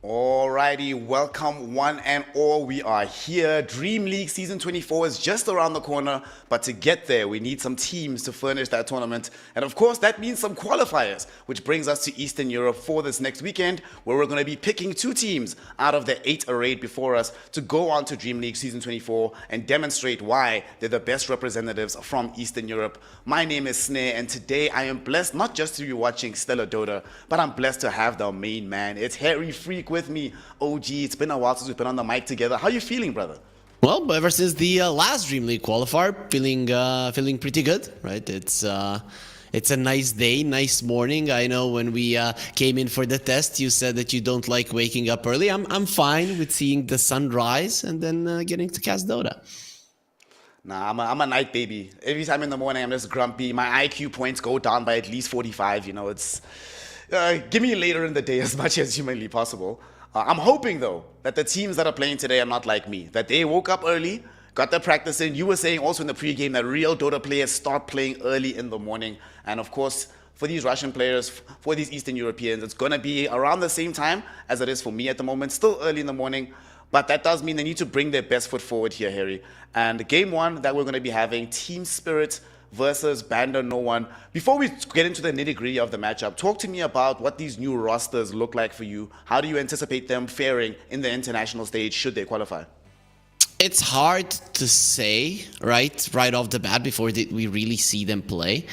Alrighty, welcome one and all. We are here. Dream League Season 24 is just around the corner, but to get there, we need some teams to furnish that tournament. And of course, that means some qualifiers, which brings us to Eastern Europe for this next weekend, where we're going to be picking two teams out of the 8 arrayed before us to go on to Dream League Season 24 and demonstrate why they're the best representatives from Eastern Europe. My name is Snare, and today I am blessed not just to be watching Stellar Dota, but I'm blessed to have the main man. It's Harry Freak with me. OG, it's been a while since we've been on the mic together. How you feeling, brother? Well, ever since the last Dream League qualifier, feeling pretty good, right? It's a nice day, nice morning. I know when we came in for the test, you said that you don't like waking up early. I'm fine with seeing the sunrise and then getting to cast Dota. Nah, I'm a night baby. Every time in the morning, I'm just grumpy. My IQ points go down by at least 45. You know, it's give me later in the day as much as humanly possible. I'm hoping, though, that the teams that are playing today are not like me, that they woke up early, got their practice in. You were saying also in the pregame that real Dota players start playing early in the morning. And of course, for these Russian players, for these Eastern Europeans, it's going to be around the same time as it is for me at the moment, still early in the morning. But that does mean they need to bring their best foot forward here, Harry. And game one that we're going to be having, Team Spirit versus BandaNoone. Before we get into the nitty-gritty of the matchup, talk to me about what these new rosters look like for you. How do you anticipate them faring in the international stage should they qualify? It's hard to say, right off the bat before we really see them play.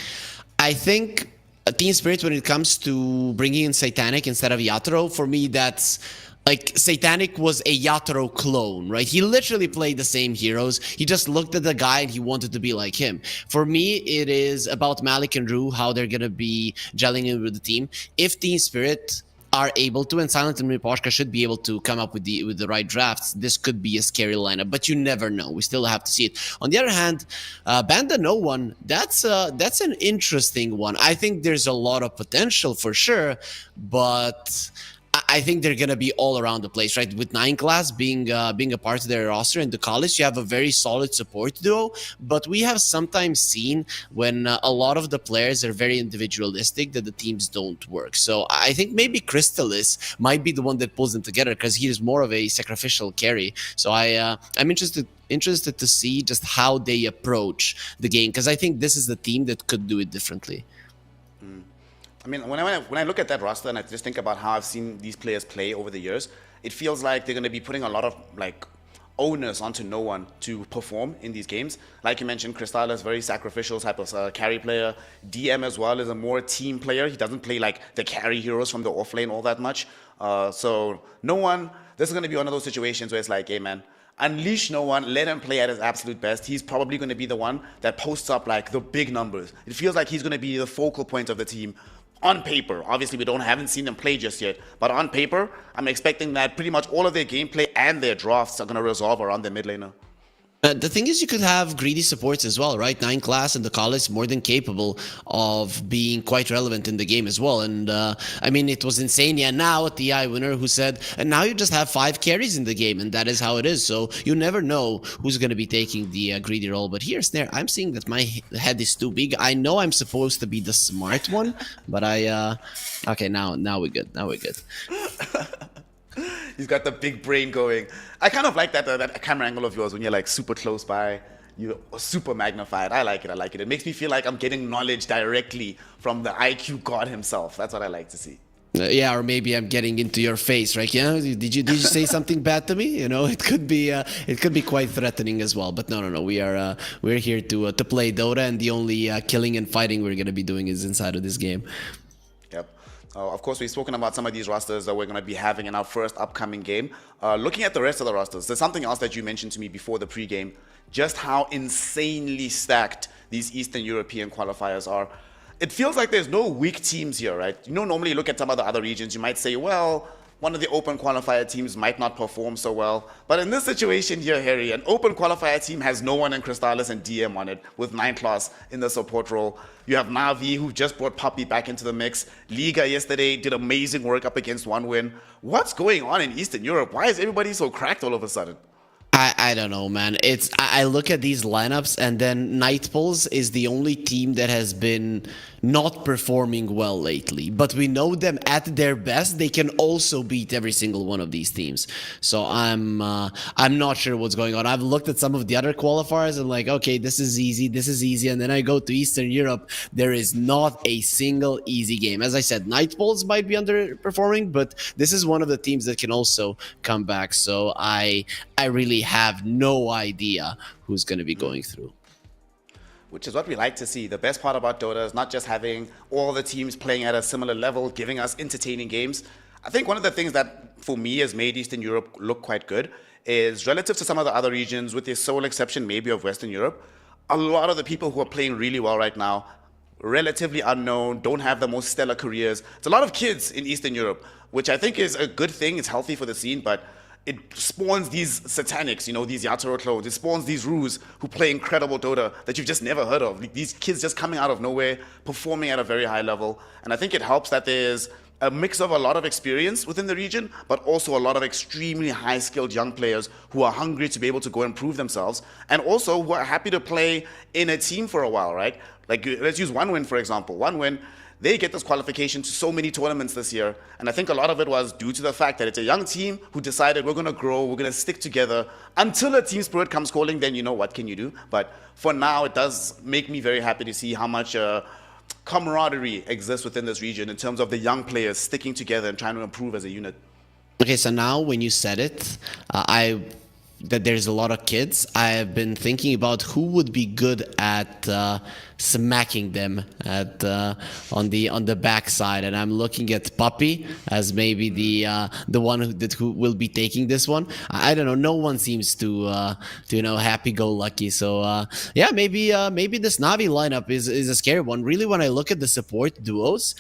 I think Team Spirit, when it comes to bringing in Satanic instead of Yatoro, for me that's like Satanic was a Yatoro clone, right? He literally played the same heroes. He just looked at the guy and he wanted to be like him. For me, it is about Malik and Rue, how they're going to be gelling in with the team. If Team Spirit are able to, and Silent and Miposhka should be able to come up with the right drafts, this could be a scary lineup, but you never know. We still have to see it. On the other hand, BandaNoone, that's an interesting one. I think there's a lot of potential for sure, but I think they're gonna be all around the place, right? With 9 class being a part of their roster, and the college, you have a very solid support duo. But we have sometimes seen when a lot of the players are very individualistic that the teams don't work. So I think maybe Crystalis might be the one that pulls them together because he is more of a sacrificial carry. So I'm interested to see just how they approach the game, because I think this is the team that could do it differently. I mean, when I look at that roster and I just think about how I've seen these players play over the years, it feels like they're going to be putting a lot of onus onto no one to perform in these games. Like you mentioned, Cristal is very sacrificial type of carry player. DM as well is a more team player. He doesn't play like the carry heroes from the off lane all that much. So no one, this is going to be one of those situations where it's like, hey man, unleash no one, let him play at his absolute best. He's probably going to be the one that posts up like the big numbers. It feels like he's going to be the focal point of the team. On paper, obviously haven't seen them play just yet, but on paper, I'm expecting that pretty much all of their gameplay and their drafts are going to resolve around their mid laner. The thing is, you could have greedy supports as well, right? 9 class and the college more than capable of being quite relevant in the game as well. And I mean, it was Insania now a TI winner who said, and now you just have 5 carries in the game, and that is how it is. So you never know who's going to be taking the greedy role. But here, Snare, I'm seeing that my head is too big. I know I'm supposed to be the smart one, but okay, now we're good. Now we're good. He's got the big brain going. I kind of like that camera angle of yours when you're like super close by. You're super magnified. I like it. It makes me feel like I'm getting knowledge directly from the IQ god himself. That's what I like to see. Yeah, or maybe I'm getting into your face, right? You know, did you say something bad to me? You know, it could be quite threatening as well. But no. We're here to play Dota, and the only killing and fighting we're gonna be doing is inside of this game. Yep. Of course, we've spoken about some of these rosters that we're going to be having in our first upcoming game. Looking at the rest of the rosters, there's something else that you mentioned to me before the pregame, just how insanely stacked these Eastern European qualifiers are. It feels like there's no weak teams here, right? You know, normally you look at some of the other regions, you might say, well, one of the open qualifier teams might not perform so well. But in this situation here, Harry, an open qualifier team has no one in Crystalis and DM on it, with 9 class in the support role. You have Navi, who just brought Puppy back into the mix. Liga yesterday did amazing work up against 1win. What's going on in Eastern Europe? Why is everybody so cracked all of a sudden? I don't know, man. I look at these lineups, and then Nightpulse is the only team that has been not performing well lately, but we know them at their best. They can also beat every single one of these teams. So I'm not sure what's going on. I've looked at some of the other qualifiers and like, okay, this is easy, and then I go to Eastern Europe. There is not a single easy game. As I said, Nightballs might be underperforming, but this is one of the teams that can also come back. So I really have no idea who's going to be going through. Which is what we like to see. The best part about Dota is not just having all the teams playing at a similar level, giving us entertaining games. I think one of the things that, for me, has made Eastern Europe look quite good is relative to some of the other regions, with the sole exception maybe of Western Europe, a lot of the people who are playing really well right now, relatively unknown, don't have the most stellar careers. It's a lot of kids in Eastern Europe, which I think is a good thing. It's healthy for the scene, but it spawns these satanics, these Yatoro clones. It spawns these Rus who play incredible Dota that you've just never heard of. Like, these kids just coming out of nowhere, performing at a very high level. And I think it helps that there's a mix of a lot of experience within the region, but also a lot of extremely high-skilled young players who are hungry to be able to go and prove themselves, and also who are happy to play in a team for a while, right? Like, let's use OneWin, for example. OneWin, they get this qualification to so many tournaments this year. And I think a lot of it was due to the fact that it's a young team who decided we're going to grow, we're going to stick together until a team spirit comes calling, then what can you do? But for now, it does make me very happy to see how much camaraderie exists within this region in terms of the young players sticking together and trying to improve as a unit. Okay, so now when you said it, that there's a lot of kids, I have been thinking about who would be good at smacking them on the backside, and I'm looking at Puppy as maybe the one who will be taking this one. I don't know. No one seems to happy-go-lucky. So yeah, maybe this Navi lineup is a scary one. Really, when I look at the support duos,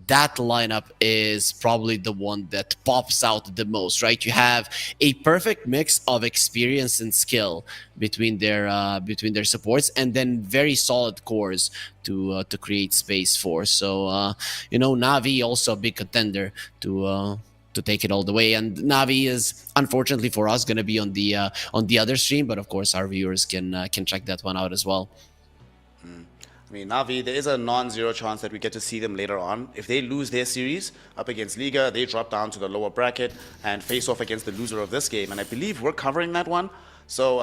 that lineup is probably the one that pops out the most, right? You have a perfect mix of experience and skill between their supports, and then very solid cores to create space for. So Navi also a big contender to take it all the way. And Navi is, unfortunately for us, going to be on the other stream, but of course our viewers can check that one out as well. I mean, Navi, there is a non-zero chance that we get to see them later on. If they lose their series up against Liga, they drop down to the lower bracket and face off against the loser of this game. And I believe we're covering that one. So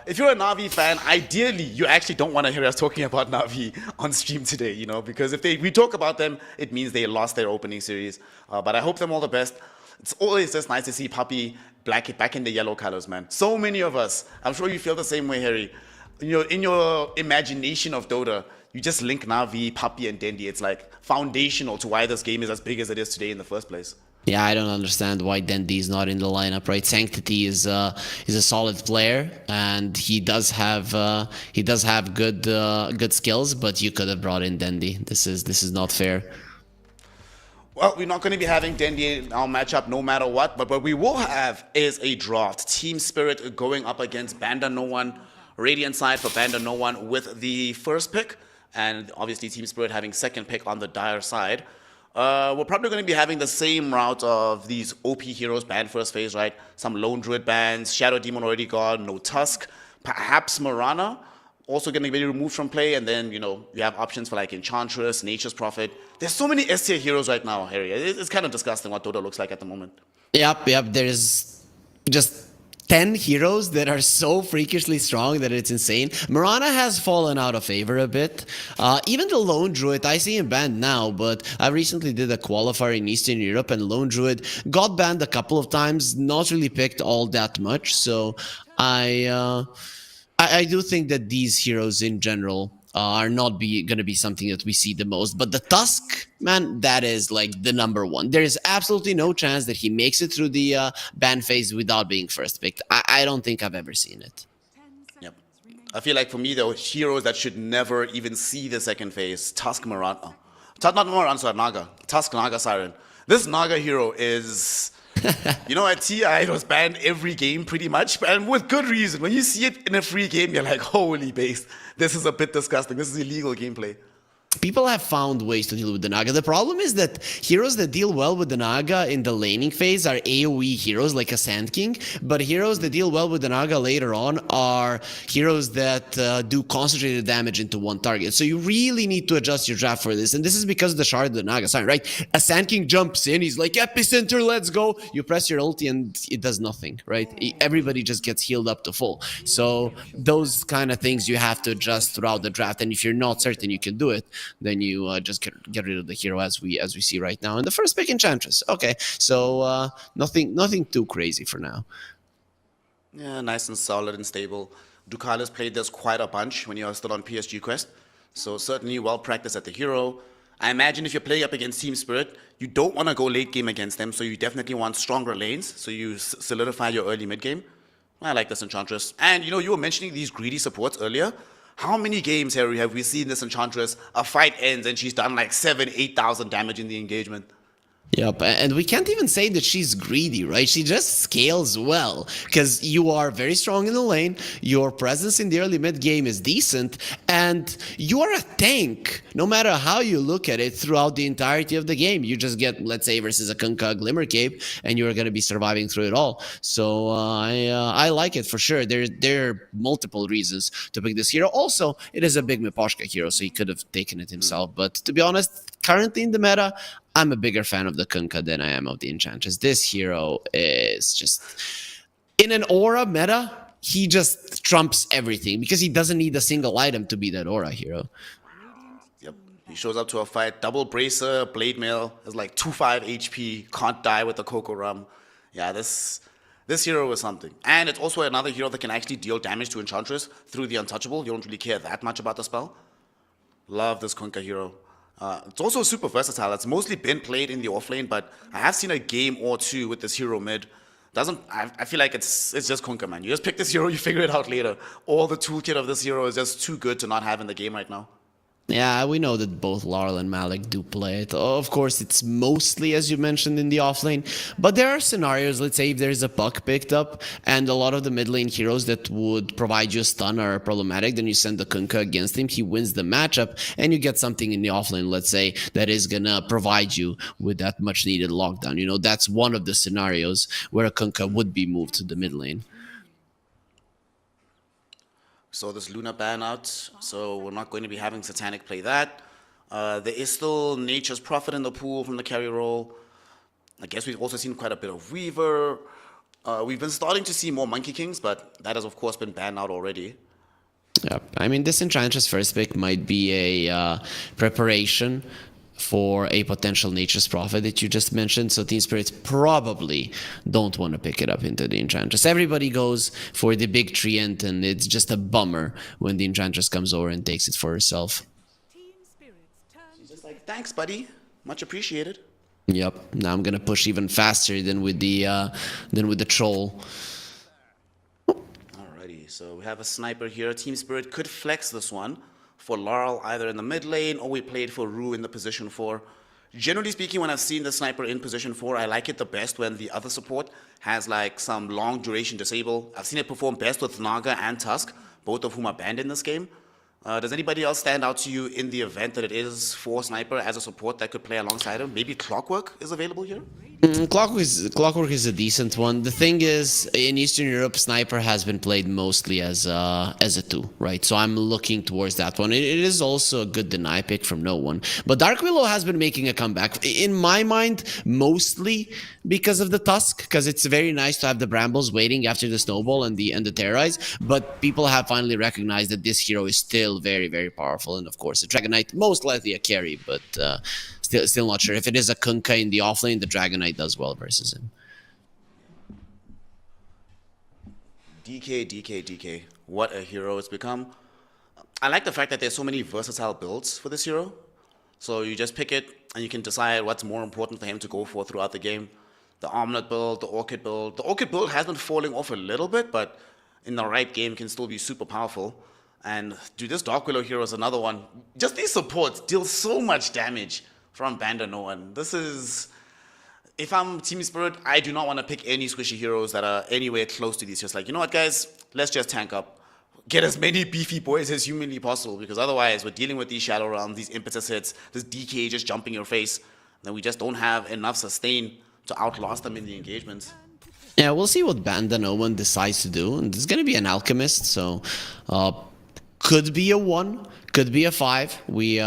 if you're a Navi fan, ideally, you actually don't want to hear us talking about Navi on stream today, because if we talk about them, it means they lost their opening series. But I hope them all the best. It's always just nice to see Puppy back in the yellow colors, man. So many of us, I'm sure you feel the same way, Harry. In your imagination of Dota, you just link Navi, Puppy, and Dendi. It's like foundational to why this game is as big as it is today in the first place. Yeah, I don't understand why Dendi is not in the lineup, right? Sanctity is a solid player, and he does have good skills, but you could have brought in Dendi. This is not fair. Well, we're not going to be having Dendi in our matchup no matter what, but what we will have is a draft. Team Spirit going up against BandaNoOne, Radiant side for BandaNoOne with the first pick, and obviously Team Spirit having second pick on the Dire side. We're probably going to be having the same route of these OP heroes banned first phase, right? Some Lone Druid bans, Shadow Demon already gone, no Tusk, perhaps Mirana also going to be removed from play, and then, you have options for like Enchantress, Nature's Prophet. There's so many S tier heroes right now, Harry. It's kind of disgusting what Dota looks like at the moment. Yep, there's just 10 heroes that are so freakishly strong that it's insane. Mirana has fallen out of favor a bit. Even the Lone Druid, I see him banned now, but I recently did a qualifier in Eastern Europe, and Lone Druid got banned a couple of times, not really picked all that much. So I do think that these heroes in general are not going to be something that we see the most. But the Tusk, man, that is like the number one. There is absolutely no chance that he makes it through the ban phase without being first picked. I don't think I've ever seen it. Yep. I feel like for me, though, heroes that should never even see the second phase, Tusk, Mirana. Not Mirana, sorry, Naga. Tusk, Naga, Siren. This Naga hero is... at TI, it was banned every game pretty much, and with good reason. When you see it in a free game, you're like, holy base, this is a bit disgusting. This is illegal gameplay. people have found ways to deal with the Naga. The problem is that heroes that deal well with the Naga in the laning phase are AoE heroes like a Sand King, but heroes that deal well with the Naga later on are heroes that do concentrated damage into one target. So you really need to adjust your draft for this, and this is because of the Shard of the Naga sign, right? A Sand King jumps in, he's like, Epicenter, let's go! You press your ulti and it does nothing, right? Everybody just gets healed up to full. So those kind of things you have to adjust throughout the draft, and if you're not certain you can do it, then you just get rid of the hero as we see right now. And the first pick, Enchantress. Okay, so nothing too crazy for now. Yeah, nice and solid and stable. Ducalis played this quite a bunch when you were still on PSG Quest, so certainly well practiced at the hero. I imagine if you're playing up against Team Spirit, you don't want to go late game against them, so you definitely want stronger lanes, so you solidify your early mid game. I like this Enchantress. And you were mentioning these greedy supports earlier. How many games, Harry, have we seen this Enchantress? A fight ends and she's done like 8,000 damage in the engagement. Yep, and we can't even say that she's greedy, right? She just scales well, because you are very strong in the lane, your presence in the early mid game is decent, and you are a tank, no matter how you look at it throughout the entirety of the game. You just get, let's say, versus a Kunkka Glimmer Cape, and you're going to be surviving through it all. So I like it for sure. There are multiple reasons to pick this hero. Also, it is a big Miposhka hero, so he could have taken it himself, but to be honest, currently in the meta, I'm a bigger fan of the Kunkka than I am of the Enchantress. This hero is just... in an aura meta, he just trumps everything because he doesn't need a single item to be that aura hero. Yep. He shows up to a fight, double bracer, blade mail, has like 2-5 HP, can't die with the Coco Rum. Yeah, this hero is something. And it's also another hero that can actually deal damage to Enchantress through the Untouchable. You don't really care that much about the spell. Love this Kunkka hero. It's also super versatile. It's mostly been played in the offlane, but I have seen a game or two with this hero mid. I feel like it's just Kunkka, man. You just pick this hero, you figure it out later. All the toolkit of this hero is just too good to not have in the game right now. Yeah, we know that both Laurel and Malik do play it. Of course, it's mostly, as you mentioned, in the offlane. But there are scenarios, let's say if there's a puck picked up and a lot of the mid lane heroes that would provide you a stun are problematic, then you send the Kunkka against him, he wins the matchup, and you get something in the offlane, let's say, that is gonna provide you with that much needed lockdown. That's one of the scenarios where a Kunkka would be moved to the mid lane. So this Luna ban out, so we're not going to be having Satanic play that. There is still Nature's Prophet in the pool from the carry role. I guess we've also seen quite a bit of Weaver. We've been starting to see more Monkey Kings, but that has of course been banned out already. Yeah, I mean, this Enchantress first pick might be a preparation for a potential Nature's Prophet that you just mentioned, so Team Spirits probably don't want to pick it up into the Enchantress. Everybody goes for the big treant, and it's just a bummer when the Enchantress comes over and takes it for herself. She's just like, thanks, buddy. Much appreciated. Yep. Now I'm gonna push even faster than with the troll. Alrighty, so we have a sniper here. Team Spirit could flex this one for Laurel either in the mid lane, or we played for Rue in the position 4. Generally speaking, when I've seen the sniper in position 4, I like it the best when the other support has like some long duration disable. I've seen it perform best with Naga and Tusk, both of whom are banned in this game. Does anybody else stand out to you in the event that it is for sniper as a support that could play alongside him? Maybe Clockwork is available here? Clockwork is a decent one. The thing is, in Eastern Europe, Sniper has been played mostly as a 2, right? So I'm looking towards that one. It is also a good deny pick from NoOne. But Dark Willow has been making a comeback. In my mind, mostly because of the Tusk, because it's very nice to have the Brambles waiting after the Snowball and the Terrorize. But people have finally recognized that this hero is still very, very powerful. And of course, the Dragon Knight, most likely a carry, but still not sure. If it is a Kunkka in the offlane, the Dragon Knight does well versus him. DK. What a hero it's become. I like the fact that there's so many versatile builds for this hero. So you just pick it, and you can decide what's more important for him to go for throughout the game. The Omelette build, the Orchid build. The Orchid build has been falling off a little bit, but in the right game can still be super powerful. And dude, this Dark Willow hero is another one. Just these supports deal so much damage from BandaNoone. This is... if I'm Team Spirit, I do not want to pick any squishy heroes that are anywhere close to these. Just like, you know what, guys? Let's just tank up. get as many beefy boys as humanly possible, because otherwise we're dealing with these shallow rounds, these impetus hits, this DK just jumping your face, then we just don't have enough sustain to outlast them in the engagements. Yeah, we'll see what BandaNoone decides to do. And it's going to be an alchemist, so could be a 1, could be a 5. We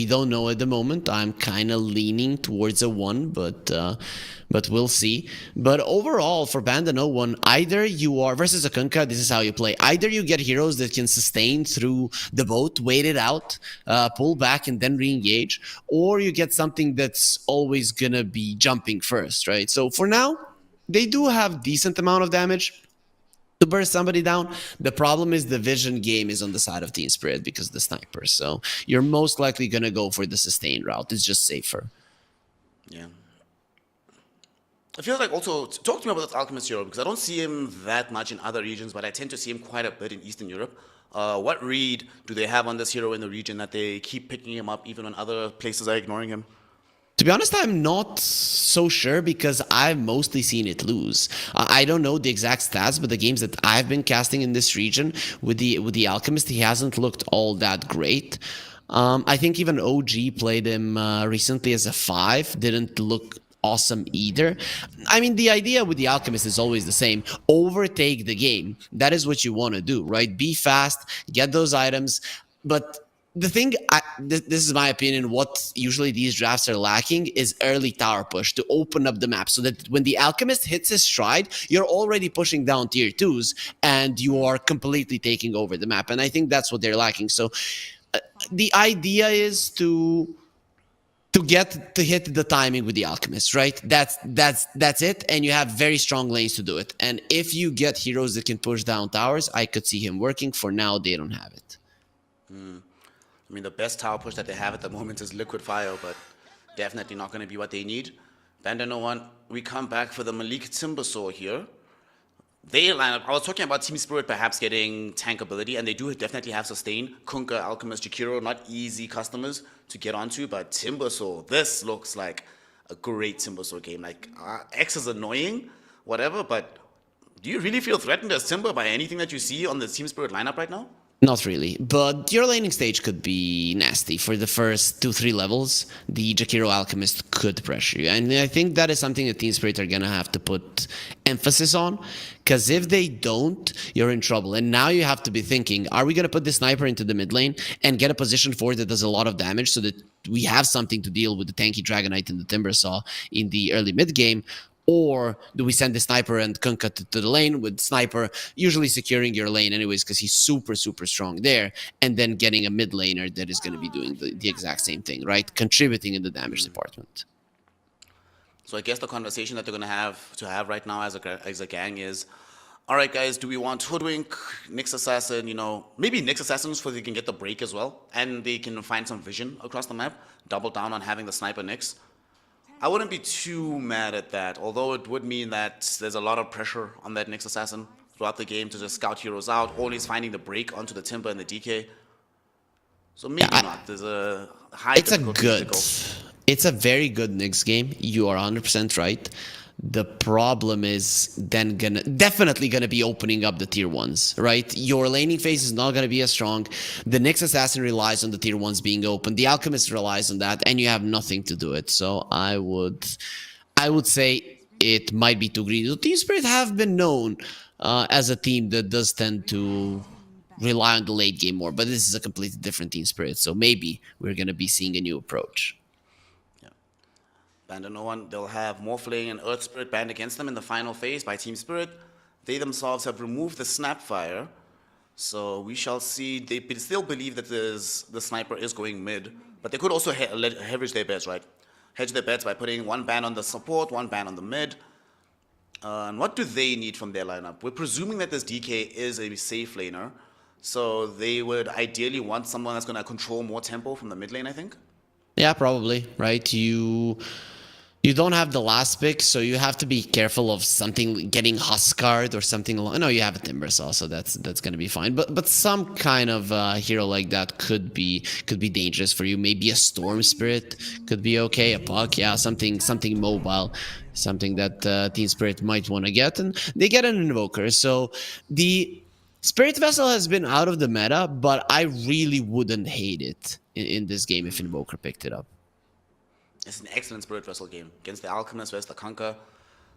don't know at the moment. I'm kind of leaning towards a 1, but we'll see. But overall, for BandaNoone, either you are versus a Kunkka, this is how you play. Either you get heroes that can sustain through the boat, wait it out, pull back, and then re-engage, or you get something that's always gonna be jumping first, right? So for now, they do have decent amount of damage to burst somebody down. The problem is the vision game is on the side of Team Spirit because of the sniper. So you're most likely going to go for the sustain route. It's just safer. Yeah. I feel like also, talk to me about this Alchemist hero, because I don't see him that much in other regions, but I tend to see him quite a bit in Eastern Europe. What read do they have on this hero in the region that they keep picking him up even when other places are ignoring him? To be honest, I'm not so sure because I've mostly seen it lose. I don't know the exact stats, but the games that I've been casting in this region with the Alchemist, he hasn't looked all that great. I think even OG played him recently as a 5, didn't look awesome either. I mean, the idea with the Alchemist is always the same. Overtake the game. That is what you want to do, right? Be fast, get those items, but the thing, this is my opinion, what usually these drafts are lacking is early tower push to open up the map so that when the Alchemist hits his stride, you're already pushing down tier 2s and you are completely taking over the map. And I think that's what they're lacking. So the idea is to get to hit the timing with the Alchemist, right? That's it, and you have very strong lanes to do it. And if you get heroes that can push down towers, I could see him working. For now, they don't have it. I mean, the best tower push that they have at the moment is Liquid Fire, but definitely not going to be what they need. BandaNoone, we come back for the Malik Timbersaw here. They line up. I was talking about Team Spirit perhaps getting tank ability, and they do definitely have sustain. Kunkka, Alchemist, Jakiro, not easy customers to get onto, but Timbersaw, this looks like a great Timbersaw game. Like, X is annoying, whatever, but do you really feel threatened as Timber by anything that you see on the Team Spirit lineup right now? Not really, but your laning stage could be nasty. For the first 2-3 levels, the Jakiro Alchemist could pressure you. And I think that is something that Team Spirit are going to have to put emphasis on, because if they don't, you're in trouble. And now you have to be thinking, are we going to put the sniper into the mid lane and get a position for it that does a lot of damage so that we have something to deal with the tanky Dragonite and the Timbersaw in the early mid game? Or do we send the sniper and Kunkka to the lane with sniper usually securing your lane anyways because he's super, super strong there, and then getting a mid laner that is going to be doing the exact same thing, right? Contributing in the damage department. So I guess the conversation that they're going to have right now as a gang is, all right, guys, do we want Hoodwink, Nyx Assassin, maybe Nyx Assassin so they can get the break as well, and they can find some vision across the map, double down on having the sniper Nyx. I wouldn't be too mad at that, although it would mean that there's a lot of pressure on that Nyx Assassin throughout the game to just scout heroes out, always finding the break onto the Timber and the DK. So maybe not. There's a high difficulty. It's a very good Nyx game. You are 100% right. The problem is then definitely gonna be opening up the tier 1s, right? Your laning phase is not gonna be as strong. The Nyx Assassin relies on the tier 1s being open. The Alchemist relies on that, and you have nothing to do it. So I would say it might be too greedy. Team Spirit have been known as a team that does tend to rely on the late game more, but this is a completely different Team Spirit. So maybe we're gonna be seeing a new approach. BandaNoone, they'll have Morphling and Earth Spirit banned against them in the final phase by Team Spirit. They themselves have removed the Snapfire, so we shall see. They still believe that the sniper is going mid, but they could also hedge their bets, right? Hedge their bets by putting one ban on the support, one ban on the mid. And what do they need from their lineup? We're presuming that this DK is a safe laner, so they would ideally want someone that's going to control more tempo from the mid lane, I think. Yeah, probably, right? You don't have the last pick, so you have to be careful of something getting Huskard or something. No, you have a Timbersaw, so that's going to be fine. But some kind of hero like that could be dangerous for you. Maybe a Storm Spirit could be okay. A Puck, yeah, something mobile, something that Team Spirit might want to get, and they get an Invoker. So Spirit Vessel has been out of the meta, but I really wouldn't hate it in this game if Invoker picked it up. It's an excellent Spirit Vessel game against the Alchemist versus the Conquer.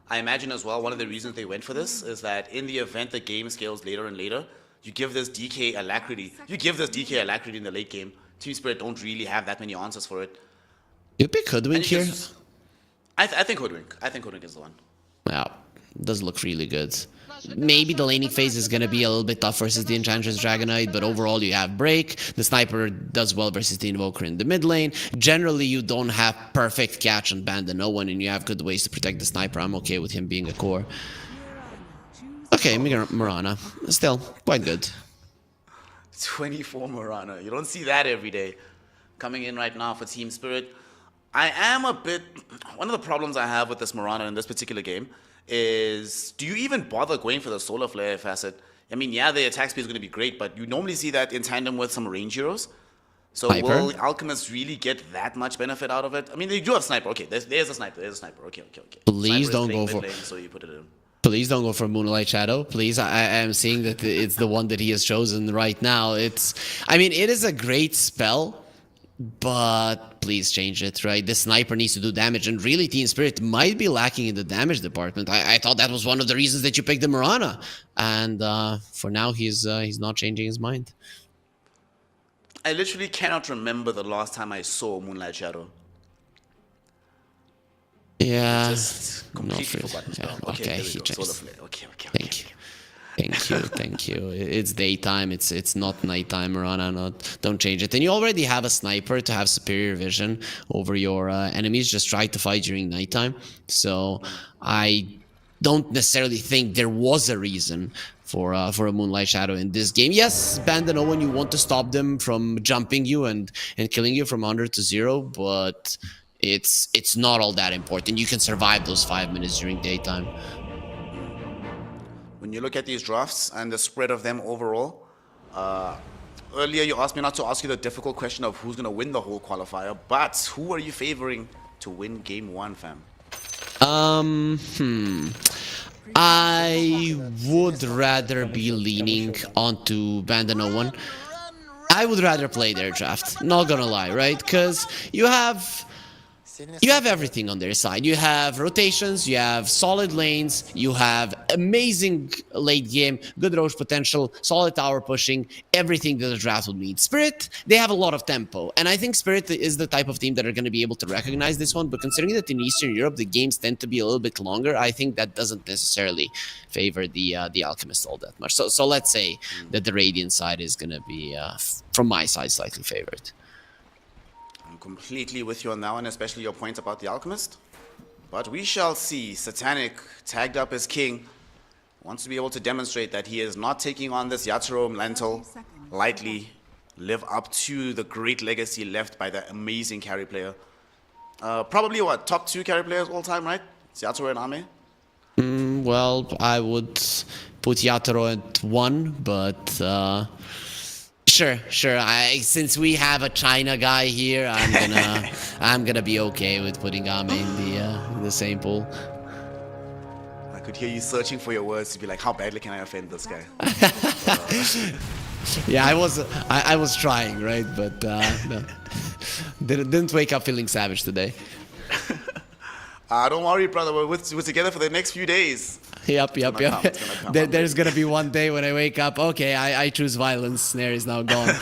I imagine as well, one of the reasons they went for this is that in the event the game scales later and later, you give this DK alacrity. You give this DK alacrity in the late game. Team Spirit don't really have that many answers for it. You pick Hoodwink here? I think Hoodwink. I think Hoodwink is the one. Yeah, does look really good. Maybe the laning phase is going to be a little bit tough versus the Enchantress Dragonite, but overall you have Break. The Sniper does well versus the Invoker in the mid lane. Generally, you don't have perfect catch on BandaNoone, and you have good ways to protect the Sniper. I'm okay with him being a core. Okay, Mirana. Still, quite good. 24 Mirana. You don't see that every day. Coming in right now for Team Spirit. I am a bit... One of the problems I have with this Mirana in this particular game is, do you even bother going for the Solar Flare facet? I mean, yeah, the attack speed is going to be great, but you normally see that in tandem with some range heroes. So Sniper. Will Alchemists really get that much benefit out of it? I mean, they do have Sniper. Okay, there's a Sniper. There's a Sniper. Okay. Please Sniper don't is go playing for... mid lane, so you put it in. Please don't go for Moonlight Shadow. Please, I am seeing that it's the one that he has chosen right now. I mean, it is a great spell, but please change it, right? The Sniper needs to do damage, and really Team Spirit might be lacking in the damage department. I thought that was one of the reasons that you picked the Mirana, and for now he's not changing his mind. I literally cannot remember the last time I saw Moonlight Shadow. Yeah, Just completely forgotten spell. Yeah, Okay, okay, there we he go. changed. Solar Flare. Okay. Thank you. It's daytime. It's not nighttime, Mirana. Don't change it. And you already have a Sniper to have superior vision over your enemies. Just try to fight during nighttime. So I don't necessarily think there was a reason for a Moonlight Shadow in this game. Yes, BandaNoone, you want to stop them from jumping you and killing you from 100 to 0, but it's not all that important. You can survive those 5 minutes during daytime. When you look at these drafts and the spread of them overall, earlier you asked me not to ask you the difficult question of who's going to win the whole qualifier, but who are you favoring to win game 1, fam? I would rather be leaning onto BandaNoone. I would rather play their draft, not gonna lie, right? Because you have everything on their side. You have rotations, you have solid lanes, you have amazing late game, good roach potential, solid tower pushing, everything that the draft would need. Spirit, they have a lot of tempo, and I think Spirit is the type of team that are going to be able to recognize this one, but considering that in Eastern Europe the games tend to be a little bit longer, I think that doesn't necessarily favor the Alchemist all that much. So let's say that the Radiant side is going to be, from my side, slightly favored. Completely with you on that one, especially your point about the Alchemist. But we shall see. Satanic, tagged up as king, wants to be able to demonstrate that he is not taking on this Yatoro Lentil lightly, live up to the great legacy left by the amazing carry player. Probably what, top 2 carry players all time, right? It's Yatoro and Ame. Well, I would put Yatoro at 1, but Sure. Since we have a China guy here, I'm gonna be okay with putting Ame in the same pool. I could hear you searching for your words to be like, how badly can I offend this guy? Yeah, I was trying, right? But no. Didn't wake up feeling savage today. Don't worry, brother. We're together for the next few days. Yep. There's gonna be one day when I wake up. Okay, I choose violence. Snare is now gone.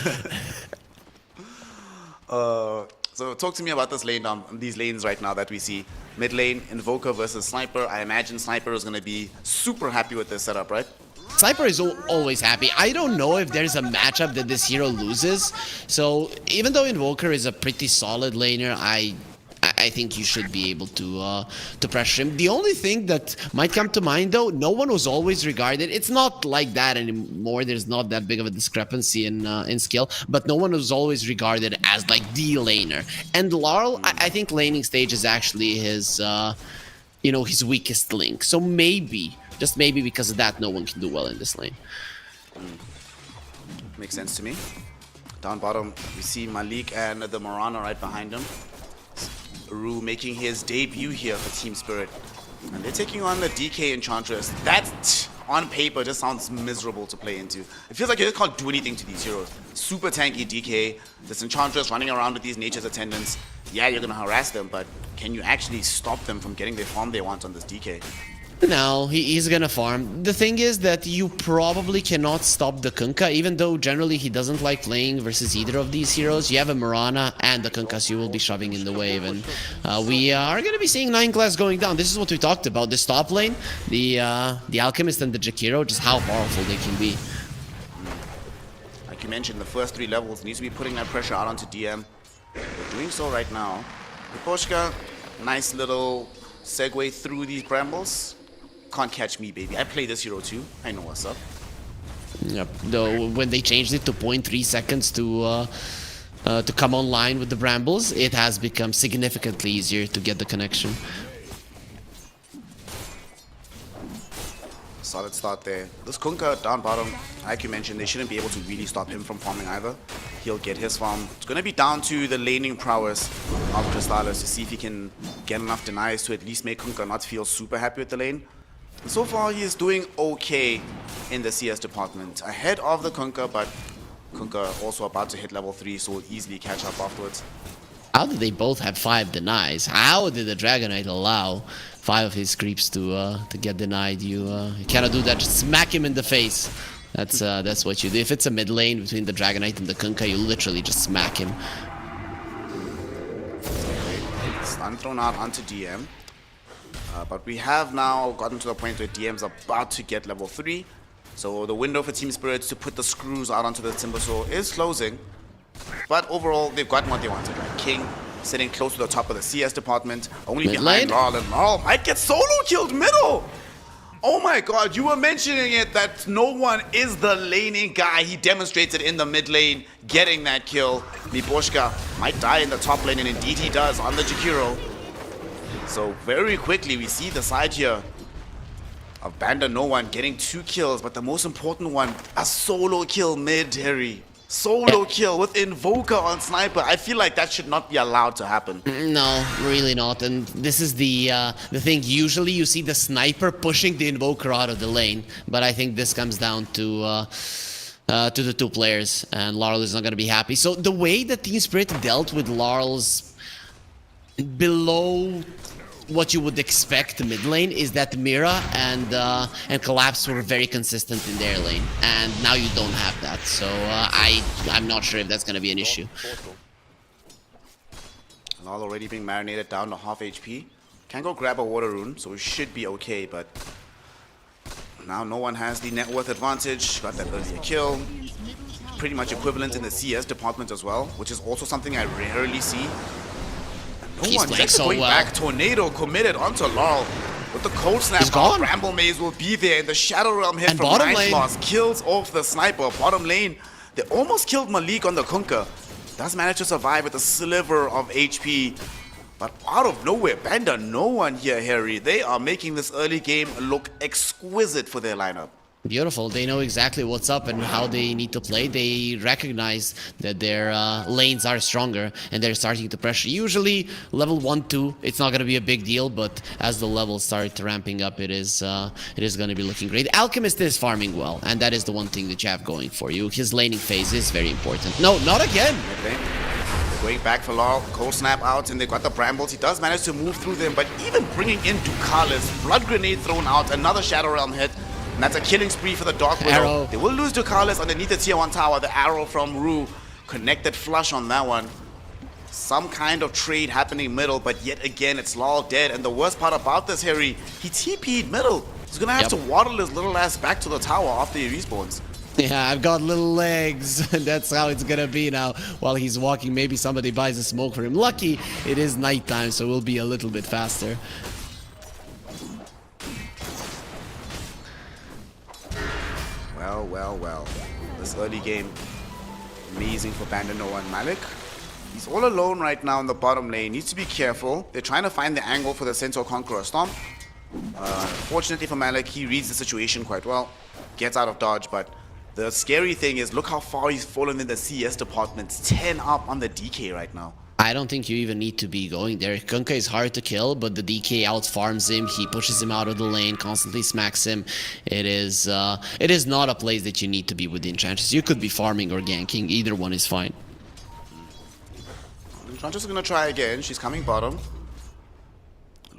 So talk to me about this lane down, these lanes right now that we see. Mid lane, Invoker versus Sniper. I imagine Sniper is gonna be super happy with this setup, right? Sniper is always happy. I don't know if there's a matchup that this hero loses. So even though Invoker is a pretty solid laner, I think you should be able to pressure him. The only thing that might come to mind, though, no one was always regarded. It's not like that anymore. There's not that big of a discrepancy in skill, but no one was always regarded as like the laner. And Larl, I think laning stage is actually his, his weakest link. So maybe, just maybe because of that, no one can do well in this lane. Makes sense to me. Down bottom, we see Malik and the Mirana right behind him. Ru making his debut here for Team Spirit. And they're taking on the DK Enchantress. That's on paper just sounds miserable to play into. It feels like you just can't do anything to these heroes. Super tanky DK, this Enchantress running around with these Nature's Attendants. Yeah, you're gonna harass them, but can you actually stop them from getting the farm they want on this DK? No, he's gonna farm. The thing is that you probably cannot stop the Kunkka, even though generally he doesn't like playing versus either of these heroes. You have a Mirana and the Kunkka, so you will be shoving in the wave, and we are gonna be seeing 9 class going down. This is what we talked about. This top lane, the Alchemist and the Jakiro, just how powerful they can be. Like you mentioned, the first 3 levels needs to be putting that pressure out onto DM. They're doing so right now. Liposhka, nice little segue through these brambles. Can't catch me, baby. I play this hero too. I know what's up. Yep. Though when they changed it to 0.3 seconds to come online with the brambles, it has become significantly easier to get the connection. Solid start there. This Kunkka down bottom, like you mentioned, they shouldn't be able to really stop him from farming either. He'll get his farm. It's going to be down to the laning prowess of Crystallis to see if he can get enough denies to at least make Kunkka not feel super happy with the lane. So far, he is doing okay in the CS department. Ahead of the Kunkka, but Kunkka also about to hit level 3, so will easily catch up afterwards. How did they both have 5 denies? How did the Dragonite allow 5 of his creeps to get denied? You cannot do that. Just smack him in the face. That's what you do. If it's a mid lane between the Dragonite and the Kunkka, you literally just smack him. Stun thrown out onto DM. But we have now gotten to the point where DM's about to get level 3. So the window for Team Spirits to put the screws out onto the Timbersaw is closing. But overall, they've gotten what they wanted, right? King sitting close to the top of the CS department, only Mid behind lane? Laurel, and Laurel might get solo killed middle! Oh my god, you were mentioning it that no one is the laning guy. He demonstrated in the mid lane, getting that kill. Liposhka might die in the top lane, and indeed he does on the Jakiro. So very quickly we see the side here of BandaNoone getting 2 kills, but the most important one, a solo kill mid, Harry. Solo kill with Invoker on Sniper. I feel like that should not be allowed to happen. No, really not. And this is the thing. Usually you see the Sniper pushing the Invoker out of the lane, but I think this comes down to the 2 players, and Laurel is not going to be happy. So the way that Team Spirit dealt with Laurel's below what you would expect mid lane is that Mira and Collapse were very consistent in their lane, and now you don't have that. So I'm not sure if that's going to be an issue. Laurel already being marinated down to half HP. Can go grab a water rune, so it should be okay, but now no one has the net worth advantage. Got that earlier kill. Pretty much equivalent in the CS department as well, which is also something I rarely see. He's one playing just so going well. back. Tornado committed onto Laurel. With the cold snap, He's gone. Bramble Maze will be there. And the Shadow Realm hit And from bottom Night lane. Loss kills off the Sniper. Bottom lane, they almost killed Malik on the Kunkka. Does manage to survive with a sliver of HP. But out of nowhere, BandaNoone here, Harry. They are making this early game look exquisite for their lineup. Beautiful. They know exactly what's up and how they need to play. They recognize that their lanes are stronger, and they're starting to pressure. Usually, level 1, 2, it's not going to be a big deal, but as the levels start ramping up, it is going to be looking great. Alchemist is farming well, and that is the one thing that you have going for you. His laning phase is very important. No, not again. They're going back for Laurel. Cold snap out, and they got the brambles. He does manage to move through them, but even bringing in Ducalis, blood grenade thrown out, another Shadow Realm hit. And that's a killing spree for the Dark Widow. Arrow. They will lose Ducalis underneath the tier 1 tower. The arrow from Rue connected flush on that one. Some kind of trade happening middle, but yet again, it's Laurel dead. And the worst part about this, Harry, he TP'd middle. He's gonna have to waddle his little ass back to the tower after he respawns. Yeah, I've got little legs. That's how it's gonna be now. While he's walking, maybe somebody buys a smoke for him. Lucky it is nighttime, so we'll be a little bit faster. Well. This early game, amazing for BandaNoone. Malik, he's all alone right now in the bottom lane. Needs to be careful. They're trying to find the angle for the Centaur Conqueror Stomp. Fortunately for Malik, he reads the situation quite well. Gets out of dodge, but the scary thing is, look how far he's fallen in the CS department. 10 up on the DK right now. I don't think you even need to be going there. Kunkka is hard to kill, but the DK out farms him. He pushes him out of the lane, constantly smacks him. It is not a place that you need to be with the Enchantress. You could be farming or ganking. Either one is fine. Enchantress is gonna try again. She's coming bottom,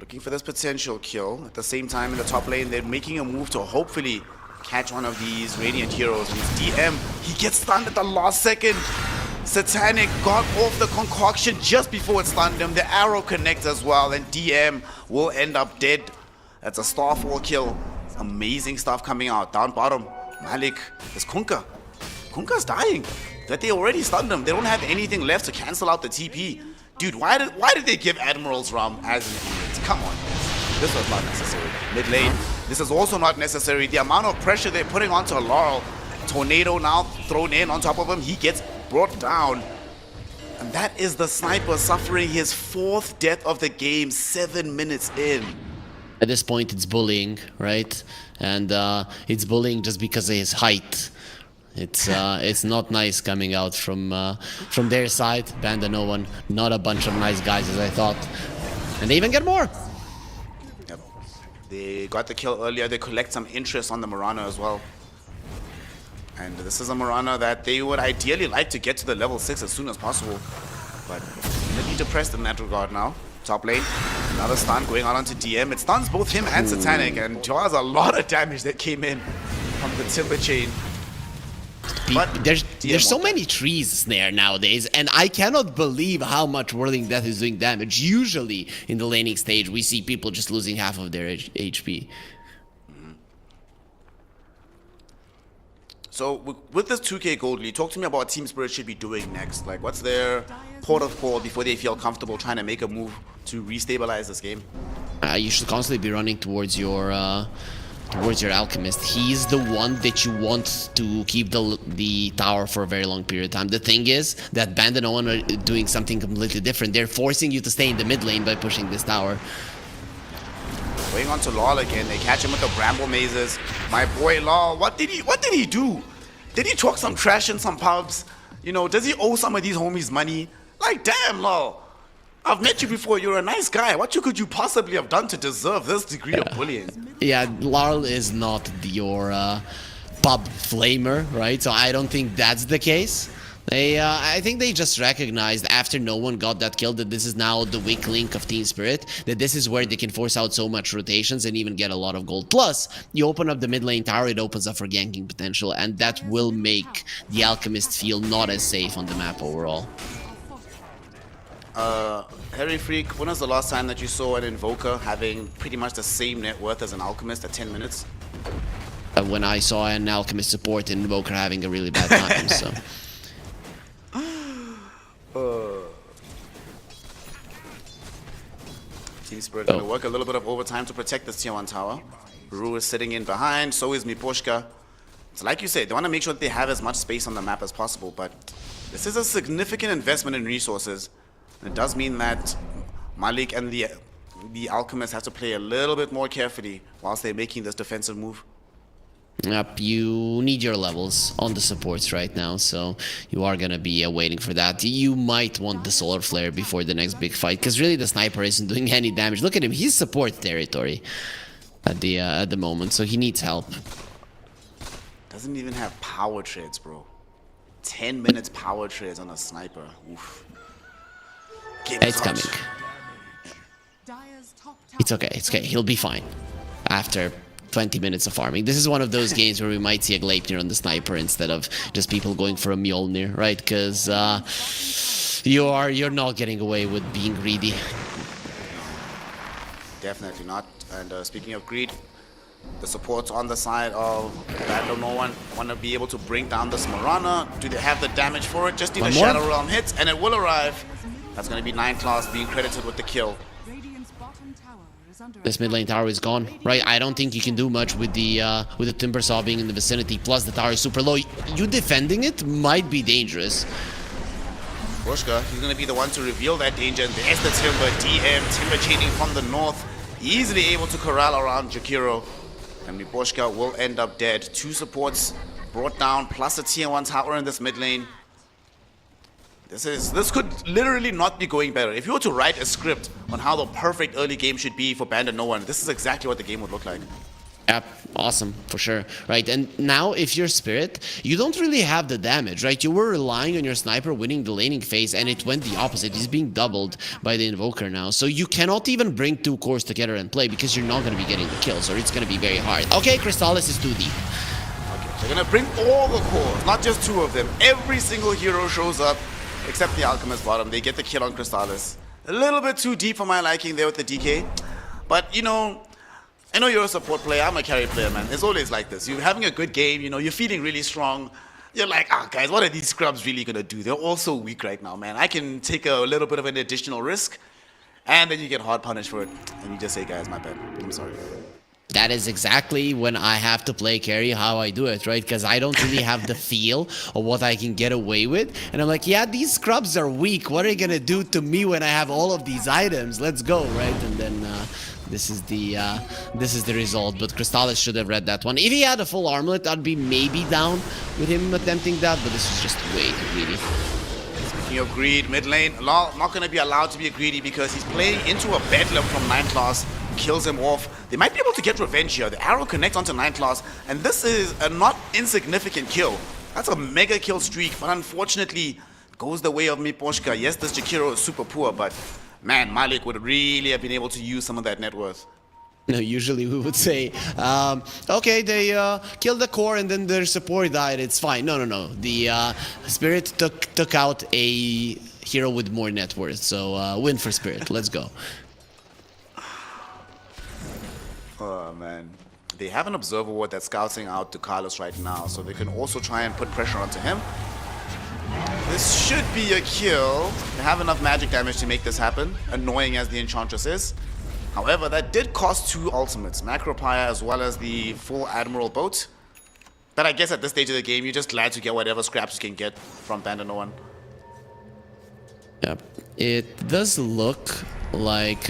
looking for this potential kill. At the same time, in the top lane, they're making a move to hopefully catch one of these Radiant heroes. And it's DM. He gets stunned at the last second. Satanic got off the concoction just before it stunned him. The arrow connects as well, and DM will end up dead. That's a Starfall kill. Amazing stuff coming out. Down bottom, Malik is Kunkka. Kunkka's dying. That they already stunned him. They don't have anything left to cancel out the TP. Dude, why did they give Admiral's Ram as an idiot? Come on. This was not necessary. Mid lane, this is also not necessary. The amount of pressure they're putting onto Laurel. Tornado now thrown in on top of him. He gets brought down. And that is the sniper suffering his 4th death of the game 7 minutes in. At this point, it's bullying, right? And it's bullying just because of his height. It's not nice coming out from their side. BandaNoone, not a bunch of nice guys as I thought. And they even get more. Yep. They got the kill earlier. They collect some interest on the Mirana as well. And this is a Mirana that they would ideally like to get to the level 6 as soon as possible. But a bit depressed in that regard now. Top lane, another stun going on onto DM. It stuns both him and Satanic, and draws a lot of damage that came in from the Timber Chain. But there's so many trees there nowadays, and I cannot believe how much Whirling Death is doing damage. Usually in the laning stage, we see people just losing half of their HP. So with this 2K Gold League, talk to me about what Team Spirit should be doing next. Like, what's their port of call before they feel comfortable trying to make a move to restabilize this game? You should constantly be running towards your Alchemist. He's the one that you want to keep the tower for a very long period of time. The thing is that BandaNoone are doing something completely different. They're forcing you to stay in the mid lane by pushing this tower. Going on to Lol again. They catch him with the bramble mazes. My boy Lol, what did he do? Did he talk some trash in some pubs? You know, does he owe some of these homies money? Like, damn, Lol. I've met you before. You're a nice guy. What could you possibly have done to deserve this degree of bullying? Yeah, Larl is not your pub flamer, right? So I don't think that's the case. I think they just recognized after no one got that kill that this is now the weak link of Team Spirit, that this is where they can force out so much rotations and even get a lot of gold. Plus, you open up the mid lane tower, it opens up for ganking potential, and that will make the Alchemist feel not as safe on the map overall. Harry Freak, when was the last time that you saw an Invoker having pretty much the same net worth as an Alchemist at 10 minutes? When I saw an Alchemist support and Invoker having a really bad time, so... Team Spirit gonna work a little bit of overtime to protect this tier 1 tower. Ru is sitting in behind, so is Miposhka. So like you said, they want to make sure that they have as much space on the map as possible, but this is a significant investment in resources. It does mean that Malik and the Alchemist have to play a little bit more carefully whilst they're making this defensive move. Yep, you need your levels on the supports right now, so you are gonna be waiting for that. You might want the Solar Flare before the next big fight, because really the sniper isn't doing any damage. Look at him, he's support territory at the moment, so he needs help. Doesn't even have power trades, bro. 10 minutes power trades on a sniper. Oof. It's coming. It's okay, he'll be fine after 20 minutes of farming. This is one of those games where we might see a Gleipnir on the sniper instead of just people going for a Mjolnir, right? Because you're not getting away with being greedy. Definitely not. And speaking of greed, the supports on the side of BandaNoone want to be able to bring down this Mirana. Do they have the damage for it? Just need a Shadow Realm hit, and it will arrive. That's going to be 9 class being credited with the kill. This mid lane tower is gone, right? I don't think you can do much with the Timber Saw being in the vicinity. Plus the tower is super low. You defending it might be dangerous. Pushka, he's going to be the one to reveal that danger. And there's the Timber, DM, Timber chaining from the north. Easily able to corral around Jakiro. And Miposhka will end up dead. 2 supports brought down, plus a tier 1 tower in this mid lane. This could literally not be going better. If you were to write a script on how the perfect early game should be for BandaNoone, this is exactly what the game would look like. Yep, awesome, for sure. Right, and now if you're Spirit, you don't really have the damage, right? You were relying on your sniper winning the laning phase, and it went the opposite. He's being doubled by the Invoker now. So you cannot even bring two cores together and play because you're not going to be getting the kills, or it's going to be very hard. Okay, Crystallis is too deep. Okay, they're going to bring all the cores, not just two of them. Every single hero shows up, except the Alchemist bottom. They get the kill on Crystallis. A little bit too deep for my liking there with the DK. But, you know, I know you're a support player, I'm a carry player, man. It's always like this. You're having a good game, you know, you're feeling really strong. You're like, guys, what are these scrubs really gonna do? They're all so weak right now, man. I can take a little bit of an additional risk, and then you get hard punished for it. And you just say, guys, my bad. I'm sorry. That is exactly when I have to play carry how I do it, right? Because I don't really have the feel of what I can get away with. And I'm like, yeah, these scrubs are weak. What are you gonna do to me when I have all of these items? Let's go, right? And then this is the result. But Crystallis should have read that one. If he had a full armlet, I'd be maybe down with him attempting that. But this is just way too greedy. Speaking of greed, mid lane, not gonna be allowed to be greedy because he's playing into a bedlam from 9 class. Kills him off. They might be able to get revenge here. The arrow connects onto 9 class, and this is a not insignificant kill. That's a mega kill streak, but unfortunately goes the way of Miposhka. Yes, this Jakiro is super poor, but man, Malik would really have been able to use some of that net worth. No, usually we would say, okay, they killed the core and then their support died. It's fine. No. The Spirit took out a hero with more net worth, so win for Spirit. Let's go. Oh man, they have an observer ward that's scouting out to Carlos right now, so they can also try and put pressure onto him. This should be a kill. They have enough magic damage to make this happen, annoying as the Enchantress is. However, that did cost 2 ultimates, Macropire as well as the full Admiral boat. But I guess at this stage of the game, you're just glad to get whatever scraps you can get from BandaNoone. Yep, it does look like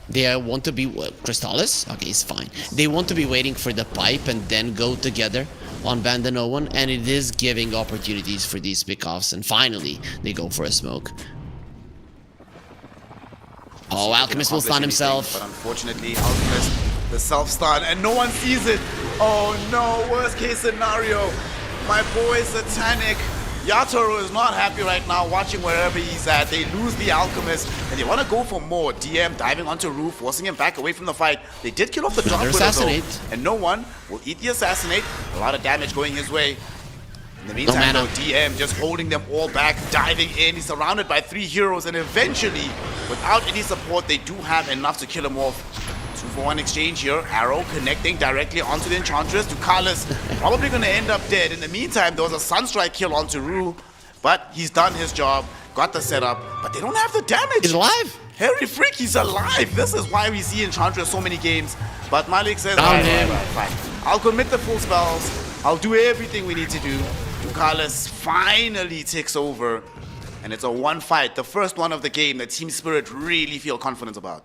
they want to be Crystallis. Okay, it's fine. They want to be waiting for the pipe and then go together on BandaNoone, and it is giving opportunities for these pickoffs. And finally, they go for a smoke. Oh, Alchemist will stun himself. But unfortunately, Alchemist, the self-stun, and no one sees it. Oh no, worst case scenario. My boy Satanic. Yatoro is not happy right now watching wherever he's at. They lose the Alchemist, and they want to go for more. DM diving onto roof, forcing him back away from the fight. They did kill off the Dark Widow though, and no one will eat the Assassinate. A lot of damage going his way. In the meantime, though, DM just holding them all back, diving in. He's surrounded by 3 heroes, and eventually, without any support, they do have enough to kill him off. 2-for-1 exchange here. Arrow connecting directly onto the Enchantress. Ducalis probably going to end up dead. In the meantime, there was a Sunstrike kill onto Rue, but he's done his job, got the setup, but they don't have the damage. He's alive. Harry Freak, he's alive. This is why we see Enchantress so many games. But Malik says, fine. I'll commit the full spells. I'll do everything we need to do. Ducalis finally takes over, and it's a 1 fight, the first one of the game that Team Spirit really feel confident about.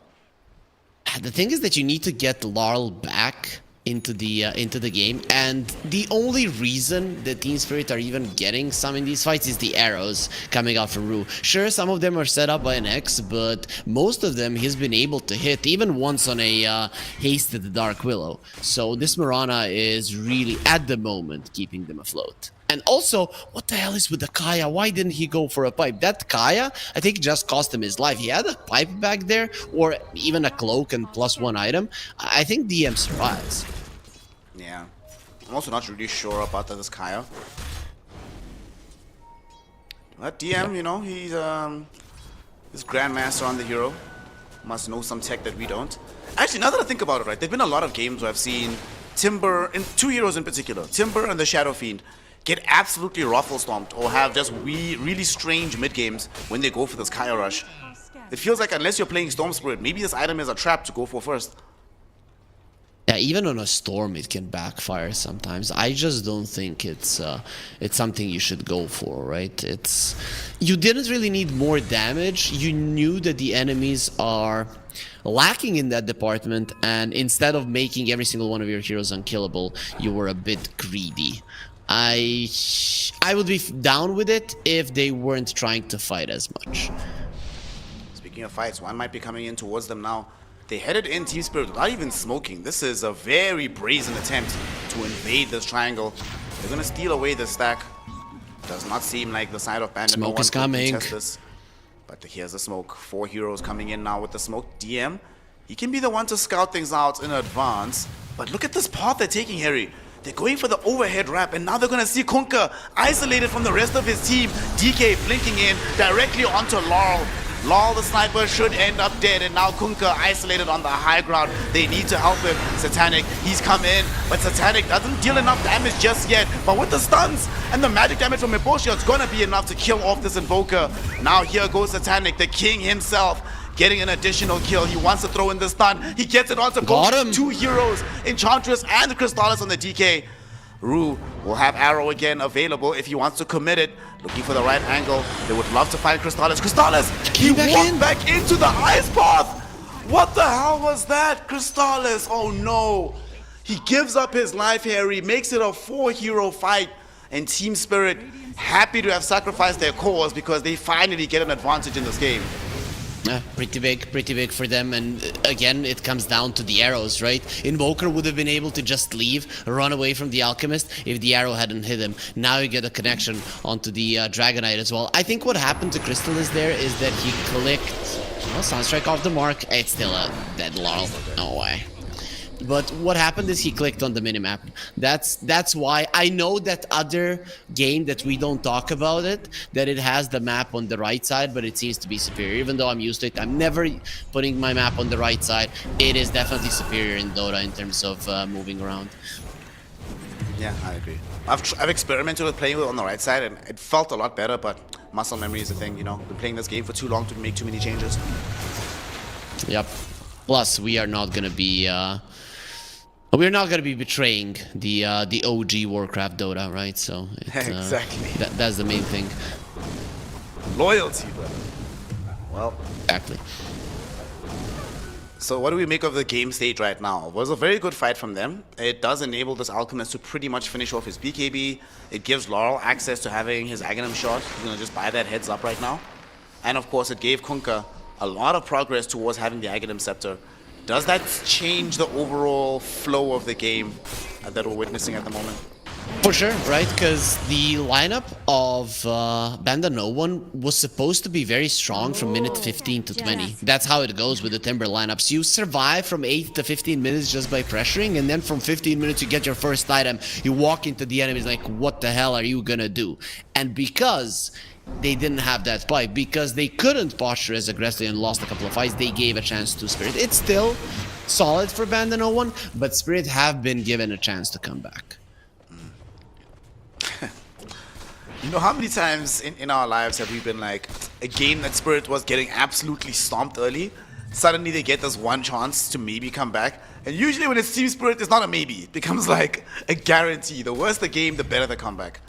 The thing is that you need to get Larl back into the game, and the only reason the Team Spirit are even getting some in these fights is the arrows coming out from Rue. Sure, some of them are set up by an X, but most of them he's been able to hit, even once on a hasted Dark Willow. So this Mirana is really, at the moment, keeping them afloat. And also, what the hell is with the Kaya? Why didn't he go for a pipe? That Kaya, I think, just cost him his life. He had a pipe back there, or even a cloak and +1 item. I think DM survives. Yeah. I'm also not really sure about this Kaya. But DM, you know, he's Grandmaster on the hero. Must know some tech that we don't. Actually, now that I think about it, right, there've been a lot of games where I've seen Timber, and 2 heroes in particular, Timber and the Shadow Fiend, get absolutely ruffle stomped or have just really strange mid games when they go for this Kaya rush. It feels like unless you're playing Storm Spirit, maybe this item is a trap to go for first. Yeah, even on a storm it can backfire sometimes. I just don't think it's something you should go for, right? You didn't really need more damage. You knew that the enemies are lacking in that department, and instead of making every single one of your heroes unkillable, you were a bit greedy. I would be down with it if they weren't trying to fight as much. Speaking of fights, one might be coming in towards them now. They headed in Team Spirit without even smoking. This is a very brazen attempt to invade this triangle. They're gonna steal away the stack. Does not seem like the side of BandaNoone Smoke is coming. This. But here's the smoke. 4 heroes coming in now with the smoke. DM, he can be the one to scout things out in advance. But look at this path they're taking, Harry. They're going for the overhead wrap, and now they're gonna see Kunkka isolated from the rest of his team. DK blinking in directly onto Laurel. Laurel, the sniper, should end up dead, and now Kunkka isolated on the high ground. They need to help him. Satanic, he's come in, but Satanic doesn't deal enough damage just yet. But with the stuns and the magic damage from Miposhia, it's gonna be enough to kill off this Invoker. Now here goes Satanic, the king himself, getting an additional kill. He wants to throw in the stun. He gets it onto both 2 heroes, Enchantress and Crystallis on the DK. Rue will have Arrow again available if he wants to commit it. Looking for the right angle. They would love to find Crystallis. Crystallis! He walked back into the ice path! What the hell was that? Crystallis! Oh no! He gives up his life, Harry. Makes it a 4-hero fight. And Team Spirit happy to have sacrificed their cause because they finally get an advantage in this game. Pretty big for them, and again it comes down to the arrows, right? Invoker would have been able to just leave, run away from the Alchemist if the arrow hadn't hit him. Now you get a connection onto the Dragonite as well. I think what happened to Crystallis there is that he clicked, well, Sunstrike off the mark. It's still a dead Laurel, no way. But what happened is he clicked on the minimap. That's why I know that other game that we don't talk about it, that it has the map on the right side, but it seems to be superior. Even though I'm used to it, I'm never putting my map on the right side. It is definitely superior in Dota in terms of moving around. Yeah, I agree. I've experimented with playing it on the right side, and it felt a lot better, but muscle memory is a thing, you know. Been playing this game for too long to make too many changes. Yep. Plus, we are not gonna be we're not gonna be betraying the OG Warcraft Dota, right? So exactly. That's the main thing. Loyalty, brother. Well, exactly. So what do we make of the game state right now? It was a very good fight from them. It does enable this Alchemist to pretty much finish off his BKB. It gives Laurel access to having his Aghanim shot. He's gonna just buy that heads up right now. And of course, it gave Kunkka a lot of progress towards having the Aghanim Scepter. Does that change the overall flow of the game that we're witnessing at the moment? For sure, right? Because the lineup of BandaNoone was supposed to be very strong from minute 15 to 20. That's how it goes with the Timber lineups. You survive from 8 to 15 minutes just by pressuring, and then from 15 minutes you get your first item. You walk into the enemies like, what the hell are you gonna do? And because they didn't have that fight, because they couldn't posture as aggressively and lost a couple of fights, they gave a chance to Spirit. It's still solid for BandaNoone, but Spirit have been given a chance to come back. You know, how many times in our lives have we been like, a game that Spirit was getting absolutely stomped early, suddenly they get this one chance to maybe come back, and usually when it's Team Spirit, it's not a maybe, it becomes like a guarantee. The worse the game, the better the comeback.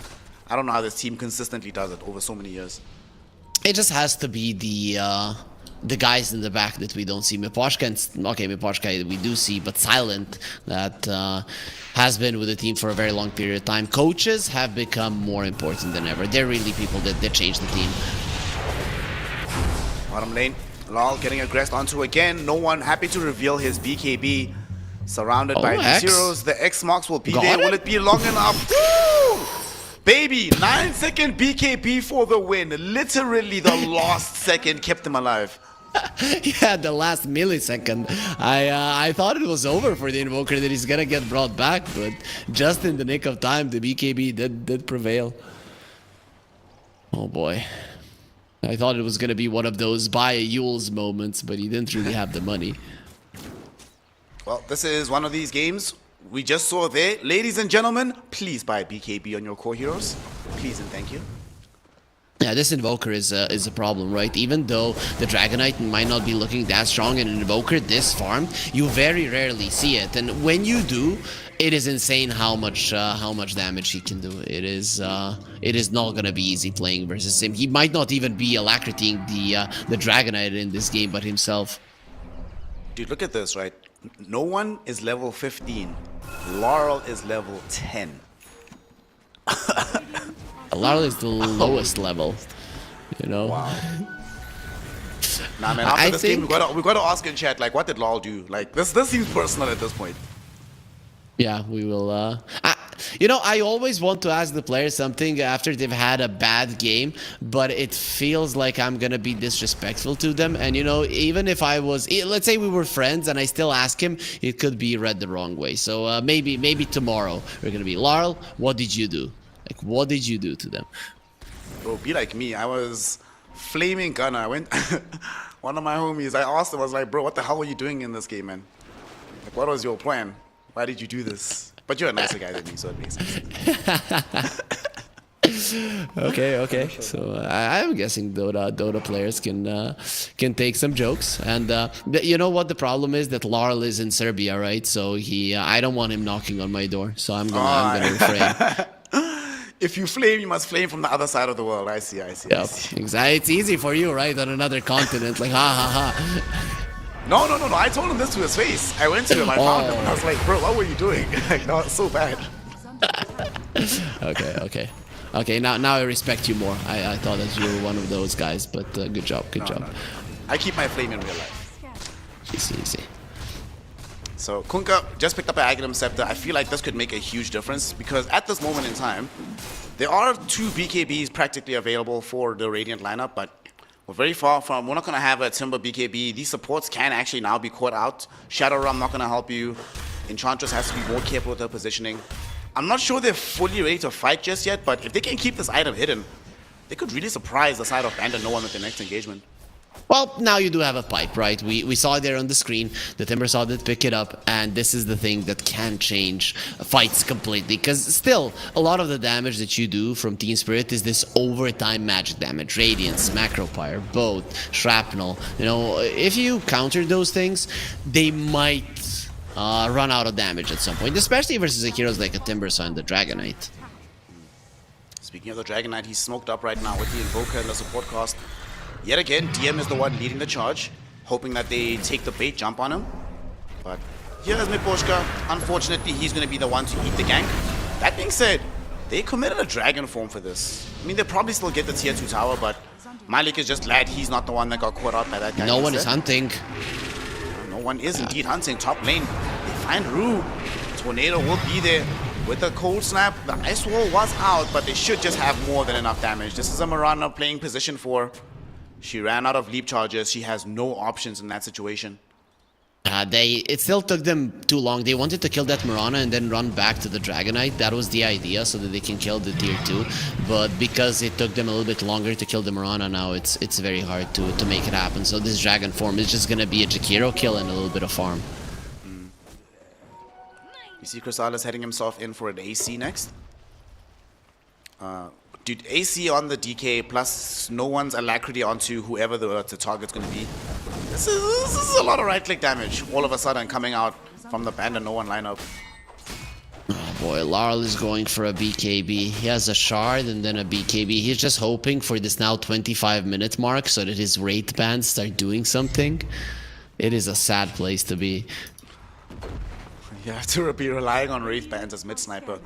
I don't know how this team consistently does it over so many years. It just has to be the guys in the back that we don't see. Miposhka, okay, Miposhka we do see, but Silent, that has been with the team for a very long period of time. Coaches have become more important than ever. They're really people that change the team. Bottom lane, Lal getting aggressed onto again. No one happy to reveal his BKB. Surrounded by these heroes. The X marks will be there. Will it be long enough? Woo! Baby, 9-second BKB for the win. Literally the last second kept him alive. Yeah, the last millisecond. I thought it was over for the Invoker, that he's gonna get brought back, but just in the nick of time, the BKB did prevail. Oh boy. I thought it was gonna be one of those buy a Yules moments, but he didn't really have the money. Well, this is one of these games we just saw there. Ladies and gentlemen, please buy BKB on your core heroes. Please and thank you. Yeah, this Invoker is a problem, right? Even though the Dragonite might not be looking that strong, in an Invoker this farmed, you very rarely see it. And when you do, it is insane how much damage he can do. It is not gonna be easy playing versus him. He might not even be alacritying the Dragonite in this game, but himself. Dude, look at this, right? No one is level 15. Laurel is level 10. Larl is the lowest level, you know. Wow. Nah, man. After this game, we gotta ask in chat, like, what did Lol do? Like, this seems personal at this point. Yeah, we will. You know, I always want to ask the players something after they've had a bad game, but it feels like I'm gonna be disrespectful to them. And you know, even if I was, let's say we were friends, and I still ask him, it could be read the wrong way. So maybe tomorrow we're gonna be, Larl, what did you do? Like, what did you do to them? Bro, be like me. I was flaming gunner. I went, one of my homies, I asked him, I was like, bro, what the hell were you doing in this game, man? Like, what was your plan? Why did you do this? But you're a nicer guy than me, so it makes sense. Okay. So I'm guessing Dota players can take some jokes, and you know what the problem is, that Larl is in Serbia, right? So I don't want him knocking on my door, so I'm gonna refrain. If you flame, you must flame from the other side of the world. I see. Yep, exactly. It's easy for you, right? On another continent, like ha. No. I told him this to his face. I went to him, I found him, and I was like, bro, what were you doing? Like, no, it's so bad. Okay. Now I respect you more. I thought that you were one of those guys, but good job. No. I keep my flame in real life. Easy. So Kunkka just picked up an Aghanim Scepter. I feel like this could make a huge difference, because at this moment in time, there are 2 BKBs practically available for the Radiant lineup, but we're very far from, we're not going to have a Timber BKB. These supports can actually now be caught out. Shadowrun not going to help you. Enchantress has to be more careful with her positioning. I'm not sure they're fully ready to fight just yet, but if they can keep this item hidden, they could really surprise the side of BandaNoone with the next engagement. Well, now you do have a pipe, right? We saw it there on the screen. The Timber saw that pick it up, and this is the thing that can change fights completely. Because still, a lot of the damage that you do from Team Spirit is this overtime magic damage. Radiance, Macropyre, Boat, Shrapnel. You know, if you counter those things, they might run out of damage at some point. Especially versus heroes like a Timbersaw and the Dragonite. Speaking of the Dragonite, he's smoked up right now with the Invoker and the support cost. Yet again, DM is the one leading the charge, hoping that they take the bait jump on him. But here's Miposhka. Unfortunately, he's going to be the one to eat the gank. That being said, they committed a dragon form for this. I mean, they probably still get the tier 2 tower, but Malik is just glad he's not the one that got caught out by that guy. No one is hunting. No one is indeed hunting. Top lane, they find Rue. Tornado will be there. With the cold snap, the ice wall was out, but they should just have more than enough damage. This is a Mirana playing position 4. She ran out of leap charges. She has no options in that situation. It still took them too long. They wanted to kill that Mirana and then run back to the Dragonite. That was the idea, so that they can kill the tier 2. But because it took them a little bit longer to kill the Mirana, now it's very hard to make it happen. So this Dragon form is just going to be a Jakiro kill and a little bit of farm. You see Chrysalis heading himself in for an AC next. Dude, AC on the DK plus no one's alacrity onto whoever the target's going to be. This is a lot of right-click damage all of a sudden coming out from the BandaNoone lineup. Oh boy, Larl is going for a BKB. He has a shard and then a BKB. He's just hoping for this now 25-minute mark so that his Wraith bands start doing something. It is a sad place to be. You have to be relying on Wraith bands as mid-sniper.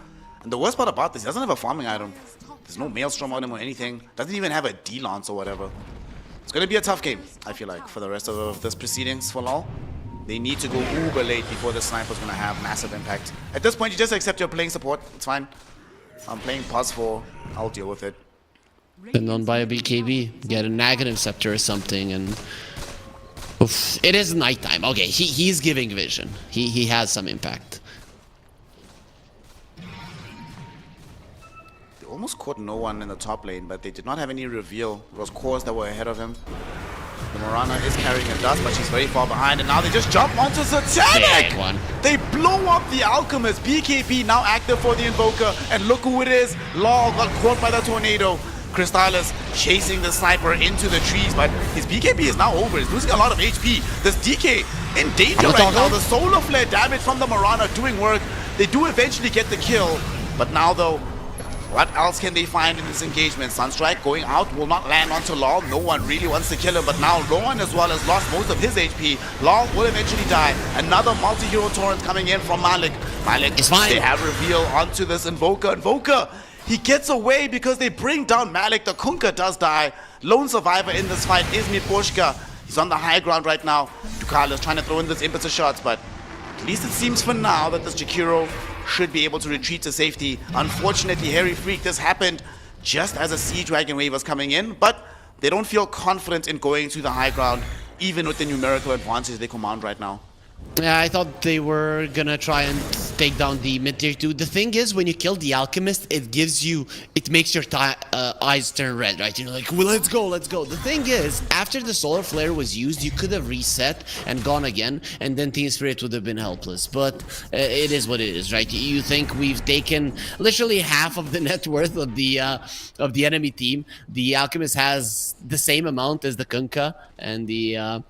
And the worst part about this, he doesn't have a farming item. There's no Maelstrom on him or anything. Doesn't even have a D-Lance or whatever. It's going to be a tough game, I feel like, for the rest of this proceedings for LoL. They need to go uber late before the sniper's going to have massive impact. At this point, you just accept you're playing support. It's fine. I'm playing pos 4. I'll deal with it. And on by a BKB. Get a Aghanim Scepter or something and... Oof. It is nighttime. Okay, he's giving vision. He has some impact. Almost caught no one in the top lane, but they did not have any reveal. It was cores that were ahead of him. The Mirana is carrying a dust, but she's very far behind, and now they just jump onto Satanic! They blow up the Alchemist. BKB now active for the Invoker, and look who it is. Law got caught by the Tornado. Crystallis chasing the sniper into the trees, but his BKB is now over. He's losing a lot of HP. This DK in danger right now. The Solar Flare damage from the Mirana doing work. They do eventually get the kill, but now though, what else can they find in this engagement? Sunstrike going out will not land onto Law. No one really wants to kill him, but now Rowan as well has lost most of his HP. Law will eventually die. Another multi-hero torrent coming in from Malik. Malik, it's fine. They have reveal onto this Invoker. Invoker He gets away because they bring down Malik. The Kunkka does die. Lone survivor in this fight is Miposhka. He's on the high ground right now. Ducala is trying to throw in this impetus shots, but at least it seems for now that this Jakiro should be able to retreat to safety. Unfortunately, Harry Freak, this happened just as a Sea Dragon wave was coming in, but they don't feel confident in going to the high ground, even with the numerical advantage they command right now. Yeah, I thought they were gonna try and take down the mid tier 2. The thing is, when you kill the Alchemist, it makes your eyes turn red, right? You're like, well, let's go. The thing is, after the Solar Flare was used, you could have reset and gone again, and then Team Spirit would have been helpless. But it is what it is, right? You think we've taken literally half of the net worth of the enemy team. The Alchemist has the same amount as the Kunkka and the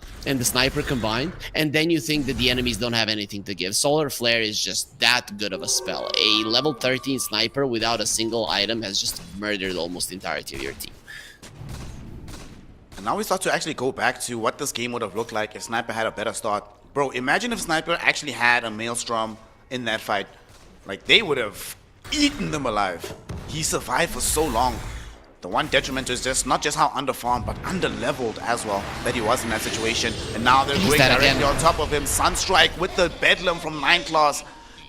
Sniper combined, and then you think that the enemies don't have anything to give. Solar Flare is just that good of a spell. A level 13 Sniper without a single item has just murdered almost the entirety of your team. And now we start to actually go back to what this game would have looked like if Sniper had a better start. Bro, imagine if Sniper actually had a Maelstrom in that fight. Like, they would have eaten them alive. He survived for so long. The one detriment is just not just how underfarmed, but underleveled as well that he was in that situation. And now they're going directly on top of him. Sunstrike with the Bedlam from 9 class.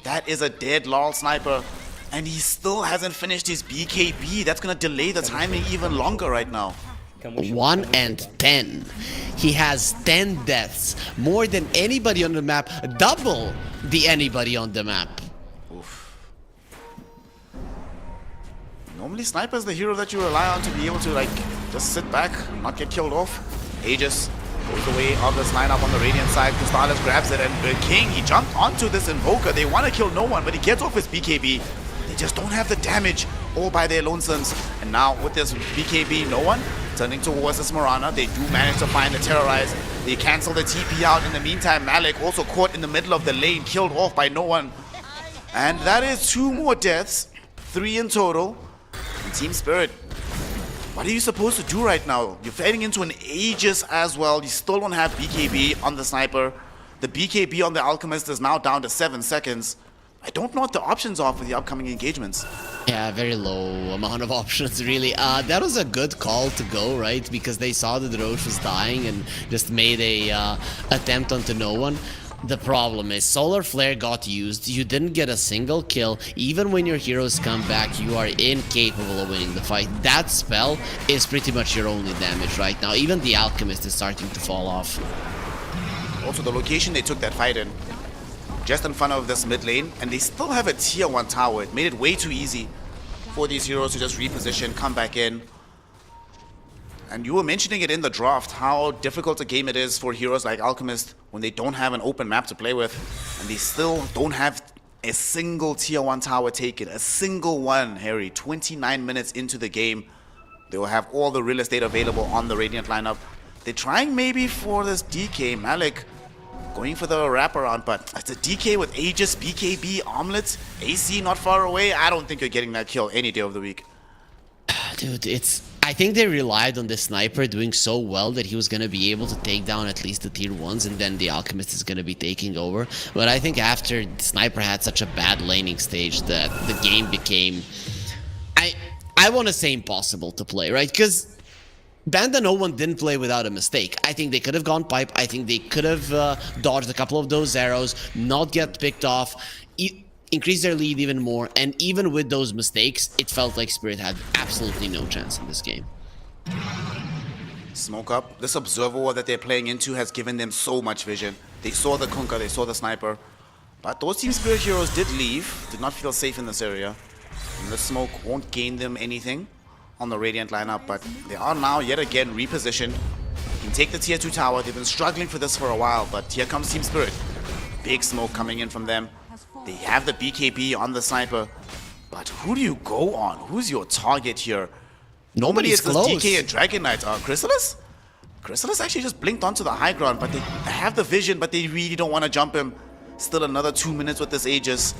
That is a dead LOL Sniper. And he still hasn't finished his BKB. That's going to delay the timing even longer right now. 1 and 10. He has 10 deaths. More than anybody on the map. Double the anybody on the map. Normally Sniper is the hero that you rely on to be able to like just sit back, not get killed off. Aegis goes away on this lineup on the Radiant side. Crystallis grabs it, and the King, he jumped onto this Invoker. They want to kill no one, but he gets off his BKB. They just don't have the damage all by their lonesomes. And now with this BKB, no one turning towards this Mirana. They do manage to find the Terrorize. They cancel the TP out. In the meantime, Malik also caught in the middle of the lane, killed off by no one. And that is 2 more deaths, 3 in total. Team Spirit, what are you supposed to do right now? You're fading into an Aegis as well. You still don't have BKB on the Sniper. The BKB on the Alchemist is now down to 7 seconds. I don't know what the options are for the upcoming engagements. Yeah, very low amount of options, really. That was a good call to go, right? Because they saw that the Roche was dying and just made a attempt onto no one. The problem is Solar Flare got used, you didn't get a single kill. Even when your heroes come back, you are incapable of winning the fight. That spell is pretty much your only damage right now. Even the Alchemist is starting to fall off. Also, the location they took that fight in, just in front of this mid lane, and they still have a tier 1 tower. It made it way too easy for these heroes to just reposition, come back in. And you were mentioning it in the draft, how difficult a game it is for heroes like Alchemist when they don't have an open map to play with, and they still don't have a single tier 1 tower taken, a single one, Harry. 29 minutes into the game, they will have all the real estate available on the Radiant lineup. They're trying maybe for this DK, Malik going for the wraparound, but it's a DK with Aegis, BKB, Omelets, AC not far away. I don't think you're getting that kill any day of the week. Dude, I think they relied on the Sniper doing so well that he was going to be able to take down at least the tier 1s, and then the Alchemist is going to be taking over. But I think after the Sniper had such a bad laning stage that the game became, I want to say, impossible to play, right? Because BandaNoone didn't play without a mistake. I think they could have gone pipe. I think they could have dodged a couple of those arrows, not get picked off, increase their lead even more, and even with those mistakes, it felt like Spirit had absolutely no chance in this game. Smoke up. This Observer War that they're playing into has given them so much vision. They saw the Kunkka, they saw the Sniper, but those Team Spirit heroes did leave, did not feel safe in this area. And the smoke won't gain them anything on the Radiant lineup, but they are now yet again repositioned. You can take the tier 2 tower. They've been struggling for this for a while, but here comes Team Spirit. Big smoke coming in from them. They have the BKB on the Sniper, but who do you go on? Who's your target here? Normally it's this DK and Dragon Knight. Crystallis? Crystallis actually just blinked onto the high ground, but they have the vision, but they really don't want to jump him. Still another 2 minutes with this Aegis.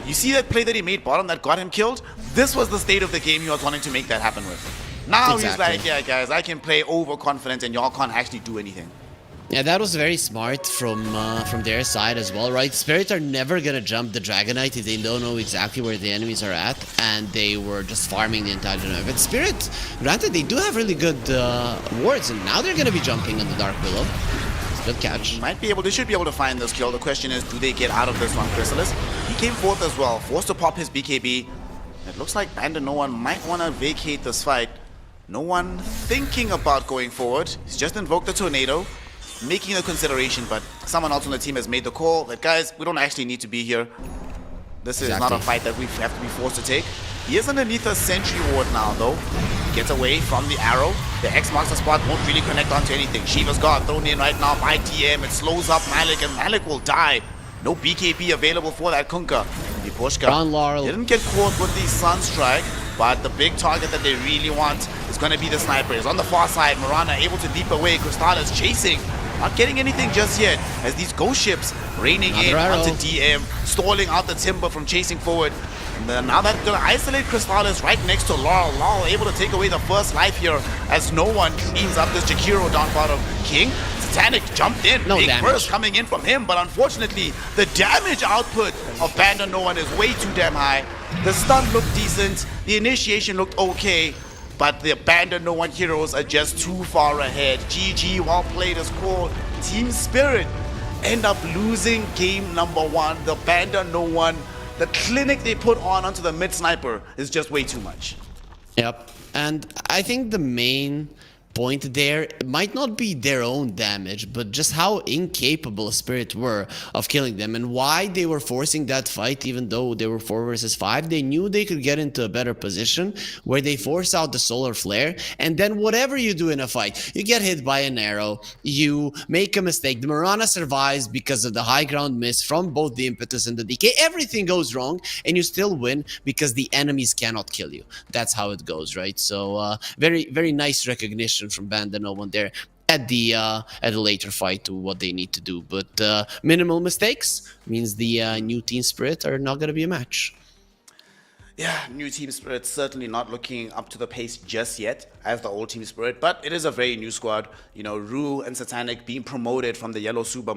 You see that play that he made bottom that got him killed? This was the state of the game he was wanting to make that happen with. Now He's like, yeah guys, I can play overconfident and y'all can't actually do anything. Yeah, that was very smart from their side as well, right? Spirit are never gonna jump the Dragonite if they don't know exactly where the enemies are at, and they were just farming the entire Dragonite. But Spirit, granted, they do have really good wards, and now they're gonna be jumping on the Dark Willow. It's a good catch. They should be able to find this kill. The question is, do they get out of this one? Chrysalis, he came forth as well, forced to pop his BKB. It looks like BandaNoone might want to vacate this fight. No one thinking about going forward. He's just invoked the tornado, making a consideration, but someone else on the team has made the call that, guys, we don't actually need to be here. This is not a fight that we have to be forced to take. He is underneath a sentry ward now, though. He gets away from the arrow. The X marks the spot, won't really connect onto anything. Shiva's got thrown in right now by DM. It slows up Malik, and Malik will die. No BKB available for that Kunkka. Pushka didn't get caught with the Sunstrike, but the big target that they really want is going to be the sniper. He's on the far side. Mirana able to leap away. Crystallis chasing. Not getting anything just yet, as these ghost ships raining in onto DM, stalling out the timber from chasing forward. And then now that's going to isolate Crystallis right next to Laurel. Laurel able to take away the first life here, as no one cleans up this Jakiro down bottom. King, Satanic jumped in. No big damage. Burst coming in from him, but unfortunately, the damage output of BandaNoone is way too damn high. The stun looked decent, the initiation looked okay, but the BandaNoone heroes are just too far ahead. GG, well played is called. Team Spirit end up losing game number 1. The BandaNoone, the clinic they put on onto the mid sniper is just way too much. Yep, and I think the main point there might not be their own damage, but just how incapable Spirit were of killing them, and why they were forcing that fight. Even though they were 4 versus 5, they knew they could get into a better position where they force out the solar flare, and then whatever you do in a fight, you get hit by an arrow, you make a mistake, the Mirana survives because of the high ground miss from both the impetus and the DK, everything goes wrong, and you still win because the enemies cannot kill you. That's how it goes, right? So very nice recognition from BandaNoone there at the later fight to what they need to do, but minimal mistakes means the new Team Spirit are not going to be a match. Yeah, new Team Spirit certainly not looking up to the pace just yet as the old Team Spirit, but it is a very new squad. You know, Rue and Satanic being promoted from the Yellow Super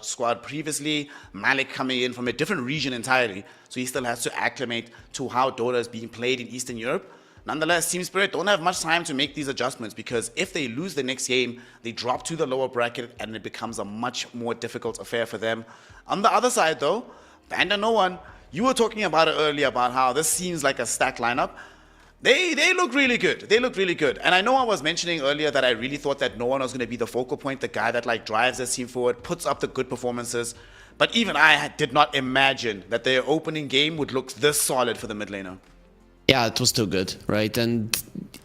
squad previously, Malik coming in from a different region entirely, so he still has to acclimate to how Dota is being played in Eastern Europe. Nonetheless, Team Spirit don't have much time to make these adjustments, because if they lose the next game, they drop to the lower bracket and it becomes a much more difficult affair for them. On the other side though, BandaNoone, you were talking about it earlier about how this seems like a stacked lineup. They look really good. They look really good. And I know I was mentioning earlier that I really thought that no one was going to be the focal point, the guy that like drives this team forward, puts up the good performances. But even I did not imagine that their opening game would look this solid for the mid laner. Yeah, it was too good, right? And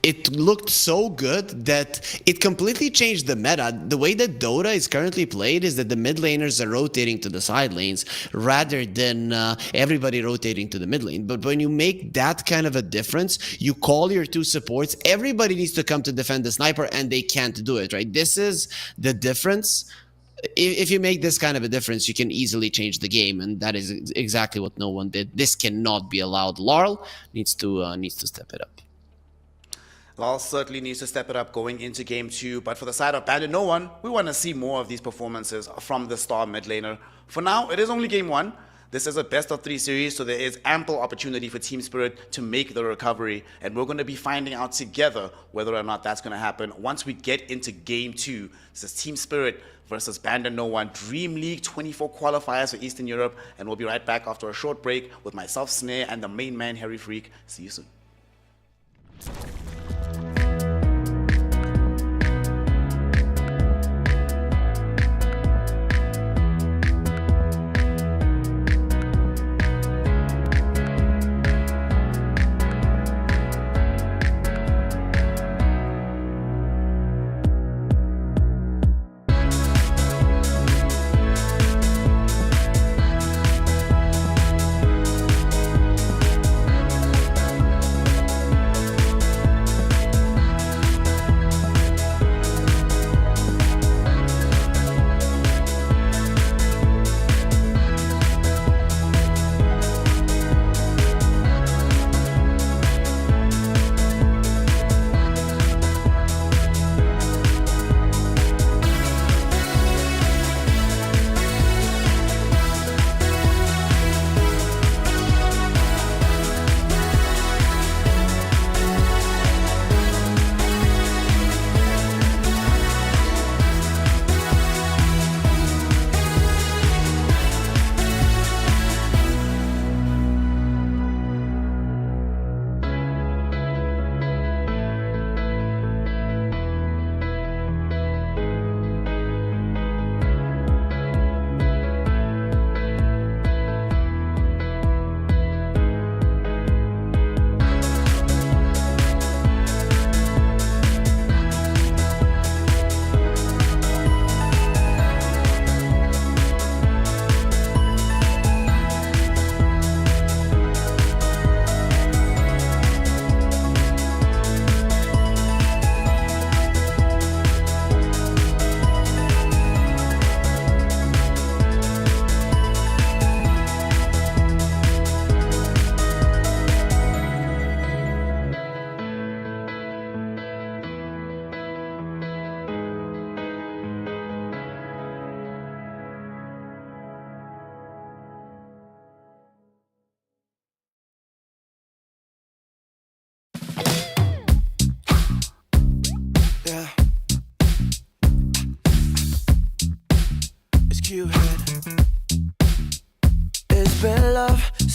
it looked so good that it completely changed the meta. The way that Dota is currently played is that the mid laners are rotating to the side lanes rather than everybody rotating to the mid lane. But when you make that kind of a difference, you call your 2 supports, everybody needs to come to defend the sniper, and they can't do it, right? This is the difference. If you make this kind of a difference, you can easily change the game, and that is exactly what no one did. This cannot be allowed. Laurel needs to step it up. Laurel certainly needs to step it up going into game 2, but for the side of BandaNoone, we want to see more of these performances from the star mid laner. For now, it is only game 1. This is a best of 3 series, so there is ample opportunity for Team Spirit to make the recovery, and we're going to be finding out together whether or not that's going to happen once we get into game 2. This is Team Spirit versus BandaNoone DreamLeague 24 qualifiers for Eastern Europe, and we'll be right back after a short break with myself, Snare, and the main man, Harry Freak. See you soon.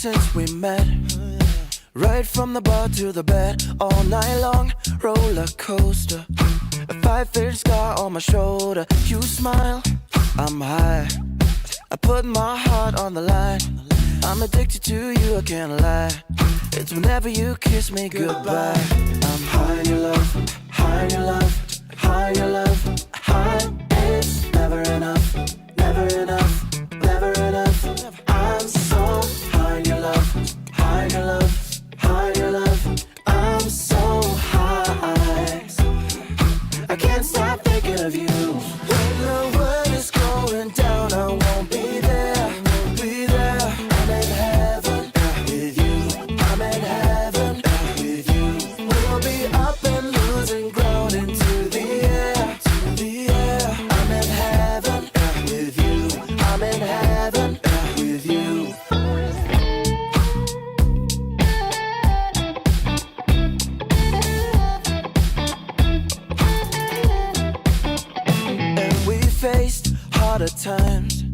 since we met. Right from the bar to the bed, all night long, roller coaster. A 5-inch scar on my shoulder. You smile, I'm high. I put my heart on the line. I'm addicted to you, I can't lie. It's whenever you kiss me goodbye. I'm high in your love, high in your love, high in your love, high. It's never enough, never enough, never enough. I'm so high in your love, high in your love, high in your love. I'm so high, I can't stop thinking of you. When the world is going down, I won't be there, won't be there. I'm in heaven with you, I'm in heaven with you. We'll be up and losing ground into the air, to the air. I'm in heaven with you, I'm in heaven with you. And we faced harder times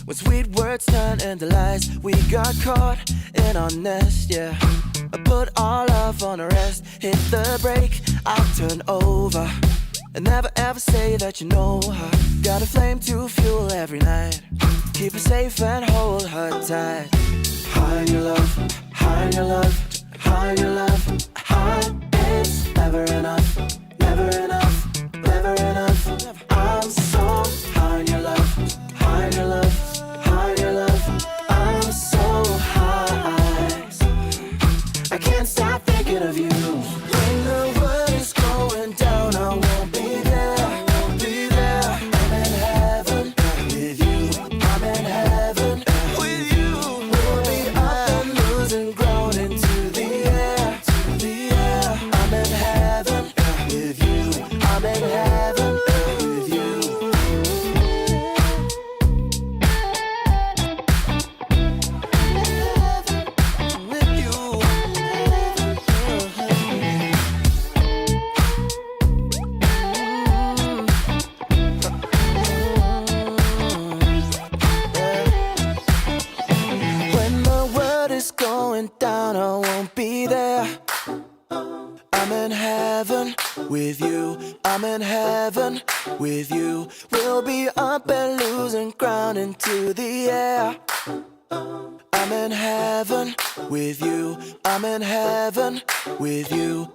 when sweet words turned into lies. We got caught in our nest, yeah. I put our love on a rest. Hit the brake, I'll turn over. And never ever say that you know her. Got a flame to fuel every night. Keep her safe and hold her tight. High in your love, high in your love, high in your love, high. It's never enough, never enough, never enough. I'm so high in your love, high in your love, high in your love. I'm so high, I can't stop thinking of you. When the world is going down, I won't be there, I won't be there. I'm in heaven with you, I'm in heaven with you. We'll be up and losing ground into the air, to the air. I'm in heaven with you, I'm in heaven with you. With you. When the world is going down, I won't be there. I'm in heaven with you, I'm in heaven with you. We'll be up and losing ground into the air. I'm in heaven with you, I'm in heaven with you.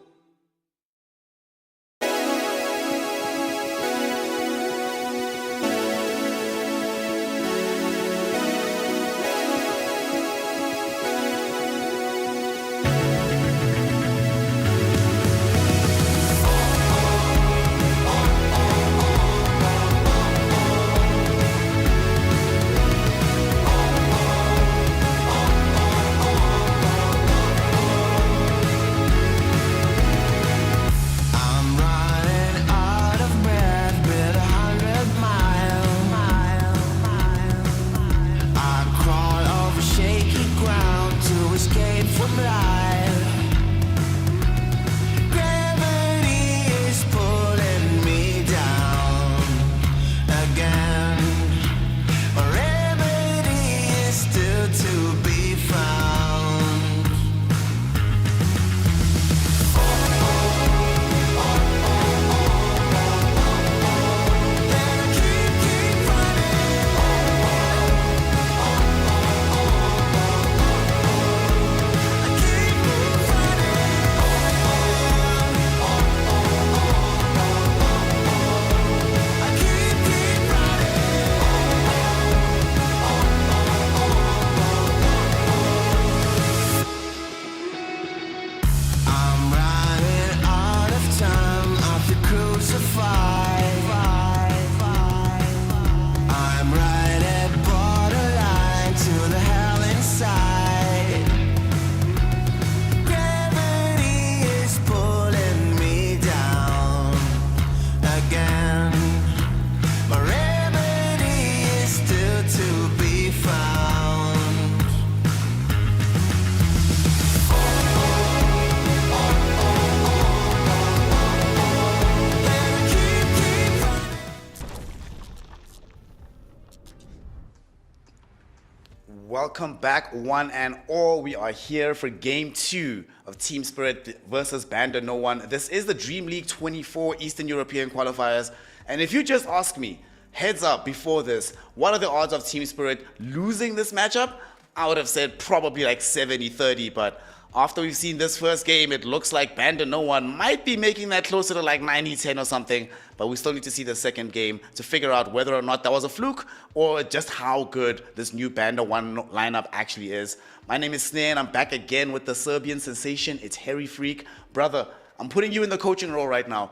Welcome back, one and all. We are here for Game 2 of Team Spirit versus BandaNoOne. This is the DreamLeague 24 Eastern European Qualifiers. And if you just ask me, heads up before this, what are the odds of Team Spirit losing this matchup? I would have said probably like 70-30, but after we've seen this first game, it looks like BandaNoOne might be making that closer to like 90-10 or something, but we still need to see the second game to figure out whether or not that was a fluke or just how good this new BandaNoOne lineup actually is. My name is Snare and I'm back again with the Serbian sensation. It's Harry Freak. Brother, I'm putting you in the coaching role right now.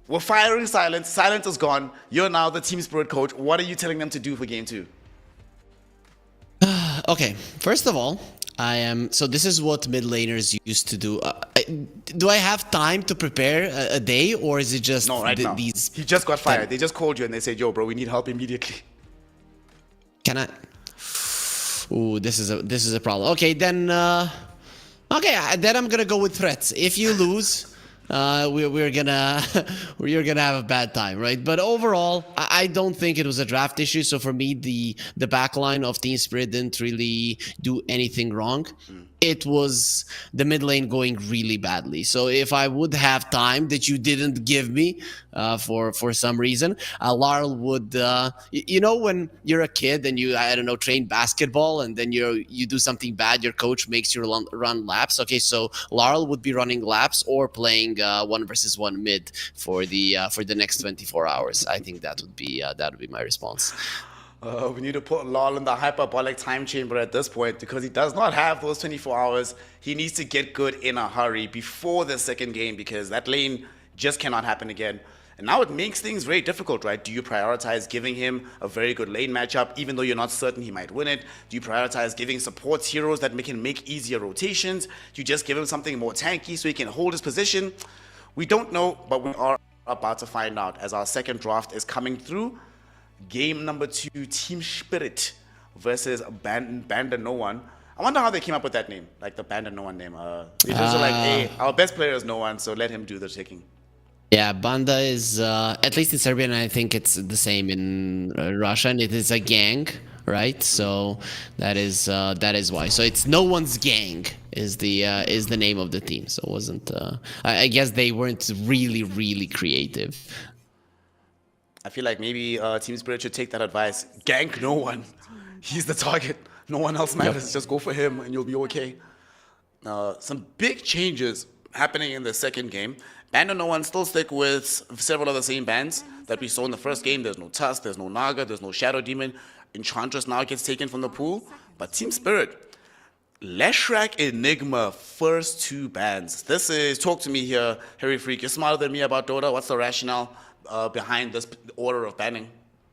We're firing Silence. Silence is gone. You're now the Team Spirit coach. What are you telling them to do for Game 2? Okay, first of all, so this is what mid laners used to do. Do I have time to prepare a day, or is it just No, right now. these? You just got fired. They just called you and they said, yo, bro, we need help immediately. Can I? Ooh, this is a problem. Okay, then. Then I'm gonna go with threats. If you lose, we're gonna have a bad time, right? But overall, I don't think it was a draft issue. So for me, the backline of Team Spirit didn't really do anything wrong. It was the mid lane going really badly. So if I would have time that you didn't give me for some reason, Larl would, you know, when you're a kid and you, I don't know, train basketball and then you do something bad, your coach makes you run laps. Okay, so Larl would be running laps or playing 1v1 mid for the next 24 hours. I think that would be my response. We need to put Lol in the hyperbolic time chamber at this point because he does not have those 24 hours. He needs to get good in a hurry before the second game because that lane just cannot happen again. And now it makes things very difficult, right? Do you prioritize giving him a very good lane matchup even though you're not certain he might win it? Do you prioritize giving supports heroes that can make easier rotations? Do you just give him something more tanky so he can hold his position? We don't know, but we are about to find out as our second draft is coming through. Game number 2, Team Spirit versus BandaNoOne. I wonder how they came up with that name, like the BandaNoOne name. They just were like, hey, our best player is no one, so let him do the taking. Yeah, Banda is, at least in Serbian, I think it's the same in Russian. It is a gang, right? So that is why. So it's no one's gang is the name of the team. So it wasn't. I guess they weren't really creative. I feel like maybe Team Spirit should take that advice. Gank no one. He's the target. No one else matters. Just go for him and you'll be okay. Some big changes happening in the second game. BandaNoOne still stick with several of the same bans that we saw in the first game. There's no Tusk, there's no Naga, there's no Shadow Demon. Enchantress now gets taken from the pool. But Team Spirit, Leshrac, Enigma, first 2 bans. This is, talk to me here, Harry Freak. You're smarter than me about Dota. What's the rationale behind this order of banning?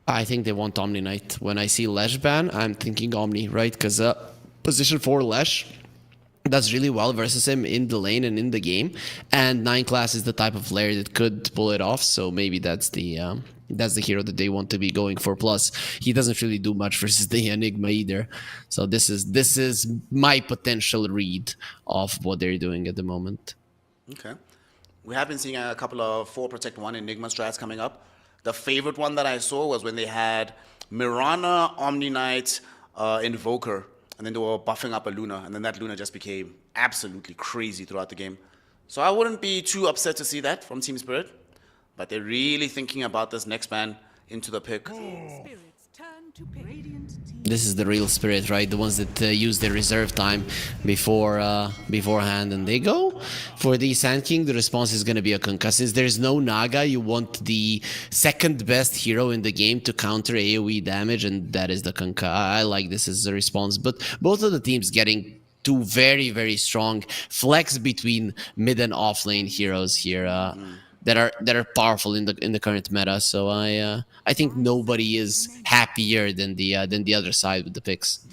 I think they want Omni Knight. When I see Lesh ban, I'm thinking Omni, right? Because position 4 Lesh does really well versus him in the lane and in the game. And 9 class is the type of player that could pull it off. So maybe that's the hero that they want to be going for. Plus, he doesn't really do much versus the Enigma either. So this is my potential read of what they're doing at the moment. Okay. We have been seeing a couple of 4 Protect 1 Enigma strats coming up. The favorite one that I saw was when they had Mirana, Omni Knight, Invoker, and then they were buffing up a Luna, and then that Luna just became absolutely crazy throughout the game. So I wouldn't be too upset to see that from Team Spirit, but they're really thinking about this next ban into the pick. This is the real Spirit, right? The ones that use their reserve time beforehand, and they go for the Sand King. The response is going to be a concuss. Since there's no Naga, you want the second best hero in the game to counter AoE damage, and that is the concuss. I like this as a response, but both of the teams getting 2 very strong flex between mid and off lane heroes here. That are powerful in the current meta, so I think nobody is happier than the other side with the picks.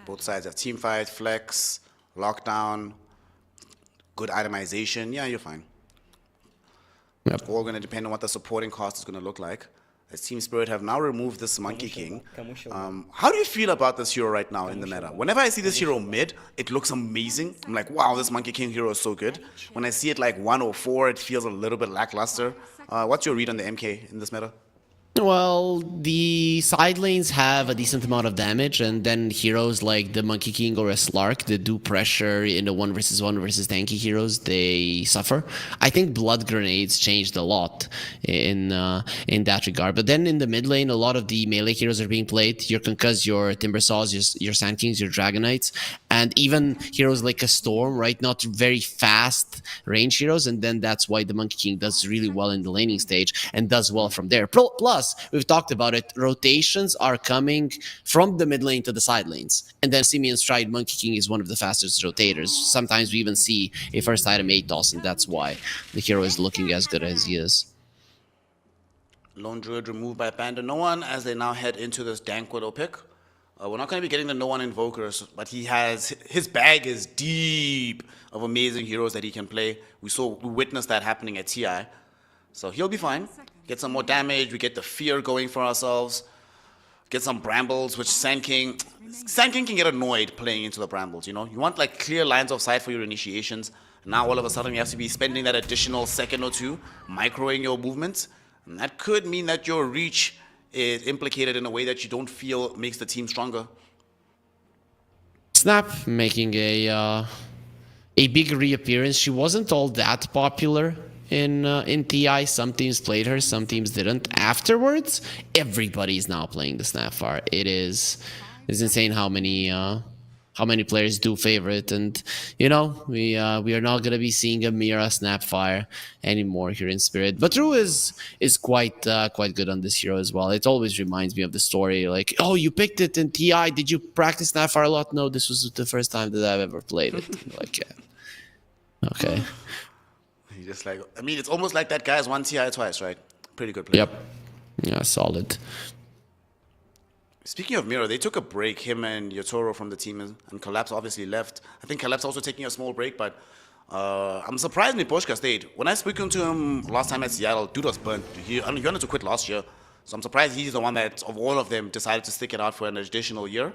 Both sides have team fight, flex, lockdown, good itemization. Yeah, you're fine. Yep. It's all going to depend on what the supporting cost is going to look like. As Team Spirit have now removed this Monkey King. How do you feel about this hero right now in the meta? Whenever I see this hero mid, it looks amazing. I'm like, wow, this Monkey King hero is so good. When I see it like 1 or 4, it feels a little bit lackluster. What's your read on the MK in this meta? Well, the side lanes have a decent amount of damage, and then heroes like the Monkey King or a Slark that do pressure in the 1 versus tanky heroes, they suffer. I think blood grenades changed a lot in that regard. But then in the mid lane, a lot of the melee heroes are being played. Your Kunkkas, your Timbersaws, your Sand Kings, your Dragonites, and even heroes like a Storm, right? Not very fast range heroes, and then that's why the Monkey King does really well in the laning stage and does well from there. Plus, we've talked about it, rotations are coming from the mid lane to the side lanes. And then Simeon Stride Monkey King is one of the fastest rotators. Sometimes we even see a first item 8 toss, and that's why the hero is looking as good as he is. Lone Druid removed by BandaNoone as they now head into this Dank Widow pick. We're not going to be getting the No One Invokers, but his bag is deep of amazing heroes that he can play. We witnessed that happening at TI. So he'll be fine. Get some more damage. We get the fear going for ourselves. Get some brambles, which Sand King can get annoyed playing into the brambles, you know? You want like clear lines of sight for your initiations. Now all of a sudden you have to be spending that additional second or two microing your movements. And that could mean that your reach is implicated in a way that you don't feel makes the team stronger. Snap making a big reappearance. She wasn't all that popular in TI. Some teams played her, some teams didn't. Afterwards, everybody's now playing the Snapfire. It's insane how many players do favor it, and you know we are not gonna be seeing a Mira Snapfire anymore here in Spirit. But Rue is quite good on this hero as well. It always reminds me of the story, like, oh, you picked it in TI. Did you practice Snapfire a lot? No, this was the first time that I've ever played it. Like, yeah. Okay. Just like, I mean, it's almost like that guy has won TI twice, right? Pretty good player. Yep. Yeah, solid. Speaking of Miro, they took a break, him and Yotoro from the team, and Collapse obviously left. I think Collapse also taking a small break, but I'm surprised Miposhka stayed. When I spoke to him last time at Seattle, dude was burnt. He wanted to quit last year, so I'm surprised he's the one that, of all of them, decided to stick it out for an additional year.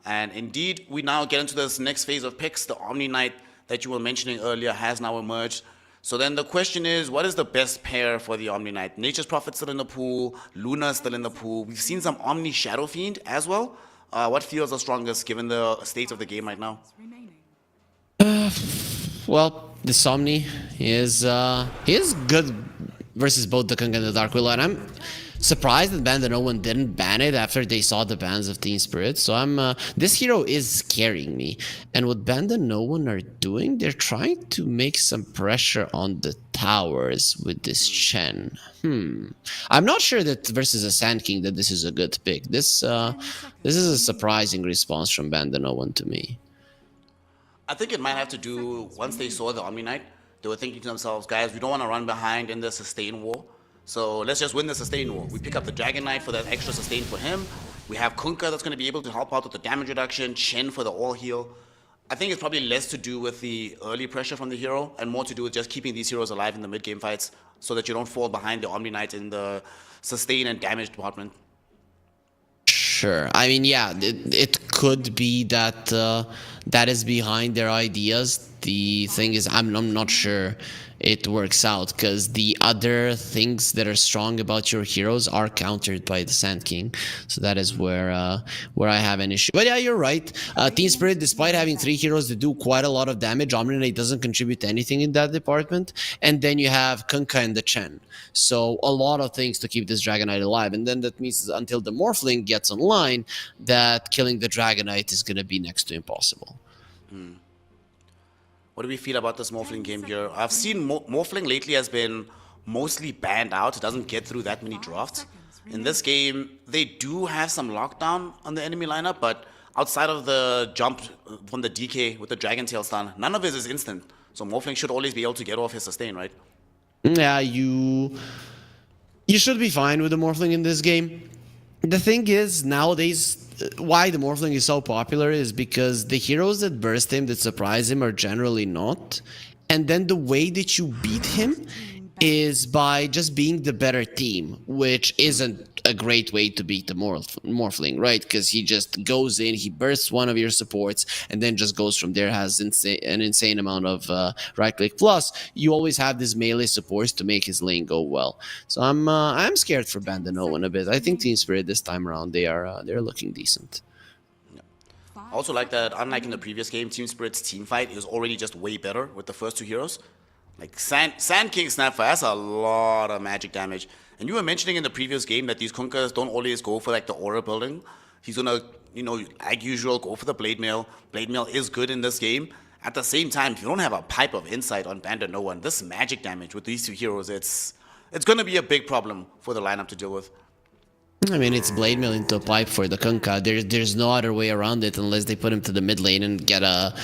And indeed, we now get into this next phase of picks. The Omni Knight that you were mentioning earlier has now emerged. So then the question is, what is the best pair for the Omni Knight? Nature's Prophet still in the pool, Luna still in the pool. We've seen some Omni Shadow Fiend as well. What feels the strongest given the state of the game right now? Well, this Omni is good versus both the Kung and the Dark Willow, and I'm surprised that BandaNoone didn't ban it after they saw the bans of Team Spirit. So this hero is scaring me. And what BandaNoone are doing, they're trying to make some pressure on the towers with this Chen. I'm not sure that versus a Sand King that this is a good pick. This is a surprising response from BandaNoone to me. I think it might have to do, once they saw the Omni Knight, they were thinking to themselves, guys, we don't want to run behind in the sustain war. So let's just win the sustain war. We pick up the Dragon Knight for that extra sustain for him. We have Kunkka that's going to be able to help out with the damage reduction, Chen for the all heal. I think it's probably less to do with the early pressure from the hero and more to do with just keeping these heroes alive in the mid-game fights so that you don't fall behind the Omni Knight in the sustain and damage department. Sure. I mean, yeah, it could be that that is behind their ideas. The thing is, I'm not sure it works out because the other things that are strong about your heroes are countered by the Sand King. So that is where I have an issue. But yeah, you're right. Team Spirit, despite having 3 heroes that do quite a lot of damage, Omni Knight doesn't contribute anything in that department. And then you have Kunkka and the Chen. So a lot of things to keep this Dragon Knight alive. And then that means until the Morphling gets online, that killing the Dragon Knight is going to be next to impossible. What do we feel about this Morphling game here? I've seen Morphling lately has been mostly banned out. It doesn't get through that many drafts. In this game, they do have some lockdown on the enemy lineup, but outside of the jump from the DK with the Dragon Tail stun, none of it is instant. So Morphling should always be able to get off his sustain, right? Yeah, you should be fine with the Morphling in this game. The thing is, nowadays, why the Morphling is so popular is because the heroes that burst him, that surprise him, are generally not. And then the way that you beat him is by just being the better team, which isn't a great way to beat the Morphling, right? Because he just goes in, he bursts one of your supports, and then just goes from there, has an insane amount of right click. Plus, you always have this melee supports to make his lane go well. So I'm scared for BandaNoone a bit. I think Team Spirit this time around, they're looking decent. I also like that, unlike in the previous game, Team Spirit's team fight is already just way better with the first two heroes. Like Sand King Snapfire, that's a lot of magic damage. And you were mentioning in the previous game that these Kunkkas don't always go for like the aura building. He's gonna, like usual, go for the Blade Mail. Blade Mail is good in this game. At the same time, if you don't have a pipe of insight on BandaNoone, this magic damage with these two heroes, it's gonna be a big problem for the lineup to deal with. I mean, it's Blade Mail into a pipe for the Kunkka. There's no other way around it unless they put him to the mid lane and get a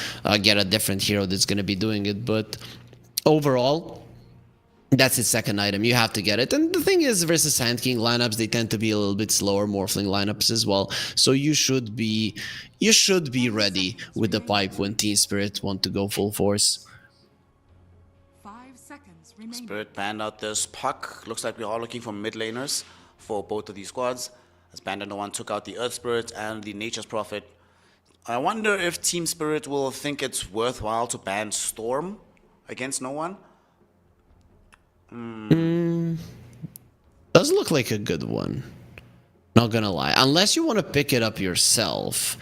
different hero that's gonna be doing it. But overall, that's his second item. You have to get it. And the thing is, versus Sand King lineups, they tend to be a little bit slower Morphling lineups as well. So you should be ready with the pipe when Team Spirit want to go full force. 5 seconds remaining. Spirit banned out this puck. Looks like we're all looking for mid laners for both of these squads. As BandaNoone took out the Earth Spirit and the Nature's Prophet. I wonder if Team Spirit will think it's worthwhile to ban Storm against no one. Does look like a good one. Not gonna lie. Unless you want to pick it up yourself.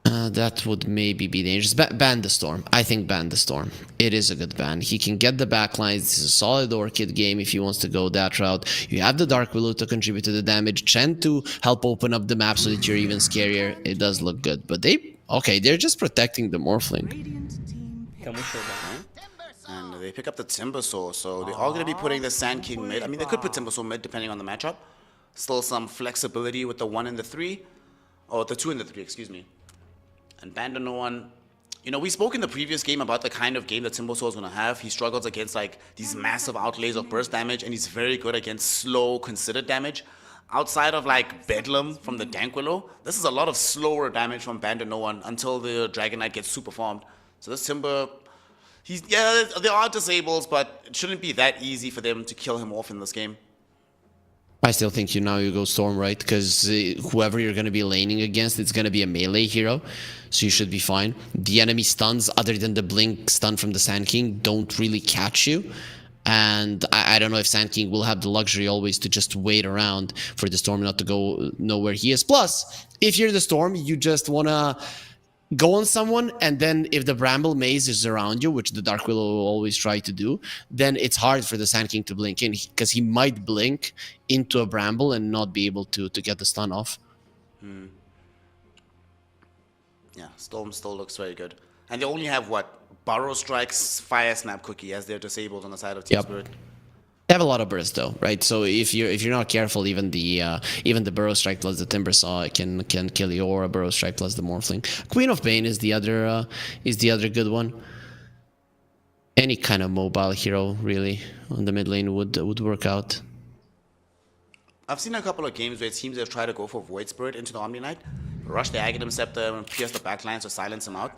That would maybe be dangerous. Ban the Storm. I think ban the Storm. It is a good ban. He can get the backlines. This is a solid Orchid game if he wants to go that route. You have the Dark Willow to contribute to the damage. Chen to help open up the map so that you're even scarier. It does look good. But they're just protecting the Morphling. And they pick up the Timbersaw, so they're all going to be putting the Sand King mid. I mean, they could put Timbersaw mid depending on the matchup. Still some flexibility with the 1 and the 3. Or the 2 and the 3, excuse me. And BandaNoone, we spoke in the previous game about the kind of game that Timbersaw is going to have. He struggles against like these massive outlays of burst damage, and he's very good against slow, considered damage. Outside of like Bedlam from the Dank Willow, this is a lot of slower damage from BandaNoone until the Dragon Knight gets super farmed. So this Timber, there are disables, but it shouldn't be that easy for them to kill him off in this game. I still think you go Storm, right? Because whoever you're going to be laning against, it's going to be a melee hero. So you should be fine. The enemy stuns, other than the blink stun from the Sand King, don't really catch you. And I don't know if Sand King will have the luxury always to just wait around for the Storm not to know where he is. Plus, if you're the Storm, you just want to go on someone, and then if the Bramble Maze is around you, which the Dark Willow will always try to do, then it's hard for the Sand King to blink in, because he might blink into a Bramble and not be able to get the stun off. Yeah, Storm still looks very good. And they only have, Burrow Strike's Fire Snap Cookie as they're disabled on the side of Team Spirit. They have a lot of burst though, right? So if you're not careful, even the Burrow Strike plus the Timbersaw can kill you, or a Burrow Strike plus the Morphling. Queen of Pain is the other good one. Any kind of mobile hero really on the mid lane would work out. I've seen a couple of games where it seems they've tried to go for Void Spirit into the Omni Knight, rush the Aghanim Scepter and pierce the backlines to silence him out.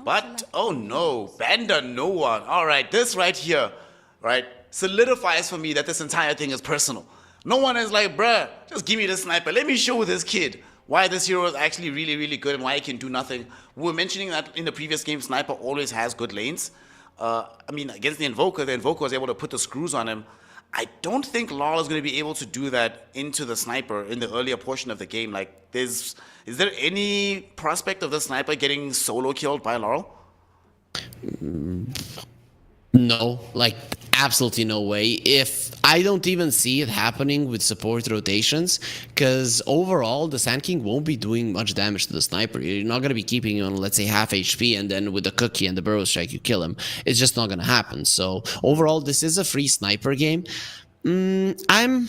But, oh no, BandaNoone. Alright, this right here, right, solidifies for me that this entire thing is personal. No one is like, bruh, just give me the sniper. Let me show this kid why this hero is actually really, really good and why he can do nothing. We were mentioning that in the previous game, Sniper always has good lanes. I mean, against the Invoker was able to put the screws on him. I don't think Law is going to be able to do that into the Sniper in the earlier portion of the game. Like, is there any prospect of the Sniper getting solo killed by Laurel? No, like absolutely no way. If I don't even see it happening with support rotations, because overall the Sand King won't be doing much damage to the Sniper. You're not going to be keeping him on, let's say, half HP, and then with the Cookie and the Burrow Strike you kill him. It's just not going to happen. So overall, this is a free Sniper game. I'm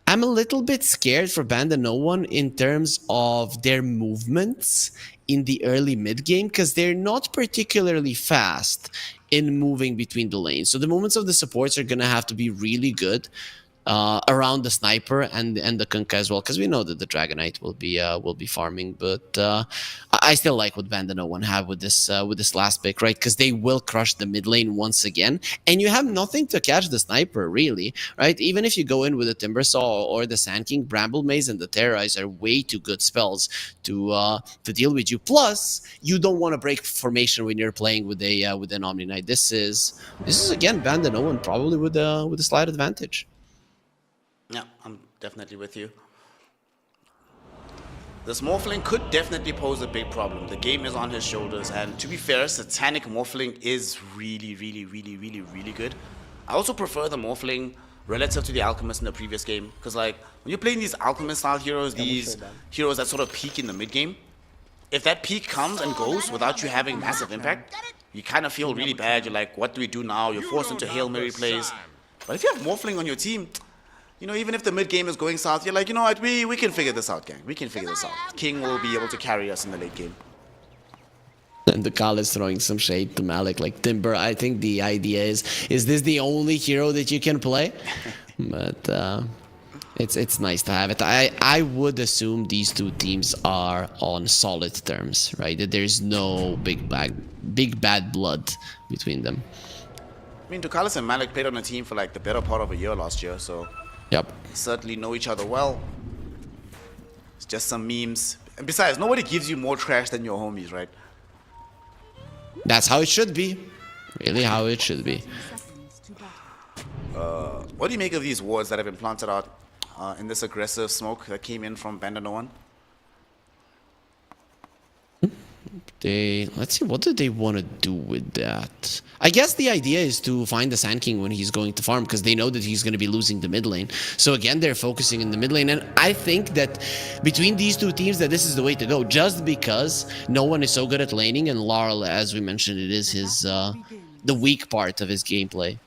a little bit scared for BandaNoone in terms of their movements in the early mid game, because they're not particularly fast in moving between the lanes. So the movements of the supports are going to have to be really good around the Sniper and the Kunkka as well, because we know that the Dragon Knight will be farming. But I still like what BandaNoone have with this last pick, right? Because they will crush the mid lane once again, and you have nothing to catch the sniper, really, right? Even if you go in with the Timbersaw or the Sand King, Bramble Maze and the Terrorize are way too good spells to deal with you. Plus, you don't want to break formation when you're playing with an Omni Knight. This is again BandaNoone probably with a slight advantage. Yeah, I'm definitely with you. This Morphling could definitely pose a big problem. The game is on his shoulders, and to be fair, Satanic Morphling is really, really, really, really, really good. I also prefer the Morphling relative to the Alchemist in the previous game, because like when you're playing these Alchemist-style heroes, these heroes that sort of peak in the mid game, if that peak comes and goes without you having massive impact, you kind of feel really bad. You're like, what do we do now? You're forced into Hail Mary plays. But if you have Morphling on your team, you know, even if the mid game is going south, you're like, you know what, we can figure this out, gang. We can figure this out. King will be able to carry us in the late game. And the Kal is throwing some shade to Malik, like, Timber, I think the idea is this the only hero that you can play? But it's nice to have it. I would assume these two teams are on solid terms, right? That there's no big bad blood between them. I mean, Dukalis and Malik played on a team for like the better part of a year last year, so Yep. certainly know each other well. It's just some memes. And besides, nobody gives you more trash than your homies, right? That's how it should be. Really how it should be. Seconds to battle. What do you make of these wards that have been planted out in this aggressive smoke that came in from BandaNoone? Let's see, what do they want to do with that? I guess the idea is to find the Sand King when he's going to farm, because they know that he's going to be losing the mid lane. So again, they're focusing in the mid lane, and I think that between these two teams, that this is the way to go, just because no one is so good at laning, and Laurel, as we mentioned, it is his the weak part of his gameplay.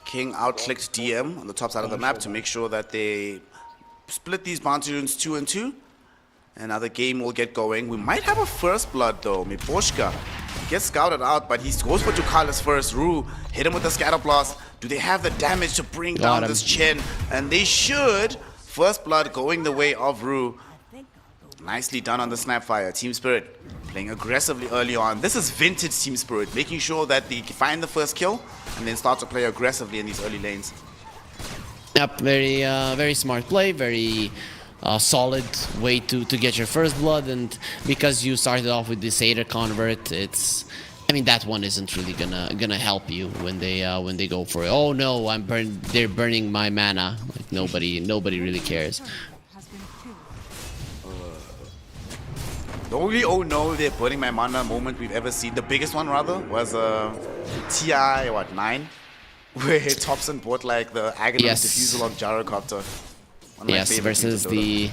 King outclicked DM on the top side of the map to make sure that they split these bounty runes 2 and 2. And now the game will get going. We might have a first blood though. Miposhka gets scouted out, but he goes for Dukalis first. Rue hit him with the scatter blast. Do they have the damage to bring down this Chen? And they should. First blood going the way of Rue. Nicely done on the Snapfire. Team Spirit playing aggressively early on. This is vintage Team Spirit, making sure that they find the first kill and then start to play aggressively in these early lanes. Yep, very smart play, very solid way to get your first blood, and because you started off with the Satyr convert, I mean that one isn't really gonna help you when they go for it. Oh no, they're burning my mana. Like nobody really cares. Has been killed. The only oh no, they're burning my mana moment we've ever seen, the biggest one rather, was TI 9, where Thompson bought like the Aghanim Diffusal on Gyrocopter. Yes, versus the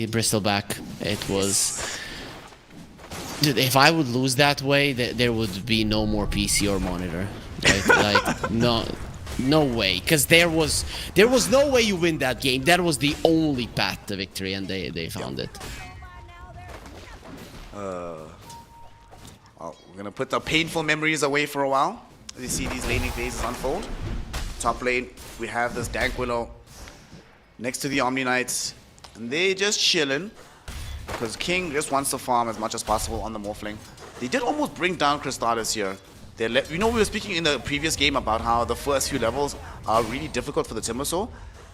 Bristleback. It was, dude, if I would lose that way, there would be no more PC or monitor. Right? Like no way, because there was no way you win that game. That was the only path to victory, and they found it. Well, we're gonna put the painful memories away for a while as you see these laning phases unfold. Top lane, we have this Dank Willow next to the Omni Knights, and they just chilling because King just wants to farm as much as possible on the Morphling. They did almost bring down Crystallis here. You know, we were speaking in the previous game about how the first few levels are really difficult for the Timbersaw.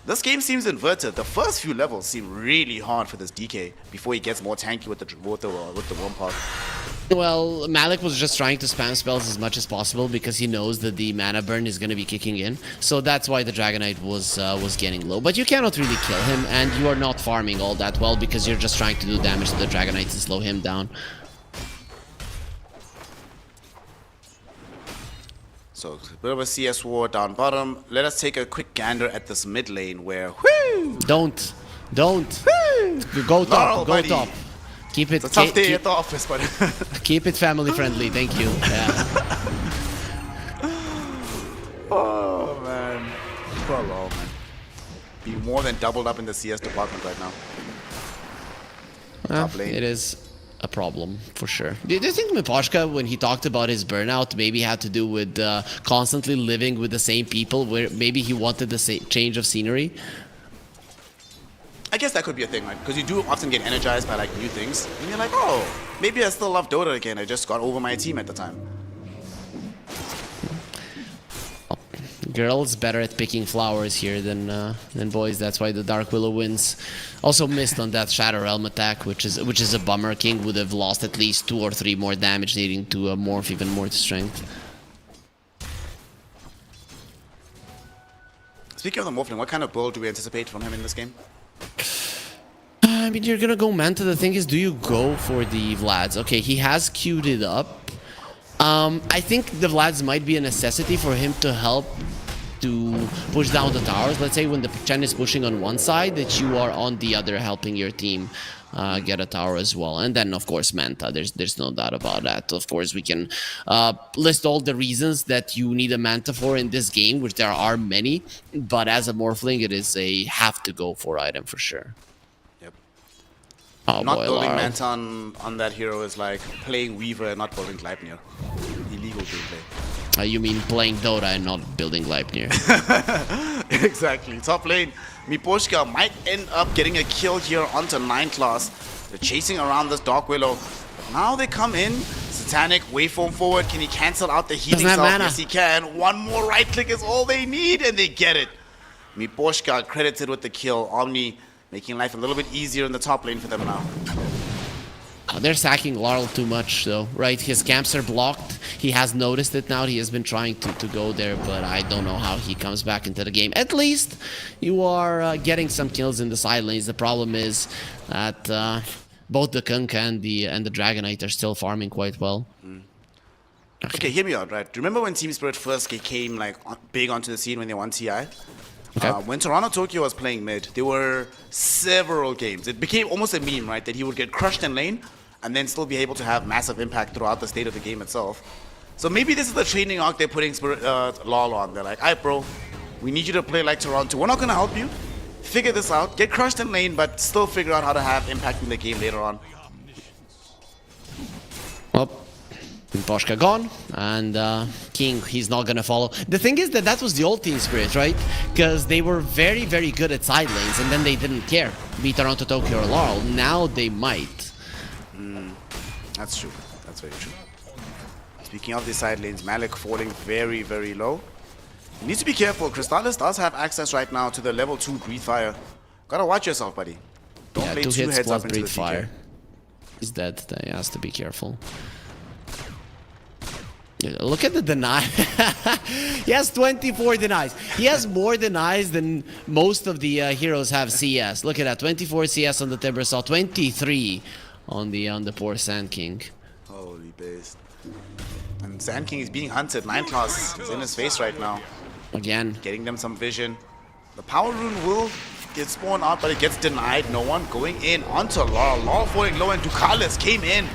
This game seems inverted. The first few levels seem really hard for this DK before he gets more tanky with the Worm Pod. Well, Malik was just trying to spam spells as much as possible because he knows that the mana burn is going to be kicking in. So that's why the Dragonite was getting low. But you cannot really kill him, and you are not farming all that well because you're just trying to do damage to the Dragonite to slow him down. So, a bit of a CS war down bottom. Let us take a quick gander at this mid lane where... Whoo! Don't. Woo! Go top, Laurel, go buddy. top. Keep it. It's a tough day at the office, but... Keep it family friendly, thank you. Yeah. Oh, man. Poor Laurel, man. He more than doubled up in the CS department right now. Top lane. It is a problem, for sure. Do you think Miposhka, when he talked about his burnout, maybe had to do with constantly living with the same people, where maybe he wanted the change of scenery? I guess that could be a thing, right? Because you do often get energized by like new things, and you're like, oh, maybe I still love Dota again. I just got over my team at the time. Girls better at picking flowers here than boys. That's why the Dark Willow wins. Also missed on that Shadow Realm attack, which is a bummer. King would have lost at least 2 or 3 more damage, needing to morph even more to strength. Speaking of the Morphling, what kind of build do we anticipate from him in this game? I mean, you're gonna go Manta. The thing is, do you go for the Vlads? Okay, he has queued it up. I think the Vlads might be a necessity for him to help to push down the towers. Let's say when the Chen is pushing on one side, that you are on the other helping your team get a tower as well. And then, of course, Manta. There's no doubt about that. Of course, we can list all the reasons that you need a Manta for in this game, which there are many. But as a Morphling, it is a have-to-go-for item for sure. Yep. Oh, Not boy, building Lara. Manta on that hero is like playing Weaver and not building Gleipnir. Illegal gameplay. You mean playing Dota and not building Gleipnir? Exactly. Top lane, Miposhka might end up getting a kill here onto 9 class. They're chasing around this Dark Willow. But now they come in. Satanic, waveform forward. Can he cancel out the healing Doesn't have self? mana. Yes, he can. One more right click is all they need, and they get it. Miposhka credited with the kill. Omni making life a little bit easier in the top lane for them now. They're sacking Laurel too much, though, right? His camps are blocked. He has noticed it now. He has been trying to go there, but I don't know how he comes back into the game. At least you are getting some kills in the side lanes. The problem is that both the Kunkka and the Dragonite are still farming quite well. Okay, hear me out, right? Remember when Team Spirit first came like big onto the scene when they won TI? Okay. When Toronto Tokyo was playing mid, there were several games. It became almost a meme, right? That he would get crushed in lane and then still be able to have massive impact throughout the state of the game itself. So maybe this is the training arc they're putting LOL on. They're like, alright bro, we need you to play like Toronto. We're not going to help you. Figure this out. Get crushed in lane, but still figure out how to have impact in the game later on. Well, Poshka gone, and King, he's not gonna follow. The thing is that was the old Team Spirit, right? Because they were very, very good at side lanes, and then they didn't care. Be Toronto, Tokyo, or Laurel. Now they might. That's true. That's very true. Speaking of the side lanes, Malik falling very, very low. You need to be careful. Crystallis does have access right now to the level 2 Breathe Fire. Gotta watch yourself, buddy. Don't Yeah, play 2 two hits heads plus up into Breathe the Fire. TK. He's dead. He has to be careful. Yeah, look at the deny. He has 24 denies. He has more denies than most of the heroes have CS. Look at that. 24 CS on the Timbersaw, 23 on the poor Sand King. Holy based. And Sand King is being hunted. 9 class is in his face right now. Again. Getting them some vision. The power rune will get spawned out, but it gets denied. No one going in onto Laurel. Laurel falling low, and Ducalis came in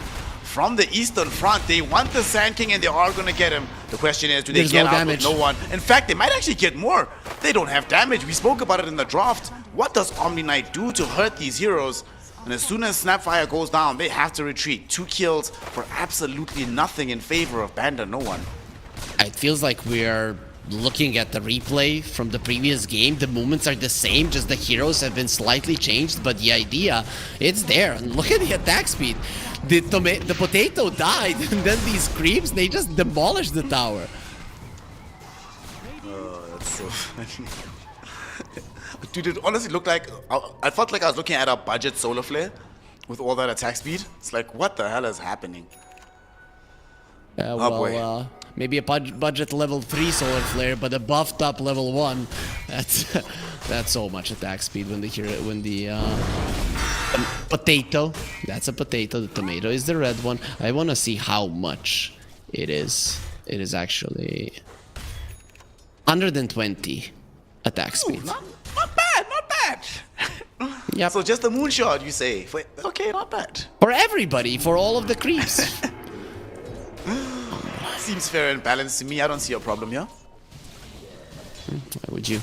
from the eastern front. They want the Sand King, and they are going to get him. The question is, do they There's get no out damage. with no one? In fact, they might actually get more. They don't have damage. We spoke about it in the draft. What does Omni Knight do to hurt these heroes? And as soon as Snapfire goes down, they have to retreat. 2 kills for absolutely nothing in favor of BandaNoone. It feels like we're looking at the replay from the previous game. The movements are the same, just the heroes have been slightly changed, but the idea, it's there. And look at the attack speed. The potato died, and then these creeps, they just demolished the tower. Oh, that's so funny. Dude, it honestly looked like, I felt like I was looking at a budget solar flare with all that attack speed. It's like, what the hell is happening? Well, maybe a budget level 3 solar flare, but a buffed up level 1. That's so much attack speed when the potato. That's a potato. The tomato is the red one. I want to see how much it is. It is actually 120 attack speed. Not bad, not bad. Yep. So just a moonshot, you say? Okay, not bad. For everybody, for all of the creeps. Seems fair and balanced to me. I don't see a problem here. Why would you?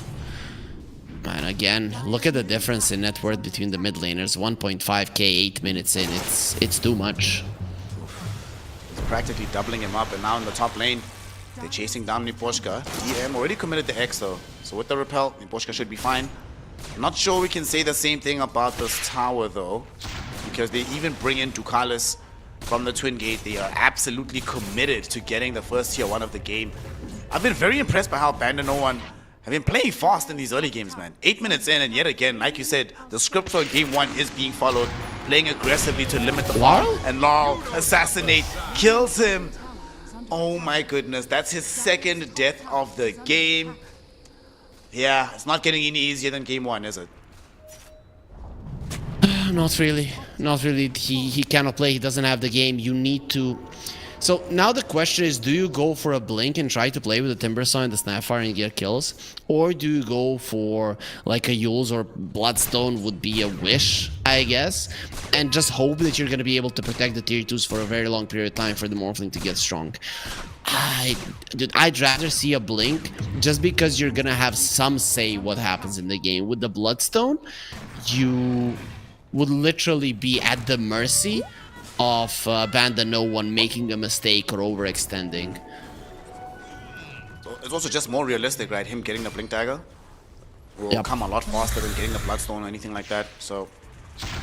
And again, look at the difference in net worth between the mid laners. 1.5k 8 minutes in. It's too much. He's practically doubling him up, and now in the top lane, they're chasing down Miposhka. DM already committed the X though, so with the repel, Miposhka should be fine. Not sure we can say the same thing about this tower though, because they even bring in Ducalis from the Twin Gate. They are absolutely committed to getting the first tier 1 of the game. I've been very impressed by how BandaNoone have been playing fast in these early games, man. 8 minutes in, and yet again, like you said, the script for game 1 is being followed, playing aggressively to limit the farm, and Laurel assassinate, kills him. Oh my goodness, that's his second death of the game. Yeah, it's not getting any easier than game 1, is it? Not really. Not really. He cannot play. He doesn't have the game. You need to... So now the question is, do you go for a blink and try to play with the Timbersaw and the Snapfire and get kills? Or do you go for like a Yules or Bloodstone would be a wish, I guess, and just hope that you're going to be able to protect the tier 2s for a very long period of time for the Morphling to get strong? Dude, I'd rather see a blink just because you're going to have some say what happens in the game. With the Bloodstone, you would literally be at the mercy of BandaNoone making a mistake or overextending. So it's also just more realistic, right? Him getting the Blink Dagger will come a lot faster than getting the Bloodstone or anything like that. So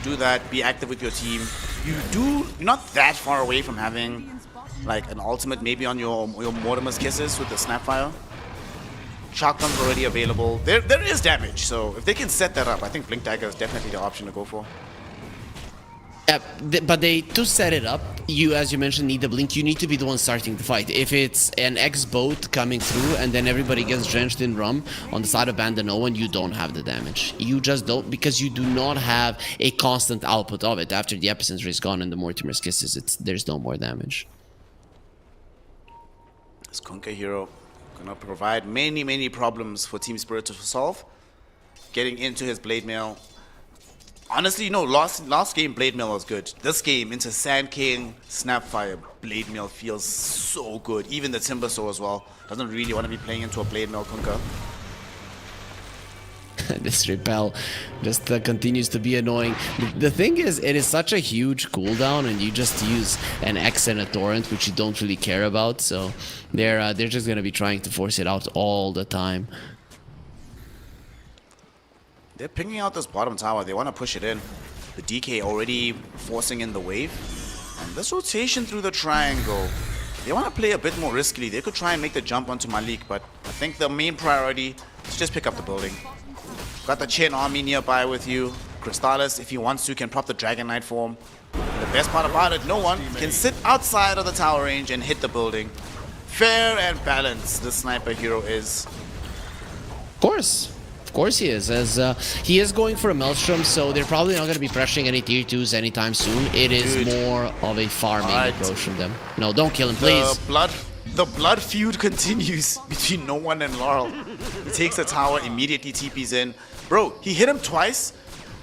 do that, be active with your team. You're not that far away from having like an ultimate maybe on your Mortimer's Kisses with the Snapfire. Shotgun's already available. There is damage, so if they can set that up, I think Blink Dagger is definitely the option to go for. Yeah, but to set it up, you, as you mentioned, need the blink. You need to be the one starting the fight. If it's an X-boat coming through and then everybody gets drenched in rum on the side of BandaNoone, you don't have the damage. You just don't, because you do not have a constant output of it. After the Epicenter is gone and the Mortimer's Kisses, there's no more damage. This Kunkka hero gonna provide many problems for Team Spirit to solve. Getting into his Blade Mail. Honestly, no, last game Blade Mail was good. This game into Sand King, Snapfire, Blade Mail feels so good. Even the Timbersaw as well. Doesn't really want to be playing into a Blade Mail Kunkka. This repel just continues to be annoying. The thing is, it is such a huge cooldown, and you just use an X and a Torrent, which you don't really care about. So they're just gonna be trying to force it out all the time. They're picking out this bottom tower. They want to push it in. The DK already forcing in the wave. And this rotation through the triangle. They want to play a bit more riskily. They could try and make the jump onto Malik, but I think the main priority is just pick up the building. Got the Chen army nearby with you. Crystallis, if he wants to, can prop the Dragon Knight form. And the best part about it, no one can sit outside of the tower range and hit the building. Fair and balanced, the sniper hero is. Of course he is, as he is going for a Maelstrom, so they're probably not going to be pressuring any tier 2s anytime soon. It is more of a farming approach from them. No, don't kill him, please. The blood feud continues between No One and Laurel. He takes the tower, immediately TPs in. Bro, he hit him twice,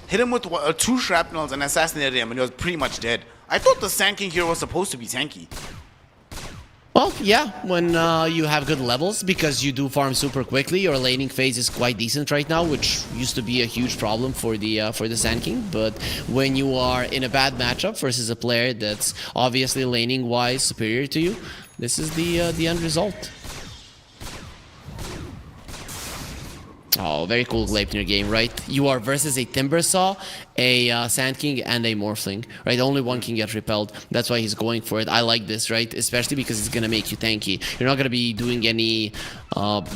hit him with 2 shrapnels and assassinated him, and he was pretty much dead. I thought the Sand King hero was supposed to be tanky. Well, yeah, when you have good levels, because you do farm super quickly. Your laning phase is quite decent right now, which used to be a huge problem for the Sand King. But when you are in a bad matchup versus a player that's obviously laning-wise superior to you, this is the end result. Oh, very cool Gleipnir game, right? You are versus a Timbersaw, a Sand King, and a Morphling, right? Only one can get repelled. That's why he's going for it. I like this, right? Especially because it's going to make you tanky. You're not going to be doing any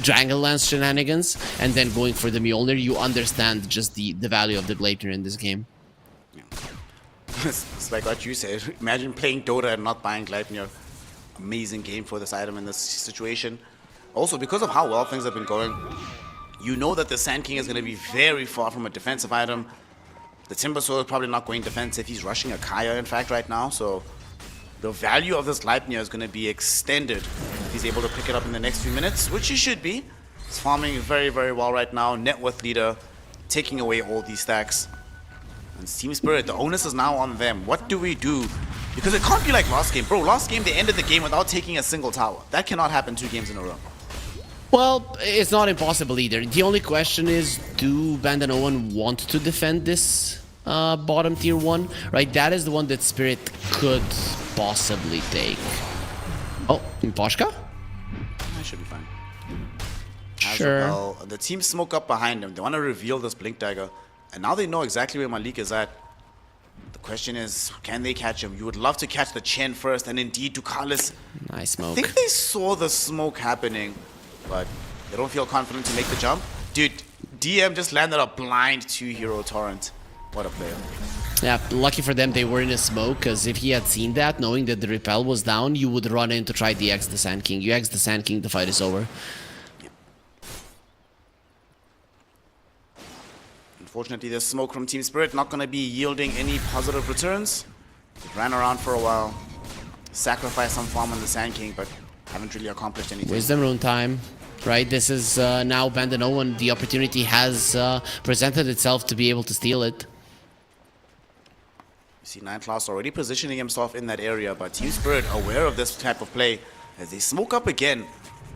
Dragon Lance shenanigans and then going for the Mjolnir. You understand just the value of the Gleipnir in this game. Yeah. It's like what you said. Imagine playing Dota and not buying Gleipnir. Amazing game for this item in this situation. Also, because of how well things have been going, you know that the Sand King is going to be very far from a defensive item. The Timbersaw is probably not going defensive. He's rushing a Kaya, in fact, right now. So the value of this Gleipnir is going to be extended if he's able to pick it up in the next few minutes, which he should be. He's farming very well right now. Net worth leader, taking away all these stacks. And Team Spirit, the onus is now on them. What do we do? Because it can't be like last game. Bro, last game they ended the game without taking a single tower. That cannot happen 2 games in a row. Well, it's not impossible either. The only question is, do BandaNoone want to defend this bottom tier 1? Right, that is the one that Spirit could possibly take. Oh, Poshka? That should be fine. has Sure. Repel. The team smoke up behind him. They want to reveal this Blink Dagger. And now they know exactly where Malik is at. The question is, can they catch him? You would love to catch the Chen first, and indeed to Carlos. Nice I smoke. think they saw the smoke happening, but they don't feel confident to make the jump. Dude, DM just landed a blind 2-hero torrent. What a player. Yeah, lucky for them they were in a smoke, because if he had seen that, knowing that the repel was down, you would run in to try DX the Sand King. You X the Sand King, the fight is over. Unfortunately, the smoke from Team Spirit not going to be yielding any positive returns. They ran around for a while, sacrificed some farm on the Sand King, but haven't really accomplished anything. Wisdom Rune time, right? This is now BandaNoone. The opportunity has presented itself to be able to steal it. You see 9 Class already positioning himself in that area, but Team Spirit aware of this type of play as they smoke up again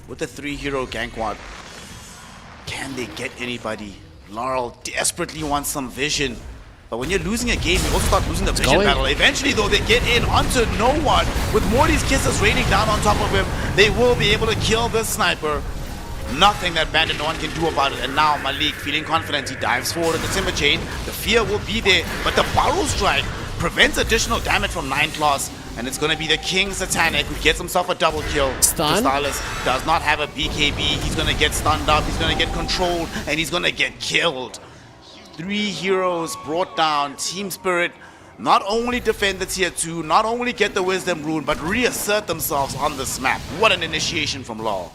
with the 3-hero gank ward. Can they get anybody? Laurel desperately wants some vision, but when you're losing a game, you also start losing the vision battle. Eventually, though, they get in onto no one. With Morty's kisses raining down on top of him, they will be able to kill this sniper. Nothing that BandaNoone can do about it. And now Malik, feeling confident, he dives forward at the Timber Chain. The fear will be there, but the Barrow Strike prevents additional damage from 9 Claws. And it's going to be the King Satanic who gets himself a double kill. Stun? Crystallis does not have a BKB. He's going to get stunned up. He's going to get controlled. And he's going to get killed. 3 heroes brought down. Team Spirit not only defend the tier 2, not only get the Wisdom Rune, but reassert themselves on this map. What an initiation from Law.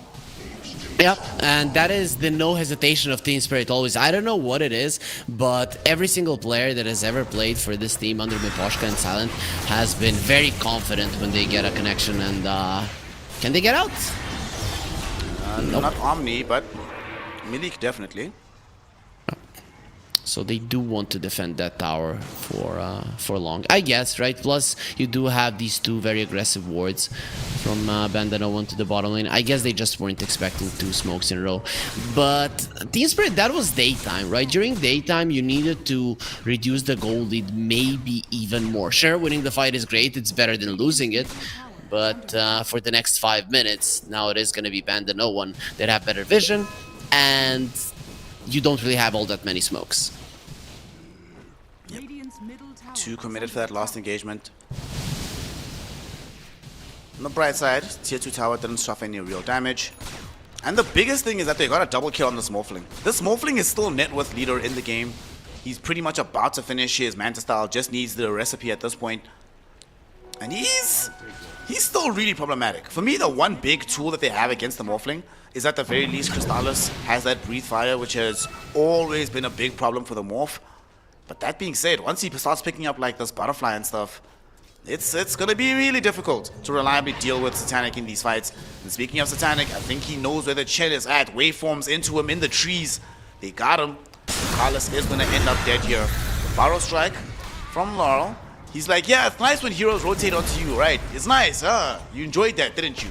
Yep, and that is the no hesitation of Team Spirit always. I don't know what it is, but every single player that has ever played for this team under Miposhka and Silent has been very confident when they get a connection. And can they get out? Nope. Not Omni, but Milik definitely. So they do want to defend that tower for long, I guess, right? Plus, you do have these 2 very aggressive wards from BandaNoone to the bottom lane. I guess they just weren't expecting 2 smokes in a row. But Team Spirit, that was daytime, right? During daytime, you needed to reduce the goal lead maybe even more. Sure, winning the fight is great. It's better than losing it. But for the next 5 minutes, now it is going to be BandaNoone that have better vision. And you don't really have all that many smokes. Radiant's middle tower 2 committed for that last engagement. On the bright side, tier 2 tower didn't suffer any real damage. And the biggest thing is that they got a double kill on this Morphling. This Morphling is still net worth leader in the game. He's pretty much about to finish his Manta style, just needs the recipe at this point. And he's still really problematic. For me, the one big tool that they have against the Morphling is at the very least Crystallis has that Breathe Fire, which has always been a big problem for the Morph. But that being said, once he starts picking up like this Butterfly and stuff, it's going to be really difficult to reliably deal with Satanic in these fights. And speaking of Satanic, I think he knows where the Chen is at. Waveforms into him in the trees. They got him. Carlos is going to end up dead here. The Barrow Strike from Laurel. He's like, yeah, it's nice when heroes rotate onto you, right? It's nice, huh? You enjoyed that, didn't you?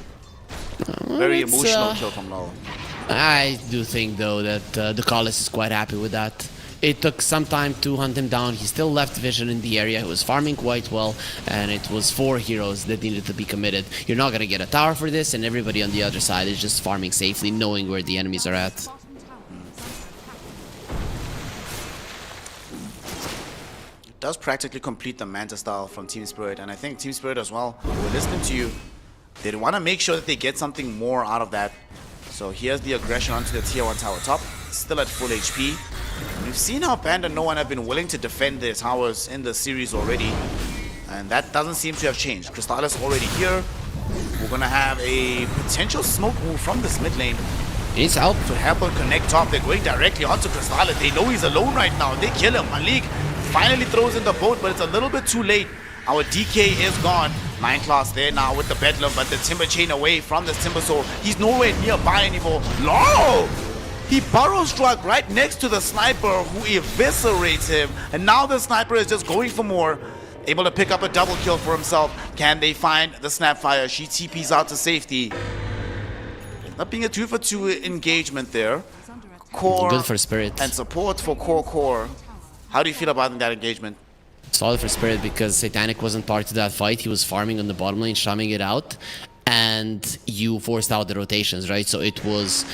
Very emotional kill from Laurel. I do think, though, that the Carlos is quite happy with that. It took some time to hunt him down. He still left vision in the area. He was farming quite well, and it was 4 heroes that needed to be committed. You're not going to get a tower for this, and everybody on the other side is just farming safely, knowing where the enemies are at. bottom tower is under attack. Does practically complete the Manta style from Team Spirit, and I think Team Spirit as well, we're listening to you. They want to make sure that they get something more out of that. So here's the aggression onto the tier 1 tower top, still at full HP. And we've seen how BandaNoone have been willing to defend their towers in the series already, and that doesn't seem to have changed. Crystallis already here. We're gonna have a potential smoke move from this mid lane He needs help. to help him connect top. They're going directly onto Crystallis. They know he's alone right now. They kill him. Malik finally throws in the boat, but it's a little bit too late. Our DK is gone. 9 Class there now with the Bedlam, but the Timber Chain away from this Timber Soul. He's nowhere nearby anymore. No! He Burrow Struck right next to the Sniper who eviscerates him. And now the Sniper is just going for more. Able to pick up a double kill for himself. Can they find the Snapfire? She TPs out to safety. Not being a 2-for-2 engagement there. Core Good for Spirit. and support for Core. How do you feel about that engagement? Solid for Spirit because Satanic wasn't part of that fight. He was farming on the bottom lane, shamming it out. And you forced out the rotations, right? So it was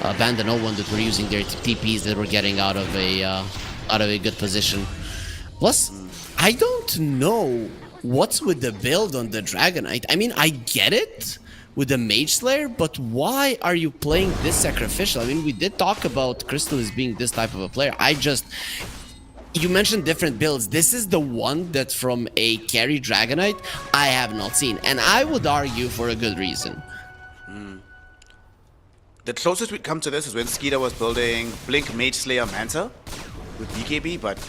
BandaNoone that were using their TPs that were getting out of a good position. Plus, I don't know what's with the build on the Dragonite. I mean, I get it with the Mage Slayer, but why are you playing this sacrificial? I mean, we did talk about Crystal as being this type of a player. You mentioned different builds. This is the one that from a carry Dragonite I have not seen, and I would argue for a good reason. The closest we'd come to this is when Skeeter was building Blink Mage Slayer Manta with BKB, but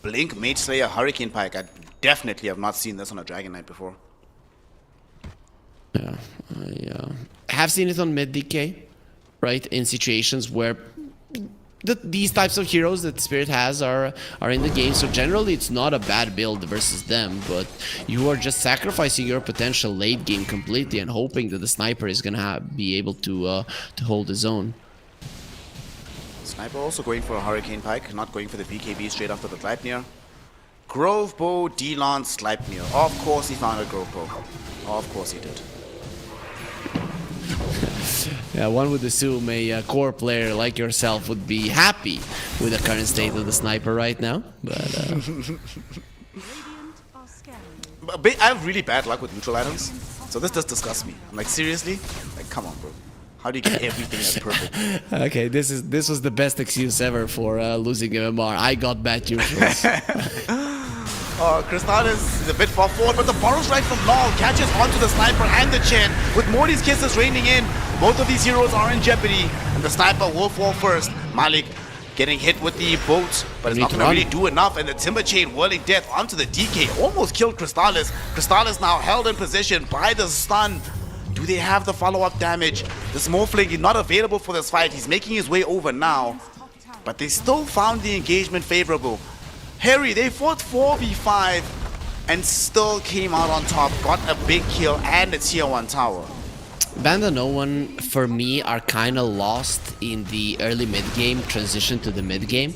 Blink Mage Slayer Hurricane Pike, I definitely have not seen this on a Dragonite before. Yeah, I have seen it on mid DK, right? In situations where these types of heroes that Spirit has are in the game. So generally, it's not a bad build versus them, but you are just sacrificing your potential late game completely and hoping that the sniper is gonna be able to hold his own. Sniper also going for a Hurricane Pike, not going for the BKB straight after the Gleipnir. Grove Bow, D-Lance, Sleipnir. Of course he found a Grove Bow. Of course he did. Yeah, one would assume a core player like yourself would be happy with the current state of the sniper right now, but Radiant are scaring. I have really bad luck with neutral items, so this just disgusts me. I'm like, seriously? Like, come on, bro. How do you get everything that's perfect? okay, this was the best excuse ever for losing MMR. I got bad neutrals. Crystallis is a bit far forward, but the borrow strike from Lol catches onto the sniper and the Chen. With Morty's kisses raining in, both of these heroes are in jeopardy, and the sniper will fall first. Malik getting hit with the bolt, but it's not going to really do enough, and the Timber Chain whirling death onto the DK almost killed Crystallis. Crystallis now held in position by the stun. Do they have the follow-up damage? This Morphling is not available for this fight. He's making his way over now, but they still found the engagement favorable. Harry, they fought 4v5 and still came out on top, got a big kill and a tier 1 tower. BandaNoone, for me, are kind of lost in the early mid-game transition to the mid-game.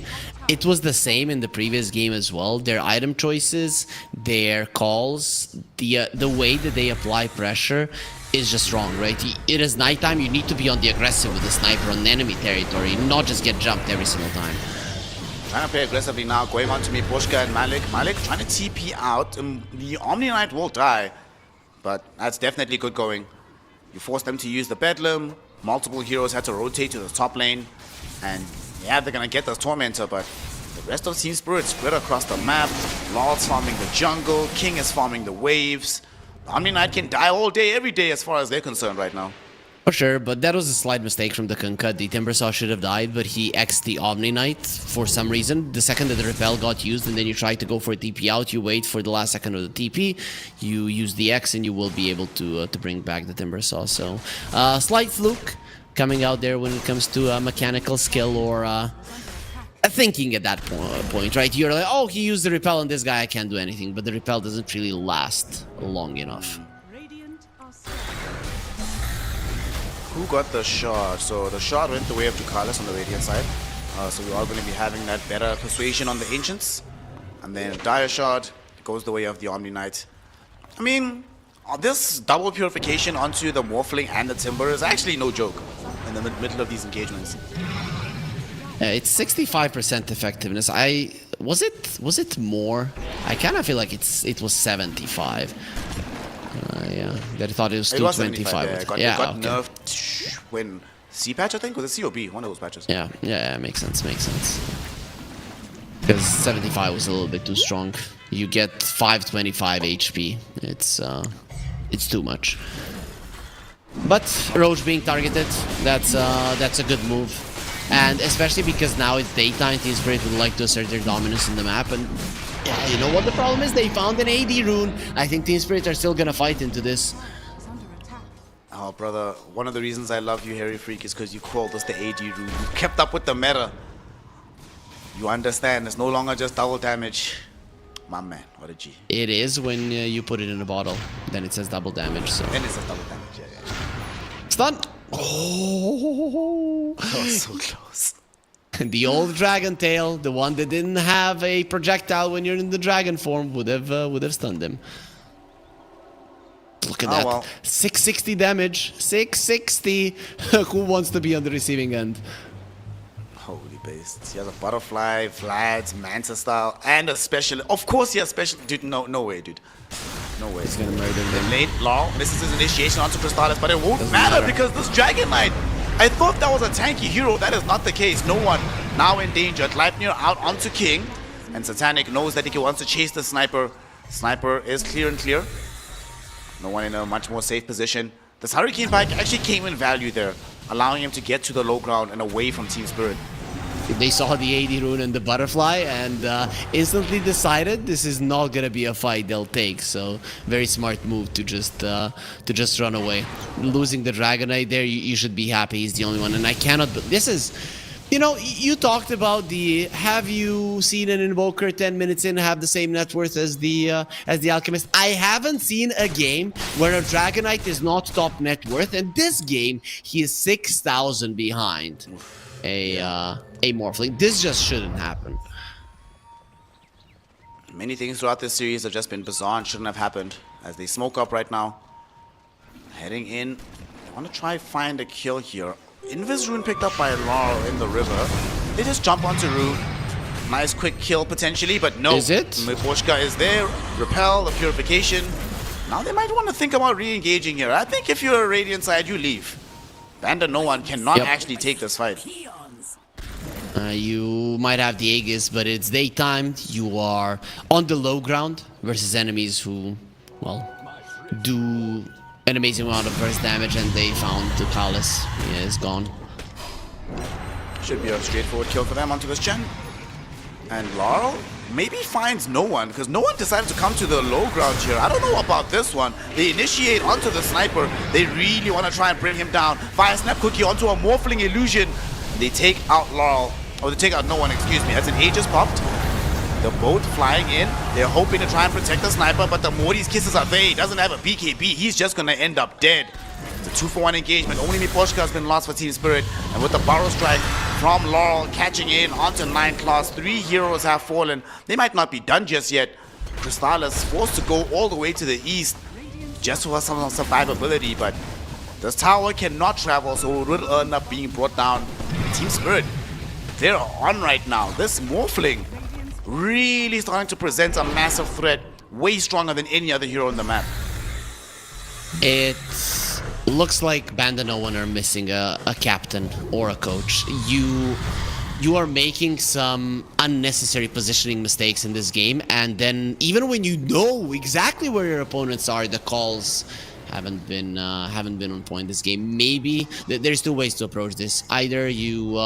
It was the same in the previous game as well. Their item choices, their calls, the way that they apply pressure is just wrong, right? It is nighttime, you need to be on the aggressive with the sniper on enemy territory, not just get jumped every single time. Trying to play aggressively now, going on to me, Pushka and Malik. Malik trying to TP out. The Omni Knight will die, but that's definitely good going. You force them to use the Bedlam. Multiple heroes had to rotate to the top lane, and yeah, they're gonna get this Tormentor, but the rest of Team Spirit spread across the map. Lord's farming the jungle, King is farming the waves. The Omni Knight can die all day, every day as far as they're concerned right now. For sure, but that was a slight mistake from the Kunkka. The Timbersaw should have died, but he X'd the Omni Knight for some reason. The second that the Repel got used and then you try to go for a TP out, you wait for the last second of the TP, you use the X and you will be able to bring back the Timbersaw. So, slight fluke coming out there when it comes to mechanical skill or thinking at that point, right? You're like, oh, he used the Repel on this guy, I can't do anything, but the Repel doesn't really last long enough. Radiant are scared. Who got the shot? So the shot went the way of Ducalis on the Radiant side. So we are going to be having that better persuasion on the Ancients. And then Dire Shot goes the way of the Omni Knight. I mean, this double purification onto the Morphling and the Timber is actually no joke in the middle of these engagements. It's 65% effectiveness. Was it more? I kind of feel like it was 75. Yeah, I thought it was 225. Yeah, it got nerfed when C-patch, I think, was it C or B? One of those patches. Yeah, makes sense. Because 75 was a little bit too strong. You get 525 HP. It's too much. But Roach being targeted, that's a good move. And especially because now it's daytime, Team Spirit would like to assert their dominance in the map. And yeah, you know what the problem is? They found an AD rune. I think Team Spirit are still gonna fight into this. Is under attack. Oh, brother, one of the reasons I love you, Harry Freak, is because you called us the AD rune. You kept up with the meta. You understand, it's no longer just double damage. My man, what a G. It is when you put it in a bottle. Then it says double damage, so... Then it says double damage, yeah. Stun! Oh! That was so close. The old Dragon Tail, the one that didn't have a projectile when you're in the dragon form, would have stunned him. Look at Oh, that. well. 660 damage. 660. Who wants to be on the receiving end? Holy based. He has a butterfly, Vlad's, Manta style, and a special. Of course he has special. Dude, no way, dude. No way. He's gonna murder them. Late Law misses his initiation onto Crystallis, but it won't Doesn't matter matter. because this Dragon Knight, I thought that was a tanky hero. That is not the case. No one now in danger. Gleipnir out onto King, and Satanic knows that he wants to chase the Sniper. Sniper is clear and clear. No one in a much more safe position. This Hurricane Pike actually came in value there, allowing him to get to the low ground and away from Team Spirit. They saw the AD rune and the butterfly and instantly decided this is not gonna be a fight they'll take. So very smart move to just run away. Losing the Dragon Knight there, you should be happy he's the only one. And I cannot. But this is, you know, you talked about the have you seen an Invoker 10 minutes in have the same net worth as the Alchemist? I haven't seen a game where a Dragon Knight is not top net worth, and this game he is 6,000 behind a Morphling. This just shouldn't happen. Many things throughout this series have just been bizarre and shouldn't have happened. As they smoke up right now, heading in, they want to try find a kill here. Invis Rune picked up by Laurel in the river. They just jump onto Rune. Nice quick kill potentially, but no. Is it? Miposhka is there. Repel, the purification. Now they might want to think about re-engaging here. I think if you're a Radiant side, you leave. BandaNoone cannot Yep. actually take this fight. You might have the Aegis, but it's daytime. You are on the low ground versus enemies who, well, do an amazing amount of burst damage, and they found the palace. Yeah, it's gone. Should be a straightforward kill for them onto this gen. And Laurel maybe finds no one, because no one decided to come to the low ground here. I don't know about this one. They initiate onto the Sniper. They really want to try and bring him down. Fire Snap Cookie onto a Morphling Illusion. They take out Laurel. Or they take out no one, excuse me. As an A just popped. They're both flying in. They're hoping to try and protect the Sniper, but the Morty's kisses are there. He doesn't have a BKB. He's just going to end up dead. It's a 2-for-1 engagement. Only Miposhka has been lost for Team Spirit. And with the Burrow Strike from Laurel catching in onto 9 class, 3 heroes have fallen. They might not be done just yet. Crystallis forced to go all the way to the east just for some survivability, but this tower cannot travel, so it will end up being brought down. Team Spirit, they're on right now. This Morphling really starting to present a massive threat, way stronger than any other hero on the map. It looks like BandaNoone are missing a captain or a coach. You are making some unnecessary positioning mistakes in this game, and then even when you know exactly where your opponents are, the calls haven't been on point this game. Maybe there's two ways to approach this. Either you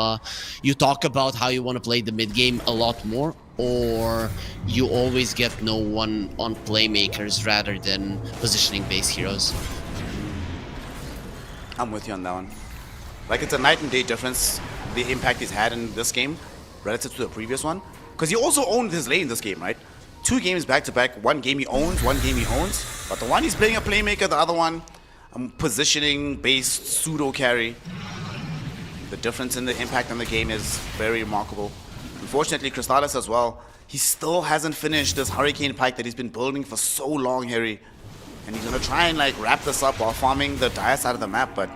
talk about how you want to play the mid game a lot more, or you always get no one on playmakers rather than positioning based heroes. I'm with you on that one. Like, it's a night and day difference, the impact he's had in this game relative to the previous one. Because he also owned his lane in this game, right? 2 games back to back, 1 game he owns, 1 game he owns. But the one he's playing a playmaker, the other one positioning based pseudo carry. The difference in the impact on the game is very remarkable. Unfortunately, Crystallis as well, he still hasn't finished this Hurricane Pike that he's been building for so long, Harry. And he's gonna try and like wrap this up while farming the dire side of the map, but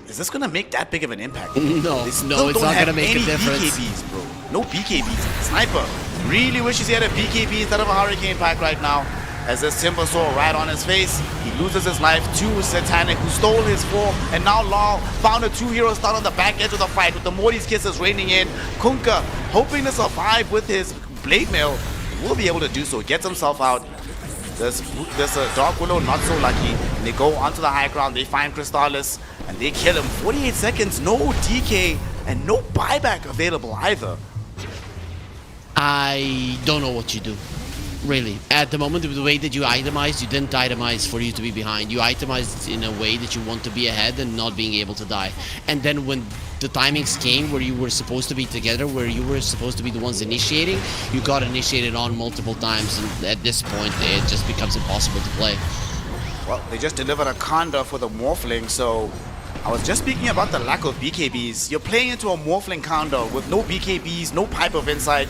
is this gonna make that big of an impact? No, They still no, it's don't not have gonna make a any difference. BKBs, bro. No BKBs. Sniper really wishes he had a BKB instead of a Hurricane Pike right now. As this Timber Saw right on his face, he loses his life to Satanic, who stole his form, and now Law found a 2-hero start on the back edge of the fight with the Morty's Kisses raining in. Kunkka, hoping to survive with his Blade Mail, will be able to do so, gets himself out. This Dark Willow not so lucky, and they go onto the high ground, they find Crystallis, and they kill him. 48 seconds, no DK, and no buyback available either. I don't know what you do. Really. At the moment, the way that you itemized, you didn't itemize for you to be behind. You itemized in a way that you want to be ahead and not being able to die. And then when the timings came where you were supposed to be together, where you were supposed to be the ones initiating, you got initiated on multiple times, and at this point, it just becomes impossible to play. Well, they just delivered a Conda for the Morphling, so I was just speaking about the lack of BKBs. You're playing into a Morphling Conda with no BKBs, no Pipe of Insight.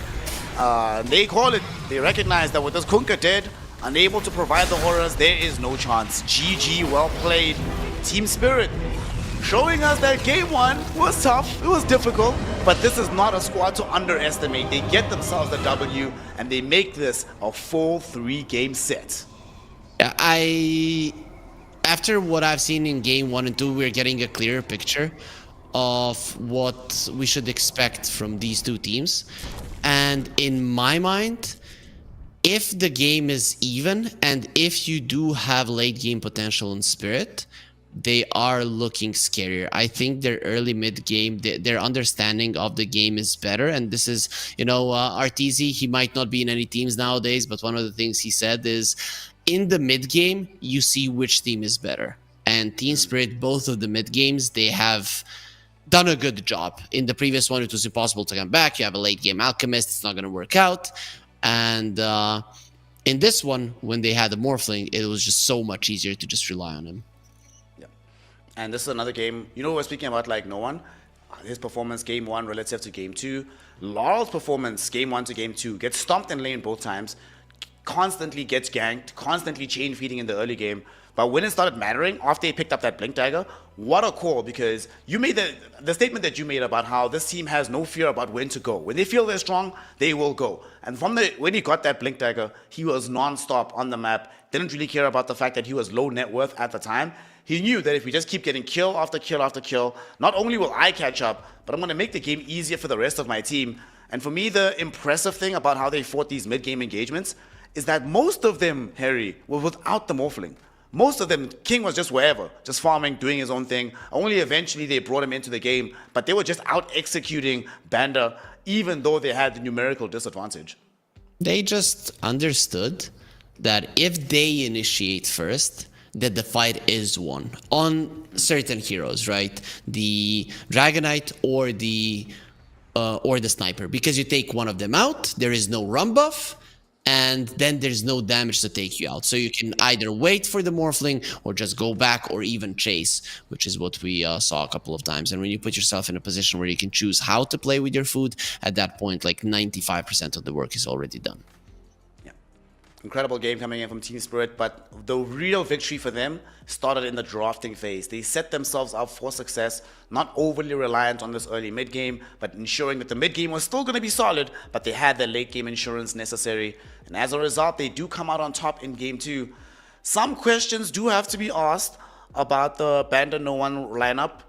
They call it, they recognize that with this Kunkka dead, unable to provide the horrors, there is no chance. GG, well played. Team Spirit showing us that game one was tough, it was difficult, but this is not a squad to underestimate. They get themselves a W and they make this a full 3-game set. Yeah, after what I've seen in game 1 and 2, we're getting a clearer picture of what we should expect from these two teams. And in my mind, if the game is even and if you do have late game potential in Spirit, they are looking scarier. I think their early mid game, their understanding of the game is better. And this is, Arteezy, he might not be in any teams nowadays, but one of the things he said is in the mid game, you see which team is better. And Team Spirit, both of the mid games, they have done a good job. In the previous one, it was impossible to come back. You have a late game Alchemist, it's not going to work out. And in this one, when they had the Morphling, it was just so much easier to just rely on him. And this is another game, we're speaking about like NoOne, his performance game 1 relative to game 2. Laurel's performance game 1 to game 2 gets stomped in lane both times, constantly gets ganked, constantly chain feeding in the early game. But when it started mattering, after he picked up that Blink Dagger, what a call, because you made the statement that you made about how this team has no fear about when to go. When they feel they're strong, they will go. And when he got that Blink Dagger, he was non-stop on the map, didn't really care about the fact that he was low net worth at the time. He knew that if we just keep getting kill after kill after kill, not only will I catch up, but I'm going to make the game easier for the rest of my team. And for me, the impressive thing about how they fought these mid-game engagements is that most of them, Harry, were without the Morphling. Most of them, King was just wherever, just farming, doing his own thing. Only eventually they brought him into the game, but they were just out executing Banda, even though they had the numerical disadvantage. They just understood that if they initiate first, that the fight is won on certain heroes, right? The Dragonite or the Sniper, because you take one of them out, there is no run buff, and then there's no damage to take you out. So you can either wait for the Morphling or just go back or even chase, which is what we saw a couple of times. And when you put yourself in a position where you can choose how to play with your food, at that point, like 95% of the work is already done. Incredible game coming in from Team Spirit, but the real victory for them started in the drafting phase. They set themselves up for success, not overly reliant on this early mid game, but ensuring that the mid game was still going to be solid, but they had the late game insurance necessary. And as a result, they do come out on top in game 2. Some questions do have to be asked about the BandaNoone lineup.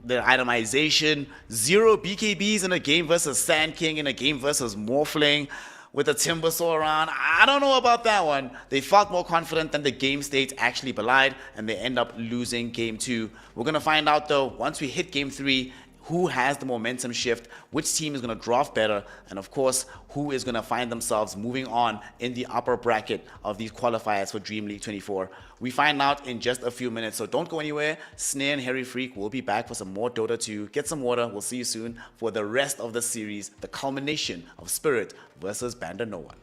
The itemization, 0 BKBs in a game versus Sand King, in a game versus Morphling, with a Timbersaw around. I don't know about that one. They felt more confident than the game state actually belied, and they end up losing game 2. We're going to find out, though, once we hit game 3, who has the momentum shift, which team is going to draft better, and of course, who is going to find themselves moving on in the upper bracket of these qualifiers for DreamLeague 24. We find out in just a few minutes, so don't go anywhere. Snare and Harry Freak will be back for some more Dota 2. Get some water. We'll see you soon for the rest of the series, the culmination of Spirit versus BandaNoone.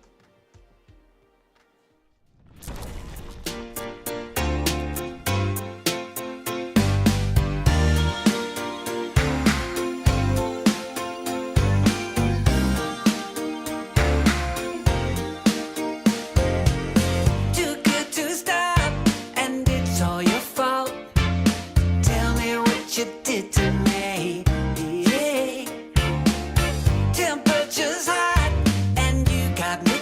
Too good to stop, and it's all your fault. Tell me what you did to me. Yeah. Temperature's hot, and you got me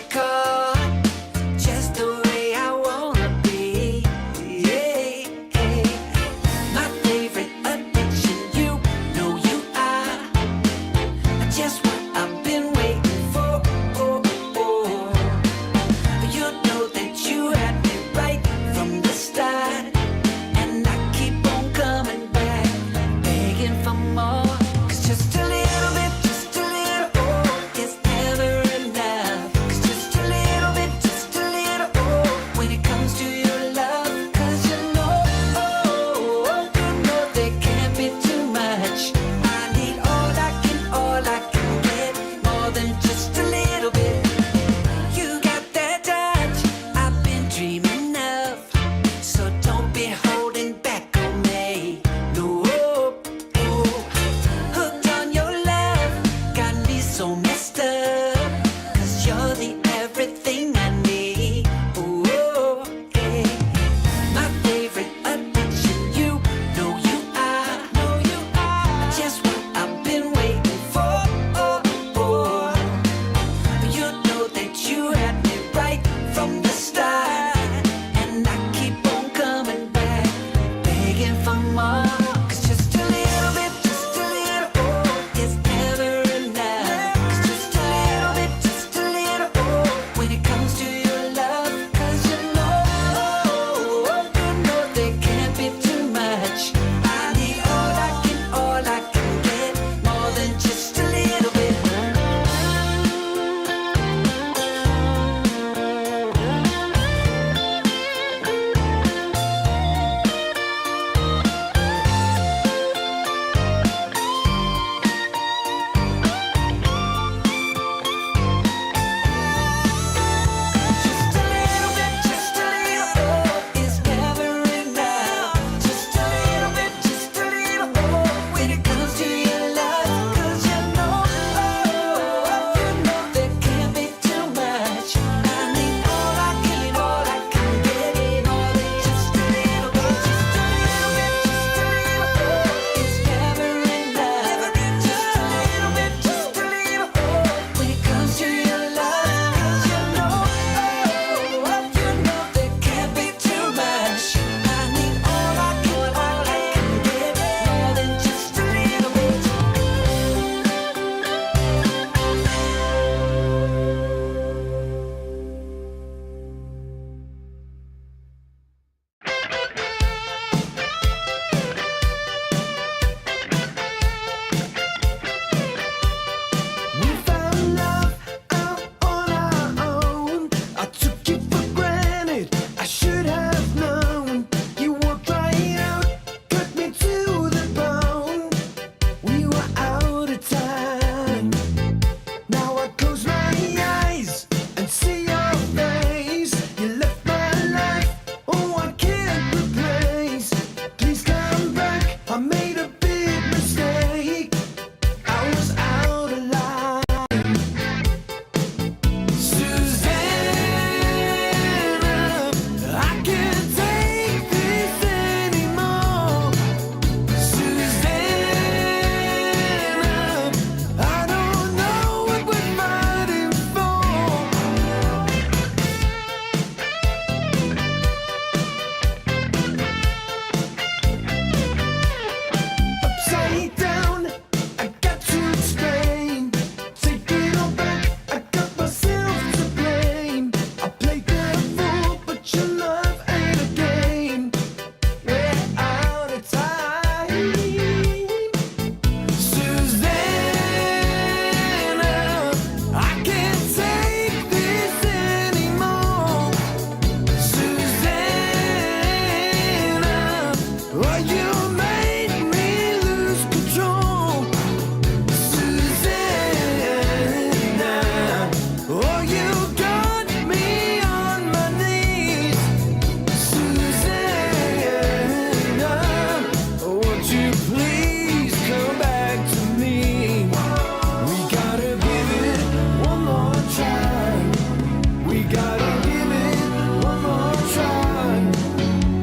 gotta give it one more try.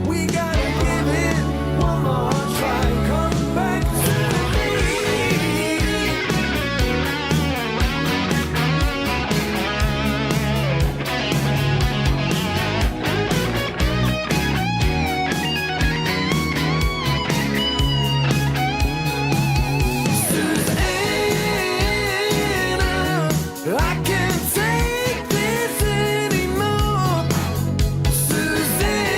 We gotta give it one more try. Come back to me. Susanna, I can't take this anymore. Susanna,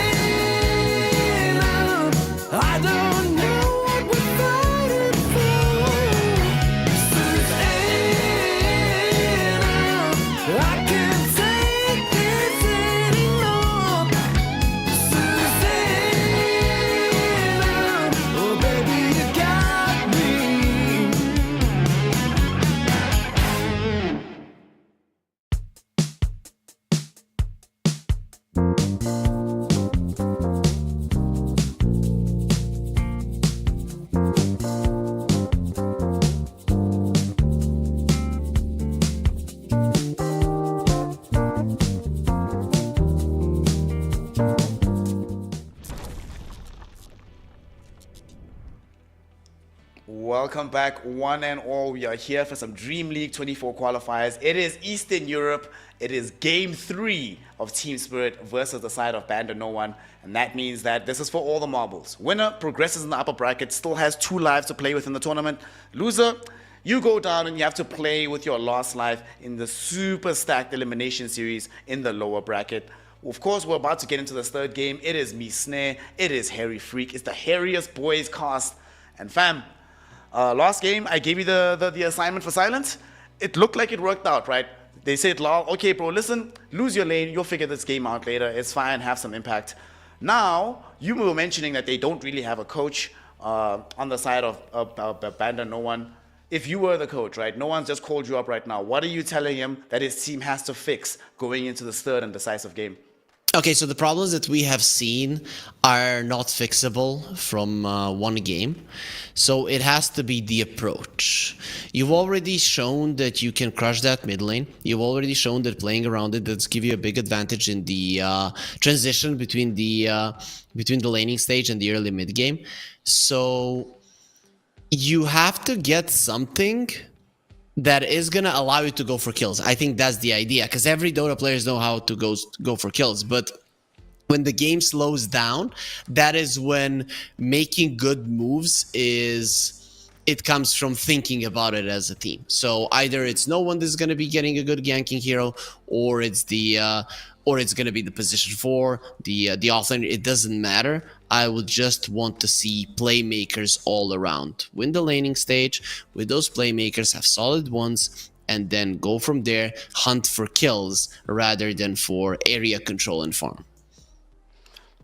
I don't know what we're fighting for. Susanna, I can't take this anymore. Susanna, oh baby, you got me. Welcome back, one and all. We are here for some Dream League 24 qualifiers. It is Eastern Europe. It is Game 3 of Team Spirit versus the side of BandaNoOne. And that means that this is for all the marbles. Winner progresses in the upper bracket, still has 2 lives to play with in the tournament. Loser, you go down and you have to play with your last life in the super stacked elimination series in the lower bracket. Of course, we're about to get into this third game. It is me, Snare. It is Harry Freak. It's the hairiest boys cast. And fam, last game, I gave you the assignment for silence. It looked like it worked out, right? They said, okay, bro, listen, lose your lane. You'll figure this game out later. It's fine, have some impact. Now, you were mentioning that they don't really have a coach on the side of BandaNoOne. If you were the coach, right, no one's just called you up right now. What are you telling him that his team has to fix going into this third and decisive game? Okay, so the problems that we have seen are not fixable from one game. So it has to be the approach. You've already shown that you can crush that mid lane. You've already shown that playing around it does give you a big advantage in the transition between the laning stage and the early mid game. So you have to get something that is going to allow you to go for kills. I think that's the idea, because every Dota players know how to go for kills, but when the game slows down, that is when making good moves it comes from thinking about it as a team. So either it's no one that's going to be getting a good ganking hero, or it's going to be the position 4, the offlane. It doesn't matter. I would just want to see playmakers all around. Win the laning stage with those playmakers, have solid ones, and then go from there, hunt for kills rather than for area control and farm.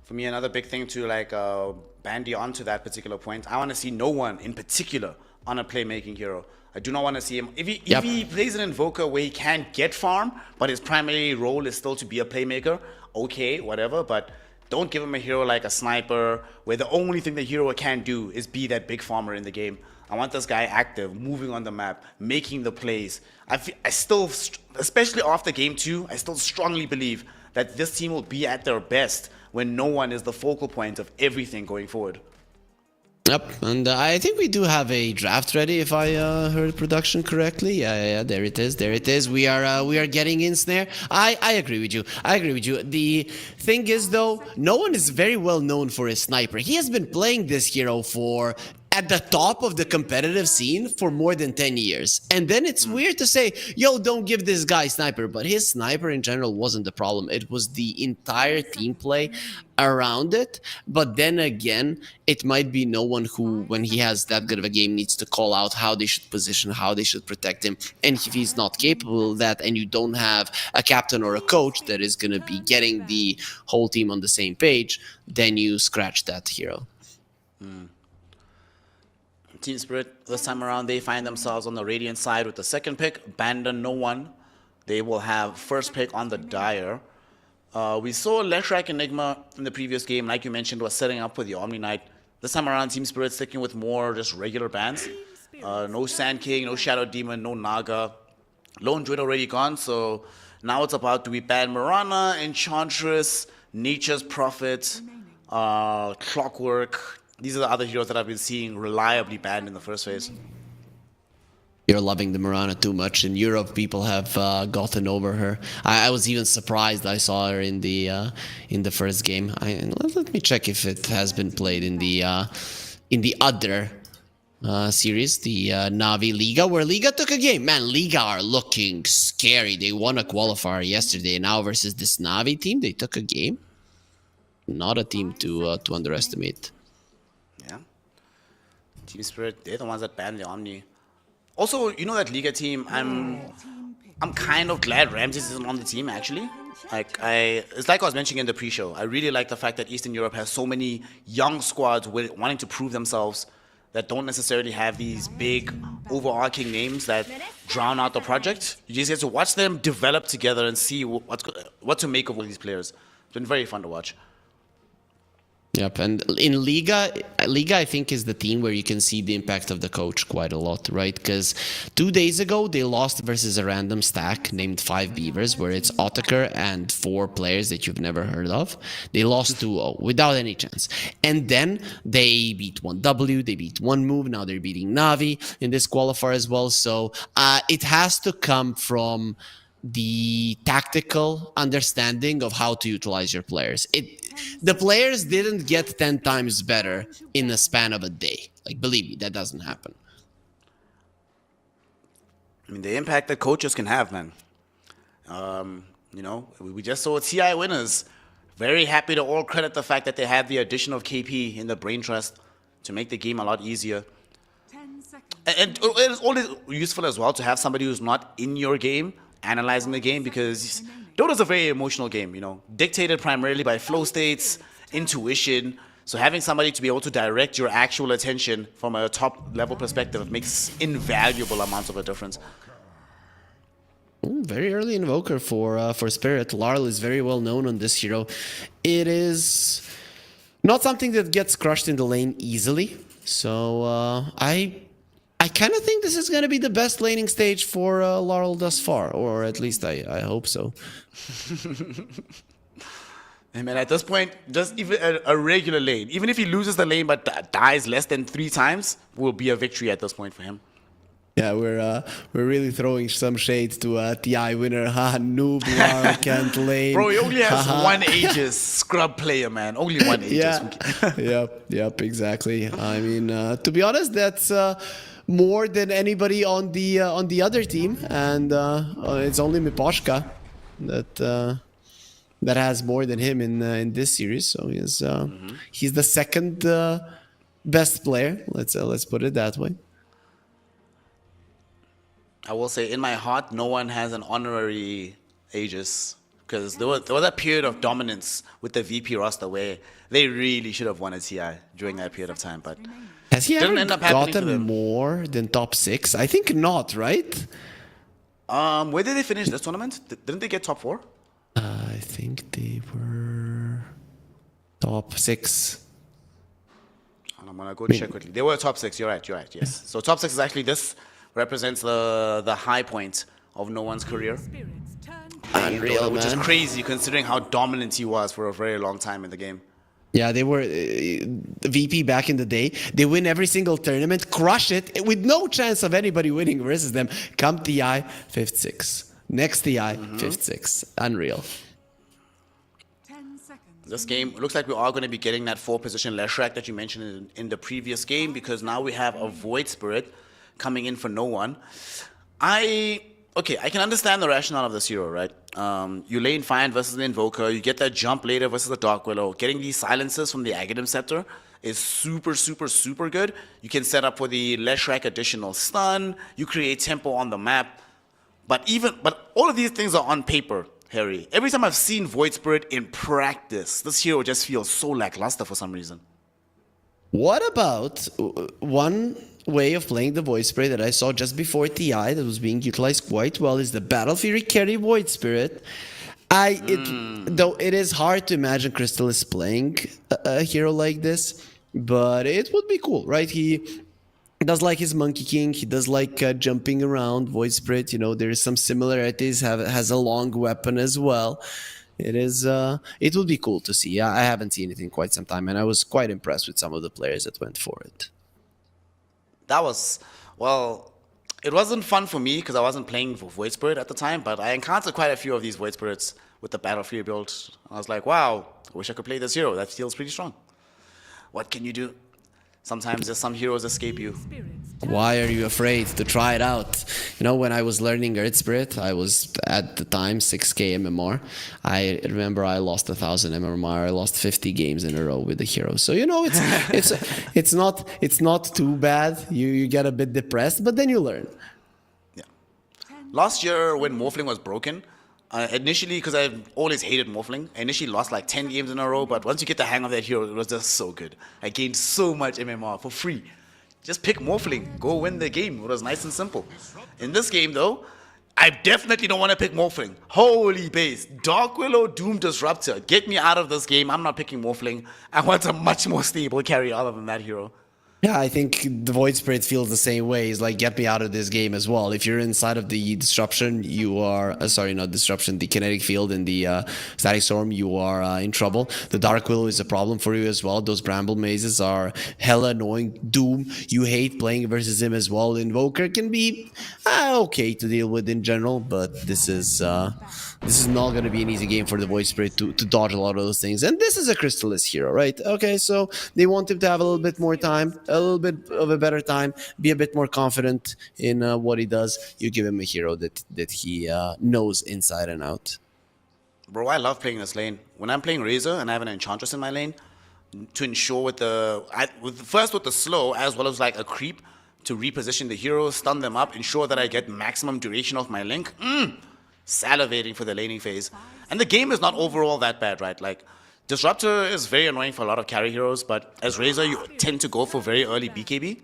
For me, another big thing to bandy onto that particular point, I want to see no one in particular on a playmaking hero. I do not want to see him. If he plays an invoker where he can't get farm, but his primary role is still to be a playmaker, okay, whatever, but don't give him a hero like a sniper where the only thing the hero can do is be that big farmer in the game. I want this guy active, moving on the map, making the plays. I still, especially after game 2, I still strongly believe that this team will be at their best when no one is the focal point of everything going forward. Yep, and I think we do have a draft ready, if I heard production correctly. Yeah, there it is. We are getting in, Snare. I agree with you. The thing is, though, no one is very well known for his sniper. He has been playing this hero for at the top of the competitive scene for more than 10 years. And then it's weird to say, yo, don't give this guy sniper. But his sniper in general wasn't the problem. It was the entire team play around it. But then again, it might be no one who, when he has that good of a game, needs to call out how they should position, how they should protect him. And if he's not capable of that, and you don't have a captain or a coach that is going to be getting the whole team on the same page, then you scratch that hero. Team Spirit, this time around, they find themselves on the Radiant side with the second pick, BandaNoOne. They will have first pick on the Dire. We saw Leshrac Enigma in the previous game, like you mentioned, was setting up with the Omni Knight. This time around, Team Spirit sticking with more just regular bans. No Sand King, no Shadow Demon, no Naga. Lone Druid already gone, so Now it's about, do we ban Mirana, Enchantress, Nature's Prophet, Clockwork? These are the other heroes that I've been seeing reliably banned in the first phase. You're loving the Mirana too much. In Europe, people have gotten over her. I was even surprised I saw her in the first game. Let me check if it has been played in the other series, the Navi Liga, where Liga took a game. Man, Liga are looking scary. They won a qualifier yesterday. Now versus this Navi team, they took a game. Not a team to underestimate. Yeah. Team Spirit, they're the ones that banned the Omni. Also, you know that Liga team, I'm kind of glad Ramses isn't on the team, actually. It's like I was mentioning in the pre-show. I really like the fact that Eastern Europe has so many young squads wanting to prove themselves that don't necessarily have these big overarching names that drown out the project. You just get to watch them develop together and see what to make of all these players. It's been very fun to watch. Yep, and in Liga I think is the team where you can see the impact of the coach quite a lot, right? Because 2 days ago they lost versus a random stack named 5 Beavers, where it's Ottaker and 4 players that you've never heard of. They lost 2-0 without any chance. And then they beat 1W, they beat 1Move, now they're beating Navi in this qualifier as well. So it has to come from the tactical understanding of how to utilize your players. The players didn't get 10 times better in the span of a day. Like, believe me, that doesn't happen. I mean, the impact that coaches can have, man. You know, we just saw TI winners. Very happy to all credit the fact that they had the addition of KP in the brain trust to make the game a lot easier. 10 seconds. And it is always useful as well to have somebody who's not in your game analyzing the game, because Dota's a very emotional game, you know, dictated primarily by flow states, intuition. So having somebody to be able to direct your actual attention from a top level perspective makes invaluable amounts of a difference. Very early invoker for Spirit. Larl is very well known on this hero. It is not something that gets crushed in the lane easily. So I kind of think this is going to be the best laning stage for Larl thus far, or at least I hope so. And man, at this point, just even a regular lane, even if he loses the lane but dies less than 3 times, will be a victory at this point for him. Yeah, we're really throwing some shade to TI winner. Noob Larl can't lane. Bro, he only has one Aegis scrub player, man. Only one Aegis. Yeah, yep, exactly. I mean, to be honest, that's more than anybody on the other team, and it's only Miposhka that has more than him in this series. So he's the second best player. Let's put it that way. I will say, in my heart, no one has an honorary Aegis, because there was that period of dominance with the VP roster where they really should have won a TI during that period of time, but has he ever didn't end up happening to gotten them. more than top 6? I think not, right? Where did they finish this tournament? Didn't they get top 4? I think they were top 6. I'm gonna go check quickly. They were top 6. You're right. Yes. So top 6 is actually, this represents the high point of no one's career. Spirits turn Unreal, Which is man. crazy considering how dominant he was for a very long time in the game. Yeah, they were VP back in the day. They win every single tournament, crush it with no chance of anybody winning versus them. Come TI, 5th, 6th. Next TI, 5th, 6th. Unreal. 10 seconds. This game looks like we are going to be getting that 4-position Leshrac that you mentioned in the previous game, because now we have a Void Spirit coming in for no one. Okay, I can understand the rationale of this hero, right? You lane Fiend versus an Invoker, you get that jump later versus the Dark Willow. Getting these silences from the Aghanim Scepter is super, super, super good. You can set up for the Leshrac additional stun, you create tempo on the map. But all of these things are on paper, Harry. Every time I've seen Void Spirit in practice, this hero just feels so lackluster for some reason. What about one way of playing the Void Spirit that I saw just before TI that was being utilized quite well is the Battle Fury carry Void Spirit. Though it is hard to imagine Crystal is playing a hero like this, but it would be cool, right? He does like his Monkey King. He does like jumping around, Void Spirit. You know, there is some similarities. Has a long weapon as well. It is. It would be cool to see. I haven't seen it in quite some time, and I was quite impressed with some of the players that went for it. That was, well, it wasn't fun for me because I wasn't playing for Void Spirit at the time, but I encountered quite a few of these Void Spirits with the Battlefield build. I was like, wow, I wish I could play this hero. That feels pretty strong. What can you do? Sometimes just some heroes escape you. Spirits. Why are you afraid to try it out? You know, when I was learning Earth Spirit, I was at the time 6k MMR. I remember I lost 1,000 MMR. I lost 50 games in a row with the hero. So you know, it's not too bad. You get a bit depressed, but then you learn. Yeah. Last year when Morphling was broken, initially, because I've always hated Morphling, I initially lost like 10 games in a row, but once you get the hang of that hero, it was just so good. I gained so much MMR for free. Just pick Morphling, go win the game. It was nice and simple. In this game though, I definitely don't want to pick Morphling. Holy base. Dark Willow, Doom Disruptor. Get me out of this game. I'm not picking Morphling. I want a much more stable carry other than that hero. Yeah, I think the Void Spirit feels the same way. It's like, get me out of this game as well. If you're inside of the disruption, you are... sorry, not disruption, the kinetic field and the static storm, you are in trouble. The Dark Willow is a problem for you as well. Those bramble mazes are hella annoying. Doom, you hate playing versus him as well. Invoker can be okay to deal with in general, but this is not going to be an easy game for the Void Spirit to dodge a lot of those things. And this is a Crystallis hero, right? Okay, so they want him to have a little bit more time, a little bit of a better time, be a bit more confident in what he does. You give him a hero that he knows inside and out. Bro, I love playing this lane. When I'm playing Razor and I have an Enchantress in my lane, to ensure with the slow as well as like a creep to reposition the heroes, stun them up, ensure that I get maximum duration of my link. Salivating for the laning phase. And the game is not overall that bad, right? Like, Disruptor is very annoying for a lot of carry heroes, but as Razor, you tend to go for very early BKB.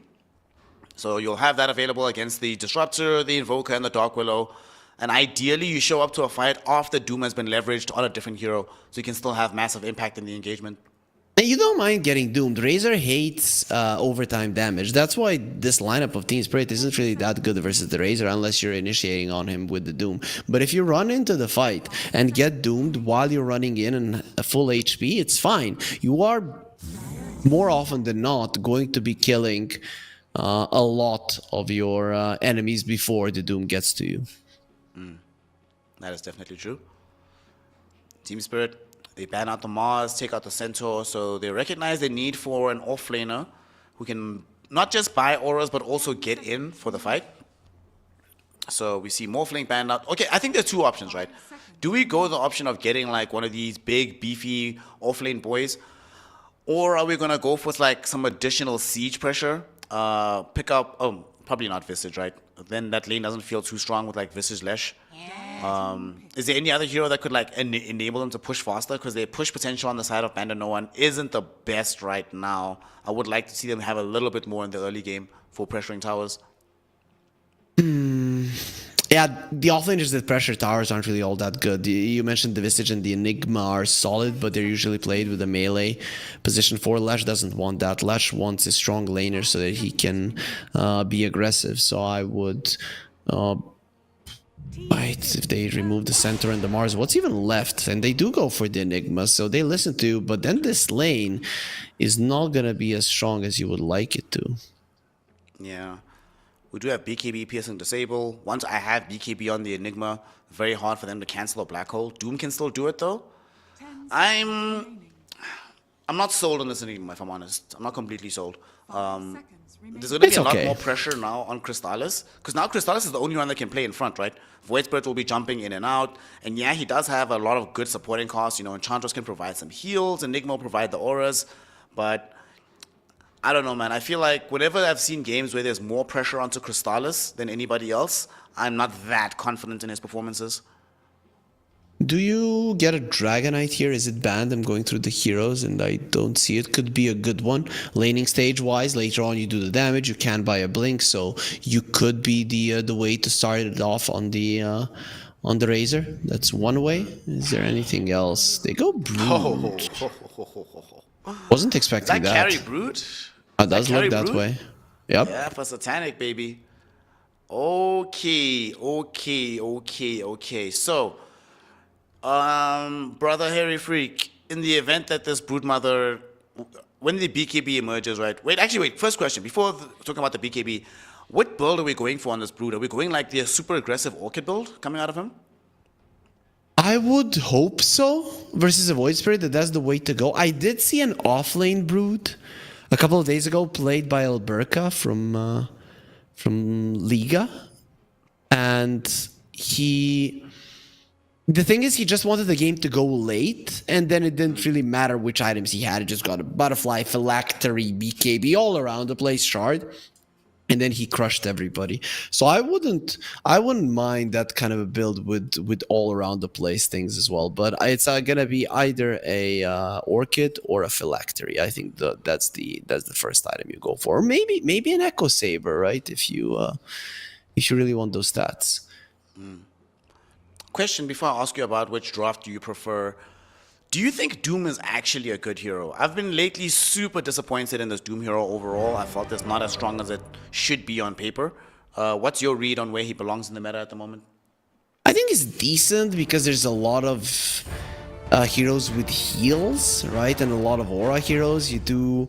So you'll have that available against the Disruptor, the Invoker, and the Dark Willow. And ideally, you show up to a fight after Doom has been leveraged on a different hero, so you can still have massive impact in the engagement. And you don't mind getting doomed. Razor hates overtime damage. That's why this lineup of Team Spirit isn't really that good versus the Razor unless you're initiating on him with the Doom. But if you run into the fight and get doomed while you're running in and a full HP, it's fine. You are more often than not going to be killing a lot of your enemies before the Doom gets to you. That is definitely true. Team Spirit, they ban out the Mars, take out the Centaur, so they recognize the need for an offlaner who can not just buy auras, but also get in for the fight. So we see Morphling banned out. Okay, I think there's two options, right? Do we go the option of getting like one of these big, beefy offlane boys? Or are we going to go for like some additional siege pressure? Pick up, probably not Visage, right? Then that lane doesn't feel too strong with like Visage Lesh. Is there any other hero that could like enable them to push faster? Because their push potential on the side of BandaNoone isn't the best right now. I would like to see them have a little bit more in the early game for pressuring towers. Yeah, the offlaners that pressure towers aren't really all that good. You mentioned the Visage and the Enigma are solid, but they're usually played with a melee position 4. Lash doesn't want that. Lash wants a strong laner so that he can be aggressive. So I would... Right, if they remove the Centaur and the Mars, what's even left? And they do go for the Enigma, so they listen to you, but then this lane is not going to be as strong as you would like it to. Yeah. We do have BKB piercing disable. Once I have BKB on the Enigma, very hard for them to cancel a black hole. Doom can still do it though. I'm not sold on this Enigma, if I'm honest. I'm not completely sold. There's going to be a lot more pressure now on Crystallis, because now Crystallis is the only one that can play in front, right? Void Spirit will be jumping in and out, and yeah, he does have a lot of good supporting costs. You know, Enchantress can provide some heals, Enigma will provide the auras, but I don't know, man. I feel like whenever I've seen games where there's more pressure onto Crystallis than anybody else, I'm not that confident in his performances. Do you get a Dragonite here? Is it banned? I'm going through the heroes and I don't see it. Could be a good one. Laning stage wise, later on you do the damage, you can buy a blink, so you could be the way to start it off on the Razor. That's one way. Is there anything else? They go Brood. Wasn't expecting that. Carry Brood? It does look that way. Yep. Yeah, for Satanic, baby. Okay. So, brother Harry Freak, in the event that this Broodmother, when the BKB emerges, right? Wait. First question, before talking about the BKB, what build are we going for on this Brood? Are we going like the super aggressive Orchid build coming out of him? I would hope so. Versus a Void Spirit, that's the way to go. I did see an offlane Brood a couple of days ago, played by Alberca from Liga, and the thing is, he just wanted the game to go late, and then it didn't really matter which items he had. He just got a Butterfly, Phylactery, BKB, all around the place, Shard, and then he crushed everybody. So I wouldn't mind that kind of a build with all around the place things as well. But it's gonna be either a Orchid or a Phylactery. I think that's the first item you go for, or maybe an Echo Saber, right? If you really want those stats. Question before I ask you about which draft do you prefer. Do you think Doom is actually a good hero? I've been lately super disappointed in this Doom hero overall. I felt it's not as strong as it should be on paper. What's your read on where he belongs in the meta at the moment? I think it's decent because there's a lot of heroes with heals, right? And a lot of aura heroes. You do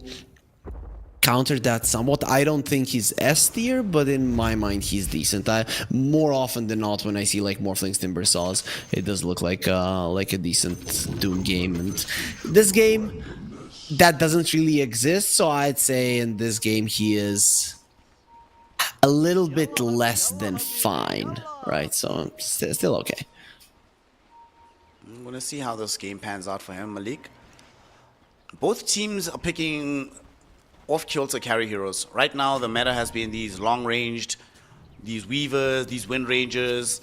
counter that somewhat. I don't think he's S tier, but in my mind he's decent. More often than not, when I see like Morphlings Timbersaws, it does look like a decent Doom game. And this game, that doesn't really exist, so I'd say in this game he is a little bit less than fine, right? So still okay. I'm gonna see how this game pans out for him, Malik. Both teams are picking off-kilter carry heroes. Right now, the meta has been these long-ranged, these Weavers, these Wind Rangers,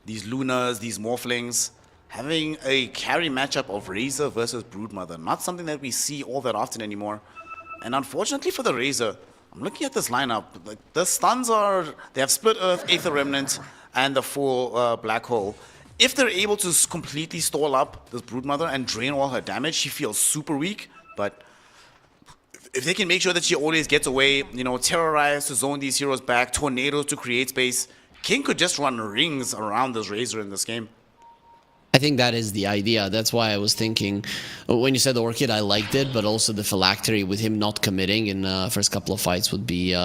these Lunas, these Morphlings. Having a carry matchup of Razor versus Broodmother, not something that we see all that often anymore. And unfortunately for the Razor, I'm looking at this lineup. Like, the stuns they have Split Earth, Aether Remnant, and the full Black Hole. If they're able to completely stall up this Broodmother and drain all her damage, she feels super weak, but if they can make sure that she always gets away, terrorize to zone these heroes back, tornadoes to create space, King could just run rings around this Razor in this game. I think that is the idea. That's why I was thinking, when you said the Orchid, I liked it, but also the Phylactery with him not committing in first couple of fights would be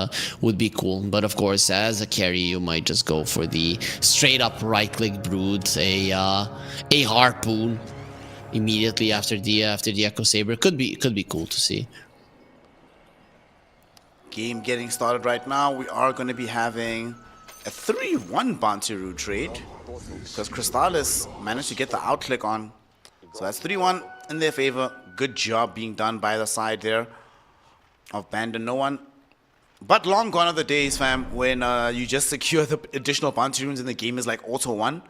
cool. But of course, as a carry, you might just go for the straight up right click Brood, a Harpoon immediately after the Echo Saber. Could be cool to see. Game getting started right now. We are going to be having a 3-1 Bantiru trade because Crystallis managed to get the outclick on. So that's 3-1 in their favor. Good job being done by the side there of BandNoOne. But long gone are the days, fam, when you just secure the additional bounty runes and the game is like auto one.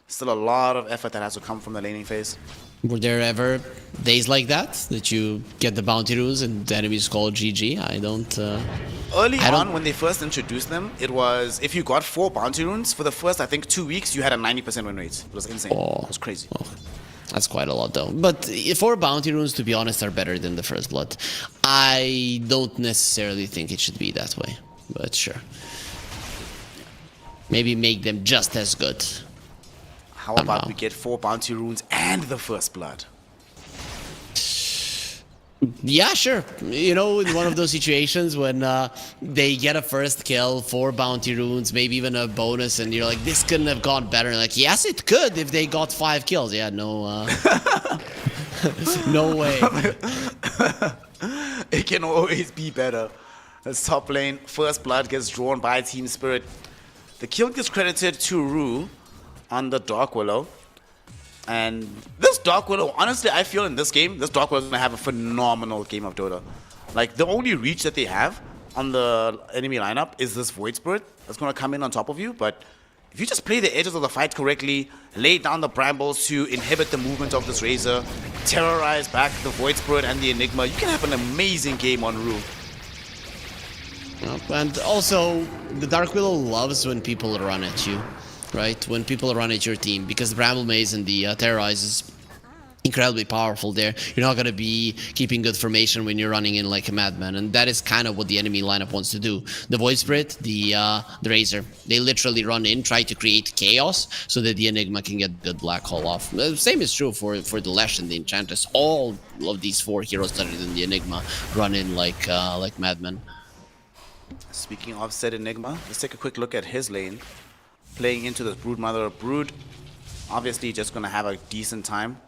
Still a lot of effort that has to come from the laning phase. Were there ever days like that you get the bounty runes and the enemies call GG? I don't... Early on, when they first introduced them, it was if you got 4 bounty runes, for the first, I think, 2 weeks, you had a 90% win rate. It was insane. Oh. It was crazy. Oh. That's quite a lot, though. But 4 bounty runes, to be honest, are better than the First Blood. I don't necessarily think it should be that way, but sure. Maybe make them just as good. How about we get 4 bounty runes and the First Blood? Yeah, sure. You know, in one of those situations when they get a first kill, 4 bounty runes, maybe even a bonus, and you're like, this couldn't have gone better. And like, yes, it could if they got 5 kills. Yeah, no, no way. It can always be better. That's top lane. First Blood gets drawn by Team Spirit. The kill gets credited to Rue on the Dark Willow. And this Dark Willow, honestly, I feel in this game, this Dark Willow is going to have a phenomenal game of Dota. Like, the only reach that they have on the enemy lineup is this Void Spirit that's going to come in on top of you. But if you just play the edges of the fight correctly, lay down the brambles to inhibit the movement of this Razor, terrorize back the Void Spirit and the Enigma, you can have an amazing game on Rue. And also, the Dark Willow loves when people run at you. Right, when people run at your team, because the Bramble Maze and the Terrorizes incredibly powerful there. You're not going to be keeping good formation when you're running in like a madman, and that is kind of what the enemy lineup wants to do. The Void Spirit, the Razor, they literally run in, try to create chaos so that the Enigma can get the Black Hole off. The same is true for the Lash and the Enchantress. All of these 4 heroes other than the Enigma run in like madmen. Speaking of said Enigma, let's take a quick look at his lane. Playing into this Broodmother. Brood, obviously just going to have a decent time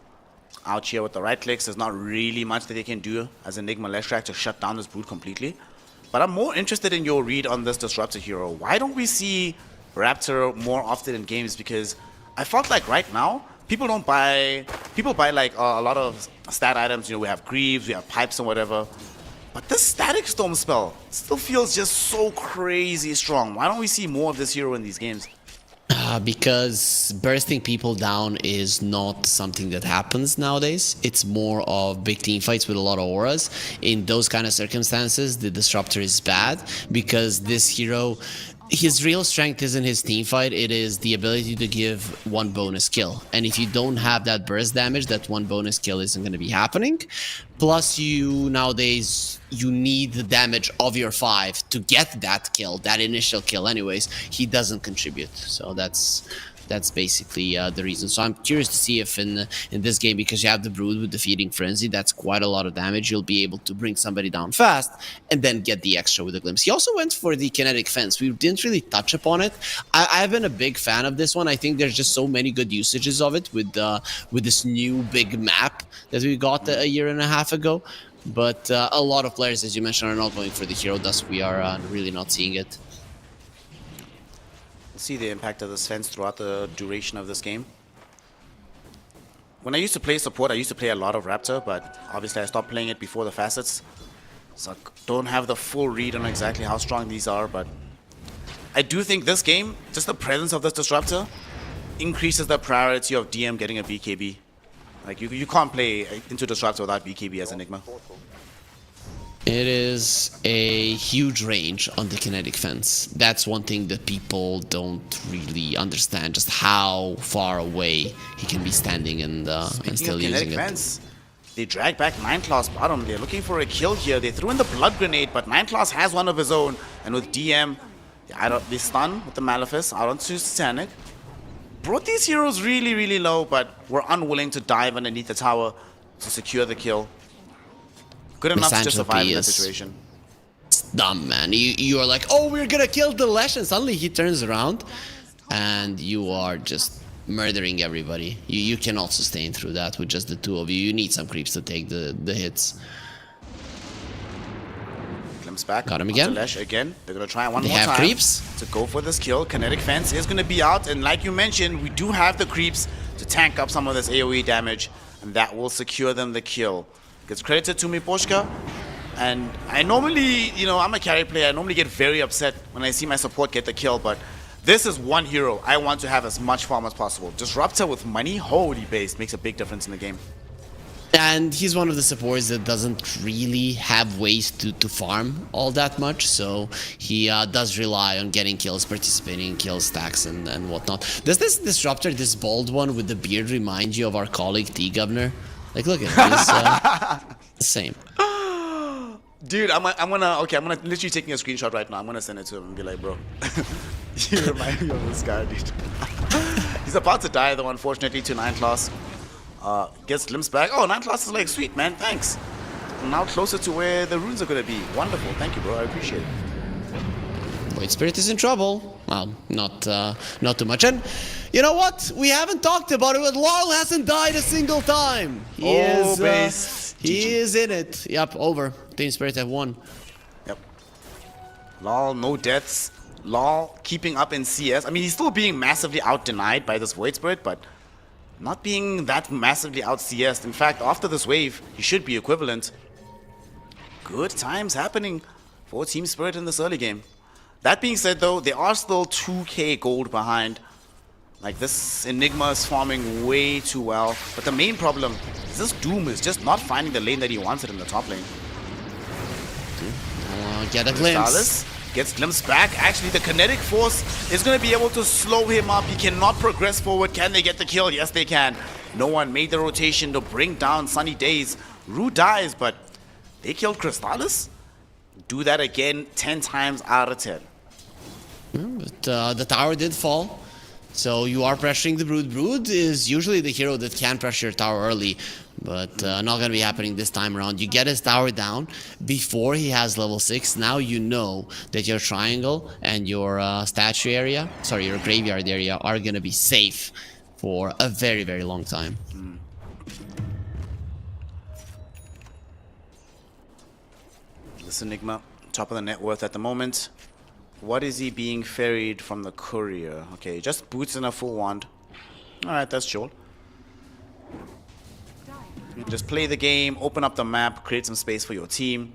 out here with the right clicks. There's not really much that they can do as Enigma Leshrac to shut down this Brood completely. But I'm more interested in your read on this Disruptor hero. Why don't we see Raptor more often in games? Because I felt like right now, people buy like a lot of stat items. You know, we have Greaves, we have Pipes and whatever. But this Static Storm spell still feels just so crazy strong. Why don't we see more of this hero in these games? Because bursting people down is not something that happens nowadays. It's more of big team fights with a lot of auras. In those kind of circumstances, the Disruptor is bad because this hero, his real strength isn't his team fight, it is the ability to give 1 bonus kill. And if you don't have that burst damage, that 1 bonus kill isn't going to be happening. Plus, nowadays, you need the damage of your 5 to get that kill, that initial kill anyways. He doesn't contribute. So that's basically the reason. So I'm curious to see if in this game, because you have the Brood with the Feeding Frenzy, that's quite a lot of damage. You'll be able to bring somebody down fast and then get the extra with the Glimpse. He also went for the Kinetic Fence. We didn't really touch upon it. I've been a big fan of this one. I think there's just so many good usages of it with this new big map that we got a year and a half ago. But a lot of players, as you mentioned, are not going for the hero, thus we are really not seeing it. See the impact of this fence throughout the duration of this game. When I used to play support, I used to play a lot of Raptor, but obviously I stopped playing it before the facets. So I don't have the full read on exactly how strong these are, but I do think this game, just the presence of this Disruptor, increases the priority of DM getting a BKB. Like you can't play into Disruptor without BKB as Enigma. It is a huge range on the Kinetic Fence. That's one thing that people don't really understand, just how far away he can be standing and still using it. Fence, they drag back 9class bottom. They're looking for a kill here. They threw in the Blood Grenade, but 9class has one of his own. And with DM, they stun with the Malefice out onto Satanic. Brought these heroes really, really low, but were unwilling to dive underneath the tower to secure the kill. Good enough to survive in that situation. It's dumb, man. You are like, oh, we're gonna kill the Lash, and suddenly he turns around, and you are just murdering everybody. You cannot sustain through that with just the 2 of you. You need some creeps to take the hits. Glimpse back. Got him again. Lash again. They're gonna try one They more have time creeps to go for this kill. Kinetic Fence is gonna be out, and like you mentioned, we do have the creeps to tank up some of this AoE damage, and that will secure them the kill. Gets credited to me, Poshka. And I normally, I'm a carry player. I normally get very upset when I see my support get the kill, but this is one hero I want to have as much farm as possible. Disruptor with money, holy base, makes a big difference in the game. And he's one of the supports that doesn't really have ways to farm all that much, so he does rely on getting kills, participating in kill stacks and whatnot. Does this Disruptor, this bald one with the beard, remind you of our colleague T-Governor? Like, look at this. The same. Dude, I'm gonna literally taking a screenshot right now. I'm gonna send it to him and be like, bro, you remind me of this guy, dude. He's about to die though, unfortunately, to 9class. Gets glimpse back. Oh, 9class is like, sweet, man, thanks. I'm now closer to where the runes are gonna be. Wonderful, thank you, bro, I appreciate it. Void Spirit is in trouble. Well, not too much. And you know what? We haven't talked about it, but Laurel hasn't died a single time. He is in it. Yep, over. Team Spirit have won. Yep. Laurel, no deaths. Laurel keeping up in CS. I mean, he's still being massively out-denied by this Void Spirit, but not being that massively out-CS'd. In fact, after this wave, he should be equivalent. Good times happening for Team Spirit in this early game. That being said, though, they are still 2k gold behind. Like, this Enigma is farming way too well. But the main problem is this Doom is just not finding the lane that he wants it in the top lane. Get a glimpse. Salas gets glimpse back. Actually, the kinetic force is going to be able to slow him up. He cannot progress forward. Can they get the kill? Yes, they can. No one made the rotation to bring down Sunny Days. Rue dies, but they killed Crystallis? Do that again 10 times out of 10. But the tower did fall. So you are pressuring the Brood. Brood is usually the hero that can pressure your tower early, but not going to be happening this time around. You get his tower down before he has level 6. Now you know that your triangle and your statue area, sorry, your graveyard area are going to be safe for a very, very long time. This Enigma, top of the net worth at the moment. What is he being ferried from the courier? Okay, just boots in a full wand. Alright, that's chill. Just play the game, open up the map, create some space for your team.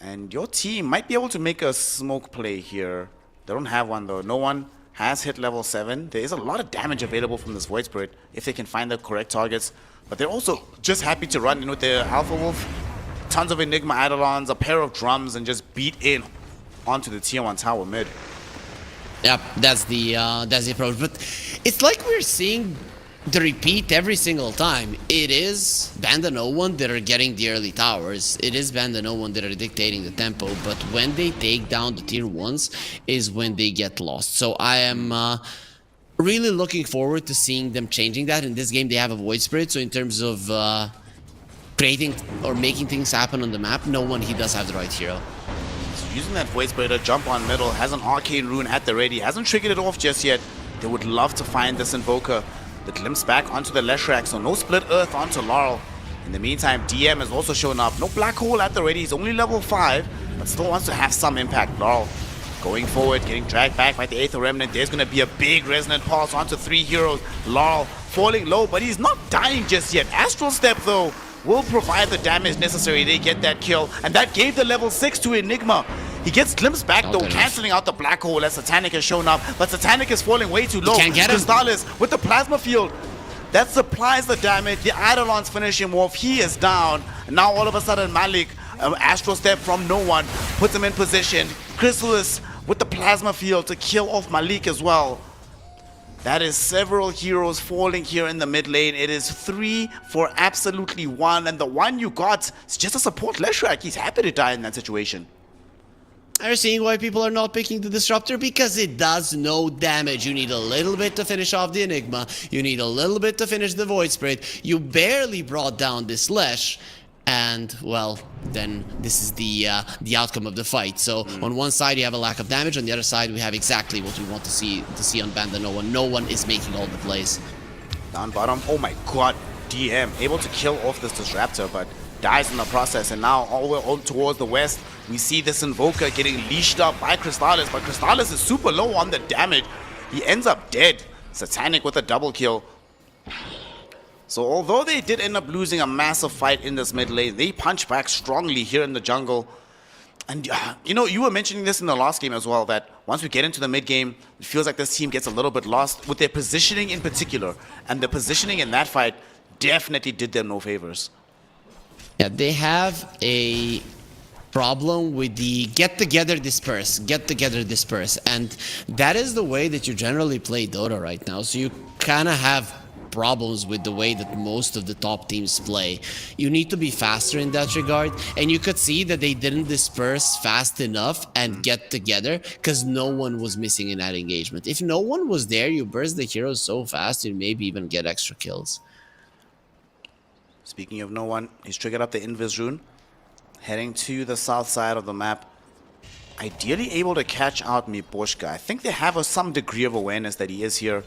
And your team might be able to make a smoke play here. They don't have one though. No one has hit level 7. There is a lot of damage available from this Void Spirit if they can find the correct targets. But they're also just happy to run in with their Alpha Wolf. Tons of Enigma Eidolons, a pair of drums, and just beat in onto the tier 1 tower mid. Yep, that's the approach. But it's like we're seeing the repeat every single time. It is BandNoOne that are getting the early towers. It is BandNoOne that are dictating the tempo. But when they take down the tier 1s is when they get lost. So I am really looking forward to seeing them changing that. In this game, they have a Void Spirit. So in terms of creating or making things happen on the map, NoOne, he does have the right hero. Using that Void Spirit to jump on middle, has an Arcane Rune at the ready, hasn't triggered it off just yet. They would love to find this Invoker. The glimpse back onto the Leshrac, so no Split Earth onto Laurel. In the meantime, DM has also shown up. No Black Hole at the ready, he's only level 5, but still wants to have some impact. Laurel going forward, getting dragged back by the Aether Remnant. There's going to be a big Resonant Pulse onto 3 heroes. Laurel falling low, but he's not dying just yet. Astral Step, though, will provide the damage necessary. They get that kill, and that gave the level 6 to Enigma. He gets glimpsed back though, cancelling out the Black Hole as Satanic has shown up, but Satanic is falling way too low. Can't get him. Crystallis with the Plasma Field. That supplies the damage. The Eidolons finish him off. He is down. And now all of a sudden Malik, Astral Step from NoOne, puts him in position. Crystallis with the Plasma Field to kill off Malik as well. That is several heroes falling here in the mid lane. It is 3 for absolutely 1, and the one you got is just a support Leshrac. He's happy to die in that situation. Are you seeing why people are not picking the Disruptor? Because it does no damage. You need a little bit to finish off the Enigma. You need a little bit to finish the Void Spirit. You barely brought down this Lesh. And, well, then this is the outcome of the fight. So, on one side you have a lack of damage. On the other side we have exactly what we want to see on BandNoOne. No one is making all the plays. Down bottom. Oh my god. DM able to kill off this Disruptor, but dies in the process. And now all the way on towards the west, we see this Invoker getting leashed up by Crystallis, but Crystallis is super low on the damage. He ends up dead. Satanic with a double kill. So although they did end up losing a massive fight in this mid lane, they punch back strongly here in the jungle. And you know, you were mentioning this in the last game as well, that once we get into the mid game, it feels like this team gets a little bit lost with their positioning in particular. And the positioning in that fight definitely did them no favors. Yeah, they have a problem with the get together, disperse, and that is the way that you generally play Dota right now. So you kind of have problems with the way that most of the top teams play. You need to be faster in that regard, and you could see that they didn't disperse fast enough and get together because no one was missing in that engagement. If no one was there, you burst the heroes so fast you maybe even get extra kills. Speaking of no one, he's triggered up the Invis Rune, heading to the south side of the map. Ideally able to catch out Miboshka. I think they have some degree of awareness that he is here.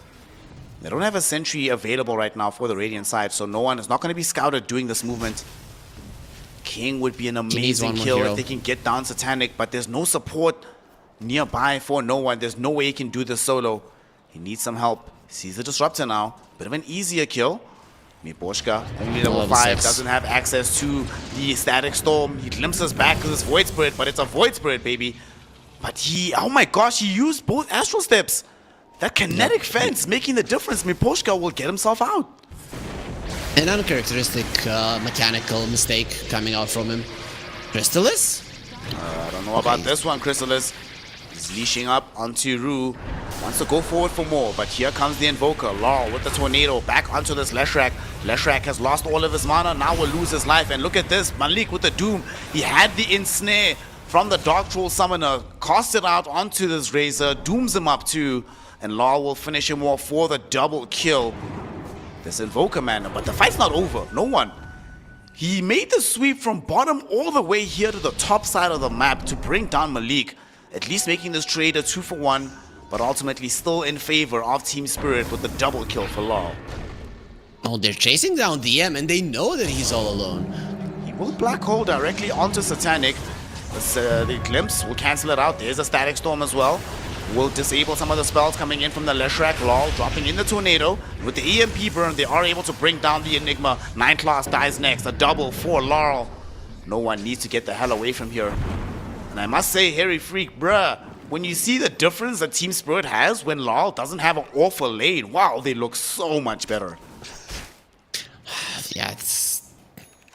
They don't have a sentry available right now for the Radiant side, so no one is not going to be scouted doing this movement. King would be an amazing kill if they can get down Satanic, but there's no support nearby for no one. There's no way he can do this solo. He needs some help. Sees the Disruptor now. Bit of an easier kill. Miboshka, only level 5, doesn't have access to the Static Storm. He glimpses back to this Void Spirit, but it's a Void Spirit, baby. But he, oh my gosh, he used both Astral Steps. That kinetic fence making the difference. Miboshka will get himself out. An uncharacteristic mechanical mistake coming out from him. Crystallis? I don't know about this one, Crystallis. He's leashing up onto Rue. Wants to go forward for more, but here comes the Invoker. Laurel with the Tornado back onto this Leshrac. Leshrac has lost all of his mana, now will lose his life. And look at this, Malik with the Doom. He had the ensnare from the Dark Troll Summoner, cast it out onto this Razor, dooms him up too, and Law will finish him off for the double kill. This Invoker man, but the fight's not over. No one. He made the sweep from bottom all the way here to the top side of the map to bring down Malik, at least making this trade a 2-for-1, but ultimately still in favor of Team Spirit with the double kill for Law. Oh, they're chasing down DM and they know that he's all alone. He will Black Hole directly onto Satanic. The Glimpse will cancel it out. There's a Static Storm as well. Will disable some of the spells coming in from the Leshrac. Law dropping in the Tornado. With the EMP burn, they are able to bring down the Enigma. 9 class dies next. A double for Laurel. No one needs to get the hell away from here. And I must say, Harry Freak, bruh, when you see the difference that Team Spirit has when Laurel doesn't have an awful lane, wow, they look so much better. Yeah,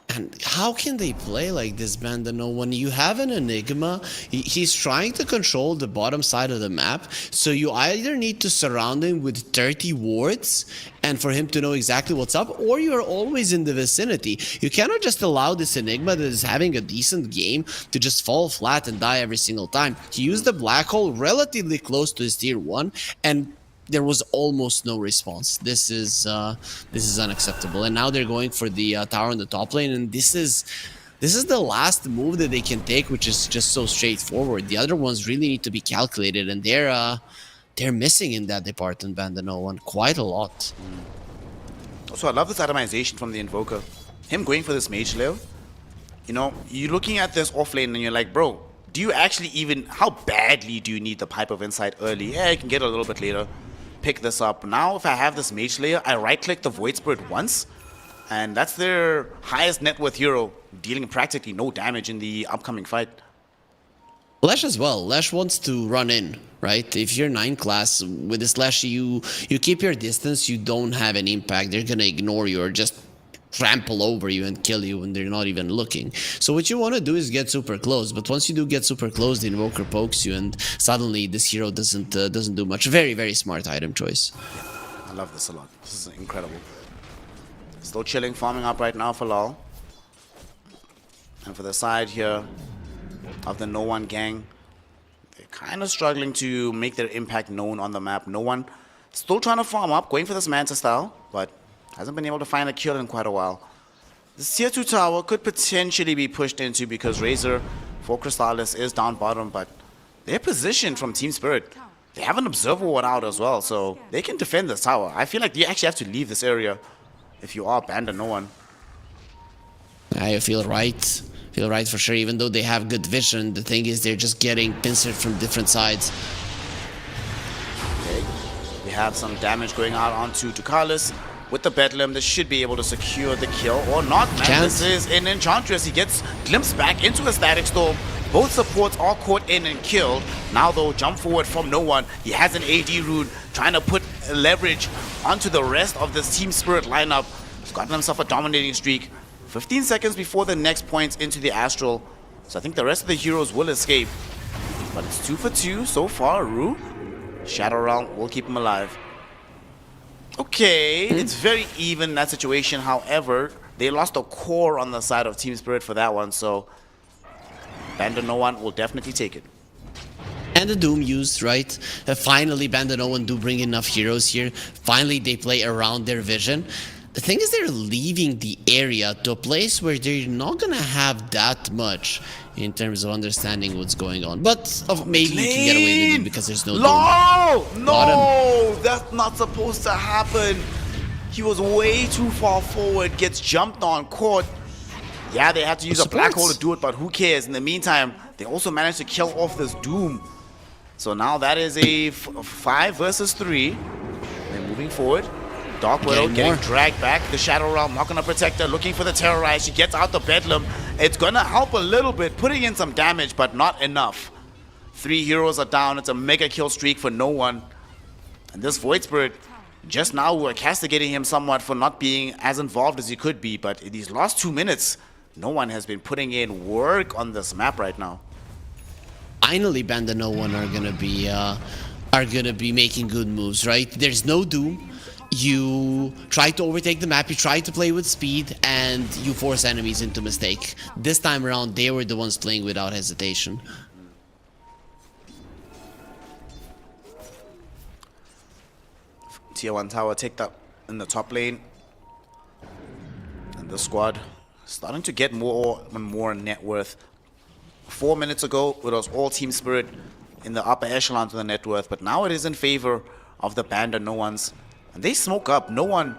and how can they play like this, BandaNoone? When you have an Enigma, he's trying to control the bottom side of the map, so you either need to surround him with 30 wards and for him to know exactly what's up, or you're always in the vicinity. You cannot just allow this Enigma that is having a decent game to just fall flat and die every single time. He used the Black Hole relatively close to his tier 1, and there was almost no response. This is unacceptable. And now they're going for the tower in the top lane, and this is the last move that they can take, which is just so straightforward. The other ones really need to be calculated, and they're missing in that department, BandaNoone, quite a lot. Also, I love this itemization from the Invoker. Him going for this Mage Lair. You know, you're looking at this off lane and you're like, bro, do you actually even, how badly do you need the Pipe of Insight early? Yeah, you can get it a little bit later. Pick this up. Now, if I have this Mage Layer, I right-click the Void Spirit once, and that's their highest net worth hero, dealing practically no damage in the upcoming fight. Lesh as well. Lesh wants to run in, right? If you're 9 class, with this Lesh, you keep your distance, you don't have an impact. They're gonna ignore you or just trample over you and kill you when they're not even looking. So what you want to do is get super close, but once you do get super close, the Invoker pokes you and suddenly this hero doesn't do much. Very, very smart item choice. I love this a lot. This is incredible. Still chilling, farming up right now for LoL. And for the side here of the L1GA gang, they're kind of struggling to make their impact known on the map. L1 still trying to farm up, going for this Manta style, but hasn't been able to find a kill in quite a while. This tier 2 tower could potentially be pushed into because Razor for Crystallis is down bottom, but they're positioned from Team Spirit. They have an Observer Ward out as well, so they can defend this tower. I feel like you actually have to leave this area if you are BandaNoone. I feel right. Feel right for sure, even though they have good vision. The thing is they're just getting pincered from different sides. Okay. We have some damage going out onto Tukalis. With the Bedlam, they should be able to secure the kill, or not. Man, this is an Enchantress. He gets glimpsed back into a Static Storm. Both supports are caught in and killed. Now, though, jump forward from L1. He has an AD rune, trying to put leverage onto the rest of this Team Spirit lineup. He's gotten himself a dominating streak. 15 seconds before the next points into the Astral. So I think the rest of the heroes will escape. But it's 2 for 2 so far. Rue, Shadow Realm will keep him alive. Okay, it's very even, that situation. However, they lost a core on the side of Team Spirit for that one, so BandaNoone will definitely take it. And the Doom used, right? Finally, BandaNoone do bring enough heroes here. Finally, they play around their vision. The thing is, they're leaving the area to a place where they're not gonna have that much in terms of understanding what's going on. But maybe you can get away with it because there's no Doom. No, that's not supposed to happen. He was way too far forward, gets jumped on, caught. Yeah, they had to use a Black Hole to do it, but who cares? In the meantime, they also managed to kill off this Doom. So now that is a 5 versus 3. They're moving forward. Dark Widow getting dragged back. The Shadow Realm not gonna protect her, looking for the Terrorize. She gets out the Bedlam. It's gonna help a little bit, putting in some damage, but not enough. 3 heroes are down. It's a mega kill streak for L1. And this Void Spirit, just now we're castigating him somewhat for not being as involved as he could be, but in these last 2 minutes, L1 has been putting in work on this map right now. Finally, BandaNoone are gonna be making good moves, right? There's no Doom. you try to overtake the map, you try to play with speed, and you force enemies into mistake. This time around, they were the ones playing without hesitation. Tier 1 tower ticked up in the top lane. And the squad starting to get more and more net worth. 4 minutes ago, it was all Team Spirit in the upper echelon to the net worth, but now it is in favor of the BandaNoOnes. And they smoke up. No one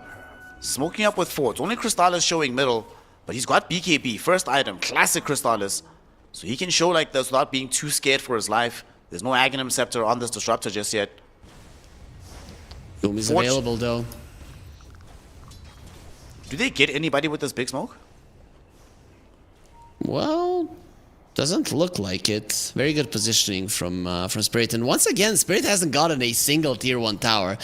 smoking up with forts. Only Crystallis showing middle, but he's got BKB. First item, classic Crystallis. So he can show like this without being too scared for his life. There's no Aghanim Scepter on this Disruptor just yet. Doom is available though. Do they get anybody with this big smoke? Well, doesn't look like it. Very good positioning from Spirit. And once again, Spirit hasn't gotten a single tier 1 tower.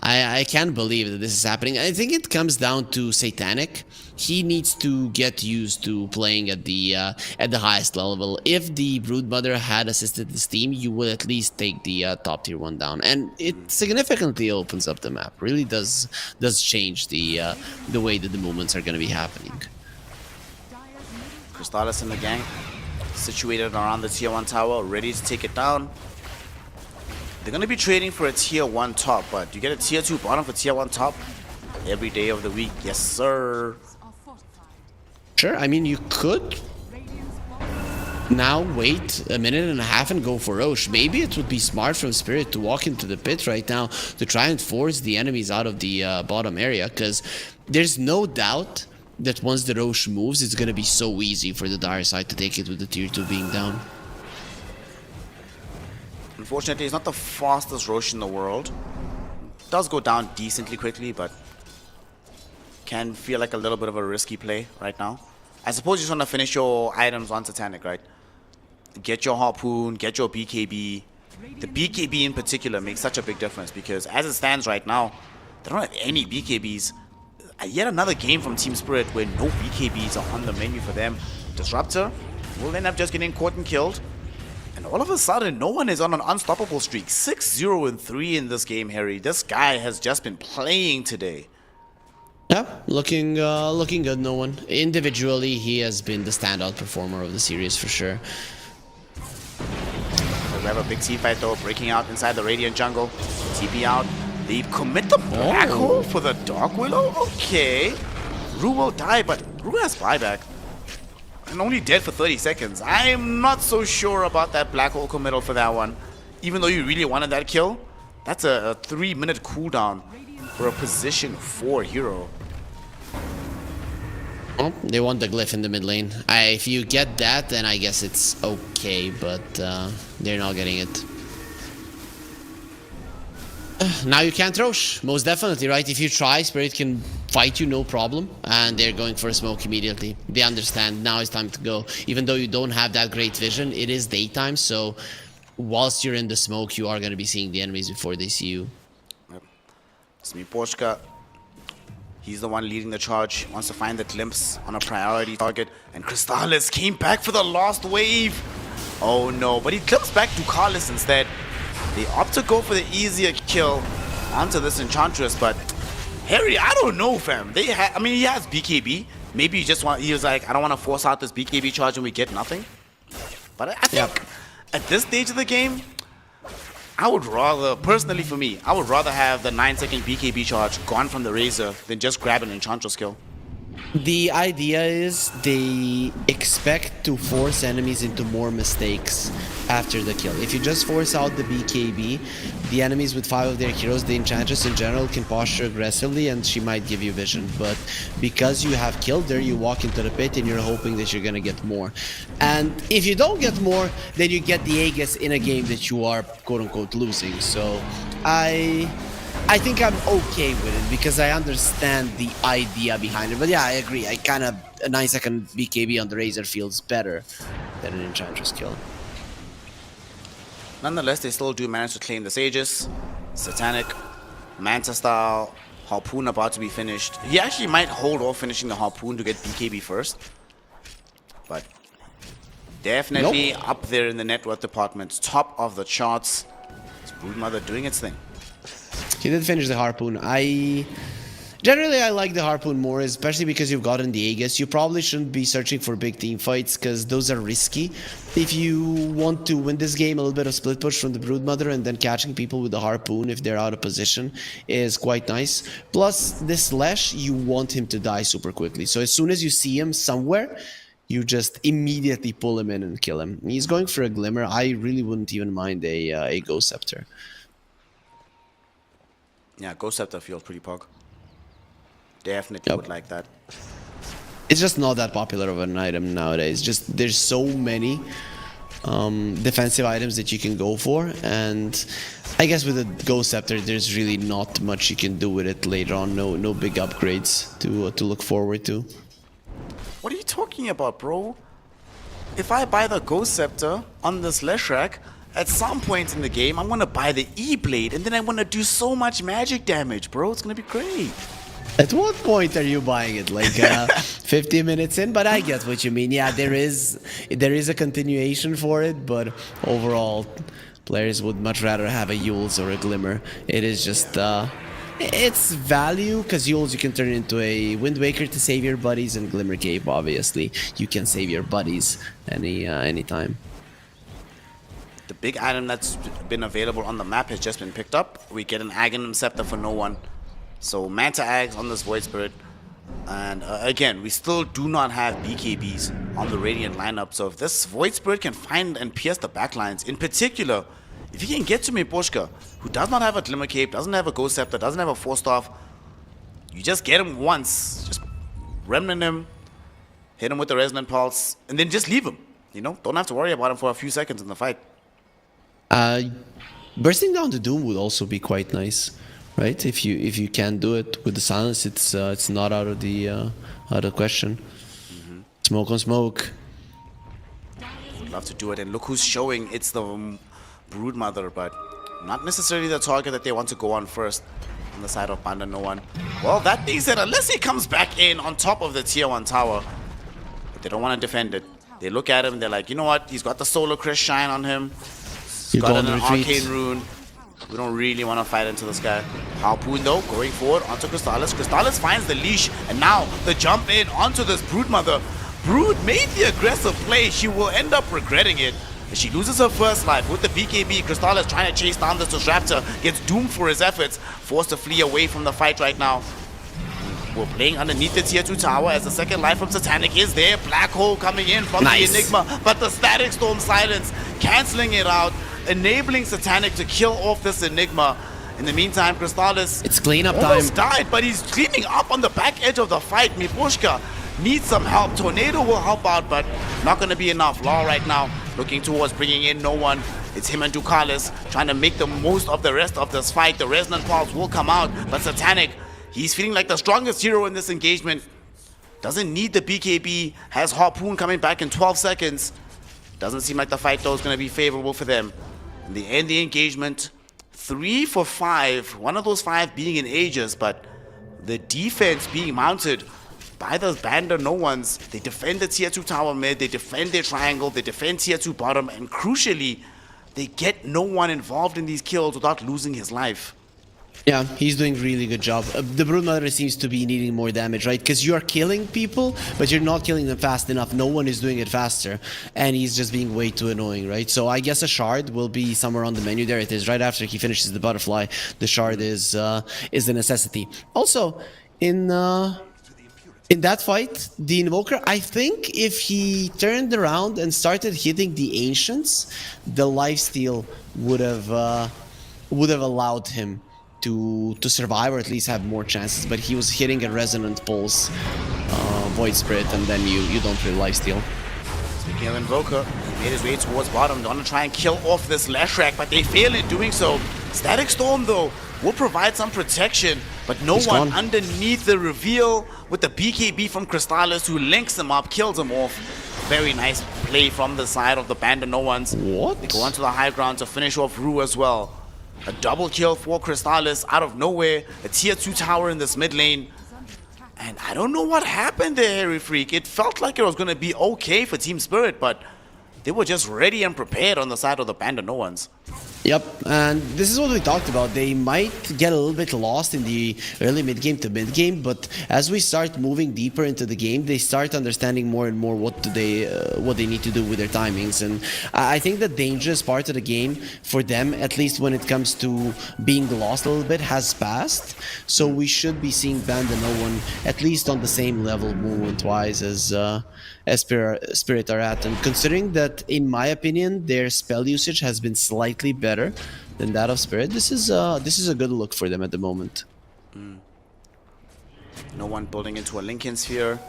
I can't believe that this is happening. I think it comes down to Satanic. He needs to get used to playing at the highest level. If the Broodmother had assisted this team, you would at least take the top tier 1 down, and it significantly opens up the map. Really does change the way that the movements are going to be happening. Crystallis and the gang situated around the tier 1 tower, ready to take it down. They're going to be trading for a tier 1 top, but you get a tier 2 bottom for tier 1 top every day of the week. Yes, sir. Are fortified. Sure, I mean, you could Radiant's bottom now wait a minute and a half and go for Roche. Maybe it would be smart from Spirit to walk into the pit right now to try and force the enemies out of the bottom area, because there's no doubt that once the Roche moves, it's going to be so easy for the Dire side to take it with the tier 2 being down. Unfortunately, it's not the fastest Roche in the world. Does go down decently quickly, but can feel like a little bit of a risky play right now. I suppose you just want to finish your items on Satanic, right? Get your Harpoon, get your BKB. The BKB in particular makes such a big difference because as it stands right now, they don't have any BKBs. Yet another game from Team Spirit where no BKBs are on the menu for them. Disruptor will end up just getting caught and killed. And all of a sudden, no one is on an unstoppable streak. 6-0-3 in this game, Harry. This guy has just been playing today. Yeah, looking good, no one. Individually, he has been the standout performer of the series for sure. We have a big team fight though, breaking out inside the Radiant jungle. TP out. They commit the Black Hole for the Dark Willow? Okay. Rue will die, but Rue has buyback. And only dead for 30 seconds. I'm not so sure about that Black Hole committal for that one. Even though you really wanted that kill, that's a 3-minute cooldown for a position 4 hero. Oh, they want the glyph in the mid lane. If you get that, then I guess it's okay, but they're not getting it. Now you can't Roche, most definitely, right? If you try, Spirit can fight you, no problem. And they're going for a smoke immediately. They understand, now it's time to go. Even though you don't have that great vision, it is daytime, so whilst you're in the smoke, you are going to be seeing the enemies before they see you. Yep. Smipochka, he's the one leading the charge, wants to find the glimpse on a priority target. And Crystallis came back for the last wave. Oh no, but he clips back to Carlos instead. They opt to go for the easier kill onto this Enchantress, but Harry, I don't know, fam. I mean, he has BKB. Maybe he was like, I don't want to force out this BKB charge and we get nothing. But I think at this stage of the game, I would rather, personally for me, I would rather have the 9-second BKB charge gone from the Razor than just grab an Enchantress kill. The idea is they expect to force enemies into more mistakes after the kill. If you just force out the BKB, the enemies with 5 of their heroes, the Enchantress in general, can posture aggressively and she might give you vision. But because you have killed her, you walk into the pit and you're hoping that you're gonna get more. And if you don't get more, then you get the Aegis in a game that you are quote-unquote losing. So I think I'm okay with it because I understand the idea behind it. But yeah, I agree. A 9-second BKB on the Razor feels better than an Enchantress kill. Nonetheless, they still do manage to claim the Sages. Satanic, Manta style, Harpoon about to be finished. He actually might hold off finishing the Harpoon to get BKB first. But definitely up there in the net worth department, top of the charts. It's Broodmother doing its thing. He did finish the Harpoon. Generally, I like the Harpoon more, especially because you've gotten the Aegis. You probably shouldn't be searching for big team fights, because those are risky. If you want to win this game, a little bit of split push from the Broodmother and then catching people with the Harpoon if they're out of position is quite nice. Plus, this Slash, you want him to die super quickly. So as soon as you see him somewhere, you just immediately pull him in and kill him. He's going for a Glimmer. I really wouldn't even mind a Ghost Scepter. Yeah, Ghost Scepter feels pretty pog. Definitely would like that. It's just not that popular of an item nowadays. Just there's so many defensive items that you can go for, and I guess with the Ghost Scepter, there's really not much you can do with it later on. No big upgrades to look forward to. What are you talking about, bro? If I buy the Ghost Scepter on this Leshrac, at some point in the game, I'm gonna buy the E-Blade, and then I'm gonna do so much magic damage, bro. It's gonna be great. At what point are you buying it? Like 50 minutes in? But I get what you mean. Yeah, there is a continuation for it, but overall, players would much rather have a Yules or a Glimmer. It is just it's value, because Yules you can turn into a Wind Waker to save your buddies, and Glimmer Cape obviously you can save your buddies anytime. The big item that's been available on the map has just been picked up. We get an Aghanim Scepter for no one. So Manta Ags on this Void Spirit. And again, we still do not have BKBs on the Radiant lineup. So if this Void Spirit can find and pierce the backlines, in particular, if he can get to Miposhka, who does not have a Glimmer Cape, doesn't have a Ghost Scepter, doesn't have a Force Staff, you just get him once, just remnant him, hit him with the Resonant Pulse, and then just leave him. You know, don't have to worry about him for a few seconds in the fight. Bursting down the Doom would also be quite nice. Right, if you can do it with the silence, it's not out of the question. Smoke on smoke. Would love to do it, and look who's showing. It's the Broodmother, but not necessarily the target that they want to go on first on the side of BandaNoone. Well, that being said, unless he comes back in on top of the tier 1 tower, but they don't want to defend it. They look at him and they're like, you know what? He's got the Solar Crest Shine on him. He's got an Arcane Rune. We don't really want to fight into this guy. Harpoon though, going forward onto Crystallis. Crystallis finds the leash, and now the jump in onto this Broodmother. Brood made the aggressive play. She will end up regretting it. She loses her first life with the BKB. Crystallis trying to chase down this Disruptor, gets doomed for his efforts, forced to flee away from the fight right now. We're playing underneath the tier 2 tower as the second life from Satanic is there. Black Hole coming in from the Enigma, but the Static Storm Silence cancelling it out, enabling Satanic to kill off this Enigma. In the meantime, Crystallis it's cleanup almost time. died, but he's cleaning up on the back edge of the fight. Miposhka needs some help. Tornado will help out, but not going to be enough. Law right now looking towards bringing in no one. It's him and Ducalis trying to make the most of the rest of this fight. The Resonant Pulse will come out, but Satanic, he's feeling like the strongest hero in this engagement. Doesn't need the BKB, has Harpoon coming back in 12 seconds. Doesn't seem like the fight though is going to be favorable for them. And they end the engagement 3 for 5, one of those 5 being in Aegis, but the defense being mounted by the BandaNoOnes. They defend the tier 2 tower mid, they defend their triangle, they defend tier 2 bottom, and crucially, they get no one involved in these kills without losing his life. Yeah, he's doing a really good job. The Broodmother seems to be needing more damage, right? Because you are killing people, but you're not killing them fast enough. No one is doing it faster, and he's just being way too annoying, right? So I guess a shard will be somewhere on the menu. There it is, right after he finishes the butterfly. The shard is a necessity. Also, in that fight, the Invoker, I think if he turned around and started hitting the Ancients, the lifesteal would have allowed him to survive, or at least have more chances, but he was hitting a Resonant Pulse Void Spirit, and then you don't really lifesteal. Speaking of Invoker, he made his way towards bottom. They want to try and kill off this Leshrac, but they fail in doing so. Static Storm, though, will provide some protection, but no one underneath the reveal with the BKB from Crystallis, who links him up, kills him off. Very nice play from the side of the BandaNoOnes. What? They go onto the high ground to finish off Rue as well. A double kill for Crystallis out of nowhere. A tier 2 tower in this mid lane. And I don't know what happened there, Harry Freak. It felt like it was going to be okay for Team Spirit, but they were just ready and prepared on the side of the BandaNoOnes. Yep, and this is what we talked about. They might get a little bit lost in the early mid-game to mid-game, but as we start moving deeper into the game, they start understanding more and more what they need to do with their timings. And I think the dangerous part of the game for them, at least when it comes to being lost a little bit, has passed. So we should be seeing BandaNoone at least on the same level movement-wise as Spirit are at. And considering that, in my opinion, their spell usage has been slightly better than that of Spirit, this is a good look for them at the moment. No one building into a Lincoln Sphere.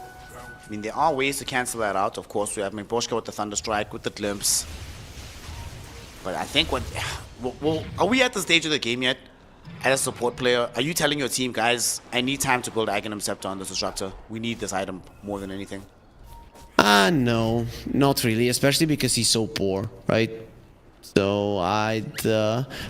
I mean, there are ways to cancel that out. Of course, we have Mboshka with the Thunderstrike, with the Glimpse. But I think well, are we at the stage of the game yet? As a support player, are you telling your team, guys, I need time to build Aghanim Scepter on this Disruptor. We need this item more than anything. No, not really, especially because he's so poor, right? So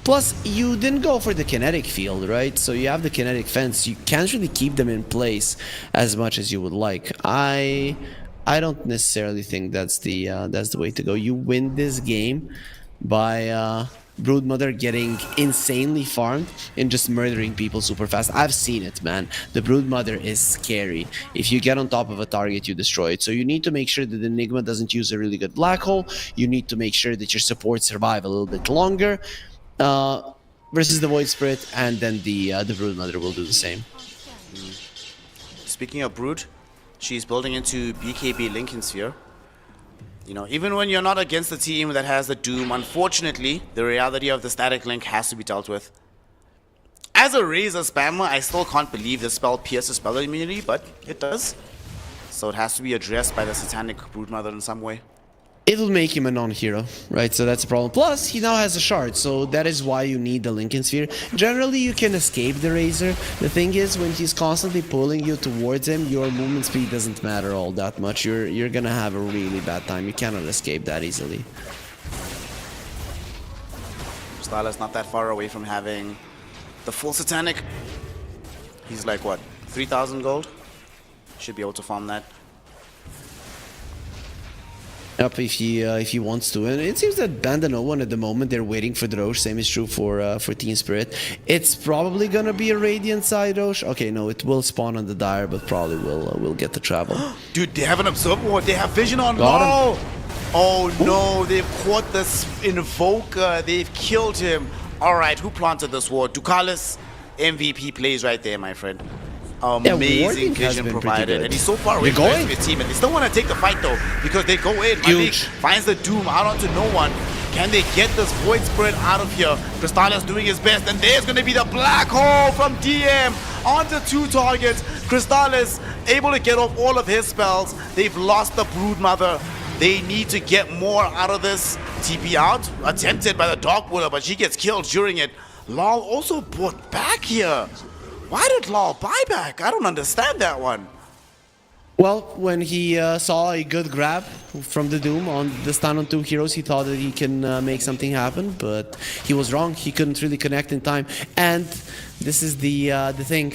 plus, you didn't go for the kinetic field, right? So you have the kinetic fence. You can't really keep them in place as much as you would like. I don't necessarily think that's the way to go. You win this game by Broodmother getting insanely farmed and just murdering people super fast. I've seen it, man. The Broodmother is scary. If you get on top of a target, you destroy it. So you need to make sure that Enigma doesn't use a really good black hole. You need to make sure that your supports survive a little bit longer versus the Void Spirit, and then the Broodmother will do the same. Speaking of Brood, she's building into BKB Lincoln Sphere. You know, even when you're not against the team that has the Doom, unfortunately, the reality of the static link has to be dealt with. As a Razor spammer, I still can't believe the spell pierces spell immunity, but it does. So it has to be addressed by the Satanic Broodmother in some way. It'll make him a non-hero, right? So that's a problem. Plus, he now has a shard, so that is why you need the Lincoln Sphere. Generally, you can escape the Razor. The thing is, when he's constantly pulling you towards him, your movement speed doesn't matter all that much. You're gonna have a really bad time. You cannot escape that easily. Stala's not that far away from having the full Satanic. He's like, what, 3,000 gold? Should be able to farm that. Yep, if he wants to. And it seems that BandaNoone at the moment, they're waiting for the Roche. Same is true for Team Spirit. It's probably gonna be a Radiant side Roche. Okay, no, it will spawn on the Dire, but probably will get the travel. Dude, they have an Absorb Ward. They have Vision on Got low. Oh no, they've caught this Invoker. They've killed him. Alright, who planted this ward? Ducalis, MVP plays right there, my friend. Amazing warding has vision been pretty provided, good. and he's so far away They're from the rest going. of his team, and they still want to take the fight though, because they go in. Malik Huge. finds the Doom out onto no one. Can they get this Void Spirit out of here? Crystallis doing his best, and there's going to be the Black Hole from DM onto 2 targets. Crystallis able to get off all of his spells. They've lost the Broodmother. They need to get more out of this. TP out, attempted by the Dark Widow, but she gets killed during it. Lal also brought back here. Why did Lal buy back? I don't understand that one. Well, when he saw a good grab from the Doom on the stun on 2 heroes, he thought that he can make something happen, but he was wrong. He couldn't really connect in time. And this is the thing.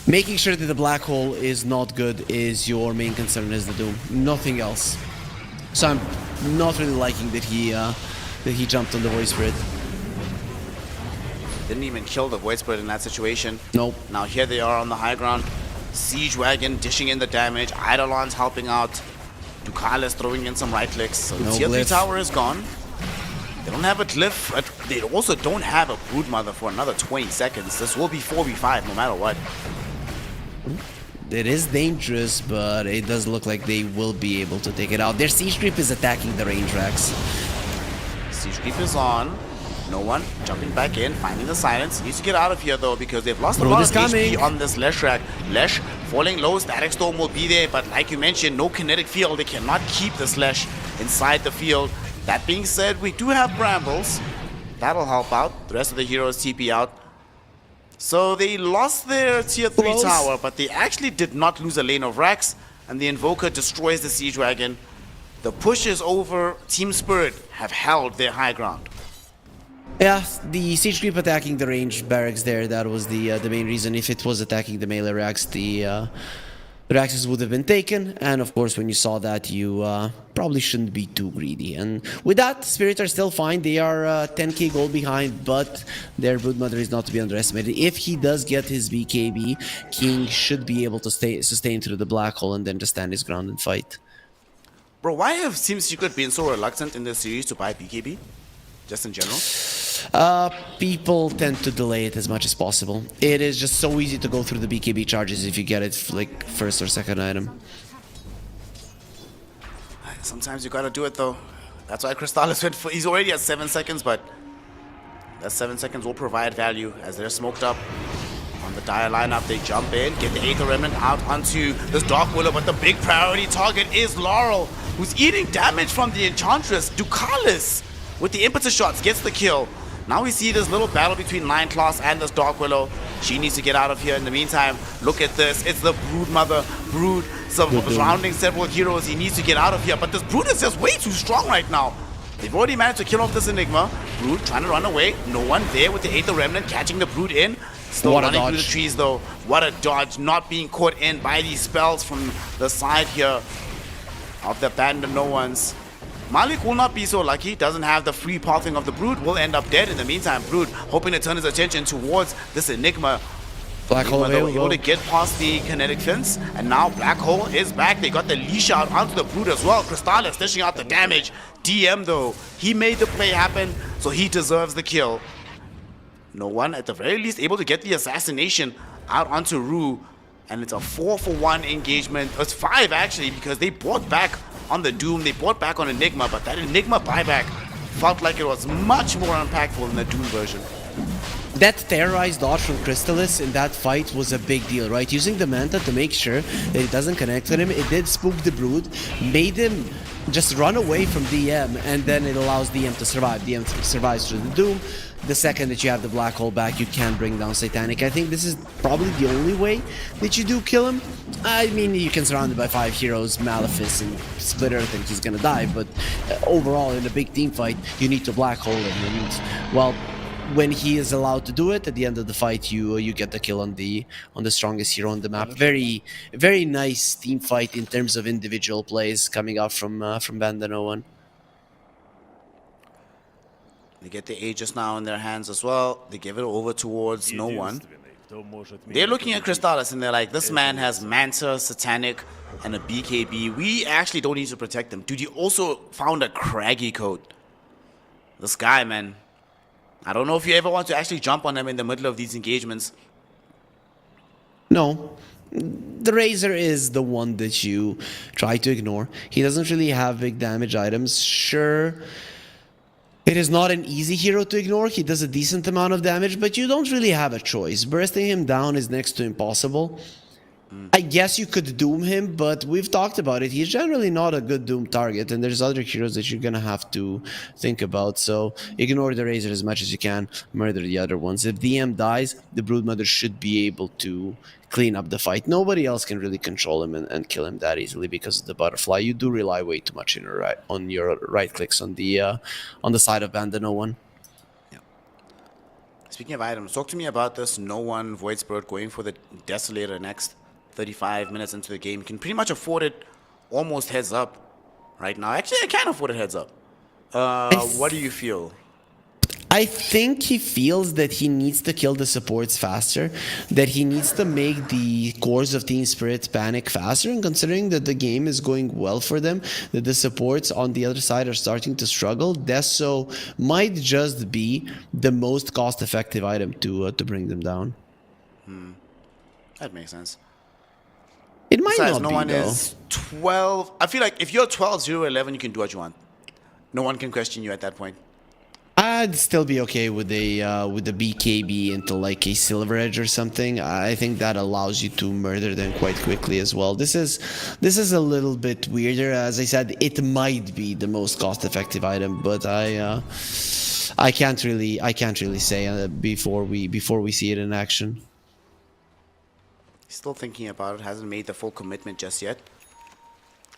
Making sure that the Black Hole is not good is your main concern as the Doom. Nothing else. So I'm not really liking that he jumped on the Void Spirit. Didn't even kill the Void Spirit in that situation. Nope. Now here they are on the high ground. Siege Wagon dishing in the damage. Eidolon's helping out. Ducalis throwing in some right clicks. So No tier 3 glyph. tower is gone. They don't have a glyph. They also don't have a Broodmother for another 20 seconds. This will be 4v5 no matter what. It is dangerous, but it does look like they will be able to take it out. Their Siege Creep is attacking the range racks. Siege Creep is on. No one jumping back in, finding the silence. Needs to get out of here though, because they've lost a Brood lot is of HP coming. on this Lesh rack. Lesh falling low, Static Storm will be there, but like you mentioned, no kinetic field. They cannot keep this Lesh inside the field. That being said, we do have Brambles. That'll help out. The rest of the heroes TP out. So they lost their tier 3 Close. tower, but they actually did not lose a lane of racks, and the Invoker destroys the Siege Wagon. The push is over. Team Spirit have held their high ground. Yeah, the Siege Creep attacking the range barracks there, that was the main reason. If it was attacking the melee racks, the Raxus would have been taken, and of course, when you saw that, you probably shouldn't be too greedy. And with that, Spirit are still fine. They are 10k gold behind, but their Broodmother is not to be underestimated. If he does get his BKB, King should be able to sustain through the black hole and then just stand his ground and fight. Bro, why have Team Secret been so reluctant in this series to buy BKB? Just in general? People tend to delay it as much as possible. It is just so easy to go through the BKB charges if you get it like first or second item. Sometimes you gotta do it though. That's why Crystallis went for. He's already at 7 seconds, but that 7 seconds will provide value as they're smoked up. On the dire lineup, they jump in, get the Aether Remnant out onto this Dark Willow, but the big priority target is Laurel, who's eating damage from the Enchantress. Ducalis, with the impetus shots, gets the kill. Now we see this little battle between Lion Class and this Dark Willow. She needs to get out of here. In the meantime, look at this. It's the Broodmother. Brood surrounding several heroes. He needs to get out of here. But this Brood is just way too strong right now. They've already managed to kill off this Enigma. Brood trying to run away. No one there with the Aether Remnant catching the Brood in. Still running through the trees though. What a dodge. Not being caught in by these spells from the side here of the BandNoOnes. Malik will not be so lucky, doesn't have the free pathing of the Brood, will end up dead. In the meantime, Brood hoping to turn his attention towards this Enigma. Black Hole able to get past the kinetic fence, and now Black Hole is back. They got the leash out onto the Brood as well. Crystallis dishing out the damage. DM though, he made the play happen, so he deserves the kill. No one, at the very least, able to get the assassination out onto Rue, and it's a 4-for-1 engagement. It's 5 actually, because they brought back on the Doom, they brought back on Enigma, but that Enigma buyback felt like it was much more impactful than the Doom version. That terrorized dodge from Crystallis in that fight was a big deal, right? Using the Manta to make sure that it doesn't connect with him, it did spook the Brood, made him just run away from DM, and then it allows DM to survive. DM survives through the Doom. The second that you have the Black Hole back, you can bring down Satanic. I think this is probably the only way that you do kill him. I mean, you can surround him by 5 heroes, Malefice and Splitter, think he's gonna die, but overall, in a big team fight, you need to Black Hole him, and, well, when he is allowed to do it, at the end of the fight, you get the kill on the strongest hero on the map. Very nice team fight in terms of individual plays coming out from BandaNoone. They get the Aegis now in their hands as well. They give it over towards no one. They're looking at Crystallis and they're like, this man has Manta, Satanic, and a BKB. We actually don't need to protect him. Dude, you also found a Craggy coat. This guy, man. I don't know if you ever want to actually jump on him in the middle of these engagements. No. The Razor is the one that you try to ignore. He doesn't really have big damage items. Sure, it is not an easy hero to ignore. He does a decent amount of damage, but you don't really have a choice. Bursting him down is next to impossible. I guess you could Doom him, but we've talked about it. He's generally not a good Doom target, and there's other heroes that you're gonna have to think about. So ignore the Razor as much as you can, murder the other ones. If DM dies, the Broodmother should be able to clean up the fight. Nobody else can really control him and kill him that easily because of the butterfly. You do rely way too much on your right clicks on the side of BandaNoone. Yeah. Speaking of items, talk to me about this No One Void Spirit going for the Desolator next. 35 minutes into the game. You can pretty much afford it almost heads up right now. Actually, I can afford it heads up. What do you feel? I think he feels that he needs to kill the supports faster, that he needs to make the cores of Team Spirit panic faster, and considering that the game is going well for them, that the supports on the other side are starting to struggle, Deso might just be the most cost-effective item to bring them down. That makes sense. It might Besides, not no be, one though. is 12. I feel like if you're 12, 0, 11, you can do what you want. No one can question you at that point. I'd still be okay with the BKB into like a Silver Edge or something. I think that allows you to murder them quite quickly as well. This is a little bit weirder. As I said, it might be the most cost-effective item, but I can't really say before we see it in action. Still thinking about it. Hasn't made the full commitment just yet.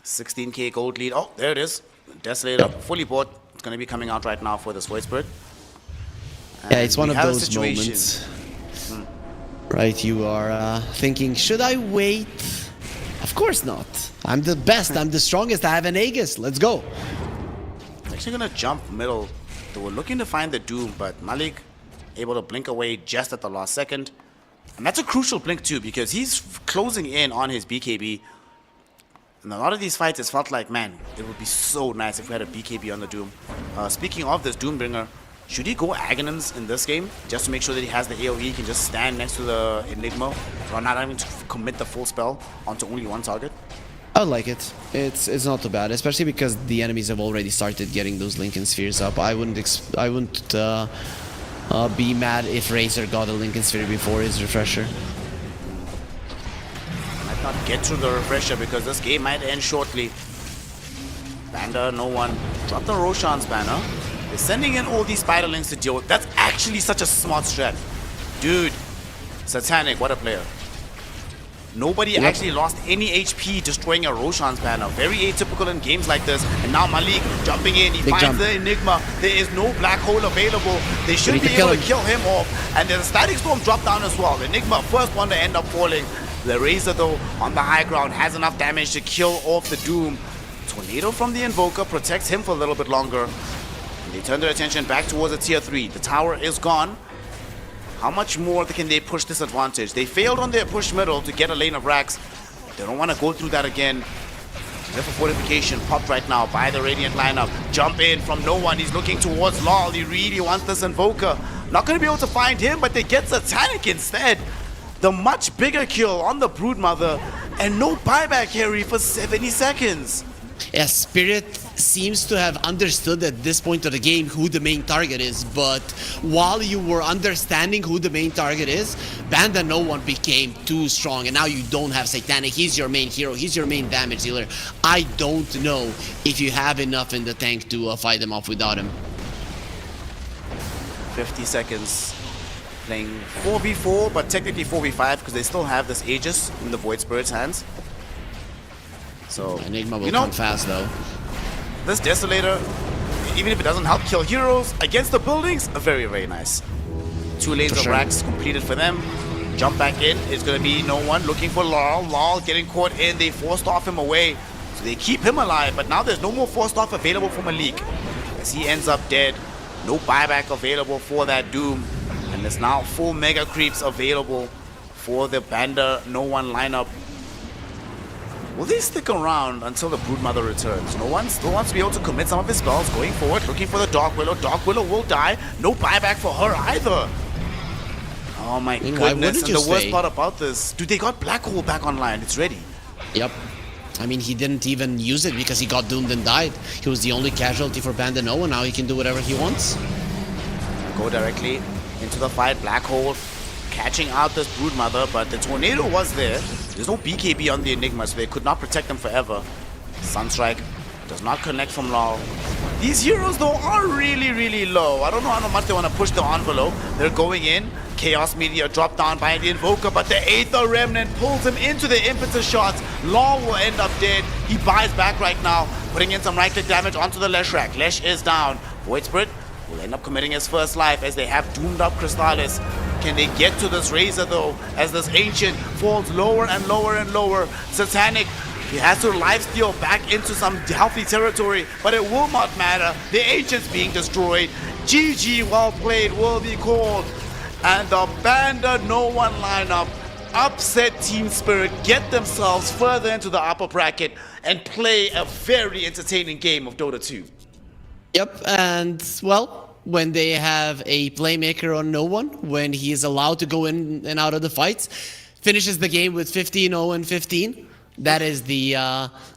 16k gold lead. Oh, there it is. Desolator fully bought. It's going to be coming out right now for this Void Spirit. Yeah, it's one of have a those situation. moments. Right, you are thinking, should I wait Of course not. I'm the best. I'm the strongest. I have an Aegis. Let's go. Actually gonna jump middle. They were looking to find the Doom, but Malik able to blink away just at the last second. And that's a crucial blink too, because he's closing in on his BKB. In a lot of these fights, it's felt like, man, it would be so nice if we had a BKB on the Doom. Speaking of this Doombringer, should he go Aghanim's in this game just to make sure that he has the AoE, he can just stand next to the Enigma, or not having to commit the full spell onto only one target? I like it. It's not too bad, especially because the enemies have already started getting those Lincoln Spheres up. I wouldn't be mad if Razor got a Lincoln Sphere before his refresher. Might not get through the refresher because this game might end shortly. BandaNoOne drop the Roshan's banner. They're sending in all these Spiderlings to deal with. That's actually such a smart strat. Dude, Satanic, what a player. Nobody actually lost any HP destroying a Roshan's banner. Very atypical in games like this. And now Malik jumping in. He Big finds jump. the Enigma. There is no black hole available. They should need be to kill able to him. kill him off. And there's a Static Storm drop down as well. The Enigma, first one to end up falling. The Razor, though, on the high ground, has enough damage to kill off the Doom. Tornado from the Invoker protects him for a little bit longer. And they turn their attention back towards the tier 3. The tower is gone. How much more can they push this advantage? They failed on their push middle to get a lane of racks. They don't want to go through that again. Therefore, fortification popped right now by the Radiant lineup. Jump in from no one. He's looking towards Lol. He really wants this Invoker. Not going to be able to find him, but they get Satanic instead. The much bigger kill on the Broodmother. And no buyback carry for 70 seconds. Yeah, Spirit seems to have understood at this point of the game who the main target is, but while you were understanding who the main target is, BandaNoOne became too strong, and now you don't have Satanic. He's your main hero, he's your main damage dealer. I don't know if you have enough in the tank to fight them off without him. 50 seconds. Playing 4v4, but technically 4v5 because they still have this Aegis in the Void Spirit's hands. So, Enigma will you know, come fast though. this Desolator, even if it doesn't help kill heroes against the buildings, very, very nice. 2 lanes of sure. racks completed for them. Jump back in. It's going to be no one looking for Laurel. Laurel getting caught in. They forced off him away. So they keep him alive, but now there's no more forced off available for Malik. As he ends up dead. No buyback available for that Doom. And there's now 4 Mega Creeps available for the BandaNoOne lineup. Will they stick around until the Broodmother returns? No one still wants to be able to commit some of his spells. Going forward, looking for the Dark Willow. Dark Willow will die. No buyback for her either. Oh my mean, why goodness. wouldn't And you the worst stay? part about this, dude, they got Black Hole back online. It's ready. Yep. I mean, he didn't even use it because he got doomed and died. He was the only casualty for BandaNoOne. Now he can do whatever he wants. Go directly into the fight. Black Hole catching out this Broodmother, but the Tornado was there. There's no BKB on the Enigma, so they could not protect them forever. Sunstrike does not connect from Law. These heroes, though, are really, really low. I don't know how much they want to push the envelope. They're going in. Chaos Meteor dropped down by the Invoker, but the Aether Remnant pulls him into the impetus shots. Law will end up dead. He buys back right now, putting in some right-click damage onto the Lesh rack. Lesh is down. Void Spirit will end up committing his first life as they have doomed up Crystallis. Can they get to this Razor though, as this Ancient falls lower and lower and lower? Satanic, he has to lifesteal back into some healthy territory, but it will not matter. The Ancient's being destroyed. GG, well played, will be called. And the BandaNoOne lineup upset Team Spirit, get themselves further into the upper bracket, and play a very entertaining game of Dota 2. Yep, and well, when they have a playmaker on no one, when he is allowed to go in and out of the fights, finishes the game with 15-0 and 15. That is the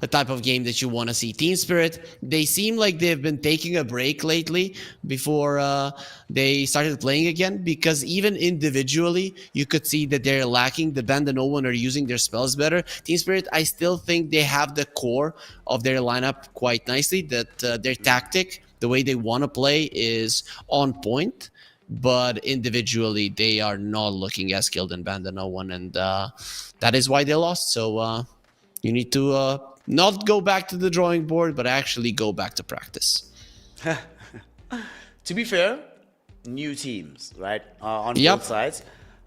type of game that you want to see. Team Spirit, they seem like they've been taking a break lately before they started playing again, because even individually, you could see that they're lacking. The BandaNoOne are using their spells better. Team Spirit, I still think they have the core of their lineup quite nicely, that their tactic, the way they want to play is on point, but individually they are not looking as skilled in BandaNoOne, and that is why they lost. So you need to not go back to the drawing board, but actually go back to practice. To be fair, new teams, right? On Yep. both sides.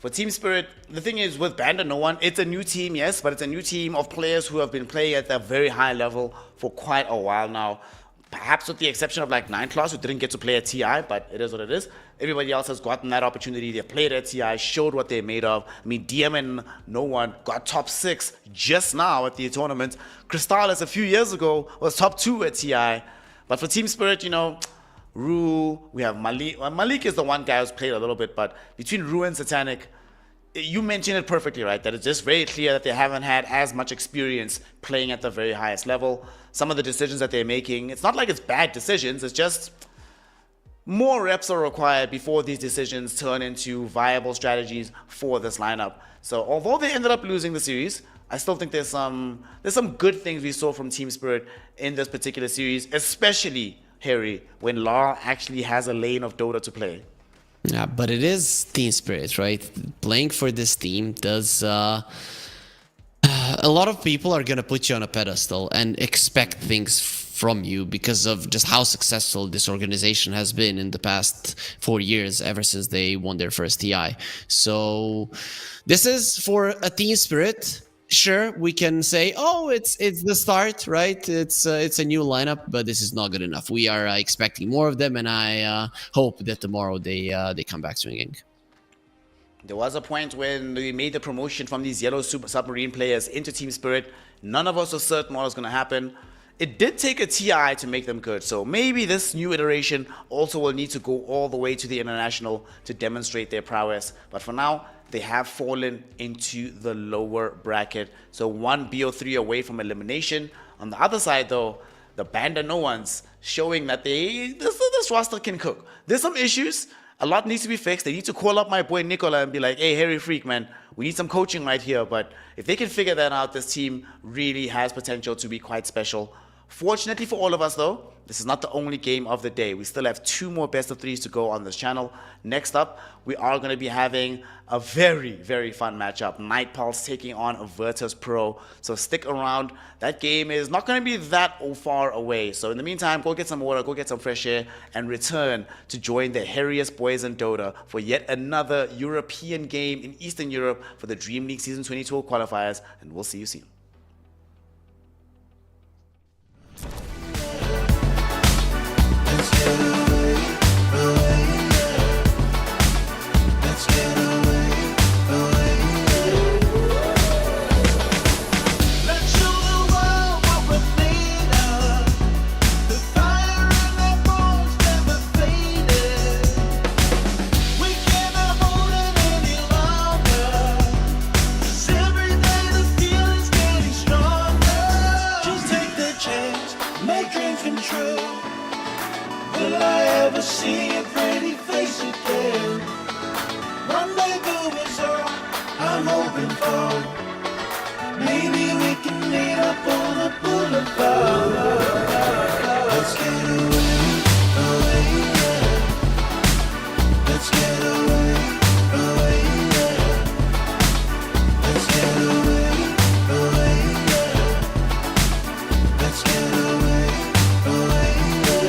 For Team Spirit, the thing is with BandaNoone, it's a new team, yes, but it's a new team of players who have been playing at a very high level for quite a while now. Perhaps with the exception of like 9class, who didn't get to play at TI, but it is what it is. Everybody else has gotten that opportunity. They played at TI, showed what they're made of. I mean, DM and No One got top 6 just now at the tournament. Crystallis a few years ago was top 2 at TI. But for Team Spirit, you know, Rue, we have Malik. Well, Malik is the one guy who's played a little bit, but between Rue and Satanic, you mentioned it perfectly, right? That it's just very clear that they haven't had as much experience playing at the very highest level. Some of the decisions that they're making, it's not like it's bad decisions, it's just more reps are required before these decisions turn into viable strategies for this lineup. So although they ended up losing the series, I still think there's some good things we saw from Team Spirit in this particular series, especially, Harry, when Lara actually has a lane of Dota to play. Yeah, but it is Team Spirit, right? Playing for this team does... a lot of people are going to put you on a pedestal and expect things from you because of just how successful this organization has been in the past 4 years, ever since they won their first TI. So this is for a Team Spirit. Sure, we can say, oh, it's the start, right? It's a new lineup, but this is not good enough. We are expecting more of them, and I hope that tomorrow they come back swinging. There was a point when we made the promotion from these yellow super submarine players into Team Spirit. None of us were certain what was going to happen. It did take a TI to make them good, so maybe this new iteration also will need to go all the way to the international to demonstrate their prowess. But for now, they have fallen into the lower bracket. So one BO3 away from elimination. On the other side, though, the BandaNoOnes showing that this roster can cook. There's some issues. A lot needs to be fixed. They need to call up my boy Nicola and be like, hey, Harry Freak, man, we need some coaching right here. But if they can figure that out, this team really has potential to be quite special. Fortunately for all of us, though, this is not the only game of the day. We still have 2 more best of 3s to go on this channel. Next up, we are going to be having a very, very fun matchup. Night Pulse taking on Virtus Pro. So stick around. That game is not going to be that far away. So in the meantime, go get some water, go get some fresh air, and return to join the hairiest boys in Dota for yet another European game in Eastern Europe for the DreamLeague Season 22 qualifiers. And we'll see you soon. Will I ever see a pretty face again? Rendezvous is all I'm hoping for. Maybe we can meet up on a boulevard. Let's get away, away, yeah. Let's get away, away, yeah. Let's get away, away, yeah. Let's get away, away, yeah.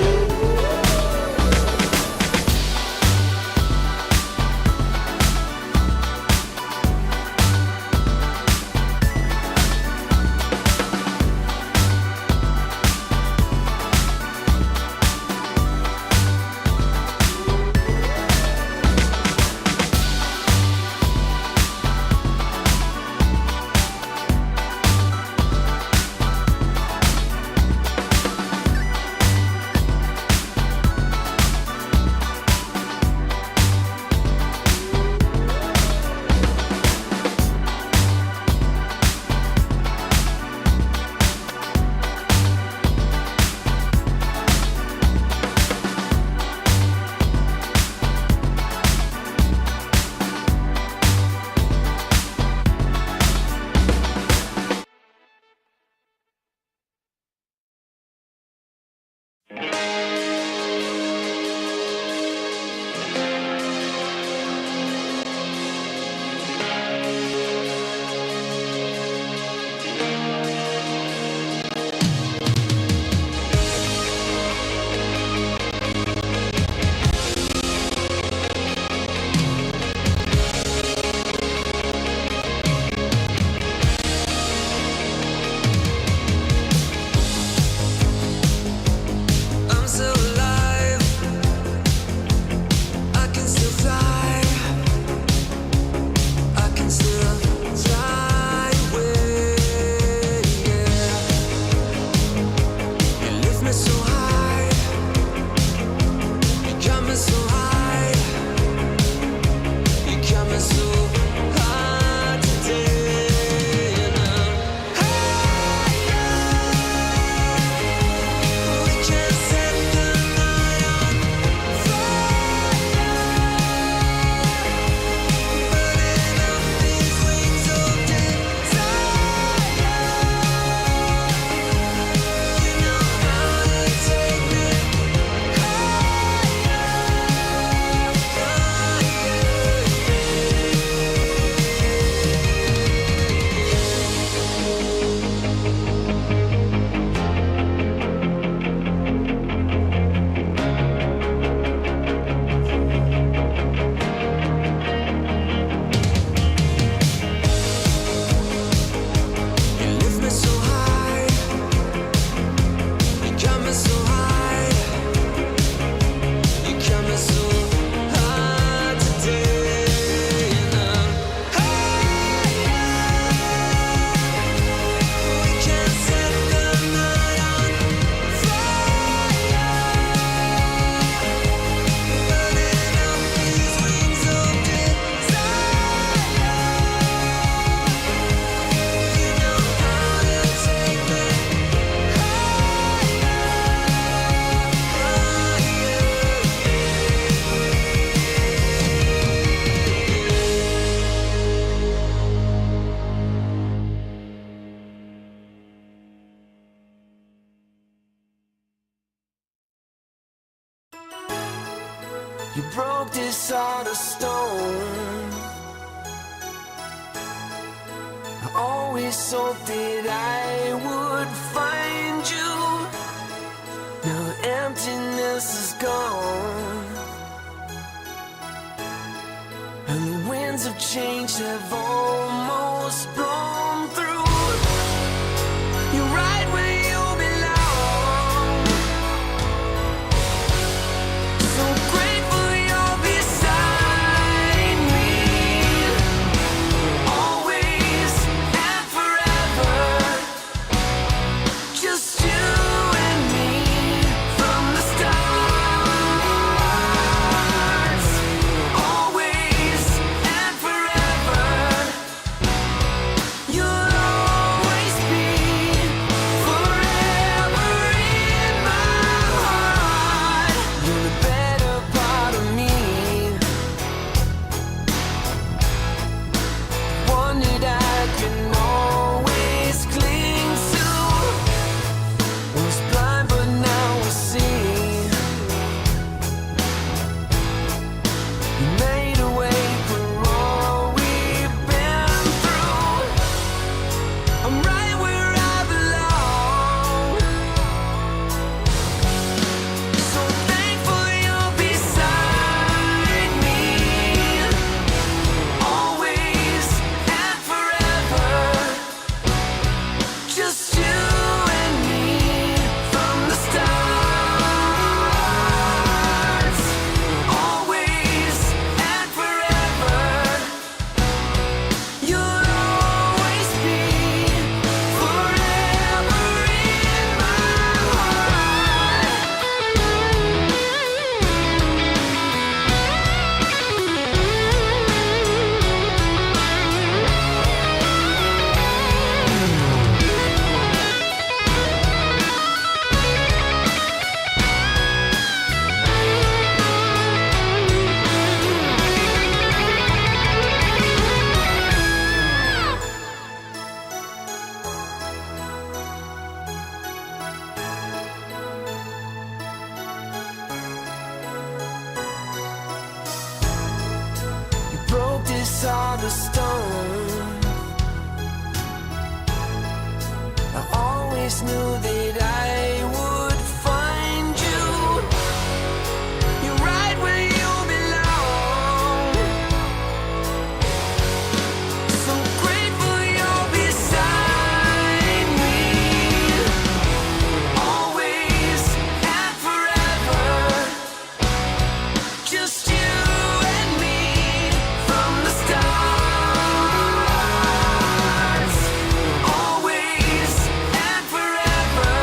You broke this heart of stone. I always hoped that I would find you. Now emptiness is gone, and the winds of change have almost blown through. You're right where you belong. So grateful you're beside me, always and forever. Just you and me from the stars. Always and forever. You'll always be forever in my heart. You're the better part of me, one that I can always cling to. Was blind but now I see. You made a way for all we've been through. I'm right where I belong. So thankful you're beside me, always and forever. Just you and me from the stars. Always and forever. You'll always be forever in my You broke this heart of stone. I always knew that I would find you. You're right where you belong. So grateful you're beside me, always and forever. Just you and me from the stars. Always and forever.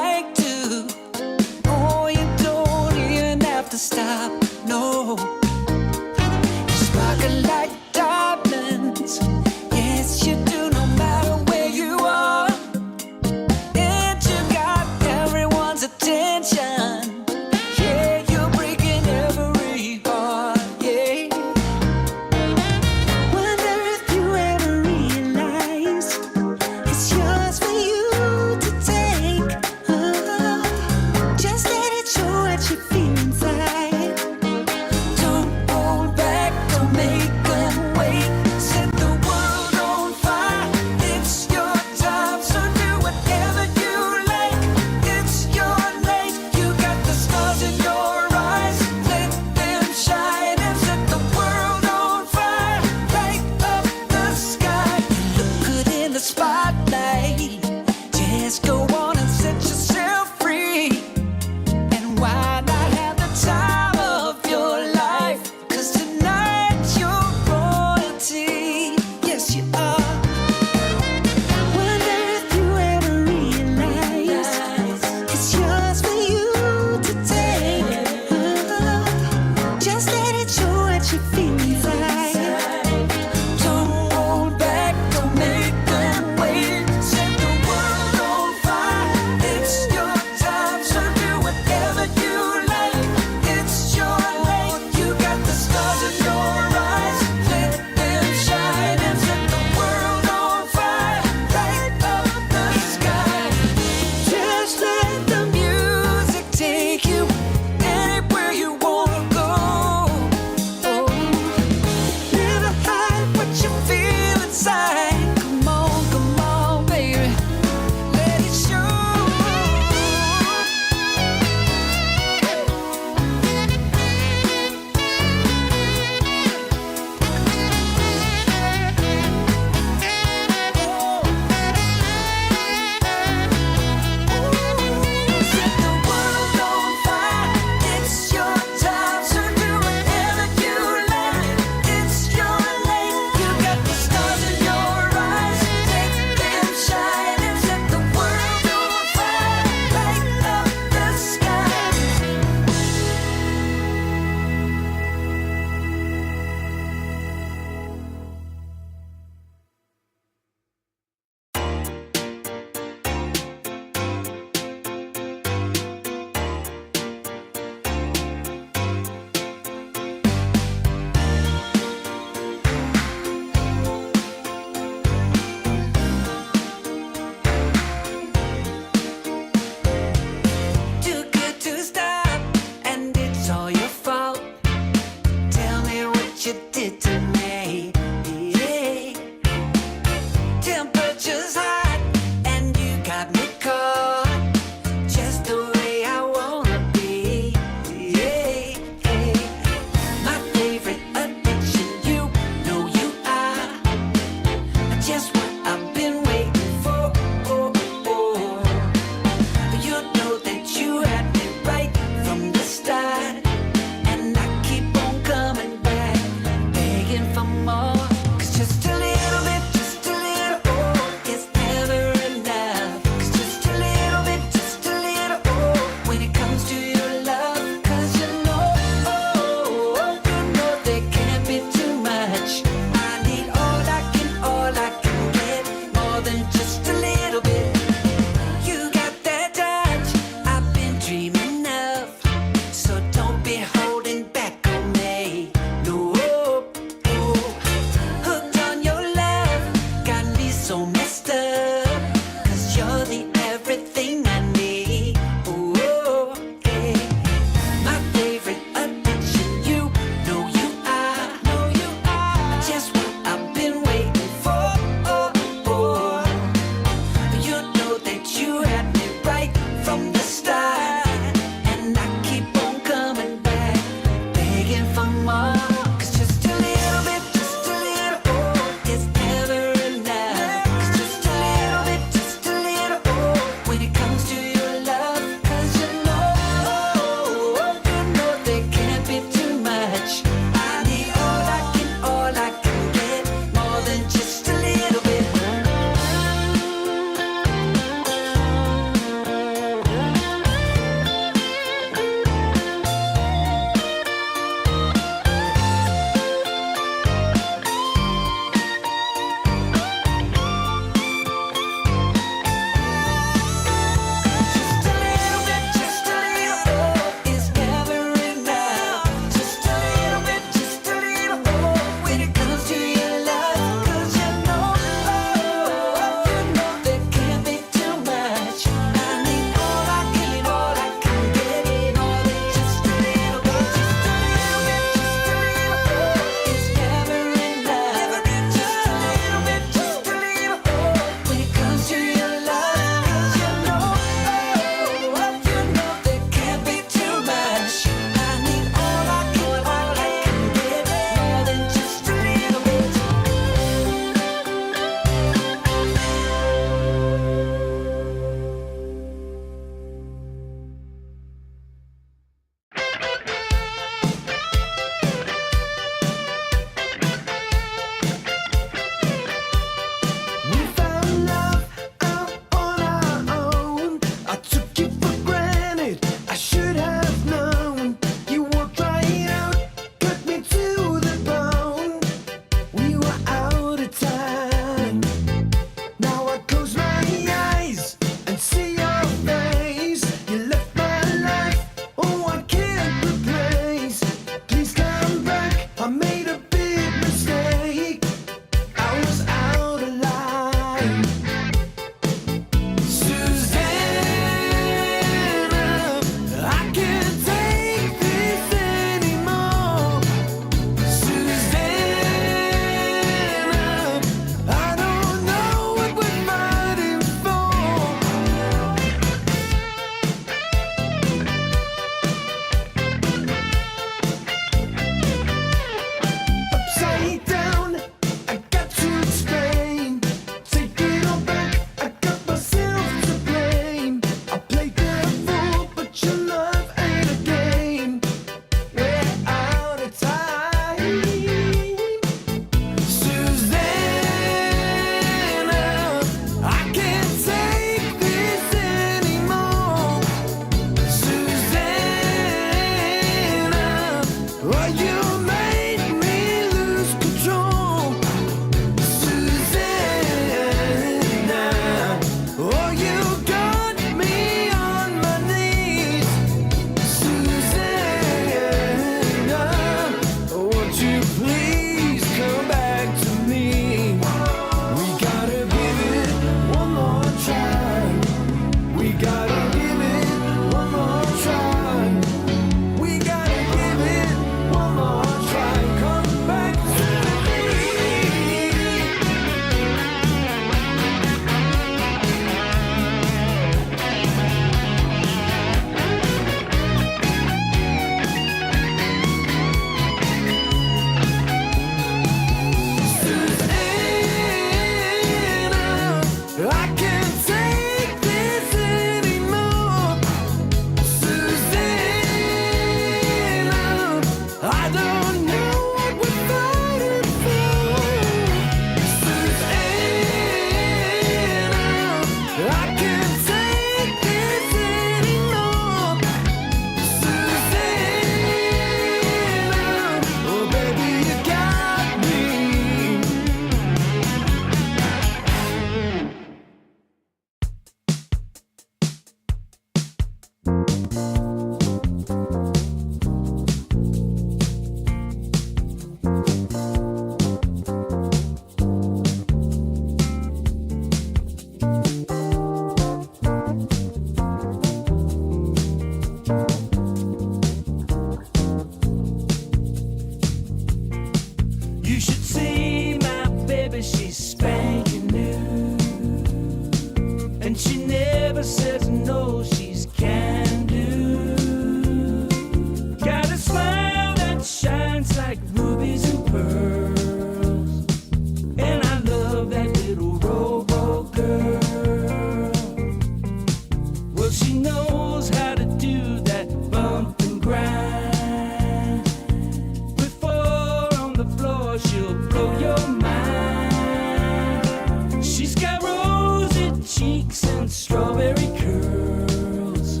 strawberry curls.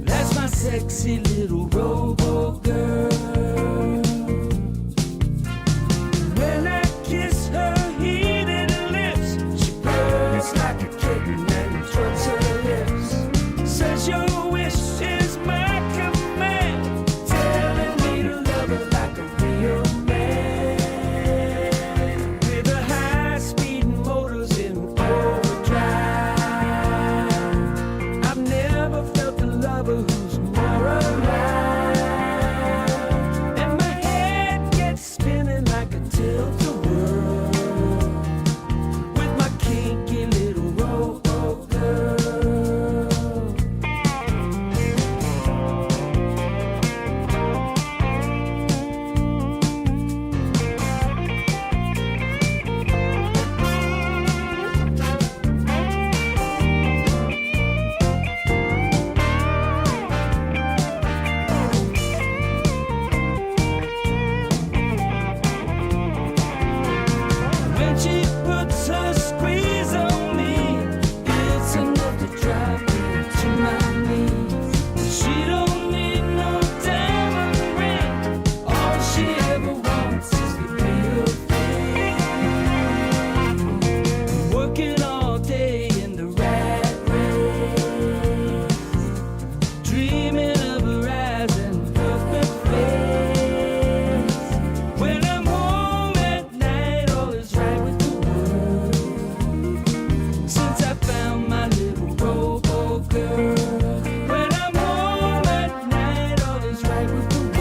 That's my sexy little robo girl. When I kiss her heated lips, she purrs like a kitten and drugs her lips. Says your wish is my command, telling me to love her like a real man. With her high-speed motors in overdrive, I've never felt a lover who's more alive. And my head gets spinning like a tilt-a-whirl with my kinky little robo girl. When she puts her squeeze on me, it's enough to drive me to my knees. She don't need no diamond ring. All she ever wants is the real thing. Working all day in the rat race, dreaming of her eyes and perfect face. When I'm home at night, all is right with the world. Since I found my little robo girl. When I'm home at night, all is right with the world.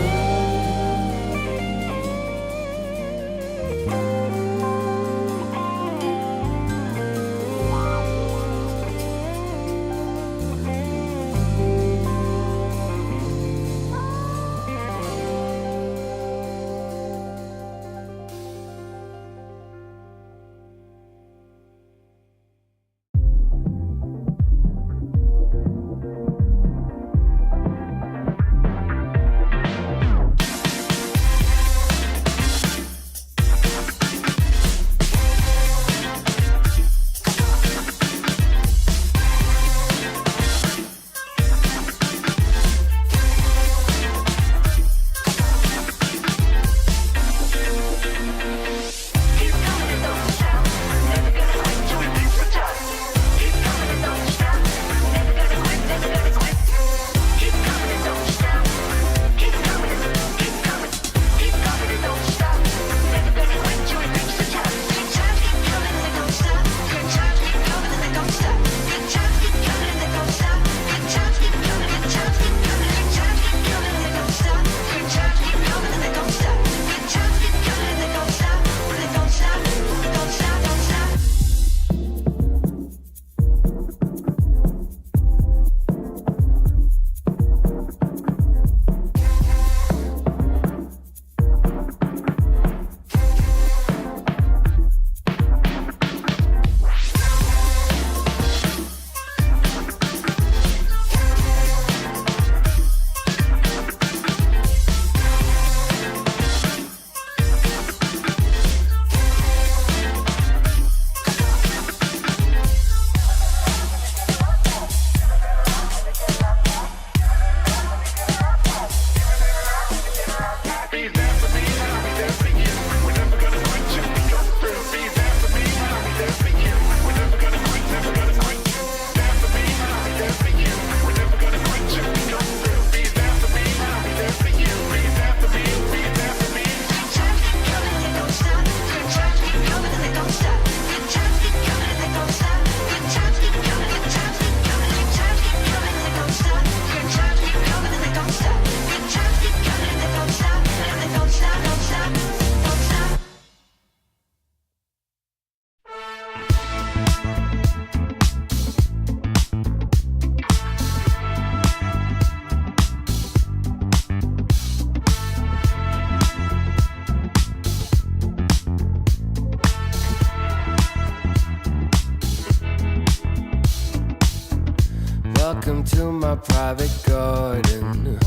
Welcome to my private garden.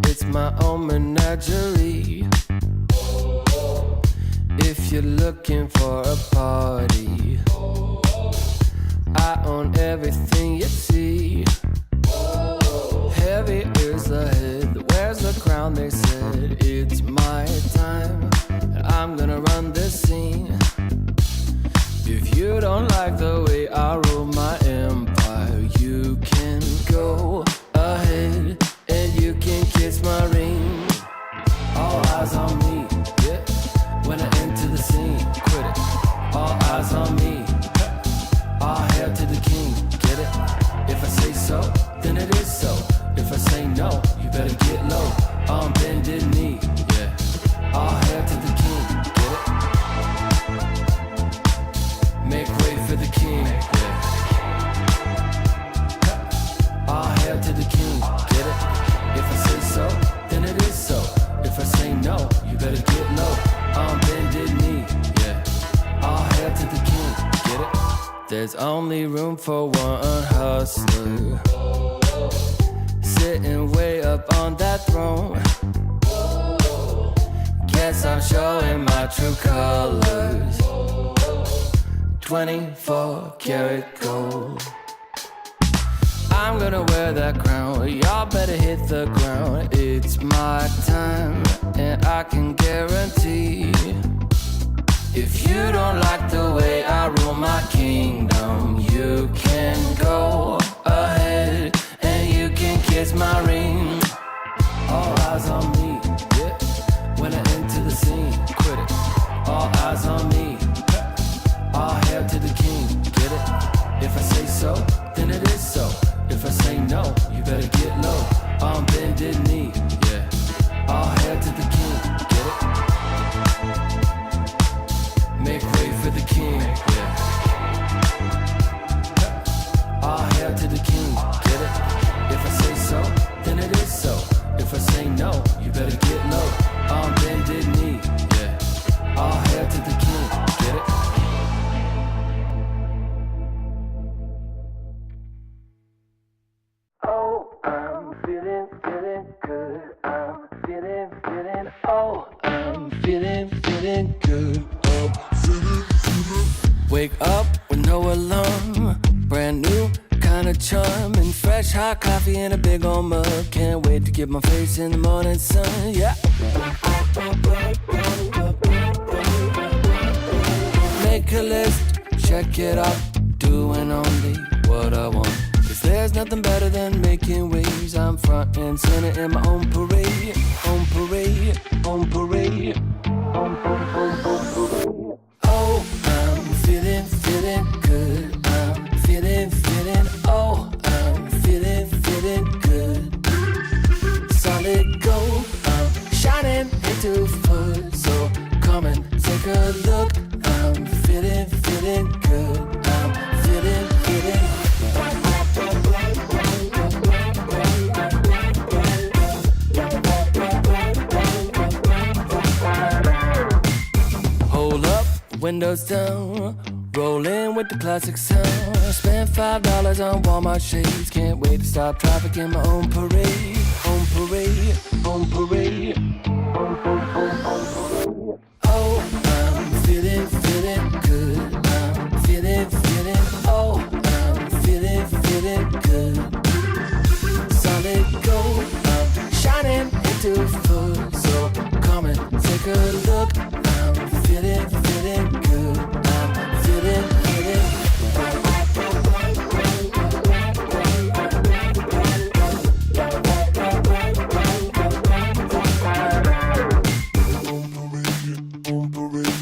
It's my own menagerie. If you're looking for a party, I own everything you see. Heavy is the head that wears the crown. They said it's my time, and I'm gonna run this scene. If you don't like the way I rule my empire, you can go ahead and you can kiss my ring. All eyes on me, yeah. When I enter the scene, quit it. All eyes on me. All hail to the king, get it? If I say so, then it is so. If I say no, you better get low. On bended knee, yeah. All hail to the king, get it? Make way for the king, yeah. All hail to the king, get it? If I say so, then it is so. If I say no, you better get low. On bended knee, yeah. All hail to the king, get it? There's only room for one hustler, sitting way up on that throne. Guess I'm showing my true colors. 24 karat gold. I'm gonna wear that crown. Y'all better hit the ground. It's my time, and I can guarantee, if you don't like the way I rule my kingdom, you can go ahead and you can kiss my ring. All eyes on me, yeah. When I enter the scene, quit it. All eyes on me. All hail to the king, get it? If I say so, then it is so. If I say no, you better get low. On bended knee, yeah. All hail to the king, get it? Make way for the king, yeah. All hail to the king, get it? If I say so, then it is so. If I say no, you better get low. On bended knee, yeah. All hail to the king, get it? Oh, I'm feeling good. I'm feeling, oh, I'm feeling good. Wake up with no alarm, brand new kind of charm, and fresh hot coffee in a big old mug. Can't wait to get my face in the morning sun, yeah. Make a list, check it off, doing only what I want. Cause there's nothing better than making waves. I'm front and center in my own parade, on parade, on parade, on parade. Oh, I'm feeling good. I'm feeling, oh, I'm feeling good. Solid gold, I'm shining into full. So come and take a look. I'm feeling good. I'm feeling. Hold up, windows down, rolling with the classic sound. Spent $5 on Walmart shades. Can't wait to stop traffic in my own parade. On parade, on parade, on parade. Oh, I'm feeling good. I'm feeling, oh, I'm feeling good. Solid gold, I'm shining into full. So come and take a look. I'm feeling good. I'm feeling. On parade.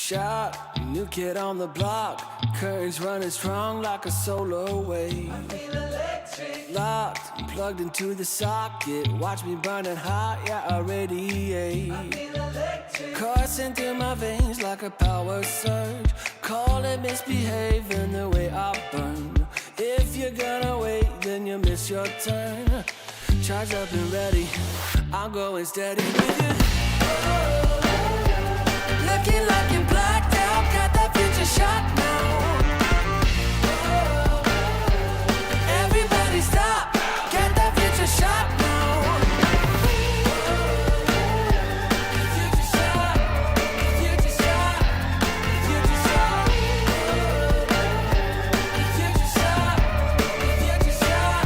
shot, new kid on the block. Currents running strong like a solar wave. I feel electric. Locked, plugged into the socket. Watch me burning hot, yeah, I radiate. I feel electric. Coursing through my veins like a power surge. Call it misbehaving the way I burn. If you're gonna wait, then you miss your turn. Charged up and ready, I'm going steady with you. Looking like you're blacked out, got that future shot now. Everybody stop, get that future shot now. Future shot, future shot, future shot. Future shot, future shot,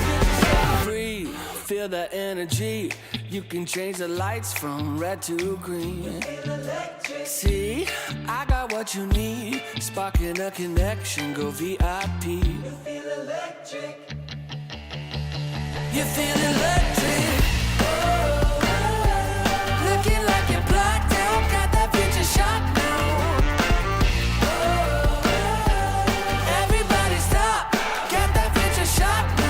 future shot. Breathe, feel that energy. You can change the lights from red to green. See, I got what you need. Sparking a connection, go VIP. You feel electric. You feel electric. Looking like you're blacked out, got that future shot now. Everybody stop, get that future shot now.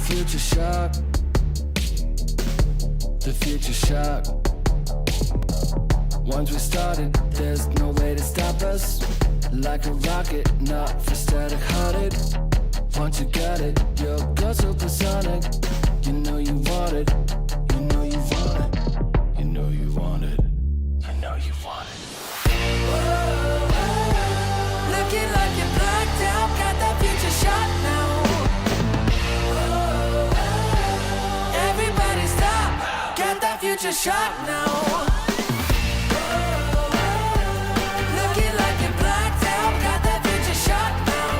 Future shock, the future shock. Once we started, there's no way to stop us. Like a rocket, not for static hearted. Once you got it, you'll go supersonic. You know you want it, you know you want it, you know you want it, you know you want it. Looking like you're blacked out, got that future shot now. Everybody stop, get that future shot now. Looking like you're blacked out, got that future shot now.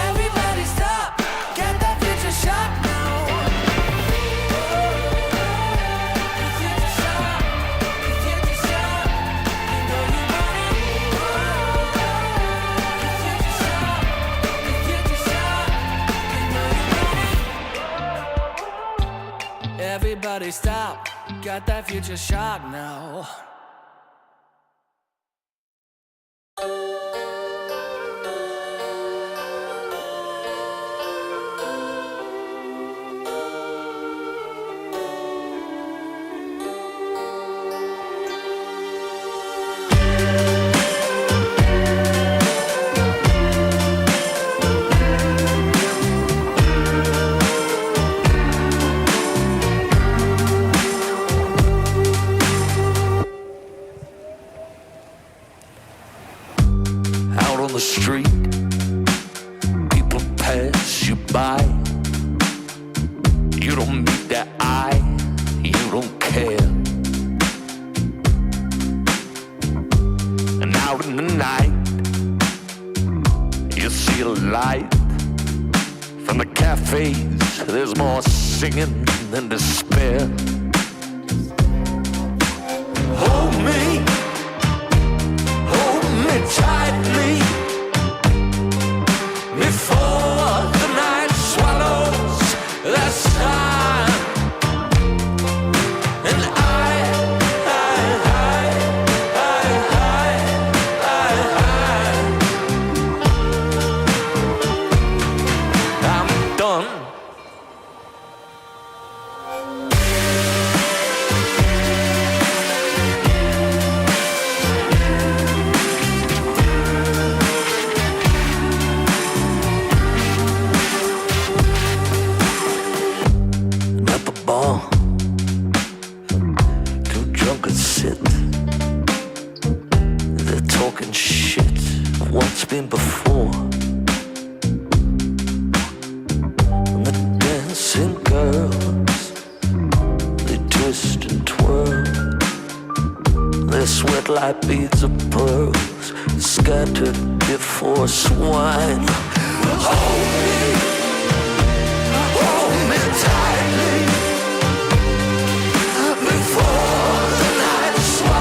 Everybody stop, get that future shot now. Future shot, future shot, you know you want it. Future shot, future shot, you know you want it. Everybody stop, got that future shot now. Out on the street, people pass you by. You don't meet their eye, you don't care. And out in the night, you see a light. From the cafes, there's more singing than despair. Hold me tightly before the night swallows the sun. And I'm done. What's been before. And the dancing girls, they twist and twirl. They sweat like beads of pearls, scattered before swine. Hold me tightly before the night swine.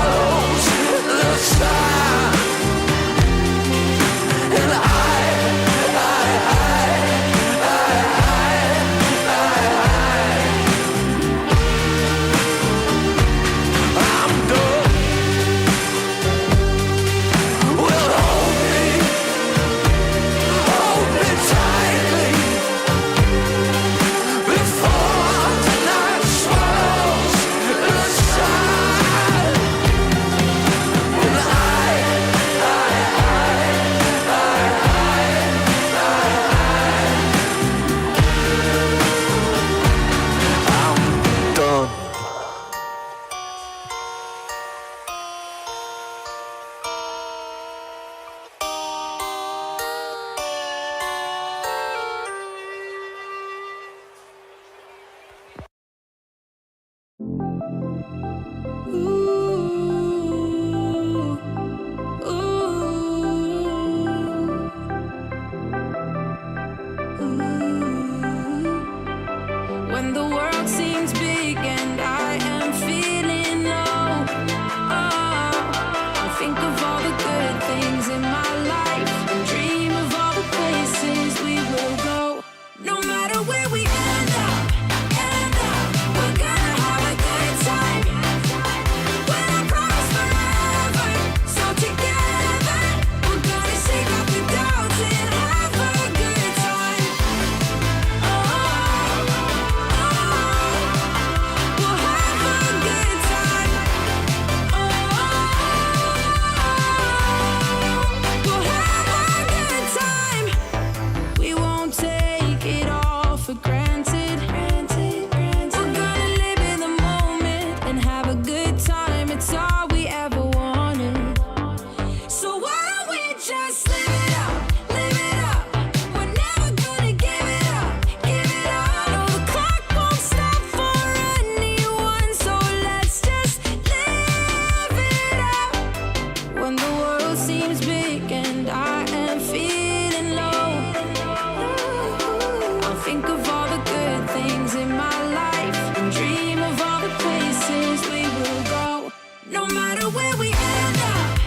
Think of all the good things in my life and dream of all the places we will go. No matter where we end up,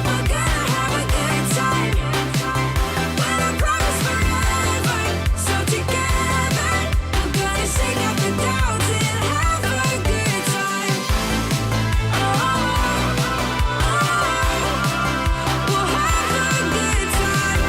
we're gonna have a good time. Well, I promise forever, so together we're gonna shake out the doubts and have a good time. We'll have a good time.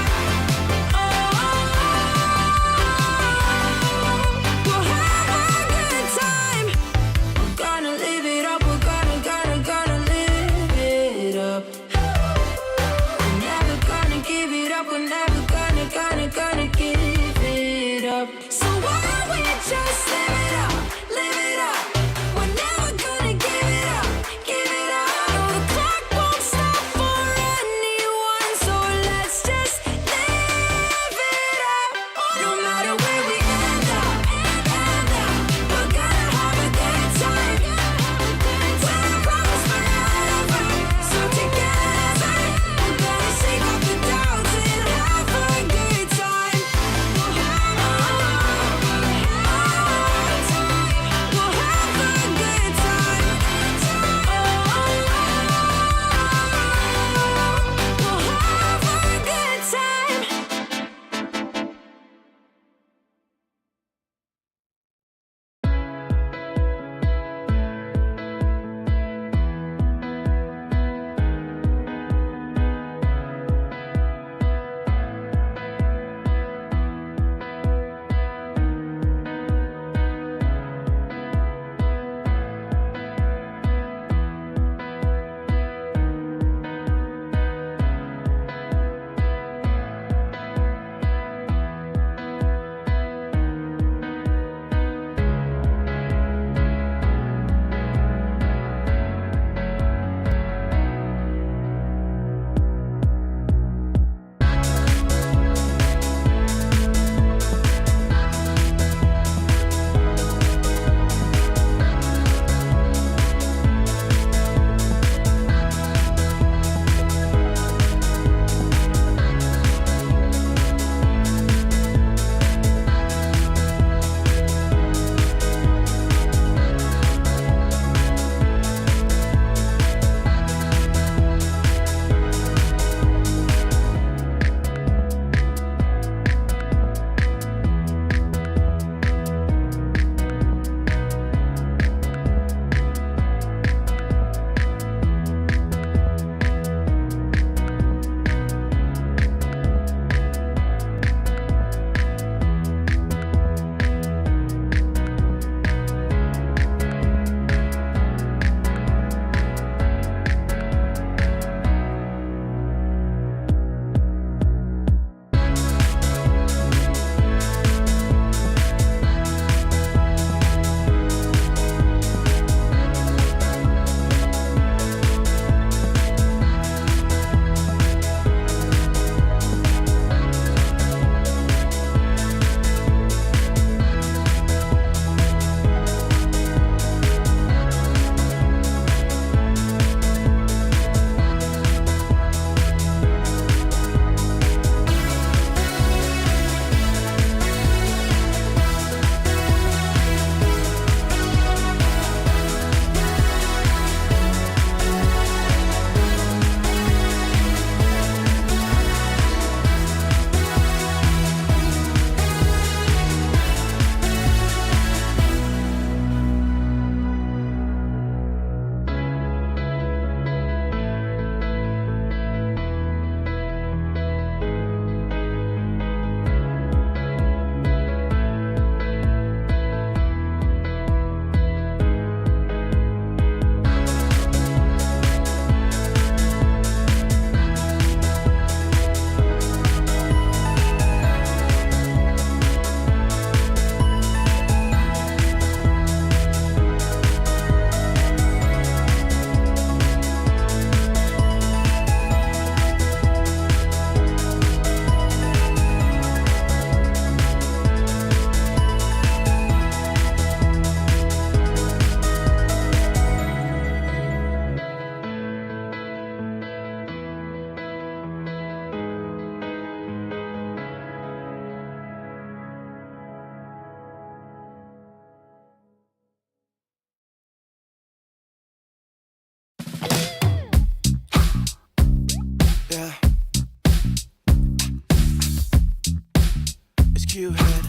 you had.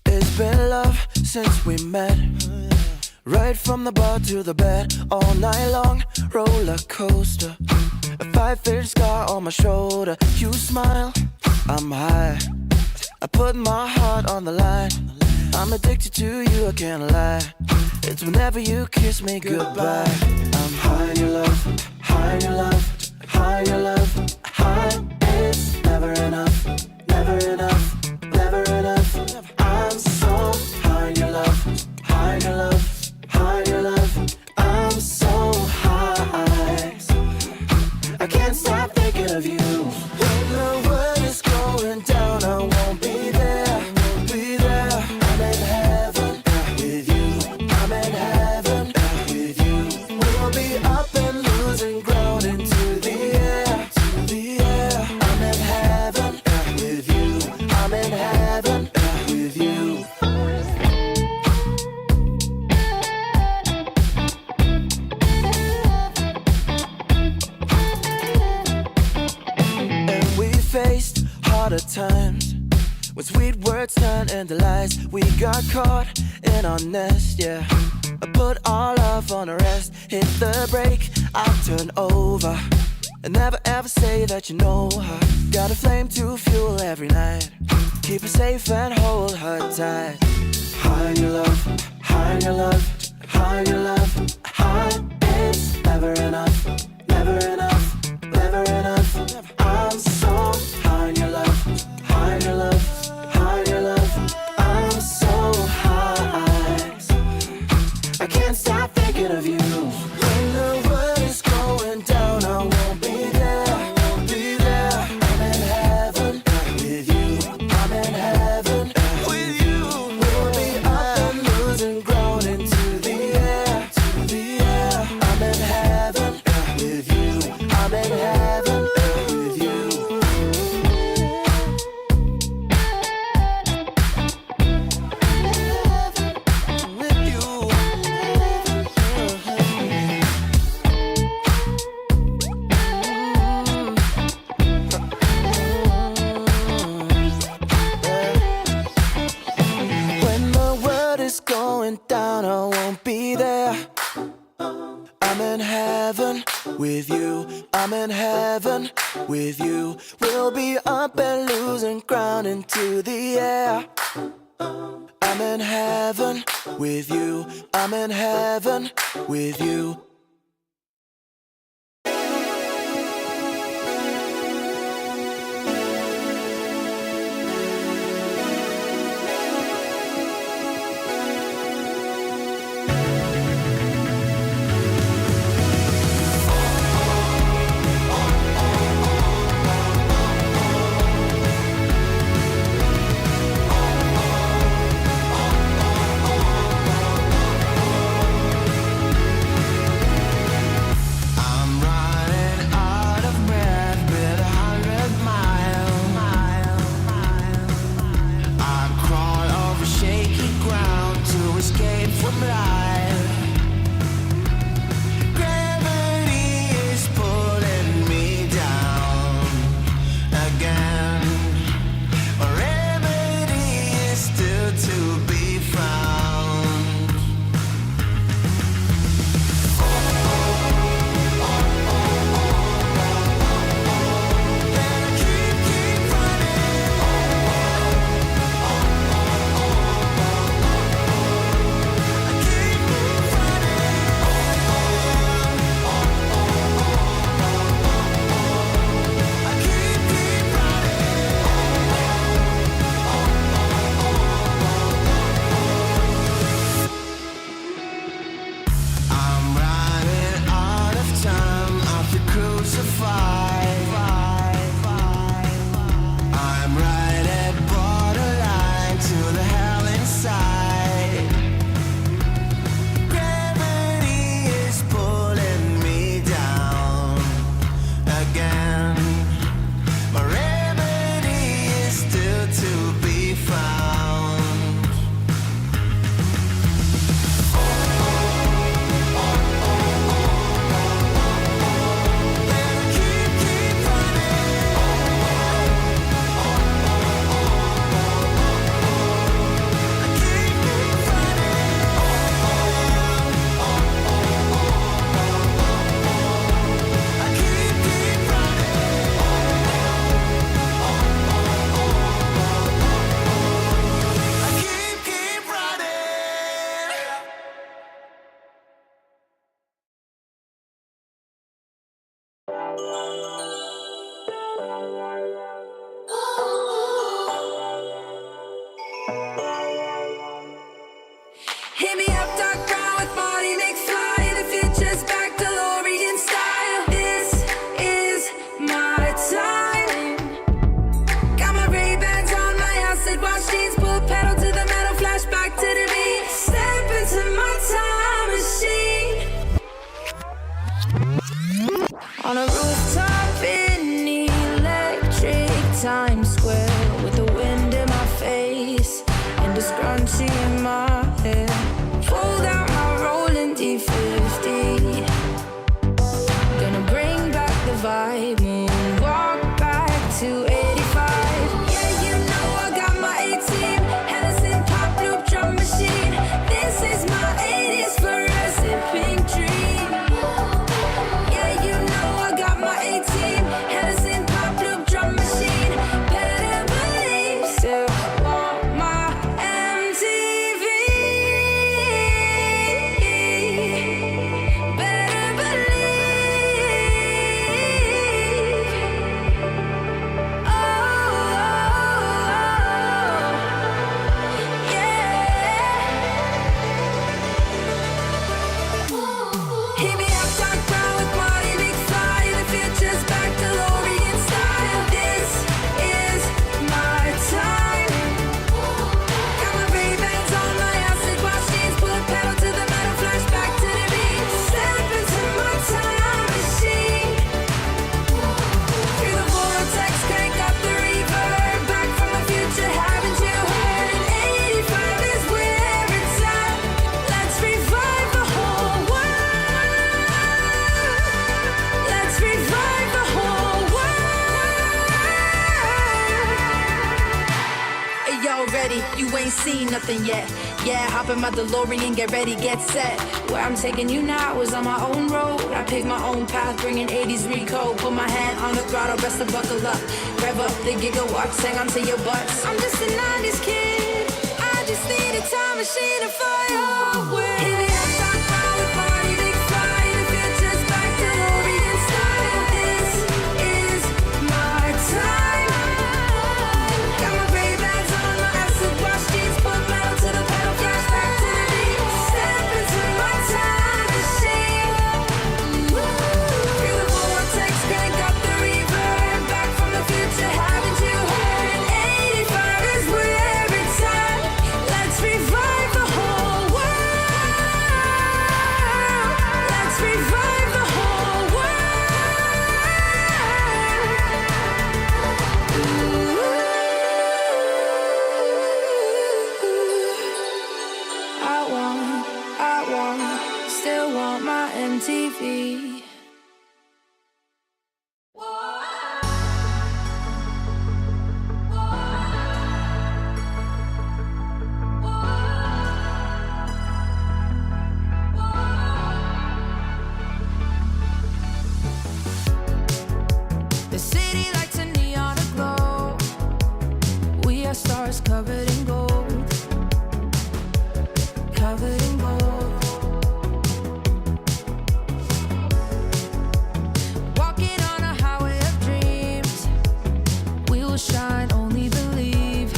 It's been love since we met. Right from the bar to the bed, all night long, roller coaster. A 5-inch scar on my shoulder. You smile, I'm high. I put my heart on the line. I'm addicted to you, I can't lie. It's whenever you kiss me goodbye. I'm high in your love, high in your love, high in your love, high. It's never enough, never enough, never enough. I'm so high in your love, high in your love, high in your love. I'm so high, I can't stop thinking of you. When the world is going down, I won't be there, be there. I'm in heaven with you, I'm in heaven with you. We'll be up and losing ground into the air, to the air. I'm in heaven with you, I'm in heaven with you. And we faced harder times when sweet words turned into lies. We got caught in our nest, yeah. I put our love on a rest, hit the brake, I turn over. And never ever say that you know her. Got a flame to fuel every night. Keep her safe and hold her tight. High in your love, high in your love, high in your love, high. It's never enough, never enough, never enough. I'm so high in your love, high in your love, high in your love. I'm so high, I can't stop thinking of you. When the world is going down, I won't be there, I won't be there. I'm in heaven with you, I'm in heaven with you. We'll be up and losing ground into the air, to the air. I'm in heaven with you, I'm in heaven with you. With you. When the world is going down, I won't be there. I'm in heaven with you, I'm in heaven with you. We'll be up and losing ground into the air. I'm in heaven with you, I'm in heaven with you. I'm running out of breath, been 100 miles. I crawl over shaky ground to escape from life. Gravity is pulling me down again. A remedy is still to be found. Keep Yo, ready, you ain't seen nothing yet. Yeah, hop in my DeLorean, get ready, get set. Where I'm taking you now is on my own road. I pick my own path, bringing 80s recode. Put my hand on the throttle, best to buckle up. Rev up the gigawatts, hang on to your butts. I'm just a 90s kid. I just need a time machine to fly away. Hit it up, top power, party, big fly. The future's back, DeLorean style. This is my time. Got my gray bags on, my acid wash jeans, put metal to the pedal, flash back to the beat. Step into my time machine. Feel the vortex, crank up the reverb. Back from the future, haven't you heard? 85 is where it's at. Let's revive the whole world. Let's revive the whole world. Still want my MTV. The city lights a neon aglow. We are stars covered in gold. Covered in gold. Walking on a highway of dreams. We will shine, only believe.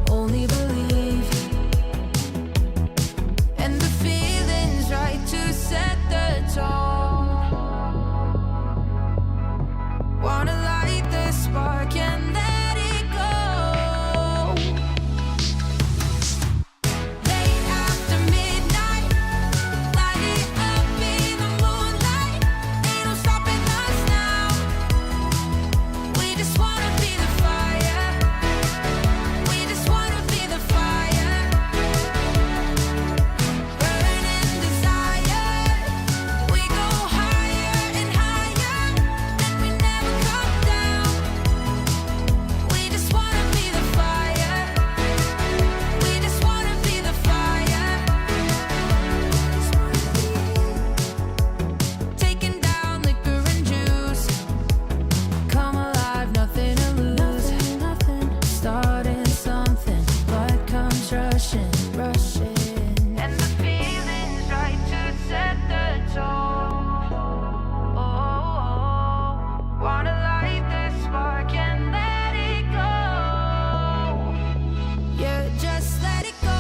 Only believe. And the feeling's right to set the tone. Wanna light the spark and let it go. Late after midnight, light it up in the moonlight. Ain't no stopping us now. We just wanna be the fire. We just wanna be the fire. Burning desire. We go higher and higher, and we never come down. We just wanna be the fire. We just wanna be the fire. Taking down liquor and juice. Come alive, nothing to lose. Starting something, blood comes rushing, rushing. And the feeling's right to set the tone. Wanna light the spark and let it go. Yeah, just let it go.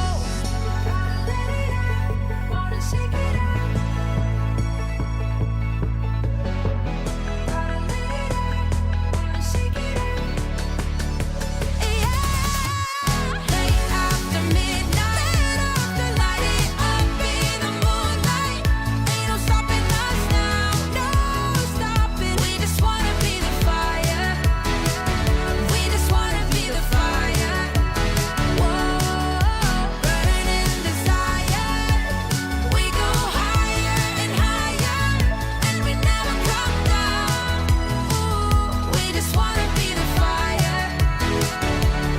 Gotta let it out, wanna shake it out. Gotta let it out, wanna shake it out. Yeah. Late after midnight, light it up in the moonlight. Ain't no stopping us now, no stopping. We just wanna be the fire. We just wanna be the fire. Whoa, burning desire. We go higher and higher, and we never come down. Ooh, we just wanna be the fire.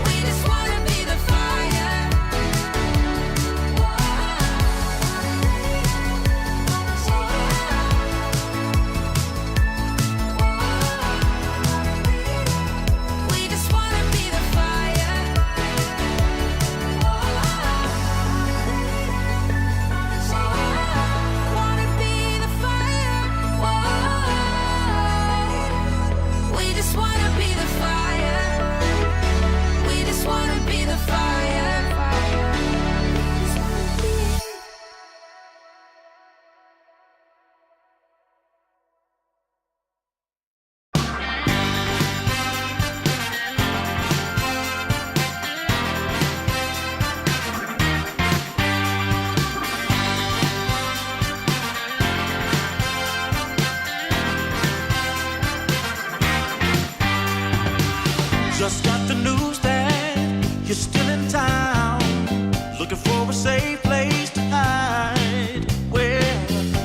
We just wanna be the fire. We just wanna be the fire. Wanna be the fire. We just wanna be the fire. We just wanna be the fire. Just got the news that you're still in town, looking for a safe place to hide. Well,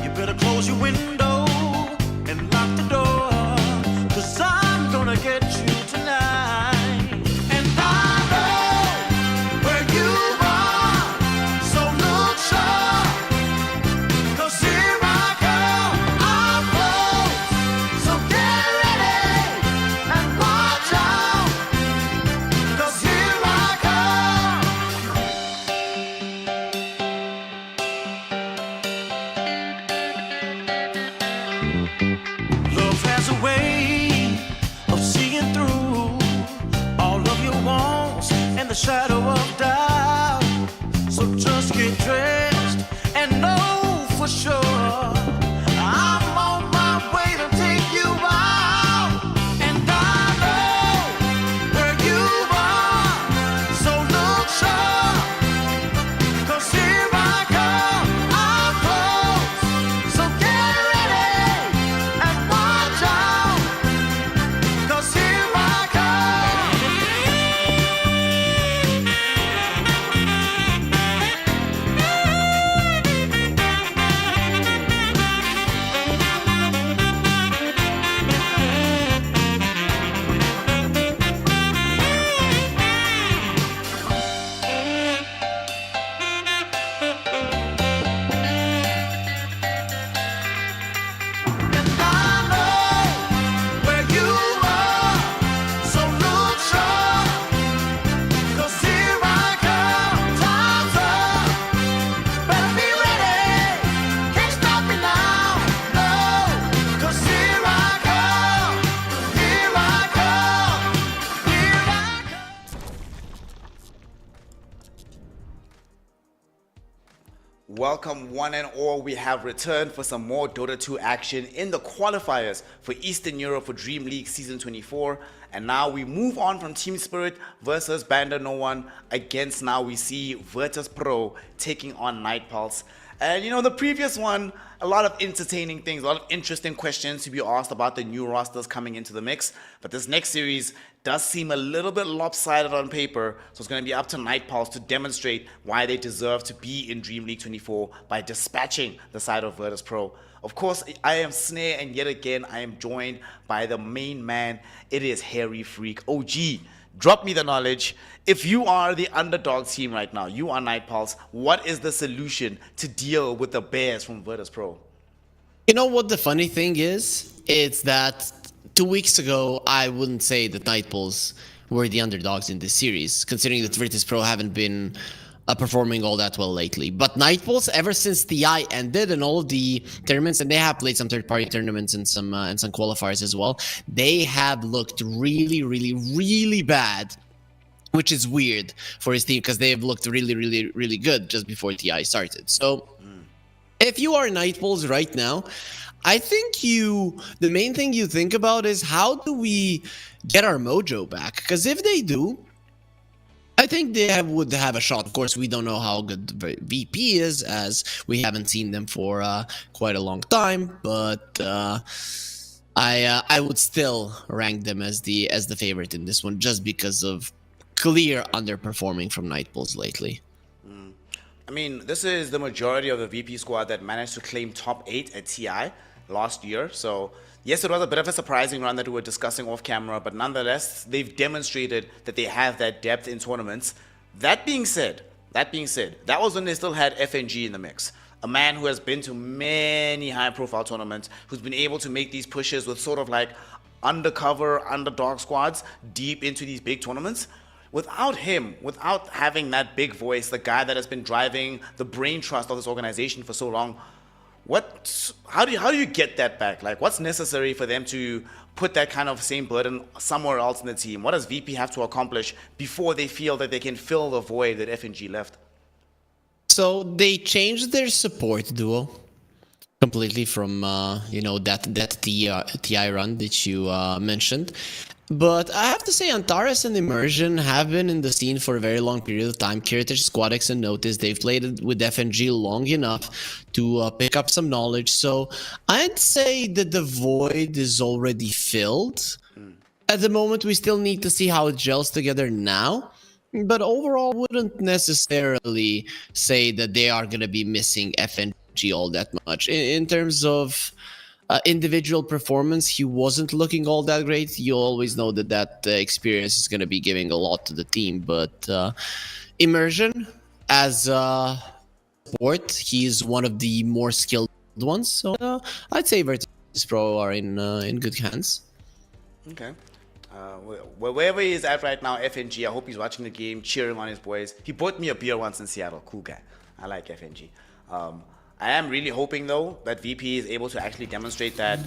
you better close your window and lock the door, 'cause I'm gonna get you tonight. And I a shadow of doubt. So just get dressed and know for sure I'm on my way to take you out. And I know where you are, so look sharp. 'Cause here I come, I'm close. So get ready and watch out. 'Cause here I come. And I know where you are, so look sharp. 'Cause here I come, time's up. Better be ready, can't stop me now, no. 'Cause here I come, here I come, here I come. Welcome one and all, we have returned for some more Dota 2 action in the qualifiers for Eastern Europe for DreamLeague Season 24. And now we move on from Team Spirit versus BandaNoone against, now we see Virtus Pro taking on Night Pulse. And you know, the previous one, a lot of entertaining things, a lot of interesting questions to be asked about the new rosters coming into the mix. But this next series does seem a little bit lopsided on paper, so it's going to be up to Night Pulse to demonstrate why they deserve to be in DreamLeague 24 by dispatching the side of Virtus Pro. Of course, I am Snare, and yet again, I am joined by the main man. It is Harry Freak. OG, drop me the knowledge. If you are the underdog team right now, you are Night Pulse, what is the solution to deal with the bears from Virtus Pro? You know what the funny thing is? It's that 2 weeks ago, I wouldn't say that Night Pulse were the underdogs in this series, considering that Virtus Pro haven't been performing all that well lately. But Night Pulse, ever since TI ended and all of the tournaments, and they have played some third-party tournaments and some qualifiers as well, they have looked really, really, really bad, which is weird for his team because they have looked really, really, really good just before TI started. So if you are Night Pulse right now, I think the main thing you think about is how do we get our mojo back? Because if they do, I think they would have a shot. Of course, we don't know how good the VP is, as we haven't seen them for quite a long time. But I would still rank them as the favorite in this one, just because of clear underperforming from Night Pulse lately. I mean, this is the majority of the VP squad that managed to claim top 8 at TI last year. So yes, it was a bit of a surprising run that we were discussing off camera, but nonetheless, they've demonstrated that they have that depth in tournaments. That being said, that was when they still had FNG in the mix. A man who has been to many high-profile tournaments, who's been able to make these pushes with sort of like undercover, underdog squads deep into these big tournaments. Without him, without having that big voice, the guy that has been driving the brain trust of this organization for so long, how do you get that back? Like, what's necessary for them to put that kind of same burden somewhere else in the team? What does VP have to accomplish before they feel that they can fill the void that FNG left? So they changed their support duo completely from that TI run that you mentioned. But I have to say, Antares and Immersion have been in the scene for a very long period of time. Kiritich, Squadex, and Notice, they've played with FNG long enough to pick up some knowledge. So I'd say that the void is already filled. At the moment, we still need to see how it gels together now. But overall, wouldn't necessarily say that they are going to be missing FNG all that much. In terms of individual performance, he wasn't looking all that great. You always know that experience is going to be giving a lot to the team. But Immersion, as support, he's one of the more skilled ones. So I'd say Virtus Pro are in good hands. Okay. Wherever he is at right now, FNG, I hope he's watching the game, cheering on his boys. He bought me a beer once in Seattle. Cool guy. I like FNG. I am really hoping, though, that VP is able to actually demonstrate that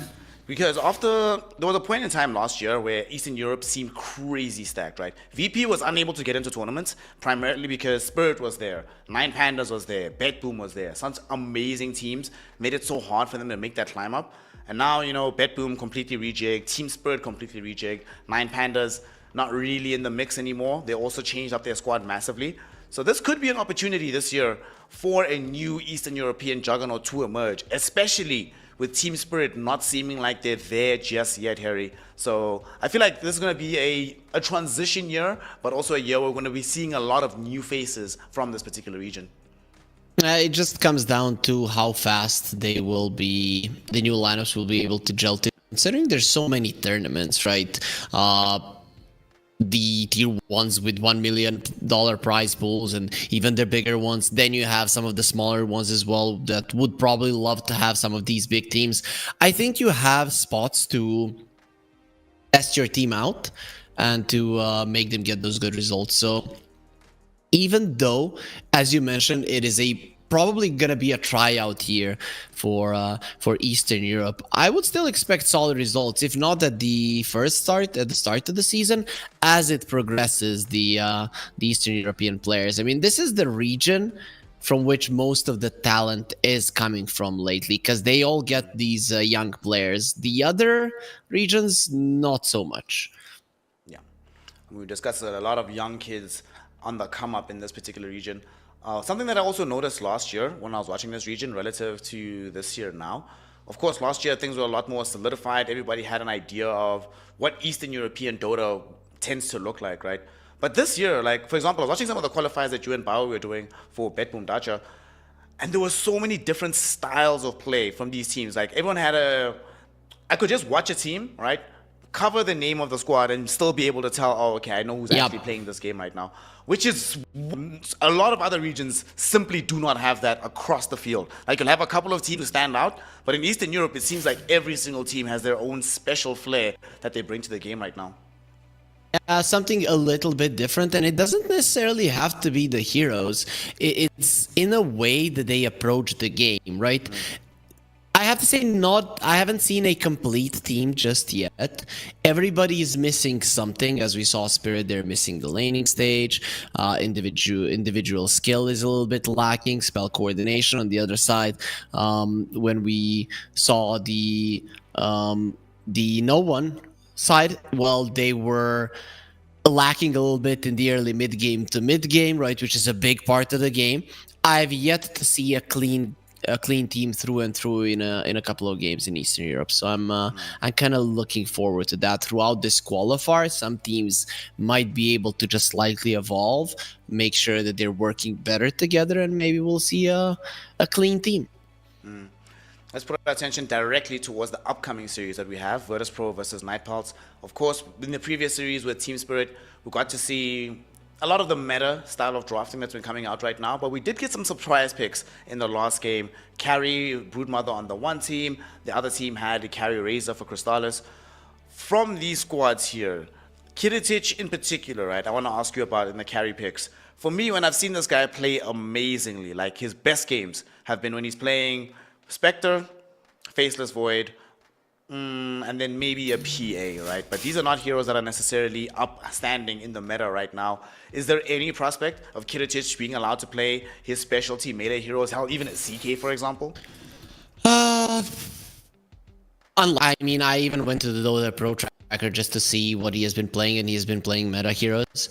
Because there was a point in time last year where Eastern Europe seemed crazy stacked, right? VP was unable to get into tournaments primarily because Spirit was there, Nine Pandas was there, BetBoom was there. Such amazing teams made it so hard for them to make that climb up. And now, BetBoom completely rejigged, Team Spirit completely rejigged, Nine Pandas not really in the mix anymore. They also changed up their squad massively. So this could be an opportunity this year for a new Eastern European juggernaut to emerge, especially with Team Spirit not seeming like they're there just yet, Harry. So I feel like this is going to be a transition year, but also a year where we're going to be seeing a lot of new faces from this particular region. It just comes down to how fast the new lineups will be able to gel to. Considering there's so many tournaments, right? The tier ones with $1 million prize pools and even the bigger ones. Then you have some of the smaller ones as well that would probably love to have some of these big teams. I think you have spots to test your team out and to make them get those good results. So even though, as you mentioned, it is probably gonna be a tryout year for Eastern Europe, I would still expect solid results, if not at the start of the season, as it progresses the Eastern European players. I mean, this is the region from which most of the talent is coming from lately, because they all get these young players. The other regions, not so much. Yeah, we discussed a lot of young kids on the come up in this particular region. Something that I also noticed last year when I was watching this region relative to this year now. Of course, last year things were a lot more solidified. Everybody had an idea of what Eastern European Dota tends to look like, right? But this year, like, for example, I was watching some of the qualifiers that you and Bao were doing for BetBoom Dacha, and there were so many different styles of play from these teams. Like, everyone had I could just watch a team, right? Cover the name of the squad and still be able to tell, oh, okay, I know who's actually playing this game right now. Which is, a lot of other regions simply do not have that across the field. Like, you'll have a couple of teams who stand out, but in Eastern Europe, it seems like every single team has their own special flair that they bring to the game right now. Something a little bit different, and it doesn't necessarily have to be the heroes. It's in a way that they approach the game, right? I have to say, I haven't seen a complete team just yet. Everybody is missing something. As we saw Spirit, they're missing the laning stage. Individual skill is a little bit lacking. Spell coordination on the other side. When we saw the BandNoOne side, well, they were lacking a little bit in the early mid-game to mid-game, right, which is a big part of the game. I've yet to see a clean team through and through in a couple of games in Eastern Europe. So I'm kind of looking forward to that. Throughout this qualifier, some teams might be able to just slightly evolve, make sure that they're working better together, and maybe we'll see a clean team. Let's put our attention directly towards the upcoming series that we have, Virtus.pro versus Nightpulse. Of course, in the previous series with Team Spirit, we got to see a lot of the meta style of drafting that's been coming out right now, but we did get some surprise picks in the last game. Carry Broodmother on the one team, the other team had Carry Razor for Crystallis. From these squads here, Kiritich in particular, right, I want to ask you about in the carry picks. For me, when I've seen this guy play amazingly, like his best games have been when he's playing Spectre, Faceless Void, and then maybe a PA, right? But these are not heroes that are necessarily upstanding in the meta right now. Is there any prospect of Kiritich being allowed to play his specialty meta heroes, hell, even a CK, for example? I mean, I even went to the Dota Pro Tracker just to see what he has been playing, and he has been playing meta heroes.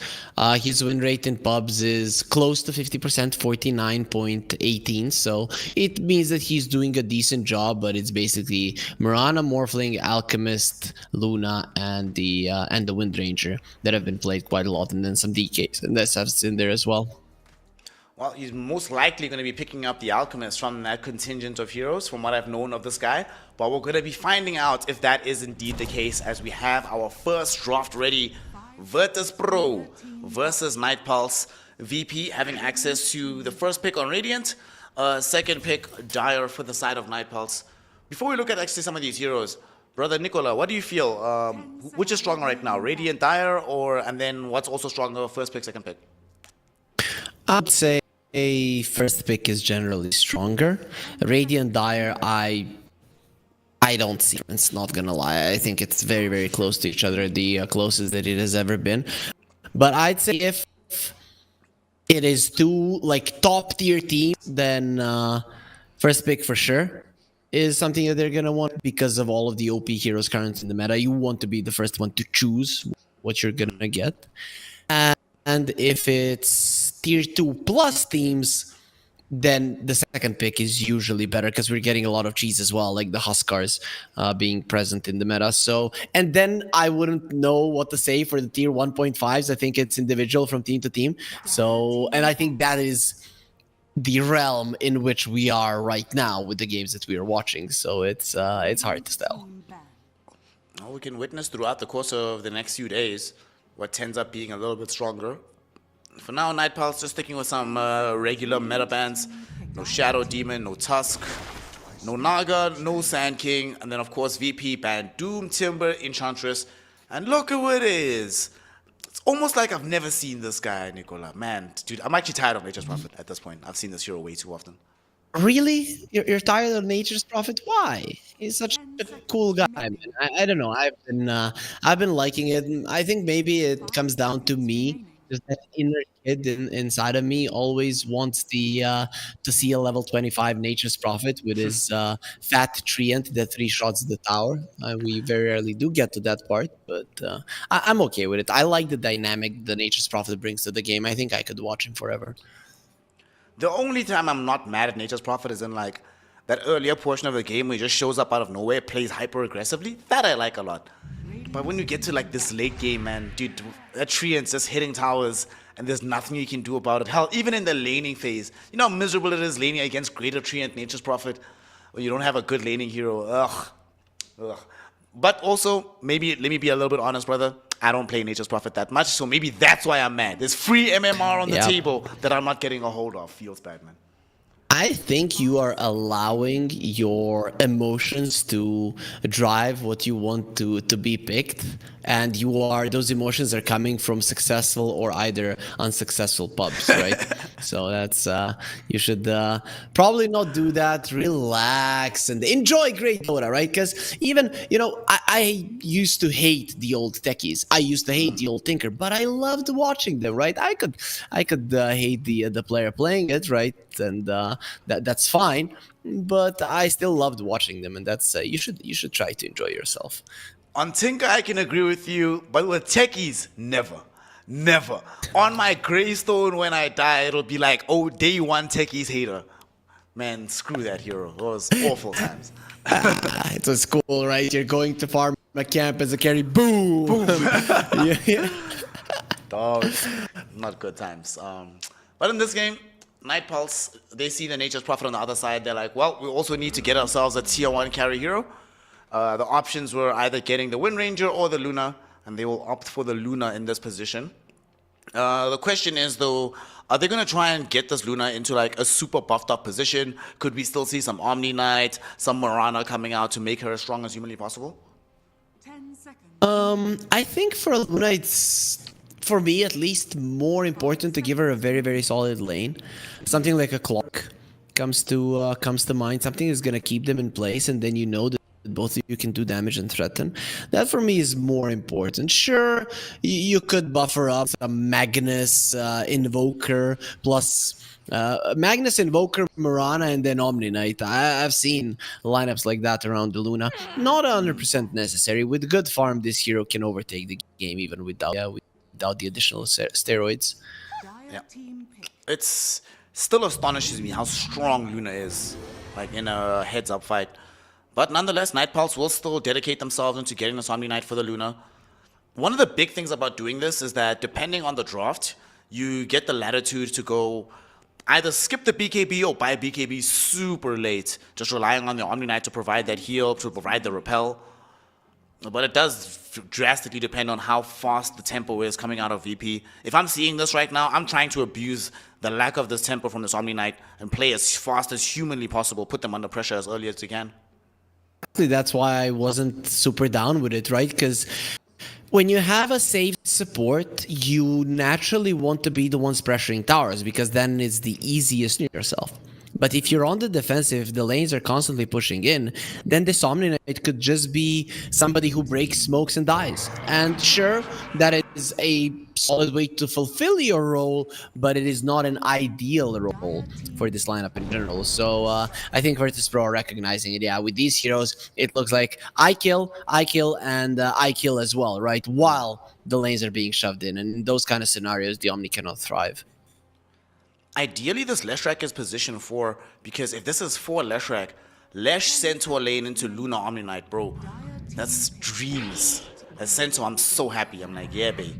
His win rate in pubs is close to 50%, 49.18. So it means that he's doing a decent job, but it's basically Mirana, Morphling, Alchemist, Luna, and the Wind Ranger that have been played quite a lot, and then some DKs, and that's in there as well. Well, he's most likely going to be picking up the Alchemist from that contingent of heroes, from what I've known of this guy. But we're going to be finding out if that is indeed the case, as we have our first draft ready. Virtus.pro versus Nightpulse. VP having access to the first pick on Radiant, second pick Dire for the side of Nightpulse. Before we look at actually some of these heroes, Brother Nicola, what do you feel? Which is stronger right now, Radiant, Dire, and then what's also stronger, first pick, second pick? I'd say a first pick is generally stronger. Radiant Dire, I I don't see. It's not gonna lie. I think it's very, very close to each other, the closest that it has ever been. But I'd say if it is two like top tier teams, then first pick for sure is something that they're gonna want because of all of the OP heroes currently in the meta. You want to be the first one to choose what you're gonna get. And if it's tier 2 plus teams, then the second pick is usually better because we're getting a lot of cheese as well, like the Huskars being present in the meta. So, and then I wouldn't know what to say for the tier 1.5s. I think it's individual from team to team. So, and I think that is the realm in which we are right now with the games that we are watching. So it's hard to tell. Well, we can witness throughout the course of the next few days what ends up being a little bit stronger. For now, Nightpulse just sticking with some regular meta bans. No Shadow Demon, no Tusk, no Naga, no Sand King, and then of course VP banned Doom, Timber, Enchantress, and look at what it is. It's almost like I've never seen this guy, Nicola. Man, dude, I'm actually tired of Nature's Prophet at this point. I've seen this hero way too often. Really? You're tired of Nature's Prophet? Why? He's such a cool guy, man. I don't know. I've been liking it. I think maybe it comes down to me. Just that inner kid inside of me always wants to see a level 25 Nature's Prophet with his fat treant that 3-shots the tower. We very rarely do get to that part, but I'm okay with it. I like the dynamic the Nature's Prophet brings to the game. I think I could watch him forever. The only time I'm not mad at Nature's Prophet is in like that earlier portion of the game where he just shows up out of nowhere, plays hyper aggressively. That I like a lot. But when you get to like this late game, man, dude, that treant's just hitting towers and there's nothing you can do about it. Hell, even in the laning phase, you know how miserable it is laning against Greater Treant, Nature's Prophet, when you don't have a good laning hero. Ugh. But also, maybe let me be a little bit honest, brother. I don't play Nature's Prophet that much, so maybe that's why I'm mad. There's free MMR on the table that I'm not getting a hold of. Feels bad, man. I think you are allowing your emotions to drive what you want to be picked, and those emotions are coming from successful or either unsuccessful pubs, right? So that's you should probably not do that. Relax and enjoy great Dota, right? Because even I used to hate the old techies. I used to hate the old Tinker, but I loved watching them, right? I could hate the player playing it, right? And that's fine, but I still loved watching them, and that's you should try to enjoy yourself. On Tinker, I can agree with you, but with techies, never. On my gravestone when I die, it'll be like, oh, day one techies hater. Man, screw that hero. It was awful times. It was cool, right? You're going to farm a camp as a carry, boom. Yeah. Dog, not good times. But in this game, Nightpulse, they see the Nature's Prophet on the other side. They're like, well, we also need to get ourselves a tier 1 carry hero. The options were either getting the Wind Ranger or the Luna, and they will opt for the Luna in this position. The question is, though, are they going to try and get this Luna into like a super buffed up position? Could we still see some Omni Knight, some Morana coming out to make her as strong as humanly possible? 10 seconds. I think for Luna, it's, for me at least, more important to give her a very, very solid lane. Something like a clock comes to mind. Something is going to keep them in place, and then you know that both of you can do damage and threaten. That for me is more important. Sure, you could buffer up some Magnus Invoker plus Magnus Invoker, Morana, and then Omni Knight. I've seen lineups like that around the Luna. Not 100% necessary. With good farm, this hero can overtake the game even without the additional steroids. Yeah. It's still astonishes me how strong Luna is, like in a heads-up fight. But nonetheless, Nightpulse will still dedicate themselves into getting this Omni Knight for the Luna. One of the big things about doing this is that depending on the draft, you get the latitude to go either skip the BKB or buy BKB super late, just relying on the Omni Knight to provide that heal, to provide the repel. But it does drastically depend on how fast the tempo is coming out of VP. If I'm seeing this right now, I'm trying to abuse the lack of this tempo from this Omni Knight and play as fast as humanly possible, put them under pressure as early as you can. That's why I wasn't super down with it, right? Because when you have a safe support, you naturally want to be the ones pressuring towers, because then it's the easiest to yourself. But if you're on the defensive, the lanes are constantly pushing in, then this Omni Knight could just be somebody who breaks smokes and dies. And sure, that is a solid way to fulfill your role, but it is not an ideal role for this lineup in general. So I think Virtus.pro are recognizing it. Yeah, with these heroes, it looks like I kill, and I kill as well, right? While the lanes are being shoved in. And in those kind of scenarios, the Omni cannot thrive. Ideally, this Leshrac is position 4, because if this is 4 Leshrac, Lesh Centaur lane into Luna Omni Knight, bro, that's dreams. As Centaur, I'm so happy. I'm like, yeah, babe.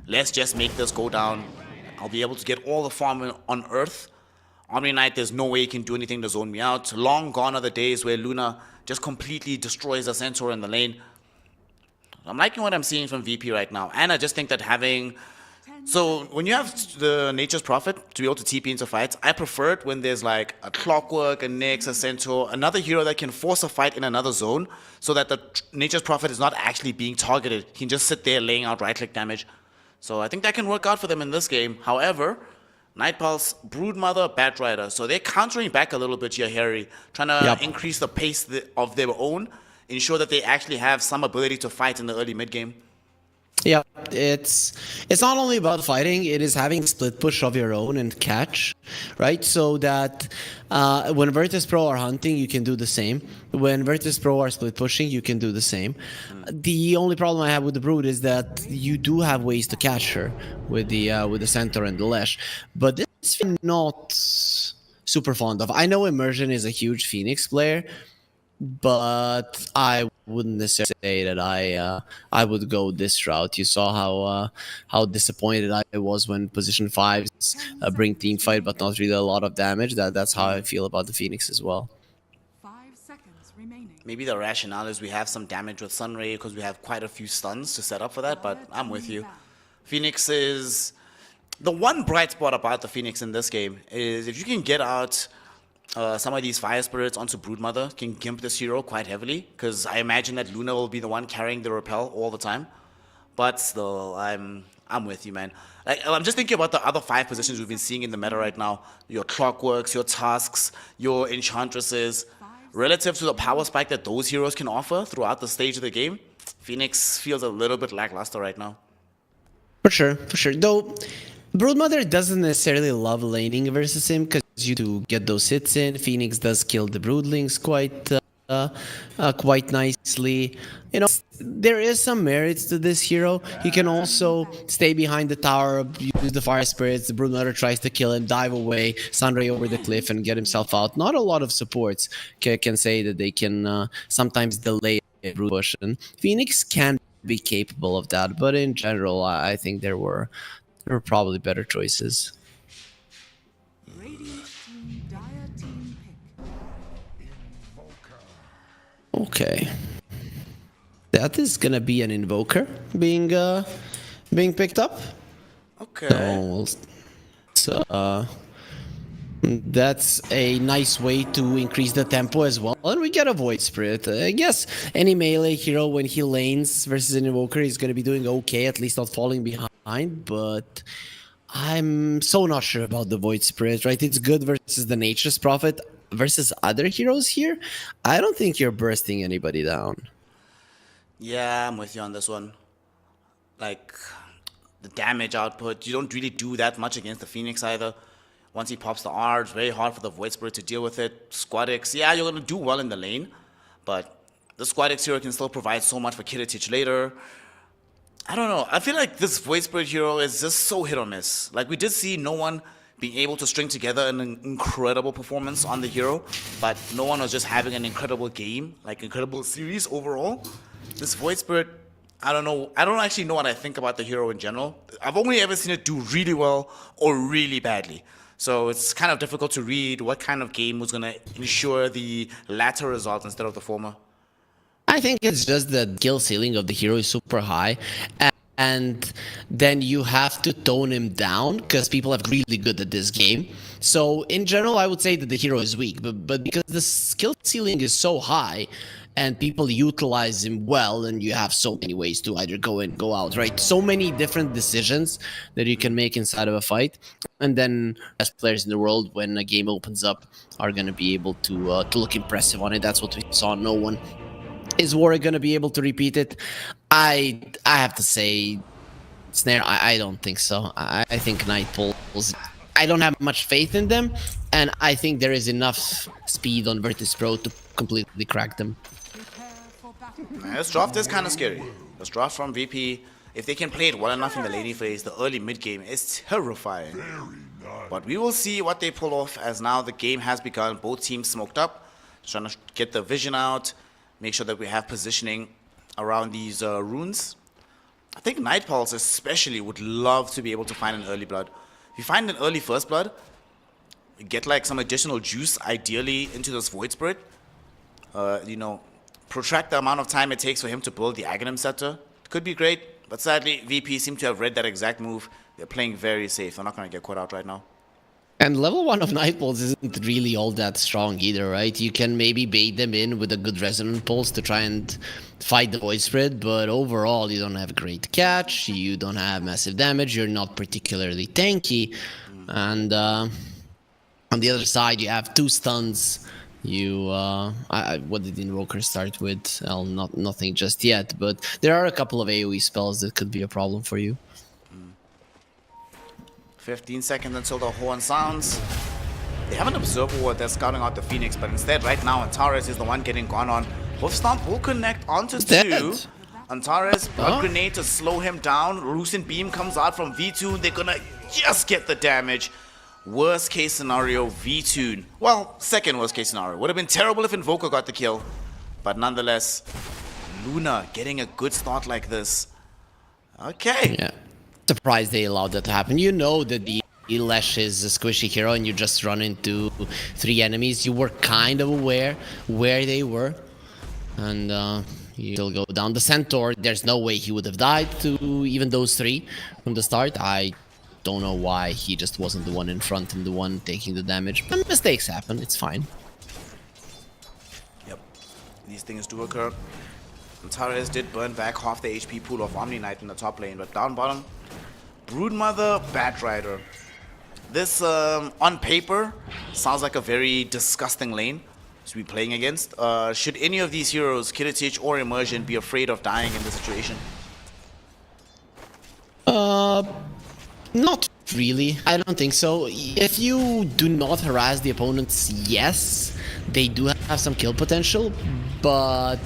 Let's just make this go down. I'll be able to get all the farm on Earth. Omni Knight, there's no way he can do anything to zone me out. Long gone are the days where Luna just completely destroys a Centaur in the lane. I'm liking what I'm seeing from VP right now. And I just think that having... So when you have the Nature's Prophet to be able to TP into fights, I prefer it when there's like a Clockwork, a Nyx, a Centaur, another hero that can force a fight in another zone so that the Nature's Prophet is not actually being targeted. He can just sit there laying out right-click damage. So I think that can work out for them in this game. However, Night Pulse, Broodmother, Batrider. So they're countering back a little bit here, Harry, trying to increase the pace of their own, ensure that they actually have some ability to fight in the early mid-game. Yeah, it's not only about fighting, it is having split push of your own and catch, right? So that when Virtus.pro are hunting, you can do the same. When Virtus.pro are split pushing, you can do the same. The only problem I have with the Brood is that you do have ways to catch her with the Centaur and the Lesh, but this I'm not super fond of. I know Immersion is a huge Phoenix player, but I wouldn't necessarily say that I would go this route. You saw how disappointed I was when position 5s bring team fight, but not really a lot of damage. That's how I feel about the Phoenix as well. 5 seconds remaining. Maybe the rationale is we have some damage with Sunray because we have quite a few stuns to set up for that, but I'm with you. Phoenix is... The one bright spot about the Phoenix in this game is if you can get out some of these Fire Spirits onto Broodmother, can gimp this hero quite heavily, because I imagine that Luna will be the one carrying the repel all the time. But still, I'm with you, man. Like, I'm just thinking about the other 5 positions we've been seeing in the meta right now. Your Clockworks, your Tusks, your Enchantresses. Relative to the power spike that those heroes can offer throughout the stage of the game, Phoenix feels a little bit lackluster right now. For sure. Though, Broodmother doesn't necessarily love laning versus him, because you do get those hits in. Phoenix does kill the Broodlings quite nicely. You know, there is some merits to this hero. He can also stay behind the tower, use the Fire Spirits, the Broodmother tries to kill him, dive away, Sunray over the cliff and get himself out. Not a lot of supports can say that they can sometimes delay a Brood push. And Phoenix can be capable of that, but in general, I think there were probably better choices. Radiant team, Dire team pick. Okay. That is gonna be an Invoker being picked up. Okay. So that's a nice way to increase the tempo as well. And we get a Void Spirit. I guess any melee hero, when he lanes versus an Invoker, is gonna be doing okay, at least not falling behind, but I'm so not sure about the Void Spirit, right? It's good versus the Nature's Prophet. Versus other heroes here, I don't think you're bursting anybody down. Yeah, I'm with you on this one. Like, the damage output, you don't really do that much against the Phoenix either. Once he pops the R, it's very hard for the Void Spirit to deal with it. Squadix, yeah, you're going to do well in the lane, but the Squadix hero can still provide so much for Kittitich later. I don't know. I feel like this Void Spirit hero is just so hit or miss. Like, we did see NoOne being able to string together an incredible performance on the hero, but NoOne was just having an incredible game, like incredible series overall. This Void Spirit, I don't know. I don't actually know what I think about the hero in general. I've only ever seen it do really well or really badly. So it's kind of difficult to read what kind of game was going to ensure the latter result instead of the former. I think it's just the kill ceiling of the hero is super high, and then you have to tone him down because people have really good at this game. So in general, I would say that the hero is weak, but because the skill ceiling is so high, and people utilize him well, and you have so many ways to either go in, go out, right? So many different decisions that you can make inside of a fight, and then best players in the world, when a game opens up, are going to be able to look impressive on it. That's what we saw. No one is Warwick going to be able to repeat it. I have to say, Snare, I don't think so. I think Nightpoles, I don't have much faith in them, and I think there is enough speed on Virtus Pro to completely crack them. This draft is kind of scary. This draft from VP, if they can play it well enough in the laning phase, the early mid game is terrifying. But we will see what they pull off, as now the game has begun. Both teams smoked up, trying to get the vision out, make sure that we have positioning around these runes. I think Nightpulse especially would love to be able to find an early blood. If you find an early first blood, you get like some additional juice, ideally into this Void Spirit. You know, protract the amount of time it takes for him to build the Aghanim Scepter. It could be great, but sadly, VP seem to have read that exact move. They're playing very safe. They're not going to get caught out right now. And level 1 of Nightpulse isn't really all that strong either, right? You can maybe bait them in with a good Resonant Pulse to try and fight the Void Spirit, but overall you don't have great catch, you don't have massive damage, you're not particularly tanky, and on the other side you have 2 stuns. You what did Invoker start with? Well, nothing just yet, but there are a couple of AoE spells that could be a problem for you. 15 seconds until the horn sounds. They have an observer ward that's scouting out the Phoenix, but instead right now Antares is the one getting gone on. Hoofstomp will connect onto 2. Antares, blood grenade to slow him down. Lucent Beam comes out from V2. They're gonna just get the damage. Worst case scenario, V2. Well, second worst case scenario. Would have been terrible if Invoker got the kill. But nonetheless, Luna getting a good start like this. Okay. Yeah. Surprised they allowed that to happen. You know that the Lash is a squishy hero and you just run into 3 enemies. You were kind of aware where they were. And you still go down. The Centaur, there's no way he would have died to even those 3 from the start. I don't know why he just wasn't the one in front and the one taking the damage. But mistakes happen, it's fine. Yep, these things do occur. Antares did burn back half the HP pool of Omni Knight in the top lane, but down bottom, Broodmother, Batrider. This, on paper, sounds like a very disgusting lane to be playing against. Should any of these heroes, Kiritich or Immersion, be afraid of dying in this situation? Not really. I don't think so. If you do not harass the opponents, yes, they do have some kill potential, but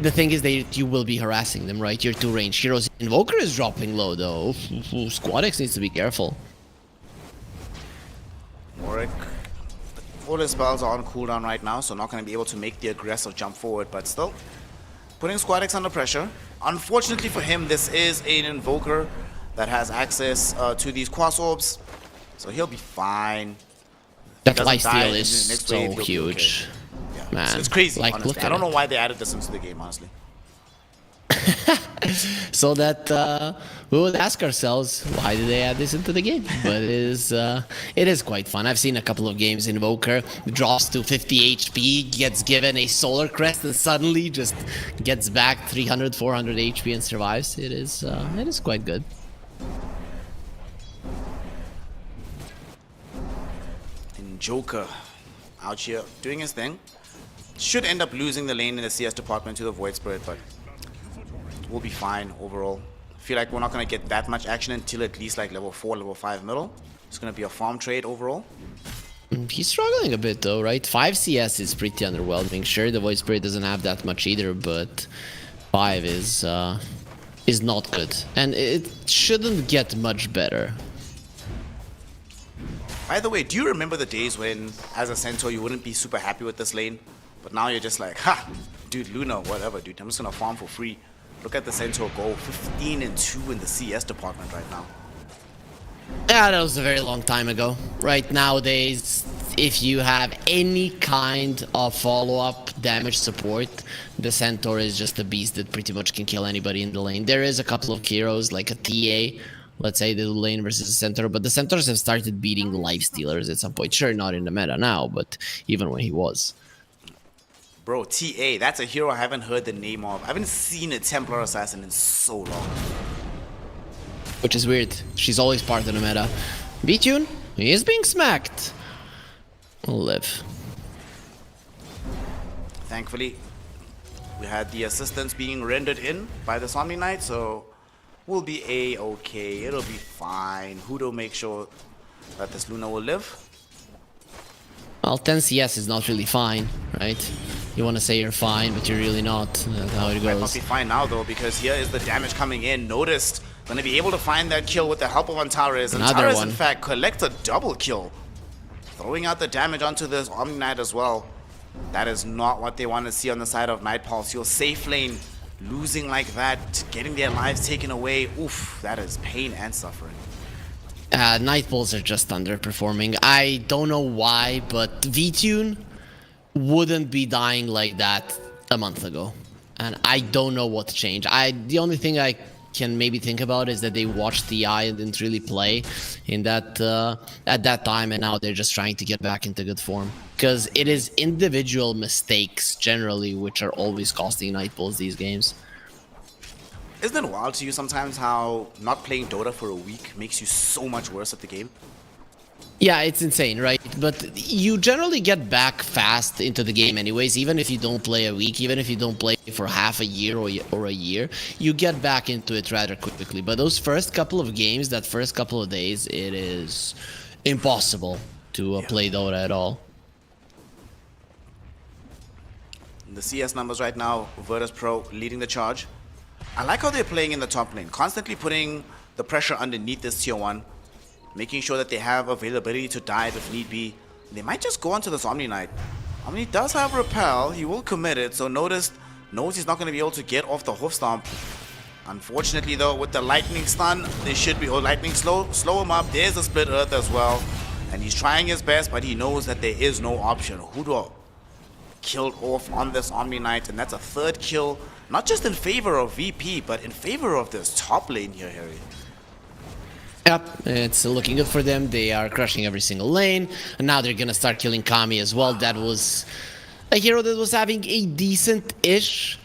the thing is that you will be harassing them, right? Your 2 range heroes. Invoker is dropping low though. Squadex needs to be careful. Warwick, all his spells are on cooldown right now, so not going to be able to make the aggressive jump forward, but still putting Squadex under pressure. Unfortunately for him, this is an Invoker that has access to these Quas Orbs, so he'll be fine. That lifesteal is so huge. Okay. Yeah. Man, It's crazy, like, honestly. look I at don't know it. why they added this into the game, honestly. So that we would ask ourselves, why did they add this into the game? But it is quite fun. I've seen a couple of games. Invoker drops to 50 HP, gets given a Solar Crest, and suddenly just gets back 300, 400 HP and survives. It is quite good. And Joker out here doing his thing. Should end up losing the lane in the CS department to the Void Spirit, but we'll be fine overall. Feel like we're not going to get that much action until at least like level 4, level 5 middle. It's going to be a farm trade overall. He's struggling a bit though, right? 5 CS is pretty underwhelming. Sure, the Void Spirit doesn't have that much either, but 5 is not good. And it shouldn't get much better. By the way, do you remember the days when, as a Centaur, you wouldn't be super happy with this lane? But now you're just like, ha! Dude, Luna, whatever, dude. I'm just going to farm for free. Look at the Centaur go 15-2 in the CS department right now. Yeah, that was a very long time ago. Right nowadays, if you have any kind of follow-up damage support, the Centaur is just a beast that pretty much can kill anybody in the lane. There is a couple of heroes, like a TA, let's say the lane versus the Centaur, but the Centaurs have started beating Lifestealers at some point. Sure, not in the meta now, but even when he was. Bro, TA, that's a hero I haven't heard the name of. I haven't seen a Templar Assassin in so long. Which is weird. She's always part of the meta. BTune, he is being smacked. We'll live. Thankfully, we had the assistance being rendered in by the Zombie Knight, so we'll be A-okay. It'll be fine. Hudo make sure that this Luna will live. Well, 10 CS is not really fine, right? You want to say you're fine, but you're really not. That's how it Might not goes. be fine now though, because here is the damage coming in. Noticed, gonna be able to find that kill with the help of Antares. Another Antares, one. in fact, collects a double kill, throwing out the damage onto this Omni Knight as well. That is not what they want to see on the side of Night Pulse. Your safe lane losing like that, getting their lives taken away. Oof, that is pain and suffering. Night Bulls are just underperforming. I don't know why, but VTune wouldn't be dying like that a month ago. And I don't know what changed. The only thing I can maybe think about is that they watched the eye and didn't really play in that at that time, and now they're just trying to get back into good form. Because it is individual mistakes generally which are always costing Night Bulls these games. Isn't it wild to you sometimes how not playing Dota for a week makes you so much worse at the game? Yeah, it's insane, right? But you generally get back fast into the game anyways, even if you don't play a week, even if you don't play for half a year or a year, you get back into it rather quickly. But those first couple of games, that first couple of days, it is impossible to play Dota at all. The CS numbers right now, Virtus Pro leading the charge. I like how they're playing in the top lane, constantly putting the pressure underneath this tier 1, making sure that they have availability to dive if need be. They might just go onto this Omni Knight. Omni does have Repel, he will commit it, so knows he's not going to be able to get off the hoof stomp. Unfortunately though, with the lightning stun, they should be, or lightning slow him up. There's a split earth as well, and he's trying his best, but he knows that there is no option. Hudo killed off on this Omni Knight, and that's a third kill, not just in favor of VP, but in favor of this top lane here, Harry. Yep, it's looking good for them. They are crushing every single lane, and now they're gonna start killing Kami as well. That was a hero that was having a decent-ish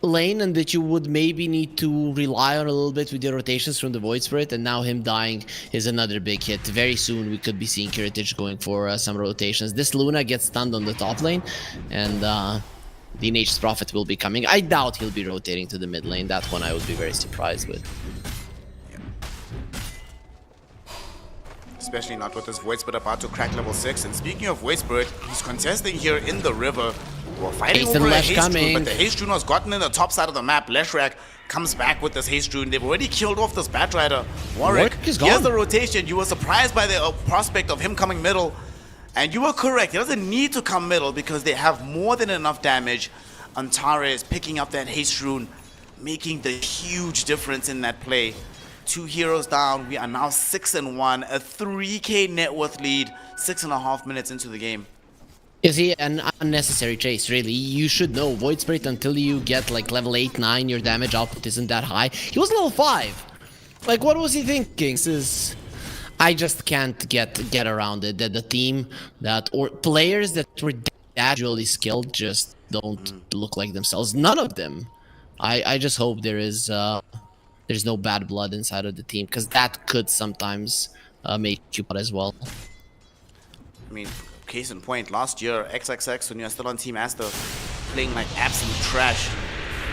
lane, and that you would maybe need to rely on a little bit with your rotations from the Void Spirit, and now him dying is another big hit. Very soon we could be seeing Kiritich going for some rotations. This Luna gets stunned on the top lane, and the Nature's Prophet will be coming. I doubt he'll be rotating to the mid lane. That one I would be very surprised with. Especially not with this Void Spirit about to crack level 6. And speaking of Void Spirit, he's contesting here in the river. We're fighting Haste and over a Lesh Haste Rune, coming. but the Haste Rune has gotten in the top side of the map. Leshrac comes back with this Haste Rune. They've already killed off this Batrider. Warwick is here's gone. the rotation. You were surprised by the prospect of him coming middle. And you were correct. He doesn't need to come middle because they have more than enough damage. Antares picking up that Haste Rune, making the huge difference in that play. 2 heroes down. We are now 6-1, a 3k net worth lead, 6.5 minutes into the game. You see, an unnecessary chase, really. You should know, Void Spirit, until you get like level 8, 9, your damage output isn't that high. He was level 5. Like, what was he thinking? This is... I just can't get around it. That the team that, or players that were casually skilled just don't look like themselves. None of them. I just hope there's no bad blood inside of the team, because that could sometimes make you bad as well. I mean, case in point, last year, XXX, when you were still on Team Aster, playing like absolute trash.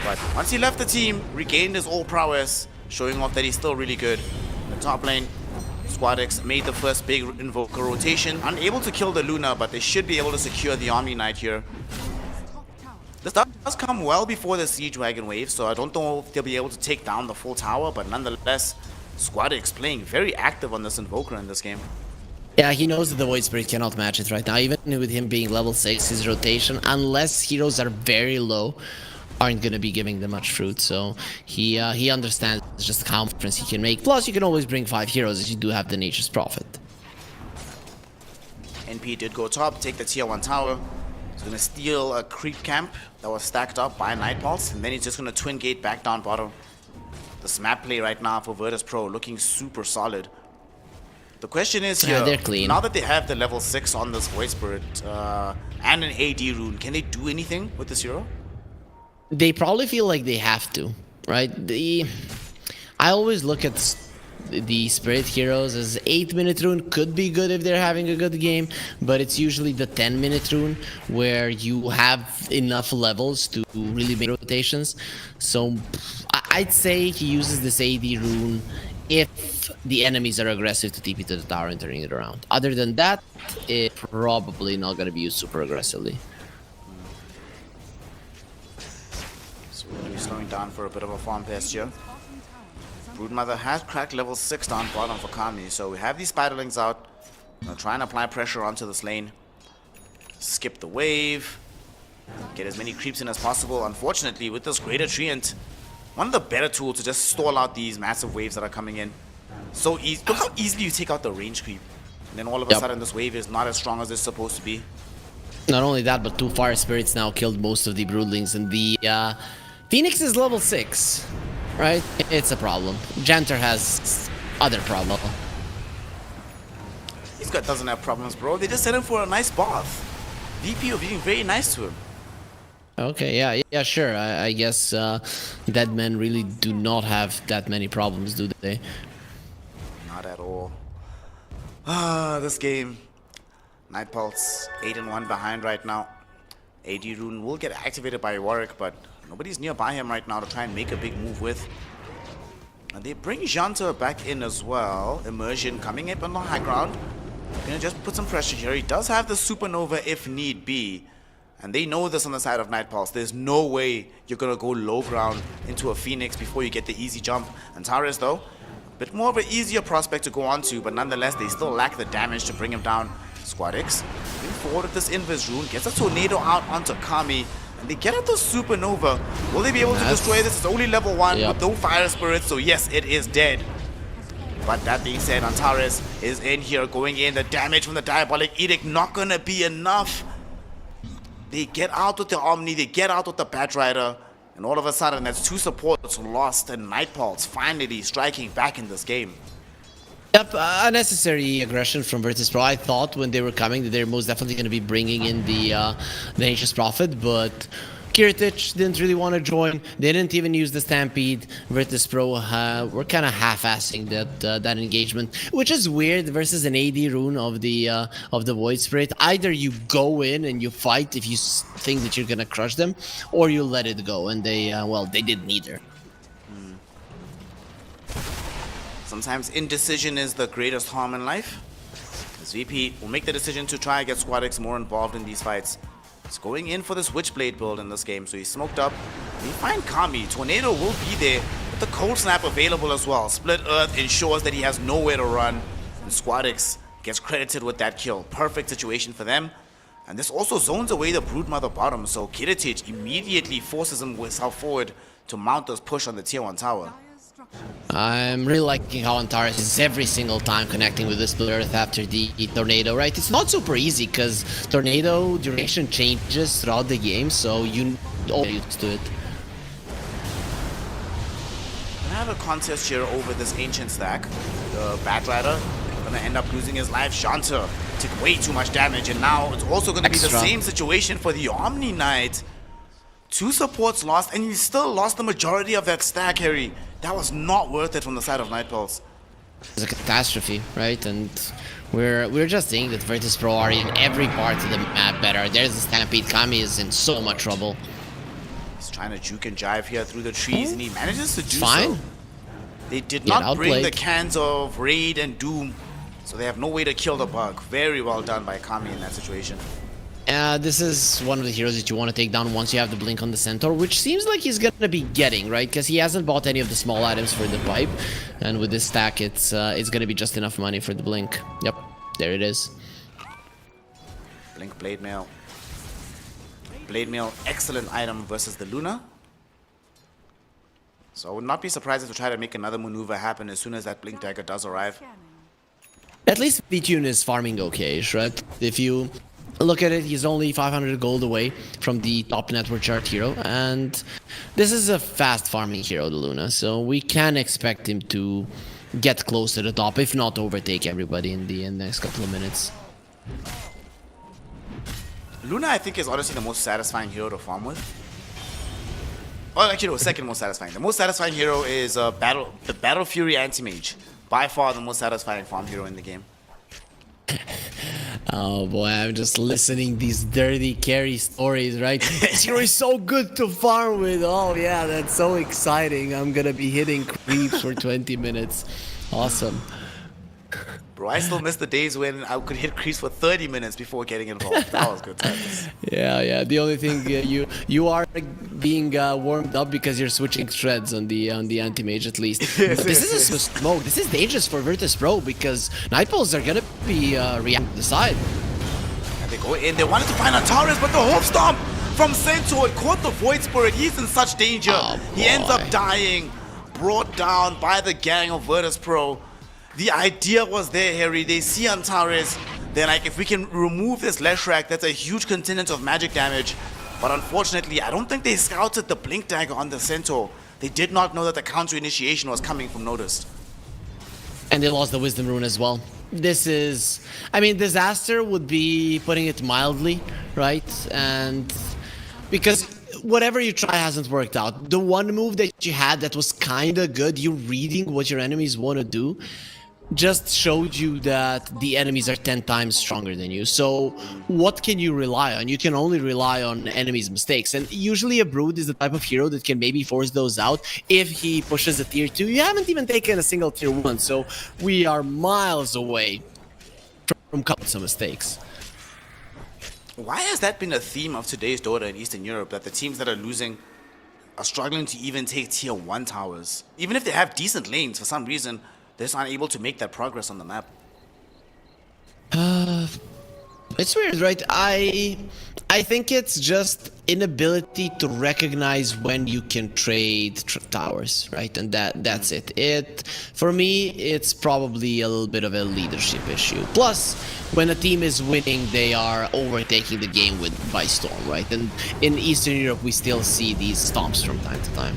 But once he left the team, regained his all prowess, showing off that he's still really good. In the top lane, SquadX made the first big Invoker rotation. Unable to kill the Luna, but they should be able to secure the Omni Knight here. This does come well before the Siege Wagon wave, so I don't know if they'll be able to take down the full tower, but nonetheless, SquadX playing very active on this Invoker in this game. Yeah, he knows that the Void Spirit cannot match it right now. Even with him being level 6, his rotation, unless heroes are very low, aren't going to be giving them much fruit. So he understands just how much difference he can make. Plus, you can always bring 5 heroes if you do have the Nature's Prophet. NP did go top, take the tier 1 tower. He's going to steal a creep camp that was stacked up by Night Pulse, and then he's just going to twin gate back down bottom. This map play right now for Virtus Pro looking super solid. The question is Yeah, here, they're clean. now that they have the level 6 on this Void Spirit and an AD rune, can they do anything with this hero? They probably feel like they have to, right? I always look at the Spirit heroes as 8-minute rune could be good if they're having a good game, but it's usually the 10-minute rune where you have enough levels to really make rotations. So I'd say he uses this AD rune if the enemies are aggressive to TP to the tower and turning it around. Other than that, it's probably not going to be used super aggressively. So we're going to be slowing down for a bit of a farm pest here. Broodmother has cracked level 6 down bottom for Kami, so we have these spiderlings out. Now try and apply pressure onto this lane. Skip the wave. Get as many creeps in as possible. Unfortunately, with this Greater Treant, one of the better tools to just stall out these massive waves that are coming in. So easy. Look how easily you take out the range creep. And then all of a sudden this wave is not as strong as it's supposed to be. Not only that, but 2 Fire Spirits now killed most of the Broodlings, and the Phoenix is level 6. Right? It's a problem. Janter has other problem. This guy doesn't have problems, bro. They just sent him for a nice bath. VP are being very nice to him. Okay, yeah, sure. I guess dead men really do not have that many problems, do they? Not at all. This game. Night Pulse, 8-1 behind right now. AD Rune will get activated by Warwick, but nobody's nearby him right now to try and make a big move with. And they bring Janter back in as well. Immersion coming up on the high ground. Gonna just put some pressure here. He does have the Supernova if need be. And they know this on the side of Night Pulse. There's no way you're gonna go low ground into a Phoenix before you get the easy jump. Antares though, a bit more of an easier prospect to go onto, but nonetheless they still lack the damage to bring him down. Squad X moving forward with this Invis rune, gets a tornado out onto Kami, and they get out the Supernova. Will they be able to destroy this? It's only level 1 with no Fire Spirit, so yes, it is dead. But that being said, Antares is in here, going in. The damage from the Diabolic Edict not gonna be enough. They get out with the Omni, they get out with the Batrider, and all of a sudden that's 2 supports lost, and Night Pulse finally striking back in this game. Yep, unnecessary aggression from Virtus.pro. I thought when they were coming that they're most definitely going to be bringing in the Ancient's Prophet, but Kiritich didn't really want to join. They didn't even use the Stampede. Virtus.pro were kind of half-assing that engagement, which is weird versus an AD rune of the Void Spirit. Either you go in and you fight if you think that you're going to crush them, or you let it go, and they did neither. Sometimes indecision is the greatest harm in life. As VP will make the decision to try and get Squad X more involved in these fights. He's going in for this Witchblade build in this game, so he's smoked up. We find Kami. Tornado will be there with the Cold Snap available as well. Split Earth ensures that he has nowhere to run. And Squad X gets credited with that kill. Perfect situation for them. And this also zones away the Broodmother bottom, so Kiritich immediately forces himself forward to mount this push on the tier 1 tower. I'm really liking how Antares is every single time connecting with the Split Earth after the Tornado, right? It's not super easy because Tornado duration changes throughout the game, so you all used to it. I have a contest here over this Ancient stack. The Batrider gonna end up losing his life. Janter took way too much damage, and now it's also gonna be the same situation for the Omni Knight. 2 supports lost, and he still lost the majority of that stack, Harry. That was not worth it from the side of Night Pulse. It's a catastrophe, right? And we're just saying that Virtus.pro are in every part of the map better. There's the Stampede. Kami is in so much trouble. He's trying to juke and jive here through the trees, and he manages to do Fine. so. They did not bring the cans of Raid and Doom, so they have no way to kill the bug. Very well done by Kami in that situation. This is one of the heroes that you want to take down once you have the Blink on the Centaur, which seems like he's going to be getting, right? Because he hasn't bought any of the small items for the pipe. And with this stack, it's going to be just enough money for the Blink. Yep, there it is. Blink Blade Mail. Blade Mail, excellent item versus the Luna. So I would not be surprised if we try to make another maneuver happen as soon as that Blink Dagger does arrive. At least V-Tune is farming okay, right? If you look at it, he's only 500 gold away from the top network chart hero, and this is a fast farming hero, the Luna, so we can expect him to get close to the top, if not overtake everybody in the next couple of minutes. Luna, I think, is honestly the most satisfying hero to farm with. Oh, actually, no, second most satisfying. The most satisfying hero is the Battle Fury Anti-Mage. By far the most satisfying farm hero in the game. Oh boy, I'm just listening these dirty carry stories, right? This hero is so good to farm with. Oh yeah, that's so exciting. I'm gonna be hitting creeps for 20 minutes. Awesome. Bro, I still miss the days when I could hit creeps for 30 minutes before getting involved. That was good times. Yeah. The only thing you are being warmed up because you're switching threads on the anti-mage at least. But this is a smoke. This is dangerous for Virtus Pro because Nightpulse are gonna be reacting to the side. And they go in. They wanted to find Antares, but the Hoof Stomp from Centaur caught the Void Spirit. He's in such danger. Oh, he ends up boy. dying, brought down by the gang of Virtus Pro. The idea was there, Harry. They see Antares. They're like, if we can remove this Leshrac, that's a huge contingent of magic damage. But unfortunately, I don't think they scouted the Blink Dagger on the Centaur. They did not know that the counter initiation was coming from Noticed. And they lost the Wisdom Rune as well. This is, I mean, disaster would be putting it mildly, right? And because whatever you try hasn't worked out. The one move that you had that was kind of good, you reading what your enemies want to do, just showed you that the enemies are 10 times stronger than you. So what can you rely on? You can only rely on enemies' mistakes. And usually a Brood is the type of hero that can maybe force those out if he pushes a tier 2. You haven't even taken a single tier 1, so we are miles away from some mistakes. Why has that been a theme of today's Dota in Eastern Europe, that the teams that are losing are struggling to even take tier 1 towers? Even if they have decent lanes, for some reason, they're just unable to make that progress on the map. It's weird, right? I think it's just inability to recognize when you can trade towers, right? And that's it. For me, it's probably a little bit of a leadership issue. Plus, when a team is winning, they are overtaking the game by storm, right? And in Eastern Europe, we still see these stomps from time to time.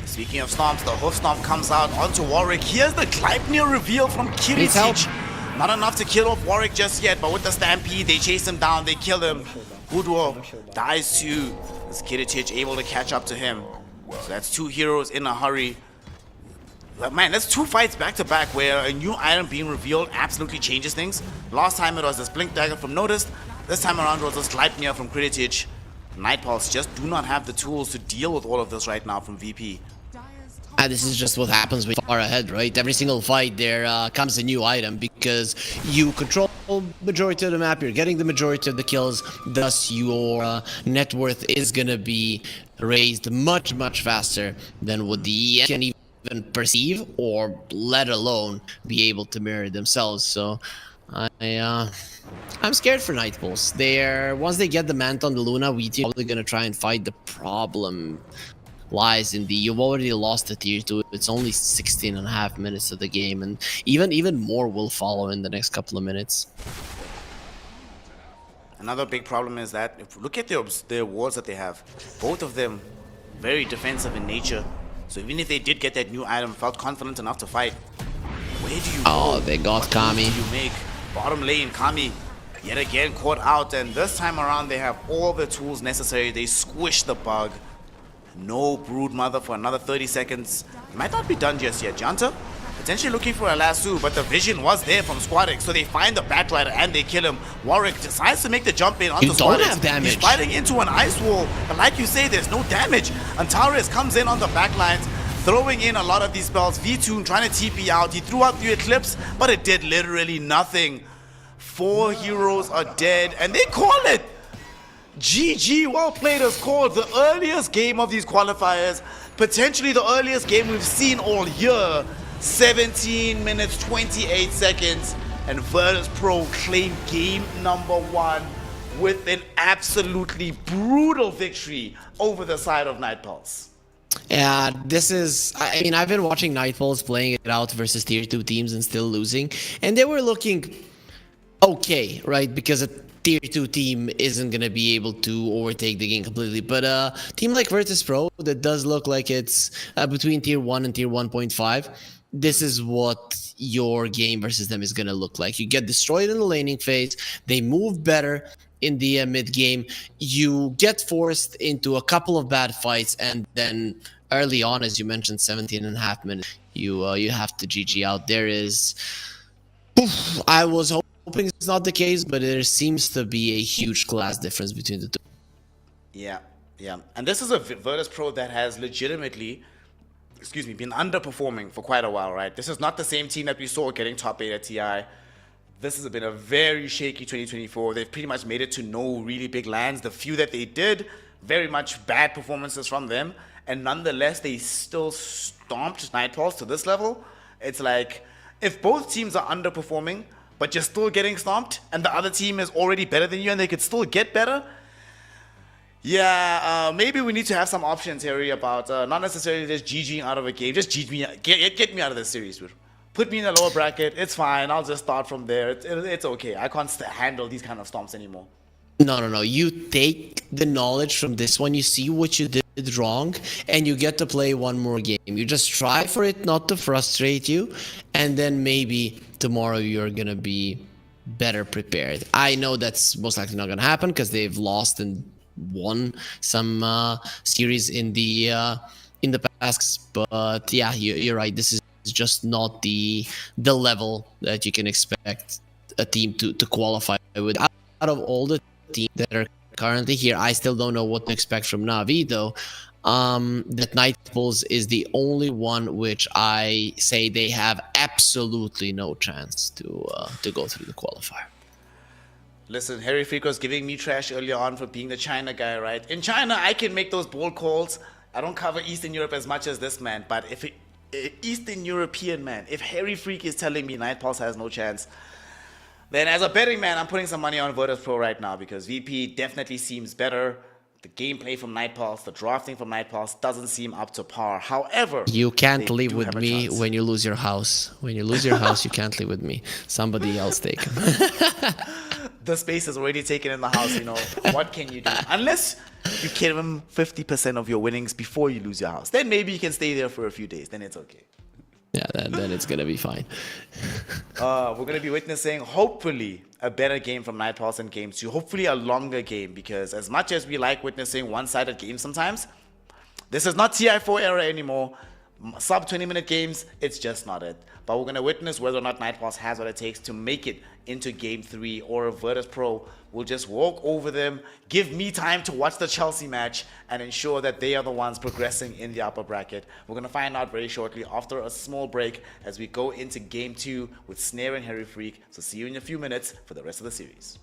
Speaking of stomps, the Hoof Stomp comes out onto Warwick. Here's the Gleipnir reveal from Needs help. Kiricic. Not enough to kill off Warwick just yet, but with the Stampede, they chase him down, they kill him. Hudwo dies too. Is Kiricic able to catch up to him? So that's 2 heroes in a hurry. Man, that's 2 fights back to back where a new item being revealed absolutely changes things. Last time it was this Blink Dagger from Noticed. This time around it was this Gleipnir from Kiricic. Nightpulse just do not have the tools to deal with all of this right now from VP. And this is just what happens when you're far ahead, right? Every single fight there comes a new item because you control majority of the map, you're getting the majority of the kills, thus your net worth is gonna be raised much faster than what the EM can even perceive or let alone be able to mirror themselves. So I'm scared for Nightpulse. Once they get the Manta on the Luna, we're probably gonna try and fight. The problem lies in you've already lost the tier 2. It's only 16.5 minutes of the game, and even more will follow in the next couple of minutes. Another big problem is that if you look at the awards that they have, both of them very defensive in nature. So even if they did get that new item, felt confident enough to fight, where do you go? They got What Kami. moves do you make? Bottom lane, Kami yet again caught out, and this time around they have all the tools necessary. They squish the bug. No Brood Mother for another 30 seconds. It might not be done just yet. Janta potentially looking for a lasso, but the vision was there from Squadix, so they find the Batrider and they kill him. Warwick decides to make the jump in onto You don't Squadix. have damage. He's fighting into an ice wall, but like you say, there's no damage. Antares comes in on the backlines, throwing in a lot of these spells. V-Tune trying to TP out. He threw out the Eclipse, but it did literally nothing. 4 heroes are dead, and they call it. GG, well played, is called the earliest game of these qualifiers, potentially the earliest game we've seen all year. 17 minutes 28 seconds, and Virtus Pro claim game number 1 with an absolutely brutal victory over the side of Nightpulse. Yeah, this is, I mean, I've been watching Nightfalls playing it out versus tier 2 teams and still losing, and they were looking okay, right? Because a tier 2 team isn't going to be able to overtake the game completely. But a team like Virtus Pro that does look like it's between tier 1 and tier 1.5, this is what your game versus them is going to look like. You get destroyed in the laning phase. They move better in the mid game. You get forced into a couple of bad fights, and then early on, as you mentioned, 17 and a half minutes, you have to GG out. There is... I was hoping it's not the case, but there seems to be a huge class difference between the two. Yeah. And this is a Virtus Pro that has legitimately, been underperforming for quite a while, right? This is not the same team that we saw getting top 8 at TI. This has been a very shaky 2024. They've pretty much made it to no really big lands. The few that they did, very much bad performances from them. And nonetheless, they still stomped Nightfalls to this level. It's like, if both teams are underperforming, but you're still getting stomped, and the other team is already better than you, and they could still get better, yeah, maybe we need to have some options, Harry, about not necessarily just GGing out of a game. Just GG me, get me out of this series, dude. Put me in the lower bracket. It's fine. I'll just start from there. It's okay. I can't handle these kind of stomps anymore. No. You take the knowledge from this one. You see what you did wrong, and you get to play one more game. You just try for it not to frustrate you, and then maybe tomorrow you're going to be better prepared. I know that's most likely not going to happen because they've lost and won some series in the past, but yeah, you're right. This is just not the level that you can expect a team to qualify with. Out of all the teams that are currently here, I still don't know what to expect from Na'Vi, though. That Nightfalls is the only one which I say they have absolutely no chance to go through the qualifier. Listen, Harry Freak was giving me trash earlier on for being the China guy, right? In China, I can make those bold calls. I don't cover Eastern Europe as much as this man, but if Eastern European man, if Harry Freak is telling me Nightpulse has no chance, then as a betting man, I'm putting some money on Virtus Pro right now because VP definitely seems better. The gameplay from Nightpulse, the drafting from Nightpulse doesn't seem up to par. However, you can't live with me when you lose your house. When you lose your house, you can't live with me. Somebody else take him. The space is already taken in the house, you know. What can you do? Unless you give him 50% of your winnings before you lose your house. Then maybe you can stay there for a few days. Then it's okay. Yeah, then it's going to be fine. We're going to be witnessing, hopefully, a better game from Nightpulse in Game 2. Hopefully a longer game, because as much as we like witnessing one-sided games sometimes, this is not TI4 era anymore. Sub 20-minute games, it's just not it. But we're going to witness whether or not Nightpulse has what it takes to make it into Game 3, or if Virtus Pro will just walk over them, give me time to watch the Chelsea match, and ensure that they are the ones progressing in the upper bracket. We're going to find out very shortly after a small break as we go into Game 2 with Snare and Harry Freak. So see you in a few minutes for the rest of the series.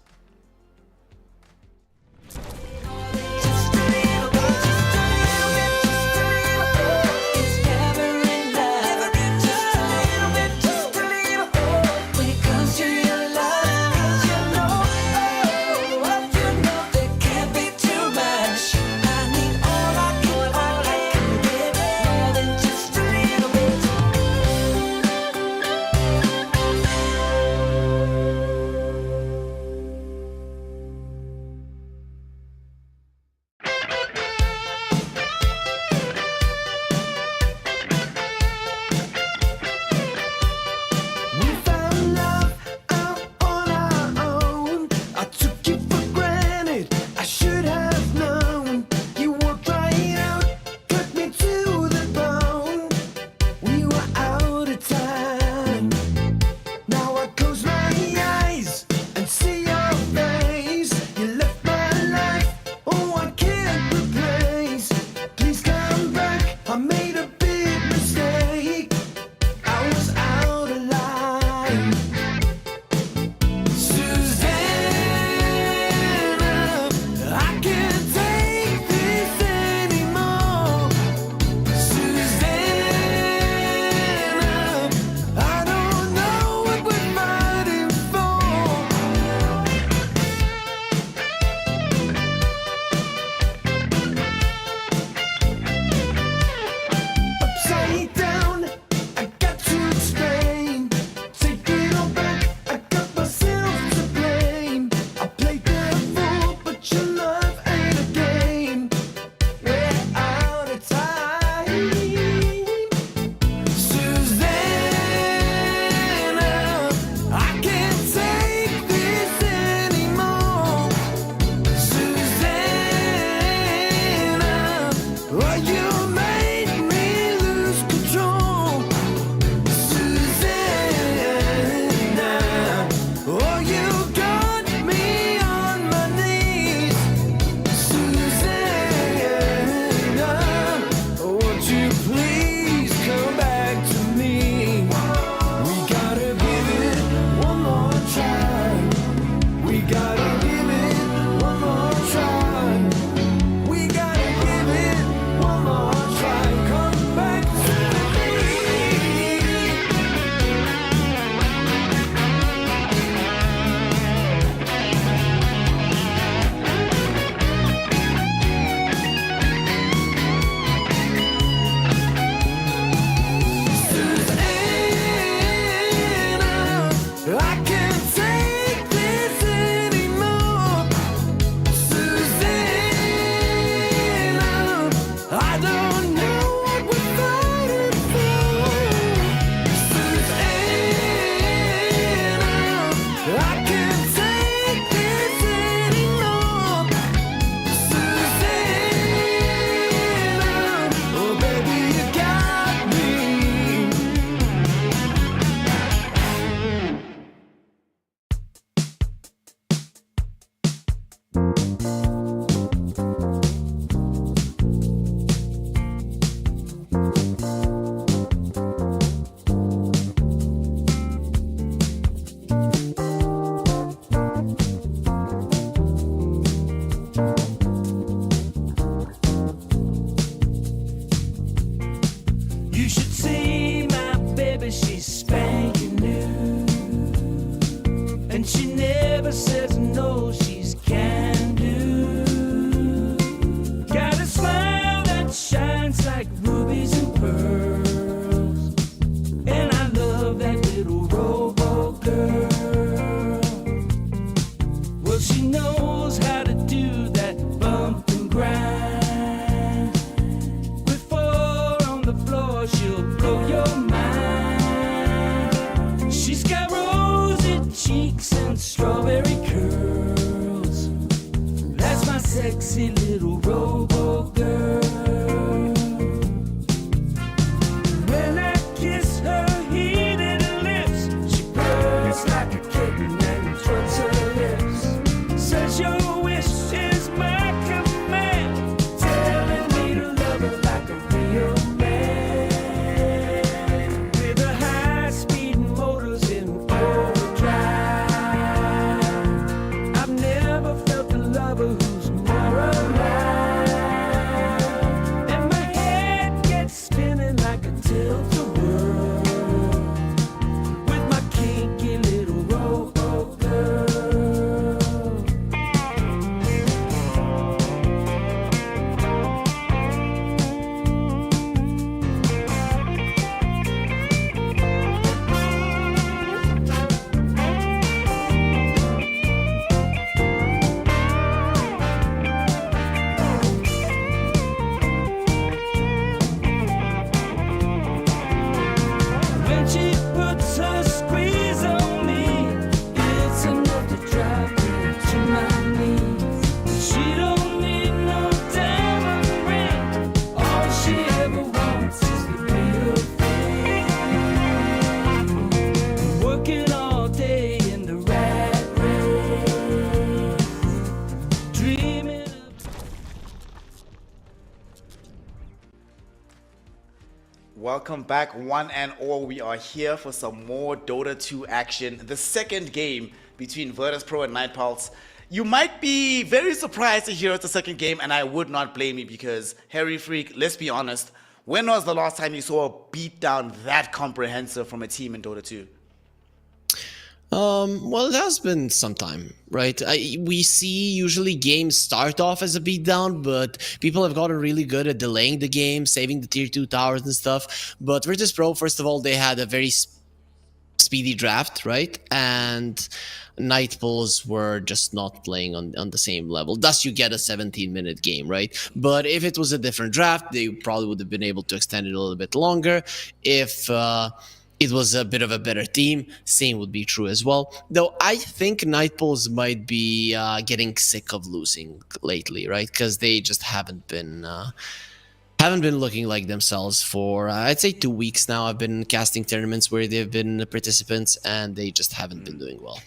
she never says no, she's can do. Got a smile that shines like rubies and pearls, and I love that little robo girl. Well, she knows how to do that bump and grind. With four on the floor, she'll blow your mind. She's got rosy cheeks and strawberry curls. That's my sexy little robo girl. When I kiss her heated lips, she purrs like a kitten and twirls her lips. Says your wish is my command, telling me to love her like a real man. With her high-speed motors in overdrive, I've never felt a lover who's more alive. And my head gets spinning like a tilt-a-whirl with my kinky little robo girl. When she puts her squeeze on me, it's enough to drive me to my knees. She don't need no diamond ring. All she ever wants is the real thing. Working all day in the rat race, dreaming of. Welcome back, one and all. We are here for some more Dota 2 action. The second game between Virtus Pro and Night Pulse. You might be very surprised to hear it's the second game, and I would not blame you because, Harry Freak, let's be honest, when was the last time you saw a beatdown that comprehensive from a team in Dota 2? Well, it has been some time, right? We see usually games start off as a beatdown, but people have gotten really good at delaying the game, saving the tier 2 towers and stuff. But Virtus Pro, first of all, they had a very speedy draft, right? And Night Bulls were just not playing on the same level. Thus, you get a 17-minute game, right? But if it was a different draft, they probably would have been able to extend it a little bit longer. If it was a bit of a better team, same would be true as well. Though I think Night Bulls might be getting sick of losing lately, right? Because they just haven't been looking like themselves for I'd say 2 weeks now. I've been casting tournaments where they've been participants, and they just haven't been doing well.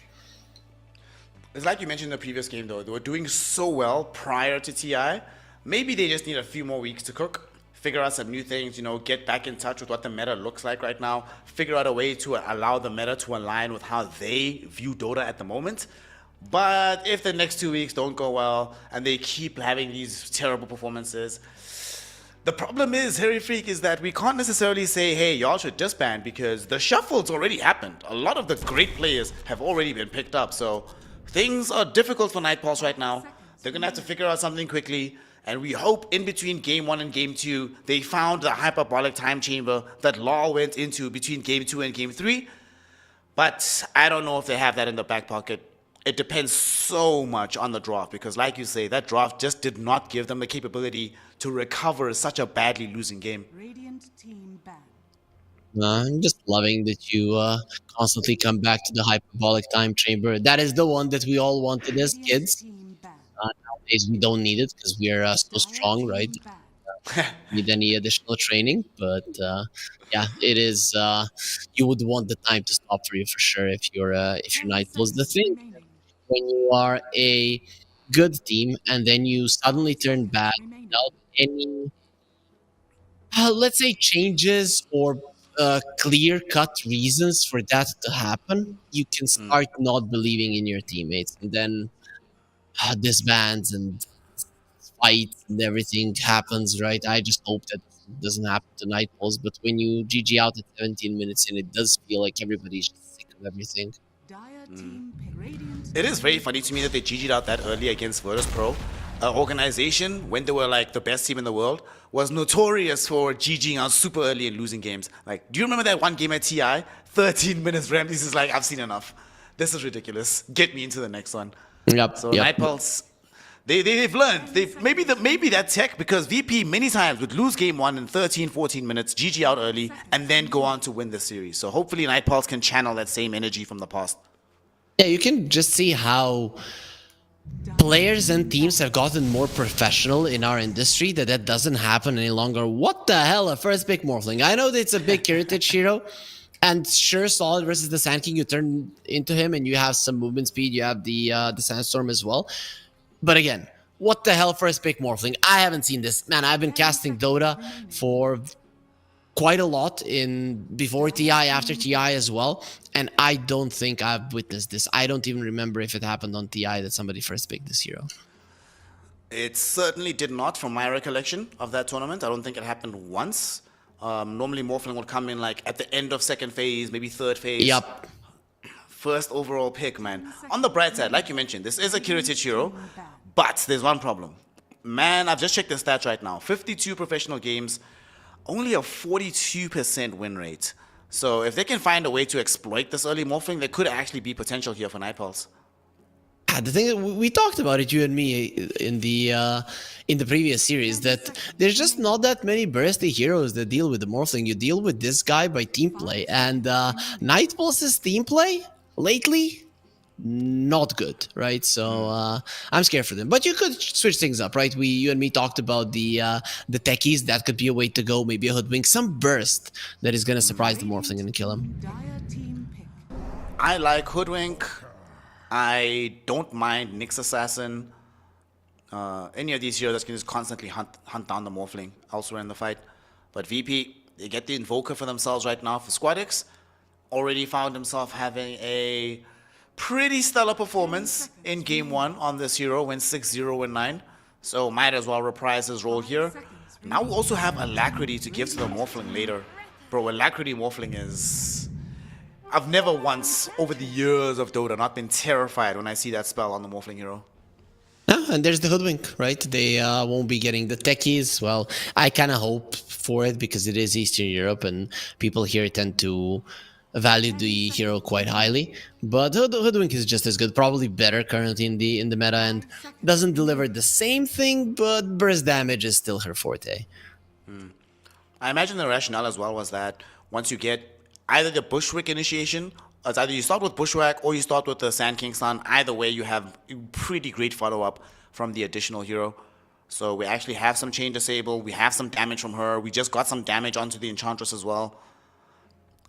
It's like you mentioned in the previous game, though. They were doing so well prior to TI. Maybe they just need a few more weeks to cook, figure out some new things, get back in touch with what the meta looks like right now, figure out a way to allow the meta to align with how they view Dota at the moment. But if the next 2 weeks don't go well and they keep having these terrible performances, the problem is, Harry Freak, is that we can't necessarily say, hey, y'all should disband, because the shuffle's already happened. A lot of the great players have already been picked up, so things are difficult for Night Pulse right now. They're going to have to figure out something quickly, and we hope in between Game 1 and Game 2, they found the hyperbolic time chamber that LoL went into between Game 2 and Game 3. But I don't know if they have that in the back pocket. It depends so much on the draft, because like you say, that draft just did not give them the capability to recover such a badly losing game. Radiant team ban. I'm just loving that you constantly come back to the hyperbolic time chamber. That is the one that we all wanted as Radiant kids. team ban. Nowadays we don't need it because we are so strong, right? Need any additional training, but yeah, it is. You would want the time to stop for you for sure if you're Night Bulls. The thing when you are a good team and then you suddenly turn bad without any, let's say, changes or clear-cut reasons for that to happen, you can start not believing in your teammates, and then disbands and fights and everything happens, right? I just hope that doesn't happen to Night Bulls, but when you GG out at 17 minutes in, it does feel like everybody's just sick of everything. Dire Team pick. Radiant It is very funny to me that they GG'd out that early against Virtus Pro. An organization, when they were like the best team in the world, was notorious for GGing out super early and losing games. Like, do you remember that one game at TI? 13 minutes, Ramses is like, I've seen enough. This is ridiculous. Get me into the next one. Yep. So yep. Night Pulse, they've learned. Maybe that tech, because VP many times would lose game one in 13, 14 minutes, GG out early, and then go on to win the series. So hopefully Night Pulse can channel that same energy from the past. Yeah, you can just see how players and teams have gotten more professional in our industry, that doesn't happen any longer. What the hell, a first pick Morphling? I know that it's a big heritage hero, and sure, Solid versus the Sand King, you turn into him and you have some movement speed, you have the Sandstorm as well. But again, what the hell, first pick Morphling? I haven't seen this. Man, I've been casting Dota for quite a lot before TI, after TI as well, and I don't think I've witnessed this. I don't even remember if it happened on TI that somebody first picked this hero. It certainly did not, from my recollection of that tournament. I don't think it happened once. Normally Morphling would come in like at the end of second phase, maybe third phase. Yup. First overall pick, man. On the bright side, like you mentioned, this is a Kiritich hero, but there's one problem. Man, I've just checked the stats right now. 52 professional games, only a 42% win rate. So if they can find a way to exploit this early Morphling, there could actually be potential here for Night Pulse. The thing that we talked about it, you and me, in the previous series, that there's just not that many bursty heroes that deal with the Morphling. You deal with this guy by team play, and Night Pulse's team play lately, not good, right? So I'm scared for them. But you could switch things up, right? You and me talked about the techies. That could be a way to go. Maybe a Hoodwink, some burst that is going to surprise the Morphling and kill him. Dire Team pick. I like Hoodwink. I don't mind Nyx Assassin. Any of these heroes that can just constantly hunt down the Morphling elsewhere in the fight. But VP, they get the Invoker for themselves right now for Squadix. Already found himself having a pretty stellar performance in game one on this hero, went 6-0 and 9. So might as well reprise his role here. Now we also have Alacrity to give to the Morphling later. Bro, Alacrity Morphling is... I've never once, over the years of Dota, not been terrified when I see that spell on the Morphling hero. Yeah, and there's the Hoodwink, right? They won't be getting the techies. Well, I kind of hope for it because it is Eastern Europe and people here tend to value the hero quite highly. But Hoodwink is just as good, probably better currently in the meta, and doesn't deliver the same thing, but burst damage is still her forte. I imagine the rationale as well was that once you get either the Bushwick initiation, it's either you start with Bushwhack or you start with the Sand King Sun. Either way, you have pretty great follow-up from the additional hero. So we actually have some Chain Disable, we have some damage from her, we just got some damage onto the Enchantress as well.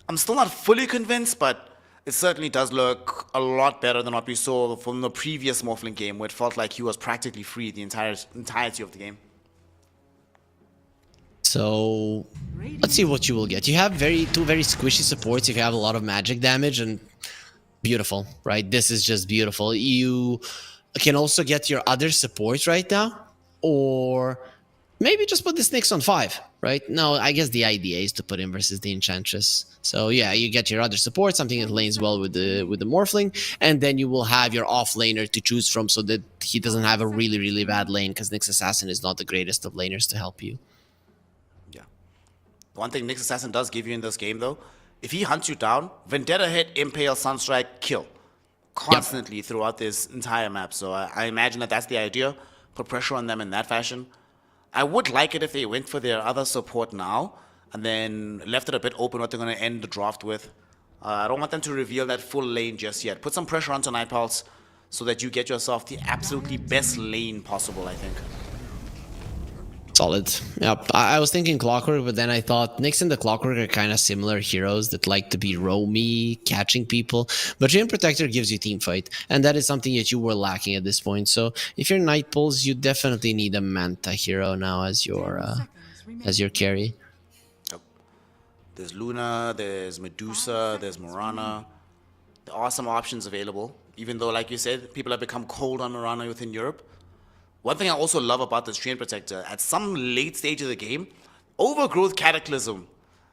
I'm still not fully convinced, but it certainly does look a lot better than what we saw from the previous Morphling game, where it felt like he was practically free the entirety of the game. So let's see what you will get. You have two very squishy supports if you have a lot of magic damage, and beautiful, right? This is just beautiful. You can also get your other supports right now, or maybe just put the Nyx on 5, right? No, I guess the idea is to put him versus the Enchantress. So yeah, you get your other support, something that lanes well with the Morphling, and then you will have your off laner to choose from so that he doesn't have a really, really bad lane, because Nyx Assassin is not the greatest of laners to help you. One thing Nyx Assassin does give you in this game, though, if he hunts you down, Vendetta hit, Impale, Sunstrike, kill. Constantly throughout this entire map. So I imagine that that's the idea. Put pressure on them in that fashion. I would like it if they went for their other support now and then left it a bit open what they're going to end the draft with. I don't want them to reveal that full lane just yet. Put some pressure onto Night Pulse so that you get yourself the absolutely best lane possible, I think. Solid. Yep. I was thinking Clockwork, but then I thought Nyx and the Clockwork are kind of similar heroes that like to be roamy, catching people. But Chain Protector gives you team fight, and that is something that you were lacking at this point. So if you're Night Pulse, you definitely need a Manta hero now as your carry. Yep. There's Luna, there's Medusa, there's Morana. There are some options available, even though, like you said, people have become cold on Morana within Europe. One thing I also love about this Chain Protector, at some late stage of the game, Overgrowth Cataclysm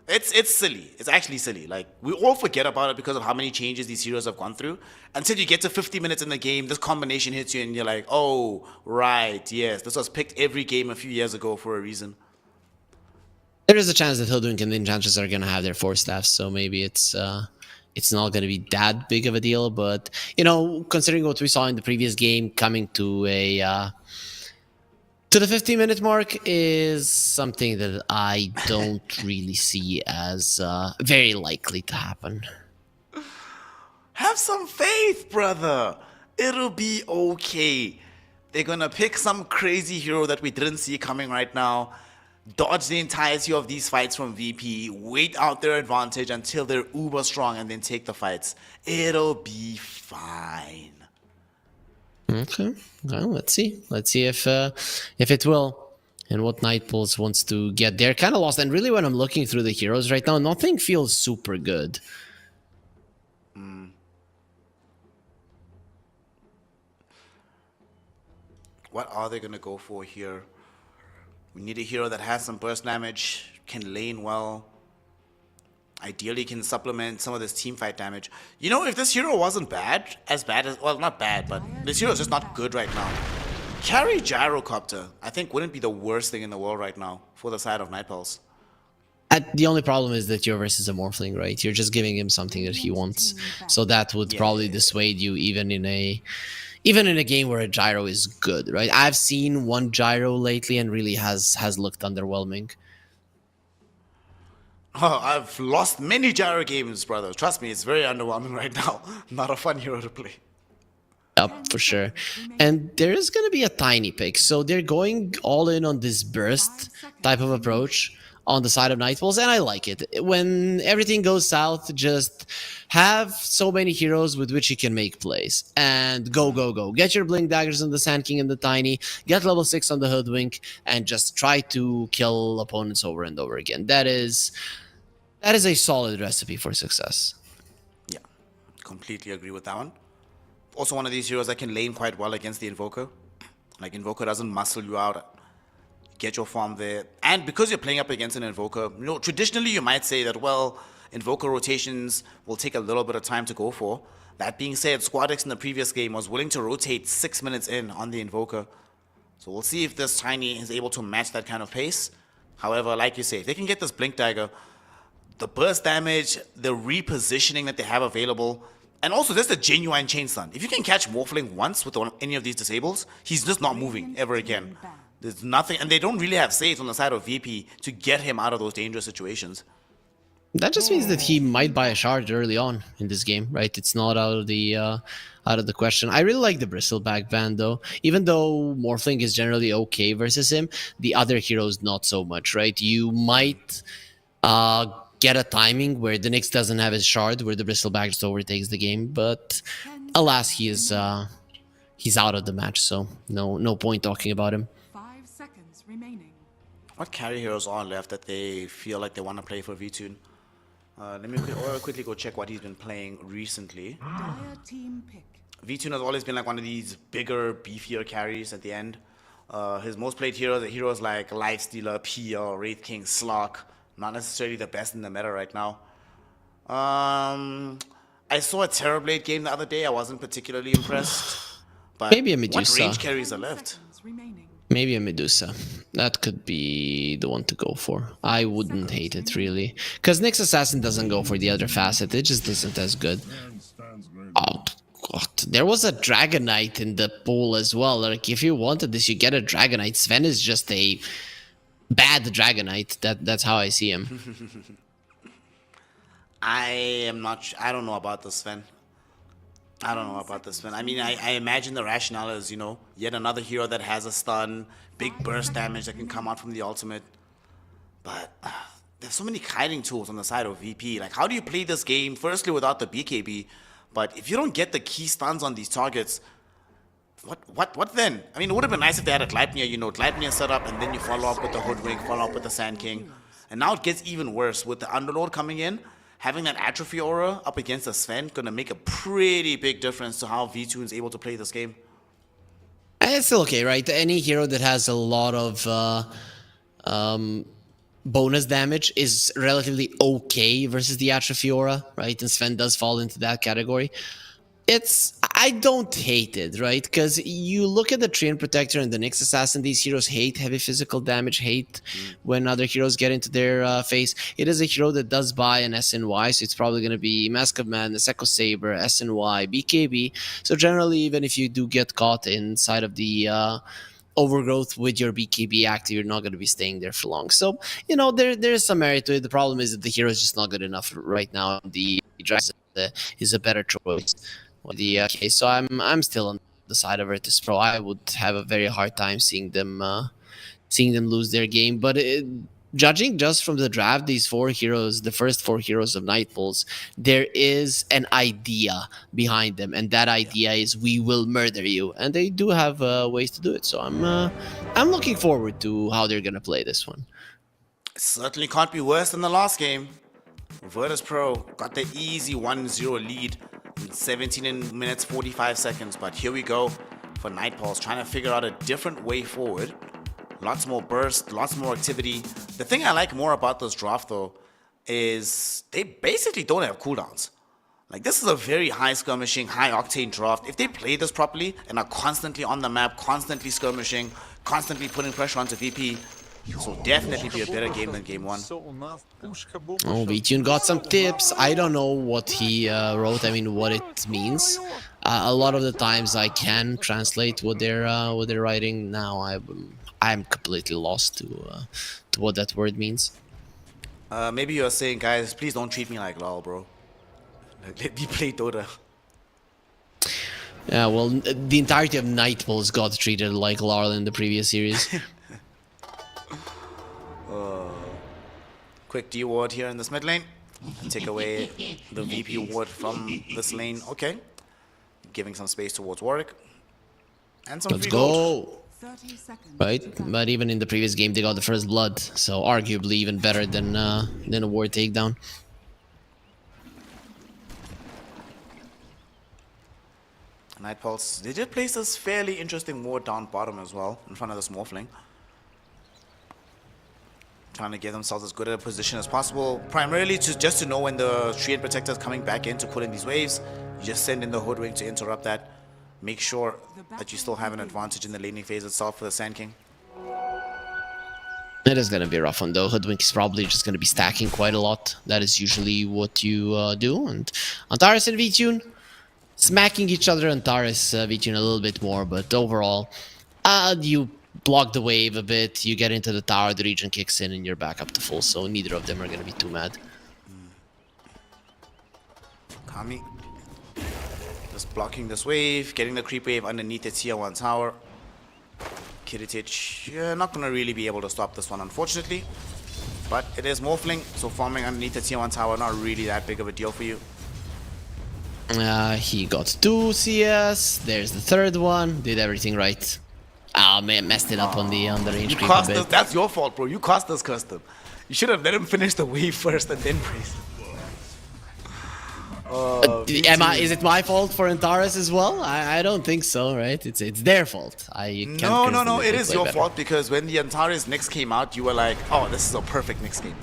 It's silly. It's actually silly. Like, we all forget about it because of how many changes these heroes have gone through. Until you get to 50 minutes in the game, this combination hits you and you're like, oh, right, yes. This was picked every game a few years ago for a reason. There is a chance that Hoodwink and the Enchantress are gonna have their 4 staffs, so maybe it's not gonna be that big of a deal. But you know, considering what we saw in the previous game, coming to the 15-minute mark is something that I don't really see as very likely to happen. Have some faith, brother. It'll be okay. They're gonna pick some crazy hero that we didn't see coming right now, dodge the entirety of these fights from VP, wait out their advantage until they're uber strong, and then take the fights. It'll be fine. Okay, well, let's see. Let's see if it will, and what Nightpulse wants to get there. Kind of lost, and really, when I'm looking through the heroes right now, nothing feels super good. What are they gonna go for here? We need a hero that has some burst damage, can lane well. Ideally can supplement some of this team fight damage. You know, if this hero wasn't bad as, well, not bad, but this hero is just not good right now. Carry Gyrocopter, I think, wouldn't be the worst thing in the world right now for the side of Nightpulse. The only problem is that you're versus a Morphling, right? You're just giving him something that he wants, so that would probably dissuade you even in a game where a gyro is good, right? I've seen one gyro lately and really has looked underwhelming. Oh, I've lost many gyro games, brother. Trust me, it's very underwhelming right now. Not a fun hero to play. Yep, for sure. And there is going to be a tiny pick. So they're going all in on this burst type of approach on the side of Nightpulse, and I like it. When everything goes south, just have so many heroes with which you can make plays. And go, go, go. Get your Blink Daggers on the Sand King and the Tiny, get level 6 on the Hoodwink, and just try to kill opponents over and over again. That is a solid recipe for success. Yeah, completely agree with that one. Also one of these heroes that can lane quite well against the Invoker. Like, Invoker doesn't muscle you out. Get your farm there. And because you're playing up against an Invoker, you know, traditionally you might say that, well, Invoker rotations will take a little bit of time to go for. That being said, Squadex in the previous game was willing to rotate 6 minutes in on the Invoker. So we'll see if this Tiny is able to match that kind of pace. However, like you say, if they can get this Blink Dagger, the burst damage, the repositioning that they have available, and also just a genuine chain stun. If you can catch Morphling once with any of these disables, he's just not moving ever again. There's nothing, and they don't really have saves on the side of VP to get him out of those dangerous situations. That just means that he might buy a shard early on in this game, right? It's not out of the question. I really like the Bristleback ban though. Even though Morphling is generally okay versus him, the other heroes not so much, right? You might get a timing where the Nyx doesn't have his shard, where the Bristleback just overtakes the game, but alas, he's out of the match, so no point talking about him. 5 seconds remaining. What carry heroes are left that they feel like they want to play for VTune? Let me quickly go check what he's been playing recently. Dire team pick. VTune has always been like one of these bigger, beefier carries at the end. His most played heroes are heroes like Lifestealer, PL, Wraith King, Slark. Not necessarily the best in the meta right now. I saw a Terrorblade game the other day. I wasn't particularly impressed. But maybe a Medusa. What range carries are left? Remaining. Maybe a Medusa. That could be the one to go for. I wouldn't hate it, really. Because Nyx Assassin doesn't go for the other facet. It just isn't as good. Oh, God. There was a Dragonite in the pool as well. Like, if you wanted this, you get a Dragonite. Sven is just a bad Dragonite. That's how I see him. I don't know about this, Sven. I don't know about this, man. I mean, I imagine the rationale is, you know, yet another hero that has a stun, big burst damage that can come out from the ultimate. But there's so many kiting tools on the side of VP. Like, how do you play this game, firstly, without the BKB? But if you don't get the key stuns on these targets, what then? I mean, it would have been nice if they had a Gleipnir, you know, Gleipnir set up, and then you follow up with the Hoodwink, follow up with the Sand King. And now it gets even worse with the Underlord coming in. Having that Atrophy Aura up against a Sven gonna make a pretty big difference to how VTune is able to play this game. It's still okay, right? Any hero that has a lot of bonus damage is relatively okay versus the Atrophiora, right? And Sven does fall into that category. I don't hate it, right? Because you look at the Treant Protector and the Nyx Assassin, these heroes hate heavy physical damage, hate when other heroes get into their face. It is a hero that does buy an SNY, so it's probably going to be Mask of Madness, Echo Saber, SNY, BKB. So generally, even if you do get caught inside of the overgrowth with your BKB active, you're not going to be staying there for long. So, there's some merit to it. The problem is that the hero is just not good enough right now. The Drax is a better choice. The case, so I'm still on the side of Virtus Pro. I would have a very hard time seeing them lose their game. But judging just from the draft, these 4 heroes, the first 4 heroes of Nightfalls, there is an idea behind them, and that idea is we will murder you, and they do have ways to do it. So I'm looking forward to how they're gonna play this one. Certainly can't be worse than the last game. Virtus Pro got the easy 1-0 lead in 17 minutes 45 seconds, but here we go for Nightfalls, trying to figure out a different way forward. Lots more burst, lots more activity. The thing I like more about this draft, though, is they basically don't have cooldowns. Like, this is a very high skirmishing, high octane draft. If they play this properly and are constantly on the map, constantly skirmishing, constantly putting pressure onto VP, this will definitely be a better game than game 1. Oh, VTune got some tips. I don't know what he wrote. I mean, what it means. A lot of the times I can translate what they're writing. Now I'm completely lost to what that word means. Maybe you're saying, guys, please don't treat me like LOL, bro. Like, let me play Dota. Yeah, well, the entirety of Nightfalls got treated like LOL in the previous series. Quick D ward here in this mid lane. And take away the VP ward from this lane. Okay. Giving some space towards Warwick. And some Let's free gold. go! 30 seconds. Right, but even in the previous game, they got the first blood, so arguably even better than a ward takedown. Nightfalls, they did place this fairly interesting ward down bottom as well, in front of this Morphling. Trying to get themselves as good a position as possible, primarily just to know when the Treant Protector is coming back in to put in these waves. You just send in the Hoodwink to interrupt that. Make sure that you still have an advantage in the laning phase itself for the Sand King. It is going to be a rough one, though. Hoodwink is probably just going to be stacking quite a lot. That is usually what you do. And Antares and VTune smacking each other. Antares, VTune a little bit more, but overall, you block the wave a bit, you get into the tower, the region kicks in, and you're back up to full, so neither of them are going to be too mad. Kami just blocking this wave, getting the creep wave underneath the tier 1 tower. Kiritich, yeah, not going to really be able to stop this one, unfortunately. But it is Morphling, so farming underneath the tier 1 tower, not really that big of a deal for you. He got 2 CS, there's the third one, did everything right. Ah, man, messed it up on the range creep a bit. That's your fault, bro. You cost us custom. You should have let him finish the wave first and then praise. Is it my fault for Antares as well? I don't think so, right? It's their fault. No. It is your fault because when the Antares Nyx came out, you were like, oh, this is a perfect Nyx game.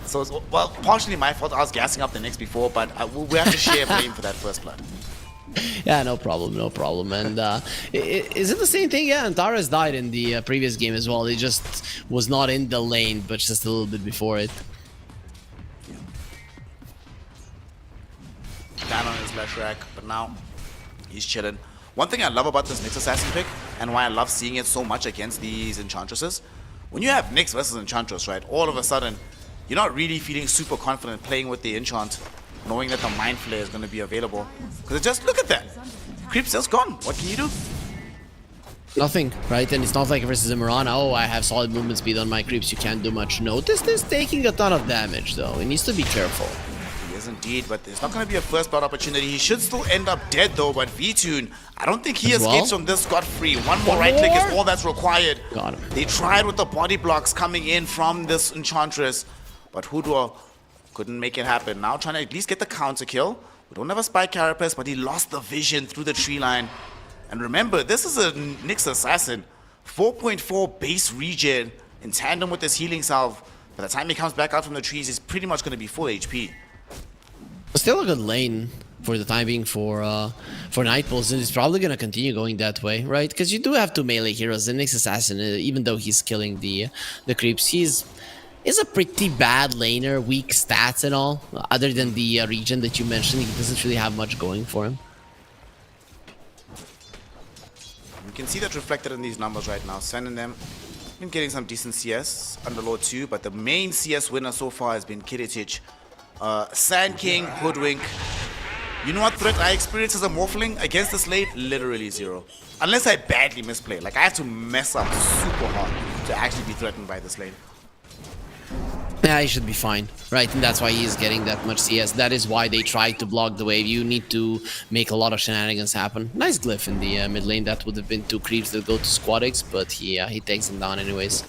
So it's, well, partially my fault. I was gassing up the Nyx before, but we have to share blame for that first blood. Yeah, no problem. And is it the same thing? Yeah, Antares died in the previous game as well. He just was not in the lane, but just a little bit before it. Down on his flash rack, but now he's chilling. One thing I love about this Nyx Assassin pick, and why I love seeing it so much against these Enchantresses, when you have Nyx versus Enchantress, right, all of a sudden, you're not really feeling super confident playing with the Enchant, knowing that the Mind Flare is going to be available. Because just look at that. Creep's just gone. What can you do? Nothing, right? And it's not like versus Imurana, oh, I have solid movement speed on my creeps, you can't do much. Notice this taking a ton of damage, though. He needs to be careful. He is indeed, but there's not going to be a first blood opportunity. He should still end up dead, though, but VTune, I don't think he escapes from this scot-free. One more right click is all that's required. Got him. They tried with the body blocks coming in from this Enchantress, but Hudwa couldn't make it happen. Now trying to at least get the counter kill. We don't have a spike carapace, but he lost the vision through the tree line. And remember, this is a Nyx Assassin. 4.4 base regen in tandem with this healing salve. By the time he comes back out from the trees, he's pretty much going to be full HP. Still a good lane for the time being for Nightpulse, and it's probably gonna continue going that way, right? Because you do have two melee heroes. The Nyx Assassin, even though he's killing the creeps, he's a pretty bad laner, weak stats and all. Other than the region that you mentioned, he doesn't really have much going for him. You can see that reflected in these numbers right now. Sending them, been getting some decent CS under Lord 2, but the main CS winner so far has been Kiritich. Sand King, Hoodwink. You know what threat I experience as a Morphling against this lane? Literally zero. Unless I badly misplay. Like, I have to mess up super hard to actually be threatened by this lane. Yeah, he should be fine, right? And that's why he is getting that much CS. That is why they tried to block the wave. You need to make a lot of shenanigans happen. Nice glyph in the mid lane. That would have been two creeps that go to Squadix, but he takes them down anyways.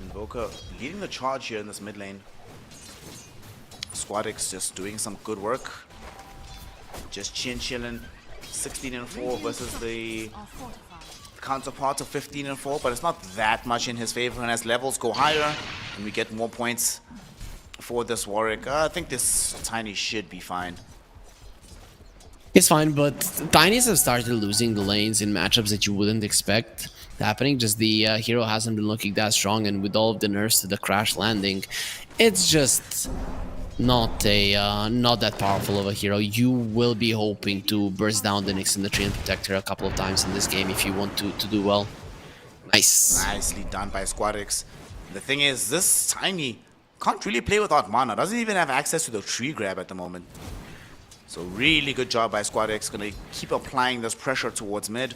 Invoker leading the charge here in this mid lane. Squadix just doing some good work. Just chilling. 16-4 versus the counterpart of 15-4, but it's not that much in his favor. And as levels go higher and we get more points for this Warwick, I think this Tiny should be fine. It's fine, but Tinies have started losing the lanes in matchups that you wouldn't expect happening. Just the hero hasn't been looking that strong, and with all of the nerfs to the crash landing, it's just not that powerful of a hero. You will be hoping to burst down the Nyx and the Treant Protector a couple of times in this game if you want to do well. Nice. Nicely done by Squadix. The thing is, this Tiny can't really play without mana. Doesn't even have access to the tree grab at the moment. So really good job by Squadix. Gonna keep applying this pressure towards mid.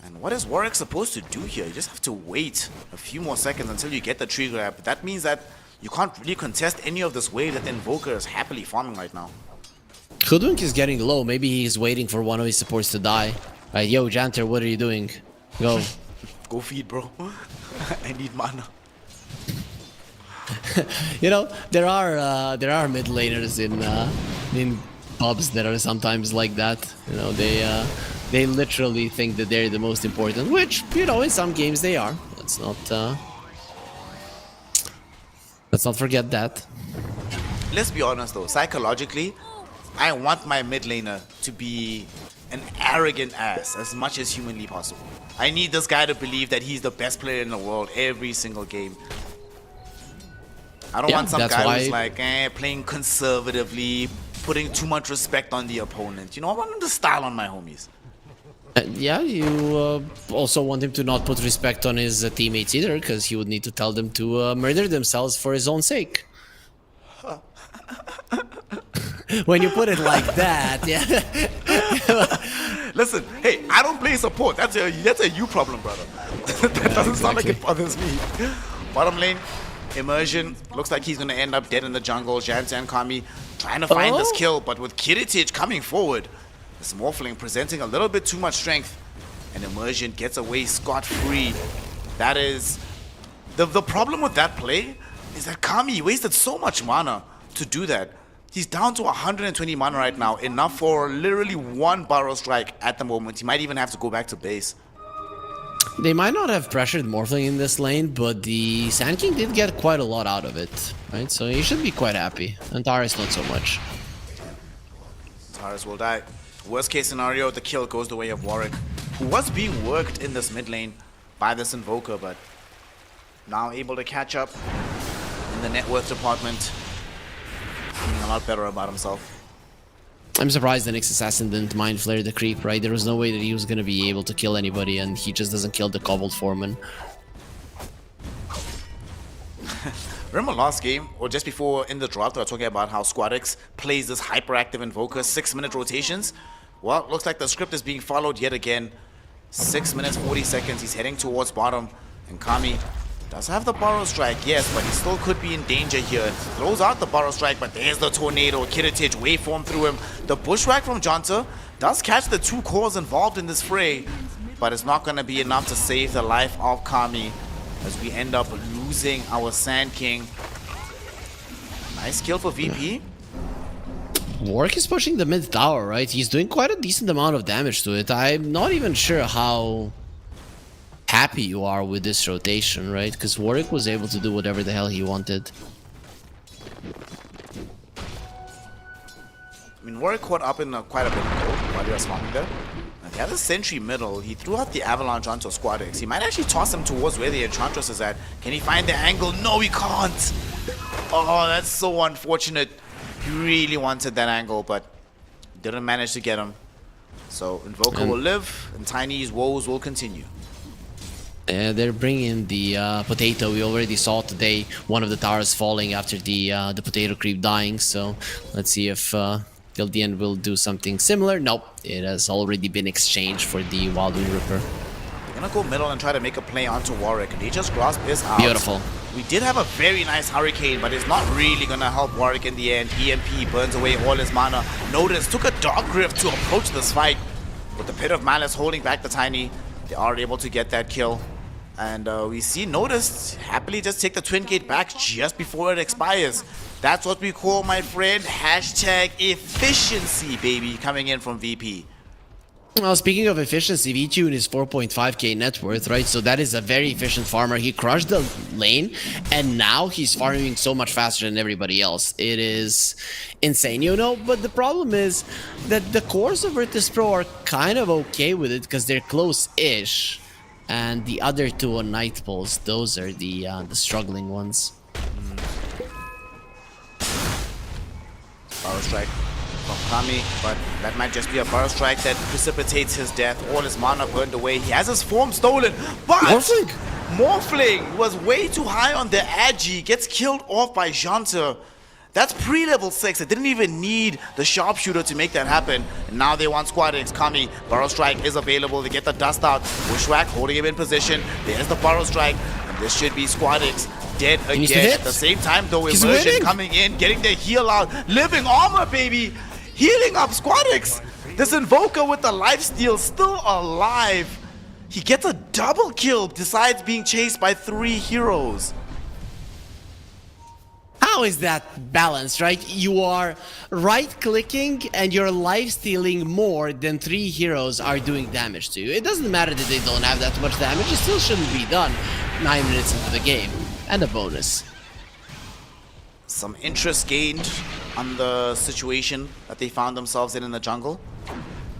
And what is Warwick supposed to do here? You just have to wait a few more seconds until you get the tree grab. That means that you can't really contest any of this wave that the Invoker is happily farming right now. Hoodwink is getting low. Maybe he's waiting for one of his supports to die. Right, yo, Janter, what are you doing? Go. Go feed, bro. I need mana. You know, there are mid laners in pubs that are sometimes like that. You know, they literally think that they're the most important, which, you know, in some games they are. Let's not forget that. Let's be honest though, psychologically, I want my mid laner to be an arrogant ass as much as humanly possible. I need this guy to believe that he's the best player in the world every single game. I don't want some guy who's like playing conservatively, putting too much respect on the opponent. You know, I want him to style on my homies. Yeah, you also want him to not put respect on his teammates either, because he would need to tell them to murder themselves for his own sake. When you put it like that, yeah. Listen, hey, I don't play support. That's a you problem, brother. That doesn't sound like it bothers me. Bottom lane, Immersion. Looks like he's going to end up dead in the jungle. Jansen and Kami trying to find this kill, but with Kiritich coming forward, this Morphling presenting a little bit too much strength, and Immersion gets away scot-free. That is... The problem with that play is that Kami wasted so much mana to do that. He's down to 120 mana right now, enough for literally one Burrow Strike at the moment. He might even have to go back to base. They might not have pressured Morphling in this lane, but the Sand King did get quite a lot out of it, right? So he should be quite happy. And Taris not so much. Taris will die. Worst case scenario, the kill goes the way of Warwick, who was being worked in this mid lane by this Invoker, but now able to catch up in the net worth department. Feeling a lot better about himself. I'm surprised the Nyx Assassin didn't mind flare the creep, right? There was no way that he was going to be able to kill anybody, and he just doesn't kill the Cobbled Foreman. Remember last game, or just before in the draft, we were talking about how Squadix plays this hyperactive Invoker, 6-minute rotations? Well, looks like the script is being followed yet again. 6 minutes, 40 seconds, he's heading towards bottom, and Kami does have the Burrow Strike, yes, but he still could be in danger here. Throws out the Burrow Strike, but there's the Tornado. Kiritich waveform through him. The Bushwhack from Jonta does catch the two cores involved in this fray, but it's not going to be enough to save the life of Kami as we end up losing our Sand King. Nice kill for VP. Warwick is pushing the mid tower, right? He's doing quite a decent amount of damage to it. I'm not even sure how happy you are with this rotation, right? Because Warwick was able to do whatever the hell he wanted. I mean, Warwick caught up in quite a bit of gold while he was farming there. And he had a sentry middle. He threw out the avalanche onto Squad X. He might actually toss him towards where the Enchantress is at. Can he find the angle? No, he can't. Oh, that's so unfortunate. He really wanted that angle, but didn't manage to get him. So Invoker will live, and Tiny's woes will continue. They're bringing the potato. We already saw today one of the towers falling after the potato creep dying. So let's see if till the end will do something similar. Nope, it has already been exchanged for the Wild Wind Ripper. They're gonna go middle and try to make a play onto Warwick, and he just grasped his out. Beautiful. We did have a very nice Hurricane, but it's not really gonna help Warwick in the end. EMP burns away all his mana. Notice took a Dark Rift to approach this fight. With the Pit of Malice holding back the Tiny, they are able to get that kill. And we see Notice happily just take the Twin Gate back just before it expires. That's what we call, my friend, hashtag efficiency, baby, coming in from VP. Well, speaking of efficiency, VTune is 4.5k net worth, right? So that is a very efficient farmer. He crushed the lane, and now he's farming so much faster than everybody else. It is insane, you know? But the problem is that the cores of Virtus Pro are kind of okay with it because they're close-ish. And the other two on Night Pulse, those are the struggling ones. Burrow Strike from Kami, but that might just be a Burrow Strike that precipitates his death. All his mana burned away. He has his form stolen, but Morphling was way too high on the Agi. Gets killed off by Janta. That's pre-level 6. It didn't even need the sharpshooter to make that happen. And now they want Squad X. Kami, Burrow Strike is available. They get the dust out. Bushwhack holding him in position. There's the Burrow Strike. And this should be Squad X dead again. At the same time, though, Immersion coming in, getting the heal out. Living armor, baby. Healing up Squad X. This Invoker with the lifesteal still alive. He gets a double kill besides being chased by 3 heroes. How is that balanced, right? You are right-clicking and you're life-stealing more than 3 heroes are doing damage to you. It doesn't matter that they don't have that much damage. It still shouldn't be done 9 minutes into the game. And a bonus. Some interest gained on the situation that they found themselves in the jungle.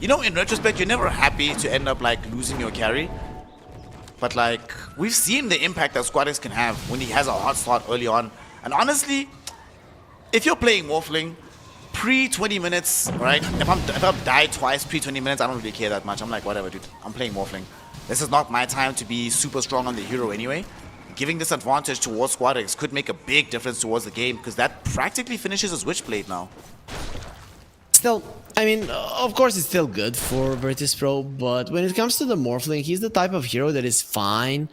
You know, in retrospect, you're never happy to end up, like, losing your carry. But, like, we've seen the impact that Squad X can have when he has a hot slot early on. And honestly, if you're playing Morphling, pre-20 minutes, right? If I've died twice pre-20 minutes, I don't really care that much. I'm like, whatever, dude. I'm playing Morphling. This is not my time to be super strong on the hero anyway. Giving this advantage towards Squad X could make a big difference towards the game, because that practically finishes his Witchblade now. Still, I mean, of course it's still good for Virtus Pro, but when it comes to the Morphling, he's the type of hero that is fine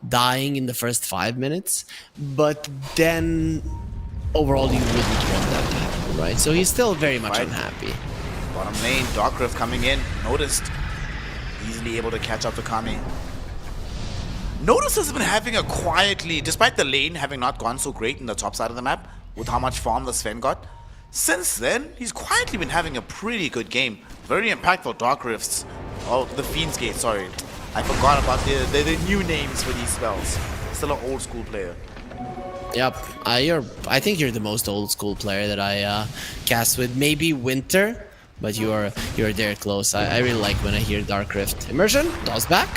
dying in the first 5 minutes, but then overall you wouldn't want that to happen, right? So he's still very much unhappy. Bottom lane, Dark Rift coming in, noticed. Easily able to catch up to Kami. Notice has been having a quiet lead, despite the lane having not gone so great in the top side of the map, with how much farm the Sven got. Since then, he's quietly been having a pretty good game. Very impactful Dark Rifts. Oh, the Fiend's Gate, sorry. I forgot about the new names for these spells. Still an old school player. Yep, I think you're the most old school player that I cast with. Maybe Winter, but you're there close. I really like when I hear Dark Rift. Immersion, toss back.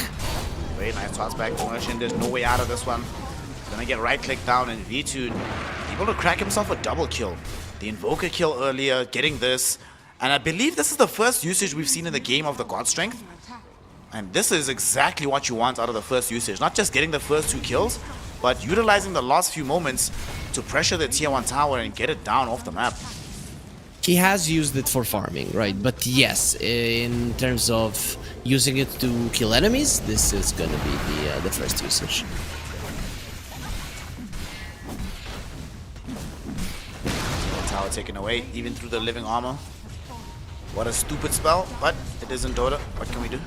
Very nice toss back. Immersion, there's no way out of this one. He's gonna get right click down, and VTune able to crack himself a double kill. The Invoker kill earlier, getting this. And I believe this is the first usage we've seen in the game of the God Strength. And this is exactly what you want out of the first usage. Not just getting the first 2 kills, but utilizing the last few moments to pressure the tier 1 tower and get it down off the map. He has used it for farming, right? But yes, in terms of using it to kill enemies, this is gonna be the first usage. Tower taken away, even through the living armor. What a stupid spell, but it isn't Dota. What can we do?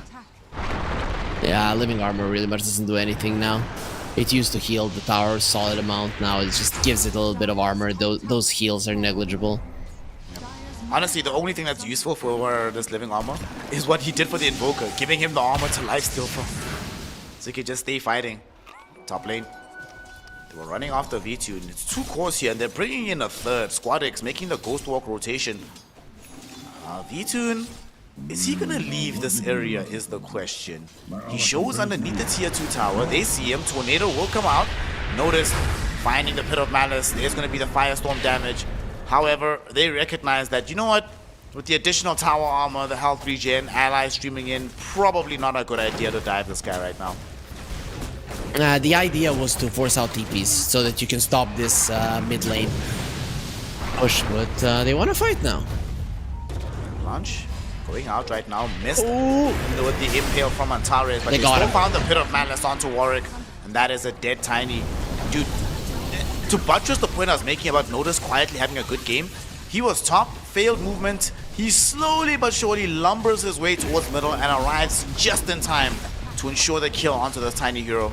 Yeah, living armor really much doesn't do anything now. It used to heal the tower a solid amount. Now it just gives it a little bit of armor. Those heals are negligible. Honestly, the only thing that's useful for this living armor is what he did for the Invoker, giving him the armor to lifesteal from. So he could just stay fighting. Top lane. They were running after V2. It's 2 cores here, and they're bringing in a third. Squad X making the Ghost Walk rotation. V2, is he gonna leave this area is the question. He shows underneath the tier 2 tower. They see him. Tornado will come out. Notice, finding the Pit of Malice. There's gonna be the Firestorm damage. However, they recognize that, you know what? With the additional tower armor, the health regen, allies streaming in, probably not a good idea to dive this guy right now. The idea was to force out TPs so that you can stop this mid lane push, but they want to fight now. Launch going out right now, missed with the impale from Antares, but they got still him. found the Pit of Malice onto Warwick, and that is a dead Tiny. Dude, to buttress the point I was making about Notice quietly having a good game, he was top, failed movement, he slowly but surely lumbers his way towards middle and arrives just in time to ensure the kill onto this Tiny hero.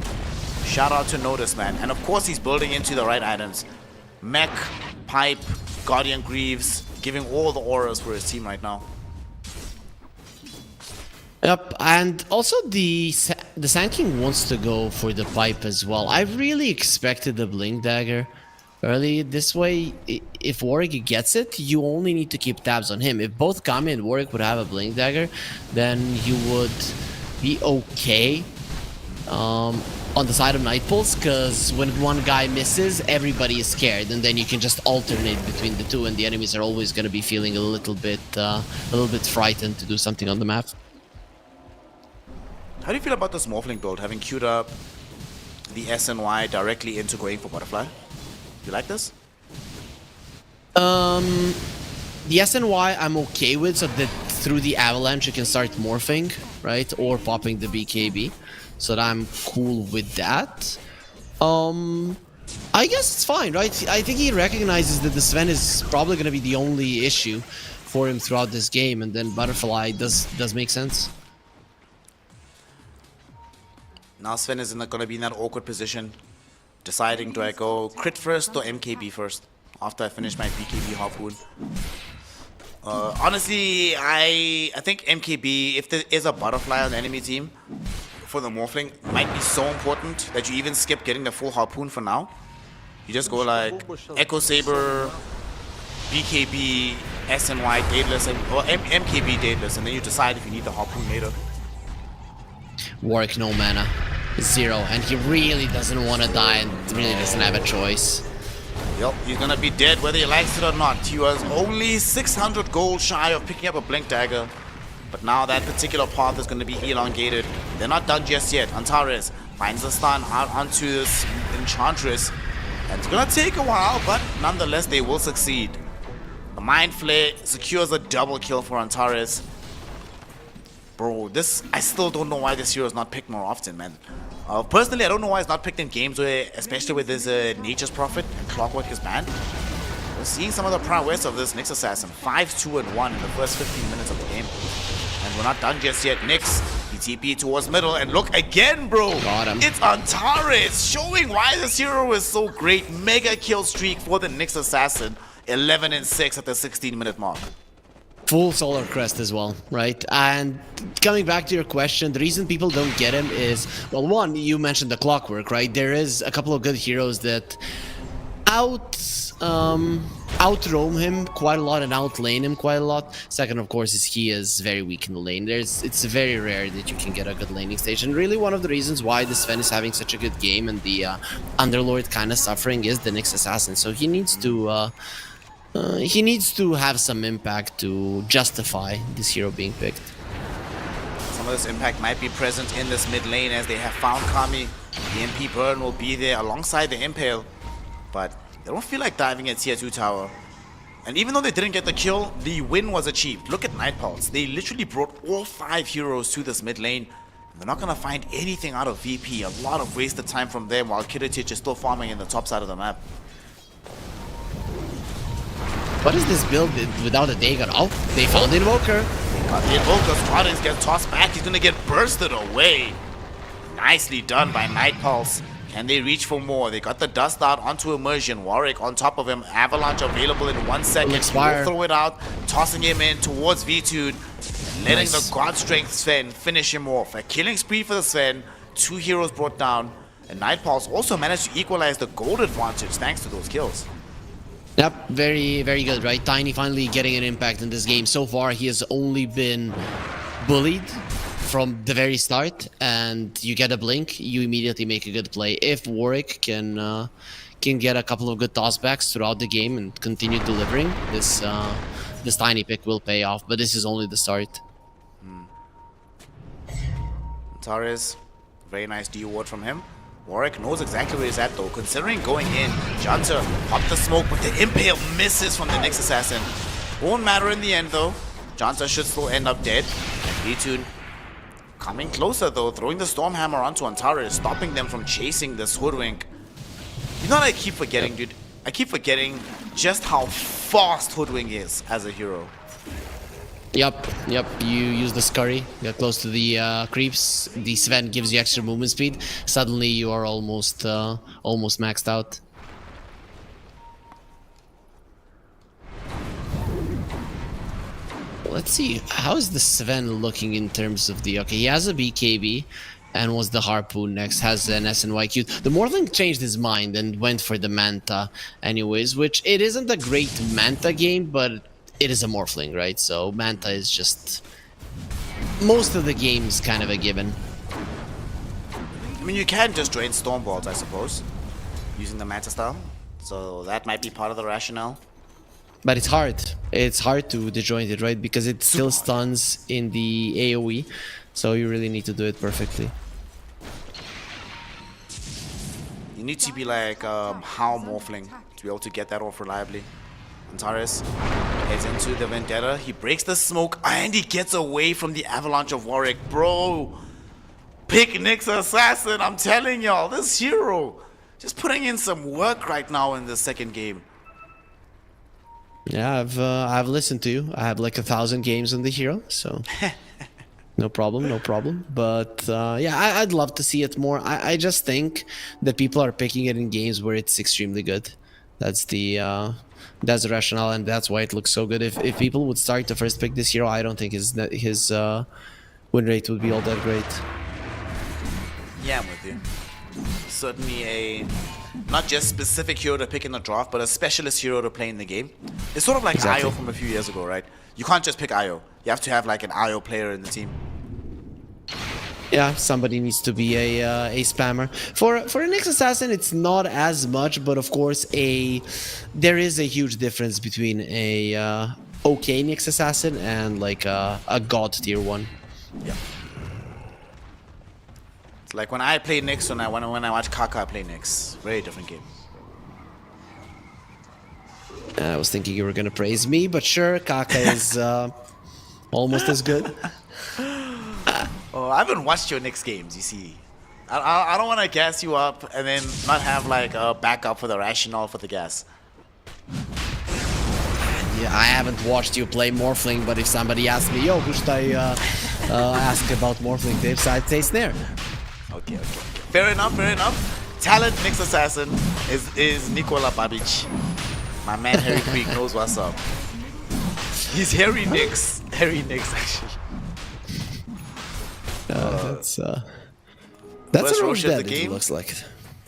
Shout out to Notice, man. And of course he's building into the right items. Mech, Pipe, Guardian Greaves, giving all the auras for his team right now. Yep, and also the Sand King wants to go for the pipe as well. I really expected the Blink Dagger early. This way, if Warwick gets it, you only need to keep tabs on him. If both Kami and Warwick would have a Blink Dagger, then you would be okay on the side of Nightpulse, because when one guy misses, everybody is scared, and then you can just alternate between the two, and the enemies are always going to be feeling a little bit frightened to do something on the map. How do you feel about this Morphling build, having queued up the SNY directly into going for Butterfly? You like this? The SNY I'm okay with, so that through the Avalanche you can start morphing, right? Or popping the BKB. So that I'm cool with that. I guess it's fine, right? I think he recognizes that the Sven is probably going to be the only issue for him throughout this game, and then Butterfly does make sense. Now Sven is going to be in that awkward position, deciding, do I go crit first or MKB first after I finish my BKB harpoon? Honestly, I think MKB, if there is a Butterfly on the enemy team for the Morphling, might be so important that you even skip getting the full harpoon for now. You just go like Echo Saber, BKB, SNY, Daedalus, or MKB Daedalus, and then you decide if you need the harpoon later. Warwick no mana, 0, and he really doesn't want to die and really doesn't have a choice. Yep, he's gonna be dead whether he likes it or not. He was only 600 gold shy of picking up a Blink Dagger, but now that particular path is gonna be elongated. They're not done just yet. Antares finds the stun out onto this Enchantress, and it's gonna take a while, but nonetheless they will succeed. The Mind Flare secures a double kill for Antares. Bro, I still don't know why this hero is not picked more often, man. Personally, I don't know why it's not picked in games where, especially with this Nature's Prophet and Clockwork is banned. We're seeing some of the prowess of this Nyx Assassin. 5-2-1 in the first 15 minutes of the game. And we're not done just yet. Nyx, he TP towards middle, and look again, bro. Got him. It's Antares, showing why this hero is so great. Mega kill streak for the Nyx Assassin. 11-6 at the 16-minute mark. Full Solar Crest as well, right? And coming back to your question, the reason people don't get him is, well, one, you mentioned the Clockwork, right? There is a couple of good heroes that out-roam him quite a lot and out-lane him quite a lot. Second, of course, is he is very weak in the lane. It's very rare that you can get a good laning stage. And really one of the reasons why the Sven is having such a good game and the Underlord kind of suffering is the Nyx Assassin. So he needs to have some impact to justify this hero being picked. Some of this impact might be present in this mid lane as they have found Kami. The MP burn will be there alongside the Impale, but they don't feel like diving at tier 2 tower. And even though they didn't get the kill, the win was achieved. Look at Nightpulse. They literally brought all 5 heroes to this mid lane. They're not going to find anything out of VP. A lot of wasted time from them while Kiritich is still farming in the top side of the map. What is this build without a Dagon? Oh, they found the Invoker. But the Invoker Stratus gets tossed back. He's going to get bursted away. Nicely done by Nightpulse. Can they reach for more? They got the dust out onto Immersion. Warwick on top of him. Avalanche available in 1 second. He will throw it out, tossing him in towards V2. Letting the God Strength Sven finish him off. A killing spree for the Sven. 2 heroes brought down, and Nightpulse also managed to equalize the gold advantage thanks to those kills. Yep, very, very good, right? Tiny finally getting an impact in this game. So far, he has only been bullied from the very start, and you get a blink, you immediately make a good play. If Warwick can get a couple of good tossbacks throughout the game and continue delivering, this Tiny pick will pay off, but this is only the start. Torres, very nice D ward from him. Warwick knows exactly where he's at though, considering going in. Janta popped the smoke, but the Impale misses from the Nyx Assassin. Won't matter in the end though. Janta should still end up dead. And BTune coming closer though, throwing the Stormhammer onto Antares, stopping them from chasing this Hoodwink. You know what I keep forgetting, dude? I keep forgetting just how fast Hoodwink is as a hero. Yep. You use the scurry, get close to the creeps. The Sven gives you extra movement speed. Suddenly you are almost maxed out. Let's see, how is the Sven looking in terms of the... Okay, he has a BKB and was the Harpoon next, has an SNYQ. The Mortling changed his mind and went for the Manta anyways, which it isn't a great Manta game, but it is a Morphling, right? So Manta is just... most of the game's kind of a given. I mean, you can just drain Stormbolts, I suppose, using the Manta style. So that might be part of the rationale. But it's hard. It's hard to disjoint it, right? Because it still stuns in the AoE. So you really need to do it perfectly. You need to be like how Morphling to be able to get that off reliably. Antares heads into the Vendetta. He breaks the smoke and he gets away from the avalanche of Warwick. Bro, pick Nyx Assassin. I'm telling y'all, this hero just putting in some work right now in the second game. Yeah, I've listened to you. I have like 1,000 games on the hero, so no problem. But yeah, I'd love to see it more. I just think that people are picking it in games where it's extremely good. That's the rationale, and that's why it looks so good. If people would start to first pick this hero, I don't think his win rate would be all that great. Yeah, I'm with you. Certainly a not just specific hero to pick in the draft, but a specialist hero to play in the game. It's sort of like Exactly. IO from a few years ago, right? You can't just pick IO. You have to have like an IO player in the team. Yeah, somebody needs to be a spammer. For a Nyx Assassin, it's not as much, but of course there is a huge difference between a okay Nyx Assassin and like a god tier 1. Yeah. It's like when I play Nyx and when I watch Kaka play Nyx. Very different game. I was thinking you were gonna praise me, but sure, Kaka is almost as good. Oh, I haven't watched your Nyx games, you see. I don't want to gas you up and then not have like a backup for the rationale for the gas. Yeah, I haven't watched you play Morphling, but if somebody asked me, yo, who should I ask about Morphling tips, I'd say Snare. Okay. Fair enough. Talent Nyx Assassin is Nikola Babic. My man Harry Creek knows what's up. He's Harry Nyx. actually. That's Worst a Roche Roche of the dead, it game? looks like.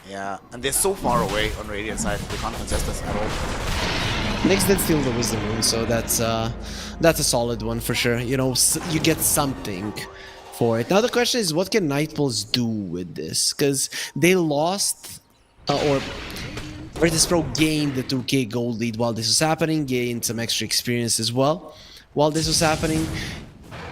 Yeah, and they're so far away on Radiant side. They can't contest us at all. Nyx did steal the Wisdom Rune, so that's a solid one for sure. You know, you get something for it. Now the question is, what can Nightpulse do with this? Because they lost, or Virtus Pro gained the 2k gold lead while this was happening, gained some extra experience as well while this was happening.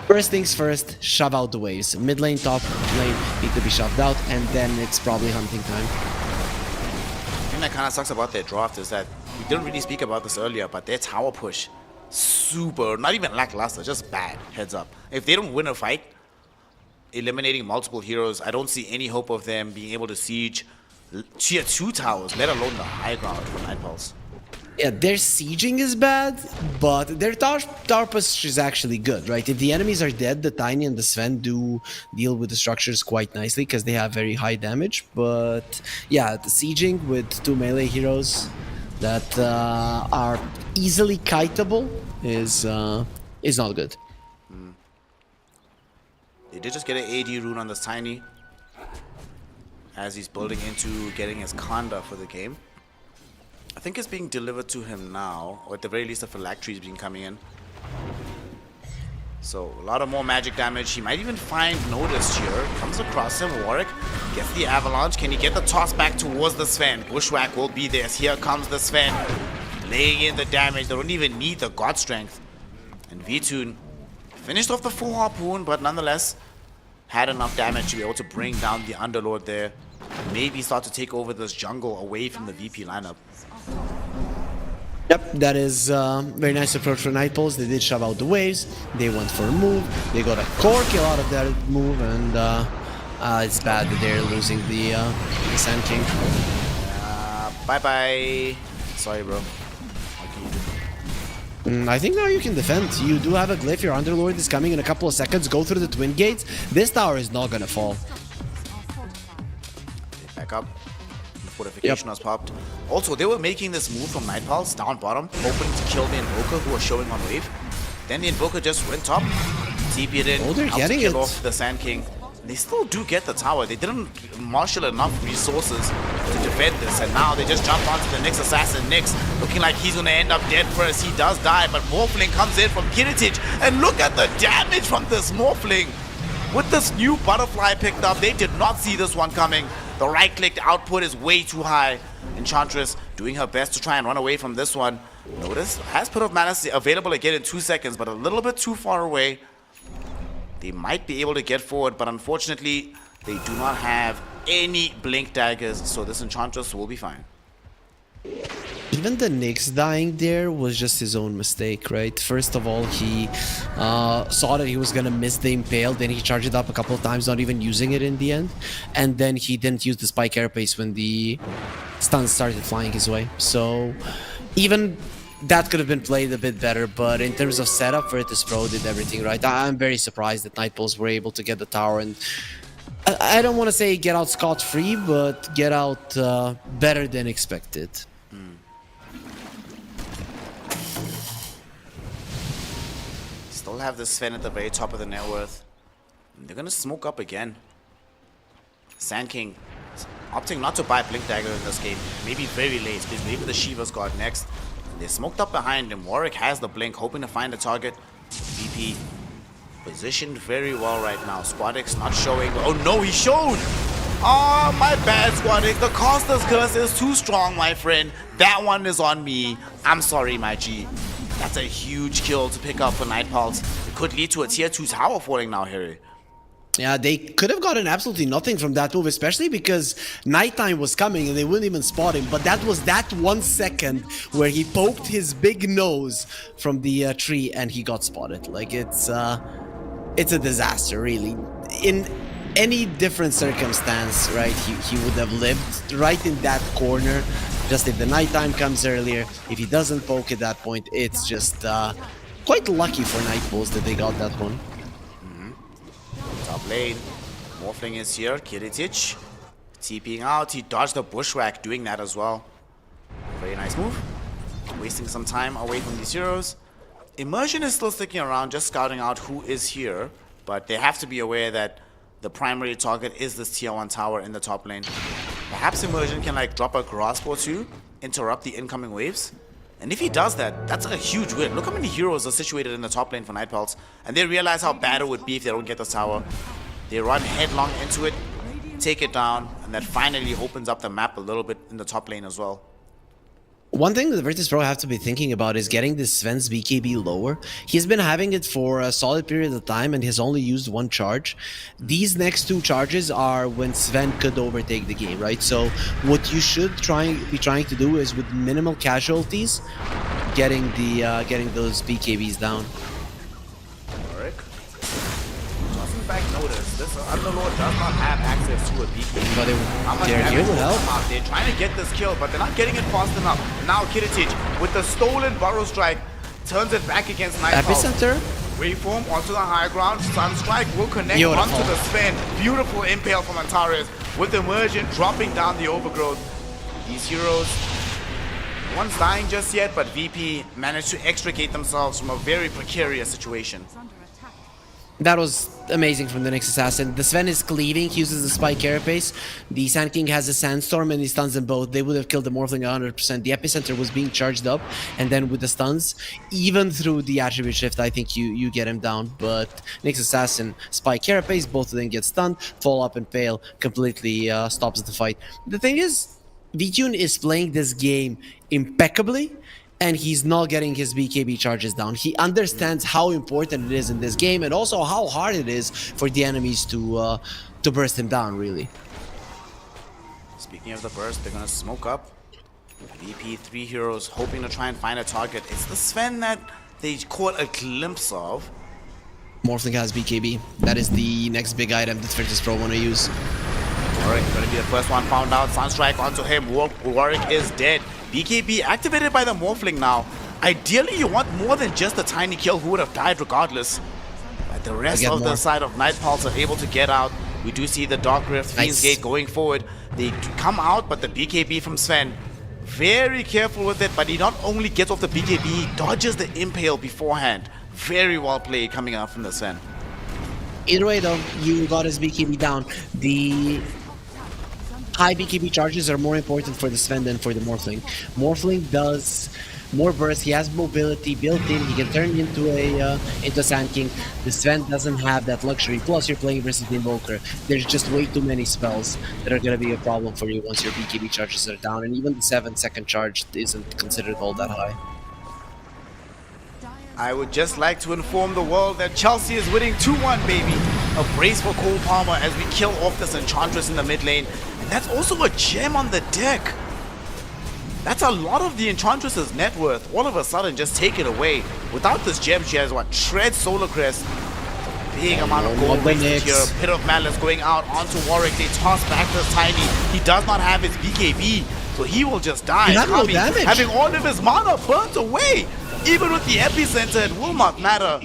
First things first, shove out the waves. Mid lane, top lane need to be shoved out, and then it's probably hunting time. The thing that kind of sucks about their draft is that we didn't really speak about this earlier, but their tower push, super, not even lackluster, just bad, heads up. If they don't win a fight, eliminating multiple heroes, I don't see any hope of them being able to siege tier 2 towers, let alone the high ground for Nightpulse. Yeah, their sieging is bad, but their tower push is actually good, right? If the enemies are dead, the Tiny and the Sven do deal with the structures quite nicely because they have very high damage. But yeah, the sieging with 2 melee heroes that are easily kiteable is not good. They did just get an AD rune on this Tiny. as he's building into getting his Kanda for the game. I think it's being delivered to him now, or at the very least a phylactery is being coming in. So a lot of more magic damage. He might even find noticed here. Comes across him. Warwick gets the avalanche. Can he get the toss back towards the Sven? Bushwhack will be there. Here comes the Sven. Laying in the damage. They don't even need the God Strength. And VTune finished off the full harpoon, but nonetheless had enough damage to be able to bring down the Underlord there. Maybe start to take over this jungle away from the VP lineup. Yep, that is very nice approach for Nightpulse. They did shove out the waves. They went for a move. They got a core kill out of that move, and it's bad that they're losing the Sand King. Bye-bye. Sorry, bro. What can you do? I think now you can defend. You do have a glyph. Your Underlord is coming in a couple of seconds. Go through the twin gates. This tower is not gonna fall. Back up. The fortification was popped. Also, they were making this move from Nightpulse down bottom, hoping to kill the Invoker who was showing on wave. Then the Invoker just went top, TP'd in, Oh, they're helped getting kill it. off the Sand King. They still do get the tower. They didn't marshal enough resources to defend this, and now they just jump onto the Nyx assassin. Nyx looking like he's gonna end up dead first. He does die, but Morphling comes in from Kiritich, and look at the damage from this Morphling. With this new butterfly picked up, they did not see this one coming. The right-clicked output is way too high. Enchantress doing her best to try and run away from this one. Notice, has Pit of Mana available again in 2 seconds, but a little bit too far away. They might be able to get forward, but unfortunately, they do not have any Blink Daggers, so this Enchantress will be fine. Even the Nyx dying there was just his own mistake, right? First of all, he saw that he was gonna miss the Impale, then he charged it up a couple of times, not even using it in the end. And then he didn't use the Spike Carapace when the stuns started flying his way. So even that could have been played a bit better, but in terms of setup, Virtus Pro did everything right. I'm very surprised that Nightpulse were able to get the tower, and I don't want to say get out scot-free, but get out better than expected. Still have the Sven at the very top of the net worth. And they're gonna smoke up again. Sand King opting not to buy Blink Dagger in this game. Maybe very late, because maybe the Shiva's got next. They smoked up behind him. Warwick has the Blink, hoping to find a target. VP positioned very well right now. Squadix not showing. Oh no, he showed! Oh, my bad, Squadix. The Caster's Curse is too strong, my friend. That one is on me. I'm sorry, my G. That's a huge kill to pick up for Nightpulse. It could lead to a tier 2 tower falling now, Harry. Yeah, they could have gotten absolutely nothing from that move, especially because nighttime was coming and they wouldn't even spot him. But that was that 1 second where he poked his big nose from the tree and he got spotted. Like, it's a disaster, really. In any different circumstance, right, he would have lived right in that corner. Just if the nighttime comes earlier, if he doesn't poke at that point, it's just quite lucky for Nightpulse that they got that one. Top lane, Morphling is here, Kiritich TPing out, he dodged the Bushwhack doing that as well. Very nice move. Wasting some time away from these heroes. Immersion is still sticking around, just scouting out who is here, but they have to be aware that the primary target is this tier 1 tower in the top lane. Perhaps Immersion can like drop a grasp or two, interrupt the incoming waves. And if he does that, that's a huge win. Look how many heroes are situated in the top lane for Nightpulse. And they realize how bad it would be if they don't get this tower. They run headlong into it, take it down, and that finally opens up the map a little bit in the top lane as well. One thing that Virtus Pro have to be thinking about is getting this Sven's BKB lower. He's been having it for a solid period of time and has only used 1 charge. These next 2 charges are when Sven could overtake the game, right? So what you should be trying to do is with minimal casualties, getting those BKBs down. Warwick doesn't back notice. This Underlord does not have access to a BKB. But How much their damage gear would will help. come out? They're trying to get this kill, but they're not getting it fast enough. Now Kiritich, with the stolen Burrow Strike, turns it back against Nightpulse. Epicenter? Waveform onto the high ground. Sunstrike will connect Beautiful. onto the Sven. Beautiful impale from Antares with Immersion dropping down the overgrowth. These heroes, no one's dying just yet, but VP managed to extricate themselves from a very precarious situation. That was amazing from the Nyx Assassin. The Sven is cleaving, he uses the Spike Carapace. The Sand King has a Sandstorm and he stuns them both. They would have killed the Morphling 100%. The Epicenter was being charged up, and then with the stuns, even through the Attribute Shift, I think you get him down. But Nyx Assassin, Spike Carapace, both of them get stunned, fall up and pale, completely stops the fight. The thing is, VTune is playing this game impeccably, and he's not getting his BKB charges down. He understands how important it is in this game, and also how hard it is for the enemies to burst him down, really. Speaking of the burst, they're gonna smoke up. VP 3 heroes hoping to try and find a target. It's the Sven that they caught a glimpse of. Morphling has BKB. That is the next big item that Virtus Pro want to use. Warwick gonna be the first one found out. Sunstrike onto him. Warwick is dead. BKB activated by the Morphling now. Ideally, you want more than just a tiny kill who would have died regardless. But the rest of the side of Night Pulse are able to get out. We do see the Dark Rift, Fiend's Gate going forward. They come out, but the BKB from Sven, very careful with it, but he not only gets off the BKB, he dodges the Impale beforehand. Very well played coming out from the Sven. Either way, though, you got his BKB down. The high BKB charges are more important for the Sven than for the Morphling. Morphling does more burst. He has mobility built in. He can turn into Sand King. The Sven doesn't have that luxury. Plus, you're playing versus the Invoker. There's just way too many spells that are going to be a problem for you once your BKB charges are down. And even the 7-second charge isn't considered all that high. I would just like to inform the world that Chelsea is winning 2-1, baby. A brace for Cole Palmer as we kill off this Enchantress in the mid lane. And that's also a gem on the deck. That's a lot of the Enchantress's net worth. All of a sudden, just take it away. Without this gem, she has what? Shred Solar Crest. Big amount of gold wasted here. Pit of Malice going out onto Warwick. They toss back to Tiny. He does not have his BKB, so he will just die. Kami, having all of his mana burnt away. Even with the Epicenter, it will not matter.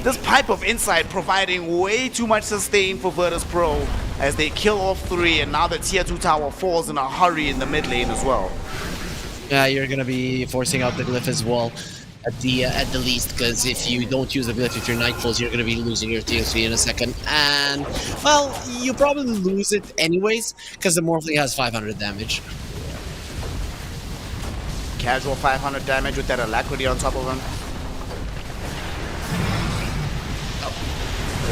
This Pipe of Insight providing way too much sustain for Virtus Pro as they kill off 3, and now the tier 2 tower falls in a hurry in the mid lane as well. Yeah, you're gonna be forcing out the glyph as well at the least, because if you don't use the glyph, if your night falls, you're gonna be losing your tier 3 in a second. And well, you probably lose it anyways, because the Morphling has 500 damage. Casual 500 damage with that Alacrity on top of him.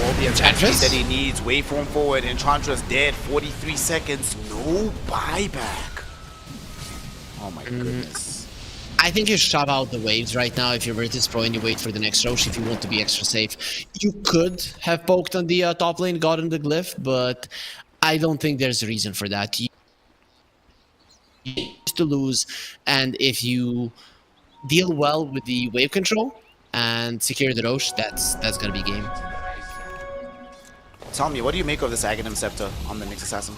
All the attack speed that he needs. Waveform forward. Enchantress dead. 43 seconds. No buyback. Oh my goodness. I think you shove out the waves right now if you're Virtus Pro and you wait for the next Roche if you want to be extra safe. You could have poked on the top lane, gotten the glyph, but I don't think there's a reason for that. You to lose, and if you deal well with the wave control and secure the Roche, that's gonna be game. Tell me, what do you make of this Aghanim Scepter on the Nyx Assassin?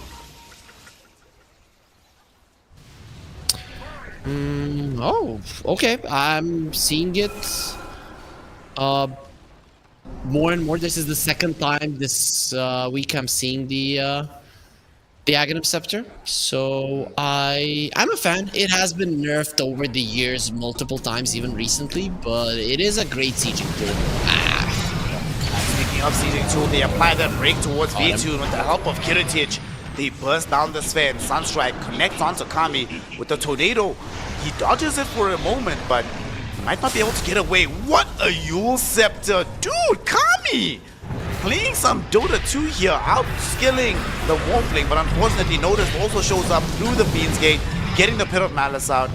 Oh, okay. I'm seeing it more and more. This is the second time this week I'm seeing the Aghanim Scepter. So I'm a fan. It has been nerfed over the years multiple times, even recently, but it is a great sieging tool. Speaking of sieging tool, they apply that break towards VTune with the help of Kiritich. They burst down the Sven. Sunstrike connects onto Kami with the Tornado. He dodges it for a moment, but he might not be able to get away. What a Yule Scepter. Dude, Kami! Playing some Dota 2 here, outskilling the Morphling, but unfortunately Notice also shows up through the Fiend's Gate, getting the Pit of Malice out.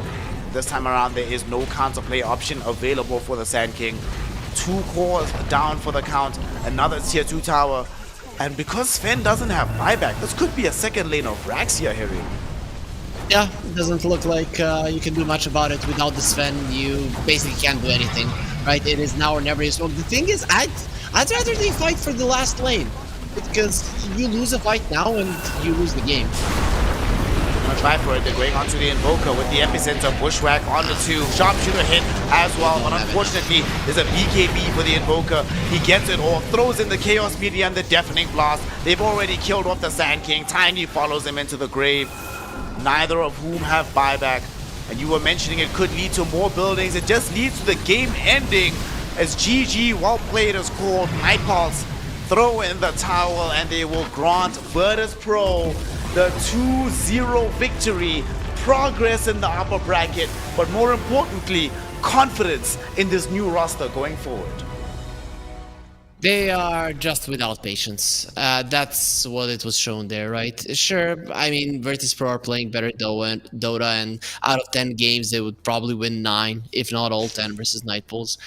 This time around, there is no counterplay option available for the Sand King. 2 cores down for the count, another tier 2 tower. And because Sven doesn't have buyback, this could be a second lane of Raxia here. Yeah, it doesn't look like you can do much about it. Without the Sven, you basically can't do anything, right? It is now or never. So the thing is, I'd rather they fight for the last lane, because you lose a fight now and you lose the game. Gonna try for it. They're going onto the Invoker with the Epicenter. Bushwhack on the 2. Sharpshooter hit as well, but unfortunately there's a BKB for the Invoker. He gets it all, throws in the Chaos Meteor and the Deafening Blast. They've already killed off the Sand King. Tiny follows him into the grave. Neither of whom have buyback. And you were mentioning it could lead to more buildings. It just leads to the game ending as GG, well played, is called. Night Pulse throw in the towel and they will grant Virtus Pro the 2-0 victory, progress in the upper bracket, but more importantly, confidence in this new roster going forward. They are just without patience. That's what it was shown there, right? Sure, I mean, Virtus Pro are playing better Dota, and out of 10 games, they would probably win 9, if not all 10 versus Nightpools.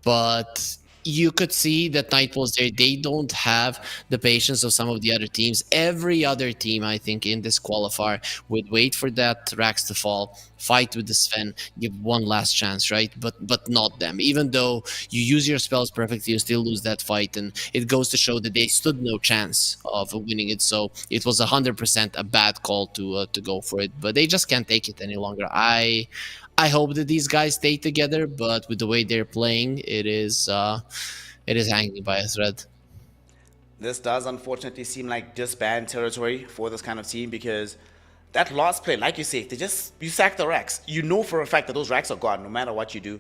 But you could see that Nightpools, they don't have the patience of some of the other teams. Every other team, I think, in this qualifier would wait for that Rax to fall, fight with the Sven, give one last chance, right? But not them. Even though you use your spells perfectly, you still lose that fight, and it goes to show that they stood no chance of winning it. So it was 100% a bad call to go for it, but they just can't take it any longer. I hope that these guys stay together, but with the way they're playing, it is hanging by a thread. This does unfortunately seem like disband territory for this kind of team, because that last play, like you say, you sack the racks. You know for a fact that those racks are gone no matter what you do.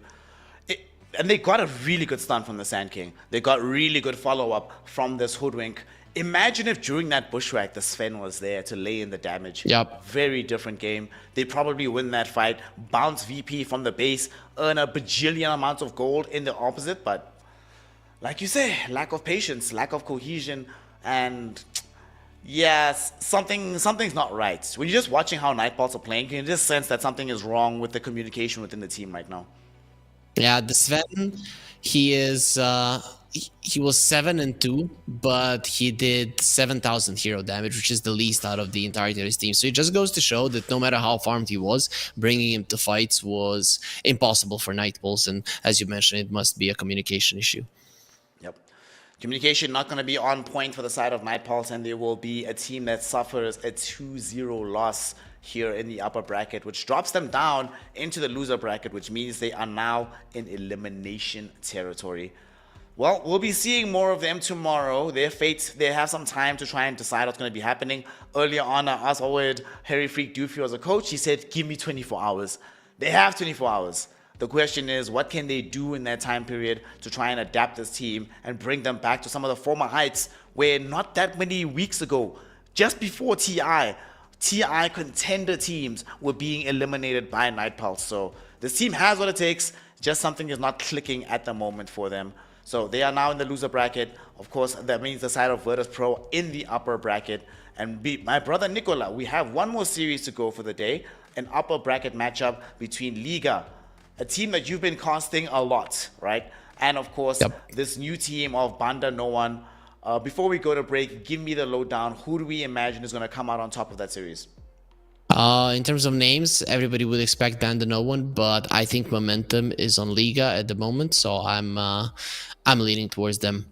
And they got a really good stun from the Sand King. They got really good follow-up from this Hoodwink. Imagine if during that bushwhack, the Sven was there to lay in the damage. Yep. Very different game. They probably win that fight, bounce VP from the base, earn a bajillion amounts of gold in the opposite. But like you say, lack of patience, lack of cohesion, and yes, something's not right. When you're just watching how Nightballs are playing, you can just sense that something is wrong with the communication within the team right now. Yeah, the Sven, he is he was 7-2, but he did 7,000 hero damage, which is the least out of the entirety of his team. So it just goes to show that no matter how farmed he was, bringing him to fights was impossible for Nightpools. And as you mentioned, it must be a communication issue. Yep. Communication not going to be on point for the side of Nightpulse, and there will be a team that suffers a 2-0 loss here in the upper bracket, which drops them down into the loser bracket, which means they are now in elimination territory. Well, we'll be seeing more of them tomorrow. Their fate, they have some time to try and decide what's going to be happening. Earlier on, I asked Howard Harry Freak Doofy as a coach. He said, give me 24 hours. They have 24 hours. The question is, what can they do in that time period to try and adapt this team and bring them back to some of the former heights where not that many weeks ago, just before TI contender teams were being eliminated by Nightpulse. So this team has what it takes, just something is not clicking at the moment for them. So they are now in the loser bracket. Of course, that means the side of Virtus Pro in the upper bracket. And my brother Nicola, we have one more series to go for the day, an upper bracket matchup between Liga, a team that you've been casting a lot, right? And of course, this new team of BandaNoone. Before we go to break, give me the lowdown. Who do we imagine is going to come out on top of that series? In terms of names, everybody would expect BandaNoone, but I think momentum is on Liga at the moment, so I'm leaning towards them.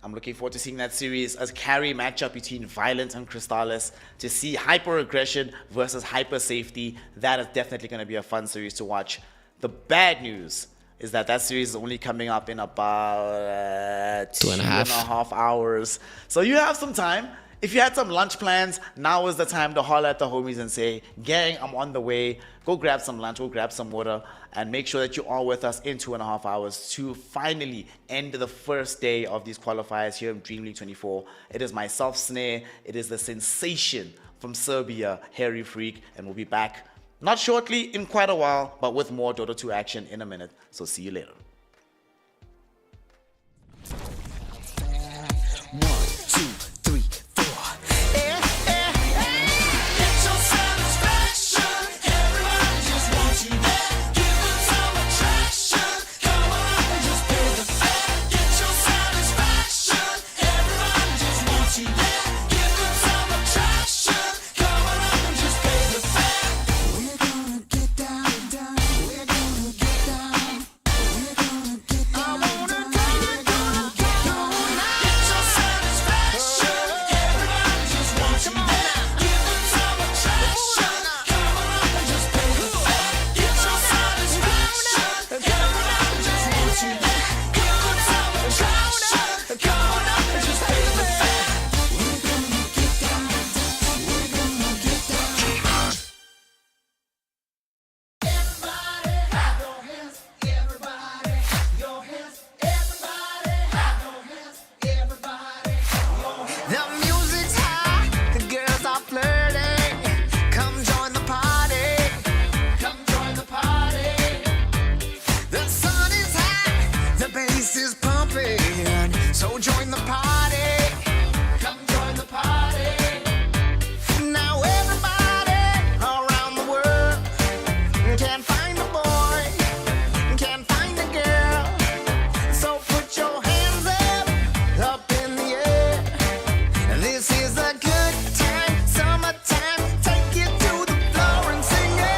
I'm looking forward to seeing that series as carry matchup between Violent and Crystallis, to see hyper aggression versus hyper safety. That is definitely going to be a fun series to watch. The bad news is that series is only coming up in about 2.5 hours. So you have some time. If you had some lunch plans, now is the time to holler at the homies and say, gang, I'm on the way. Go grab some lunch, go grab some water, and make sure that you are with us in 2.5 hours to finally end the first day of these qualifiers here in DreamLeague 24. It is myself, Snare. It is the sensation from Serbia, Harry Freak, and we'll be back not shortly, in quite a while, but with more Dota 2 action in a minute. So see you later. the party. Come join the party. Now everybody around the world can't find a boy, can't find a girl. So put your hands up in the air. This is a good time, summertime. Take it to the floor and sing it.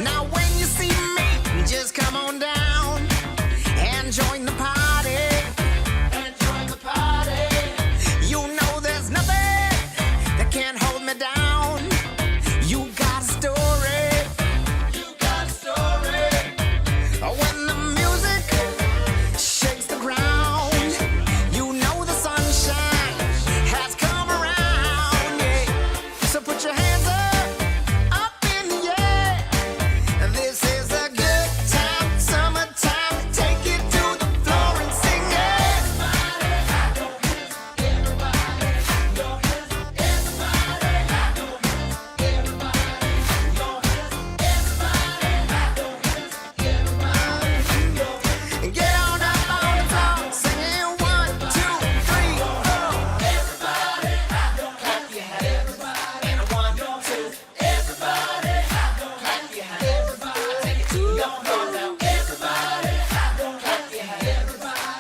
Now when you see me, just come on down and join the party. And join the party. You know there's nothing that can hold me down. You got a story. You got a story. When the music shakes the ground, you know the sunshine has come around. Yeah. So put your hands up in the air. This is a good time, summertime. Take it to the floor and sing it. Get on up on the floor, singing 1, 2, 3, 4. Everybody, clap your hands. And 1, 2, everybody, clap your hands. Take it to your floor now. Everybody, clap your hands.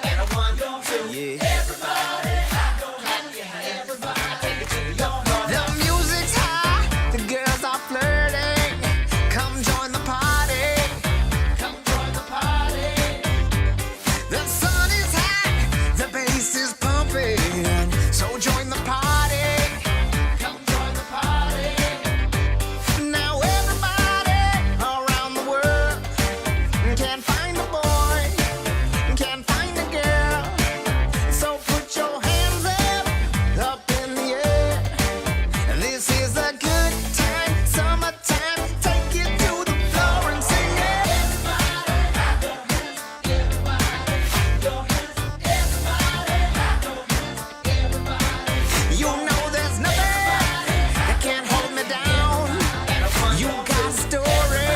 And 1, 2, everybody, clap your hands. Take it to your floor. The music's high, the girls are flirting. Come join the party. Come join the party. The sun is hot, the bass is pumping. So join the party. Come join the party. Now everybody around the world can't find a boy, can't find a girl. So put your hands up in the air. This is a good time, summertime. Take it to the floor and sing it. You know there's nothing that can hold me down. You got a story.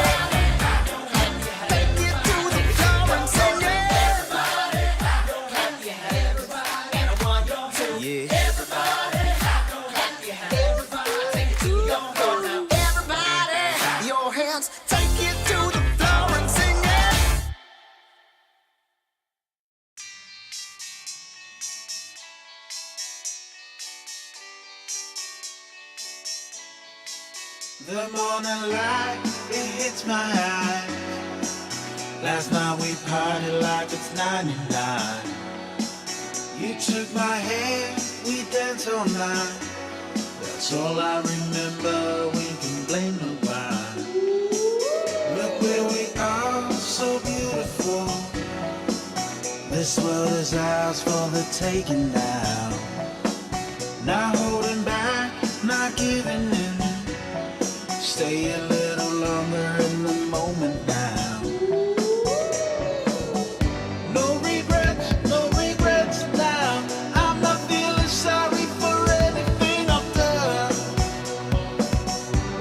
Take it to the floor and sing it. Everybody, your hands. Take it to the floor and sing it. The morning light, it hits my eye. Last night we partied like it's 99. You took my hand, we danced all night. That's all I remember, we can blame nobody. Look where we are, so beautiful. This world is ours for the taking now. Not holding back, not giving in. Stay a little longer in the moment now. No regrets now. I'm not feeling sorry for anything I've done.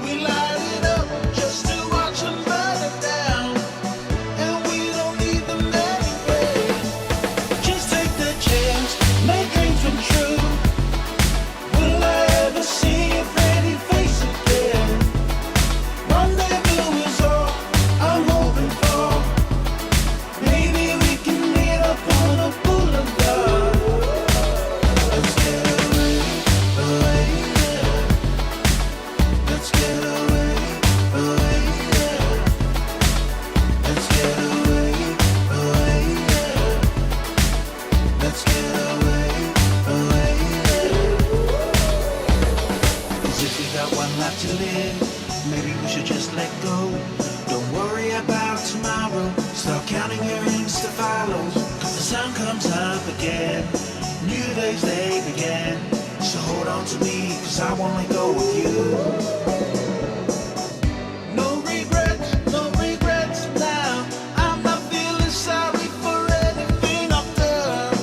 We light it up just to watch them burn it down. And we don't need them anyway. Just take the chance, make dreams come true. Will I ever see your pretty face again? Rendezvous is all I'm hoping for. Maybe we can meet up on a boulevard. Let's get away, yeah. Let's get away, yeah. Let's get away, yeah. Let's get away, yeah. As if we got one life to live. Maybe we should just let go. Don't worry about tomorrow. Start counting your Insta follows. Cause the sun comes up again. New days they begin. So hold on to me, cause I won't let go of you. No regrets now. I'm not feeling sorry for anything I've done.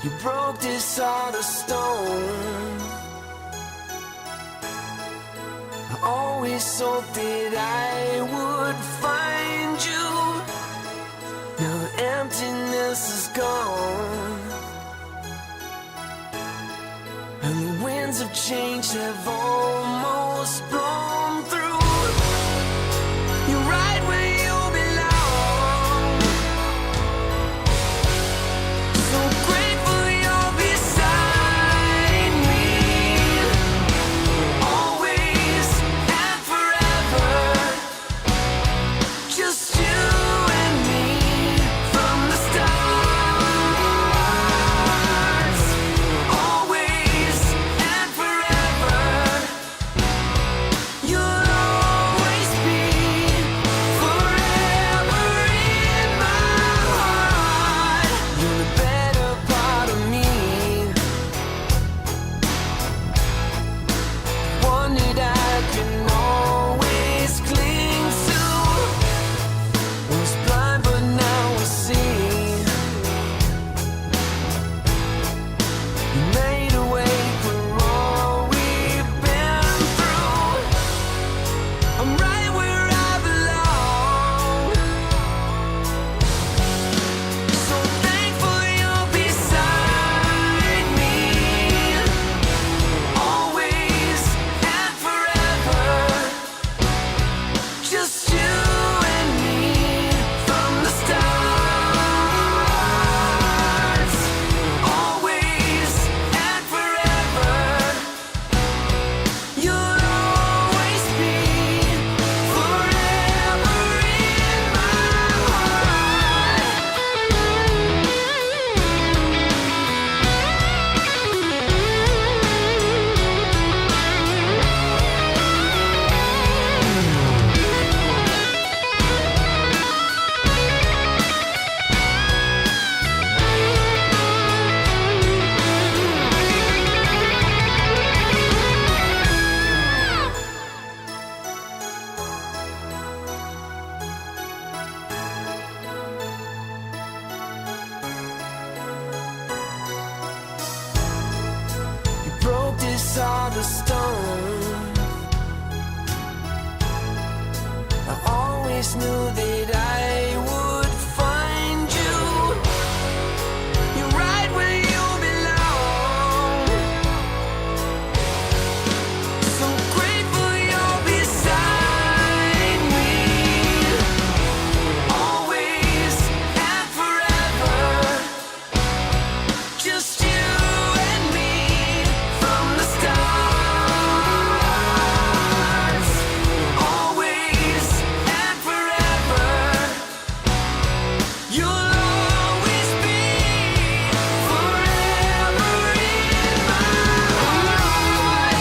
You broke this heart of stone. I always hoped that I would find you. Now the emptiness is gone, and the winds of change have almost blown through. You're right where you belong. So grateful you're beside me, always and forever. Just you and me from the stars. Always and forever. You'll always be forever in my heart. You're the better part of me, one that I can always cling to. Was blind but now I see. You made a way for all we've been through. I'm right where I belong. So thankful you're beside me, always and forever. Just you and me from the stars. Always and forever. You'll always be forever in my You broke this heart of stone. I always knew that I would find you. You're right where you belong. So grateful you're beside me, always and forever. Just you and me from the stars. Always and forever. You'll always be forever in my heart.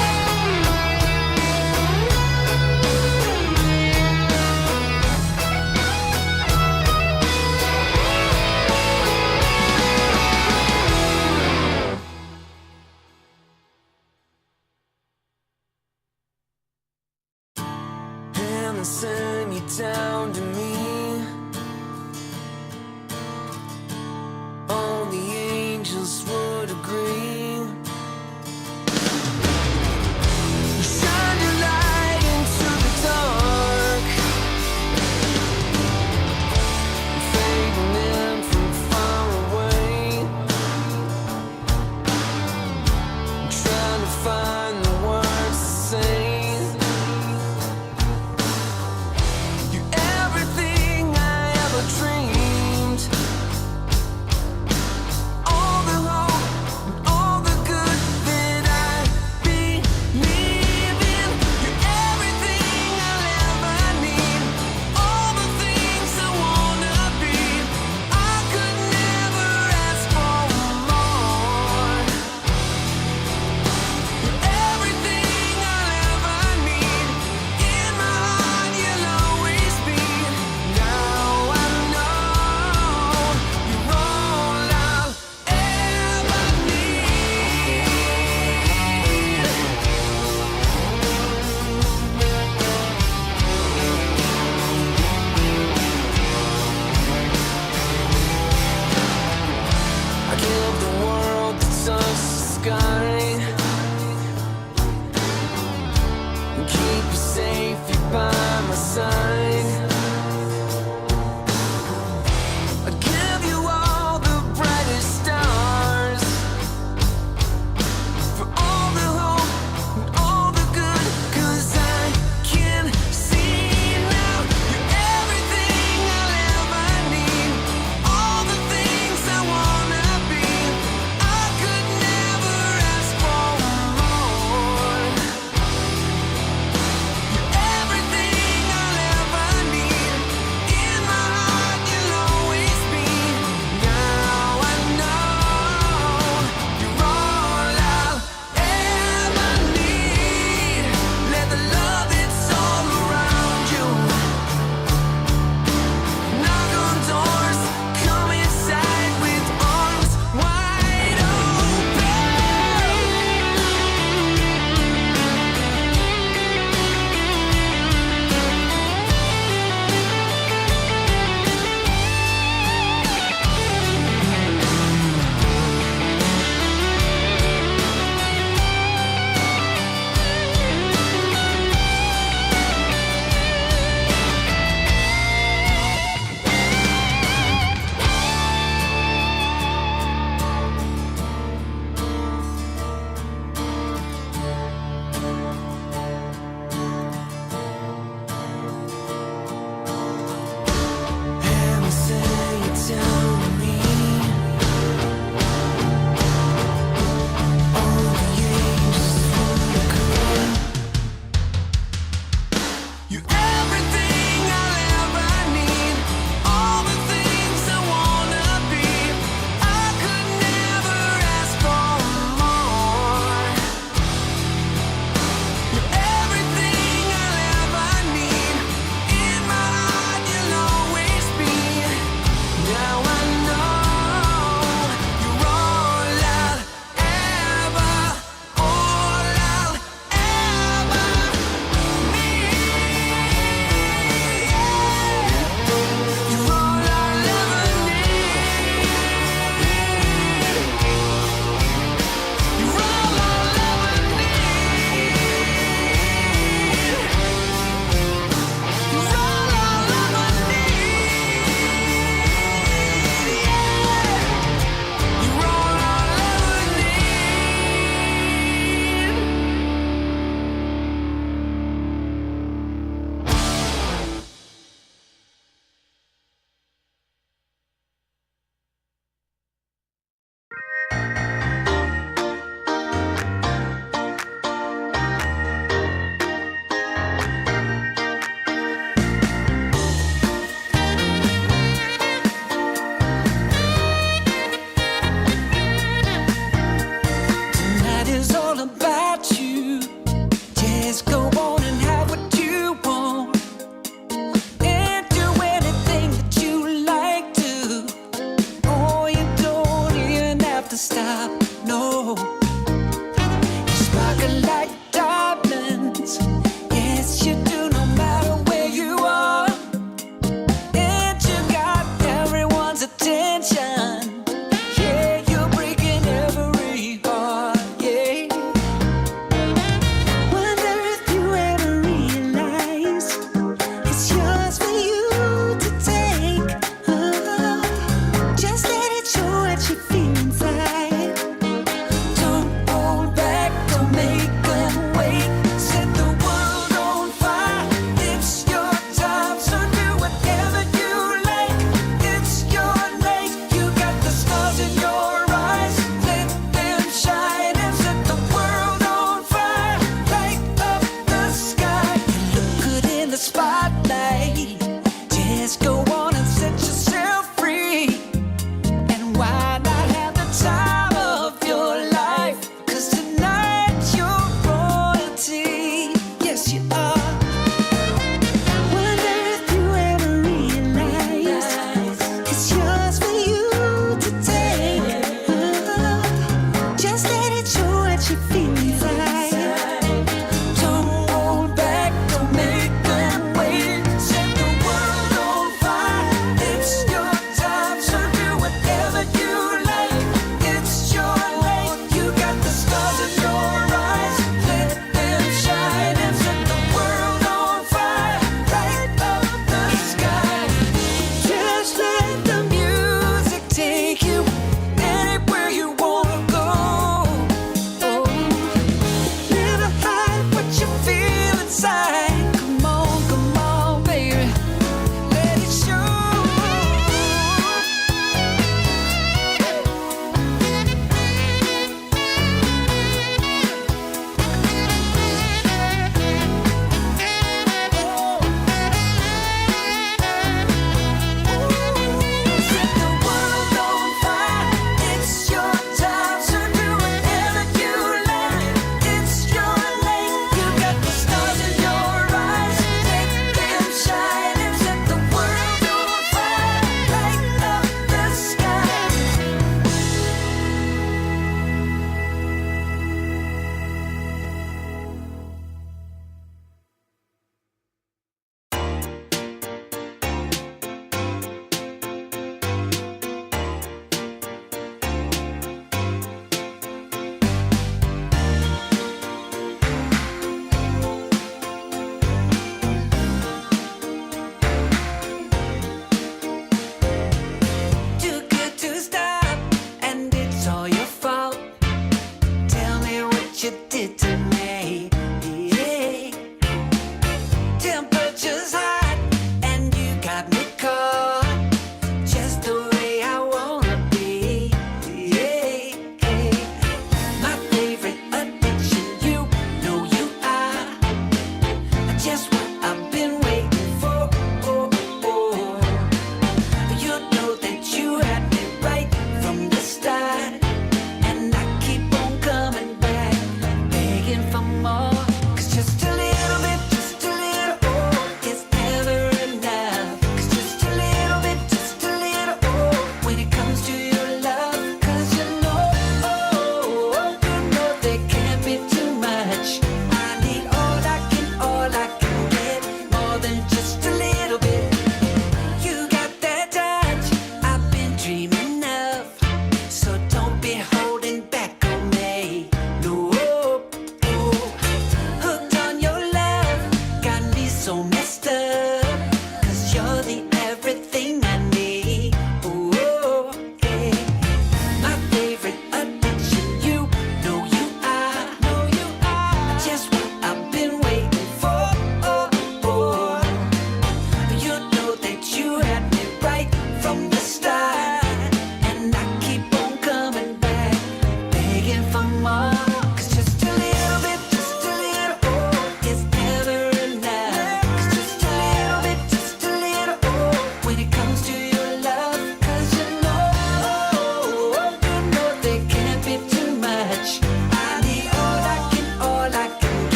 Heaven sent you down to me. All the angels would agree. You shine your light into the dark, fading in from far away. Trying to find the words to say. You're everything spotlight. Just go on and set yourself free. And why not have the time of your life? 'Cause tonight you're royalty. Yes, you are. Wonder if you ever realize it's yours for you to take. Just let it show what you feel inside. Don't hold back, don't make them wait.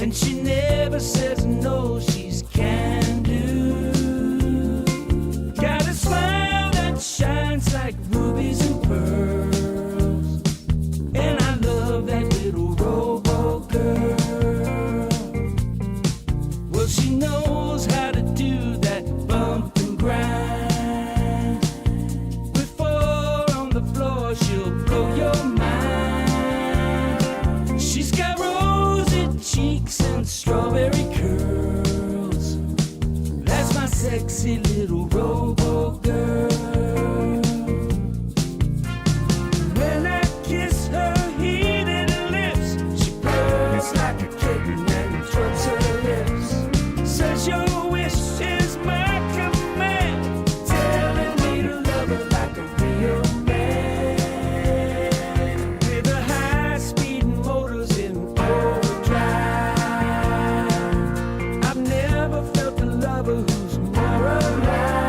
and she never says no, she's can do. Got a smile that shines like rubies and pearls, and I love that little robo girl. Well, she knows how to do that bump and grind. With four on the floor, she'll blow your mind. She's got rosy cheeks and strawberry curls. That's my sexy little robo girl. When I kiss her heated lips, she purrs like a kitten and drugs her lips. Says your wish is my command, telling me to love her like a real man. With the high-speed motors in overdrive, I've never felt a lover who's more alive.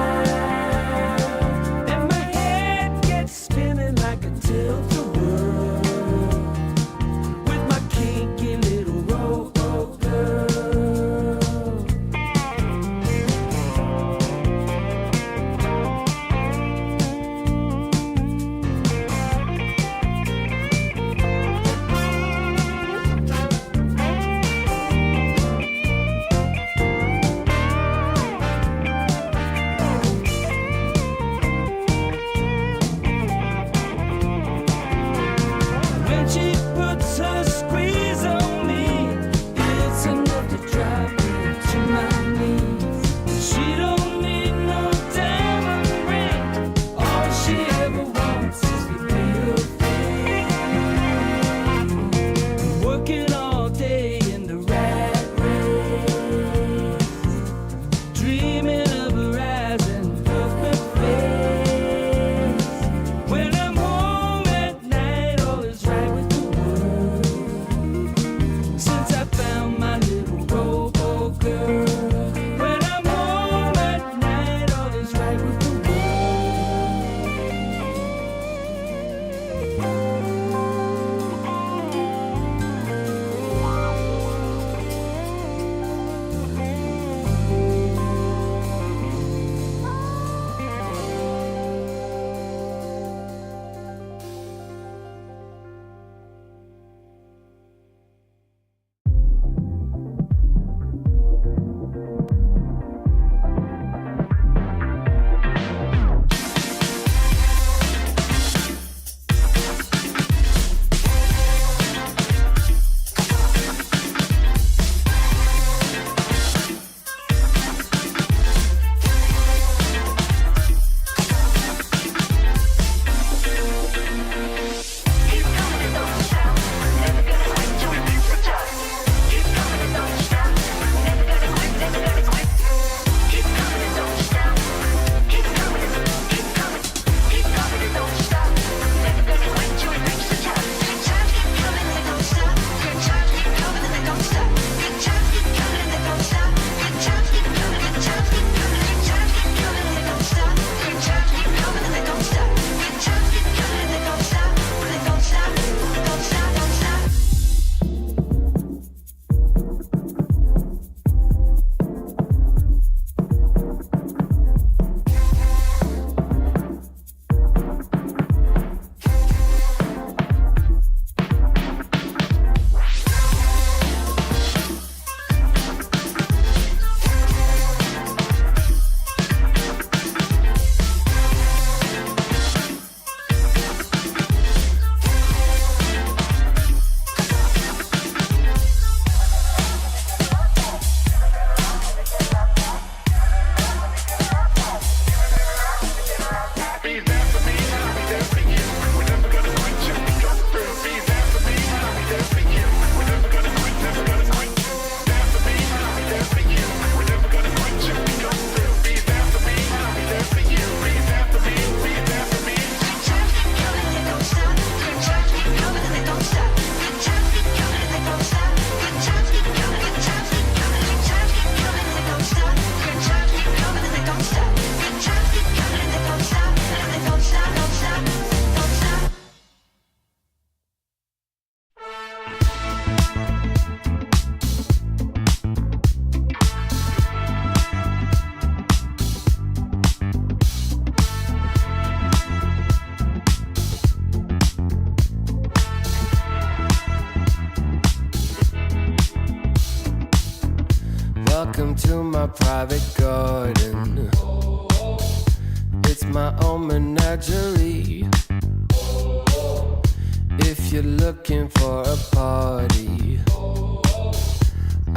Welcome to my private garden. It's my own menagerie. If you're looking for a party,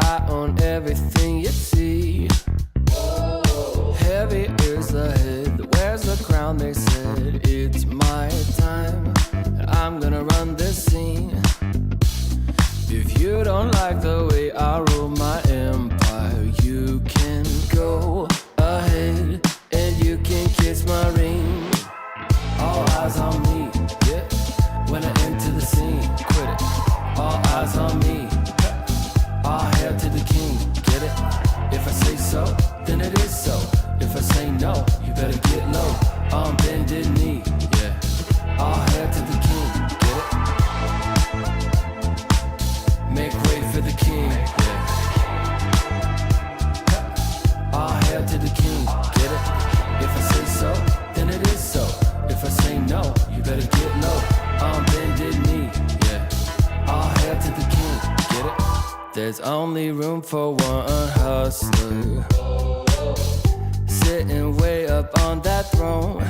I own everything you see. Heavy is the head, where's the crown? They said it's my time, and I'm gonna run this scene. If you don't like the way I rule my empire, you can go ahead and you can kiss my ring. All eyes on me, yeah. When I enter the scene, quit it. All eyes on me. All hail to the king, get it? If I say so, then it is so. If I say no, you better get low. On bended knee, yeah. All hail to the king, get it? Make way for the king, yeah. All hail to the king, get it? If I say so, then it is so. If I say no, you better get low. On bended knee, yeah. All hail to the king, get it? There's only room for one hustler, sitting way up on that throne.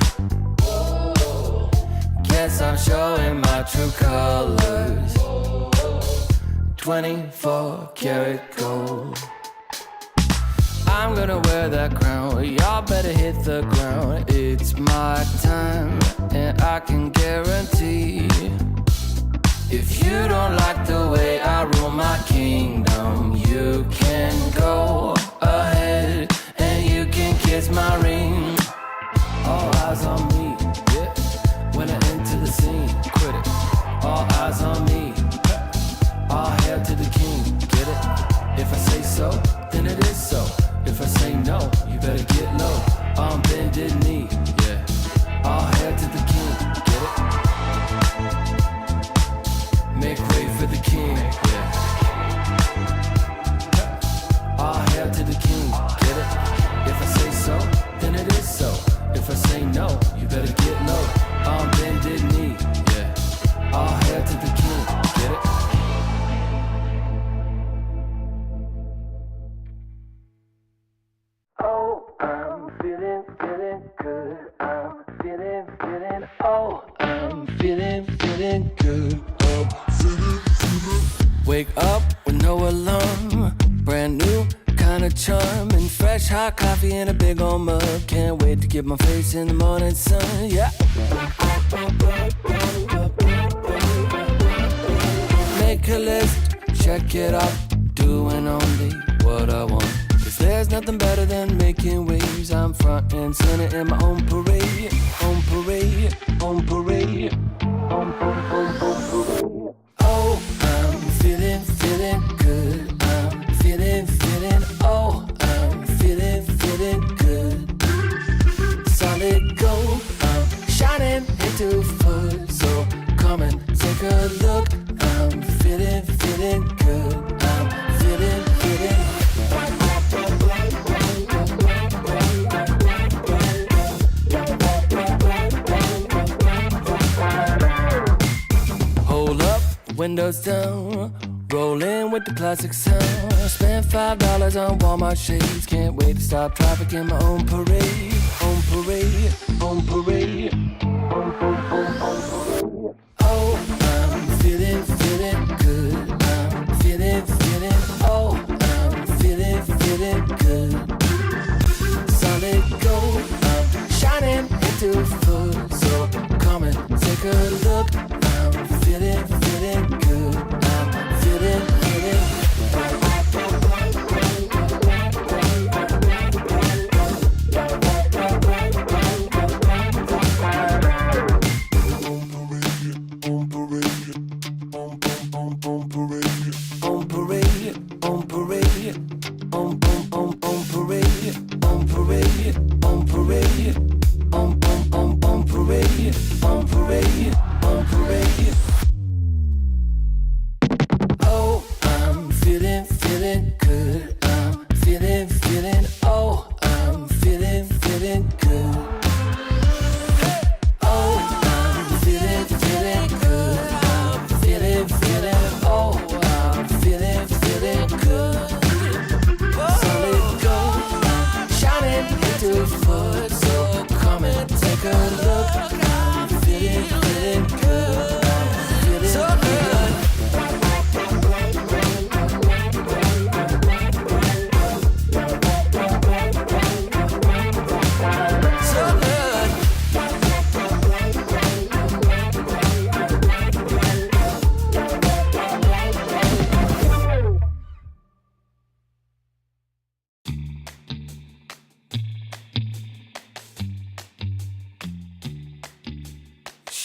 Guess I'm showing my true colors. 24 karat gold. I'm gonna wear that crown. Y'all better hit the ground. It's my time, and I can guarantee, if you don't like the way I rule my kingdom, you can go ahead and you can kiss my ring. All eyes on me, yeah. When I enter the scene, quit it. All eyes on me. All hail to the king, get it? If I say so, then it is so. If I say no, you better get low. On bended knee, yeah. All hail to the king, get it? Make way for the king, yeah. All hail to the king, get it? If I say so, then it is so. If I say no, you better get low. On bended knee, yeah. All hail to the king, get it? Oh, I'm feeling good. I'm feeling, oh, I'm feeling good. Wake up with no alarm, brand new kind of charm, and fresh hot coffee in a big old mug. Can't wait to get my face in the morning sun, yeah. Make a list, check it off, doing only what I want. 'Cause there's nothing better than making waves. I'm front and center in my own parade, on parade, on parade, on parade. Oh, I'm feeling good. I'm feeling, oh, I'm feeling good. Solid gold, I'm shining into full. So come and take a look. I'm feeling good. I'm feeling. Hold up, windows down, rolling with the classic sound. Spent $5 on Walmart shades. Can't wait to stop traffic in my own parade. On parade, on parade, on parade. Oh, I'm feeling good. I'm feeling, oh, I'm feeling good. Solid gold, I'm shining into full. So come and take a look. I'm feeling good. I'm feeling.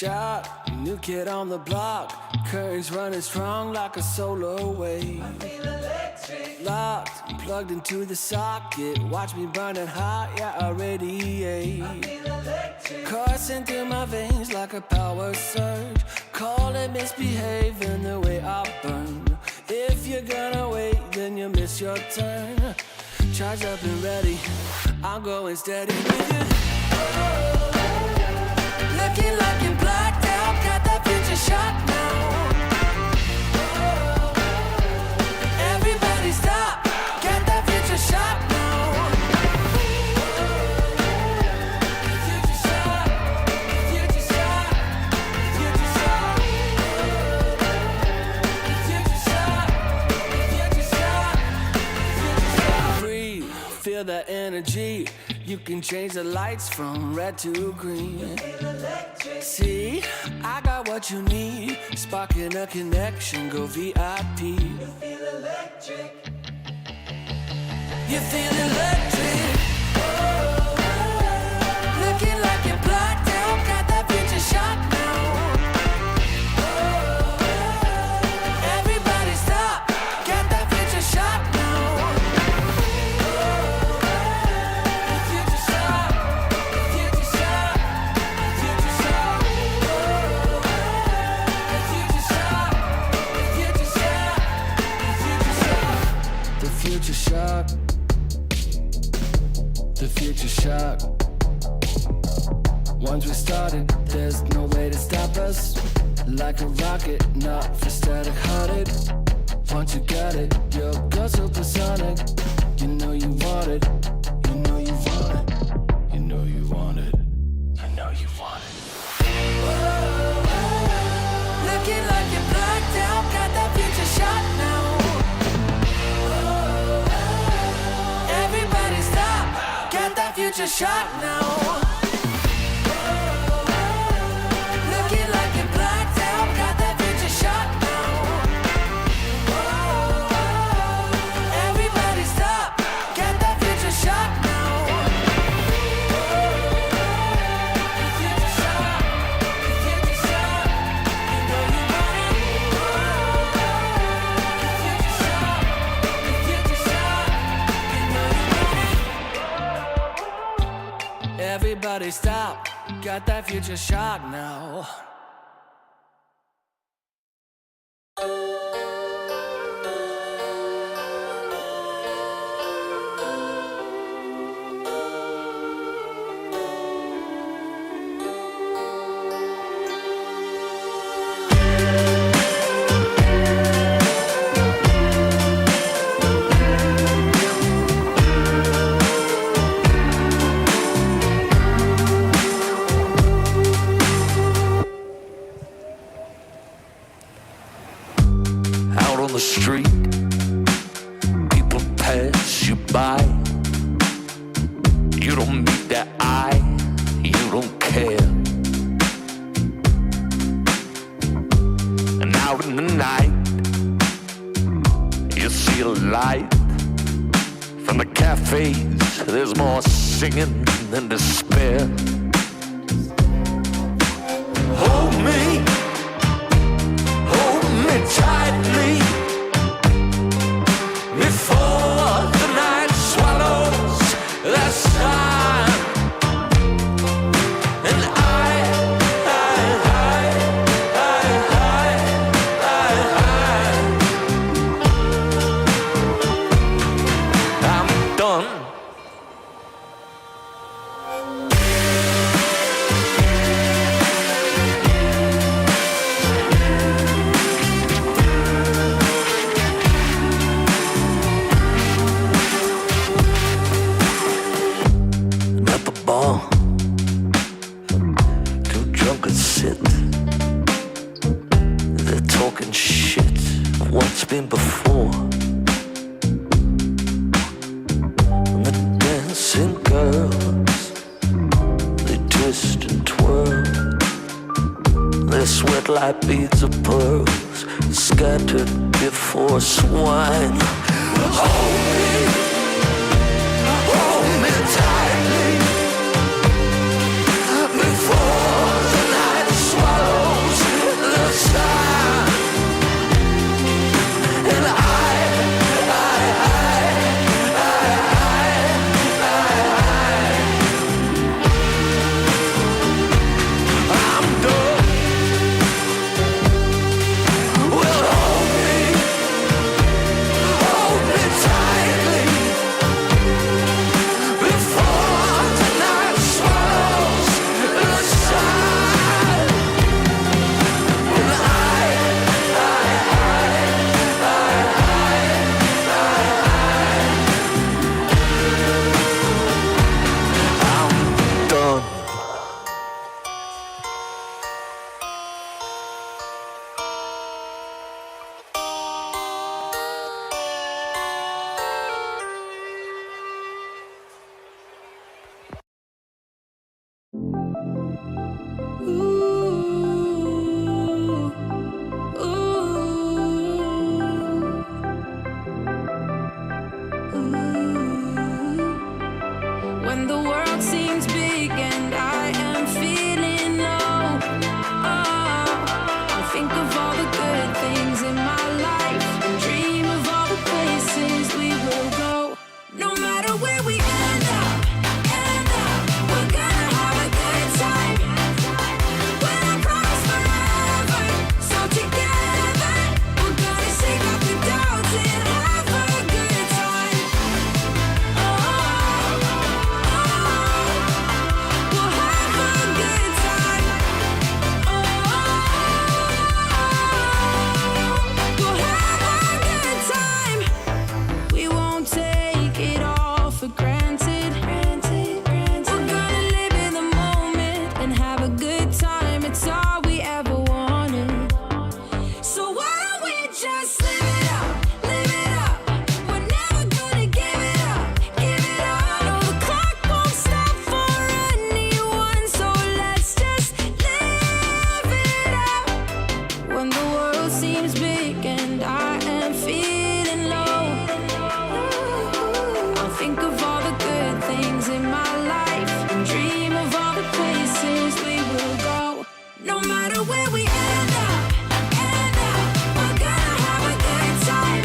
shot, new kid on the block. Currents running strong like a solar wave. I feel electric. Locked, plugged into the socket. Watch me burning hot, yeah, I radiate. I feel electric. Coursing through my veins like a power surge. Call it misbehaving the way I burn. If you're gonna wait, then you miss your turn. Charged up and ready, I'm going steady with you. Looking like you're blacked out, got that future shot now. Everybody stop, get that future shot now. Future shot, future shot, future shot. Future shot, future shot, future shot. Breathe, feel that energy. You can change the lights from red to green. See, I got what you need. Sparking a connection, go VIP. You feel electric. You feel electric. Looking like you're blacked out, got that future shot now. Everybody stop, get that future shot now. Future shock, the future shock. Once we started, there's no way to stop us. Like a rocket, not for static hearted. Once you got it, you'll go supersonic. You know you want it, you know you want it, you know you want it, you know you want it. Looking like you're blacked out, got that future shot now. Everybody stop, get that future shot now. Looking like you're blacked out, got that future shot now. Everybody stop, get that future shot now. Future shot, future shot, you know you want it. Future shot, future shot, you know you want it. Everybody stop, got that future shot now. Out on the street, people pass you by. You don't meet their eye, you don't care. And out in the night, you see a light. From the cafes, there's more singing than despair. Hold me tightly before the night swallows the sun. And I'm done. Been before. And the dancing girls, they twist and twirl. They sweat like beads of pearls, scattered before swine. Hold me tightly before the night swallows. When the world seems big and I am feeling low, I think of all the good things in my life and dream of all the places we will go. No matter where we end up, we're gonna have a good time. When I promise forever, so together we're gonna shake off the doubts and have a good time. We'll have a good time. We'll have a good time. We won't take it all for granted. We're gonna live in the moment and have a good time. It's all we ever wanted. So why don't we just live it up, live it up? We're never gonna give it up, give it up. No, the clock won't stop for anyone, so let's just live it up. When the world seems big and I am feeling low, I'll think of all the good things in my life and dream of all the places we will go. No matter where we end up, we're gonna have a good time.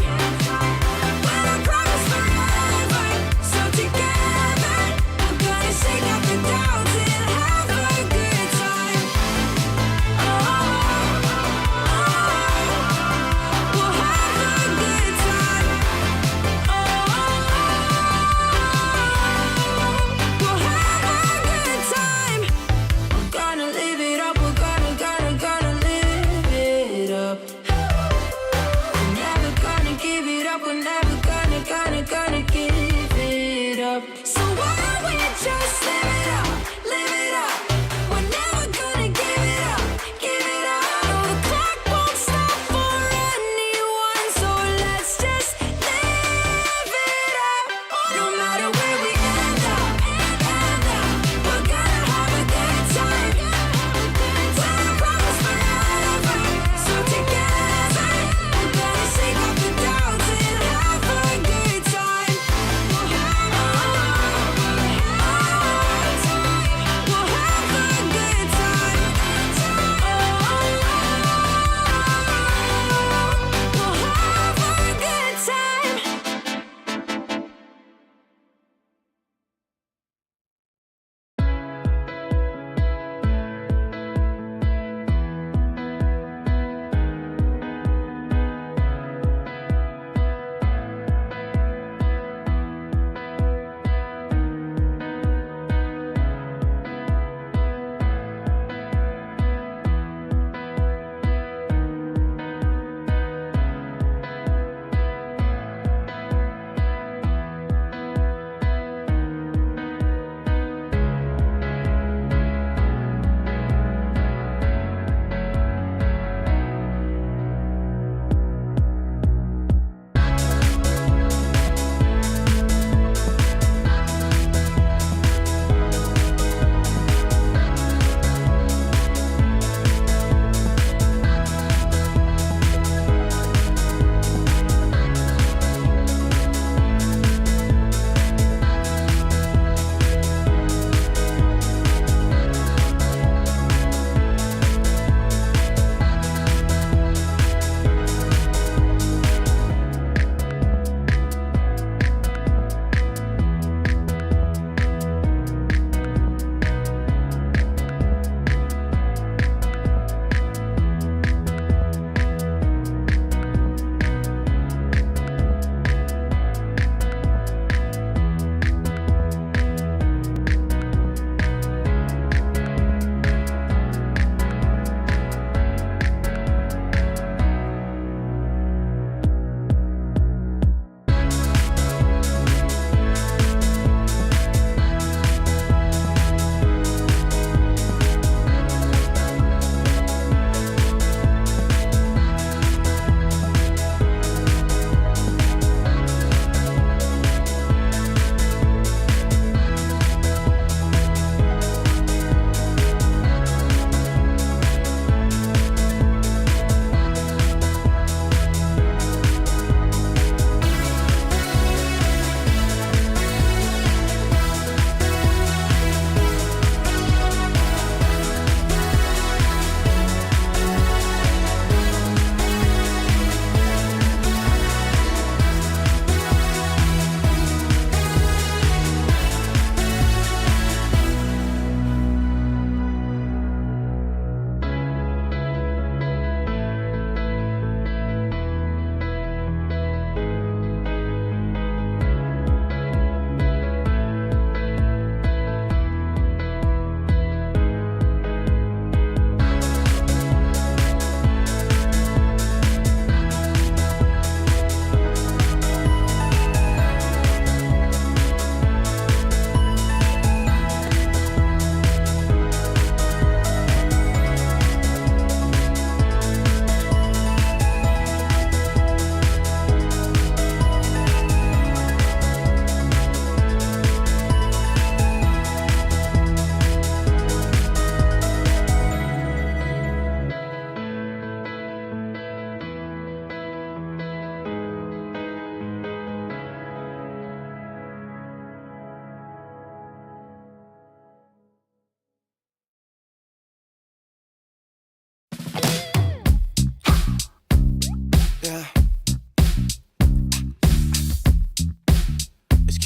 When I promise forever, so together we're gonna shake off the doubts and have a good time. We'll have a good time. We'll have a good time. We're gonna live it up. We're gonna live it up. We're never gonna give it up. We're never gonna give it up. So why don't we just live it up, live it up? We're never gonna give it up, give it up. No, the clock won't stop for anyone, so let's just live it up. No matter where we end up, we're gonna have a good time. When I promise forever, so together we're gonna shake off the doubts and have a good time. We'll have a good time.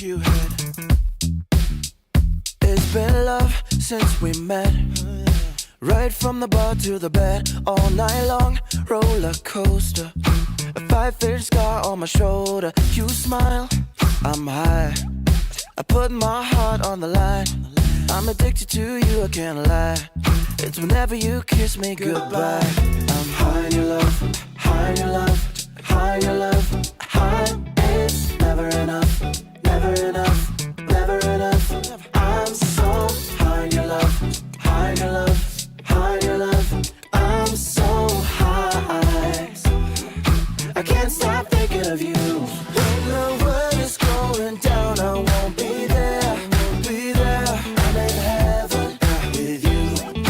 you had. It's been love since we met. Right from the bar to the bed, all night long, roller coaster. A 5-figure scar on my shoulder. You smile, I'm high. I put my heart on the line. I'm addicted to you, I can't lie. It's whenever you kiss me goodbye. I'm high in your love, high in your love, high in your love, high. It's never enough, never enough, never enough. I'm so high in your love, high in your love, high in your love. I'm so high, I can't stop thinking of you. When the world is going down, I won't be there, won't be there. I'm in heaven with you,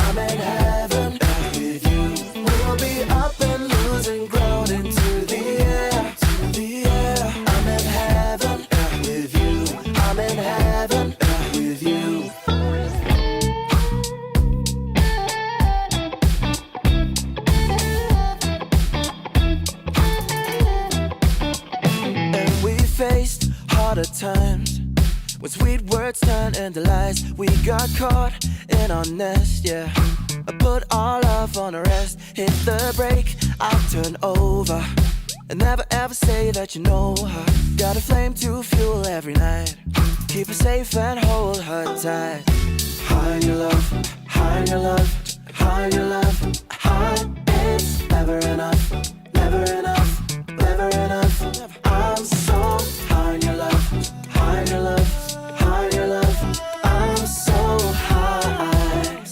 I'm in heaven with you. We'll be up and losing ground into the air, to the air. I'm in heaven with you, I'm in heaven with you. And we faced harder times when sweet words turned into lies. We got caught in our nest, yeah. I put our love on a rest. Hit the brake, I'll turn over. And never ever say that you know her. Got a flame to fuel every night. Keep her safe and hold her tight. High in your love, high in your love, high in your love, high. It's never enough, never enough, never enough. I'm so high in your love, high in your love, high in your love. I'm so high,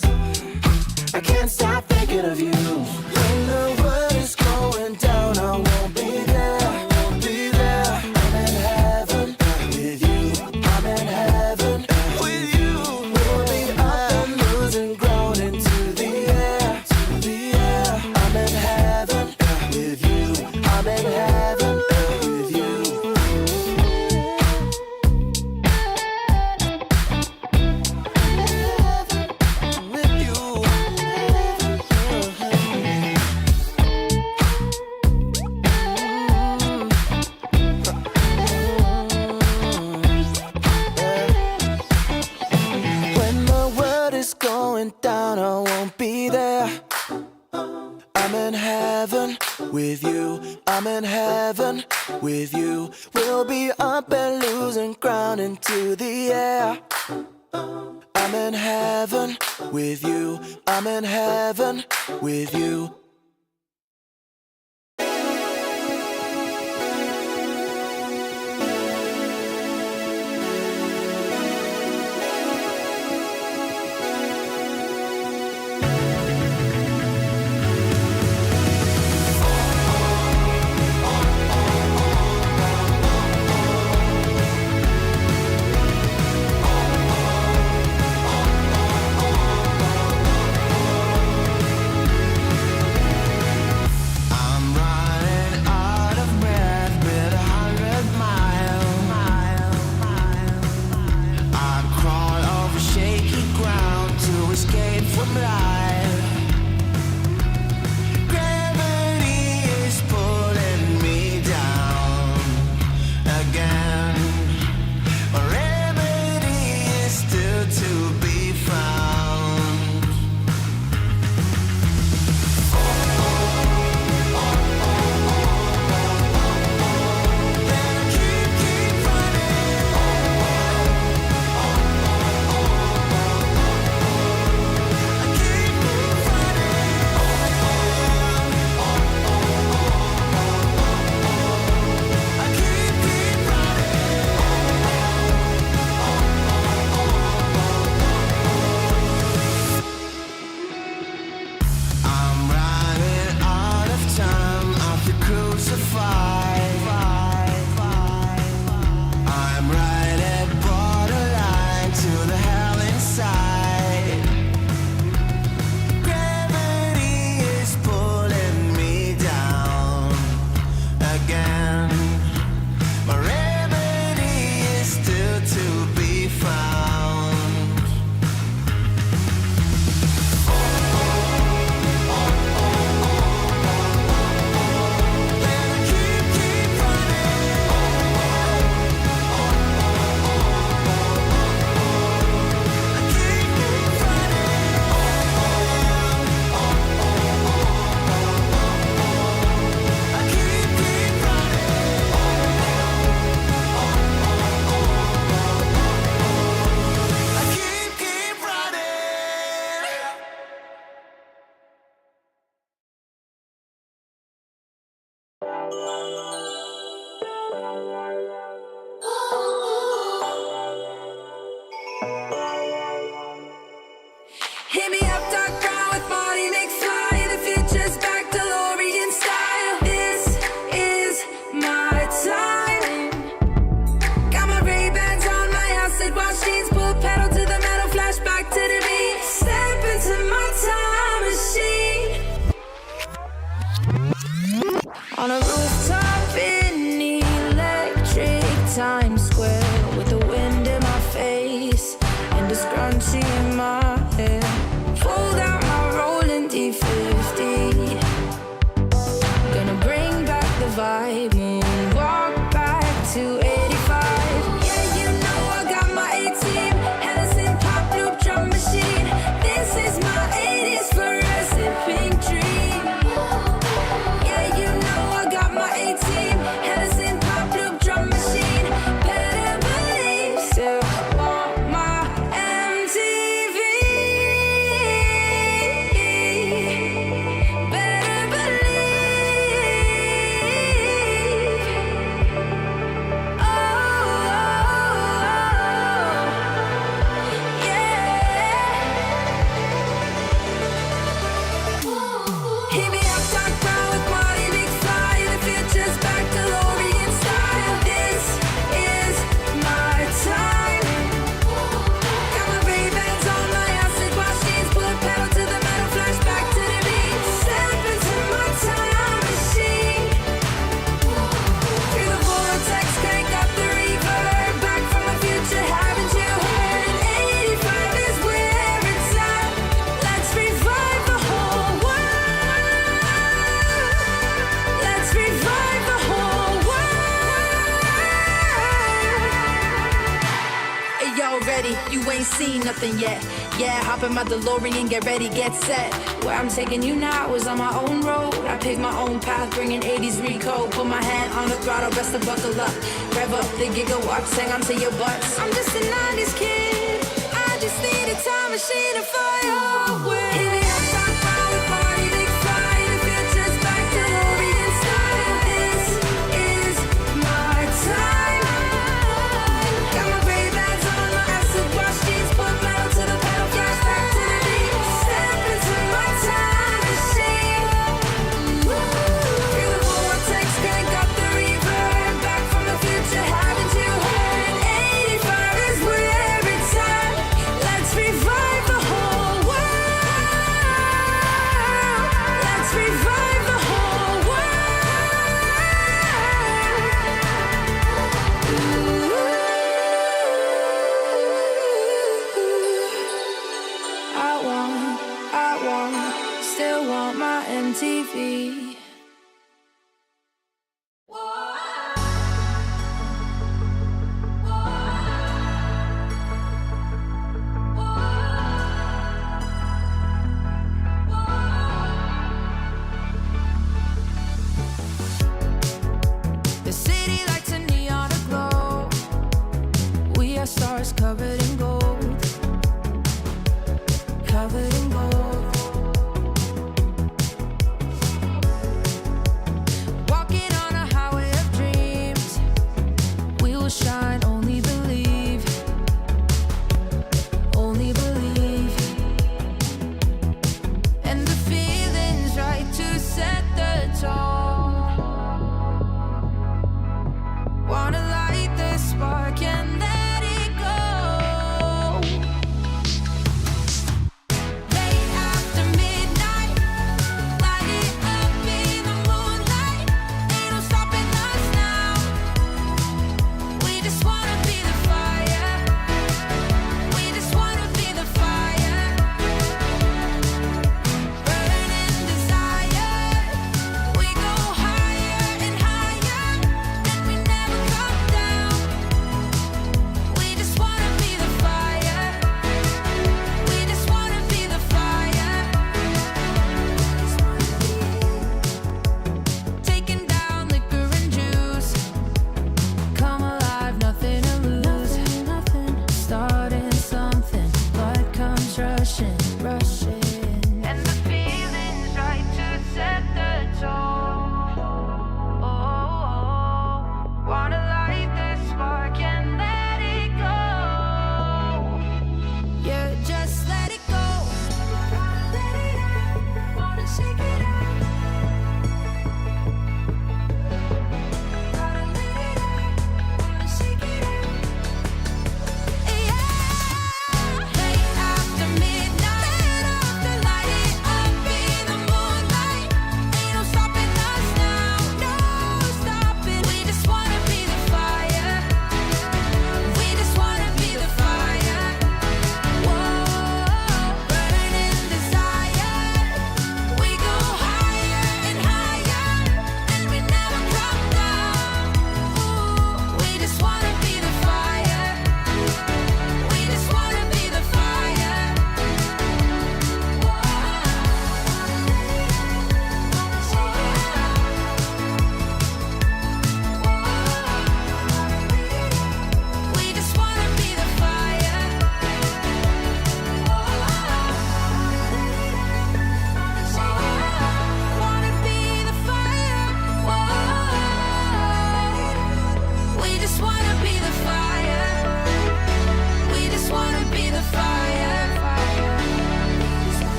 I can't stop thinking of you. When the world is going down, I won't be there, I won't be there. I'm in heaven with you, I'm in heaven with you. We'll be up and losing ground into the air, to the air. I'm in heaven with you, I'm in heaven with you. With you. When the world is going down, I won't be there. I'm in heaven with you, I'm in heaven with you. We'll be up and losing ground into the air. I'm in heaven with you, I'm in heaven with you. Times Square with the wind in my face and a scrunchie in my hair. Fold out my rolling D50. Gonna bring back the vibe, moonwalk back to 85. Yeah, you know I got my A-team, Hennessy pop loop drum machine. This is my 80s fluorescent pink dream. Yeah, you know I got my A-team, Hennessy pop loop drum machine. Better believe, still want my MTV. Better believe. Oh, yeah. Hit me up, Doc Brown with Marty McFly. The future's back to DeLorean style. This is my time. Got my Ray-Bans on, my acid wash jeans, pull pedal to the metal, flash back to the beat. Step into my time machine. Through the vortex, crank up the reverb. Back from the future, haven't you heard? 85 is where it's at. Let's revive the whole world. Let's revive the whole world. Hey, yo, ready? You ain't seen nothing yet. Yeah, hop in my DeLorean, get ready, get set. Where I'm taking you now is on my own road. I pick my own path, bringing 80s recode. Put my hand on the throttle, best to buckle up. Rev up the gigawatts, hang on to your butts. I'm just a 90s kid. I just need a time machine to fly away. Hit me up, Doc Brown with Marty McFly. The future's back to DeLorean style. This is my time. Got my Ray-Bans on, my acid wash jeans, put metal to the pedal, flash back to the beat. Step into my time machine. Through the vortex, crank up the reverb. Back from the future, haven't you heard? 85 is where it's at. Let's revive the whole world.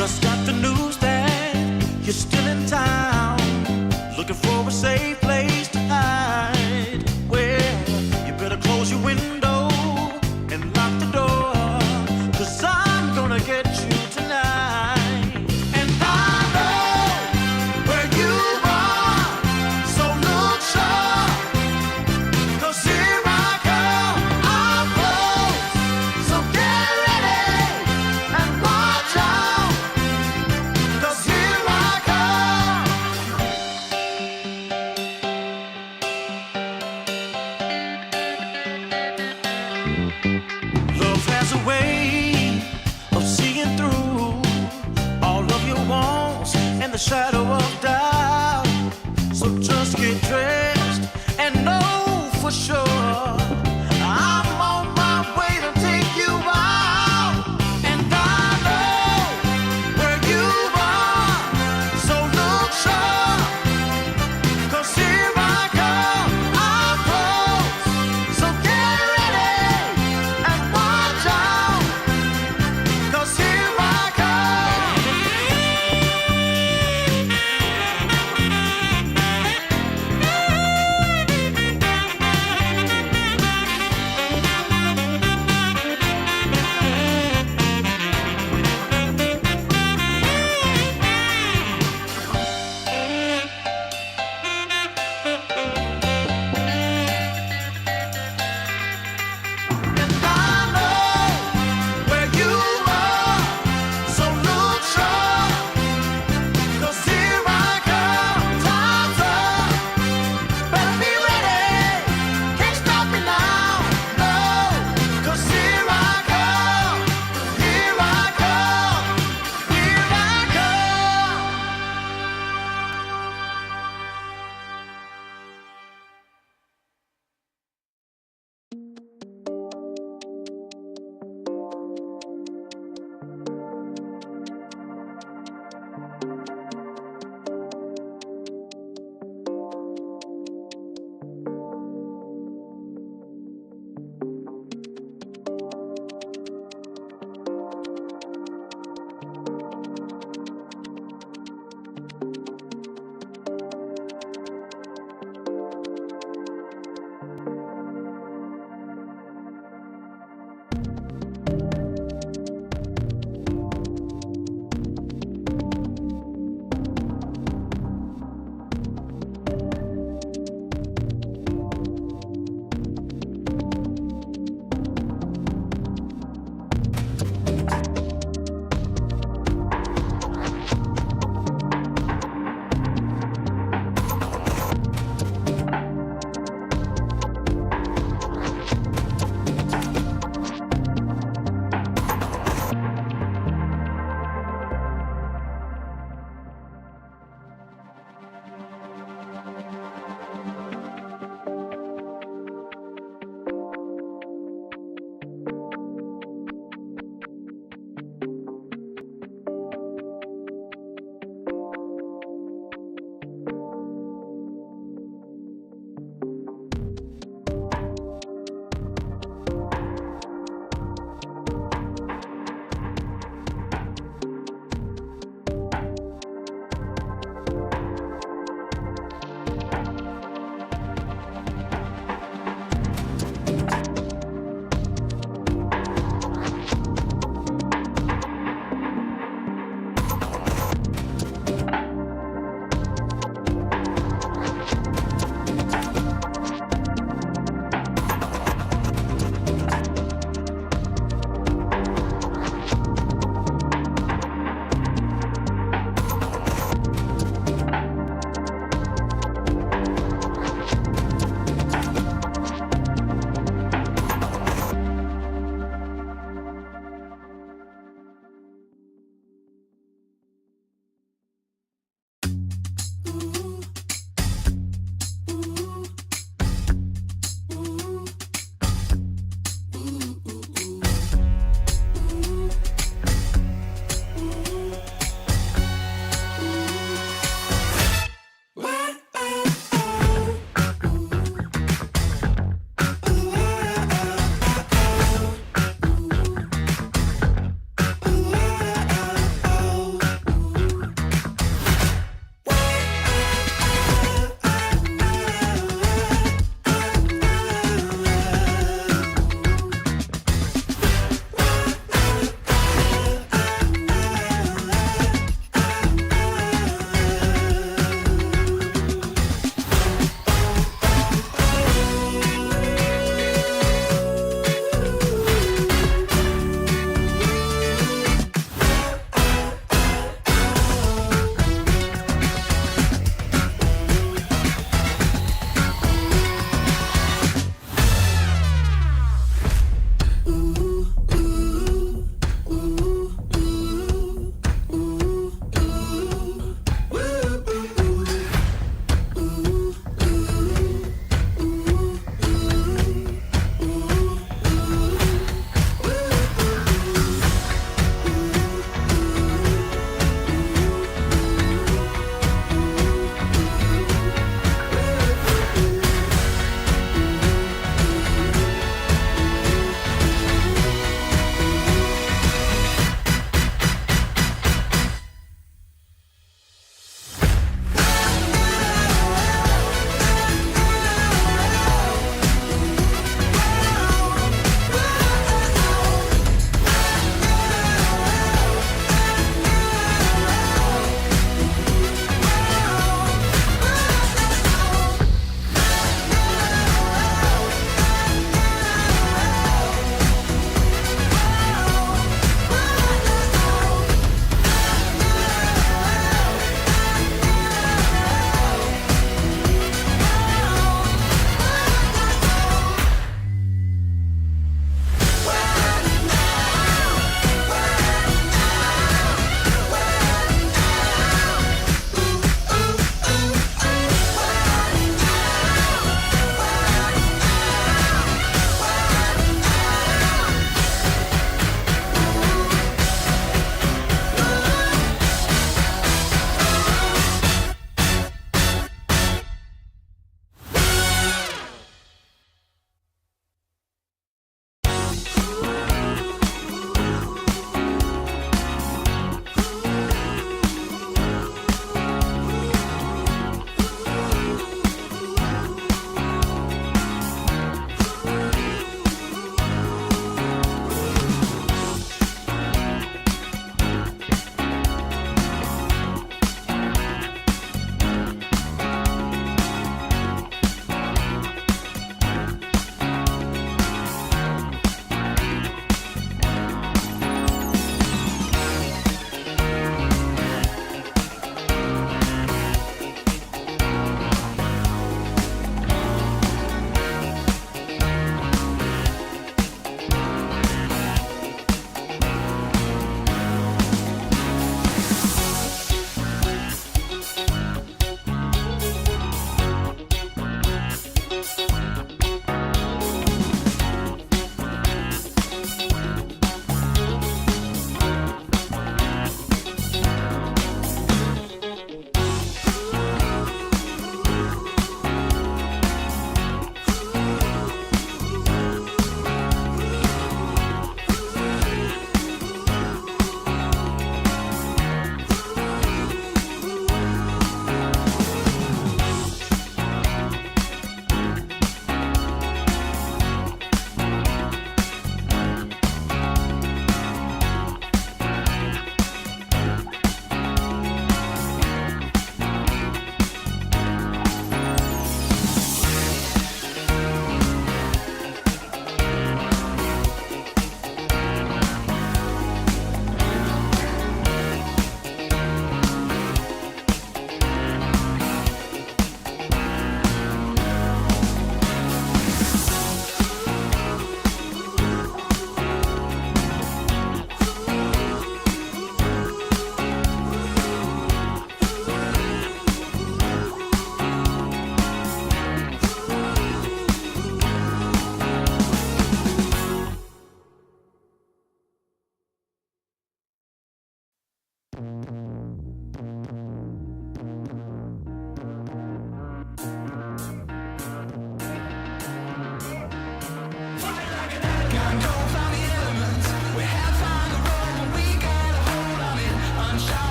Just got the news that you're still in town, looking for a safe place to hide. Well, you better close your window and lock the door, 'cause I'm gonna get you tonight. And I know where you are, so look sharp, 'cause here I come, I'm close. So get ready and watch out,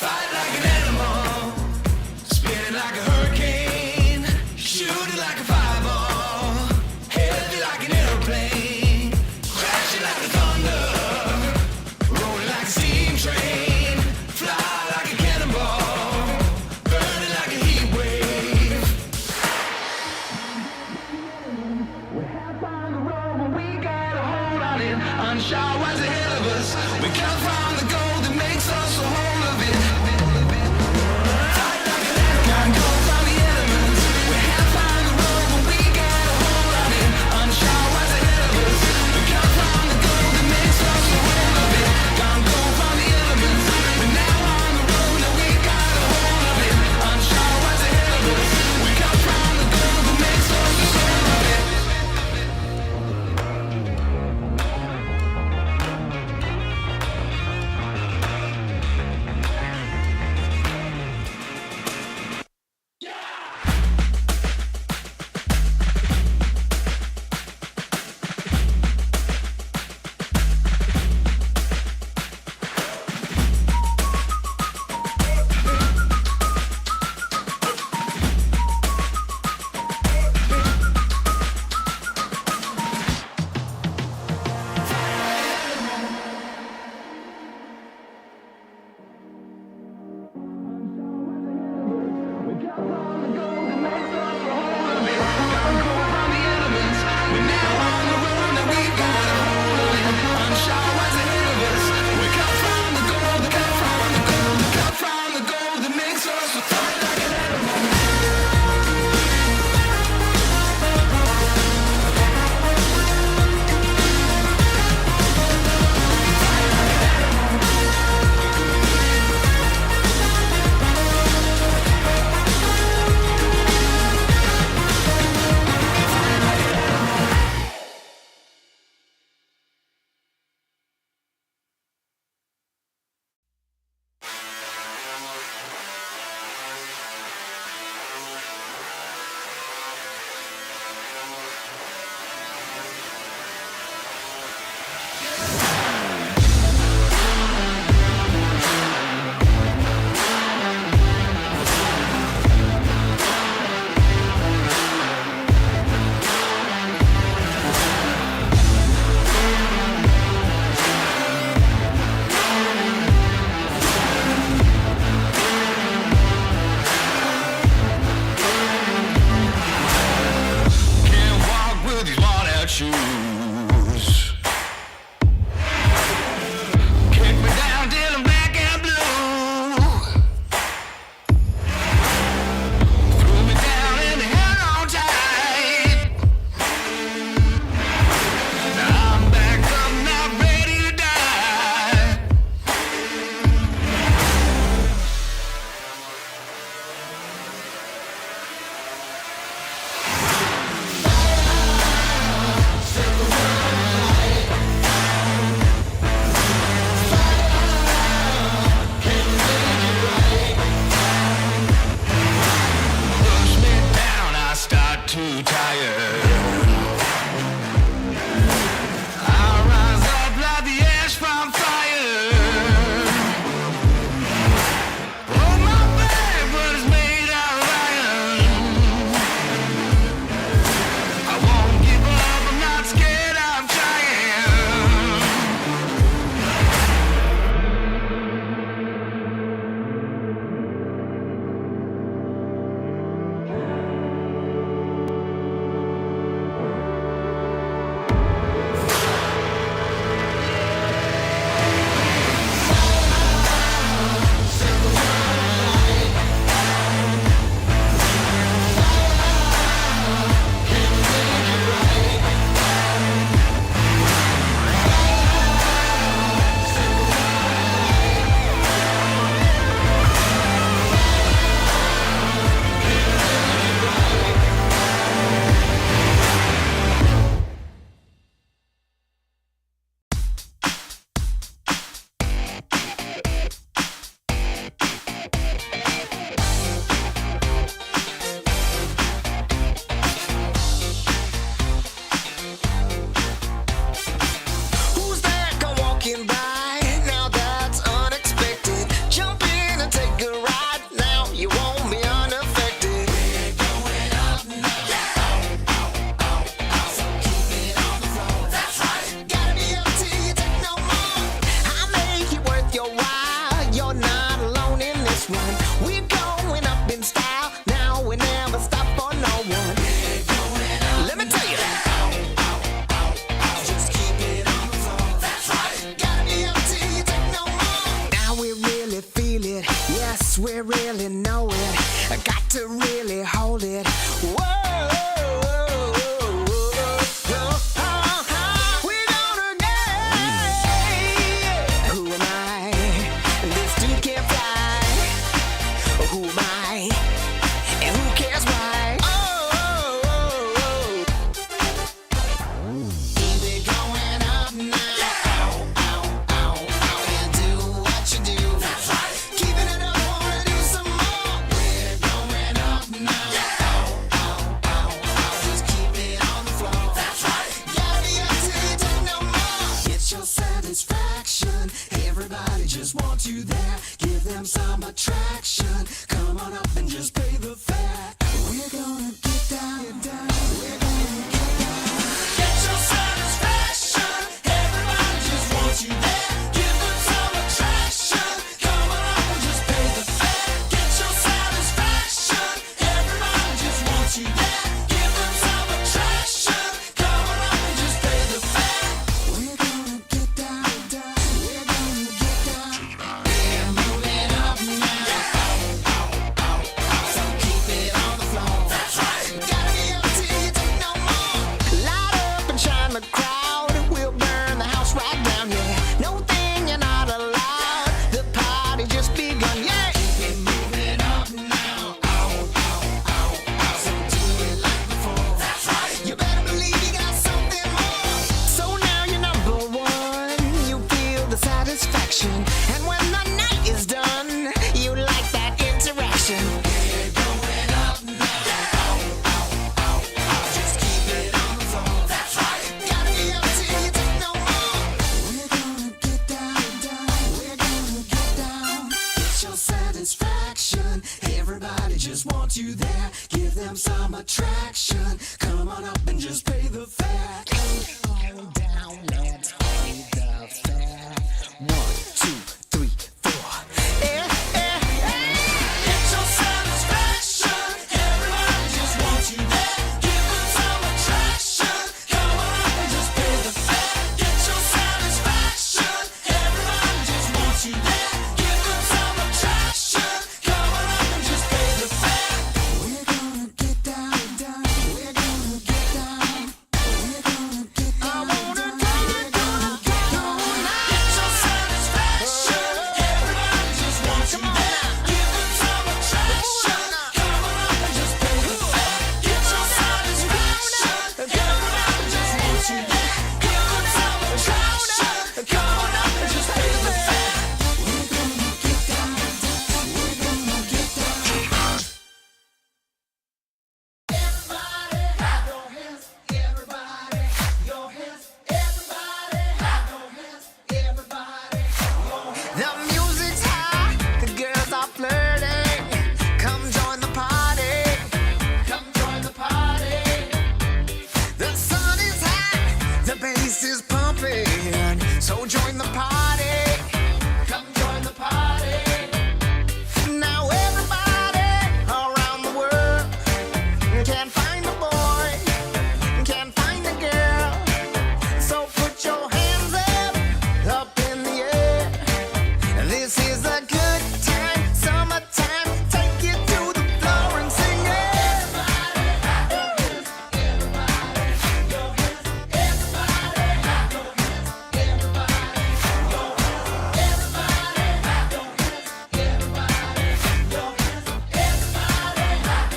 Fight like an animal, spinning like a hurricane, shooting like a fireball, heavy like an airplane, crashing like the thunder, rolling like a steam train, fly like a cannonball, burning like a heat wave. We're half on the road, but we got a hold on it. Unsure what's ahead of us. We can't find the gold that makes us a whole of it. we really know it. I got to really hold it. Whoa. We're gonna get. Who am I? This dude can't fly. Who am I? And who cares why? Keep it going up now. And do what you do. Keeping it up, wanna do some more. We're going up now. Just keep it on the floor. Gotta be up till you take no more. It's your satisfaction. Everybody just wants you there. Give them some attraction. Come on up and just pay the fare. We're gonna get down. We're gonna get down. Get your satisfaction. Everybody just wants you there. Give them some attraction. Come on up and just pay the fare. Get your satisfaction. Everybody just wants you there. Give them some attraction. Come on up and just pay the fare. We're gonna get down. We're gonna get down. We're moving up now. So keep it on the floor. Gotta be up till you take no more. Light up and shine the crowd. We'll burn the house right down, yeah. No thing you're not allowed. The party just begun, yeah. Keep it moving up now. So do it like before. You better believe you got something more. So now you're number one. You feel the satisfaction. And when the night is done, you like that interaction. We're going up now. Just keep it on the floor. Gotta be up till you take no more. We're gonna get down. We're gonna get down. It's your satisfaction. Everybody just wants you there. Give them some attraction. Come on up and just pay the fare. Come on down, let's pay the fare. 1, 2, 3, 4. Get your satisfaction. Everybody just wants you there. Give them some attraction. Come on up and just pay the fare. Get your satisfaction. Everybody just wants you there. Give them some attraction. Come on up and just pay the fare. We're gonna get down. We're gonna get down. We're gonna get down. I wanna get down. Get your satisfaction. Everybody just wants you there. Give them some attraction. Come on up and just pay the fare. Get your satisfaction. Everybody just wants you there. Give them some attraction. Come on up and just pay the fare. We're gonna get down. We're gonna get down. Everybody, have your hands. Everybody, your hands. Everybody, have your hands. Everybody, your hands. The music's high, the girls are flirting. Come join the party. Come join the party. The sun is high, the bass is pumping. So join the party. Come join the party. Now everybody around the world can't find a boy, can't find a girl. So put your hands up in the air. This is a good time, summertime. Take you to the floor and sing it. Everybody, your hands. Everybody, your hands. Everybody, your hands. Everybody, your hands. Everybody, your hands. Everybody, your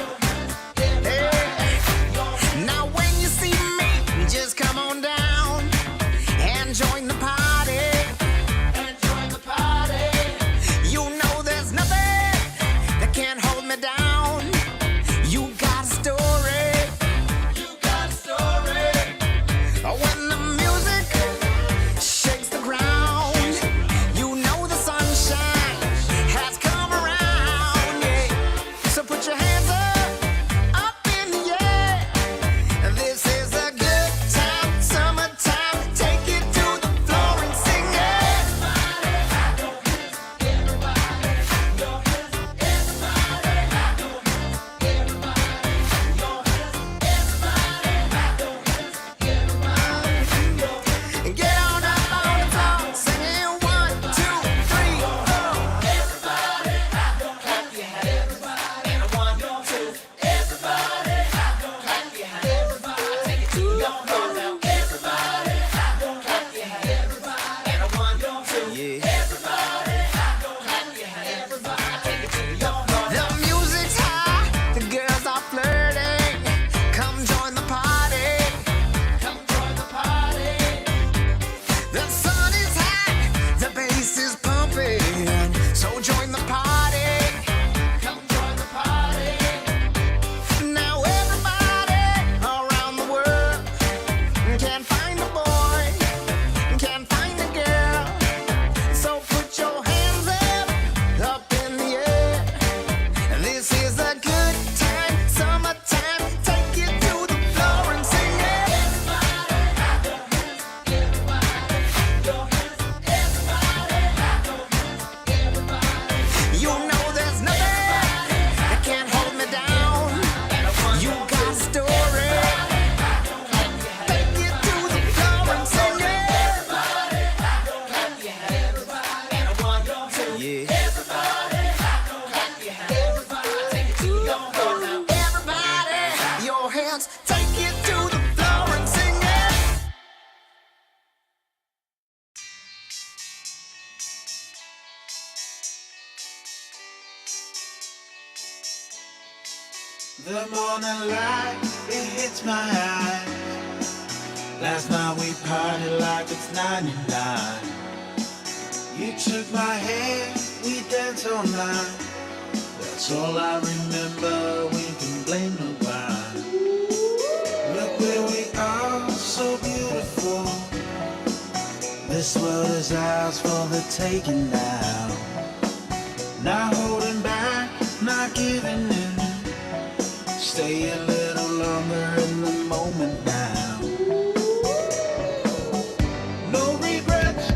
hands. Everybody, your hands. Now when you see me, just come on down and join the party. And join the party. The morning light, it hits my eye. Last night we partied like it's 99. You took my hand, we danced all night. That's all I remember, we can blame nobody. Look where we are, so beautiful. This world is ours for the taking now. Not holding back, not giving in. Stay a little longer in the moment now. No regrets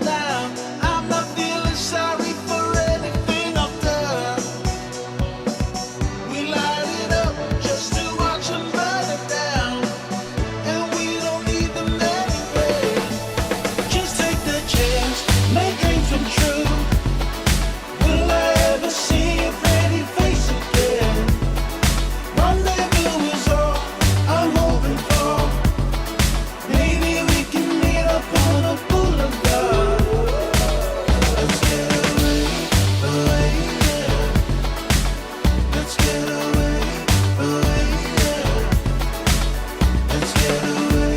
now. I'm not feeling sorry for anything I've done. We light it up just to watch them burn it down. And we don't need them anyway. Just take the chance, make dreams come true. Will I ever see a pretty face again? Rendezvous is all I'm hoping for. Maybe we can meet up on a boulevard. Let's get away, yeah. Let's get away, yeah. Let's get away,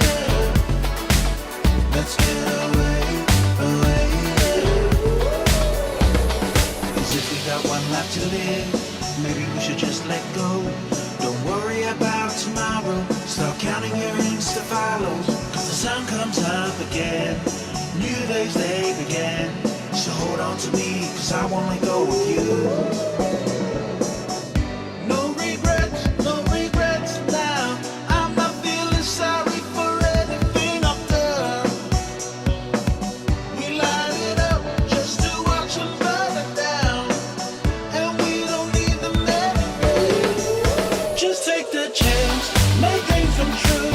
yeah. Let's get away, yeah. As if we got one life to live. Maybe we should just let go. Don't worry about tomorrow. Start counting your Insta follows. Cause the sun comes up again. New days they begin. So hold on to me, cause I wanna go with you. No regrets now. I'm not feeling sorry for anything I've done. We light it up just to watch them burn it down. And we don't need them anyway. Just take the chance, make dreams come true.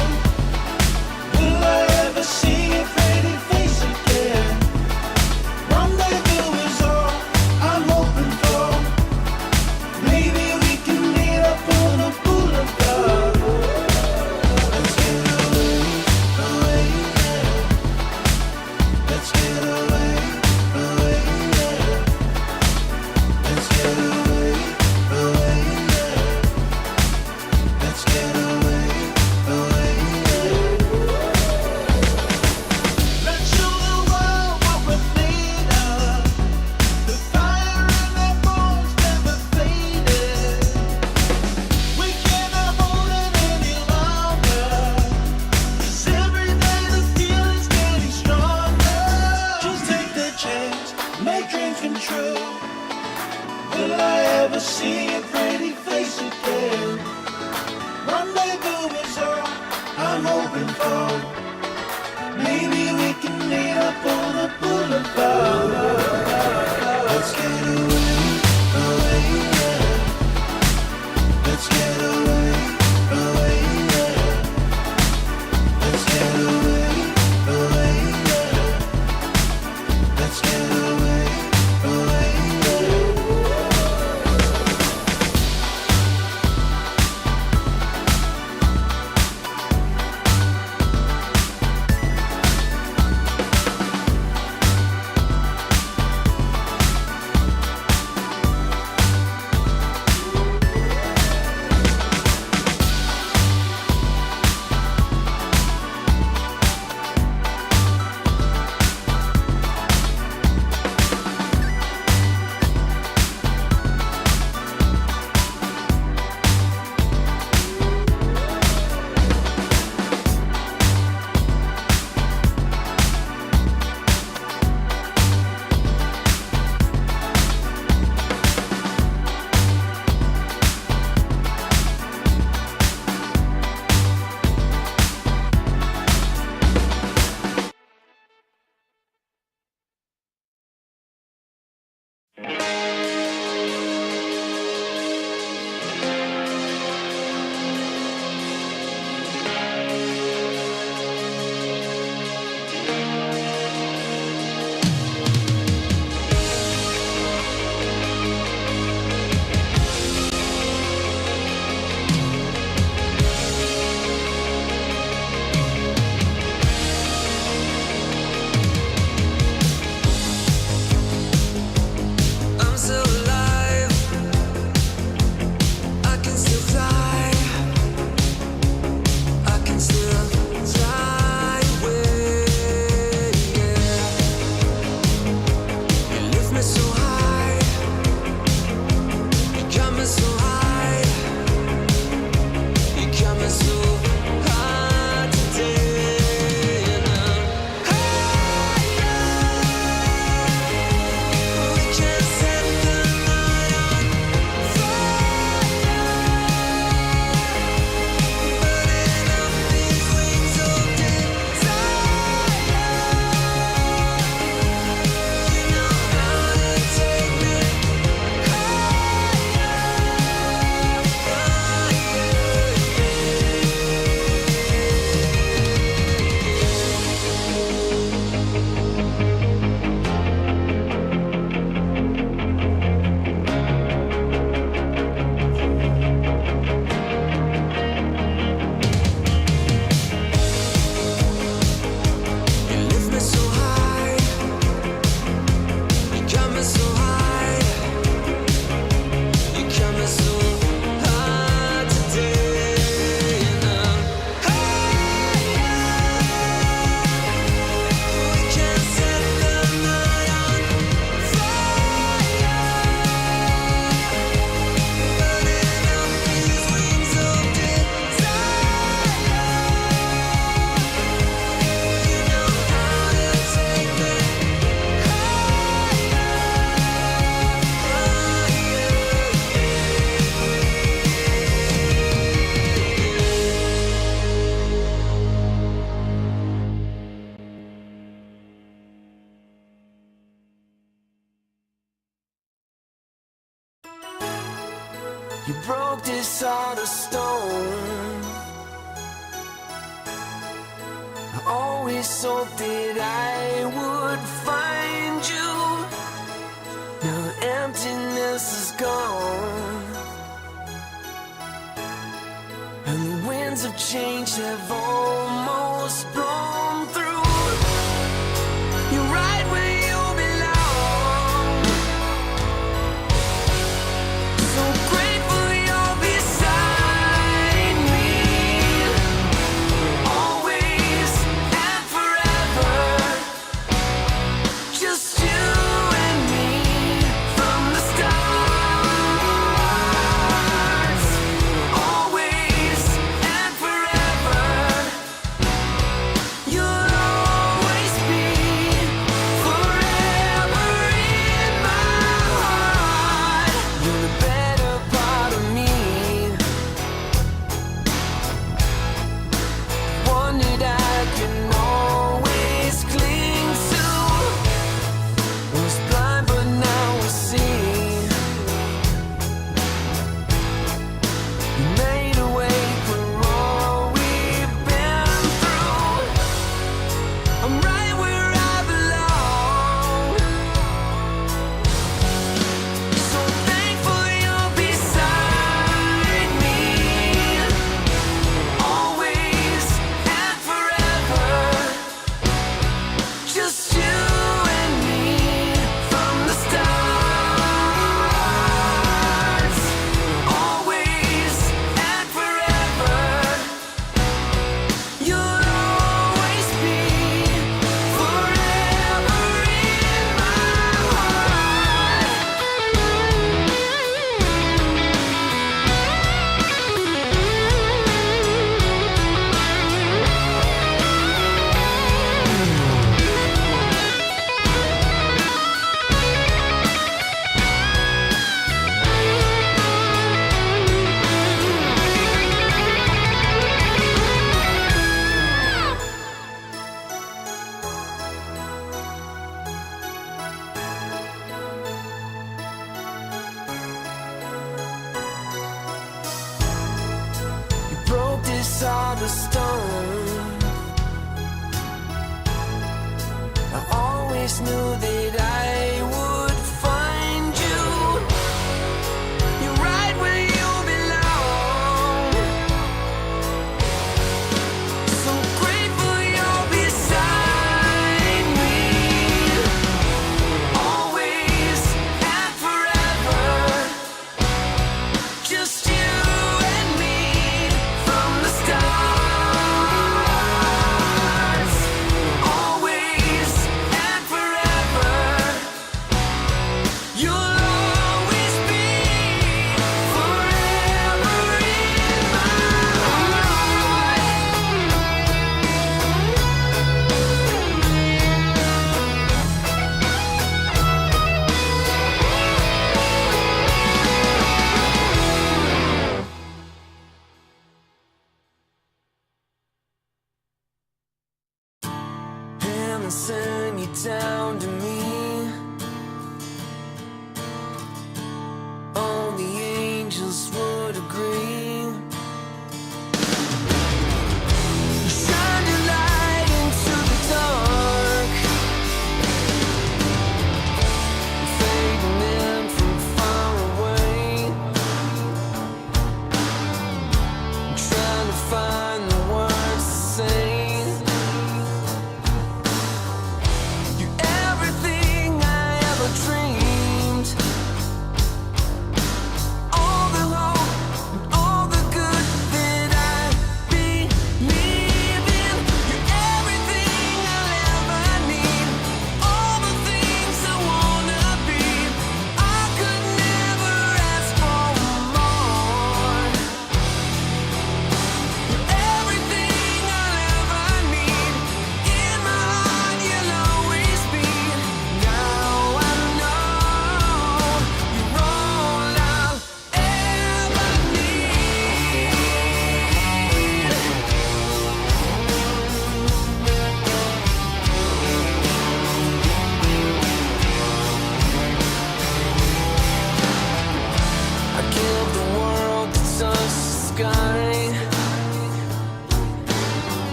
Will I ever see a pretty face again? Rendezvous is all I'm hoping for. Maybe we can meet up on a boulevard. Let's get away, yeah. Let's get away, yeah. Let's get away, yeah. Let's get away, yeah. Let's show the world what we're made of. The fire in our bones never faded. We cannot hold it any longer. 'Cause every day the feeling's getting stronger. Just take the chance, make dreams come true. Will I ever see a pretty face again? Rendezvous is all I'm hoping for. Maybe we can meet up on a boulevard. Let's get away, yeah. Let's get away, yeah. Let's get away, yeah. Let's get away, yeah. You broke this heart of stone. I always hoped that I would find you. Now emptiness is gone, and the winds of change have almost blown through. You're right where you belong. So grateful you're beside me, always and forever. Just you and me from the stars. Always and forever. You'll always be forever in my heart. You're the better part of me, one that I can always cling to. Was blind but now I see. You made a way for all we've been through. I'm right where I belong. So thankful you're beside me, always and forever. Just you and me from the stars. Always and forever. You'll always be forever in my heart. You broke this heart of stone. I always knew that I would find you. You're right where you belong. So grateful you're beside me, always and forever. Just you and me from the stars. Always and forever.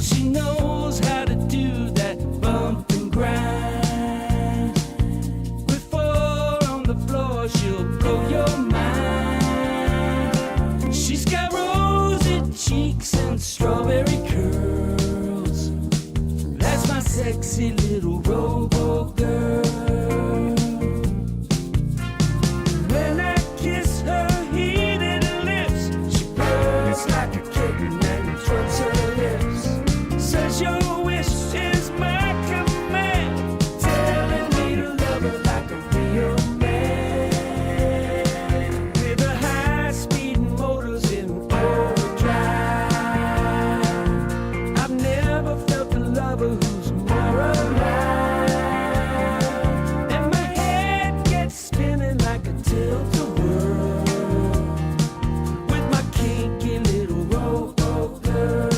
Well, she knows how to do that bump and grind. With four on the floor, she'll blow your mind. She's got rosy cheeks and strawberry curls. That's my sexy little robo girl. When I kiss her heated lips, she burns like a kitten and throws her lips. Says your wish is my command, telling me to love her like a real man. With the high-speed motors in overdrive, I've never felt a lover who's more alive. And my head gets spinning like a tilt-a-whirl with my kinky little robo girl.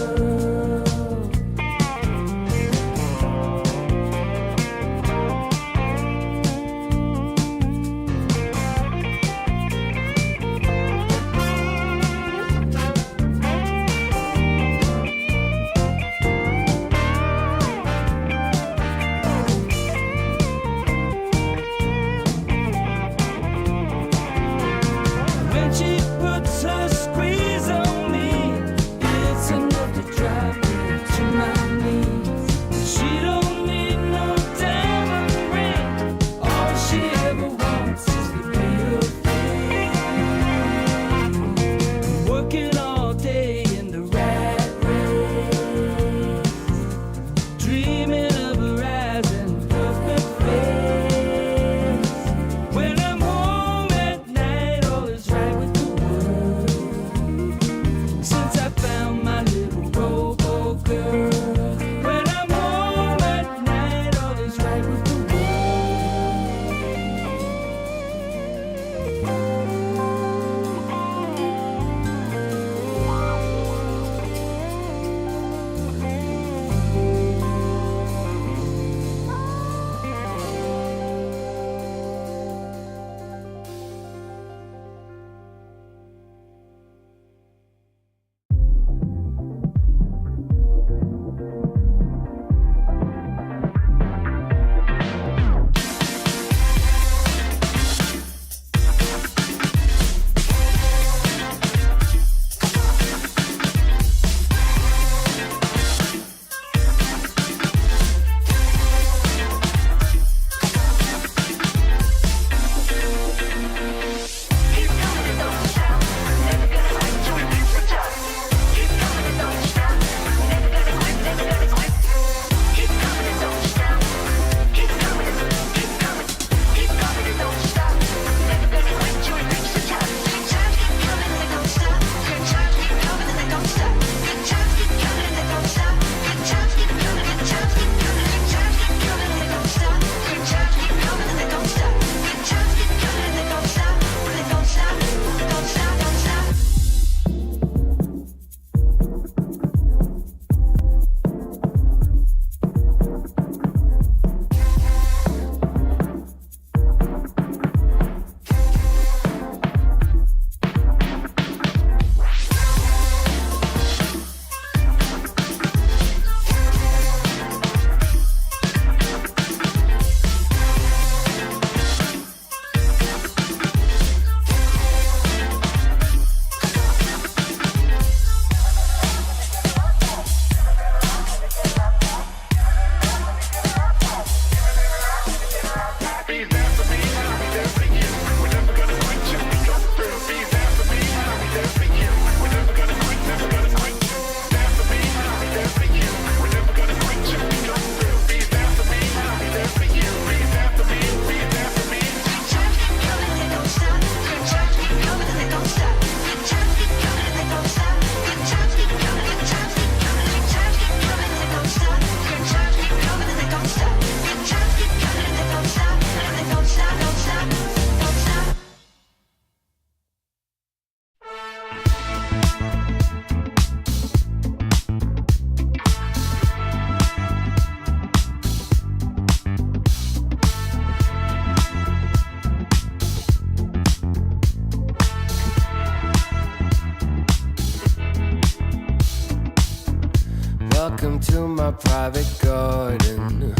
Welcome to my private garden.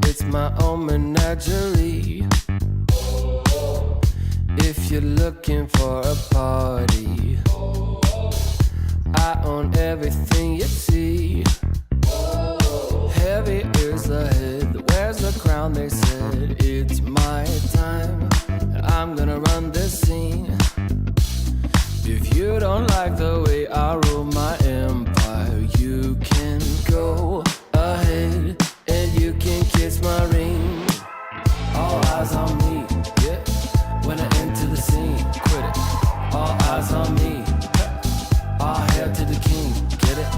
It's my own menagerie. If you're looking for a party, I own everything you see. Heavy is the head, where's the crown? They said it's my time, and I'm gonna run this scene. If you don't like the way I rule my empire, you can go ahead and you can kiss my ring. All eyes on me, yeah. When I enter the scene, quit it. All eyes on me. All hail to the king, get it?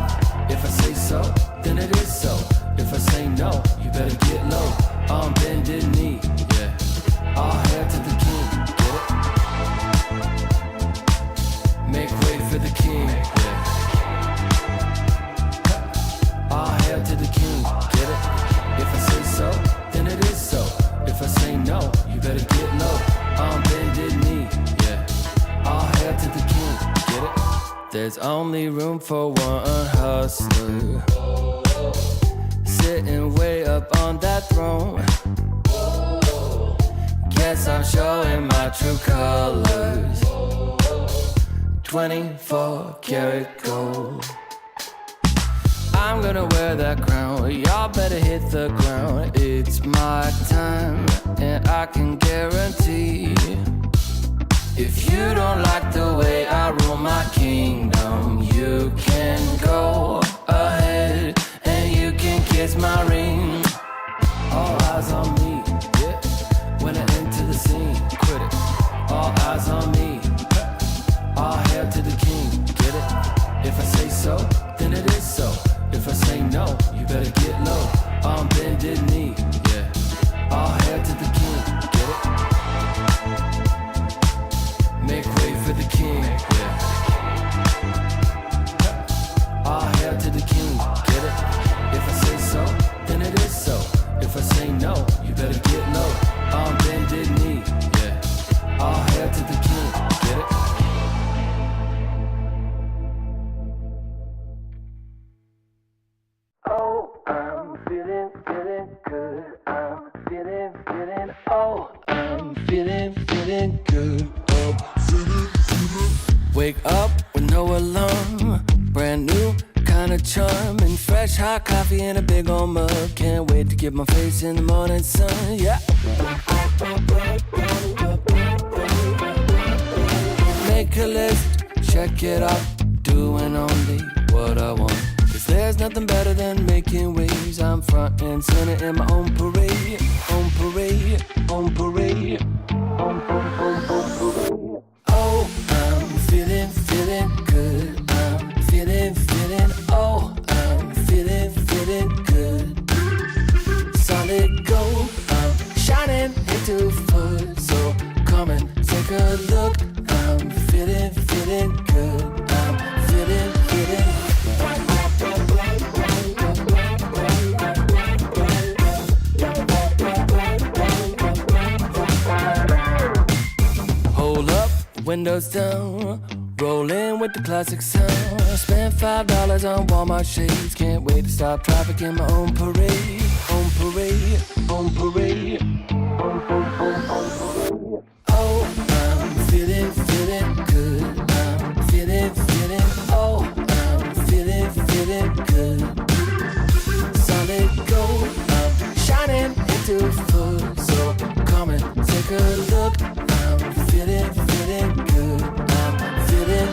If I say so, then it is so. If I say no, you better get low. On bended knee, yeah. All hail to the king, get it? Make way for the king, yeah. All hail to the king, get it? If I say so, then it is so. If I say no, you better get low. On bended knee, yeah. All hail to the king, get it? There's only room for one hustler, sitting way up on that throne. Guess I'm showing my true colors. 24 karat gold. I'm gonna wear that crown. Y'all better hit the ground. It's my time, and I can guarantee, if you don't like the way I rule my kingdom, you can go ahead and you can kiss my ring. All eyes on me, yeah. When I enter the scene, quit it. All eyes on me. All hail to the king, get it? If I say so, then it is so. If I say no, you better get low. On bended knee, yeah. All hail to the king, get it? Make way for the king, yeah. All hail to the king, get it? If I say so, then it is so. If I say no, you better get low. On bended knee, yeah. All hail to the king, get it? Oh, I'm feeling good. I'm feeling, oh, I'm feeling good. Wake up with no alarm, brand new kind of charm, and fresh hot coffee in a big old mug. Can't wait to get my face in the morning sun, yeah. Make a list, check it off, doing only what I want. Cause there's nothing better than making waves. I'm front and center in my own parade, on parade, on parade, on parade. Oh, I'm feeling good. I'm feeling, oh, I'm feeling good. Solid gold, I'm shining into full. So come and take a look. I'm feeling good. I'm feeling. Hold up, windows down, rolling with the classic sound. I spent $5 on Walmart shades. Can't wait to stop traffic in my own parade. On parade, on parade, on parade. Oh, I'm feeling good. I'm feeling, oh, I'm feeling good. Solid gold, I'm shining into full. So come and take a look. I'm feeling good. I'm feeling.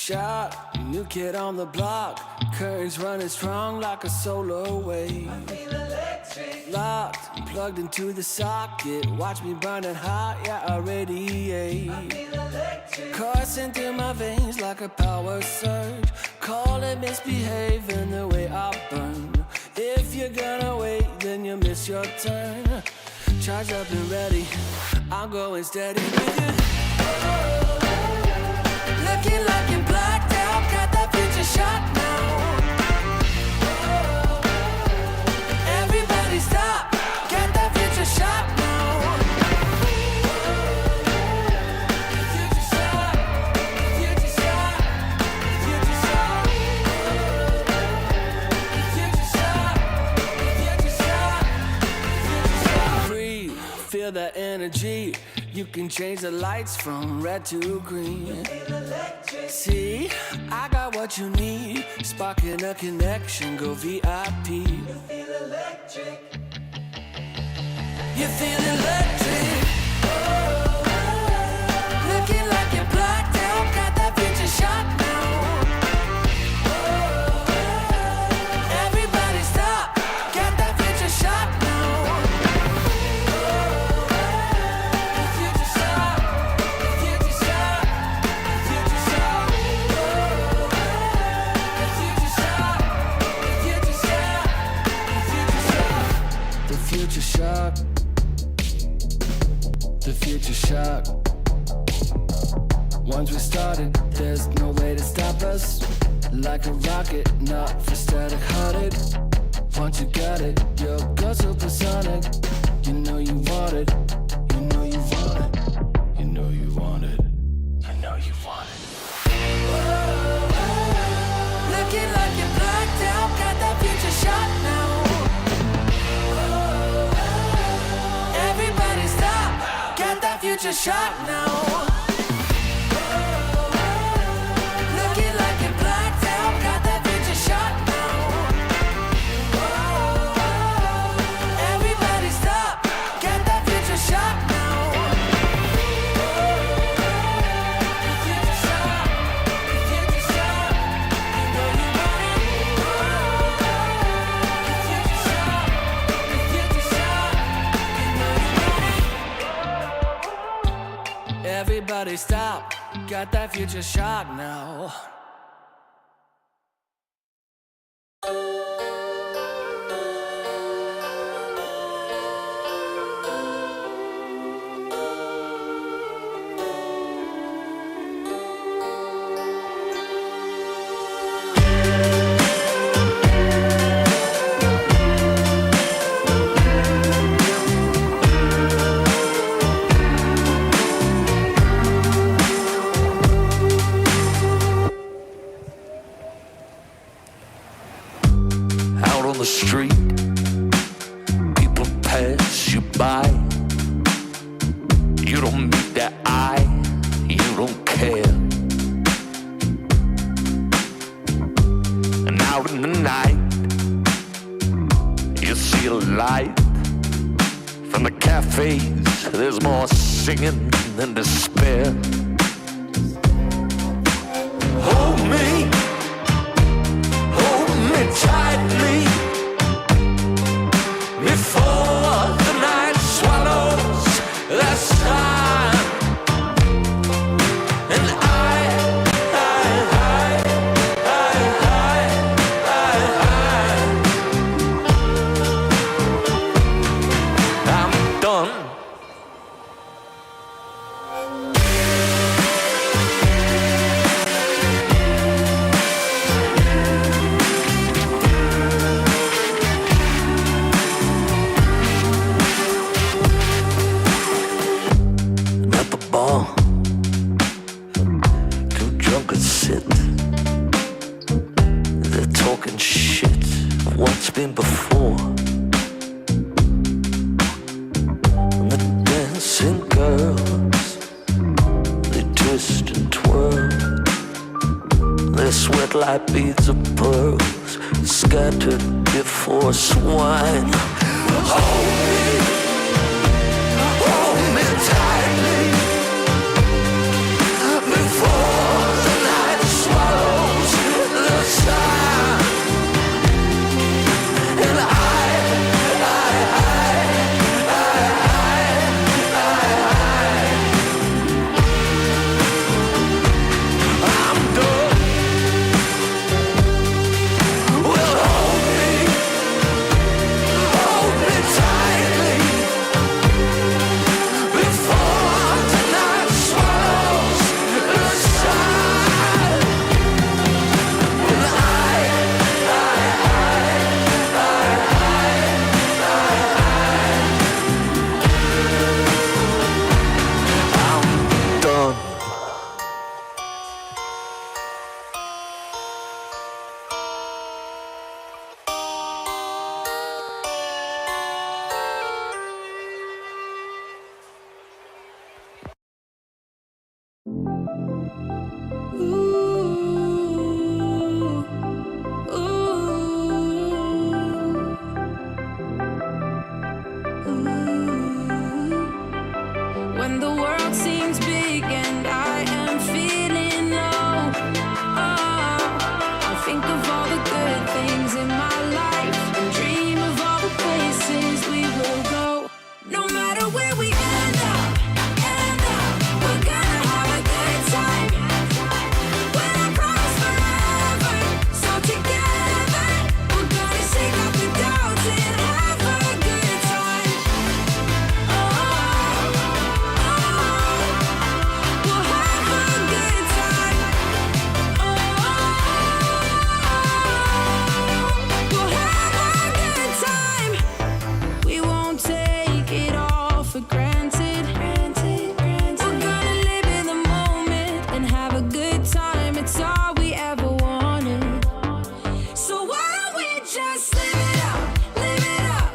shot, new kid on the block. Currents running strong like a solar wave. I feel electric. Locked, plugged into the socket. Watch me burning hot, yeah, I radiate. I feel electric. Coursing through my veins like a power surge. Call it misbehaving the way I burn. If you're gonna wait, then you miss your turn. Charged up and ready, I'm going steady with you. Looking like you're blacked out, got that future shot now. Everybody stop, get that future shot now. Future shot, future shot, future shot. Future shot, future shot, future shot. Breathe, feel that energy. You can change the lights from red to green. See, I got what you need. Sparking a connection, go VIP. You feel electric. You feel electric. Looking like you're blacked out, got that future shot now. Everybody stop, get that future shot now. Future shock, the future shock. Once we started, there's no way to stop us. Like a rocket, not for static hearted. Once you got it, you'll go supersonic. You know you want it, you know you want it, you know you want it, you know you want it. Looking like you're blacked out, got that future shot now. Everybody stop, get that future shot now. Looking like you're blacked out, got that future shot now. Everybody stop, get that future shot now. Future shot, future shot, you know you want it. Future shot, future shot, you know you want it. Everybody stop, got that future shot now. Out on the street, people pass you by. You don't meet their eye, you don't care. And out in the night, you see a light. From the cafes, there's more singing than despair. Hold me tightly before the night swallows the sun. And I'm done. Been before. And the dancing girls, they twist and twirl. They sweat like beads of pearls, scattered before swine. Hold me tightly before the night swine. matter where we end up, we're gonna have a good time. When I promise forever, so together we're gonna shake off the doubts and have a good time. Oh, we'll have a good time. Oh, we'll have a good time. We won't take it all for granted. We're gonna live in the moment and have a good time. It's all we ever wanted. So why don't we just live it up, live it up?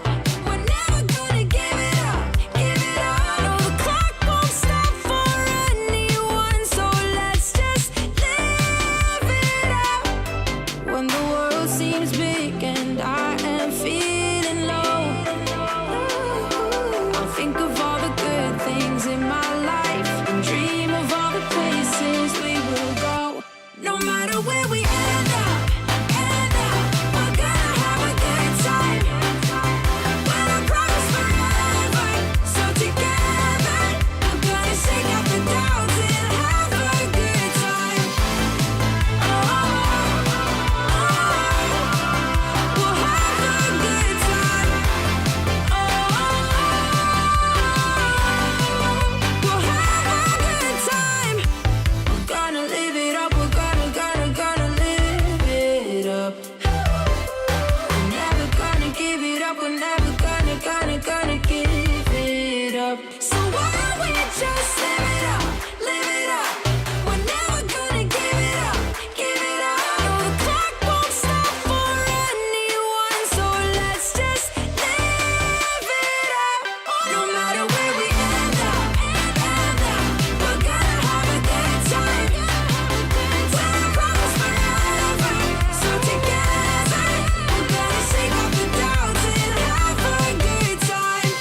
We're never gonna give it up, give it up. No, the clock won't stop for anyone, so let's just live it up. When the world seems big and I am feeling low, I'll think of all the good things in my life and dream of all the places we will go. No matter where we end up, we're gonna have a good time. When I promise forever, so together we're gonna shake off the doubts and have a good time. Oh, we'll have a good time. Oh, we'll have a good time. We're gonna live it up. We're gonna live it up. We're never gonna give it up. We're never gonna give it up. So why don't we just live it up, live it up? We're never gonna give it up, give it up. No, the clock won't stop for anyone, so let's just live it up. No matter where we end up, we're gonna have a good time. When I promise forever, so together we're gonna shake off the doubts and have a good time.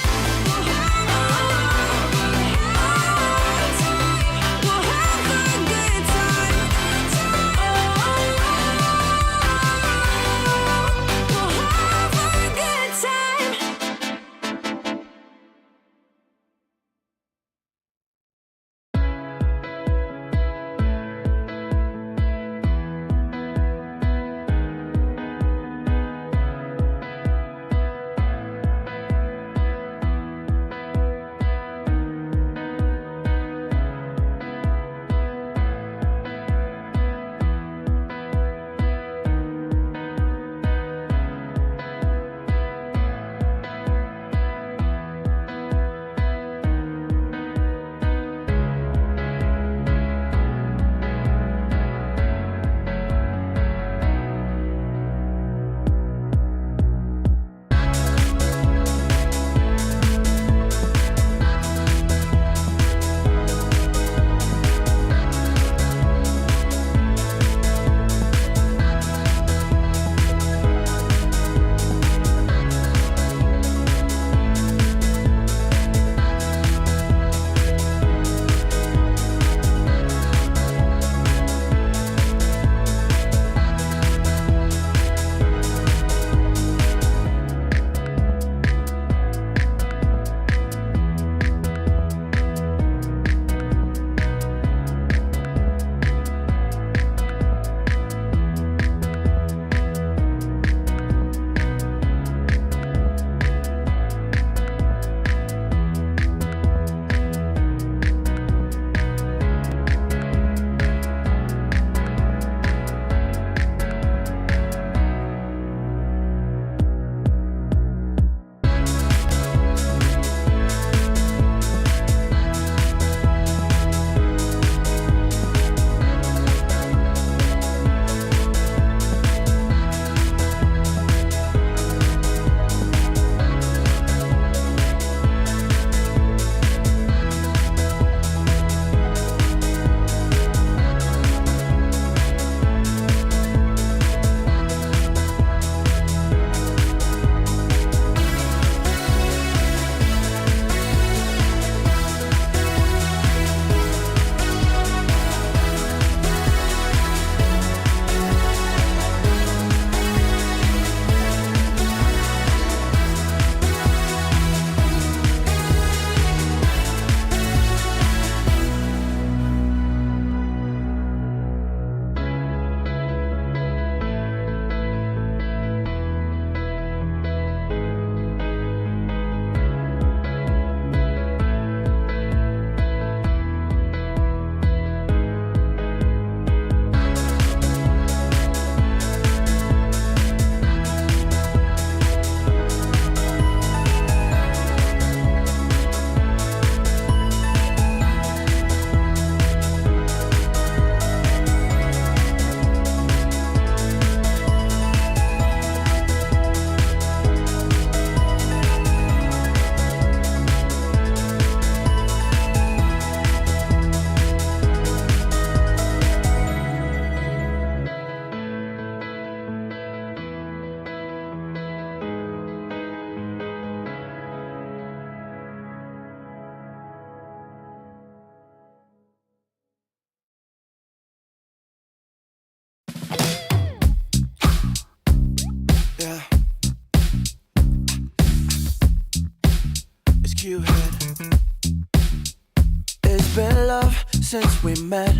since we met.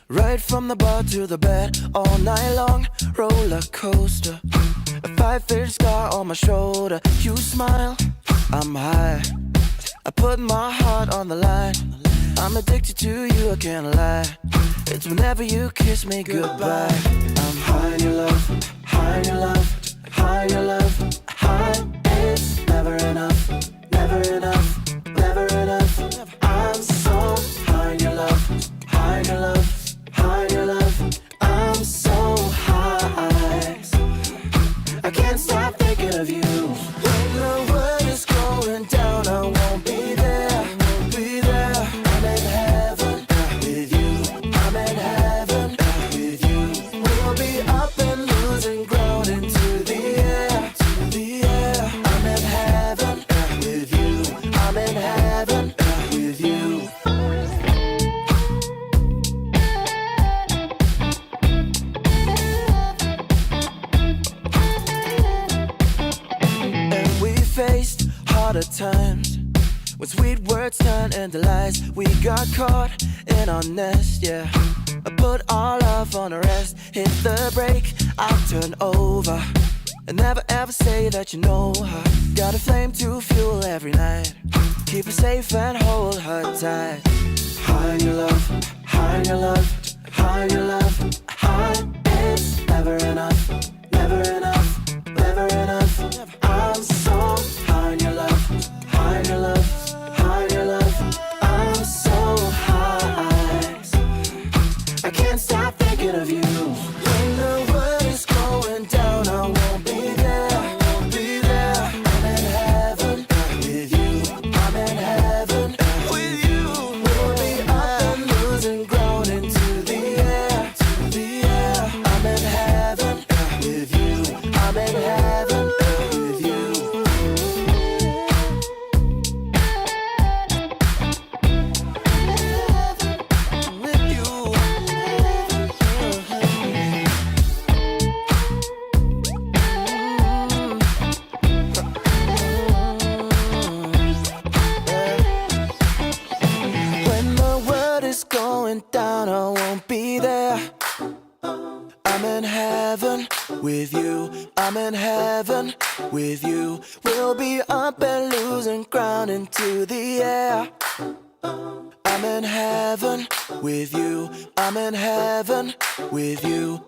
Right from the bar to the bed, all night long, roller coaster. A 5-inch scar on my shoulder. You smile, I'm high. I put my heart on the line. I'm addicted to you, I can't lie. It's whenever you kiss me goodbye. I'm high in your love, high in your love, high in your love, high. It's never enough, never enough, never enough. I'm so high in your love, high in your love, high in your love. I'm so high, I can't stop thinking of you. When the world is going down, I won't be there, won't be there. I'm in heaven with you, I'm in heaven with you. We'll be up and losing ground into the air, to the air. I'm in heaven with you, I'm in heaven with you. And we faced harder times when sweet words turned into lies. We got caught in our nest, yeah. I put our love on a rest. Hit the brake, I'll turn over. And never ever say that you know her. Got a flame to fuel every night. Keep her safe and hold her tight. High in your love, high in your love, high in your love, high. It's never enough, never enough, never enough. I'm so high in your love, high in your love, high in your love. I'm so high, I can't stop thinking of you. When the world is going down, I won't be there, I won't be there. I'm in heaven with you, I'm in heaven with you. We'll be up and losing ground into the air, to the air. I'm in heaven with you, I'm in heaven with you. With you. When the world is going down, I won't be there. I'm in heaven with you, I'm in heaven with you. We'll be up and losing ground into the air. I'm in heaven with you, I'm in heaven with you.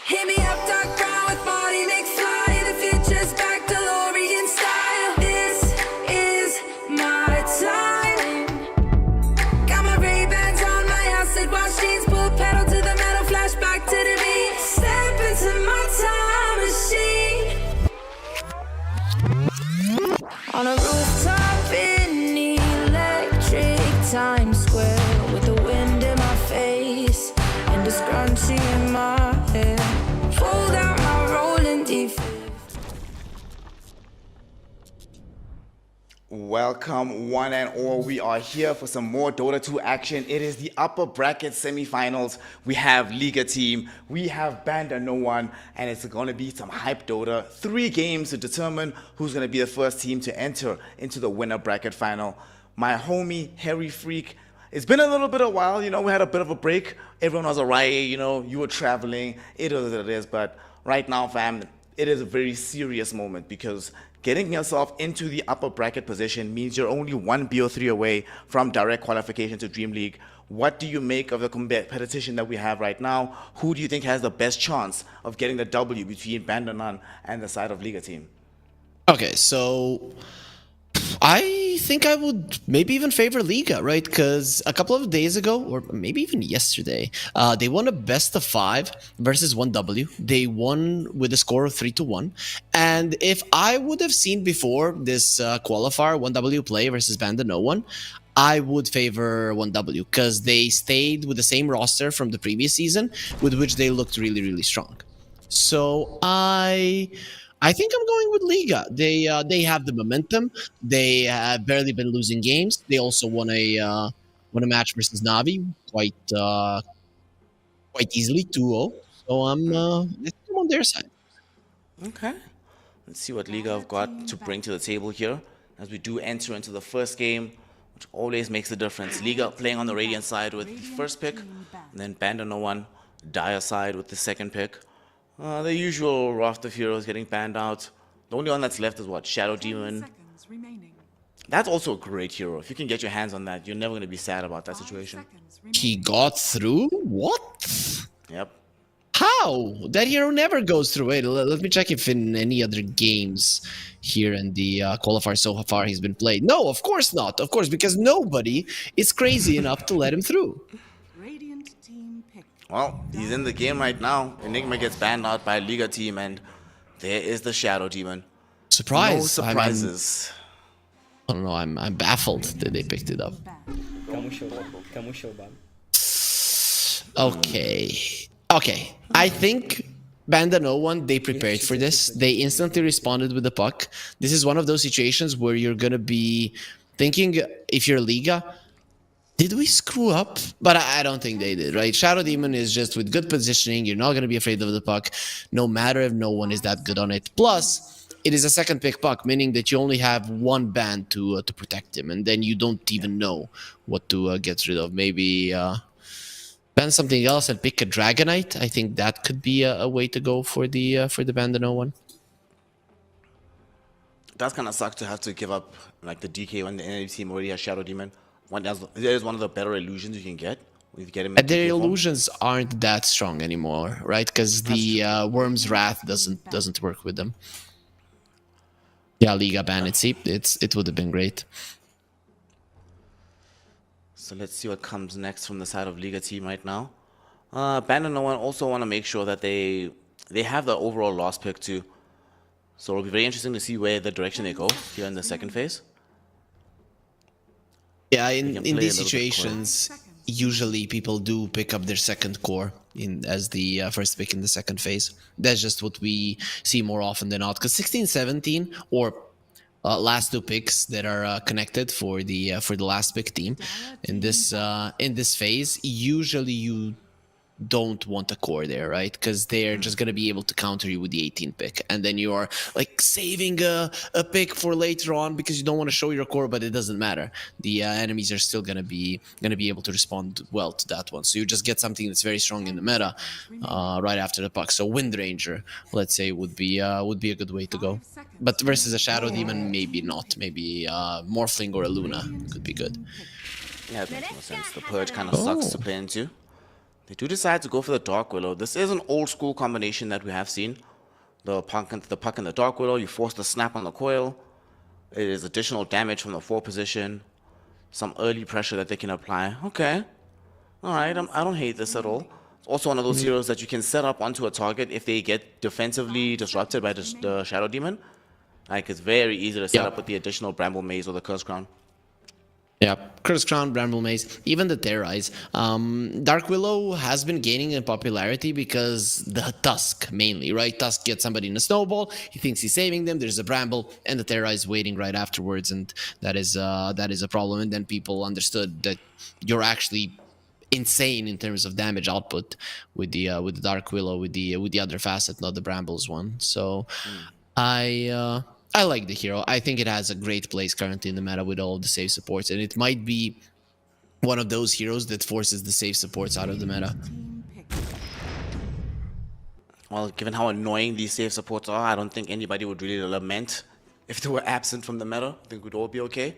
Hit me up, dark brown with body McFly. The future's back, DeLorean style. This is my time. Got my Ray-Bans on, my acid wash jeans. Pull pedal to the metal, flashback to the beat. Step into my time machine. On a rooftop in electric Times Square, with the wind in my face and a scrunchie in my hair. Fold out my rolling defense. Welcome, one and all. We are here for some more Dota 2 action. It is the upper bracket semifinals. We have Liga team, we have BandaNoone, and it's going to be some hype Dota. 3 games to determine who's going to be the first team to enter into the winner bracket final. My homie, Harry Freak. It's been a little bit of a while, you know, we had a bit of a break. Everyone was alright, you know, you were traveling, it is what it is. But right now, fam, it is a very serious moment because getting yourself into the upper bracket position means you're only one BO3 away from direct qualification to DreamLeague. What do you make of the competition that we have right now? Who do you think has the best chance of getting the W between BandaNoone and the side of Liga team? Okay, so I think I would maybe even favor Liga, right? Because a couple of days ago, or maybe even yesterday, they won a best of 5 versus 1W. They won with a score of 3-1. And if I would have seen before this qualifier 1W play versus BandaNoone, I would favor 1W because they stayed with the same roster from the previous season, with which they looked really, really strong. So I think I'm going with Liga. They have the momentum. They have barely been losing games. They also won a match versus Navi quite easily, 2-0. So I'm on their side. Okay. Let's see what Liga have got to bring to the table here as we do enter into the first game, which always makes a difference. Liga playing on the Radiant side with the first pick, and then BandaNoone, Dire side with the second pick. The usual raft of heroes getting banned out. The only one that's left is what? Shadow Demon. That's also a great hero. If you can get your hands on that, you're never going to be sad about that situation. He got through? What? Yep. How? That hero never goes through. Wait, let me check if in any other games here in the qualifier so far he's been played. No, of course not. Of course, because nobody is crazy enough to let him through. Well, he's in the game right now. Enigma gets banned out by a Liga team, and there is the Shadow Demon. Surprise! No surprises. I don't know. I'm baffled that they picked it up. Okay. I think BandaNoone, they prepared for this. They instantly responded with the puck. This is one of those situations where you're gonna be thinking, if you're Liga, did we screw up? But I don't think they did, right? Shadow Demon is just with good positioning. You're not going to be afraid of the puck, no matter if no one is that good on it. Plus, it is a second pick puck, meaning that you only have one band to protect him, and then you don't even know what to get rid of. Maybe ban something else and pick a Dragonite. I think that could be a way to go for the BandaNoone. That's kind of suck to have to give up like the DK when the enemy team already has Shadow Demon. That is one of the better illusions you can get. When you get him Their illusions aren't that strong anymore, right? Because the Worm's Wrath doesn't work with them. Yeah, Liga ban it. See, it would have been great. So let's see what comes next from the side of Liga team right now. BandaNoone also want to make sure that they have the overall loss pick too. So it'll be very interesting to see where the direction they go here in the second phase. Yeah, in these situations, usually people do pick up their second core as the first pick in the second phase. That's just what we see more often than not. Because 16, 17, or last 2 picks that are connected for the last pick team in this phase, usually you don't want a core there, right? Because they're just going to be able to counter you with the 18 pick, and then you are like saving a pick for later on because you don't want to show your core, but it doesn't matter. The enemies are still going to be able to respond well to that one, so you just get something that's very strong in the meta right after the puck. So Wind Ranger, let's say, would be a good way to go, but versus a Shadow Demon, maybe not. Maybe Morphling or a Luna could be good. Yeah, that makes more sense. The Purge kind of sucks to play into. They do decide to go for the Dark Willow. This is an old school combination that we have seen. The puck and the Dark Willow, you force the snap on the coil. It is additional damage from the 4 position. Some early pressure that they can apply. Okay. Alright, I don't hate this at all. It's also one of those heroes that you can set up onto a target if they get defensively disrupted by the Shadow Demon. Like, it's very easy to set up with the additional Bramble Maze or the Curse Crown. Yeah, Curse Crown, Bramble Maze, even the Terrorize. Dark Willow has been gaining in popularity because the Tusk, mainly, right? Tusk gets somebody in a snowball, he thinks he's saving them, there's a Bramble, and the Terrorize waiting right afterwards, and that is a problem. And then people understood that you're actually insane in terms of damage output with the Dark Willow, with the other facet, not the Brambles one. So I like the hero. I think it has a great place currently in the meta with all of the save supports, and it might be one of those heroes that forces the save supports out of the meta. Team pick. Well, given how annoying these save supports are, I don't think anybody would really lament if they were absent from the meta. I think we'd all be okay.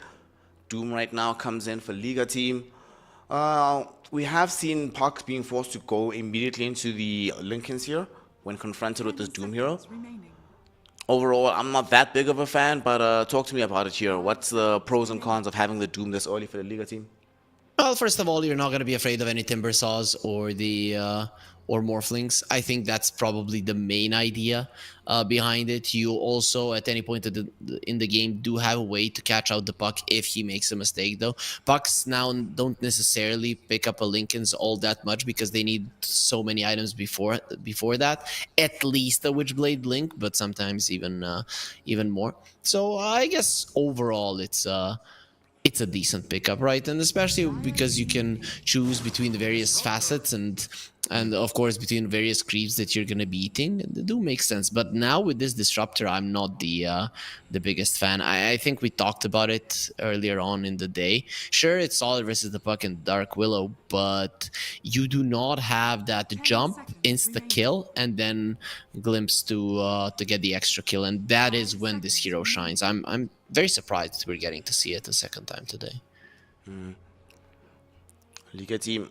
Doom right now comes in for Liga team. We have seen Pox being forced to go immediately into the Lincolns here when confronted with this Doom hero. Remaining. Overall, I'm not that big of a fan, but talk to me about it here. What's the pros and cons of having the Doom this early for the Liga team? Well, first of all, you're not going to be afraid of any Timber Saws or the or Morphlings. I think that's probably the main idea behind it. You also, at any point in the game, do have a way to catch out the puck if he makes a mistake, though. Pucks now don't necessarily pick up a Lincoln's all that much because they need so many items before that. At least a Witchblade Link, but sometimes even more. So I guess overall it's a decent pickup, right? And especially because you can choose between the various facets and of course between various creeps that you're gonna be eating. It do make sense. But now with this disruptor, I'm not the biggest fan. I think we talked about it earlier on in the day. Sure, it's solid versus the puck and Dark Willow, but you do not have that jump, insta kill, and then glimpse to get the extra kill, and that is when this hero shines. I'm very surprised that we're getting to see it a second time today. Liga team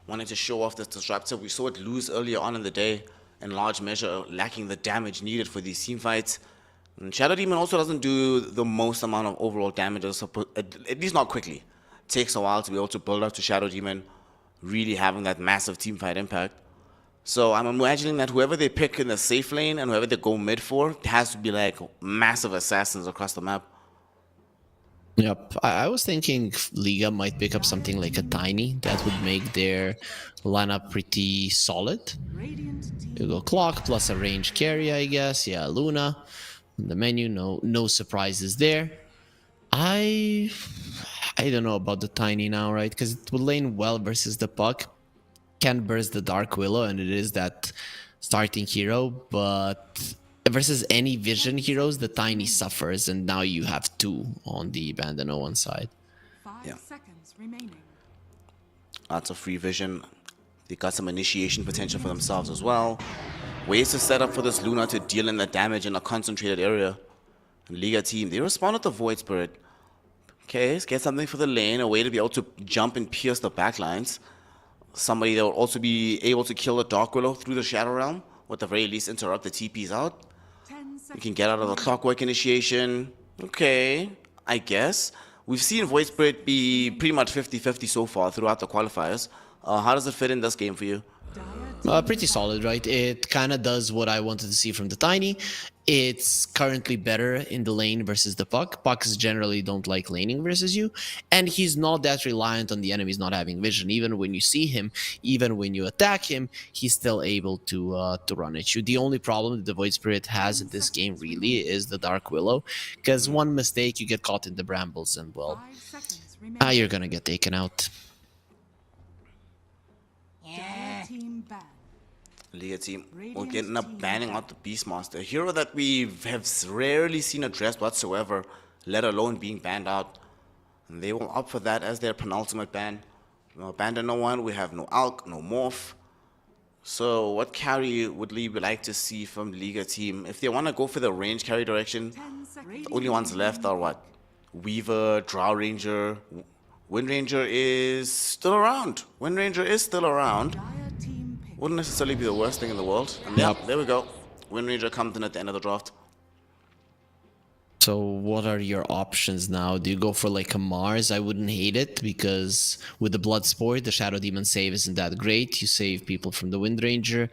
wanted to show off this disruptor. We saw it lose earlier on in the day, in large measure lacking the damage needed for these team fights. And Shadow Demon also doesn't do the most amount of overall damage, at least not quickly. It takes a while to be able to build up to Shadow Demon really having that massive team fight impact. So I'm imagining that whoever they pick in the safe lane and whoever they go mid for, it has to be like massive assassins across the map. Yep, I was thinking Liga might pick up something like a Tiny. That would make their lineup pretty solid. Radiant team. You go Clock plus a range carry, I guess. Yeah, Luna. In the menu, no surprises there. I don't know about the Tiny now, right? Because it will lane well versus the puck. Can burst the Dark Willow, and it is that starting hero, but versus any vision heroes, the Tiny suffers, and now you have 2 on the BandaNoone side. 5 seconds remaining. Lots of free vision. They got some initiation potential for themselves as well. Ways to set up for this Luna to deal in the damage in a concentrated area. And Liga team, they respond with the Void Spirit. Okay, let's get something for the lane, a way to be able to jump and pierce the backlines. Somebody that will also be able to kill the Dark Willow through the Shadow Realm, or at the very least interrupt the TPs out. 10 You seconds. can get out of the Clockwork initiation. Okay, I guess. We've seen Void Spirit be pretty much 50-50 so far throughout the qualifiers. How does it fit in this game for you? Pretty solid, right? It kind of does what I wanted to see from the Tiny. It's currently better in the lane versus the puck. Pucks generally don't like laning versus you, and he's not that reliant on the enemies not having vision. Even when you see him, even when you attack him, he's still able to run at you. The only problem that the Void Spirit has in this game really is the Dark Willow, because one mistake, you get caught in the brambles, and well, 5 seconds remaining. you're gonna get taken out. Dire team ban. Liga team will end up banning out the Beastmaster, a hero that we have rarely seen addressed whatsoever, let alone being banned out. And they will opt for that as their penultimate ban. No BandaNoone, we have no Alk, no Morph. So what carry would we like to see from Liga team? If they want to go for the range carry direction, 10 seconds. the only ones left are what? Weaver, Drow Ranger. Wind Ranger is still around. Wind Ranger is still around. Dire team Wouldn't necessarily be the worst thing in the world. And yeah, Yep. there we go. Wind Ranger comes in at the end of the draft. So what are your options now? Do you go for like a Mars? I wouldn't hate it because with the Blood Sport, the Shadow Demon save isn't that great. You save people from the Wind Ranger.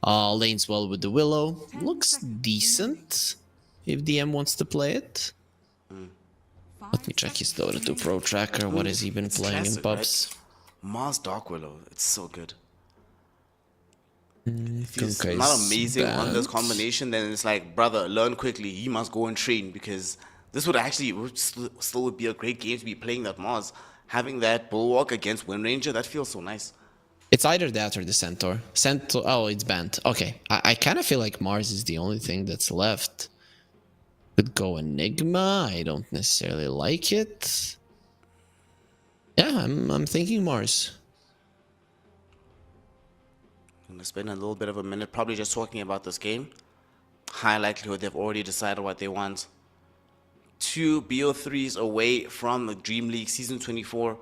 Lanes well with the Willow. Looks decent if DM wants to play it. Let me check his Dota 2 Pro Tracker. What has he been It's playing in classic, pubs? right? Mars Dark Willow. It's so good. Mm, If he's Kunkai's not amazing on this banned. combination, then it's like, brother, learn quickly. He must go and train because this would actually still would be a great game to be playing that Mars. Having that Bulwark against Wind Ranger, that feels so nice. It's either that or the Centaur. Centaur. Oh, it's banned. Okay. I kind of feel like Mars is the only thing that's left. Could go Enigma. I don't necessarily like it. Yeah, I'm thinking Mars. I'm gonna spend a little bit of a minute probably just talking about this game. High likelihood they've already decided what they want. 2 BO3s away from the DreamLeague Season 24.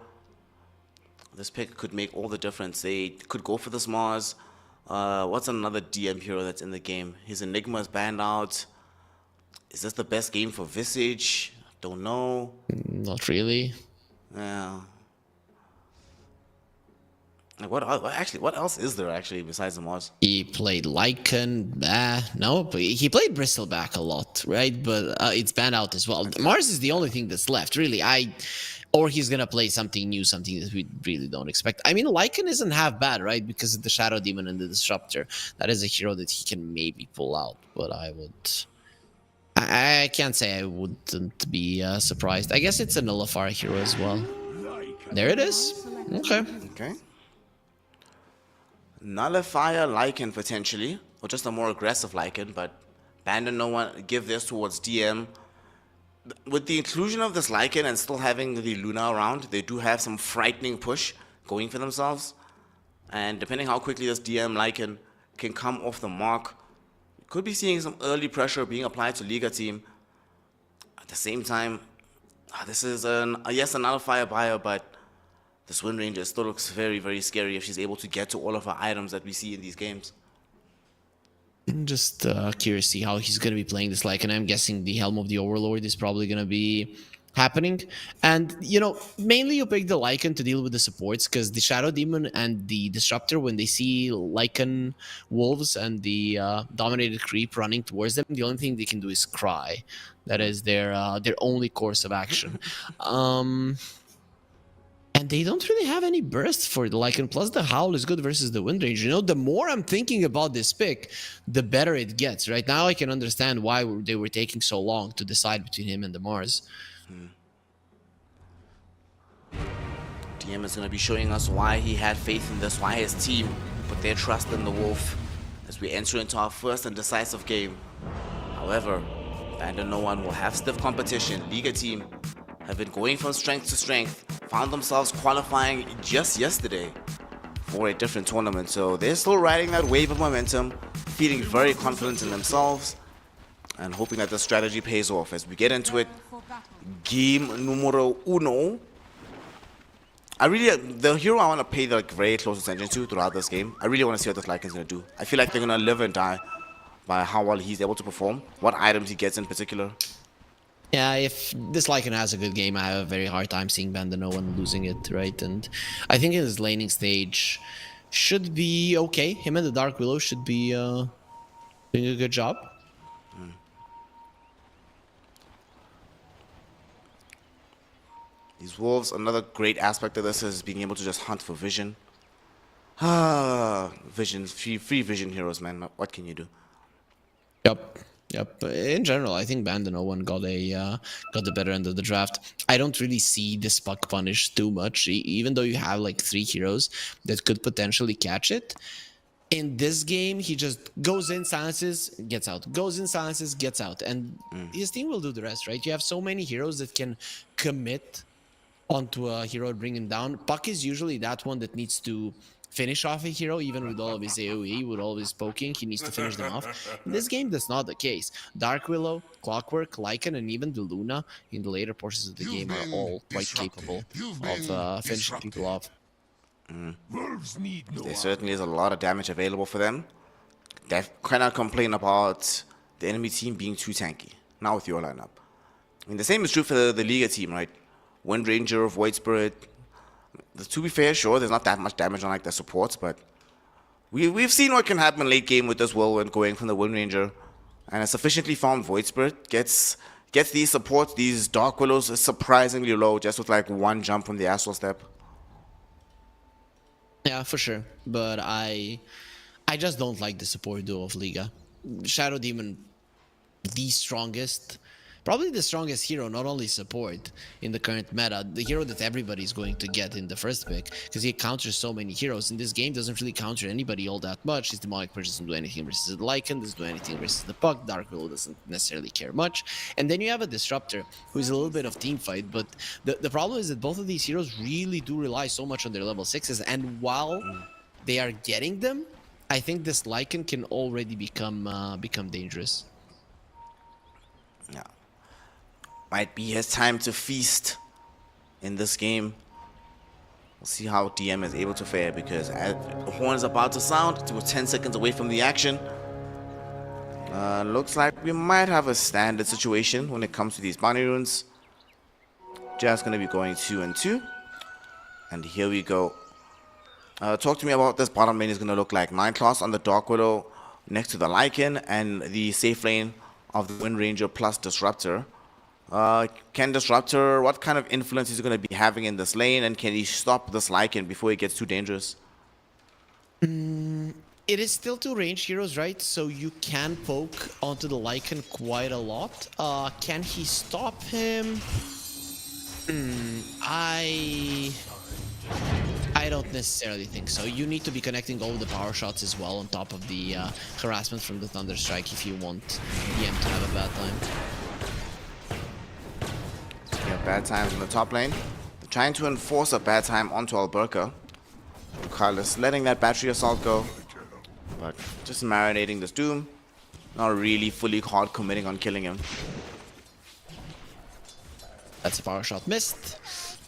This pick could make all the difference. They could go for this Mars. What's another DM hero that's in the game? His Enigma is banned out. Is this the best game for Visage? Don't know. Not really. Yeah. Like what else is there actually besides the Mars? He played Lycan. No, but he played Bristleback a lot, right? But it's banned out as well. Mars is the only thing that's left, really. Or he's gonna play something new, something that we really don't expect. I mean, Lycan isn't half bad, right? Because of the Shadow Demon and the Disruptor. That is a hero that he can maybe pull out. But I can't say I wouldn't be surprised. I guess it's a Nullifier hero as well. There it is. Okay. Okay. Nullifier Lycan potentially, or just a more aggressive Lycan, but BandaNoone give this towards DM. With the inclusion of this Lycan and still having the Luna around, they do have some frightening push going for themselves. And depending how quickly this DM Lycan can come off the mark, you could be seeing some early pressure being applied to Liga team. At the same time, this is yes, a Nullifier buyer, but this Wind Ranger still looks very, very scary if she's able to get to all of her items that we see in these games. I'm just curious to see how he's going to be playing this like, and I'm guessing the Helm of the Overlord is probably going to be happening. And, you know, mainly you pick the Lycan to deal with the supports because the Shadow Demon and the Disruptor, when they see Lycan Wolves and the Dominated Creep running towards them, the only thing they can do is cry. That is their only course of action. And they don't really have any burst for the Lycan. Plus, the Howl is good versus the Wind Ranger. You know, the more I'm thinking about this pick, the better it gets. Right now, I can understand why they were taking so long to decide between him and the Mars. DM is going to be showing us why he had faith in this, why his team put their trust in the Wolf as we enter into our first and decisive game. However, BandaNoone will have stiff competition. Liga team have been going from strength to strength, found themselves qualifying just yesterday for a different tournament. So they're still riding that wave of momentum, feeling very confident in themselves, and hoping that the strategy pays off. As we get into it, game numero uno. The hero I want to pay very close attention to throughout this game. I really want to see what this Lycan's going to do. I feel like they're going to live and die by how well he's able to perform, what items he gets in particular. Yeah, if this Lycan has a good game, I have a very hard time seeing BandaNoone losing it, right? And I think his laning stage should be okay. Him and the Dark Willow should be doing a good job. These Wolves, another great aspect of this is being able to just hunt for vision. Visions, free vision heroes, man. What can you do? Yep. In general, I think BandaNoone got the better end of the draft. I don't really see this puck punish too much, even though you have like 3 heroes that could potentially catch it. In this game, he just goes in, silences, gets out. Goes in, silences, gets out. And his team will do the rest, right? You have so many heroes that can commit onto a hero and bring him down. Puck is usually that one that needs to finish off a hero, even with all of his AoE, with all of his poking, he needs to finish them off. In this game, that's not the case. Dark Willow, Clockwork, Lycan, and even the Luna in the later portions of the game are all quite capable of finishing people off. There certainly is a lot of damage available for them. They cannot complain about the enemy team being too tanky. Now with your lineup. I mean, the same is true for the Liga team, right? Wind Ranger, Void Spirit. To be fair, sure, there's not that much damage on like the supports, but we've seen what can happen late game with this Whirlwind going from the Wind Ranger. And a sufficiently farmed Void Spirit gets these supports, these Dark Willows surprisingly low, just with like one jump from the Astral Step. Yeah, for sure. But I just don't like the support duo of Liga. Shadow Demon, the strongest, probably the strongest hero, not only support in the current meta, the hero that everybody's going to get in the first pick, because he counters so many heroes. In this game, doesn't really counter anybody all that much. His Demonic Purge doesn't do anything versus the Lycan, doesn't do anything versus the Puck, Dark Willow doesn't necessarily care much. And then you have a Disruptor, who's a little bit of team fight, but the problem is that both of these heroes really do rely so much on their level 6s, and while they are getting them, I think this Lycan can already become dangerous. Yeah. Might be his time to feast in this game. We'll see how DM is able to fare, because as the horn is about to sound, we're 10 seconds away from the action. Looks like we might have a standard situation when it comes to these bounty runes. Just gonna be going 2 and 2. And here we go. Talk to me about this bottom lane is gonna look like. 9 class on the Dark Widow next to the Lycan, and the safe lane of the Wind Ranger plus Disruptor. Can Disruptor, what kind of influence is he going to be having in this lane, and can he stop this Lycan before it gets too dangerous? It is still 2 range heroes, right? So you can poke onto the Lycan quite a lot. Can he stop him? I don't necessarily think so. You need to be connecting all the power shots as well on top of the harassment from the Thunderstrike if you want DM to have a bad time. Yeah, bad times in the top lane. They're trying to enforce a bad time onto Alberca. Carlos letting that battery assault go, but just marinating this Doom. Not really fully hard committing on killing him. That's a power shot missed.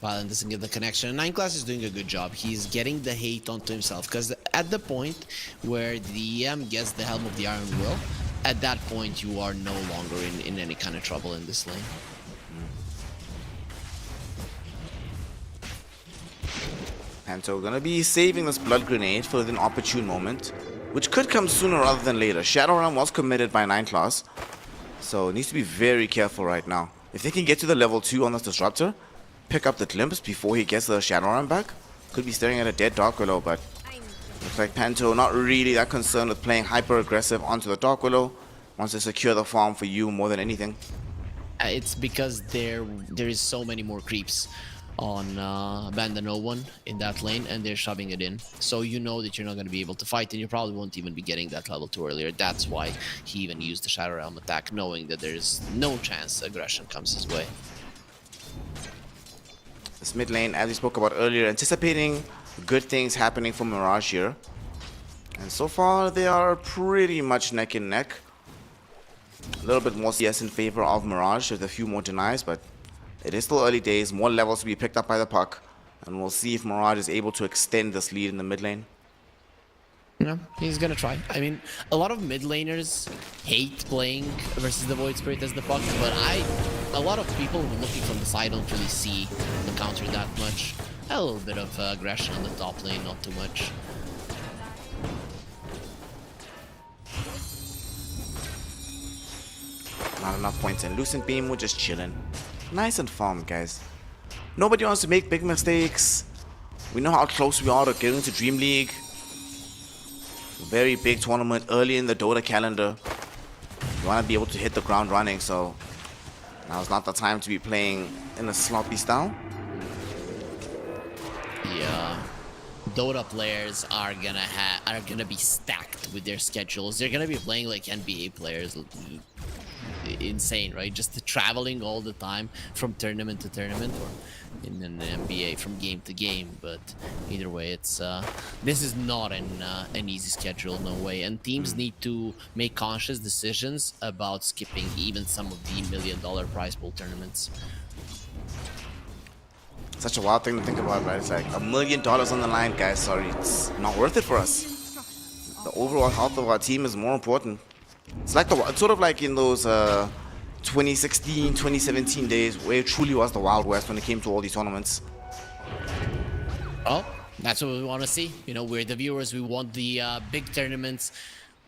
Violent doesn't get the connection. 9 class is doing a good job. He's getting the hate onto himself, because at the point where the EM gets the Helm of the Iron Will, at that point you are no longer in any kind of trouble in this lane. Panto gonna be saving this Blood Grenade for an opportune moment, which could come sooner rather than later. Shadowrun was committed by 9 class, so needs to be very careful right now. If they can get to the level 2 on this Disruptor, pick up the glimpse before he gets the Shadowrun back, could be staring at a dead Dark Willow, but looks like Panto not really that concerned with playing hyper aggressive onto the Dark Willow. Wants to secure the farm for you more than anything. It's because there is so many more creeps on BandaNoone in that lane, and they're shoving it in. So you know that you're not going to be able to fight, and you probably won't even be getting that level 2 earlier. That's why he even used the Shadow Realm attack, knowing that there's no chance aggression comes his way. This mid lane, as we spoke about earlier, anticipating good things happening for Mirage here. And so far, they are pretty much neck and neck. A little bit more CS in favor of Mirage with a few more denies, but it is still early days, more levels to be picked up by the puck, and we'll see if Mirage is able to extend this lead in the mid lane. Yeah, he's gonna try. I mean, a lot of mid laners hate playing versus the Void Spirit as the puck, but a lot of people looking from the side don't really see the counter that much. A little bit of aggression on the top lane, not too much. Not enough points in. Lucent Beam, we're just chilling. Nice and farmed, guys. Nobody wants to make big mistakes. We know how close we are to getting to DreamLeague. Very big tournament early in the Dota calendar. You want to be able to hit the ground running, so now's not the time to be playing in a sloppy style. Yeah, Dota players are gonna be stacked with their schedules. They're gonna be playing like NBA players. Insane, right? Just traveling all the time from tournament to tournament, or in an NBA from game to game. But either way, it's this is not an easy schedule, no way. And teams need to make conscious decisions about skipping even some of the $1 million prize pool tournaments. Such a wild thing to think about, right? It's like $1 million on the line, guys. Sorry, it's not worth it for us. The overall health of our team is more important. It's like it's sort of like in those 2016, 2017 days where it truly was the Wild West when it came to all these tournaments. Oh, that's what we want to see. You know, we're the viewers. We want the big tournaments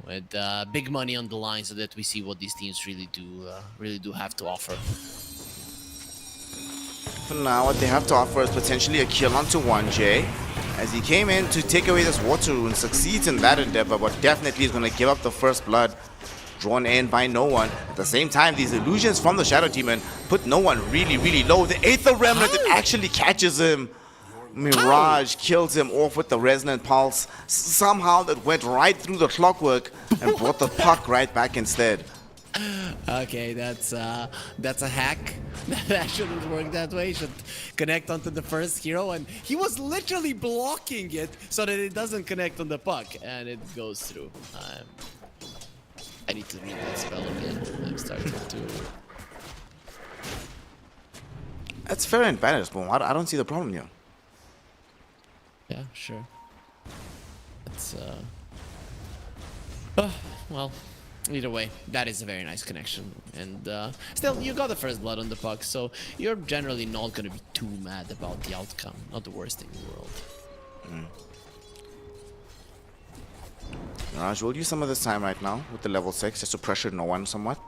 with big money on the line, so that we see what these teams really do have to offer. For now, what they have to offer is potentially a kill onto L1GA, as he came in to take away this water rune, succeeds in that endeavor, but definitely is going to give up the first blood drawn in by BandNoOne. At the same time, these illusions from the Shadow Demon put BandNoOne really, really low. The Aether Remnant, it actually catches him. Mirage kills him off with the Resonant Pulse. Somehow that went right through the clockwork and brought the puck right back instead. Okay, that's a hack. That shouldn't work that way. Should connect onto the first hero, and he was literally blocking it so that it doesn't connect on the puck, and it goes through. I need to read that spell again. I'm starting to. That's fair and balanced, but I don't see the problem here. Yeah, sure. It's well, either way, that is a very nice connection, and still, you got the first blood on the puck, so you're generally not gonna be too mad about the outcome. Not the worst thing in the world. Mirage will use some of this time right now with the level 6 just to pressure BandNoOne somewhat.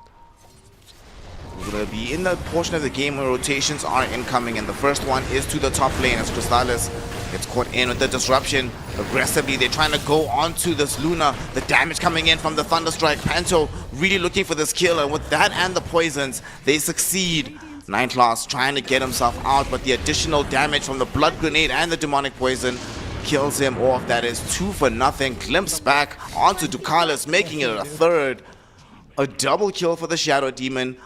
We're going to be in the portion of the game where rotations are incoming, and the first one is to the top lane as Crystallis gets caught in with the disruption. Aggressively, they're trying to go onto this Luna. The damage coming in from the Thunderstrike. Panto really looking for this kill, and with that and the poisons, they succeed. Nineclaws trying to get himself out, but the additional damage from the Blood Grenade and the Demonic Poison kills him off. That is 2 for nothing. Glimpse back onto Ducalis, making it a third. A double kill for the Shadow Demon.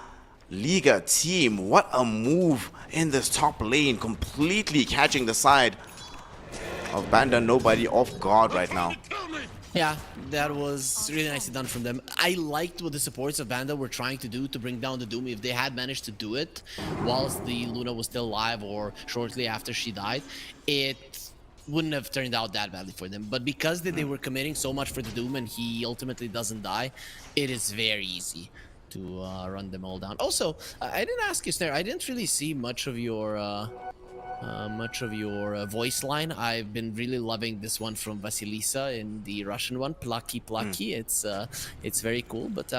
Liga team, what a move in this top lane, completely catching the side of BandaNoOne off guard right now. Yeah, that was really nicely done from them. I liked what the supports of Banda were trying to do to bring down the Doom. If they had managed to do it whilst the Luna was still alive or shortly after she died, it wouldn't have turned out that badly for them. But because they were committing so much for the Doom and he ultimately doesn't die, it is very easy to run them all down. Also, I didn't ask you, Snare. I didn't really see much of your voice line. I've been really loving this one from Vasilisa in the Russian one, Plucky Plucky. It's very cool. But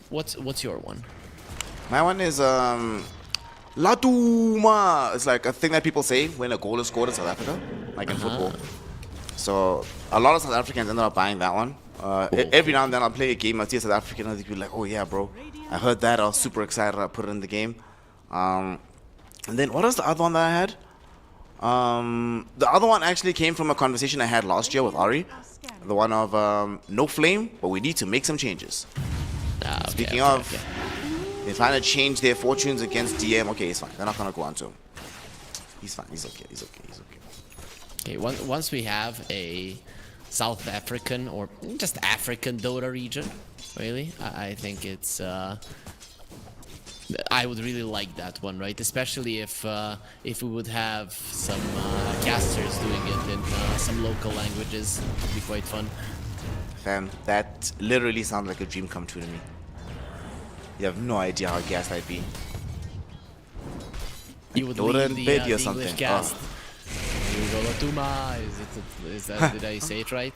what's your one? My one is Latuma. It's like a thing that people say when a goal is scored in South Africa, like in football. So a lot of South Africans ended up buying that one. Every now and then I'll play a game, I'll see a South African, and I'll be like, oh yeah, bro, I heard that, I was super excited, I put it in the game. And then what was the other one that I had? The other one actually came from a conversation I had last year with Ari. The one of no flame, but we need to make some changes. Speaking of, they're trying to change their fortunes against DM. Okay, he's fine. They're not going to go on to him. He's fine. He's okay. He's okay. He's okay. Okay, once we have a South African or just African Dota region, really, I think it's I would really like that one, right? Especially if we would have some casters doing it in some local languages. It would be quite fun. Fam, that literally sounds like a dream come true to me. You have no idea how gassed I'd be. You would Dota lead bid the or something. English cast. Is that did I say it right?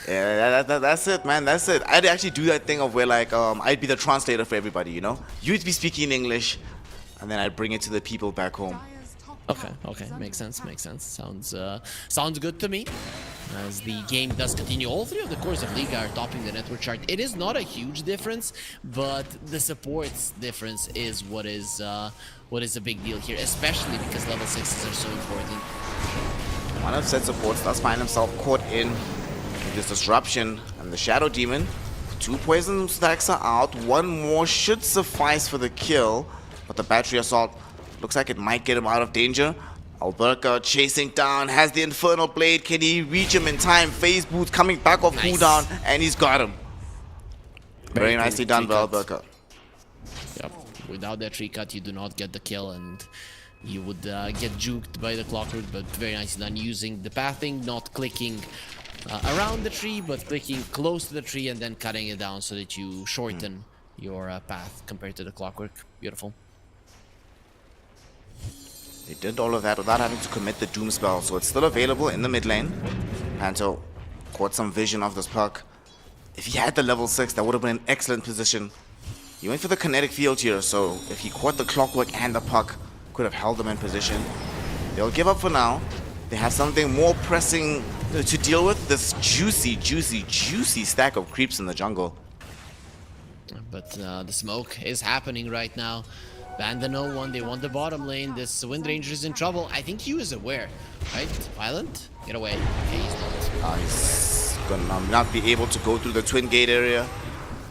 Yeah, that's it, man. That's it. I'd actually do that thing of where like I'd be the translator for everybody, you know? You'd be speaking English, and then I'd bring it to the people back home. Okay, makes sense. Sounds good to me. As the game does continue, all three of the cores of Liga are topping the network chart. It is not a huge difference, but the supports difference is what is a big deal here, especially because level 6s are so important. One of said supports does find himself caught in this disruption, and the Shadow Demon, 2 poison stacks are out, 1 more should suffice for the kill, but the battery assault looks like it might get him out of danger. Alberca chasing down, has the Infernal Blade. Can he reach him in time? Phase Boots coming back off cooldown, and he's got him. Very nicely done by Alberca. Yep. Without that tree cut, you do not get the kill, and you would get juked by the Clockwork, but very nicely done using the pathing, not clicking around the tree, but clicking close to the tree and then cutting it down so that you shorten your path compared to the Clockwork. Beautiful. They did all of that without having to commit the Doom spell, so it's still available in the mid lane. Panto caught some vision of this puck. If he had the level 6, that would have been an excellent position. He went for the kinetic field here, so if he caught the Clockwork and the puck, could have held them in position. They'll give up for now. They have something more pressing to deal with, this juicy stack of creeps in the jungle. But the smoke is happening right now. BandaNoone, they want the bottom lane. This Wind Ranger is in trouble. I think he was aware, right? Violent? Get away. Okay, he's not. He's gonna not be able to go through the twin gate area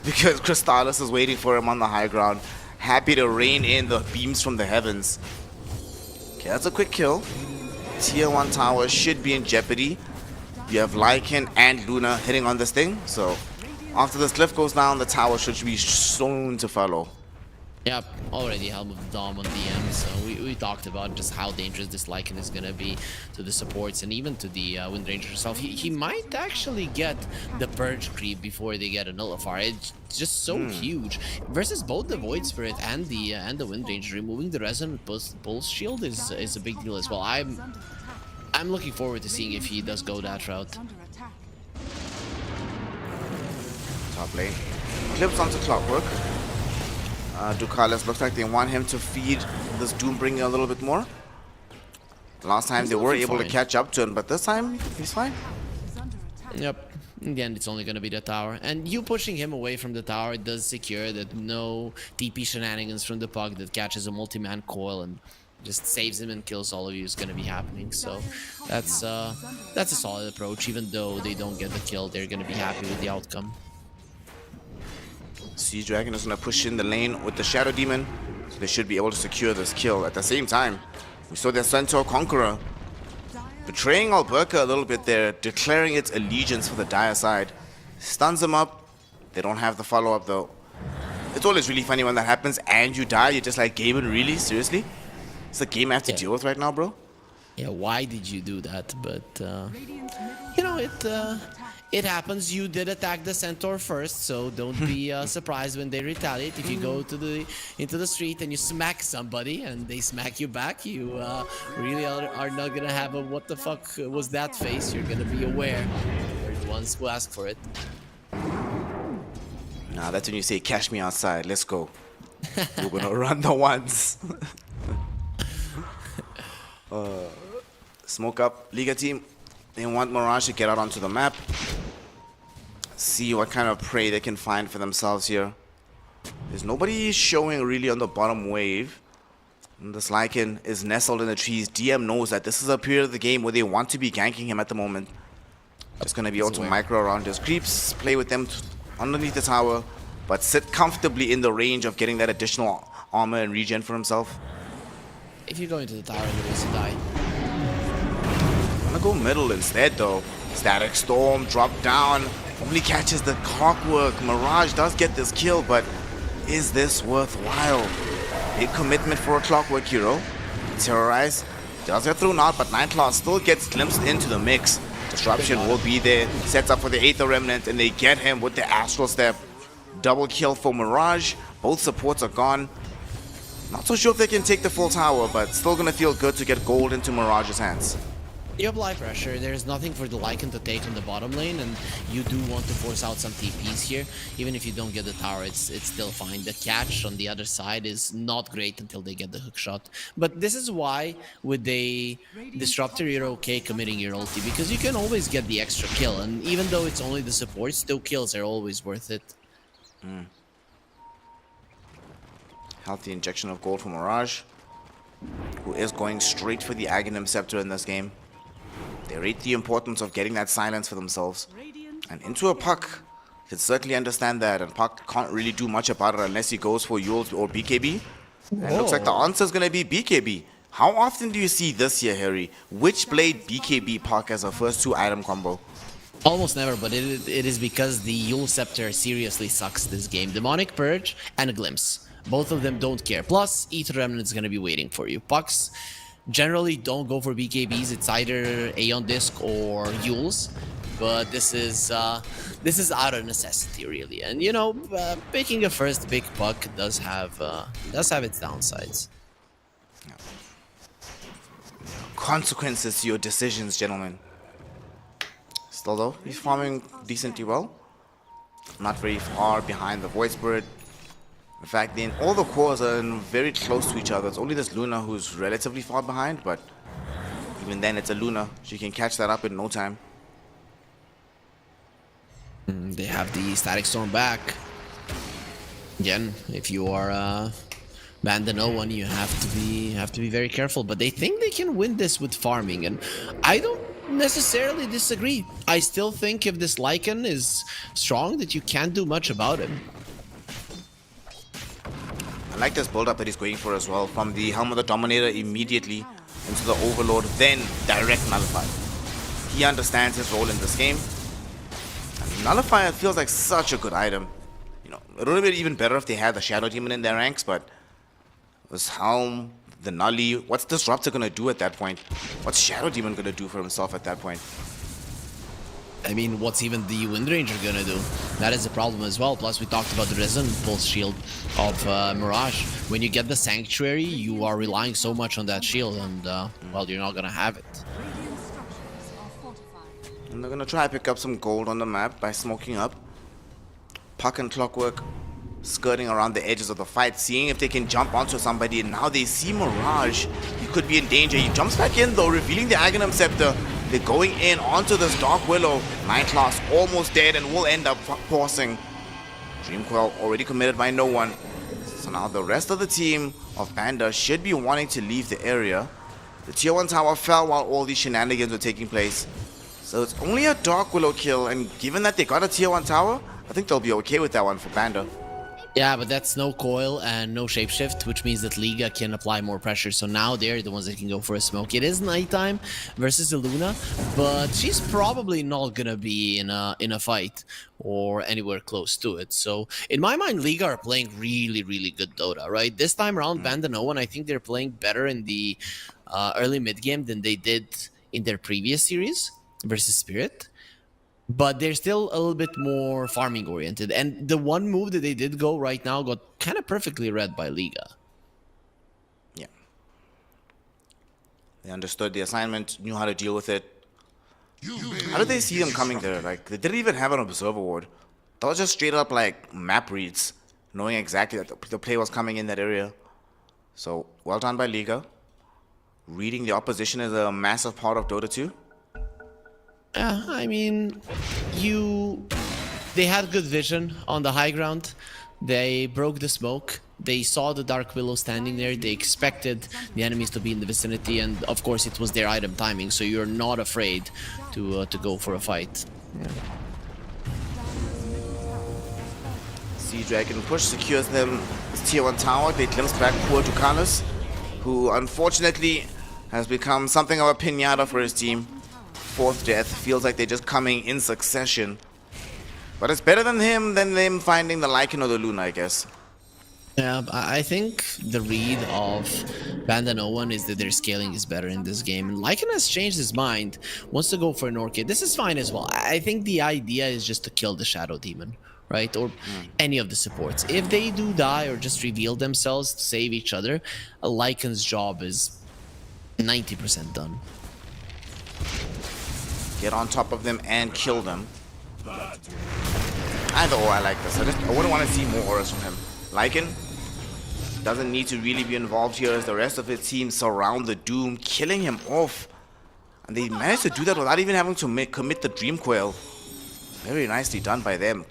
because Crystallis is waiting for him on the high ground. Happy to rain in the beams from the heavens. Okay, that's a quick kill. Tier 1 tower should be in jeopardy. You have Lycan and Luna hitting on this thing, so after this cliff goes down, the tower should be soon to follow. Yep, already Helm of the Dom on DM, so we talked about just how dangerous this Lycan is gonna be to the supports and even to the Wind Ranger herself. He might actually get the Purge creep before they get a Nullifier. It's just so huge. Versus both the Void Spirit and the Wind Ranger, removing the Resonant Pulse Shield is a big deal as well. I'm looking forward to seeing if he does go that route. Top lane. Clips onto Clockwork. Ducalis looks like they want him to feed this Doombringer a little bit more. Last time they were able to catch up to him, but this time he's fine. Yep. In the end, it's only going to be the tower. And you pushing him away from the tower does secure that no TP shenanigans from the puck that catches a multi-man coil and just saves him and kills all of you is going to be happening. So that's a solid approach. Even though they don't get the kill, they're going to be happy with the outcome. Sea Dragon is going to push in the lane with the Shadow Demon, so they should be able to secure this kill. At the same time, we saw their Centaur Conqueror betraying Alberca a little bit there, declaring its allegiance for the Dire side. Stuns him up. They don't have the follow-up though. It's always really funny when that happens and you die. You're just like, Gaben, really? Seriously? It's the game I have to deal with right now, bro? Yeah, why did you do that? But, you know, it happens. You did attack the Centaur first, so don't be surprised when they retaliate. If you go to into the street and you smack somebody and they smack you back, you really are not gonna have a what the fuck was that face. You're gonna be aware. You're the ones who ask for it. Nah, that's when you say, cash me outside, let's go. We're gonna run the ones. Smoke up, Liga team. They want Mirage to get out onto the map. See what kind of prey they can find for themselves here. There's nobody showing really on the bottom wave. And this Lycan is nestled in the trees. DM knows that this is a period of the game where they want to be ganking him at the moment. Just gonna be able to micro around his creeps, play with them underneath the tower, but sit comfortably in the range of getting that additional armor and regen for himself. If you go into the tower, you will die. I'm gonna go middle instead though. Static Storm drop down, only catches the Clockwork. Mirage does get this kill, but is this worthwhile? Big commitment for a Clockwork hero. Terrorize does get thrown out, but Nightclaw still gets glimpsed into the mix. Disruption will be there, sets up for the Aether Remnant, and they get him with the Astral Step. Double kill for Mirage, both supports are gone. Not so sure if they can take the full tower, but still gonna feel good to get gold into Mirage's hands. You apply pressure, there's nothing for the Lycan to take on the bottom lane, and you do want to force out some TPs here. Even if you don't get the tower, it's still fine. The catch on the other side is not great until they get the hook shot. But this is why with a Disruptor you're okay committing your ulti, because you can always get the extra kill, and even though it's only the support, still kills are always worth it. Healthy injection of gold for Mirage, who is going straight for the Aghanim Scepter in this game. They rate the importance of getting that silence for themselves. And into a Puck, can certainly understand that, and Puck can't really do much about it unless he goes for Yule or BKB. And it looks like the answer is going to be BKB. How often do you see this here, Harry? Witchblade BKB Puck as a first 2-item combo? Almost never, but it is because the Yule Scepter seriously sucks this game. Demonic Purge and a Glimpse. Both of them don't care. Plus, Ether Remnant is going to be waiting for you. Pucks generally don't go for BKBs. It's either Aeon Disc or Yules. But this is out of necessity, really. And you know, picking a first big puck does have its downsides. Consequences to your decisions, gentlemen. Still though, he's farming decently well. Not very far behind the Void Spirit. In fact, then all the cores are very close to each other. It's only this Luna who's relatively far behind, but even then it's a Luna. She can catch that up in no time. They have the Static Storm back. Again, if you are BandaNoone, you have to be very careful. But they think they can win this with farming, and I don't necessarily disagree. I still think if this Lycan is strong, that you can't do much about him. I like this build-up that he's going for as well. From the Helm of the Dominator immediately into the Overlord, then direct Nullify. He understands his role in this game. And Nullifier feels like such a good item. You know, it would have been even better if they had the Shadow Demon in their ranks, but this Helm, the Nully, what's Disruptor gonna do at that point? What's Shadow Demon gonna do for himself at that point? I mean, what's even the Wind Ranger gonna do? That is a problem as well. Plus, we talked about the Resonant Pulse shield of Mirage. When you get the Sanctuary, you are relying so much on that shield, and well, you're not gonna have it. And they're gonna try to pick up some gold on the map by smoking up. Puck and Clockwork skirting around the edges of the fight, seeing if they can jump onto somebody, and now they see Mirage. He could be in danger. He jumps back in though, revealing the Aghanim Scepter. They're going in onto this Dark Willow. 9 class almost dead and will end up forcing. Dreamcoil already committed by no one. So now the rest of the team of Banda should be wanting to leave the area. The tier 1 tower fell while all these shenanigans were taking place. So it's only a Dark Willow kill, and given that they got a tier 1 tower, I think they'll be okay with that one for Banda. Yeah, but that's no coil and no shapeshift, which means that Liga can apply more pressure. So now they're the ones that can go for a smoke. It is nighttime versus Luna, but she's probably not gonna be in a fight or anywhere close to it. So in my mind, Liga are playing really, really good Dota, right? This time around, BandaNoone, I think they're playing better in the early mid game than they did in their previous series versus Spirit. But they're still a little bit more farming oriented. And the one move that they did go right now got kind of perfectly read by Liga. Yeah. They understood the assignment, knew how to deal with it. How did they see them coming there? Like, they didn't even have an observer ward. That was just straight up like map reads, knowing exactly that the play was coming in that area. So, well done by Liga. Reading the opposition is a massive part of Dota 2. Yeah, I mean, they had good vision on the high ground. They broke the smoke. They saw the Dark Willow standing there. They expected the enemies to be in the vicinity, and of course it was their item timing, so you're not afraid to go for a fight. Yeah. Sea Dragon push secures them this tier 1 tower. They glimpse back poor Tucanus, who unfortunately has become something of a pinata for his team. 4th death, feels like they're just coming in succession. But it's better than them finding the Lycan or the Luna, I guess. Yeah, I think the read of BandaNoone is that their scaling is better in this game. And Lycan has changed his mind, wants to go for an Orchid. This is fine as well. I think the idea is just to kill the Shadow Demon, right? Or any of the supports. If they do die or just reveal themselves to save each other, a Lycan's job is 90% done. Get on top of them and kill them. Either or, I like this. I wouldn't want to see more auras from him. Lycan doesn't need to really be involved here as the rest of his team surround the Doom, killing him off. And they managed to do that without even having to commit the Dreamcoil. Very nicely done by them.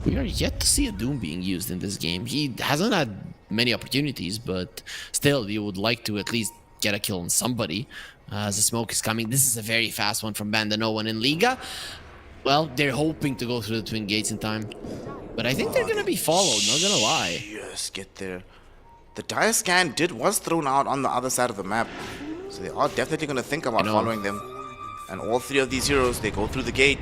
We are yet to see a Doom being used in this game. He hasn't had many opportunities, but still, you would like to at least get a kill on somebody. As the smoke is coming, this is a very fast one from BandaNoone in Liga. Well, they're hoping to go through the Twin Gates in time. But I think they're gonna be followed, not gonna lie. Yes, get there. The Dire Scan was thrown out on the other side of the map. So they are definitely gonna think about following them. And all 3 of these heroes, they go through the gate.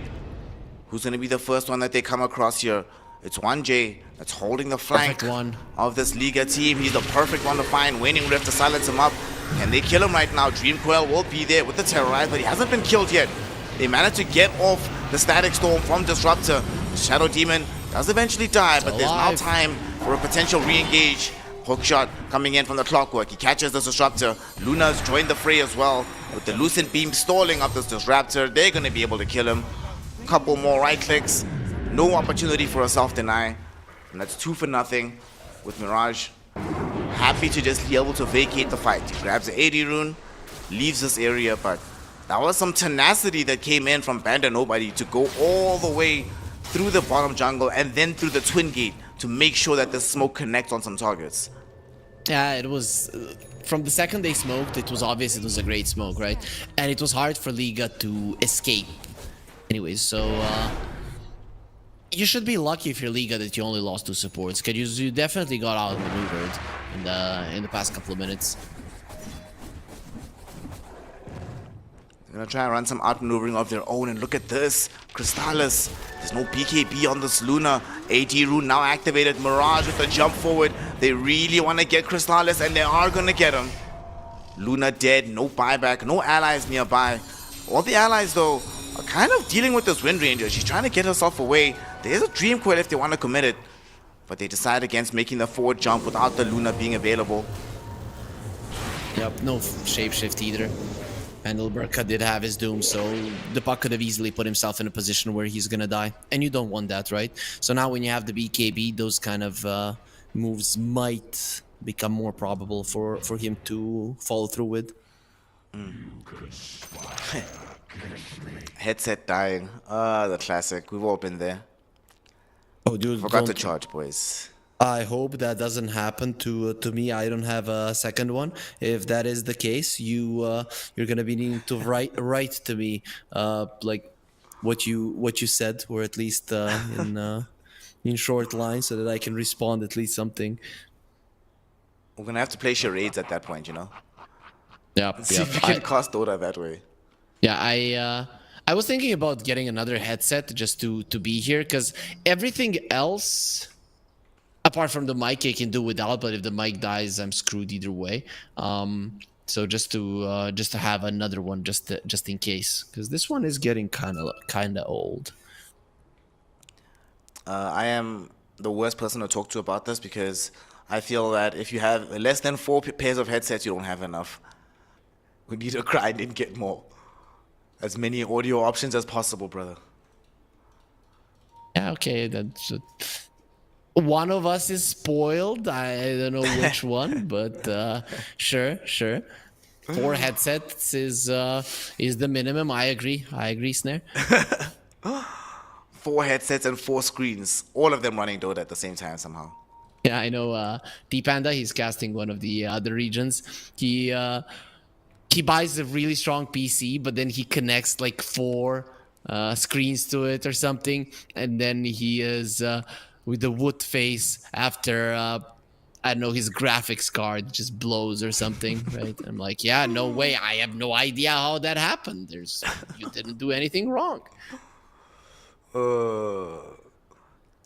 Who's gonna be the first one that they come across here? It's L1GA that's holding the flank Perfect one. of this Liga team. He's the perfect one to find. Waning Rift to silence him up. Can they kill him right now? Dreamcoil will be there with the Terrorize, but he hasn't been killed yet. They managed to get off the Static Storm from Disruptor. Shadow Demon does eventually die, but there's now time for a potential re-engage. Hookshot coming in from the Clockwork. He catches the Disruptor. Luna's joined the fray as well. With the Lucent Beam stalling up this Disruptor, they're going to be able to kill him. Couple more right clicks. No opportunity for a self-deny. And that's 2 for nothing with Mirage. Happy to just be able to vacate the fight. He grabs the 80 rune, leaves this area, but that was some tenacity that came in from BandaNoone to go all the way through the bottom jungle and then through the twin gate to make sure that the smoke connects on some targets. Yeah, it was from the second they smoked, it was obvious it was a great smoke, right? And it was hard for Liga to escape. Anyways, so you should be lucky if you're Liga that you only lost 2 supports, because you definitely got outmaneuvered in the past couple of minutes. They're gonna try and run some outmaneuvering of their own, and look at this. Crystallis, there's no BKB on this Luna. AD rune now activated. Mirage with the jump forward. They really want to get Crystallis, and they are gonna get him. Luna dead, no buyback, no allies nearby. All the allies though are kind of dealing with this Wind Ranger. She's trying to get herself away. There's a Dreamcoil if they want to commit it, but they decide against making the forward jump without the Luna being available. Yep, no shapeshift either. And Ilberka did have his doom, so the puck could have easily put himself in a position where he's gonna die. And you don't want that, right? So now when you have the BKB, those kind of moves might become more probable for him to follow through with. Headset dying. The classic. We've all been there. Oh, dude, Forgot to charge, boys. I hope that doesn't happen to me. I don't have a second one. If that is the case, you're gonna be needing to write to me like what you said, or at least in short lines, so that I can respond at least something. We're gonna have to play charades at that point, you know. Yeah. See if we can cast Dota that way. Yeah, I was thinking about getting another headset just to be here, because everything else, apart from the mic, I can do without. But if the mic dies, I'm screwed either way. So just to have another one, just in case, because this one is getting kind of old. I am the worst person to talk to about this, because I feel that if you have less than 4 pairs of headsets, you don't have enough. We need to grind and get more. As many audio options as possible, brother. Yeah, okay, that's one of us is spoiled. I don't know which one, but sure. 4 headsets is the minimum. I agree, Snare. 4 headsets and 4 screens, all of them running Dota at the same time somehow. Yeah, I know. D-Panda, he's casting one of the other regions. He buys a really strong PC, but then he connects like 4 screens to it or something, and then he is with the wood face after I don't know, his graphics card just blows or something, right? I'm like, yeah, no way. I have no idea how that happened. You didn't do anything wrong.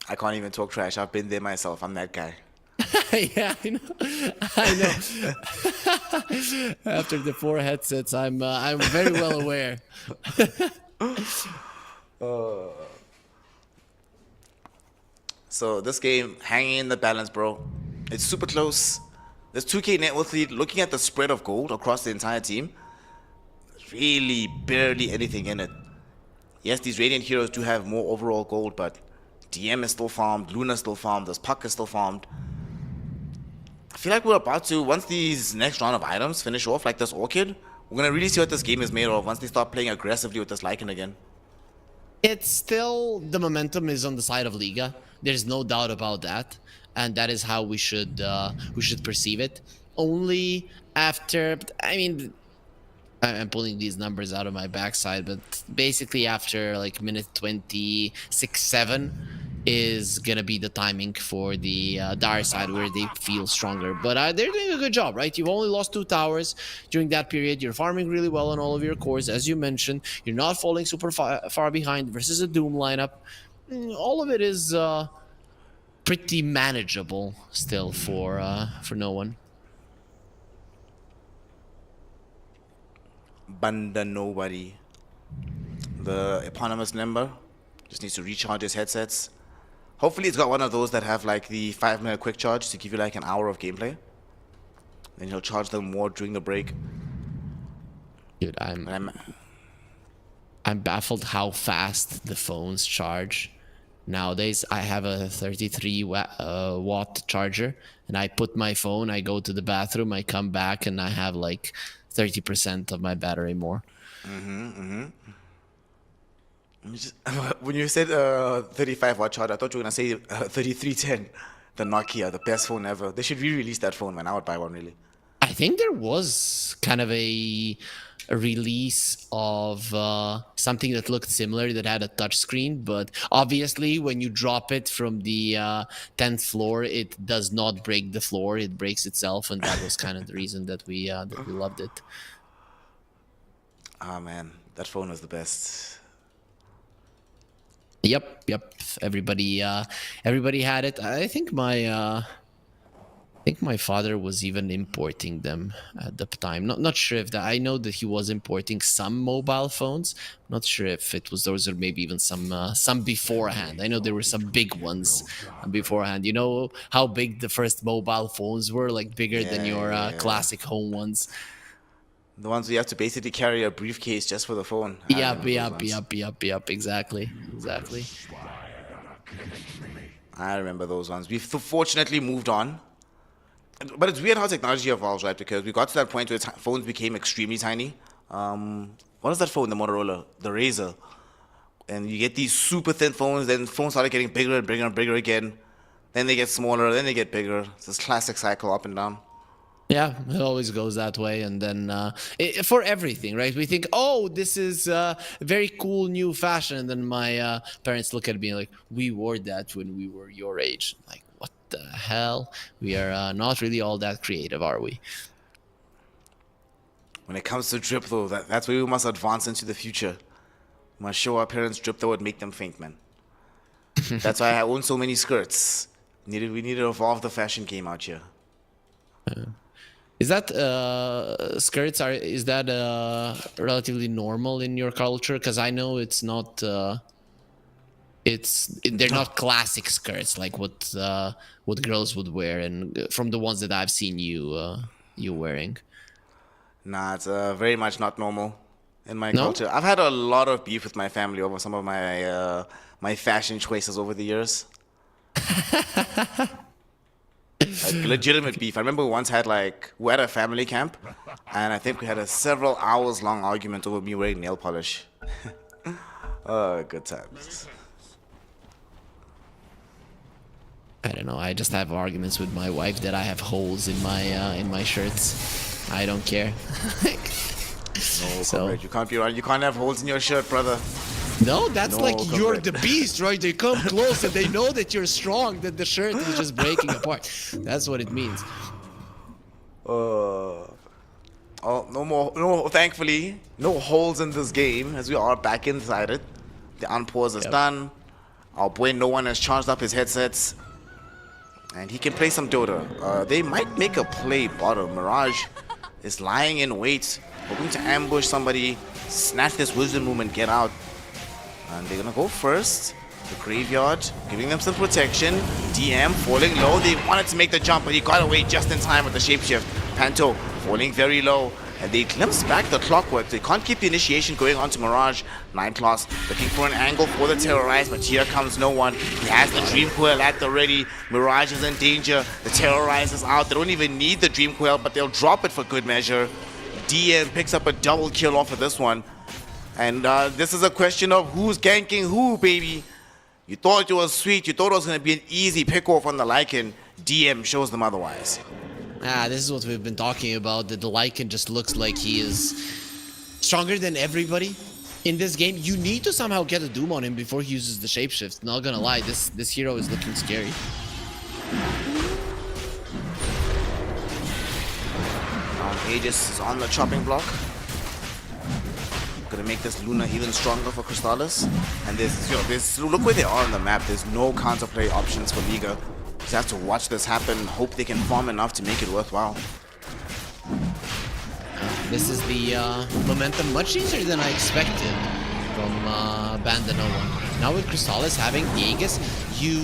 I can't even talk trash. I've been there myself. I'm that guy. Yeah, I know. After the 4 headsets, I'm very well aware. So this game, hanging in the balance, bro. It's super close. There's 2K net worth lead. Looking at the spread of gold across the entire team, there's really barely anything in it. Yes, these Radiant heroes do have more overall gold, but DM is still farmed, Luna's still farmed, this Puck is still farmed. I feel like we're about to, once these next round of items finish off, like this Orchid, we're going to really see what this game is made of once they start playing aggressively with this Lycan again. It's still, the momentum is on the side of Liga. There's no doubt about that. And that is how we should perceive it. Only after, I mean, I'm pulling these numbers out of my backside, but basically after like minute 26-7 is gonna be the timing for the Dire side where they feel stronger. But they're doing a good job, right? You've only lost 2 towers during that period. You're farming really well on all of your cores, as you mentioned. You're not falling super far behind versus a Doom lineup. All of it is pretty manageable still for NoOne. BandaNoone, the eponymous member, just needs to recharge his headsets. Hopefully it's got one of those that have like the 5-minute quick charge to give you like an hour of gameplay. Then he'll charge them more during the break. Dude, I'm baffled how fast the phones charge. Nowadays, I have a 33 watt charger, and I put my phone, I go to the bathroom, I come back, and I have like 30% of my battery more. When you said 35 watt charger, I thought you were going to say 3310, the Nokia, the best phone ever. They should re-release that phone, man. I would buy one, really. I think there was kind of a release of something that looked similar that had a touch screen, but obviously when you drop it from the 10th floor, it does not break the floor, it breaks itself, and that was kind of the reason that we loved it. Ah, man, that phone was the best. Yep. Everybody had it. I think my father was even importing them at the time. Not sure if that. I know that he was importing some mobile phones. Not sure if it was those or maybe even some beforehand. I know there were some big ones beforehand. You know how big the first mobile phones were, like bigger than your classic home ones. The ones where you have to basically carry a briefcase just for the phone. Yep. Exactly. I remember those ones. We've fortunately moved on. But it's weird how technology evolves, right? Because we got to that point where phones became extremely tiny. What is that phone, the Motorola? The Razr. And you get these super thin phones, then phones started getting bigger and bigger and bigger again. Then they get smaller, then they get bigger. It's this classic cycle up and down. Yeah, it always goes that way. And then for everything, right? We think, oh, this is very cool new fashion. And then my parents look at me like, we wore that when we were your age. Like, what the hell? We are not really all that creative, are we? When it comes to drip, though, that's where we must advance into the future. We must show our parents drip that would make them faint, man. That's why I own so many skirts. We need to evolve the fashion game out here. Is that skirts is that relatively normal in your culture? Because I know it's not. They're not classic skirts like what girls would wear, and from the ones that I've seen you wearing. Nah, it's very much not normal in my culture. I've had a lot of beef with my family over some of my my fashion choices over the years. Like legitimate beef. I remember we once had we had a family camp, and I think we had a several hours long argument over me wearing nail polish. Oh, good times. I don't know. I just have arguments with my wife that I have holes in my shirts. I don't care. No, comrade, you can't be around. You can't have holes in your shirt, brother. No, that's No, like you're comrade. the beast, right? They come close and they know that you're strong, that the shirt is just breaking apart. That's what it means. Oh, no, thankfully, no holes in this game as we are back inside it. The unpause is done. Our boy NoOne has charged up his headsets. And he can play some Dota. They might make a play bottom. Mirage is lying in wait, hoping to ambush somebody, snatch this wisdom room and get out. And they're gonna go first. The graveyard, giving them some protection. DM falling low. They wanted to make the jump, but he got away just in time with the shapeshift. Panto falling very low. And they glimpse back the clockwork. They can't keep the initiation going on to Mirage. 9 class looking for an angle for the Terrorize, but here comes NoOne. He has the Dream Coil at the ready. Mirage is in danger. The Terrorize is out. They don't even need the Dream Coil, but they'll drop it for good measure. DM picks up a double kill off of this one. And this is a question of who's ganking who, baby. You thought it was sweet. You thought it was going to be an easy pick-off on the Lycan. DM shows them otherwise. This is what we've been talking about, that the Lycan just looks like he is stronger than everybody in this game. You need to somehow get a Doom on him before he uses the shapeshift. Not gonna lie, this hero is looking scary. Aegis is on the chopping block. Gonna make this Luna even stronger for Crystallis. And there's look where they are on the map. There's no counterplay options for Liga. Just have to watch this happen, hope they can farm enough to make it worthwhile. This is the momentum much easier than I expected from BandaNoone. Now with Crystallis having the Aegis, you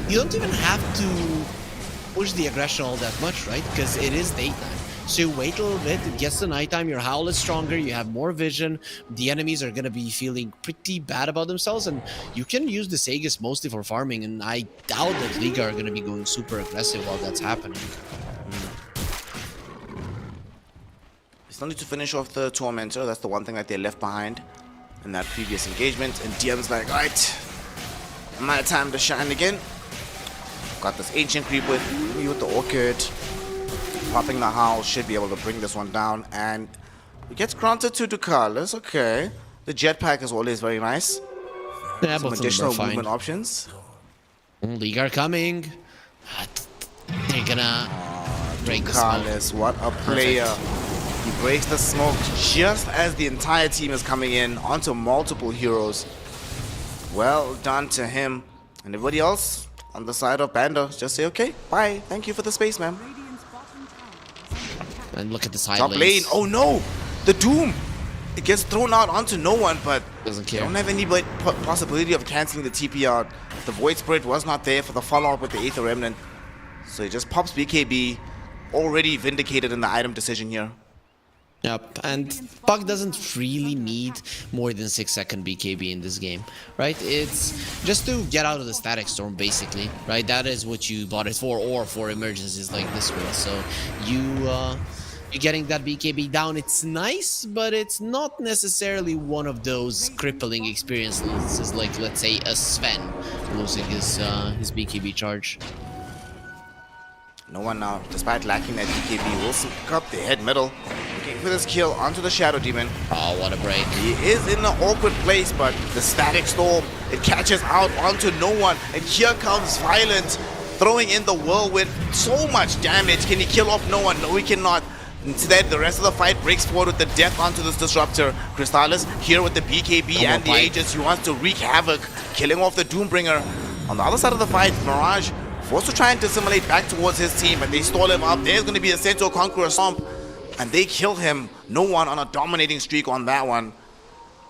don't even have to push the aggression all that much, right? Because it is daytime. So you wait a little bit, it gets to nighttime, your howl is stronger, you have more vision, the enemies are going to be feeling pretty bad about themselves, and you can use this Aegis mostly for farming, and I doubt that Liga are going to be going super aggressive while that's happening. Still need to finish off the Tormentor. That's the one thing that they left behind in that previous engagement. And DM's like, alright, my time to shine again. Got this Ancient Creep with me with the Orchid. Popping the Howl should be able to bring this one down. And it gets granted to Ducalis. Okay. The Jetpack is always very nice. Yeah, Some both additional of them are movement fine. options. Liga are coming. They're gonna break the smoke. Ducalis, what a player. He breaks the smoke just as the entire team is coming in onto multiple heroes. Well done to him. And everybody else on the side of Banda just say, okay, bye. Thank you for the space, man. And look at the side Top lanes. lane. Oh no! The Doom! It gets thrown out onto no one, but Doesn't they care. don't have any possibility of cancelling the TP out. The Void Spirit was not there for the follow-up with the Aether Remnant. So he just pops BKB. Already vindicated in the item decision here. Yep, and Puck doesn't really need more than 6-second BKB in this game, right? It's just to get out of the static storm, basically, right? That is what you bought it for, or for emergencies like this one. So you're getting that BKB down. It's nice, but it's not necessarily one of those crippling experiences like, let's say, a Sven losing his BKB charge. No one now, despite lacking that BKB, will pick up the head middle. Looking for this kill onto the Shadow Demon. Oh, what a break. He is in an awkward place, but the Static Storm, it catches out onto no one. And here comes Violent, throwing in the Whirlwind. So much damage. Can he kill off no one? No, he cannot. Instead, the rest of the fight breaks forward with the death onto this Disruptor. Crystallis here with the BKB and the Aegis. He wants to wreak havoc, killing off the Doombringer. On the other side of the fight, Mirage forced to try and dissimulate back towards his team, but they stall him up. There's going to be a Centaur Conqueror Stomp, and they kill him. No one on a dominating streak on that one.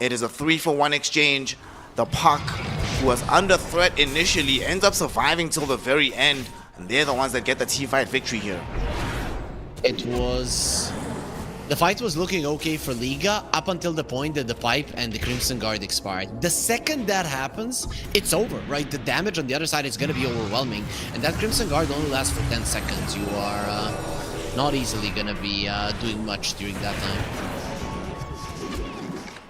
It is a 3-for-1 exchange. The Puck, who was under threat initially, ends up surviving till the very end, and they're the ones that get the teamfight victory here. The fight was looking okay for Liga up until the point that the pipe and the Crimson Guard expired. The second that happens, it's over, right? The damage on the other side is going to be overwhelming, and that Crimson Guard only lasts for 10 seconds. You are not easily going to be doing much during that time.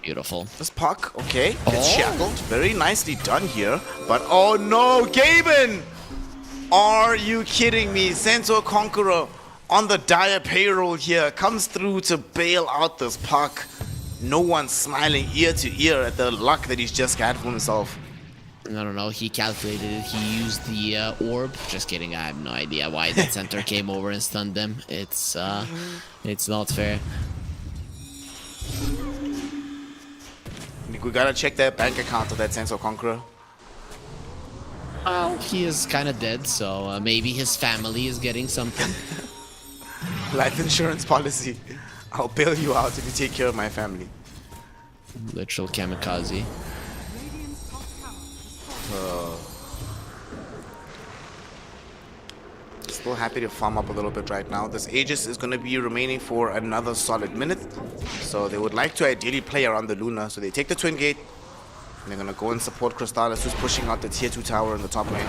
Beautiful. This Puck, okay, gets shackled. Very nicely done here, but oh no, Gaben! Are you kidding me? Centaur Conqueror on the dire payroll here, comes through to bail out this Puck. No one smiling ear to ear at the luck that he's just got for himself. I don't know, he calculated it, he used the orb. Just kidding, I have no idea why that center came over and stunned them. It's not fair. We gotta check that bank account of that Centaur Conqueror. Well, he is kind of dead, so maybe his family is getting something. Life insurance policy. I'll bail you out if you take care of my family. Literal kamikaze. Still happy to farm up a little bit right now. This Aegis is going to be remaining for another solid minute. So they would like to ideally play around the Luna. So they take the Twin Gate. And they're going to go and support Crystallis, who's pushing out the tier 2 tower in the top lane.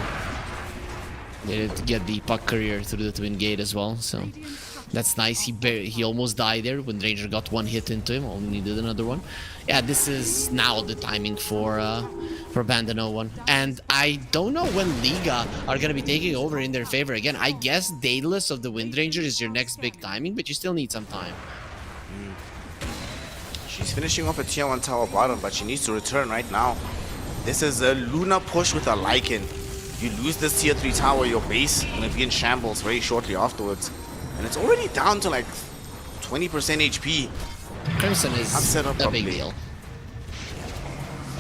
They did get the Puck Courier through the Twin Gate as well, so that's nice. He almost died there when Ranger got one hit into him, only needed another one. Yeah, this is now the timing for BandaNoone. And I don't know when Liga are going to be taking over in their favor again. I guess Daedalus of the Wind Ranger is your next big timing, but you still need some time. She's finishing off a tier 1 tower bottom, but she needs to return right now. This is a Luna push with a Lycan. You lose this tier 3 tower, your base is going to be in shambles very shortly afterwards. And it's already down to like 20% HP. Crimson is Not set up a properly. big deal.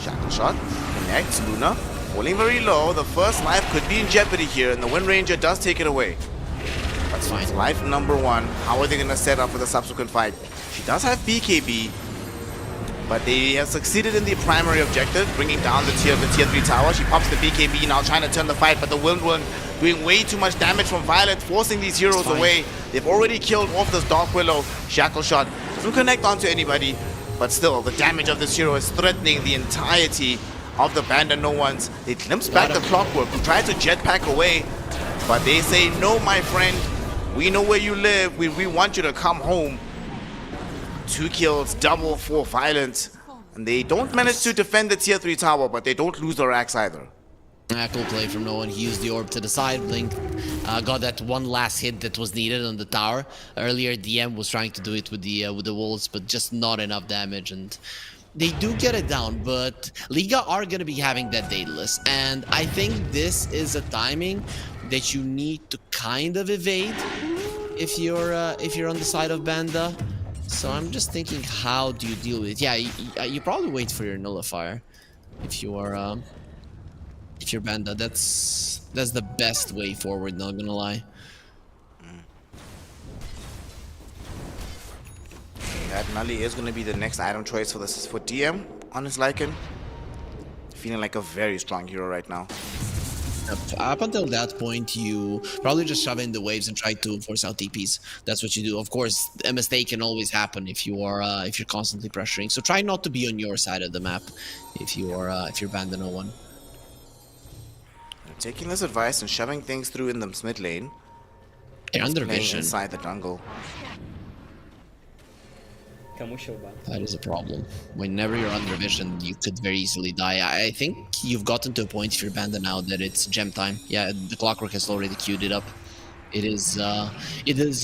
Shackle shot, connects, Luna. falling very low. The first life could be in jeopardy here, and the Wind Ranger does take it away. That's fine. Life number 1. How are they going to set up for the subsequent fight? She does have BKB, but they have succeeded in the primary objective, bringing down the tier 3 tower. She pops the BKB now, trying to turn the fight, but the Wind doing way too much damage from Violet, forcing these heroes away. They've already killed off this Dark Willow. Shackle shot doesn't connect onto anybody, but still, the damage of this hero is threatening the entirety of the BandaNoOnes. They glimpse back the Clockwork, who tried to jetpack away, but they say, no, my friend, we know where you live. We want you to come home. 2 kills, double for Violent. And they don't manage to defend the tier 3 tower, but they don't lose their axe either. Cool play from NoOne. He used the orb to the side, Blink, got that one last hit that was needed on the tower. Earlier, DM was trying to do it with the wolves, but just not enough damage, and they do get it down. But Liga are gonna be having that Daedalus, and I think this is a timing that you need to kind of evade if you're on the side of Banda. So I'm just thinking, how do you deal with it? Yeah, you probably wait for your nullifier if you are. If you're Banda, that's the best way forward, not gonna lie. That Nully is going to be the next item choice for DM on his Lycan. Feeling like a very strong hero right now. Up until that point, you probably just shove in the waves and try to force out TPs. That's what you do. Of course, a mistake can always happen if you are if you're constantly pressuring. So try not to be on your side of the map if you're BandaNoOne. Taking this advice and shoving things through in the mid lane. They're under Playing vision. inside the jungle. That is a problem. Whenever you're under vision, you could very easily die. I think you've gotten to a point if you're Banda now that it's gem time. Yeah, the Clockwork has already queued it up. It is a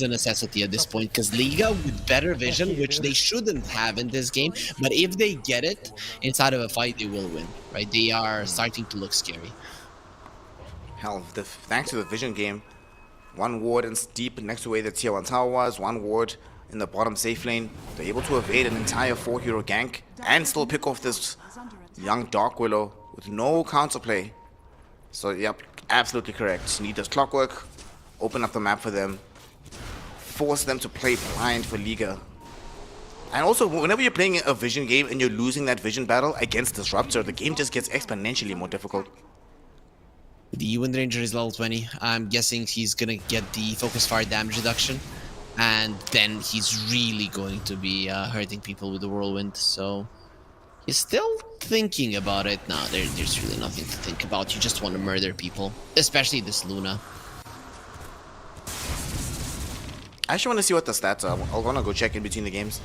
necessity at this point, because Liga with better vision, which they shouldn't have in this game, but if they get it inside of a fight, they will win. Right? They are starting to look scary. Hell, thanks to the vision game, 1 ward and deep next to where the tier 1 tower was, 1 ward in the bottom safe lane. They're able to evade an entire 4-hero gank and still pick off this young Dark Willow with no counterplay. So, yep, absolutely correct. Need this Clockwork, open up the map for them, force them to play blind for Liga. And also, whenever you're playing a vision game and you're losing that vision battle against Disruptor, the game just gets exponentially more difficult. The Wind Ranger is level 20. I'm guessing he's gonna get the focus fire damage reduction, and then he's really going to be hurting people with the whirlwind. So he's still thinking about it. No, there's really nothing to think about. You just want to murder people, especially this Luna. I actually want to see what the stats are. I want to go check in between the games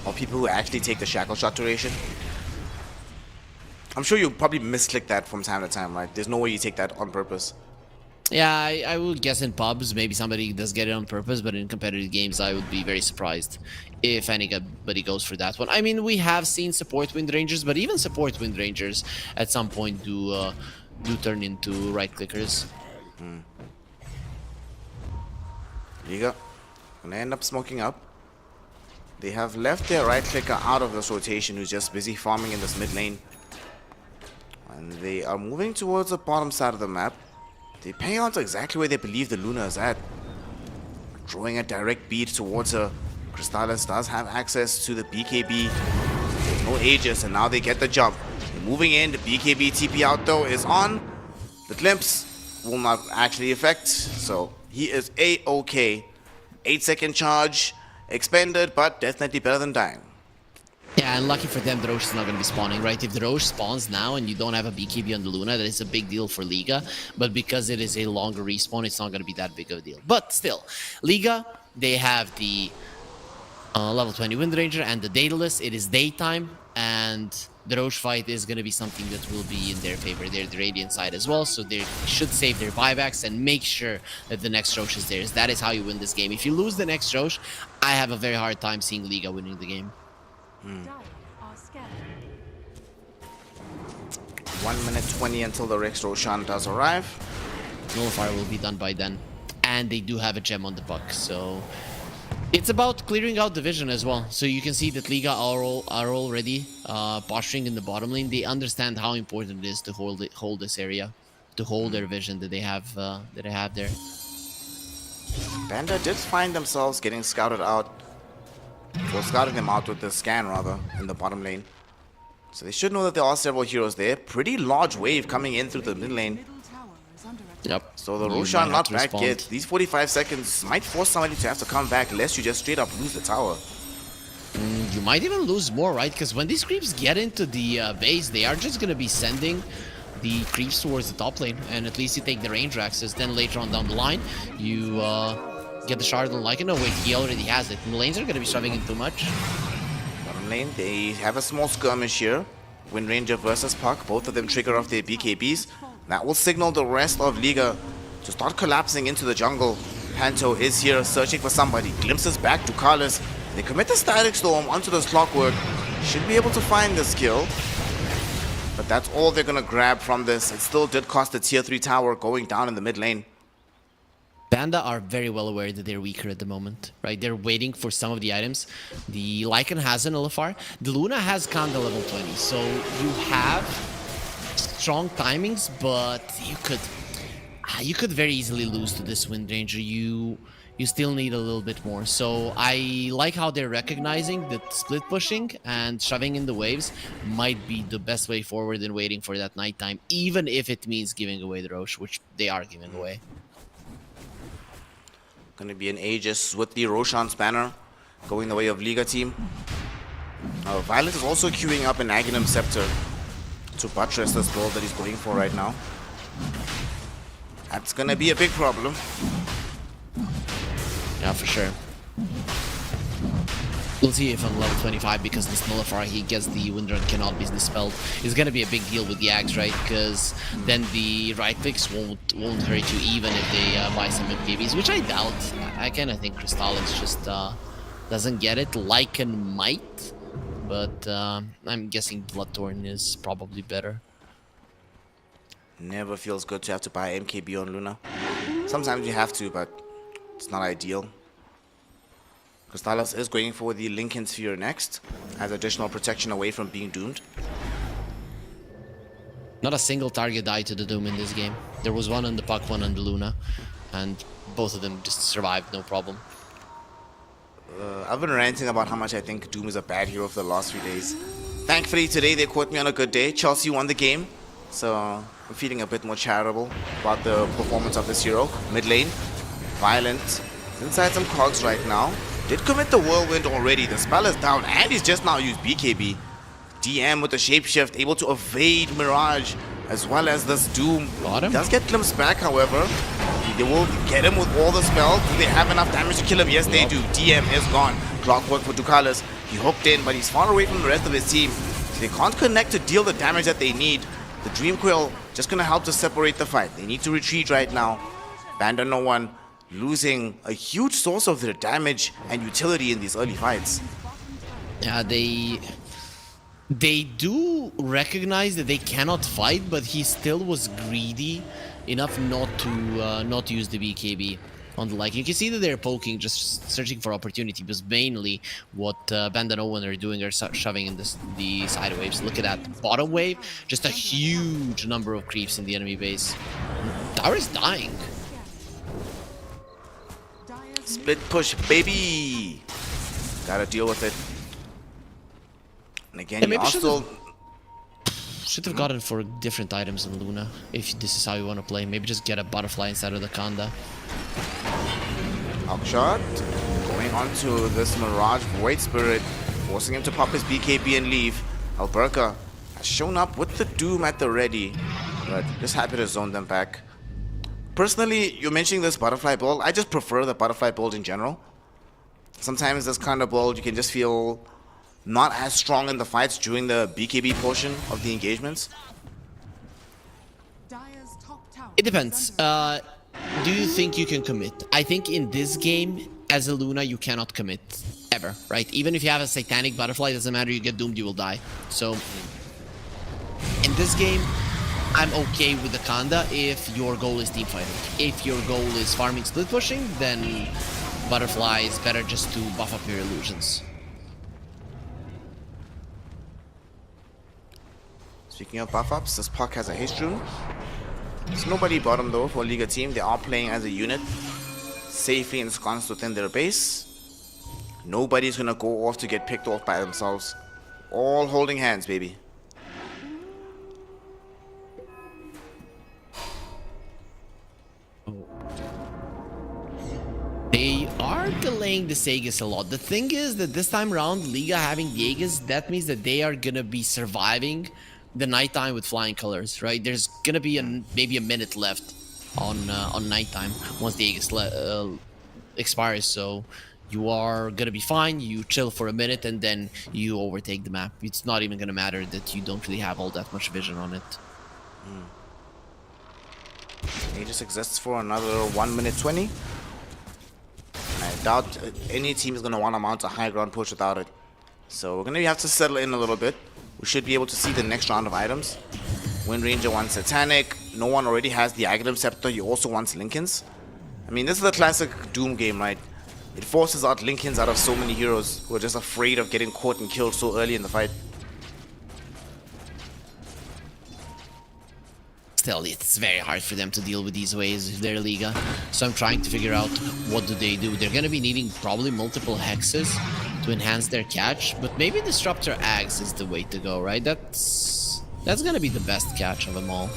of people who actually take the shackle shot duration. I'm sure you probably misclick that from time to time, right? There's no way you take that on purpose. Yeah, I would guess in pubs, maybe somebody does get it on purpose, but in competitive games, I would be very surprised if anybody goes for that one. I mean, we have seen support Wind Rangers, but even support Wind Rangers at some point do turn into right clickers. Liga gonna end up smoking up. They have left their right clicker out of this rotation, who's just busy farming in this mid lane. And they are moving towards the bottom side of the map. They're paying on to exactly where they believe the Luna is at. Drawing a direct beat towards her. Crystallis does have access to the BKB. There's no Aegis, and now they get the jump. They're moving in. The BKB TP out, though, is on. The glimpse will not actually affect. So he is A-OK. 8-second charge expended, but definitely better than dying. Yeah, and lucky for them, the Roche is not going to be spawning, right? If the Roche spawns now and you don't have a BKB on the Luna, that is a big deal for Liga. But because it is a longer respawn, it's not going to be that big of a deal. But still, Liga, they have the level 20 Wind Ranger and the Daedalus. It is daytime, and the Roche fight is going to be something that will be in their favor. They're the Radiant side as well, so they should save their buybacks and make sure that the next Roche is theirs. That is how you win this game. If you lose the next Roche, I have a very hard time seeing Liga winning the game. 1 minute 20 until the Rex Roshan does arrive. Nullifier will be done by then. And they do have a gem on the buck, so It's about clearing out the vision as well. So you can see that Liga are already posturing in the bottom lane. They understand how important it is to hold this area, to hold their vision that they have there. Banda did find themselves getting scouted out. Or scouting them out with the scan, rather, in the bottom lane. So they should know that there are several heroes there. Pretty large wave coming in through the mid lane. Middle tower is under attack. Yep. So the You might Roshan have not to back respond. yet. These 45 seconds might force somebody to have to come back, lest you just straight up lose the tower. You might even lose more, right? Because when these creeps get into the base, they are just going to be sending the creeps towards the top lane. And at least you take the range access. Then later on down the line, you get the shard on Lycan. No, wait, he already has it. And the lanes are going to be shoving in too much. Bottom lane, they have a small skirmish here. Wind Ranger versus Puck. Both of them trigger off their BKBs. That will signal the rest of Liga to start collapsing into the jungle. Panto is here searching for somebody. Glimpses back to Carlos. They commit the Static Storm onto this Clockwork. Should be able to find this kill. But that's all they're going to grab from this. It still did cost the tier 3 tower going down in the mid lane. Banda are very well aware that they're weaker at the moment, right? They're waiting for some of the items. The Lycan has an LFR. The Luna has Kanda level 20. So you have strong timings, but you could very easily lose to this Wind Ranger. You still need a little bit more. So I like how they're recognizing that split pushing and shoving in the waves might be the best way forward than waiting for that nighttime, even if it means giving away the Rosh, which they are giving away. Going to be an Aegis with the Roshan's banner going the way of Liga team. Violet is also queuing up an Aghanim Scepter to buttress this build that he's going for right now. That's going to be a big problem. Yeah, for sure. We'll see if on level 25, because this Nullify, he gets the Windrun cannot be dispelled. It's gonna be a big deal with the Axe, right? Because then the right clicks won't hurt you even if they buy some MKBs, which I doubt. I kind of think Crystallis just doesn't get it. Lycan might, but I'm guessing Bloodthorn is probably better. Never feels good to have to buy MKB on Luna. Sometimes you have to, but it's not ideal. Crystallis is going for the Lincoln Sphere next, as additional protection away from being doomed. Not a single target died to the Doom in this game. There was one on the Puck, one on the Luna, and both of them just survived, no problem. I've been ranting about how much I think Doom is a bad hero for the last few days. Thankfully today they caught me on a good day. Chelsea won the game, so I'm feeling a bit more charitable about the performance of this hero. Mid lane, Violent, inside some cogs right now. Did commit the Whirlwind already. The spell is down and he's just now used BKB. DM with the Shapeshift, able to evade Mirage as well as this Doom. Got him. Does get glimpsed back, however. They will get him with all the spell. Do they have enough damage to kill him? Yes, they do. DM is gone. Clockwork for Ducalis. He hooked in, but he's far away from the rest of his team. So they can't connect to deal the damage that they need. The Dream Quill just going to help to separate the fight. They need to retreat right now. BandaNoone losing a huge source of their damage and utility in these early fights. Yeah, they do recognize that they cannot fight, but he still was greedy enough not to use the BKB on the like. You can see that they're poking, just searching for opportunity, because mainly what BandaNoone are doing are shoving in the side waves. Look at that bottom wave, just a huge number of creeps in the enemy base. Tower is dying. Split push, baby! Gotta deal with it. And again, Yeah, you maybe also... Should have gotten for different items in Luna, if this is how you want to play. Maybe just get a butterfly instead of the Kanda. Hawkshot going on to this Mirage Void Spirit, forcing him to pop his BKB and leave. Alberca has shown up with the Doom at the ready, but just happy to zone them back. Personally, you're mentioning this butterfly build. I just prefer the butterfly build in general. Sometimes this kind of build, you can just feel not as strong in the fights during the BKB portion of the engagements. Dire's top tower It depends. Do you think you can commit? I think in this game, as a Luna, you cannot commit. Ever, right? Even if you have a Satanic Butterfly, doesn't matter, you get doomed, you will die. So, in this game, I'm okay with the Kanda if your goal is team fighting. If your goal is farming split pushing, then Butterfly, it's better just to buff up your illusions. Speaking of buff ups, this puck has a haste rune. There's nobody bottom though for Liga team. They are playing as a unit, safely ensconced within their base. Nobody's gonna go off to get picked off by themselves. All holding hands, baby. They are delaying the Sagas a lot. The thing is that this time around, Liga having the Aegis, that means that they are gonna be surviving the nighttime with flying colors, right? There's gonna be maybe a minute left on nighttime once the Aegis expires, so you are gonna be fine. You chill for a minute and then you overtake the map. It's not even gonna matter that you don't really have all that much vision on it. Aegis exists for another 1 minute 20. I doubt any team is going to want to mount a high ground push without it. So we're going to have to settle in a little bit. We should be able to see the next round of items. Wind Ranger wants Satanic. No one already has the Aghanim Scepter. He also wants Linken's. I mean, this is a classic Doom game, right? It forces out Linken's out of so many heroes who are just afraid of getting caught and killed so early in the fight. Still, it's very hard for them to deal with these waves if they're Liga. So I'm trying to figure out what do they do. They're gonna be needing probably multiple hexes to enhance their catch, but maybe Disruptor Axe is the way to go, right? That's gonna be the best catch of them all.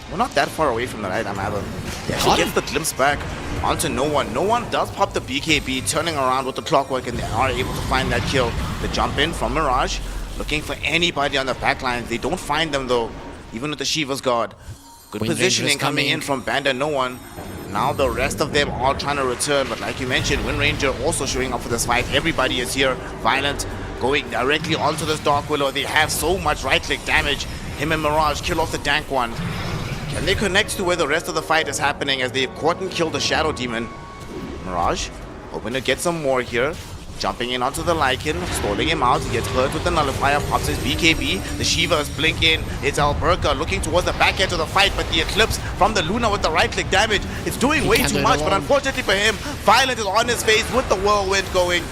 We're not that far away from the item either. He gets the glimpse back onto NoOne. NoOne does pop the BKB, turning around with the clockwork, and they are able to find that kill. The jump in from Mirage, looking for anybody on the backline. They don't find them though. Even with the Shiva's Guard. Good Wind positioning coming in from BandaNoone. Now the rest of them are trying to return, but like you mentioned, Wind Ranger also showing up for this fight. Everybody is here. Violent, going directly onto this Dark Willow. They have so much right-click damage. Him and Mirage kill off the Dank one. Can they connect to where the rest of the fight is happening as they've caught and killed the Shadow Demon? Mirage, hoping to get some more here. Jumping in onto the Lycan, stalling him out. He gets hurt with the Nullifier, pops his BKB. The Shiva is blinking. It's Alberca looking towards the back end of the fight, but the Eclipse from the Luna with the right-click damage. It's doing way too much, but unfortunately for him, Violent is on his face with the Whirlwind going.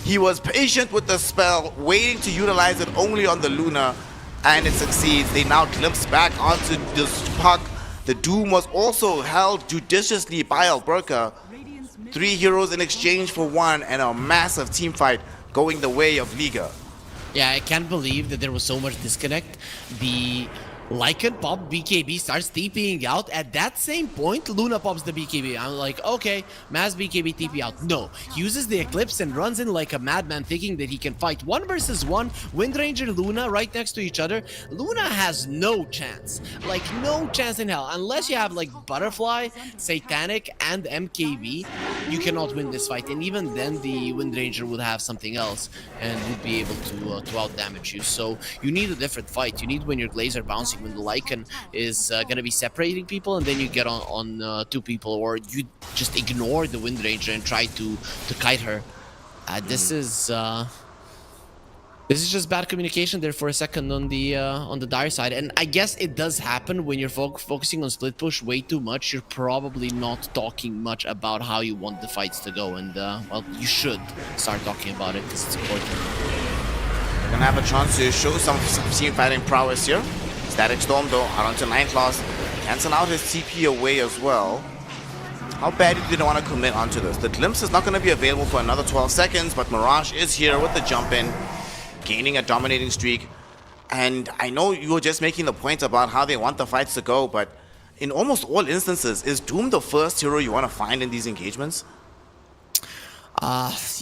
He was patient with the spell, waiting to utilize it only on the Luna, and it succeeds. They now glimpse back onto this puck. The Doom was also held judiciously by Alberca. 3 heroes in exchange for 1, and a massive team fight going the way of Liga. Yeah, I can't believe that there was so much disconnect. The Lycan pop BKB starts TPing out. At that same point, Luna pops the BKB. I'm like, okay, mass BKB TP out. No, he uses the Eclipse and runs in like a madman, thinking that he can fight 1 versus 1. Wind Ranger, Luna right next to each other. Luna has no chance. Like, no chance in hell. Unless you have like Butterfly, Satanic, and MKB, you cannot win this fight. And even then, the Wind Ranger would have something else and would be able to out-damage you. So you need a different fight. You need when your Glaze are bouncing, when the Lycan is going to be separating people, and then you get on 2 people, or you just ignore the Wind Ranger and try to kite her. This is just bad communication there for a second on the Dire side, and I guess it does happen when you're focusing on split push way too much. You're probably not talking much about how you want the fights to go, and well, you should start talking about it because it's important. We're gonna have a chance to show some team fighting prowess here. Static Storm though, out onto 9th class. Cancel out his TP away as well. How bad do they want to commit onto this? The Glimpse is not going to be available for another 12 seconds, but Mirage is here with the jump in, gaining a dominating streak. And I know you were just making the point about how they want the fights to go, but in almost all instances, is Doom the first hero you want to find in these engagements?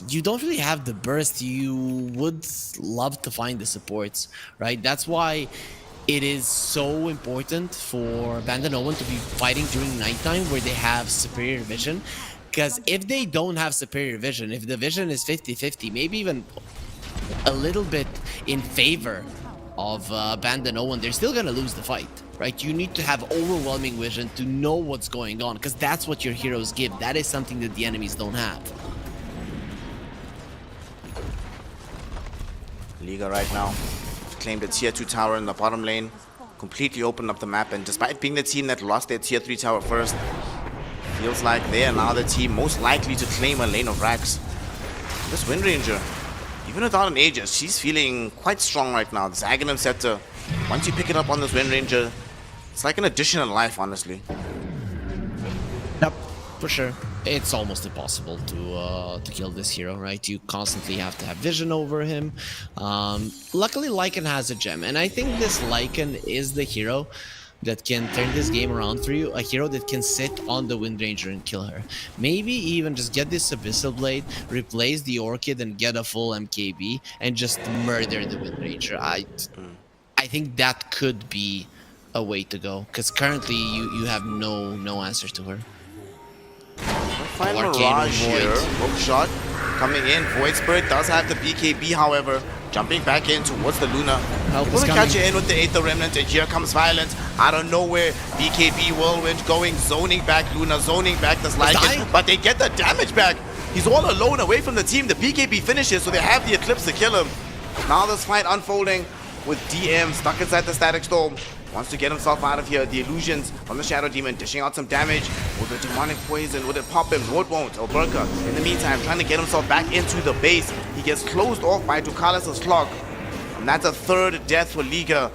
You don't really have the burst. You would love to find the supports, right? That's why it is so important for BandaNoone to be fighting during nighttime where they have superior vision. Because if they don't have superior vision, if the vision is 50-50, maybe even a little bit in favor of BandaNoone, they're still gonna lose the fight, right? You need to have overwhelming vision to know what's going on, because that's what your heroes give. That is something that the enemies don't have. Liga right now claimed a tier 2 tower in the bottom lane, completely opened up the map, and despite being the team that lost their tier 3 tower first, Feels like they are now the team most likely to claim a lane of Rax. This Wind Ranger, even without an Aegis, she's feeling quite strong right now. This Aghanim Scepter, once you pick it up on this Wind Ranger, it's like an addition in life, honestly. Yep, for sure. It's almost impossible to kill this hero, right? You constantly have to have vision over him. Luckily, Lycan has a gem, and I think this Lycan is the hero that can turn this game around for you. A hero that can sit on the Wind Ranger and kill her. Maybe even just get this Abyssal Blade, replace the Orchid, and get a full MKB, and just murder the Wind Ranger. I think that could be a way to go, because currently you have no answer to her. Find Arcane Mirage Void. here. Hook shot coming in. Void Spirit does have the BKB, however. Jumping back in towards the Luna. Help is Gonna coming. catch it in with the Aether Remnant, and here comes Violence. Out of nowhere, BKB Whirlwind going, zoning back Luna, zoning back this dying. Lycan, but they get the damage back. He's all alone away from the team. The BKB finishes, so they have the Eclipse to kill him. Now this fight unfolding with DM stuck inside the Static Storm. Wants to get himself out of here. The illusions from the Shadow Demon dishing out some damage. Will the demonic poison, would it pop him? No, it won't. Alberca, in the meantime, trying to get himself back into the base. He gets closed off by Ducalis' Clog. And that's a third death for Liga.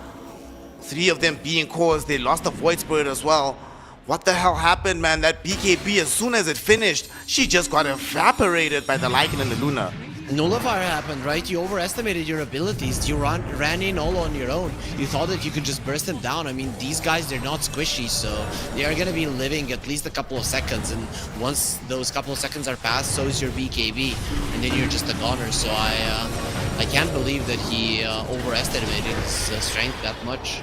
3 of them being caused. They lost the Void Spirit as well. What the hell happened, man? That BKB, as soon as it finished, she just got evaporated by the Lycan and the Luna. Nullifier happened, right? You overestimated your abilities. You ran in all on your own. You thought that you could just burst them down. I mean, these guys, they're not squishy, so they are going to be living at least a couple of seconds. And once those couple of seconds are passed, so is your BKB. And then you're just a goner. So I can't believe that he overestimated his strength that much.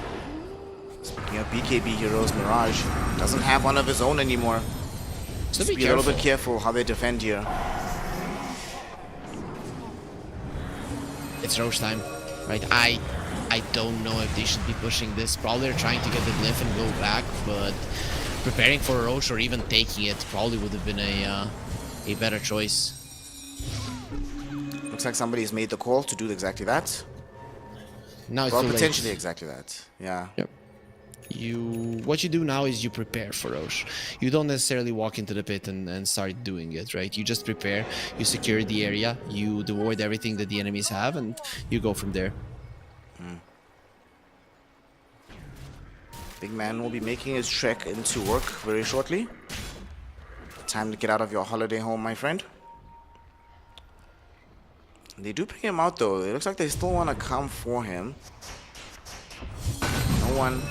Speaking of BKB heroes, Mirage doesn't have one of his own anymore. So Just be a little bit careful how they defend here. It's Roche time, right? I don't know if they should be pushing this. Probably they're trying to get the glyph and go back, but preparing for a Roche or even taking it probably would have been a better choice. Looks like somebody's made the call to do exactly that. Now it's Well, too late. potentially exactly that. Yeah. Yep. What you do now is you prepare for Roche. You don't necessarily walk into the pit and start doing it, right? You just prepare, you secure the area, you devoid everything that the enemies have, and you go from there. Big man will be making his trek into work very shortly. Time to get out of your holiday home, my friend. They do bring him out though. It looks like they still want to come for him. No one.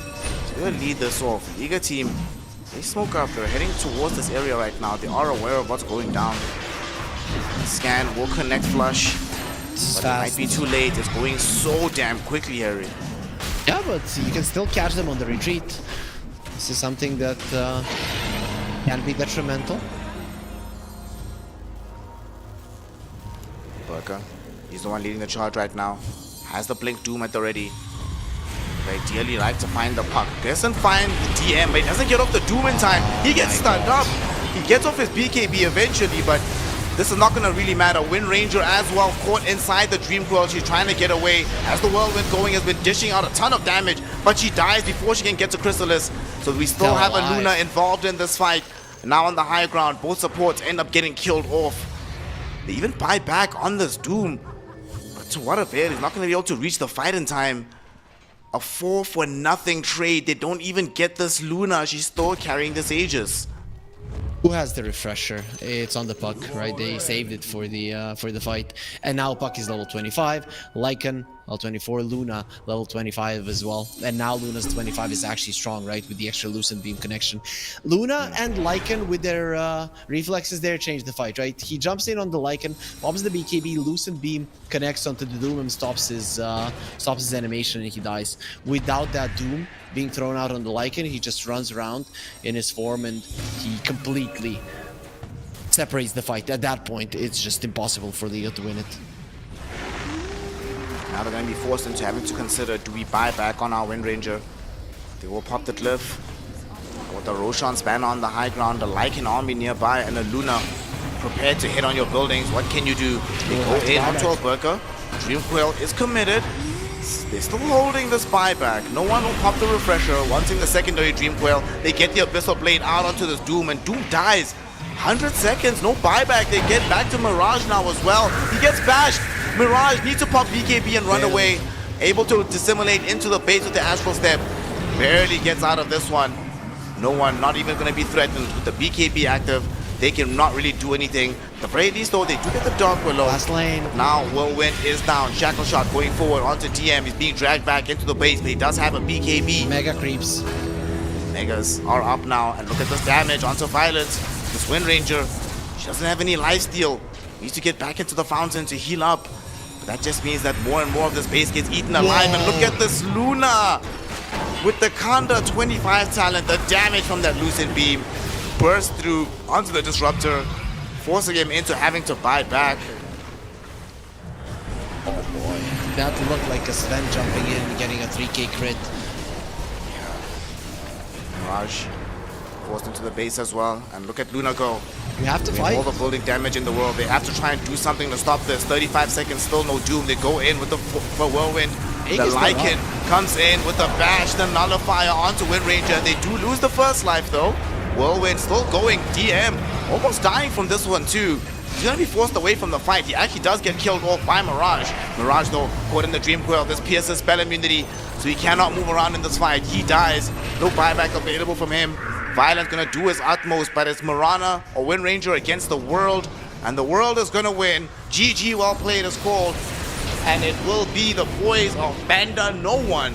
So they'll lead this off. Liga team, they smoke up. They're heading towards this area right now. They are aware of what's going down. Scan will connect flush. But it might be too late. It's going so damn quickly, Harry. Yeah, but you can still catch them on the retreat. This is something that can be detrimental. Burka, he's the one leading the charge right now. Has the Blink Doom at the ready. They ideally like to find the puck. Doesn't find the DM, but he doesn't get off the Doom in time. He gets stunned up. He gets off his BKB eventually, but this is not going to really matter. Wind Ranger as well, caught inside the Dream Coil. She's trying to get away. As the Whirlwind going, has been dishing out a ton of damage, but she dies before she can get to Chrysalis. So we still have a Luna involved in this fight. Now on the high ground, both supports end up getting killed off. They even buy back on this Doom. But to what avail? He's not going to be able to reach the fight in time. A 4-for-nothing trade. They don't even get this Luna. She's still carrying this Aegis. Who has the refresher? It's on the puck, right? They saved it for the fight. And now puck is level 25. Lycan, level 24. Luna, level 25 as well. And now Luna's 25 is actually strong, right? With the extra Lucent Beam connection. Luna and Lycan with their reflexes there change the fight, right? He jumps in on the Lycan, pops the BKB, Lucent Beam connects onto the Doom and stops his animation and he dies. Without that Doom being thrown out on the Lycan, he just runs around in his form and he completely separates the fight. At that point, it's just impossible for Liga to win it. Now they're going to be forced into having to consider, do we buy back on our Wind Ranger? They will pop the glyph. With the Roshan's banner on the high ground, the Lycan army nearby, and a Luna prepared to hit on your buildings. What can you do? They go in onto Alberca. Dream Coil is committed. They're still holding this buyback. No one will pop the refresher. Wanting the secondary Dream Coil. They get the Abyssal Blade out onto this Doom, and Doom dies. 100 seconds, no buyback. They get back to Mirage now as well. He gets bashed. Mirage needs to pop BKB and run away. Able to dissimulate into the base with the Astral Step. Barely gets out of this one. No one, not even going to be threatened with the BKB active. They cannot really do anything. At the very least though, they do get the Dark Willow. Last lane. Now Whirlwind is down. Shackle Shot going forward onto DM. He's being dragged back into the base, but he does have a BKB. Mega creeps. Megas are up now, and look at this damage onto Violence. This Wind Ranger, she doesn't have any lifesteal. Needs to get back into the fountain to heal up. But that just means that more and more of this base gets eaten alive. And look at this Luna with the Kanda 25 talent. The damage from that Lucid Beam burst through onto the Disruptor, forcing him into having to buy back. Oh boy. That looked like a Sven jumping in, getting a 3k crit. Mirage forced into the base as well. And look at Luna go. We have to With fight. all the building damage in the world, they have to try and do something to stop this. 35 seconds, still no Doom. They go in with the Whirlwind. The Lycan comes in with the Bash, the Nullifier onto Wind Ranger. They do lose the first life though. Whirlwind still going. DM almost dying from this one too. He's gonna be forced away from the fight. He actually does get killed off by Mirage. Mirage though, caught in the Dream Coil. This pierces spell immunity, so he cannot move around in this fight. He dies. No buyback available from him. Violent gonna do his utmost, but it's Mirana or Wind Ranger against the world, and the world is gonna win. GG, well played is called, and it will be the boys of BandaNoone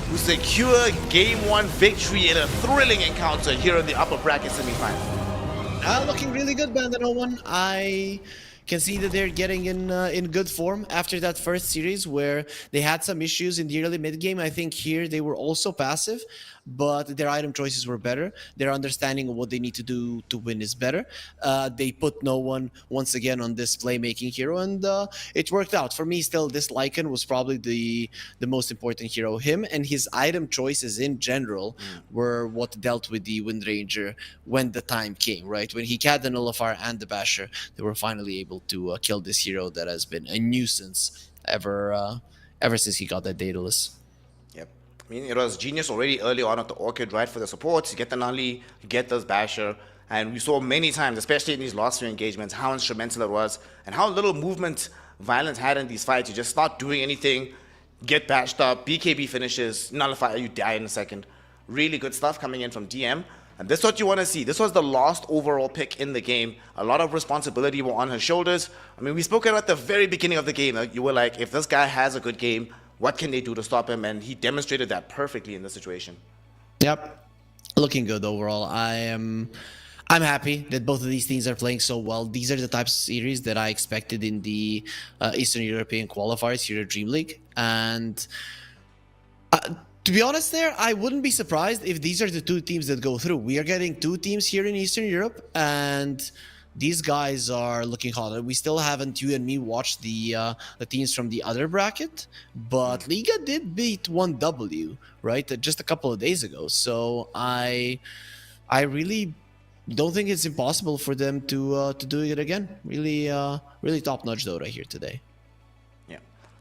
who secure Game 1 victory in a thrilling encounter here in the upper bracket semifinal. Looking really good, BandaNoone. I can see that they're getting in good form after that first series where they had some issues in the early mid game. I think here they were also passive, but their item choices were better. Their understanding of what they need to do to win is better. They put no one once again on this playmaking hero, and it worked out. For me, still, this Lycan was probably the most important hero. Him and his item choices in general were what dealt with the Wind Ranger when the time came, right? When he had the Nullifier and the Basher, they were finally able to kill this hero that has been a nuisance ever since he got that Daedalus. Yep. I mean, it was genius already early on at the Orchid, right? For the supports, you get the Nully, you get this Basher, and we saw many times, especially in these last few engagements, how instrumental it was and how little movement Violence had in these fights. You just start doing anything, get bashed up, BKB finishes, Nullify, you die in a second. Really good stuff coming in from DM. And this is what you want to see. This was the last overall pick in the game. A lot of responsibility were on her shoulders. I mean, we spoke about at the very beginning of the game. You were like, if this guy has a good game, what can they do to stop him? And he demonstrated that perfectly in this situation. Yep. Looking good overall. I'm happy that both of these teams are playing so well. These are the types of series that I expected in the Eastern European qualifiers here at DreamLeague. And to be honest there, I wouldn't be surprised if these are the two teams that go through. We are getting two teams here in Eastern Europe, and these guys are looking hot. We still haven't, you and me, watched the teams from the other bracket, but Liga did beat 1W, right? Just a couple of days ago. So I really don't think it's impossible for them to do it again. Really top-notch Dota here today. Yeah.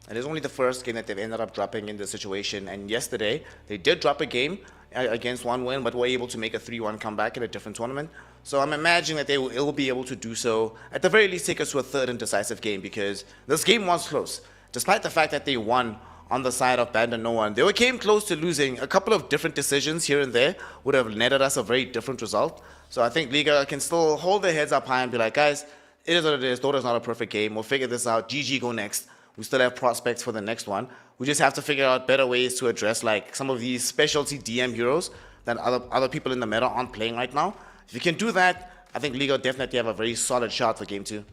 And it's only the first game that they've ended up dropping in this situation. And yesterday, they did drop a game against OneWin, but were able to make a 3-1 comeback in a different tournament. So I'm imagining that they will be able to do so, at the very least take us to a third and decisive game, because this game was close. Despite the fact that they won on the side of BandaNoone, they came close to losing. A couple of different decisions here and there would have netted us a very different result. So I think Liga can still hold their heads up high and be like, guys, it is what it is. Dota's not a perfect game. We'll figure this out. GG go next. We still have prospects for the next one. We just have to figure out better ways to address like some of these specialty DM heroes that other people in the meta aren't playing right now. If you can do that, I think Liga definitely have a very solid shot for Game 2.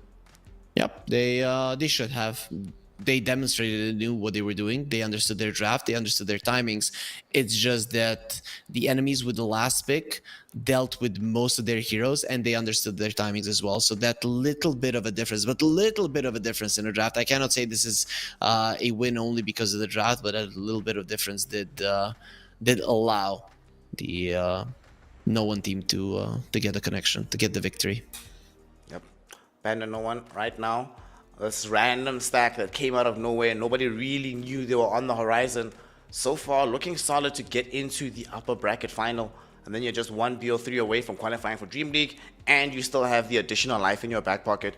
Yep, they should have. They demonstrated they knew what they were doing. They understood their draft. They understood their timings. It's just that the enemies with the last pick dealt with most of their heroes, and they understood their timings as well. So that little bit of a difference, but little bit of a difference in the draft. I cannot say this is a win only because of the draft, but a little bit of difference did allow the No1 team to get the connection, to get the victory. Yep. BandaNoone right now This random stack that came out of nowhere. Nobody really knew they were on the horizon. So far, looking solid to get into the upper bracket final. And then you're just one BO3 away from qualifying for DreamLeague, and you still have the additional life in your back pocket.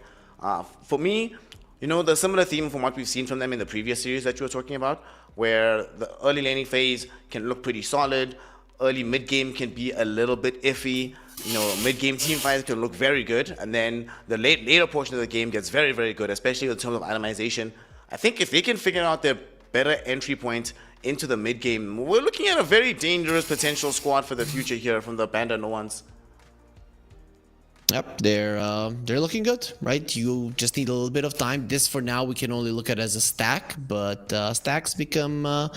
For me, you know, the similar theme from what we've seen from them in the previous series that you were talking about, where the early laning phase can look pretty solid, early mid-game can be a little bit iffy, you know, mid-game team fights can look very good, and then the later portion of the game gets very, very good, especially in terms of itemization. I think if they can figure out their better entry point into the mid-game, we're looking at a very dangerous potential squad for the future here from the BandaNoOnes. Yep, they're looking good, right? You just need a little bit of time. This, for now, we can only look at as a stack, but stacks become,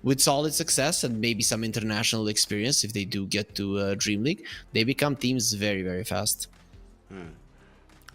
with solid success and maybe some international experience, if they do get to DreamLeague, they become teams very, very fast.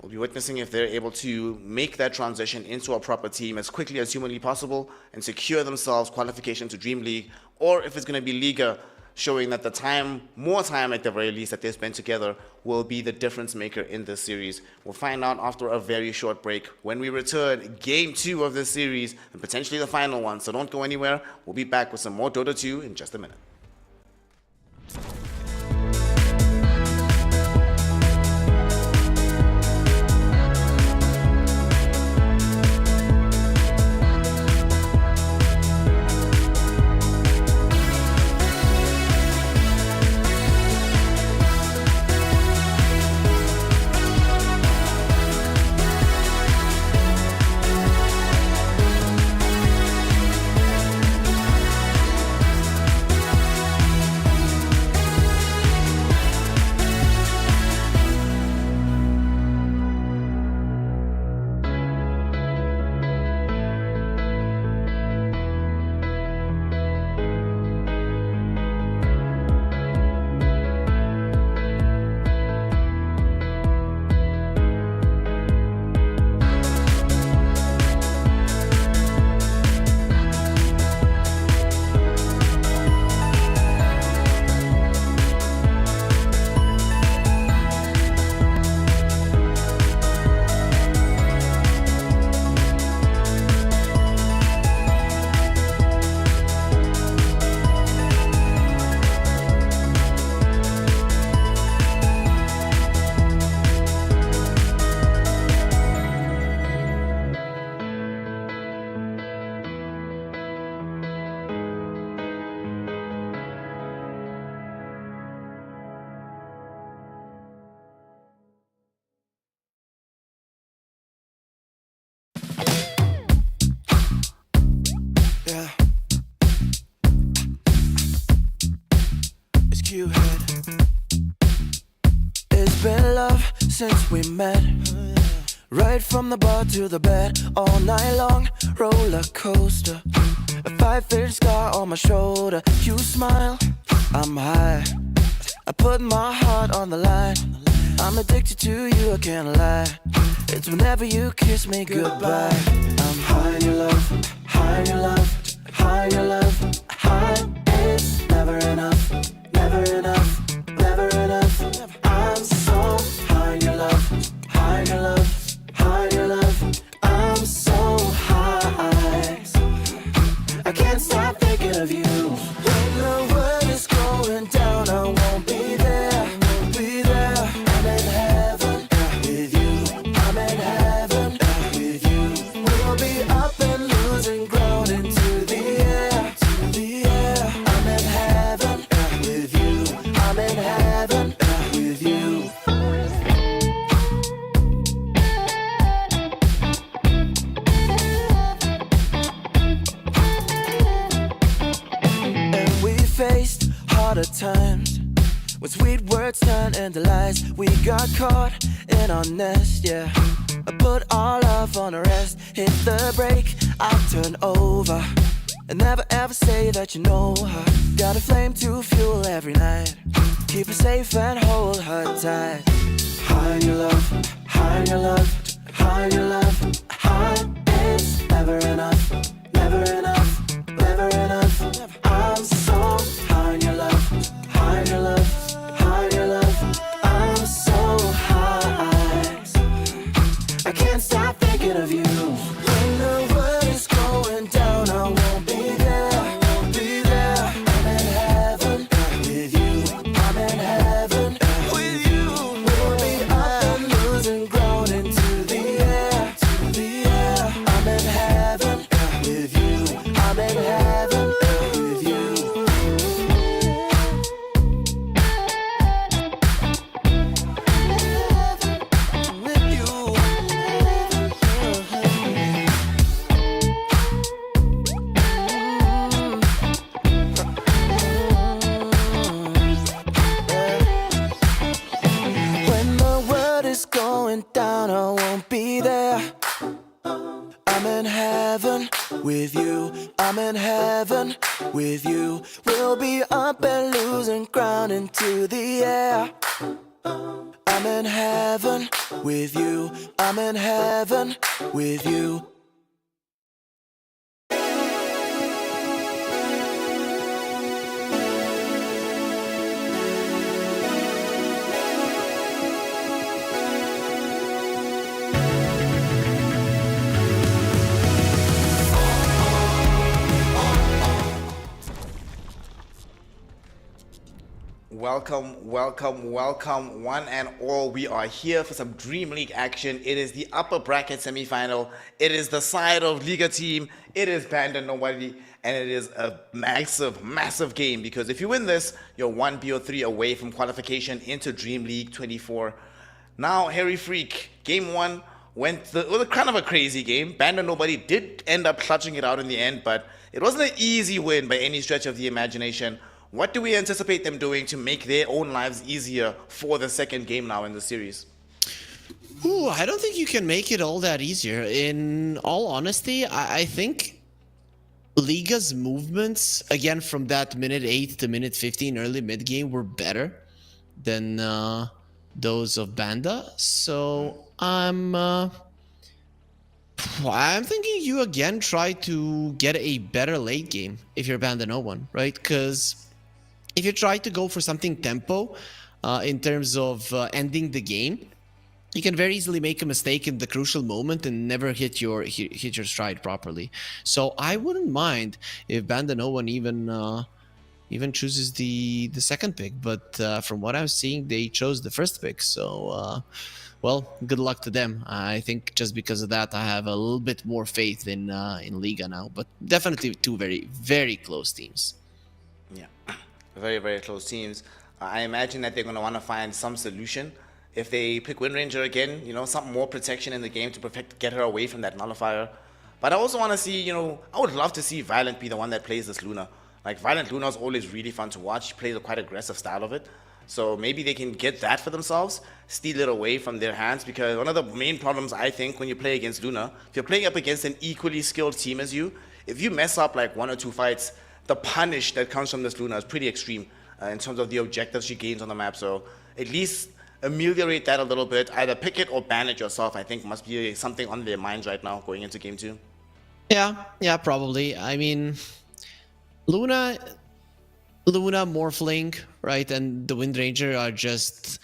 We'll be witnessing if they're able to make that transition into a proper team as quickly as humanly possible and secure themselves qualification to DreamLeague, or if it's going to be Liga, showing that the time, more time at the very least, that they spend together will be the difference maker in this series. We'll find out after a very short break. When we return, Game 2 of this series, and potentially the final one, so don't go anywhere. We'll be back with some more Dota 2 in just a minute. Yeah. It's Q-Head. It's been love since we met. Right from the bar to the bed, all night long, roller coaster. A 5-inch scar on my shoulder. You smile, I'm high. I put my heart on the line. I'm addicted to you, I can't lie. It's whenever you kiss me goodbye. I'm high in your love, high in your love, high in your love, high. It's never enough, never enough, never enough. I'm so high in your love, high in your love, high in your love. I'm so high, I can't stop thinking of you. When the world is going down, I won't be there, won't be there. I'm in heaven with you, I'm in heaven with you. We'll be up and losing ground into the air, to the air. I'm in heaven with you, I'm in heaven with you. And we faced harder times when sweet words turned into lies. We got caught in our nest, yeah. I put our love on a rest, hit the brake, I turn over. And never ever say that you know her. Got a flame to fuel every night. Keep her safe and hold her tight. High in your love, high in your love, high in your love, high. It's never enough, never enough, never enough. I'm so high in your love, high in your love, high in your love. I'm so high, I can't stop thinking of you. heaven with you. I'm in heaven with you. We'll be up and losing ground into the air. I'm in heaven with you. I'm in heaven with you. Welcome, welcome, welcome, one and all. We are here for some Dream League action. It is the upper bracket semifinal. It is the side of Liga team. It is BandaNoone, and it is a massive, massive game because if you win this, you're 1 BO3 away from qualification into Dream League 24. Now, Harry Freak, game one it was kind of a crazy game. BandaNoone did end up clutching it out in the end, but it wasn't an easy win by any stretch of the imagination. What do we anticipate them doing to make their own lives easier for the second game now in the series? Ooh, I don't think you can make it all that easier. In all honesty, I think Liga's movements, again, from that minute 8 to minute 15 early mid-game were better than those of Banda. So I'm thinking you again try to get a better late game if you're BandaNoone, right? Because if you try to go for something tempo in terms of ending the game, you can very easily make a mistake in the crucial moment and never hit your stride properly. So I wouldn't mind if BandaNoone even chooses the second pick, but from what I'm seeing, they chose the first pick. So well, good luck to them. I think just because of that, I have a little bit more faith in Liga now. But definitely two very, very close teams. Yeah, very, very close teams. I imagine that they're going to want to find some solution. If they pick Wind Ranger again, some more protection in the game to get her away from that nullifier. But I also want to see, I would love to see Violent be the one that plays this Luna. Like, Violent Luna is always really fun to watch. She plays a quite aggressive style of it. So maybe they can get that for themselves, steal it away from their hands, because one of the main problems, I think, when you play against Luna, if you're playing up against an equally skilled team as you, if you mess up like 1 or 2 fights, the punish that comes from this Luna is pretty extreme in terms of the objectives she gains on the map. So at least ameliorate that a little bit. Either pick it or ban it yourself, I think must be something on their minds right now going into game 2. Yeah, probably. I mean, Luna, Morphling, right, and the Wind Ranger are just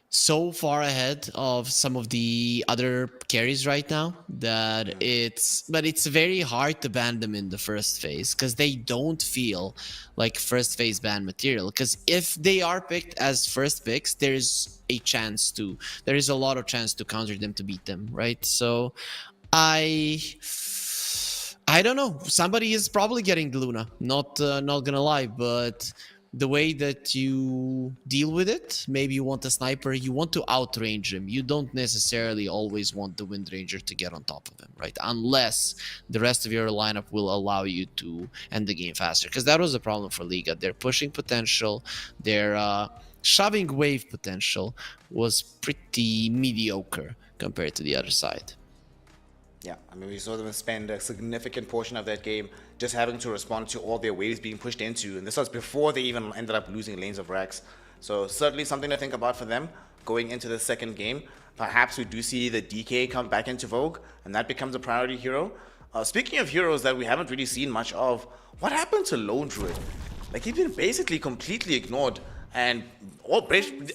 so far ahead of some of the other carries right now that it's very hard to ban them in the first phase because they don't feel like first phase ban material. Because if they are picked as first picks, there is a lot of chance to counter them, to beat them, right? So I don't know. Somebody is probably getting the Luna. Not gonna lie, but the way that you deal with it, maybe you want a sniper, you want to outrange him. You don't necessarily always want the Wind Ranger to get on top of him, right? Unless the rest of your lineup will allow you to end the game faster. Because that was a problem for Liga. Their pushing potential, their shoving wave potential was pretty mediocre compared to the other side. Yeah, I mean, we saw them spend a significant portion of that game just having to respond to all their waves being pushed into, and this was before they even ended up losing lanes of racks. So certainly something to think about for them going into the second game. Perhaps we do see the DK come back into vogue, and that becomes a priority hero. Speaking of heroes that we haven't really seen much of, what happened to Lone Druid? Like, he's been basically completely ignored. And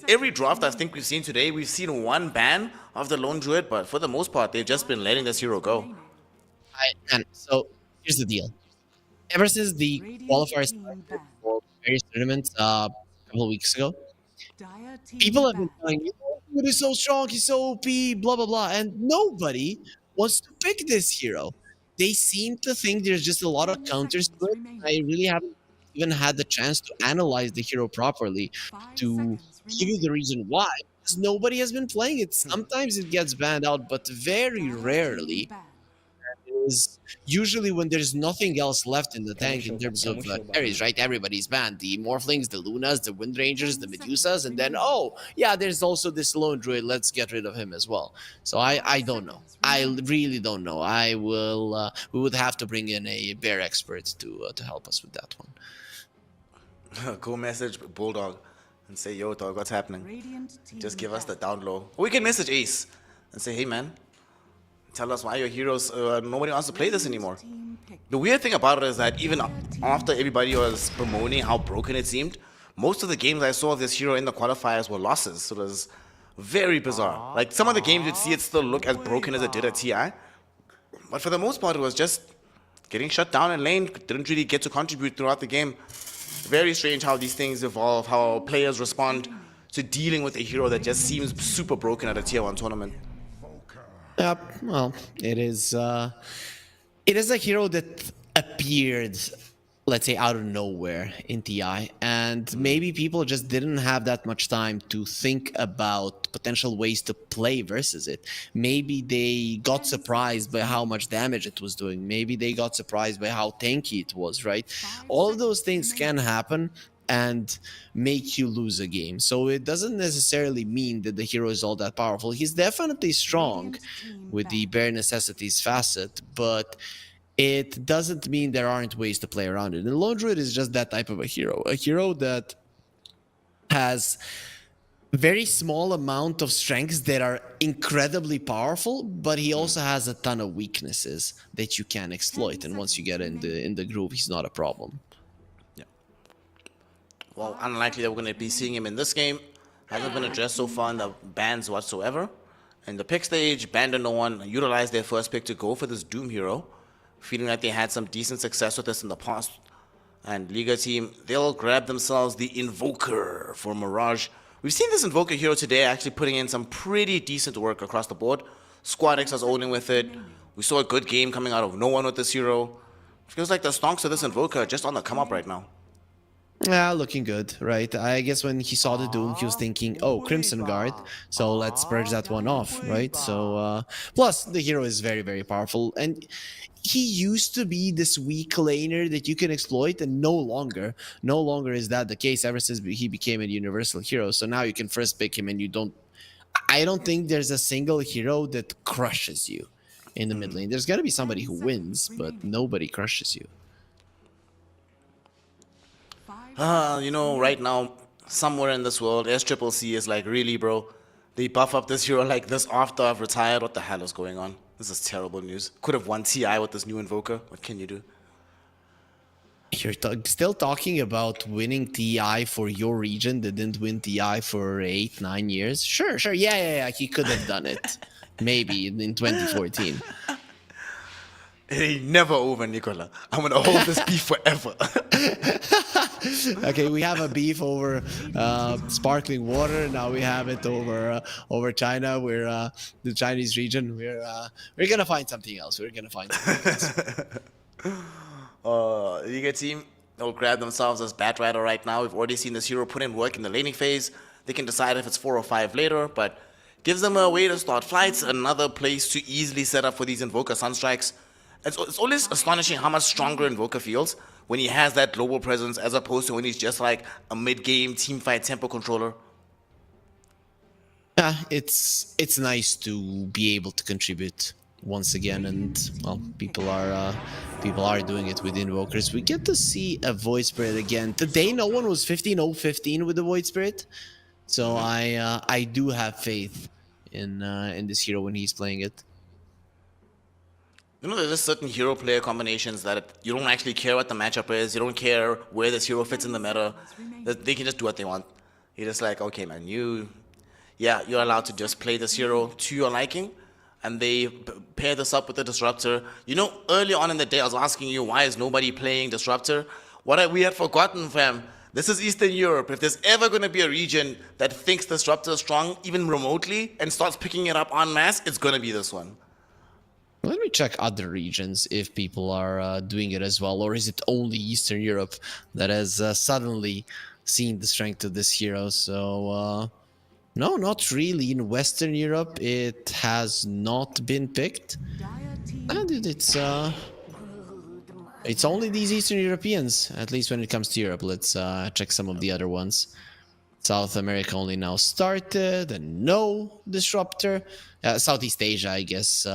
every draft I think we've seen today, we've seen one ban of the Lone Druid, but for the most part, they've just been letting this hero go. And so here's the deal. Ever since the qualifiers started for various tournaments a couple of weeks ago, people have been telling me, oh, he's so strong, he's so OP, blah, blah, blah. And nobody wants to pick this hero. They seem to think there's just a lot of counters to it. I really haven't even had the chance to analyze the hero properly to give you the reason why. Because nobody has been playing it. Sometimes it gets banned out, but very rarely is usually when there's nothing else left in the tank in terms of carries, right? Everybody's banned. The Morphlings, the Lunas, the Wind Rangers, the Medusas, and then, oh, yeah, there's also this lone druid. Let's get rid of him as well. So I don't know. I really don't know. I will. We would have to bring in a bear expert to help us with that one. Go message Bulldog and say, yo, dog, what's happening? Radiant team Just give us the death. down low. Or we can message Ace and say, hey, man, tell us why your heroes, nobody wants to play this anymore. Team pick. The weird thing about it is that even after everybody was bemoaning how broken it seemed, most of the games I saw of this hero in the qualifiers were losses. So it was very bizarre. Like some of the games you'd see it still look as broken as it did at TI. But for the most part, it was just getting shut down in lane, didn't really get to contribute throughout the game. Very strange how these things evolve, how players respond to dealing with a hero that just seems super broken at a tier 1 tournament. Yep. Well, it is a hero that appeared, let's say, out of nowhere in TI, and maybe people just didn't have that much time to think about potential ways to play versus it. Maybe they got surprised by how much damage it was doing. Maybe they got surprised by how tanky it was, right? All of those things can happen and make you lose a game. So it doesn't necessarily mean that the hero is all that powerful. He's definitely strong with the bare necessities facet, but it doesn't mean there aren't ways to play around it. And Lone Druid is just that type of a hero that has very small amount of strengths that are incredibly powerful, but he also has a ton of weaknesses that you can exploit. And once you get in the groove, he's not a problem. Well, unlikely that we're going to be seeing him in this game. Hasn't been addressed so far in the bans whatsoever. In the pick stage, BandaNoone utilized their first pick to go for this Doom hero, feeling like they had some decent success with this in the past. And Liga team, they'll grab themselves the Invoker for Mirage. We've seen this Invoker hero today actually putting in some pretty decent work across the board. Squad X was owning with it. We saw a good game coming out of no one with this hero. Feels like the stonks of this Invoker are just on the come up right now. Yeah, looking good, right? I guess when he saw the Doom, he was thinking, oh, Crimson Guard, so let's purge that one off, right? So, plus, the hero is very, very powerful, and he used to be this weak laner that you can exploit, and no longer is that the case ever since he became a universal hero. So now you can first pick him, and I don't think there's a single hero that crushes you in the mid lane. There's gonna be somebody who wins, but nobody crushes you. You know, right now, somewhere in this world, SCCC is like, really, bro? They buff up this hero like this after I've retired? What the hell is going on? This is terrible news. Could have won TI with this new Invoker. What can you do? You're still talking about winning TI for your region that didn't win TI for 8-9 years? Sure. Yeah. He could have done it. Maybe in 2014. It ain't never over, Nicola. I'm going to hold this beef forever. Okay, we have a beef over sparkling water. Now we have it over China. We're the Chinese region. We're gonna find something else. Liga team, they'll grab themselves as Batrider right now. We've already seen this hero put in work in the laning phase. They can decide if it's 4 or 5 later, but gives them a way to start fights, another place to easily set up for these Invoker Sunstrikes. It's always astonishing how much stronger Invoker feels when he has that global presence as opposed to when he's just like a mid-game teamfight tempo controller. Yeah, it's nice to be able to contribute once again, and well, people are doing it with Invokers. We get to see a Void Spirit again. Today, no one was 15-0-15 with the Void Spirit, so I do have faith in this hero when he's playing it. You know, there's just certain hero player combinations that you don't actually care what the matchup is. You don't care where this hero fits in the meta. They can just do what they want. You're just like, okay, man, you're allowed to just play this hero to your liking. And they pair this up with the Disruptor. You know, early on in the day, I was asking you, why is nobody playing Disruptor? We had forgotten, fam. This is Eastern Europe. If there's ever going to be a region that thinks Disruptor is strong, even remotely, and starts picking it up en masse, it's going to be this one. Let me check other regions if people are doing it as well, or is it only Eastern Europe that has suddenly seen the strength of this hero? So No, not really. In Western Europe, it has not been picked. And it's only these Eastern Europeans, at least when it comes to Europe. Let's check some of the other ones. South America only now started, and no disruptor. Southeast Asia, I guess,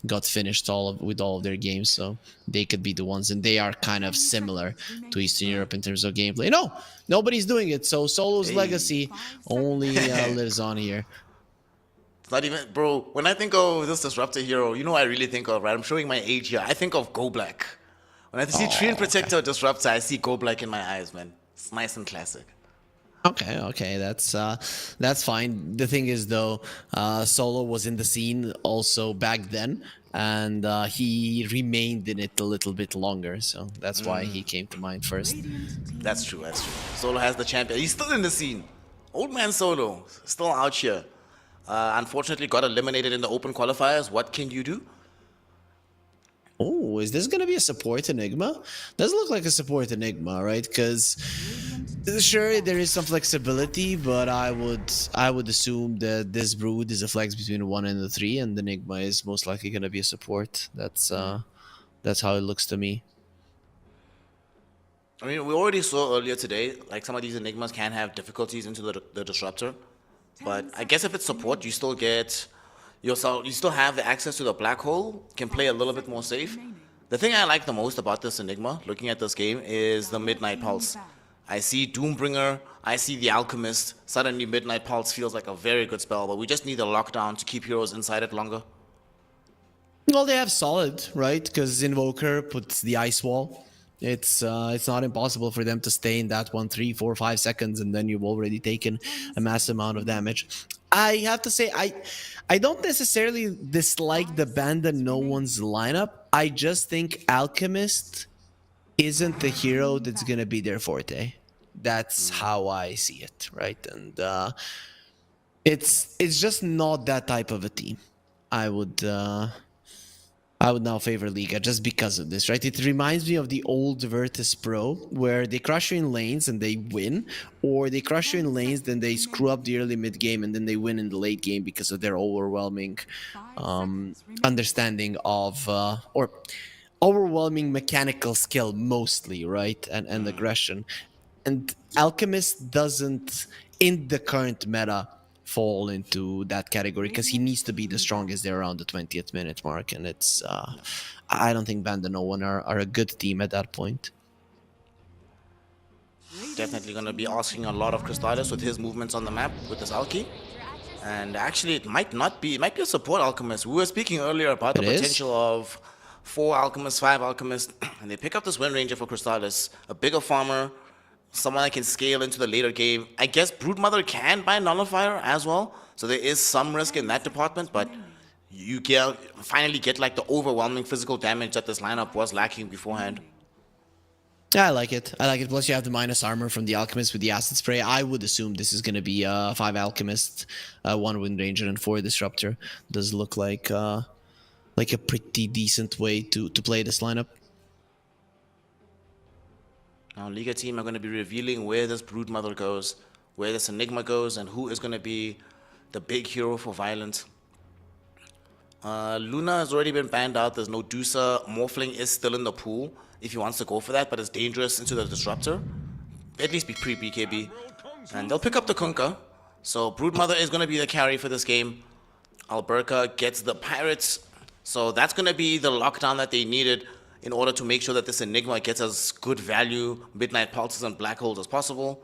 got finished with all of their games, so they could be the ones, and they are kind of similar to Eastern Europe in terms of gameplay. No, nobody's doing it, so Solo's legacy only lives on here. It's not even, bro. When I think of this disruptor hero, you know what I really think of, right? I'm showing my age here. I think of Go Black. When I see Tree and Protector disruptor, I see Go Black in my eyes, man. It's nice and classic. Okay, that's fine. The thing is, though, Solo was in the scene also back then, and he remained in it a little bit longer, so that's why he came to mind first. That's true. Solo has the champion. He's still in the scene. Old man Solo, still out here. Unfortunately, got eliminated in the open qualifiers. What can you do? Oh, is this gonna be a support Enigma? Does look like a support Enigma, right? Because sure, there is some flexibility, but I would assume that this Brood is a flex between the 1 and the 3, and the Enigma is most likely gonna be a support. That's how it looks to me. I mean, we already saw earlier today, like some of these Enigmas can have difficulties into the disruptor, but I guess if it's support, you still get yourself. You still have the access to the black hole. Can play a little bit more safe. The thing I like the most about this Enigma, looking at this game, is the Midnight Pulse. I see Doombringer, I see the Alchemist. Suddenly Midnight Pulse feels like a very good spell, but we just need a lockdown to keep heroes inside it longer. Well, they have Solid, right? Because Invoker puts the ice wall. It's not impossible for them to stay in that 1, 3, 4, 5 seconds, and then you've already taken a massive amount of damage. I have to say, I don't necessarily dislike the BandaNoOne's lineup. I just think Alchemist isn't the hero that's gonna be their forte. That's how I see it, right? And it's just not that type of a team. I would now favor Liga just because of this, right? It reminds me of the old Virtus Pro, where they crush you in lanes and they win, or they crush you in lanes, then they screw up the early mid game, and then they win in the late game because of their overwhelming understanding of, or overwhelming mechanical skill mostly, right? And aggression. And Alchemist doesn't, in the current meta, fall into that category because he needs to be the strongest there around the 20th minute mark, and it's I don't think BandaNoOne are a good team at that point. Definitely going to be asking a lot of Crystallis with his movements on the map with this Alki. And actually, it might be a support Alchemist. We were speaking earlier about the potential of 4 Alchemists, 5 Alchemists, and they pick up this Wind Ranger for Crystallis, a bigger farmer, someone that can scale into the later game. I guess Broodmother can buy Nullifier as well, so there is some risk in that department, but you finally get like the overwhelming physical damage that this lineup was lacking beforehand. Yeah, I like it. Plus, you have the minus armor from the Alchemist with the Acid Spray. I would assume this is going to be 5 Alchemist, 1 Wind Ranger, and 4 Disruptor. Does look like a pretty decent way to play this lineup. Now, Liga team are going to be revealing where this Broodmother goes, where this Enigma goes, and who is going to be the big hero for Violent. Luna has already been banned out. There's no Dusa. Morphling is still in the pool if he wants to go for that, but it's dangerous into the Disruptor. At least be pre-BKB. And they'll pick up the Kunkka. So Broodmother is going to be the carry for this game. Alberca gets the Pirates. So that's going to be the lockdown that they needed in order to make sure that this Enigma gets as good value, Midnight Pulses, and Black Holes as possible.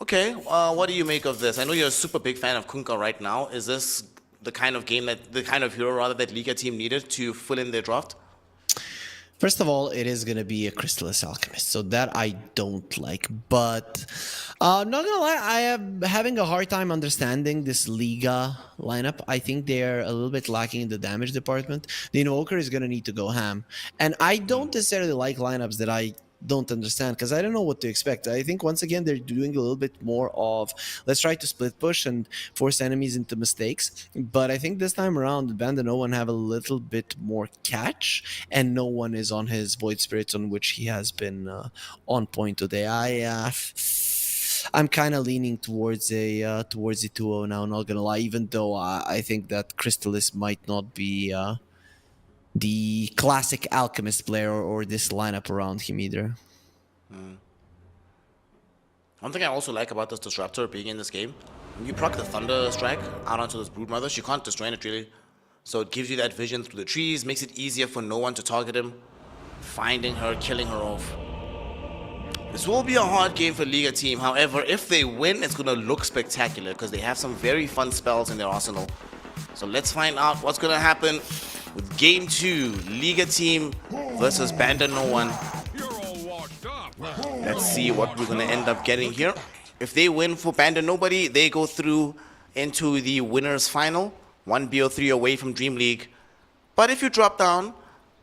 Okay, what do you make of this? I know you're a super big fan of Kunkka right now. Is this the kind of game the kind of hero rather that Liga team needed to fill in their draft? First of all, it is going to be a Crystallis Alchemist, so that I don't like. But I'm not going to lie, I am having a hard time understanding this Liga lineup. I think they're a little bit lacking in the damage department. The Invoker is going to need to go ham. And I don't necessarily like lineups that I don't understand because I don't know what to expect. I think once again they're doing a little bit more of let's try to split push and force enemies into mistakes, but I think this time around BandaNoOne have a little bit more catch and no one is on his Void Spirits on which he has been on point today. I'm kind of leaning towards a 2-0 now. Not gonna lie, even though I think that Crystalis might not be the classic Alchemist player or this lineup around him either. One thing I also like about this Disruptor being in this game, when you proc the Thunder Strike out onto this Broodmother, she can't destroy it really. So it gives you that vision through the trees, makes it easier for no one to target him, finding her, killing her off. This will be a hard game for Liga team. However, if they win, it's going to look spectacular because they have some very fun spells in their arsenal. So let's find out what's going to happen with Game 2, Liga team versus BandaNoone. Let's see what we're going to end up getting here. If they win for BandaNobody, they go through into the winners final, 1 BO3 away from DreamLeague. But if you drop down,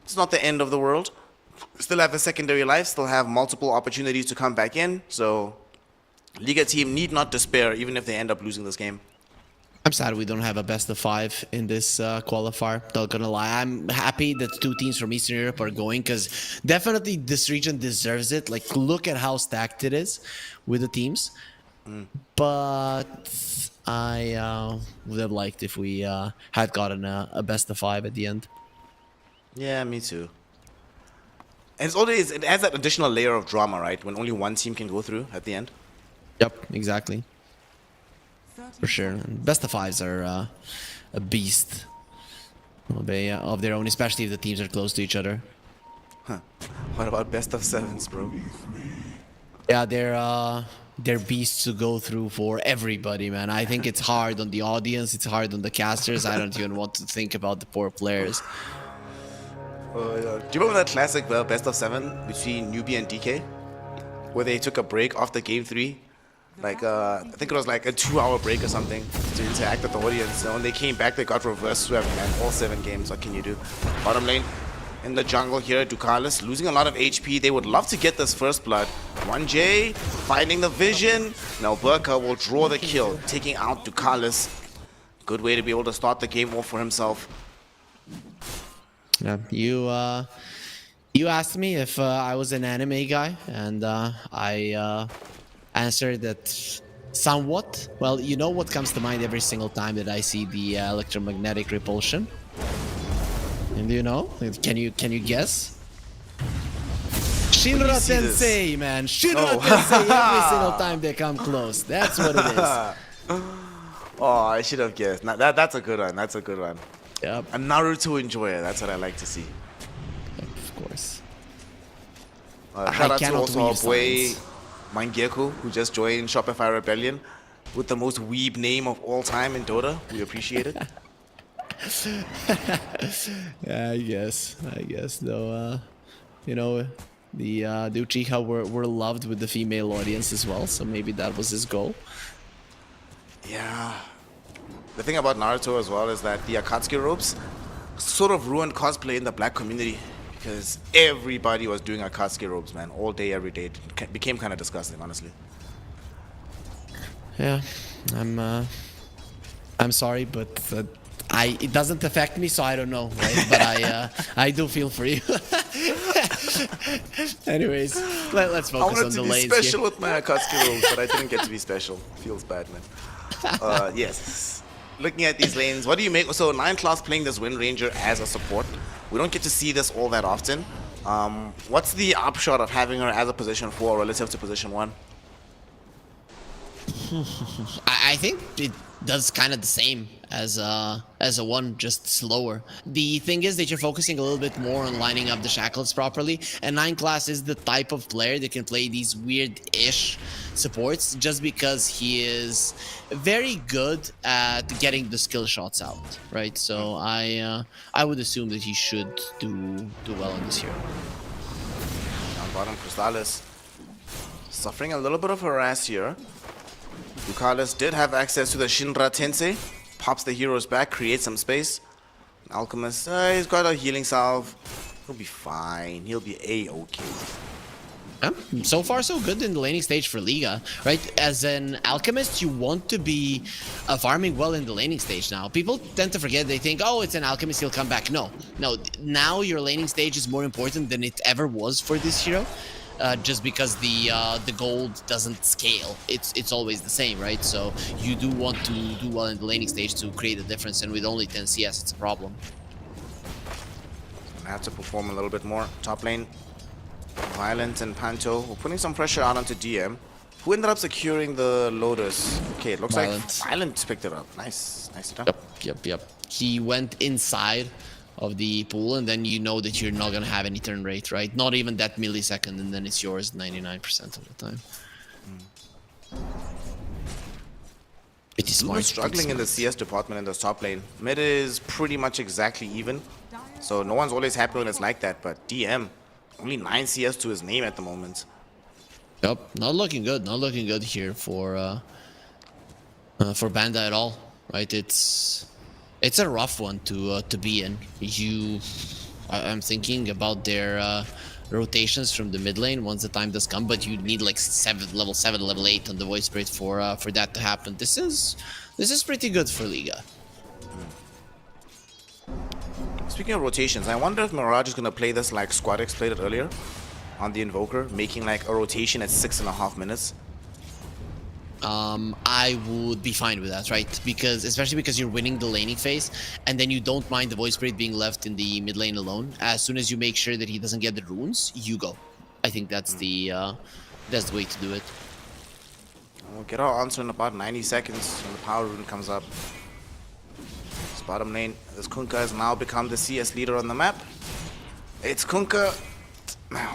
it's not the end of the world. Still have a secondary life, still have multiple opportunities to come back in. So Liga team need not despair even if they end up losing this game. I'm sad we don't have a best of 5 in this qualifier. Not gonna lie, I'm happy that 2 teams from Eastern Europe are going because definitely this region deserves it. Like, look at how stacked it is with the teams. But I would have liked if we had gotten a best of 5 at the end. Yeah, me too. And it's always, it adds that additional layer of drama, right? When only one team can go through at the end. Yep, exactly. For sure. And best of 5s are a beast of their own, especially if the teams are close to each other. Huh. What about best of 7s, bro? Yeah, they're beasts to go through for everybody, man. I think it's hard on the audience, it's hard on the casters. I don't even want to think about the poor players. Yeah. Do you remember that classic best of 7 between Newbie and DK? Where they took a break after game 3? Like, I think it was like a 2-hour break or something to interact with the audience. And when they came back, they got reverse swept, man. All 7 games, what can you do? Bottom lane, in the jungle here, Ducalis losing a lot of HP. They would love to get this first blood. L1GA finding the vision. Now Burka will draw the kill, taking out Ducalis. Good way to be able to start the game off for himself. Yeah, you asked me if I was an anime guy, and I answered that somewhat. Well, you know what comes to mind every single time that I see the electromagnetic repulsion? And do you know? Can you guess? Shinra Tensei, man. Shinra Tensei every single time they come close. That's what it is. Oh, I should have guessed. That's a good one. That's a good one. Yep. A Naruto enjoyer. That's what I like to see. Of course. Shout out to also our boy Mangeku, who just joined Shopify Rebellion with the most weeb name of all time in Dota. We appreciate it. Yeah, I guess. Though, you know, the Uchiha were loved with the female audience as well, so maybe that was his goal. Yeah. The thing about Naruto as well is that the Akatsuki robes sort of ruined cosplay in the black community because everybody was doing Akatsuki robes, man, all day, every day. It became kind of disgusting, honestly. Yeah, I'm sorry, but it doesn't affect me, so I don't know, right? But I do feel for you. Anyways, let's focus on the lanes. I wanted to be special with my Akatsuki robes, but I didn't get to be special. Feels bad, man. Yes. Looking at these lanes, what do you make? So 9 class playing this Wind Ranger as a support. We don't get to see this all that often. What's the upshot of having her as a position 4 relative to position 1? I think it does kind of the same as a 1, just slower. The thing is that you're focusing a little bit more on lining up the shackles properly, and 9 class is the type of player that can play these weird-ish supports just because he is very good at getting the skill shots out, right? So I would assume that he should do well in this hero. Down bottom, Crystalis suffering a little bit of harass here. Ducalis did have access to the Shinra Tensei. Pops the heroes back, creates some space. Alchemist, he's got a healing salve. He'll be fine. He'll be A-okay. So far, so good in the laning stage for Liga, right? As an Alchemist, you want to be farming well in the laning stage now. People tend to forget, they think, oh, it's an Alchemist, he'll come back. No, now your laning stage is more important than it ever was for this hero. just because the gold doesn't scale. It's always the same, right? So you do want to do well in the laning stage to create a difference, and with only 10 CS, it's a problem. Gonna have to perform a little bit more. Top lane, Violent and Panto. We're putting some pressure out onto DM. Who ended up securing the Lotus? Okay, it looks Violent. like Violent picked it up. Nice stuff. Yep. He went inside of the pool, and then you know that you're not gonna have any turn rate, right? Not even that millisecond, and then it's yours 99% of the time. Pretty smart. We're struggling in the CS department in the top lane. Mid is pretty much exactly even, so no one's always happy when it's like that. But DM, only 9 CS to his name at the moment. Yep, not looking good. Not looking good here for Banda at all, right? It's a rough one to be in. I'm thinking about their rotations from the mid lane once the time does come, but you need like level 7, level 8 on the Void Spirit for that to happen. This is pretty good for Liga. Speaking of rotations, I wonder if Mirage is gonna play this like SquadX played it earlier on the Invoker, making like a rotation at 6.5 minutes. I would be fine with that, right? Especially because you're winning the laning phase, and then you don't mind the Void Spirit being left in the mid lane alone. As soon as you make sure that he doesn't get the runes, you go. I think that's the way to do it. We'll get our answer in about 90 seconds when the power rune comes up. This bottom lane, this Kunkka has now become the CS leader on the map. It's Kunkka.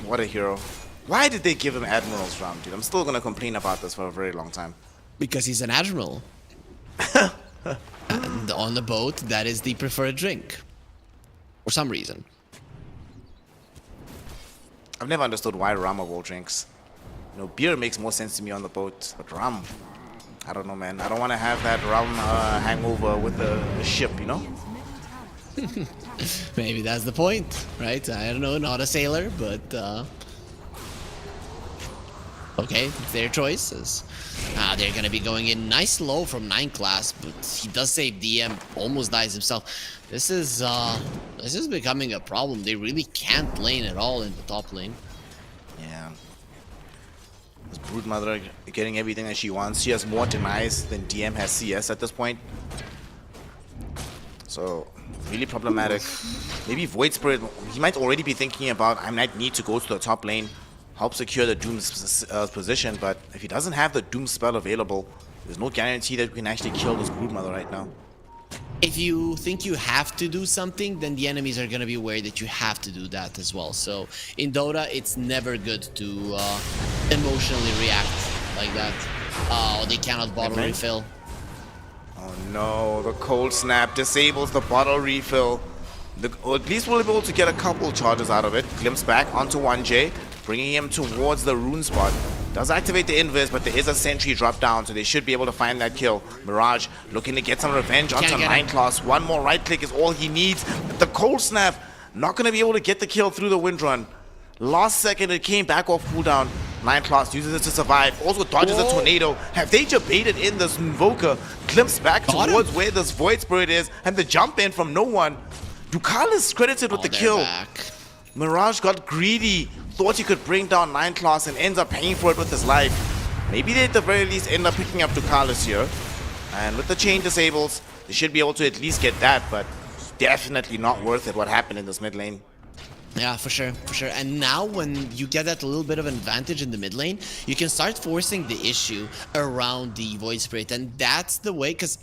What a hero. Why did they give him Admiral's Rum, dude? I'm still gonna complain about this for a very long time. Because he's an admiral. And on the boat, that is the preferred drink. For some reason. I've never understood why rum of all drinks. You know, beer makes more sense to me on the boat, but rum, I don't know, man. I don't want to have that rum hangover with the ship, you know? Maybe that's the point, right? I don't know, not a sailor, but okay, it's their choices. They're gonna be going in nice low from 9 class, but he does save DM, almost dies himself. This is becoming a problem. They really can't lane at all in the top lane. Yeah. This Broodmother getting everything that she wants. She has more denies than DM has CS at this point. So, really problematic. Maybe Void Spirit, he might already be thinking about, I might need to go to the top lane, help secure the Doom's position, but if he doesn't have the Doom spell available, there's no guarantee that we can actually kill this Broodmother right now. If you think you have to do something, then the enemies are going to be aware that you have to do that as well. So in Dota, it's never good to emotionally react like that. Oh, they cannot bottle refill. Oh no, the cold snap disables the bottle refill. Or at least we'll be able to get a couple charges out of it. Glimpse back onto L1GA, bringing him towards the rune spot. Does activate the invis, but there is a sentry drop down, so they should be able to find that kill. Mirage looking to get some revenge onto 9 class. One more right click is all he needs. But the cold snap, not going to be able to get the kill through the wind run. Last second, it came back off cooldown. 9 class uses it to survive. Also dodges a tornado. Have they debated in this Invoker? Glimpse back towards where this Void Spirit is, and the jump in from no one. Ducalis credited with the kill. Back. Mirage got greedy, thought he could bring down 9 class and ends up paying for it with his life. Maybe they at the very least end up picking up Ducalis here. And with the chain disables, they should be able to at least get that, but definitely not worth it what happened in this mid lane. Yeah, for sure, for sure. And now when you get that little bit of advantage in the mid lane, you can start forcing the issue around the Void Spirit. And that's the way, because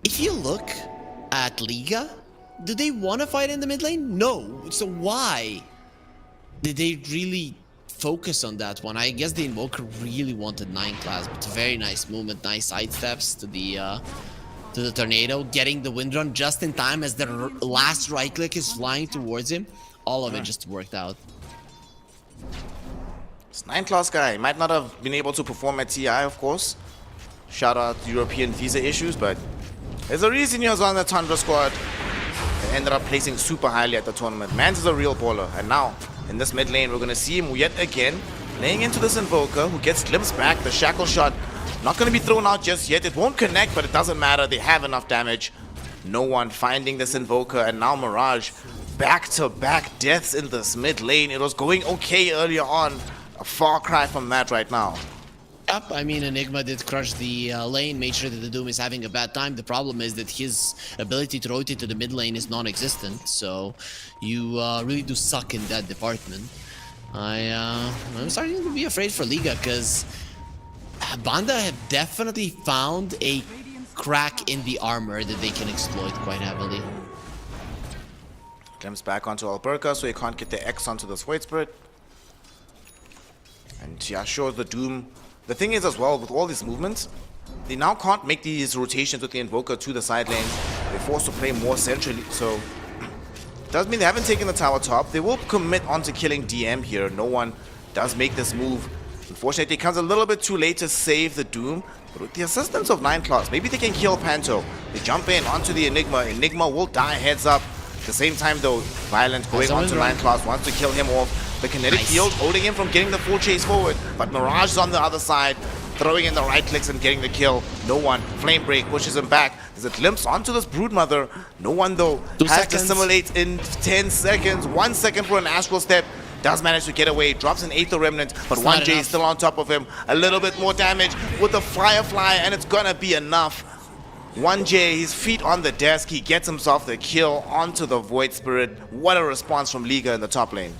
if you look at Liga, do they want to fight in the mid lane? No. So why did they really focus on that one? I guess the Invoker really wanted 9 class, but very nice movement, nice side steps to the tornado, getting the wind run just in time as the last right click is flying towards him. All of it just worked out. This 9 class guy might not have been able to perform at TI, of course. Shout out European visa issues, but there's a reason he was on the Tundra squad. They ended up placing super highly at the tournament. Mans is a real baller, and now in this mid lane we're gonna see him yet again laying into this Invoker who gets glimpsed back. The shackle shot not gonna be thrown out just yet. It won't connect, but it doesn't matter. They have enough damage. No one finding this Invoker, and now Mirage back-to-back deaths in this mid lane. It was going okay earlier on. a far cry from that right now. Yep, I mean, Enigma did crush the lane, made sure that the Doom is having a bad time. The problem is that his ability to rotate to the mid lane is non-existent, so you really do suck in that department. I'm starting to be afraid for Liga, because Banda have definitely found a crack in the armor that they can exploit quite heavily. Glimpse back onto Alberca, so he can't get the X onto this Void Spirit. And yeah, sure, the Doom. The thing is as well, with all these movements, they now can't make these rotations with the Invoker to the side lanes. They're forced to play more centrally, so does mean they haven't taken the tower top. They will commit onto killing DM here. NooOne does make this move. Unfortunately, it comes a little bit too late to save the Doom. But with the assistance of 9 maybe they can kill Panto. They jump in onto the Enigma. Enigma will die heads up. At the same time though, Violent going onto 9 wants to kill him off. The kinetic field holding him from getting the full chase forward. But Mirage is on the other side, throwing in the right clicks and getting the kill. NooOne, Flame Break, pushes him back. There's a glimpse onto this Broodmother. NooOne though has to assimilate in 10 seconds. 1 second for an Astral Step. Does manage to get away, drops an Aether Remnant, but 1J is still on top of him. A little bit more damage with the Firefly, and it's gonna be enough. 1J, his feet on the desk, he gets himself the kill onto the Void Spirit. What a response from Liga in the top lane.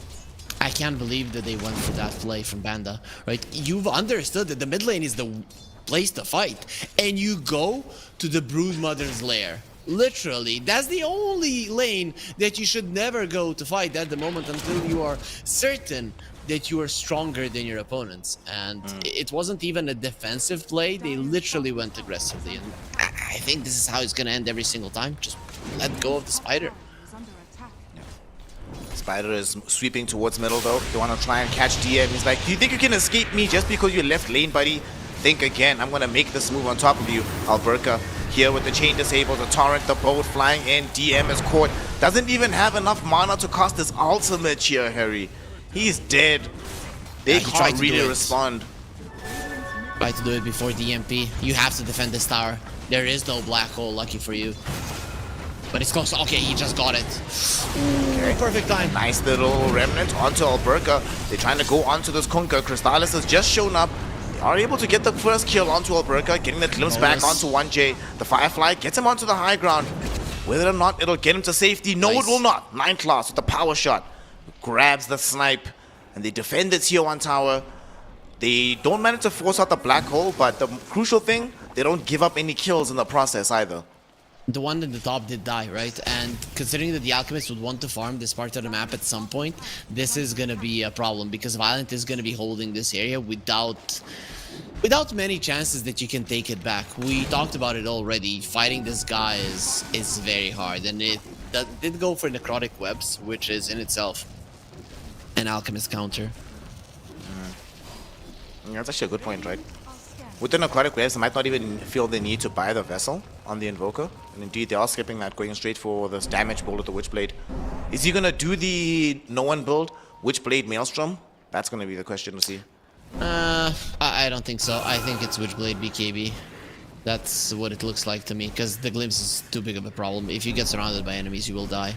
I can't believe that they went for that play from Banda, right? You've understood that the mid lane is the place to fight, and you go to the Broodmother's lair. Literally, that's the only lane that you should never go to fight at the moment until you are certain that you are stronger than your opponents. And it wasn't even a defensive play, they literally went aggressively. And I think this is how it's gonna end every single time. Just let go of the spider. Spider is sweeping towards middle though. They want to try and catch DM. He's like, do you think you can escape me just because you left lane, buddy? Think again. I'm going to make this move on top of you. Alberca here with the chain disabled, the torrent, the boat flying in. DM is caught. Doesn't even have enough mana to cast his ultimate here, Harry. He's dead. They can't really respond. Try to do it before DMP. You have to defend this tower. There is no black hole, lucky for you. But it's close. Okay, he just got it. Ooh, perfect time. Nice little remnant onto Alberca. They're trying to go onto this Kunkka. Crystallis has just shown up. They are able to get the first kill onto Alberca, getting the glimpse back onto 1J. The Firefly gets him onto the high ground. Whether or not it'll get him to safety, no, it will not. 9 with the power shot. Grabs the snipe. And they defend the tier 1 tower. They don't manage to force out the black hole, but the crucial thing, they don't give up any kills in the process either. The one in the top did die, right? And considering that the Alchemist would want to farm this part of the map at some point, this is gonna be a problem because Violent is gonna be holding this area without many chances that you can take it back. We talked about it already. Fighting this guy is very hard, and it did go for necrotic webs, which is in itself an Alchemist counter. That's actually a good point, right? With the necrotic waves, they might not even feel the need to buy the vessel on the Invoker. And indeed, they are skipping that, going straight for this damage build with the Witchblade. Is he going to do the NooOne build, Witchblade Maelstrom? That's going to be the question to see. I don't think so. I think it's Witchblade BKB. That's what it looks like to me, because the Glimpse is too big of a problem. If you get surrounded by enemies, you will die.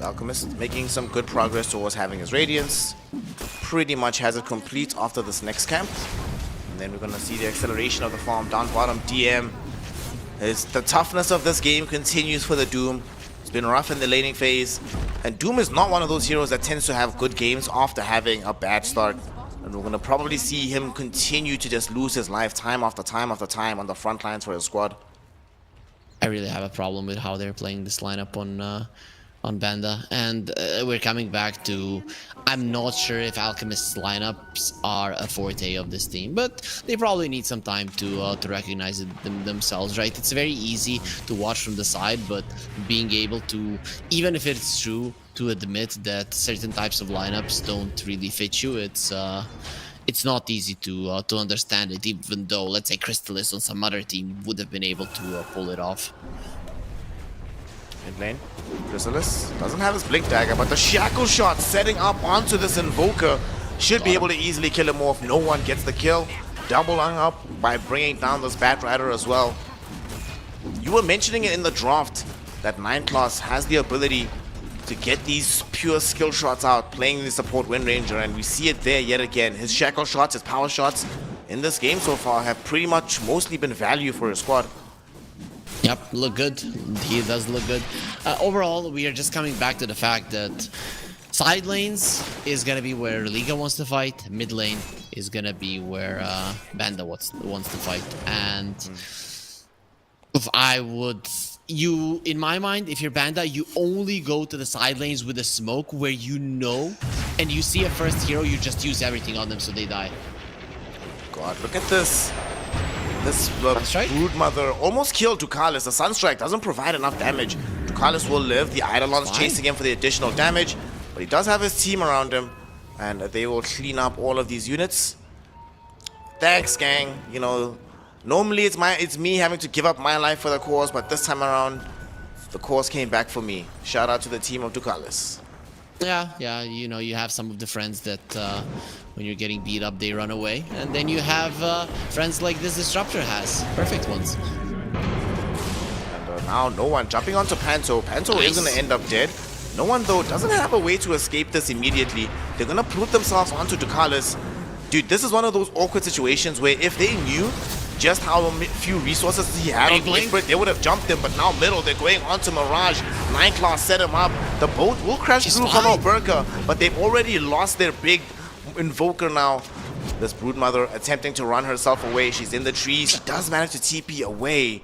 Alchemist making some good progress towards having his Radiance. Pretty much has it complete after this next camp. And then we're going to see the acceleration of the farm down bottom. DM. The toughness of this game continues for the Doom. It's been rough in the laning phase. And Doom is not one of those heroes that tends to have good games after having a bad start. And we're going to probably see him continue to just lose his life time after time after time on the front lines for his squad. I really have a problem with how they're playing this lineup on Banda, and we're coming back to, I'm not sure if Alchemist's lineups are a forte of this team, but they probably need some time to recognize it themselves, right? It's very easy to watch from the side, but being able to, even if it's true, to admit that certain types of lineups don't really fit you, it's not easy to understand it, even though, let's say, Crystallis on some other team would have been able to pull it off. Mid lane, Crystallis doesn't have his Blink Dagger, but the Shackle Shot setting up onto this Invoker should be able to easily kill him off. NooOne gets the kill, doubling up by bringing down this Bat Rider as well. You were mentioning it in the draft. that 9 Class has the ability to get these pure skill shots out, playing the support Wind Ranger, and we see it there yet again. His shackle shots, his power shots in this game so far have pretty much mostly been value for his squad. Yep, look good. He does look good. Overall, we are just coming back to the fact that side lanes is gonna be where Liga wants to fight. Mid lane is gonna be where Banda wants to fight. And if I would, in my mind, if you're Banda, you only go to the side lanes with a smoke where you know, and you see a first hero, you just use everything on them so they die. God, look at this. This Sunstrike? Broodmother almost killed Ducalis. The Sunstrike doesn't provide enough damage. Ducalis will live. The Eidolon's chasing him for the additional damage. But he does have his team around him. And they will clean up all of these units. Thanks, gang. You know, normally it's me having to give up my life for the cause. But this time around, the cause came back for me. Shout out to the team of Ducalis. Yeah, you know, you have some of the friends that when you're getting beat up, they run away. And then you have friends like this Disruptor has. Perfect ones. And now NoOne jumping onto Panto. Panto is going to end up dead. NoOne, though, doesn't have a way to escape this immediately. They're going to put themselves onto Ducalis. Dude, this is one of those awkward situations where if they knew just how few resources he had on Whisper, they would have jumped him, but now middle, they're going onto Mirage. 9 Claw set him up. The boat will crash through from Alberca, but they've already lost their big invoker now. This Broodmother attempting to run herself away. She's in the trees. She does manage to TP away.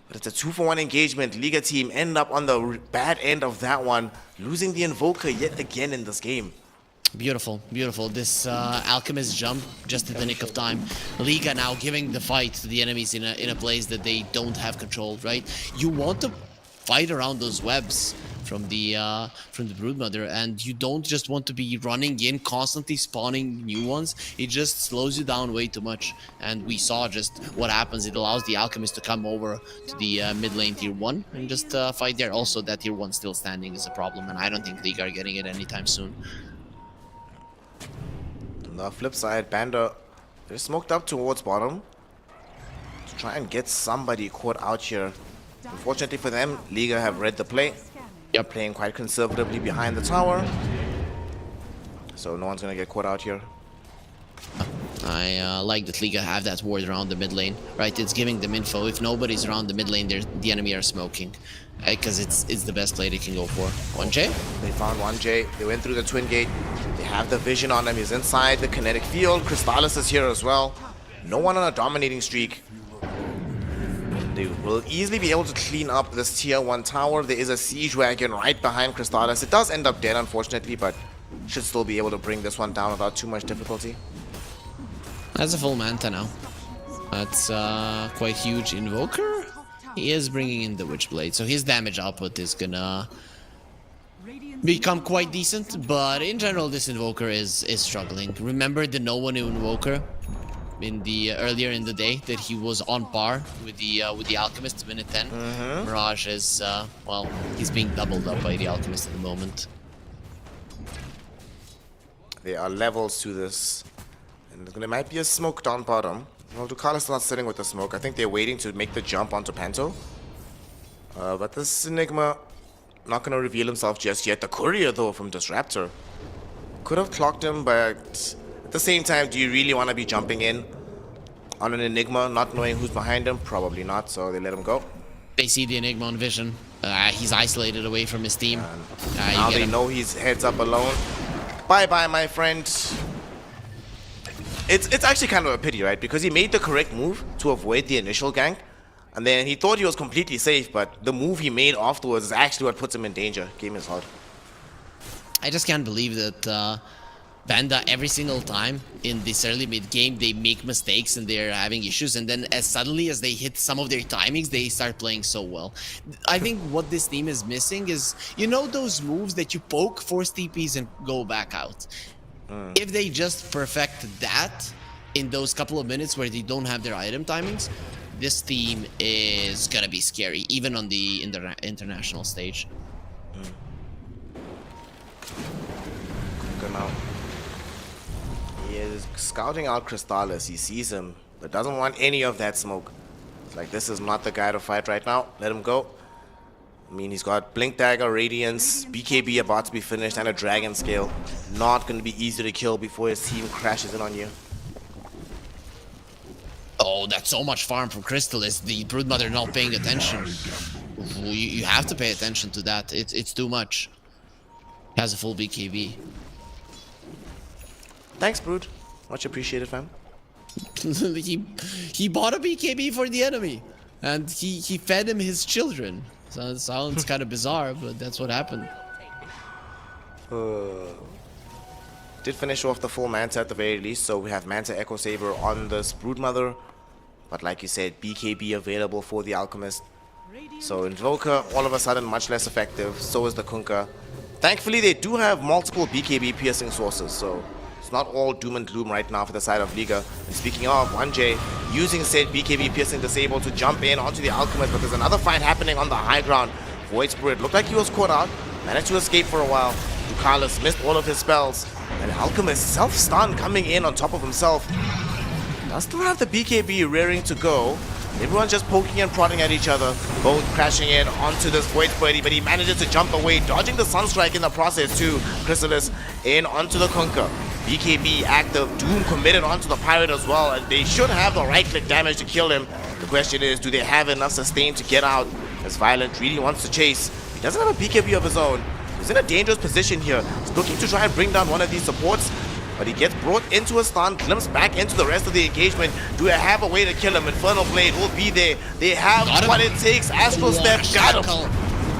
But it's a 2-for-1 engagement. Liga team end up on the bad end of that one, losing the invoker yet again in this game. Beautiful, beautiful. This Alchemist jump just in the nick of time. Liga now giving the fight to the enemies in a place that they don't have control, right? You want to fight around those webs from the Broodmother, and you don't just want to be running in, constantly spawning new ones. It just slows you down way too much. And we saw just what happens. It allows the Alchemist to come over to the mid lane tier 1 and just fight there. Also, that tier 1 still standing is a problem, and I don't think Liga are getting it anytime soon. On the flip side, Banda, they're smoked up towards bottom to try and get somebody caught out here. Unfortunately for them, Liga have read the play. Yep. Playing quite conservatively behind the tower. So no one's gonna get caught out here. I like that Liga have that ward around the mid lane, right? It's giving them info. If nobody's around the mid lane, the enemy are smoking, because it's the best play they can go for. 1J? They found 1J. They went through the twin gate. They have the vision on him. He's inside the kinetic field. Crystallis is here as well. NoOne on a dominating streak. They will easily be able to clean up this tier 1 tower. There is a siege wagon right behind Crystallis. It does end up dead, unfortunately, but should still be able to bring this one down without too much difficulty. That's a full Manta now. That's quite huge. Invoker? He is bringing in the Witchblade, so his damage output is gonna become quite decent, but in general this Invoker is struggling. Remember the NoOne Invoker in the earlier in the day that he was on par with the Alchemist minute 10. Mirage is well, he's being doubled up by the Alchemist at the moment. There are levels to this, and there might be a smoke down bottom. Well, Ducalis not sitting with the smoke. I think they're waiting to make the jump onto Panto. But this Enigma not gonna reveal himself just yet. The courier though from Disruptor could have clocked him, but at the same time, do you really want to be jumping in on an Enigma, not knowing who's behind him? Probably not, so they let him go. They see the Enigma on vision. He's isolated away from his team. Now they know he's heads up alone. Bye-bye, my friend. It's actually kind of a pity, right? Because he made the correct move to avoid the initial gank. And then he thought he was completely safe, but the move he made afterwards is actually what puts him in danger. Game is hard. I just can't believe that Banda, every single time in this early mid game, they make mistakes and they're having issues, and then as suddenly as they hit some of their timings, they start playing so well. I think what this team is missing is, you know, those moves that you poke, force TPs, and go back out. If they just perfect that in those couple of minutes where they don't have their item timings, this team is gonna be scary, even on the international stage. Genau. He is scouting out Crystallis. He sees him, but doesn't want any of that smoke. It's like, this is not the guy to fight right now. Let him go. I mean, he's got Blink Dagger, Radiance, BKB about to be finished, and a Dragon Scale. Not going to be easy to kill before his team crashes in on you. Oh, that's so much farm from Crystallis. The Broodmother not paying attention. You have to pay attention to that. It's too much. Has a full BKB. Thanks, Brood. Much appreciated, fam. he bought a BKB for the enemy, and he fed him his children. So it sounds kind of bizarre, but that's what happened. Did finish off the full Manta at the very least, so we have Manta Echo Saber on this Broodmother. But like you said, BKB available for the Alchemist. So Invoker, all of a sudden, much less effective. So is the Kunkka. Thankfully, they do have multiple BKB piercing sources, so it's not all doom and gloom right now for the side of Liga. And speaking of, L1GA using said BKB piercing disable to jump in onto the Alchemist, but there's another fight happening on the high ground. Void Spirit looked like he was caught out, managed to escape for a while. Ducalis missed all of his spells, and Alchemist self-stun coming in on top of himself. Does still have the BKB rearing to go. Everyone just poking and prodding at each other, both crashing in onto this Void Birdie, but he manages to jump away, dodging the Sunstrike in the process too. Crystallis in onto the Kunkka. BKB active, Doom committed onto the Pirate as well, and they should have the right-click damage to kill him. The question is, do they have enough sustain to get out? As Violent really wants to chase. He doesn't have a BKB of his own. He's in a dangerous position here. He's looking to try and bring down one of these supports, but he gets brought into a stun, glimpsed back into the rest of the engagement. Do they have a way to kill him? Infernal Blade will be there. They have what it takes. Astral Step got him.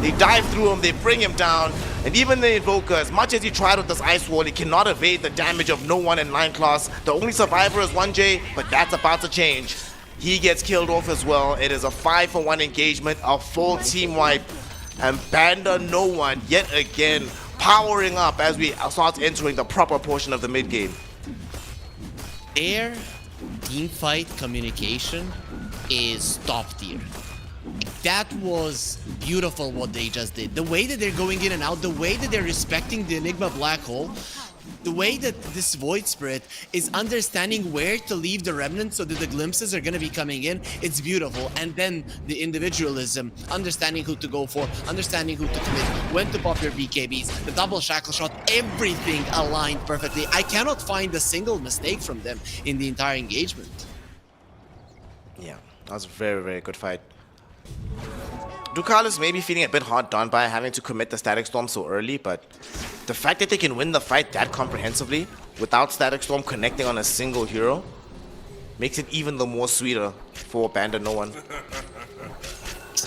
They dive through him, they bring him down, and even the Invoker, as much as he tried with this Ice Wall, he cannot evade the damage of NoOne in 9 class. The only survivor is L1GA, but that's about to change. He gets killed off as well. It is a 5-for-1 engagement, a full team wipe, and BandaNoone yet again powering up as we start entering the proper portion of the mid game. Their teamfight communication is top tier. That was beautiful what they just did. The way that they're going in and out, the way that they're respecting the Enigma Black Hole, the way that this Void Spirit is understanding where to leave the Remnant so that the glimpses are going to be coming in, it's beautiful. And then the individualism, understanding who to go for, understanding who to commit, when to pop your BKBs, the double shackle shot, everything aligned perfectly. I cannot find a single mistake from them in the entire engagement. Yeah, that was a very, very good fight. Ducalis may be feeling a bit hard done by having to commit the Static Storm so early, but the fact that they can win the fight that comprehensively without Static Storm connecting on a single hero makes it even the more sweeter for BandaNoone.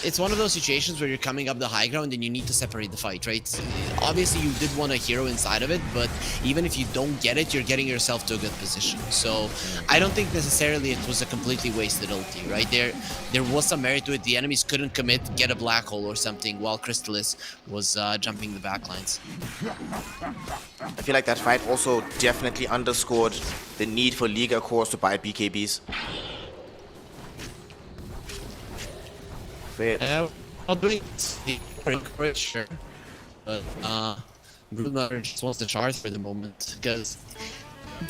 It's one of those situations where you're coming up the high ground and you need to separate the fight, right? Obviously, you did want a hero inside of it, but even if you don't get it, you're getting yourself to a good position. So I don't think necessarily it was a completely wasted ulti, right? There was some merit to it. The enemies couldn't commit, get a black hole or something, while Crystallis was jumping the backlines. I feel like that fight also definitely underscored the need for Liga cores to buy BKBs. I'll bring it, sure. But Broodmother just wants to charge for the moment because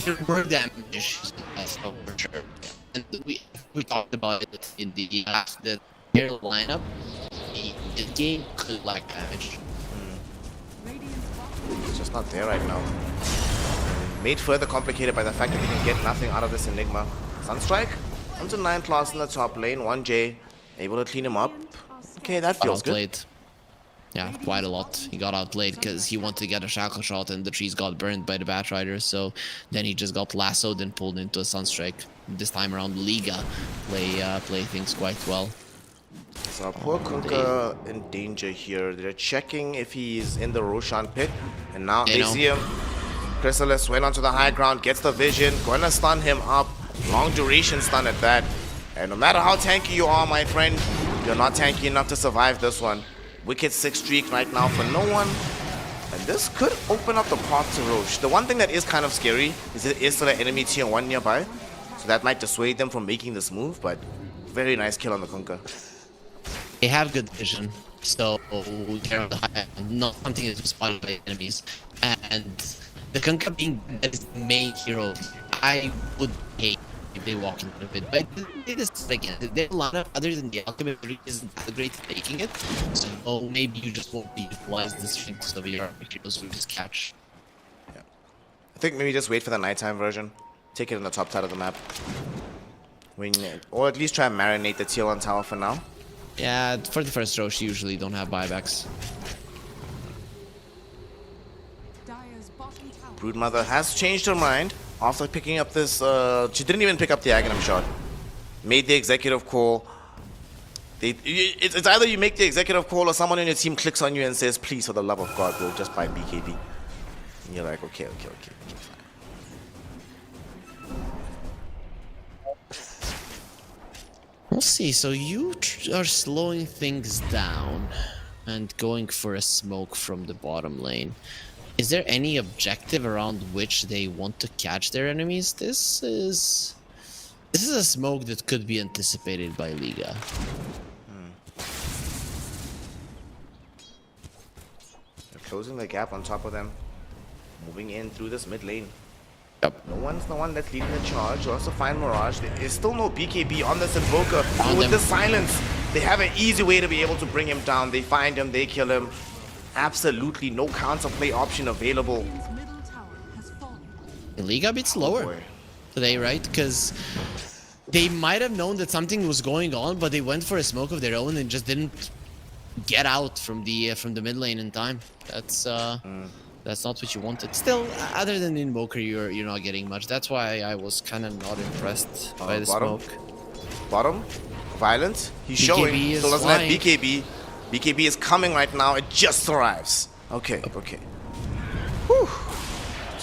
there were damage issues for sure. And we talked about it in the last the hero lineup. The game could lack damage. It's just not there right now. Made further complicated by the fact that they can get nothing out of this Enigma. Sunstrike comes to 9 class in the top lane. L1GA able to clean him up. Okay, that feels good. Yeah, quite a lot. He got outplayed because he wanted to get a shackle shot and the trees got burned by the Bat Riders. So then he just got lassoed and pulled into a Sunstrike. This time around, Liga play things quite well. So poor Kunkka in danger here. They're checking if he's in the Roshan pit. And now they see him. Crystallis went onto the high ground, gets the vision, gonna stun him up. Long duration stun at that. And no matter how tanky you are, my friend, you're not tanky enough to survive this one. Wicked 6 streak right now for NoOne. And this could open up the path to Roche. The one thing that is kind of scary is there is still an enemy tier 1 nearby. So that might dissuade them from making this move, but very nice kill on the Kunkka. They have good vision, so they're on the high end, not something that's spotted by enemies. And the Kunkka being that is the main hero, I would hate if they walk into the pit. But it is again, there are a lot of other than the Alchemist really isn't that great at taking it. So maybe you just won't utilize the strengths of your heroes who just catch. I think maybe just wait for the nighttime version. Take it on the top side of the map. Or at least try and marinate the tier 1 tower for now. Yeah, for the first Roche, you usually don't have buybacks. Dire's bottom tower. Broodmother has changed her mind after picking up this. She didn't even pick up the Aghanim shot. Made the executive call. It's either you make the executive call or someone on your team clicks on you and says, please, for the love of God, bro, just buy BKB. And you're like, okay, fine. We'll see. So you are slowing things down and going for a smoke from the bottom lane. Is there any objective around which they want to catch their enemies? This is a smoke that could be anticipated by Liga. They're closing the gap on top of them. Moving in through this mid lane. Yep. No one's the one that's leading the charge. You also find Mirage. There is still no BKB on this Invoker. On With them. the silence, they have an easy way to be able to bring him down. They find him, they kill him. Absolutely no counterplay option available. His middle tower has fallen. Liga a bit slower boy. today, right? Because they might have known that something was going on, but they went for a smoke of their own and just didn't get out from the mid lane in time. That's not what you wanted. Still, other than Invoker, you're not getting much. That's why I was kind of not impressed by the bottom? smoke. Bottom, Violent. He's BKB showing. is Still doesn't flying. have BKB. BKB is coming right now. It just arrives. Okay. Whew.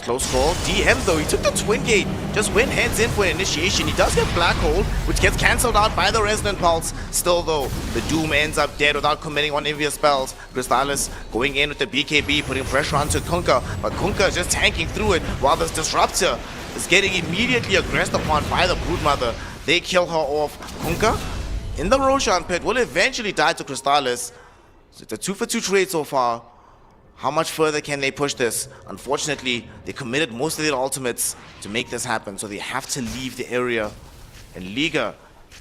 Close call. DM though, he took the twin gate. Just went heads in for initiation. He does get Black Hole, which gets cancelled out by the Resonant Pulse. Still though, the Doom ends up dead without committing on envious spells. Crystallis going in with the BKB, putting pressure onto Kunkka, but Kunkka is just tanking through it while this Disruptor is getting immediately aggressed upon by the Broodmother. They kill her off. Kunkka in the Roshan pit will eventually die to Crystallis. So it's a 2-for-2 trade so far. How much further can they push this? Unfortunately, they committed most of their ultimates to make this happen, so they have to leave the area. And Liga,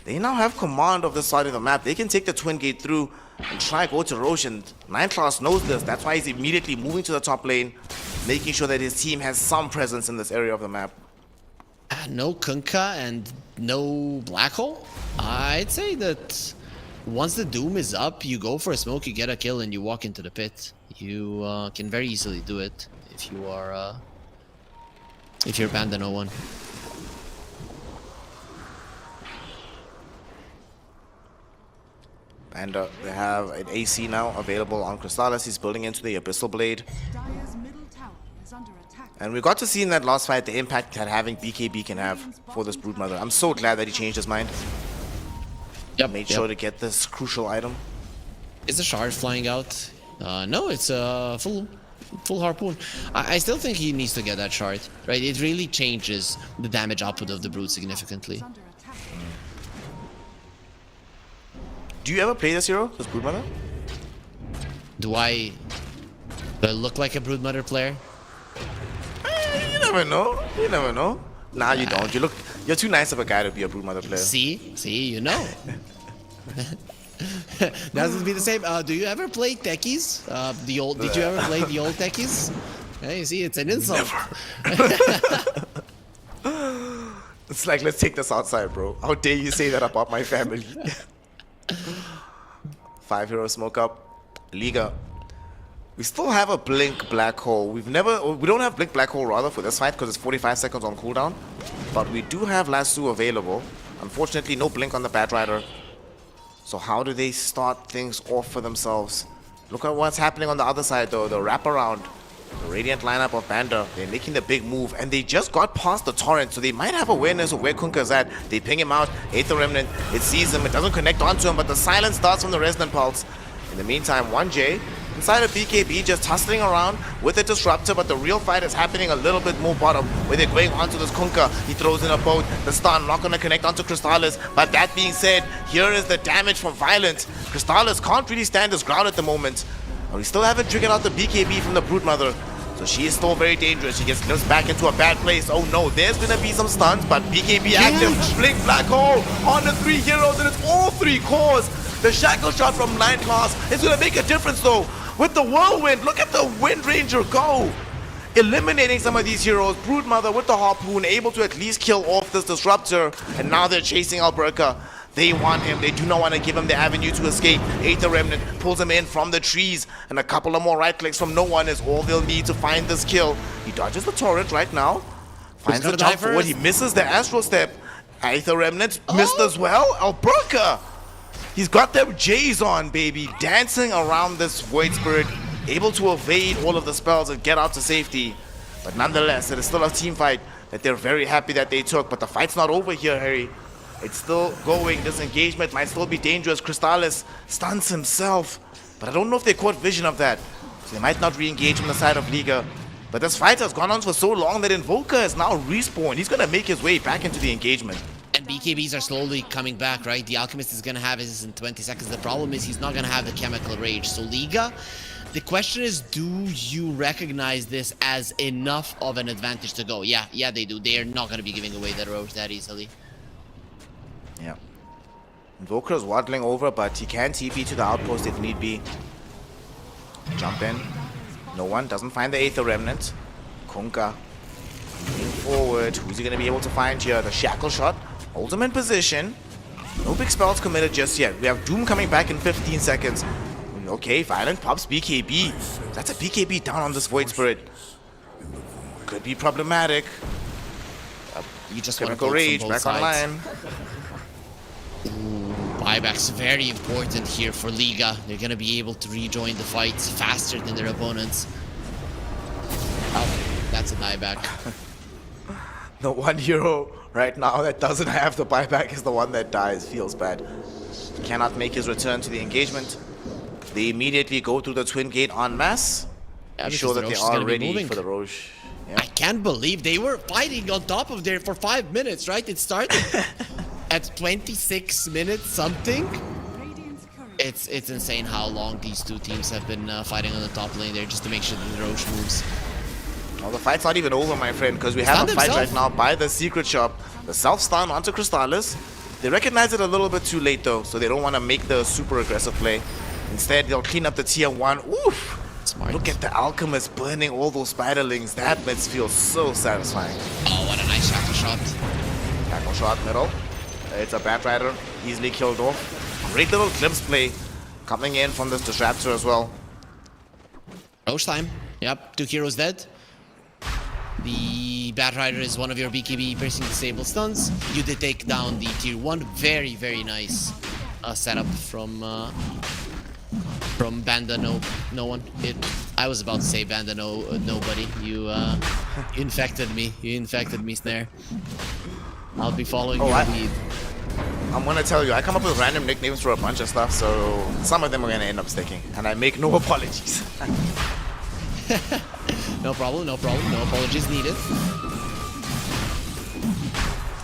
they now have command of this side of the map. They can take the twin gate through and try go to Roche, and Nineclass knows this. That's why he's immediately moving to the top lane, making sure that his team has some presence in this area of the map. No Kunkka and no Black Hole? I'd say that once the Doom is up, you go for a smoke, you get a kill, and you walk into the pit. You can very easily do it if you are if you're BandaNoone. And they have an AC now available on Crystallis. He's building into the Abyssal Blade. Dire's middle tower is under attack. And we got to see in that last fight the impact that having BKB can have for this Broodmother. I'm so glad that he changed his mind. Yep. Made sure to get this crucial item. Is the shard flying out? No, it's a full harpoon. I still think he needs to get that shard, right? It really changes the damage output of the Brood significantly. Under attack. Do you ever play this hero, this Broodmother? Do I look like a Broodmother player? You never know. You never know. Nah, you don't. You're too nice of a guy to be a Broodmother player. See, you know. That would be the same. Do you ever play techies? Did you ever play the old techies? Hey, you see, it's an insult. It's like, let's take this outside, bro. How dare you say that about my family? 5 hero smoke up. Liga. We still have a Blink Black Hole. We don't have Blink Black Hole rather for this fight because it's 45 seconds on cooldown. But we do have Lasso available. Unfortunately, no Blink on the Batrider. So how do they start things off for themselves? Look at what's happening on the other side though, the wraparound. The Radiant lineup of Banda, they're making the big move and they just got past the Torrent, so they might have awareness of where Kunkka is at. They ping him out, Aether Remnant, it sees him, it doesn't connect onto him, but the silence starts from the Resonant Pulse. In the meantime, L1GA inside of BKB just hustling around with a Disruptor, but the real fight is happening a little bit more bottom, where they're going onto this Kunkka. He throws in a boat, the stun not gonna connect onto Crystallis, but that being said, here is the damage from Violent. Crystallis can't really stand his ground at the moment, and we still haven't triggered out the BKB from the Broodmother. So So she is still very dangerous. She gets clipped back into a bad place. Oh no, there's gonna be some stuns, but BKB active. Blink Black Hole on the 3 heroes, and it's all 3 cores. The shackle shot from 9 class is gonna make a difference though. With the whirlwind, look at the Wind Ranger go. Eliminating some of these heroes. Broodmother with the harpoon, able to at least kill off this disruptor. And now they're chasing Alberca. They want him. They do not want to give him the avenue to escape. Aether Remnant pulls him in from the trees. And a couple of more right clicks from NooOne is all they'll need to find this kill. He dodges the turret right now. Finds the jump forward. He misses the Astral Step. Aether Remnant missed as well. Alberca. He's got them J's on, baby. Dancing around this Void Spirit. Able to evade all of the spells and get out to safety. But nonetheless, it is still a team fight that they're very happy that they took. But the fight's not over here, Harry. It's still going. This engagement might still be dangerous. Crystallis stuns himself. But I don't know if they caught vision of that. So they might not re-engage from the side of Liga. But this fight has gone on for so long that Invoker has now respawned. He's going to make his way back into the engagement. And BKBs are slowly coming back, right? The Alchemist is going to have his in 20 seconds. The problem is he's not going to have the Chemical Rage. So Liga, the question is, do you recognize this as enough of an advantage to go? Yeah, they do. They are not going to be giving away that Roche that easily. Yeah. Invoker is waddling over, but he can TP to the outpost if need be. Jump in. NooOne doesn't find the Aether Remnant. Kunkka moving forward. Who's he going to be able to find here? The Shackle Shot holds him in position. No big spells committed just yet. We have Doom coming back in 15 seconds. Okay, Violent pops BKB. That's a BKB down on this Void Spirit. Could be problematic. You just Chemical Rage back online. Buyback's very important here for Liga. They're going to be able to rejoin the fight faster than their opponents. Oh, that's a buyback. The one hero right now that doesn't have the buyback is the one that dies. Feels bad. Cannot make his return to the engagement. They immediately go through the twin gate en masse. Yeah, Sure that they are ready for the Roche. Yeah. I can't believe they were fighting on top of there for 5 minutes, right? It started at 26 minutes something. It's insane how long these two teams have been fighting on the top lane there just to make sure that the Roche moves. Well, the fight's not even over, my friend, because we have a fight right now by the secret shop. The self-stun onto Crystallis. They recognize it a little bit too late, though, so they don't want to make the super aggressive play. Instead, they'll clean up the tier 1. Oof! Smart. Look at the Alchemist burning all those spiderlings. That must feel so satisfying. Oh, what a nice shackle shot. Shackle shot middle. It's a Batrider. Easily killed off. Great little glimpse play coming in from this Disruptor as well. Roche time. Yep, 2 heroes dead. The Batrider is one of your BKB piercing disable stuns. You did take down the tier 1. Very, very nice setup from BandaNoone. I was about to say nobody. You infected me. You infected me, Snare. I'll be following your lead. I'm gonna tell you, I come up with random nicknames for a bunch of stuff, so some of them are gonna end up sticking, and I make no apologies. No problem, no problem. No apologies needed.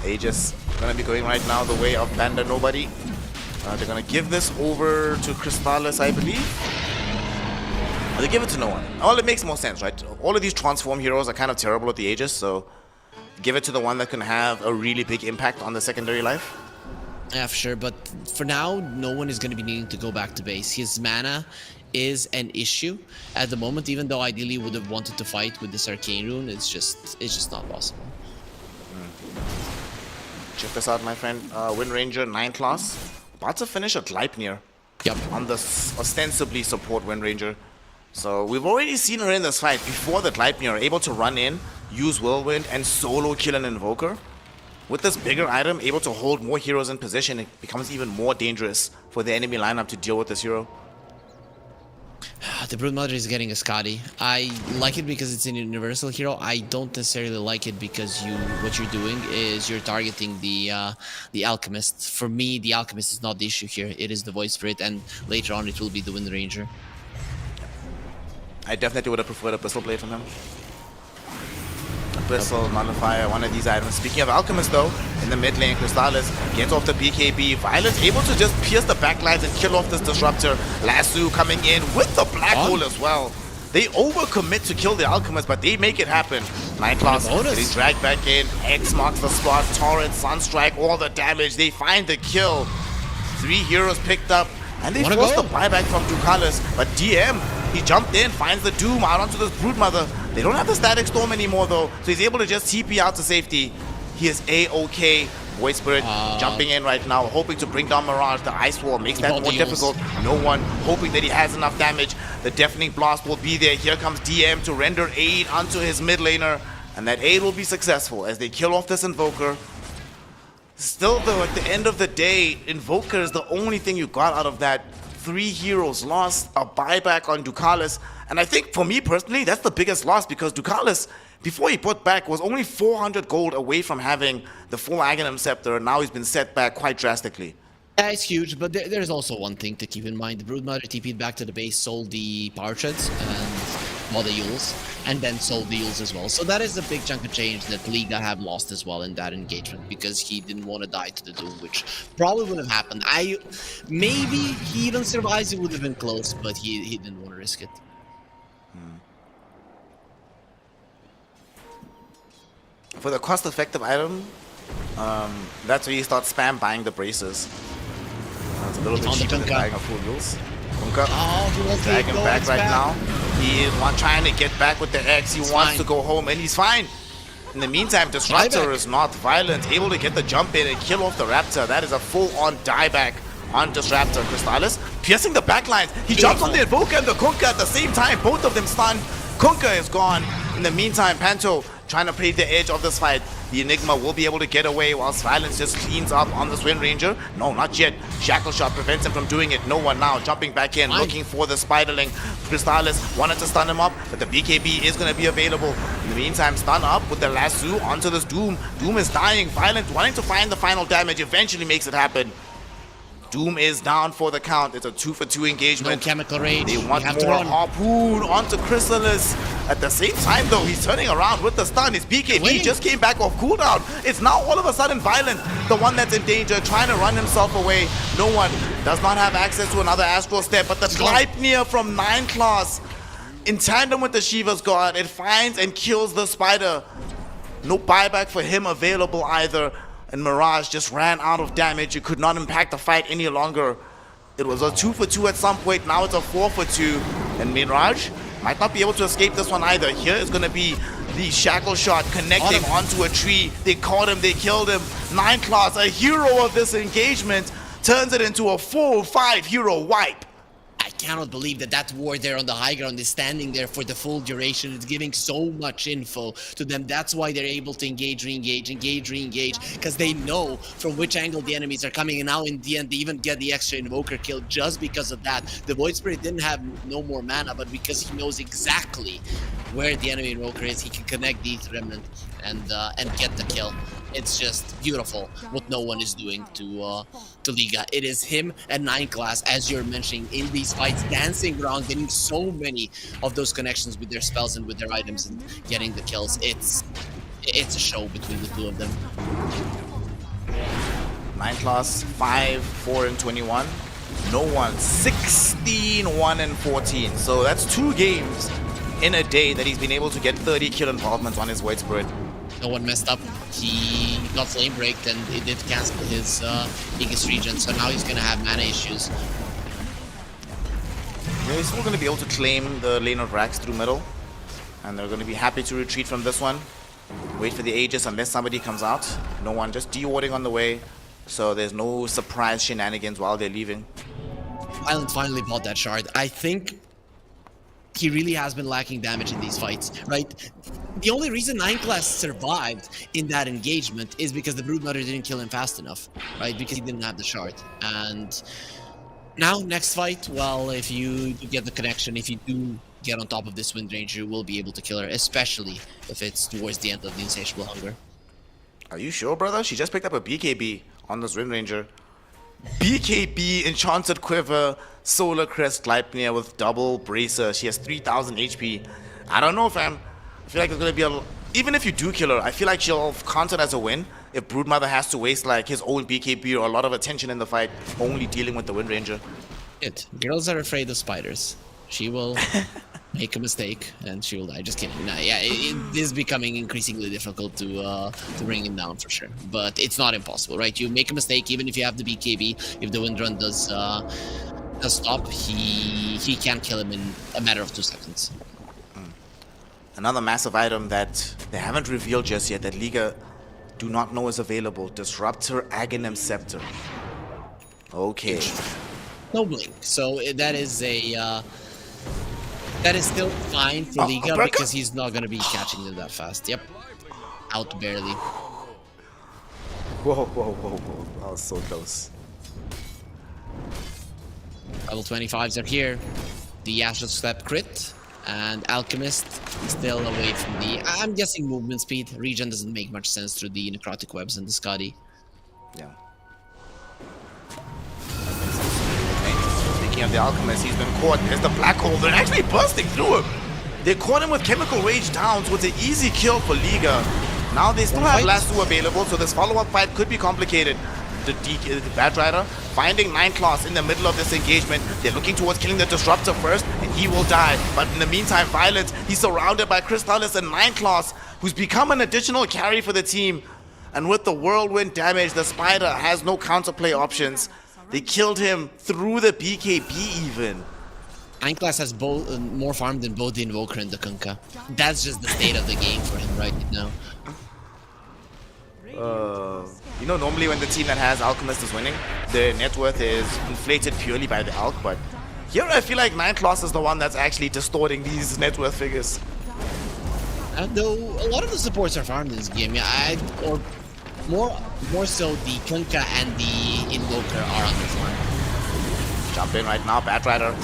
Aegis gonna be going right now the way of BandaNobody. They're gonna give this over to Crystallis, I believe. Or they give it to NooOne. Well, it makes more sense, right? All of these transform heroes are kind of terrible at the Aegis, so give it to the one that can have a really big impact on the secondary life. Yeah, for sure. But for now, NooOne is going to be needing to go back to base. His mana is an issue at the moment, even though ideally would have wanted to fight with this Arcane Rune. It's just not possible. Check this out, my friend. Wind Ranger 9 class. About to finish at Gleipnir. Yep. On the ostensibly support Wind Ranger. So we've already seen her in this fight before the Gleipnir, able to run in, use Whirlwind, and solo kill an Invoker. With this bigger item, able to hold more heroes in position, it becomes even more dangerous for the enemy lineup to deal with this hero. The Broodmother is getting a Scotty. I like it because it's an universal hero. I don't necessarily like it because what you're doing is you're targeting the Alchemist. For me, the Alchemist is not the issue here. It is the Void Spirit, and later on it will be the Wind Ranger. I definitely would have preferred a Pistol Blade from him. A Pistol, Nullifier, one of these items. Speaking of Alchemist though, in the mid lane, Crystallis gets off the BKB. Violet's able to just pierce the backlines and kill off this Disruptor. Lasso coming in with the Black Hole as well. They overcommit to kill the Alchemist, but they make it happen. Nightclass getting dragged back in. X marks the spot. Torrent, Sunstrike, all the damage. They find the kill. 3 heroes picked up, and they force the buyback from Ducalis. But DM, he jumped in, finds the Doom out onto this Broodmother. They don't have the Static Storm anymore though, so he's able to just TP out to safety. He is A-OK. Void Spirit jumping in right now, hoping to bring down Mirage. The Ice Wall makes that more difficult. No one hoping that he has enough damage. The Deafening Blast will be there. Here comes DM to render aid onto his mid laner. And that aid will be successful as they kill off this Invoker. Still though, at the end of the day, Invoker is the only thing you got out of that. 3 heroes lost, a buyback on Ducalis. And I think for me personally, that's the biggest loss because Ducalis, before he put back, was only 400 gold away from having the full Aghanim Scepter, and now he's been set back quite drastically. Yeah, it's huge, but there's also one thing to keep in mind. The Broodmother TP'd back to the base, sold the Power Treads, and the Yules, and then sold the Yules as well. So that is a big chunk of change that Liga have lost as well in that engagement, because he didn't want to die to the Doom, which probably would have happened. Maybe he even survives, it would have been close, but he didn't want to risk it. For the cost-effective item, that's where you start spam buying the braces. That's a little bit cheaper than buying a full Yules. Kunkka, drag him back right now. He is trying to get back with the X. He wants to go home, and he's fine. In the meantime, Disruptor is not violent, able to get the jump in and kill off the Raptor. That is a full-on dieback on Disruptor. Crystallis piercing the backlines. He jumps on the Invoker and the Kunkka at the same time. Both of them stunned. Kunkka is gone. In the meantime, Panto trying to play the edge of this fight. The Enigma will be able to get away while Silence just cleans up on this Wind Ranger. No, not yet. Shackle Shot prevents him from doing it. No one now jumping back in, looking for the Spiderling. Crystallis wanted to stun him up, but the BKB is going to be available. In the meantime, stun up with the lasso onto this Doom. Doom is dying. Violent wanting to find the final damage, eventually makes it happen. Doom is down for the count. It's a 2-for-2 engagement. No chemical rage. They want more Harpoon onto Chrysalis. At the same time, though, he's turning around with the stun. His BKB just came back off cooldown. It's now all of a sudden Violent, the one that's in danger, trying to run himself away. No one does not have access to another Astral Step, but the Gleipnir from 9 class, in tandem with the Shiva's Guard, it finds and kills the Spider. No buyback for him available either. And Mirage just ran out of damage. It could not impact the fight any longer. It was a 2-for-2 at some point. Now it's a 4-for-2. And Mirage might not be able to escape this one either. Here is going to be the Shackle Shot connecting onto a tree. They caught him. They killed him. 9 class, a hero of this engagement, turns it into a full 5-hero wipe. I cannot believe that that ward there on the high ground is standing there for the full duration. It's giving so much info to them. That's why they're able to engage, re-engage, engage, re-engage, because they know from which angle the enemies are coming, and now in the end they even get the extra Invoker kill just because of that. The Void Spirit didn't have no more mana, but because he knows exactly where the enemy Invoker is, he can connect the Remnant and get the kill. It's just beautiful what no one is doing to Liga. It is him and 9 class, as you're mentioning, in these fights, dancing around, getting so many of those connections with their spells and with their items and getting the kills. It's a show between the two of them. 9 class, 5, 4, and 21. No one, 16, 1, and 14. So that's 2 games in a day that he's been able to get 30 kill involvements on his Void Spirit. No one messed up. He got flame breaked and it did cancel his biggest regen, so now he's gonna have mana issues. Yeah, he's still gonna be able to claim the lane of Rax through middle, and they're gonna be happy to retreat from this one. Wait for the Aegis unless somebody comes out. No one, just de-warding on the way, so there's no surprise shenanigans while they're leaving. Violent finally bought that shard. I think he really has been lacking damage in these fights, right? The only reason 9 class survived in that engagement is because the Broodmother didn't kill him fast enough, right? Because he didn't have the shard. And now, next fight, well, if you get the connection, if you do get on top of this Wind Ranger, you will be able to kill her, especially if it's towards the end of the Insatiable Hunger. Are you sure, brother? She just picked up a BKB on this Wind Ranger. BKB, Enchanted Quiver, Solar Crest, Gleipnir with double Bracer. She has 3000 HP. I don't know, fam. I feel like it's gonna be a... Even if you do kill her, I feel like she'll count it as a win if Broodmother has to waste like his own BKB or a lot of attention in the fight, only dealing with the Wind Ranger. Girls are afraid of spiders. She will Make a mistake and she will die. Just kidding. No, yeah, it is becoming increasingly difficult to bring him down for sure. But it's not impossible, right? You make a mistake, even if you have the BKB. If the wind run does stop, he can kill him in a matter of 2 seconds. Another massive item that they haven't revealed just yet that Liga do not know is available. Disruptor Aghanim Scepter. Okay. No blink. So that is a that is still fine for Liga because he's not gonna be catching them that fast. Yep. Out barely. Whoa. That was so close. Level 25s are here. The Astral Step crit. And Alchemist still away from the... I'm guessing movement speed. Regen doesn't make much sense through the Necrotic Webs and the Scotty. Yeah. Speaking of the Alchemist, he's been caught. There's the Black Hole. They're actually bursting through him. They caught him with Chemical Rage down, so it's an easy kill for Liga. Now they still have Lasso available, so this follow-up fight could be complicated. The Bad Rider finding 9claws in the middle of this engagement. They're looking towards killing the Disruptor first, and he will die. But in the meantime, Violence, he's surrounded by Crystallis and 9claws, who's become an additional carry for the team. And with the Whirlwind damage, the Spider has no counterplay options. They killed him through the BKB even. 9class has both more farm than both the Invoker and the Kunkka. That's just the state of the game for him right now. You know, normally when the team that has Alchemist is winning, their net worth is inflated purely by the Alch, but here I feel like 9claws is the one that's actually distorting these net worth figures. Though a lot of the supports are farmed in this game, yeah, or more so the Kunkka and the Invoker are underfarmed. Jump in right now, Bat Rider.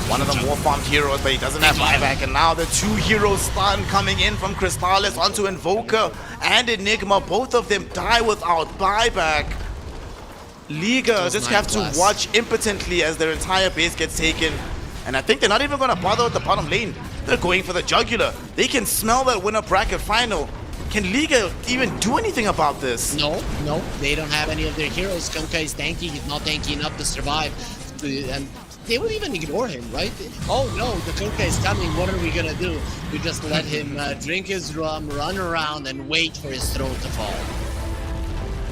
One of the more farmed heroes, but he doesn't have buyback. And now the 2 heroes stun coming in from Crystallis onto Invoker and Enigma. Both of them die without buyback. Liga just have to watch impotently as their entire base gets taken. And I think they're not even going to bother with the bottom lane. They're going for the jugular. They can smell that winner bracket final. Can Liga even do anything about this? No, they don't have any of their heroes. Kunkka is tanky, he's not tanky enough to survive. And they will even ignore him, right? Oh no, the Kunkka is coming, what are we gonna do? We just let him drink his rum, run around, and wait for his throne to fall.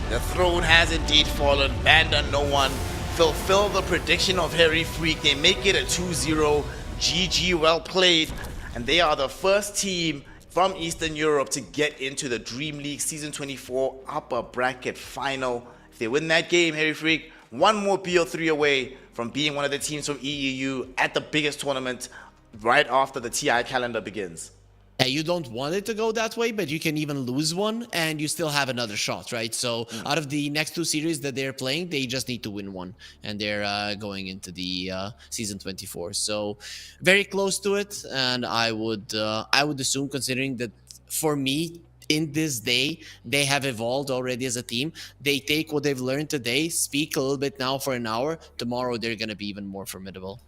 The throne has indeed fallen. BandaNoone fulfill the prediction of Harry Freak. They make it a 2-0. GG, well played. And they are the first team from Eastern Europe to get into the DreamLeague Season 24 upper bracket final. If they win that game, Harry Freak, one more BO3 away from being one of the teams from EEU at the biggest tournament right after the TI calendar begins. Yeah, you don't want it to go that way, but you can even lose one and you still have another shot, right? So out of the next 2 series that they're playing, they just need to win one, and they're going into the season 24. So very close to it, and I would assume, considering that for me, in this day, they have evolved already as a team. They take what they've learned today, speak a little bit now for an hour. Tomorrow, they're going to be even more formidable.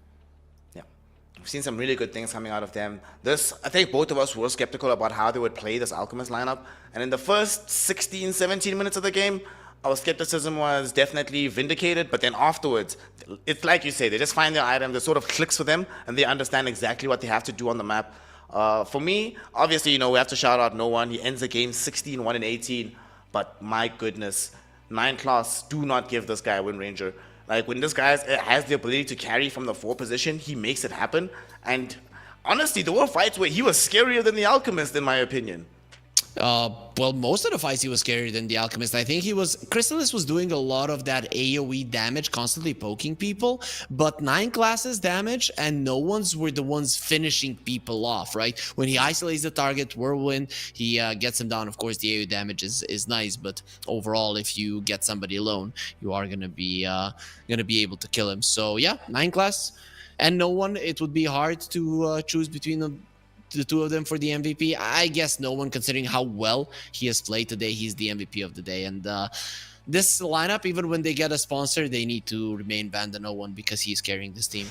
We've seen some really good things coming out of them. I think both of us were skeptical about how they would play this Alchemist lineup. And in the first 16, 17 minutes of the game, our skepticism was definitely vindicated. But then afterwards, it's like you say, they just find their item that sort of clicks for them, and they understand exactly what they have to do on the map. For me, obviously, we have to shout out NoOne. He ends the game 16-1-18. But my goodness, 9claws do not give this guy a win ranger. Like, when this guy has the ability to carry from the 4 position, he makes it happen. And honestly, there were fights where he was scarier than the Alchemist, in my opinion. Well, most of the fights he was scarier than the Alchemist. I think Crystallis was doing a lot of that AoE damage, constantly poking people, but 9class damage and NoOne's were the ones finishing people off, right? When he isolates the target, Whirlwind, he gets him down. Of course, the AoE damage is nice, but overall, if you get somebody alone, you are gonna be able to kill him. So yeah, 9class and NoOne, it would be hard to choose between the 2 of them for the MVP. I guess NoOne, considering how well he has played today, he's the MVP of the day. And this lineup, even when they get a sponsor, they need to remain BandaNoone because he's carrying this team.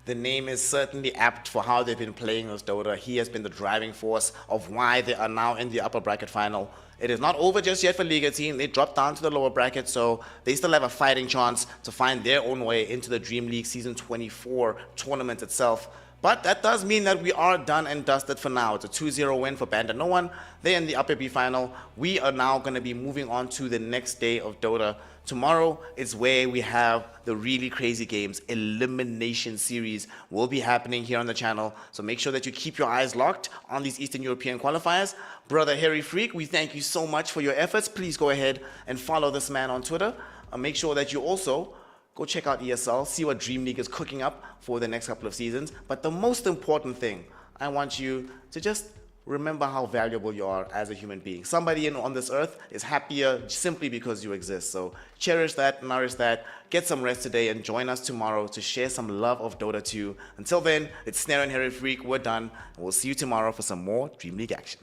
The name is certainly apt for how they've been playing this Dota. He has been the driving force of why they are now in the upper bracket final. It is not over just yet for Liga team. They dropped down to the lower bracket, so they still have a fighting chance to find their own way into the DreamLeague Season 24 tournament itself. But that does mean that we are done and dusted for now. It's a 2-0 win for BandaNoone. They're in the Upper B final. We are now going to be moving on to the next day of Dota. Tomorrow is where we have the really crazy games. Elimination series will be happening here on the channel. So make sure that you keep your eyes locked on these Eastern European qualifiers. Brother Harry Freak, we thank you so much for your efforts. Please go ahead and follow this man on Twitter. Make sure that you also go check out ESL, see what DreamLeague is cooking up for the next couple of seasons. But the most important thing, I want you to just remember how valuable you are as a human being. Somebody on this earth is happier simply because you exist. So cherish that, nourish that, get some rest today, and join us tomorrow to share some love of Dota 2. Until then, it's Snare and Harry Freak. We're done. And we'll see you tomorrow for some more DreamLeague action.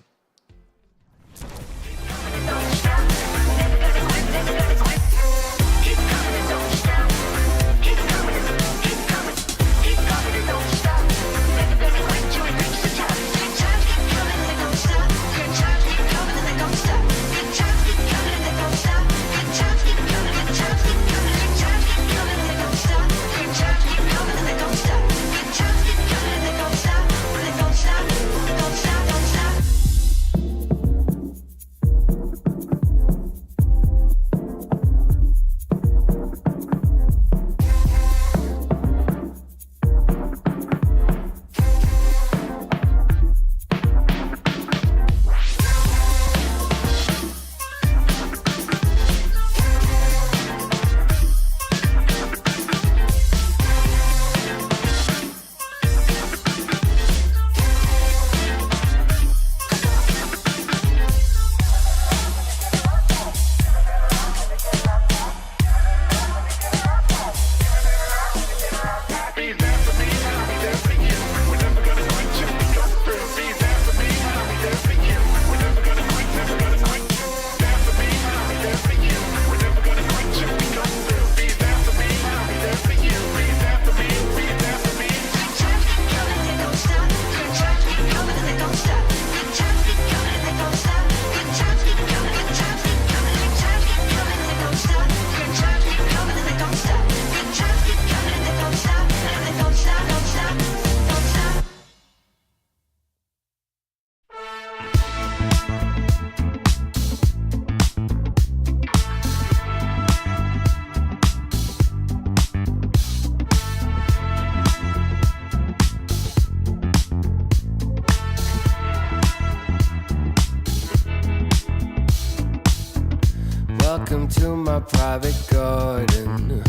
Welcome to my private garden.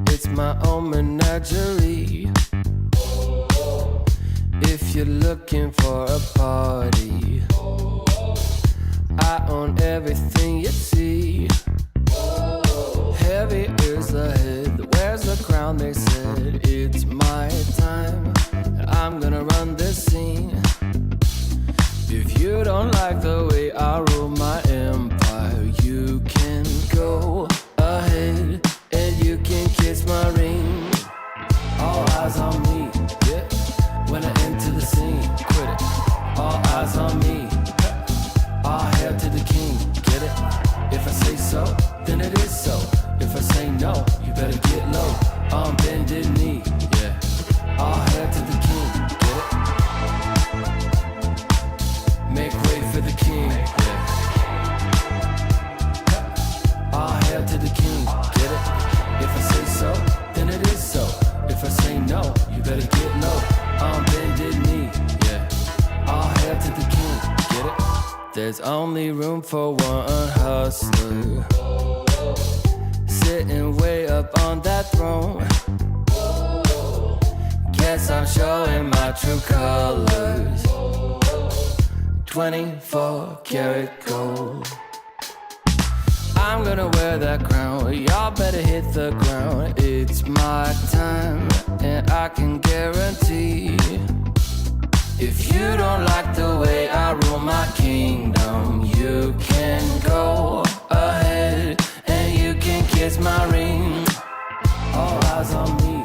It's my own menagerie. If you're looking for a party, I own everything you see. Heavy is the head, where's the crown? They said it's my time, and I'm gonna run this scene. If you don't like the way I rule my empire, you can go ahead and you can kiss my ring. All eyes on me, yeah. When I enter the scene, quit it. All eyes on me. All hail to the king, get it? If I say so, then it is so. If I say no, you better get low. On bended knee, yeah. All hail to the king, get it? Make way for the king, yeah. All hail to the king, get it? If I say so, then it is so. If I say no, you better get low. On bended knee, yeah. All hail to the king, get it? There's only room for one hustler, sitting way up on that throne. Guess I'm showing my true colors. 24 karat gold. I'm gonna wear that crown. Y'all better hit the ground. It's my time, and I can guarantee, if you don't like the way I rule my kingdom, you can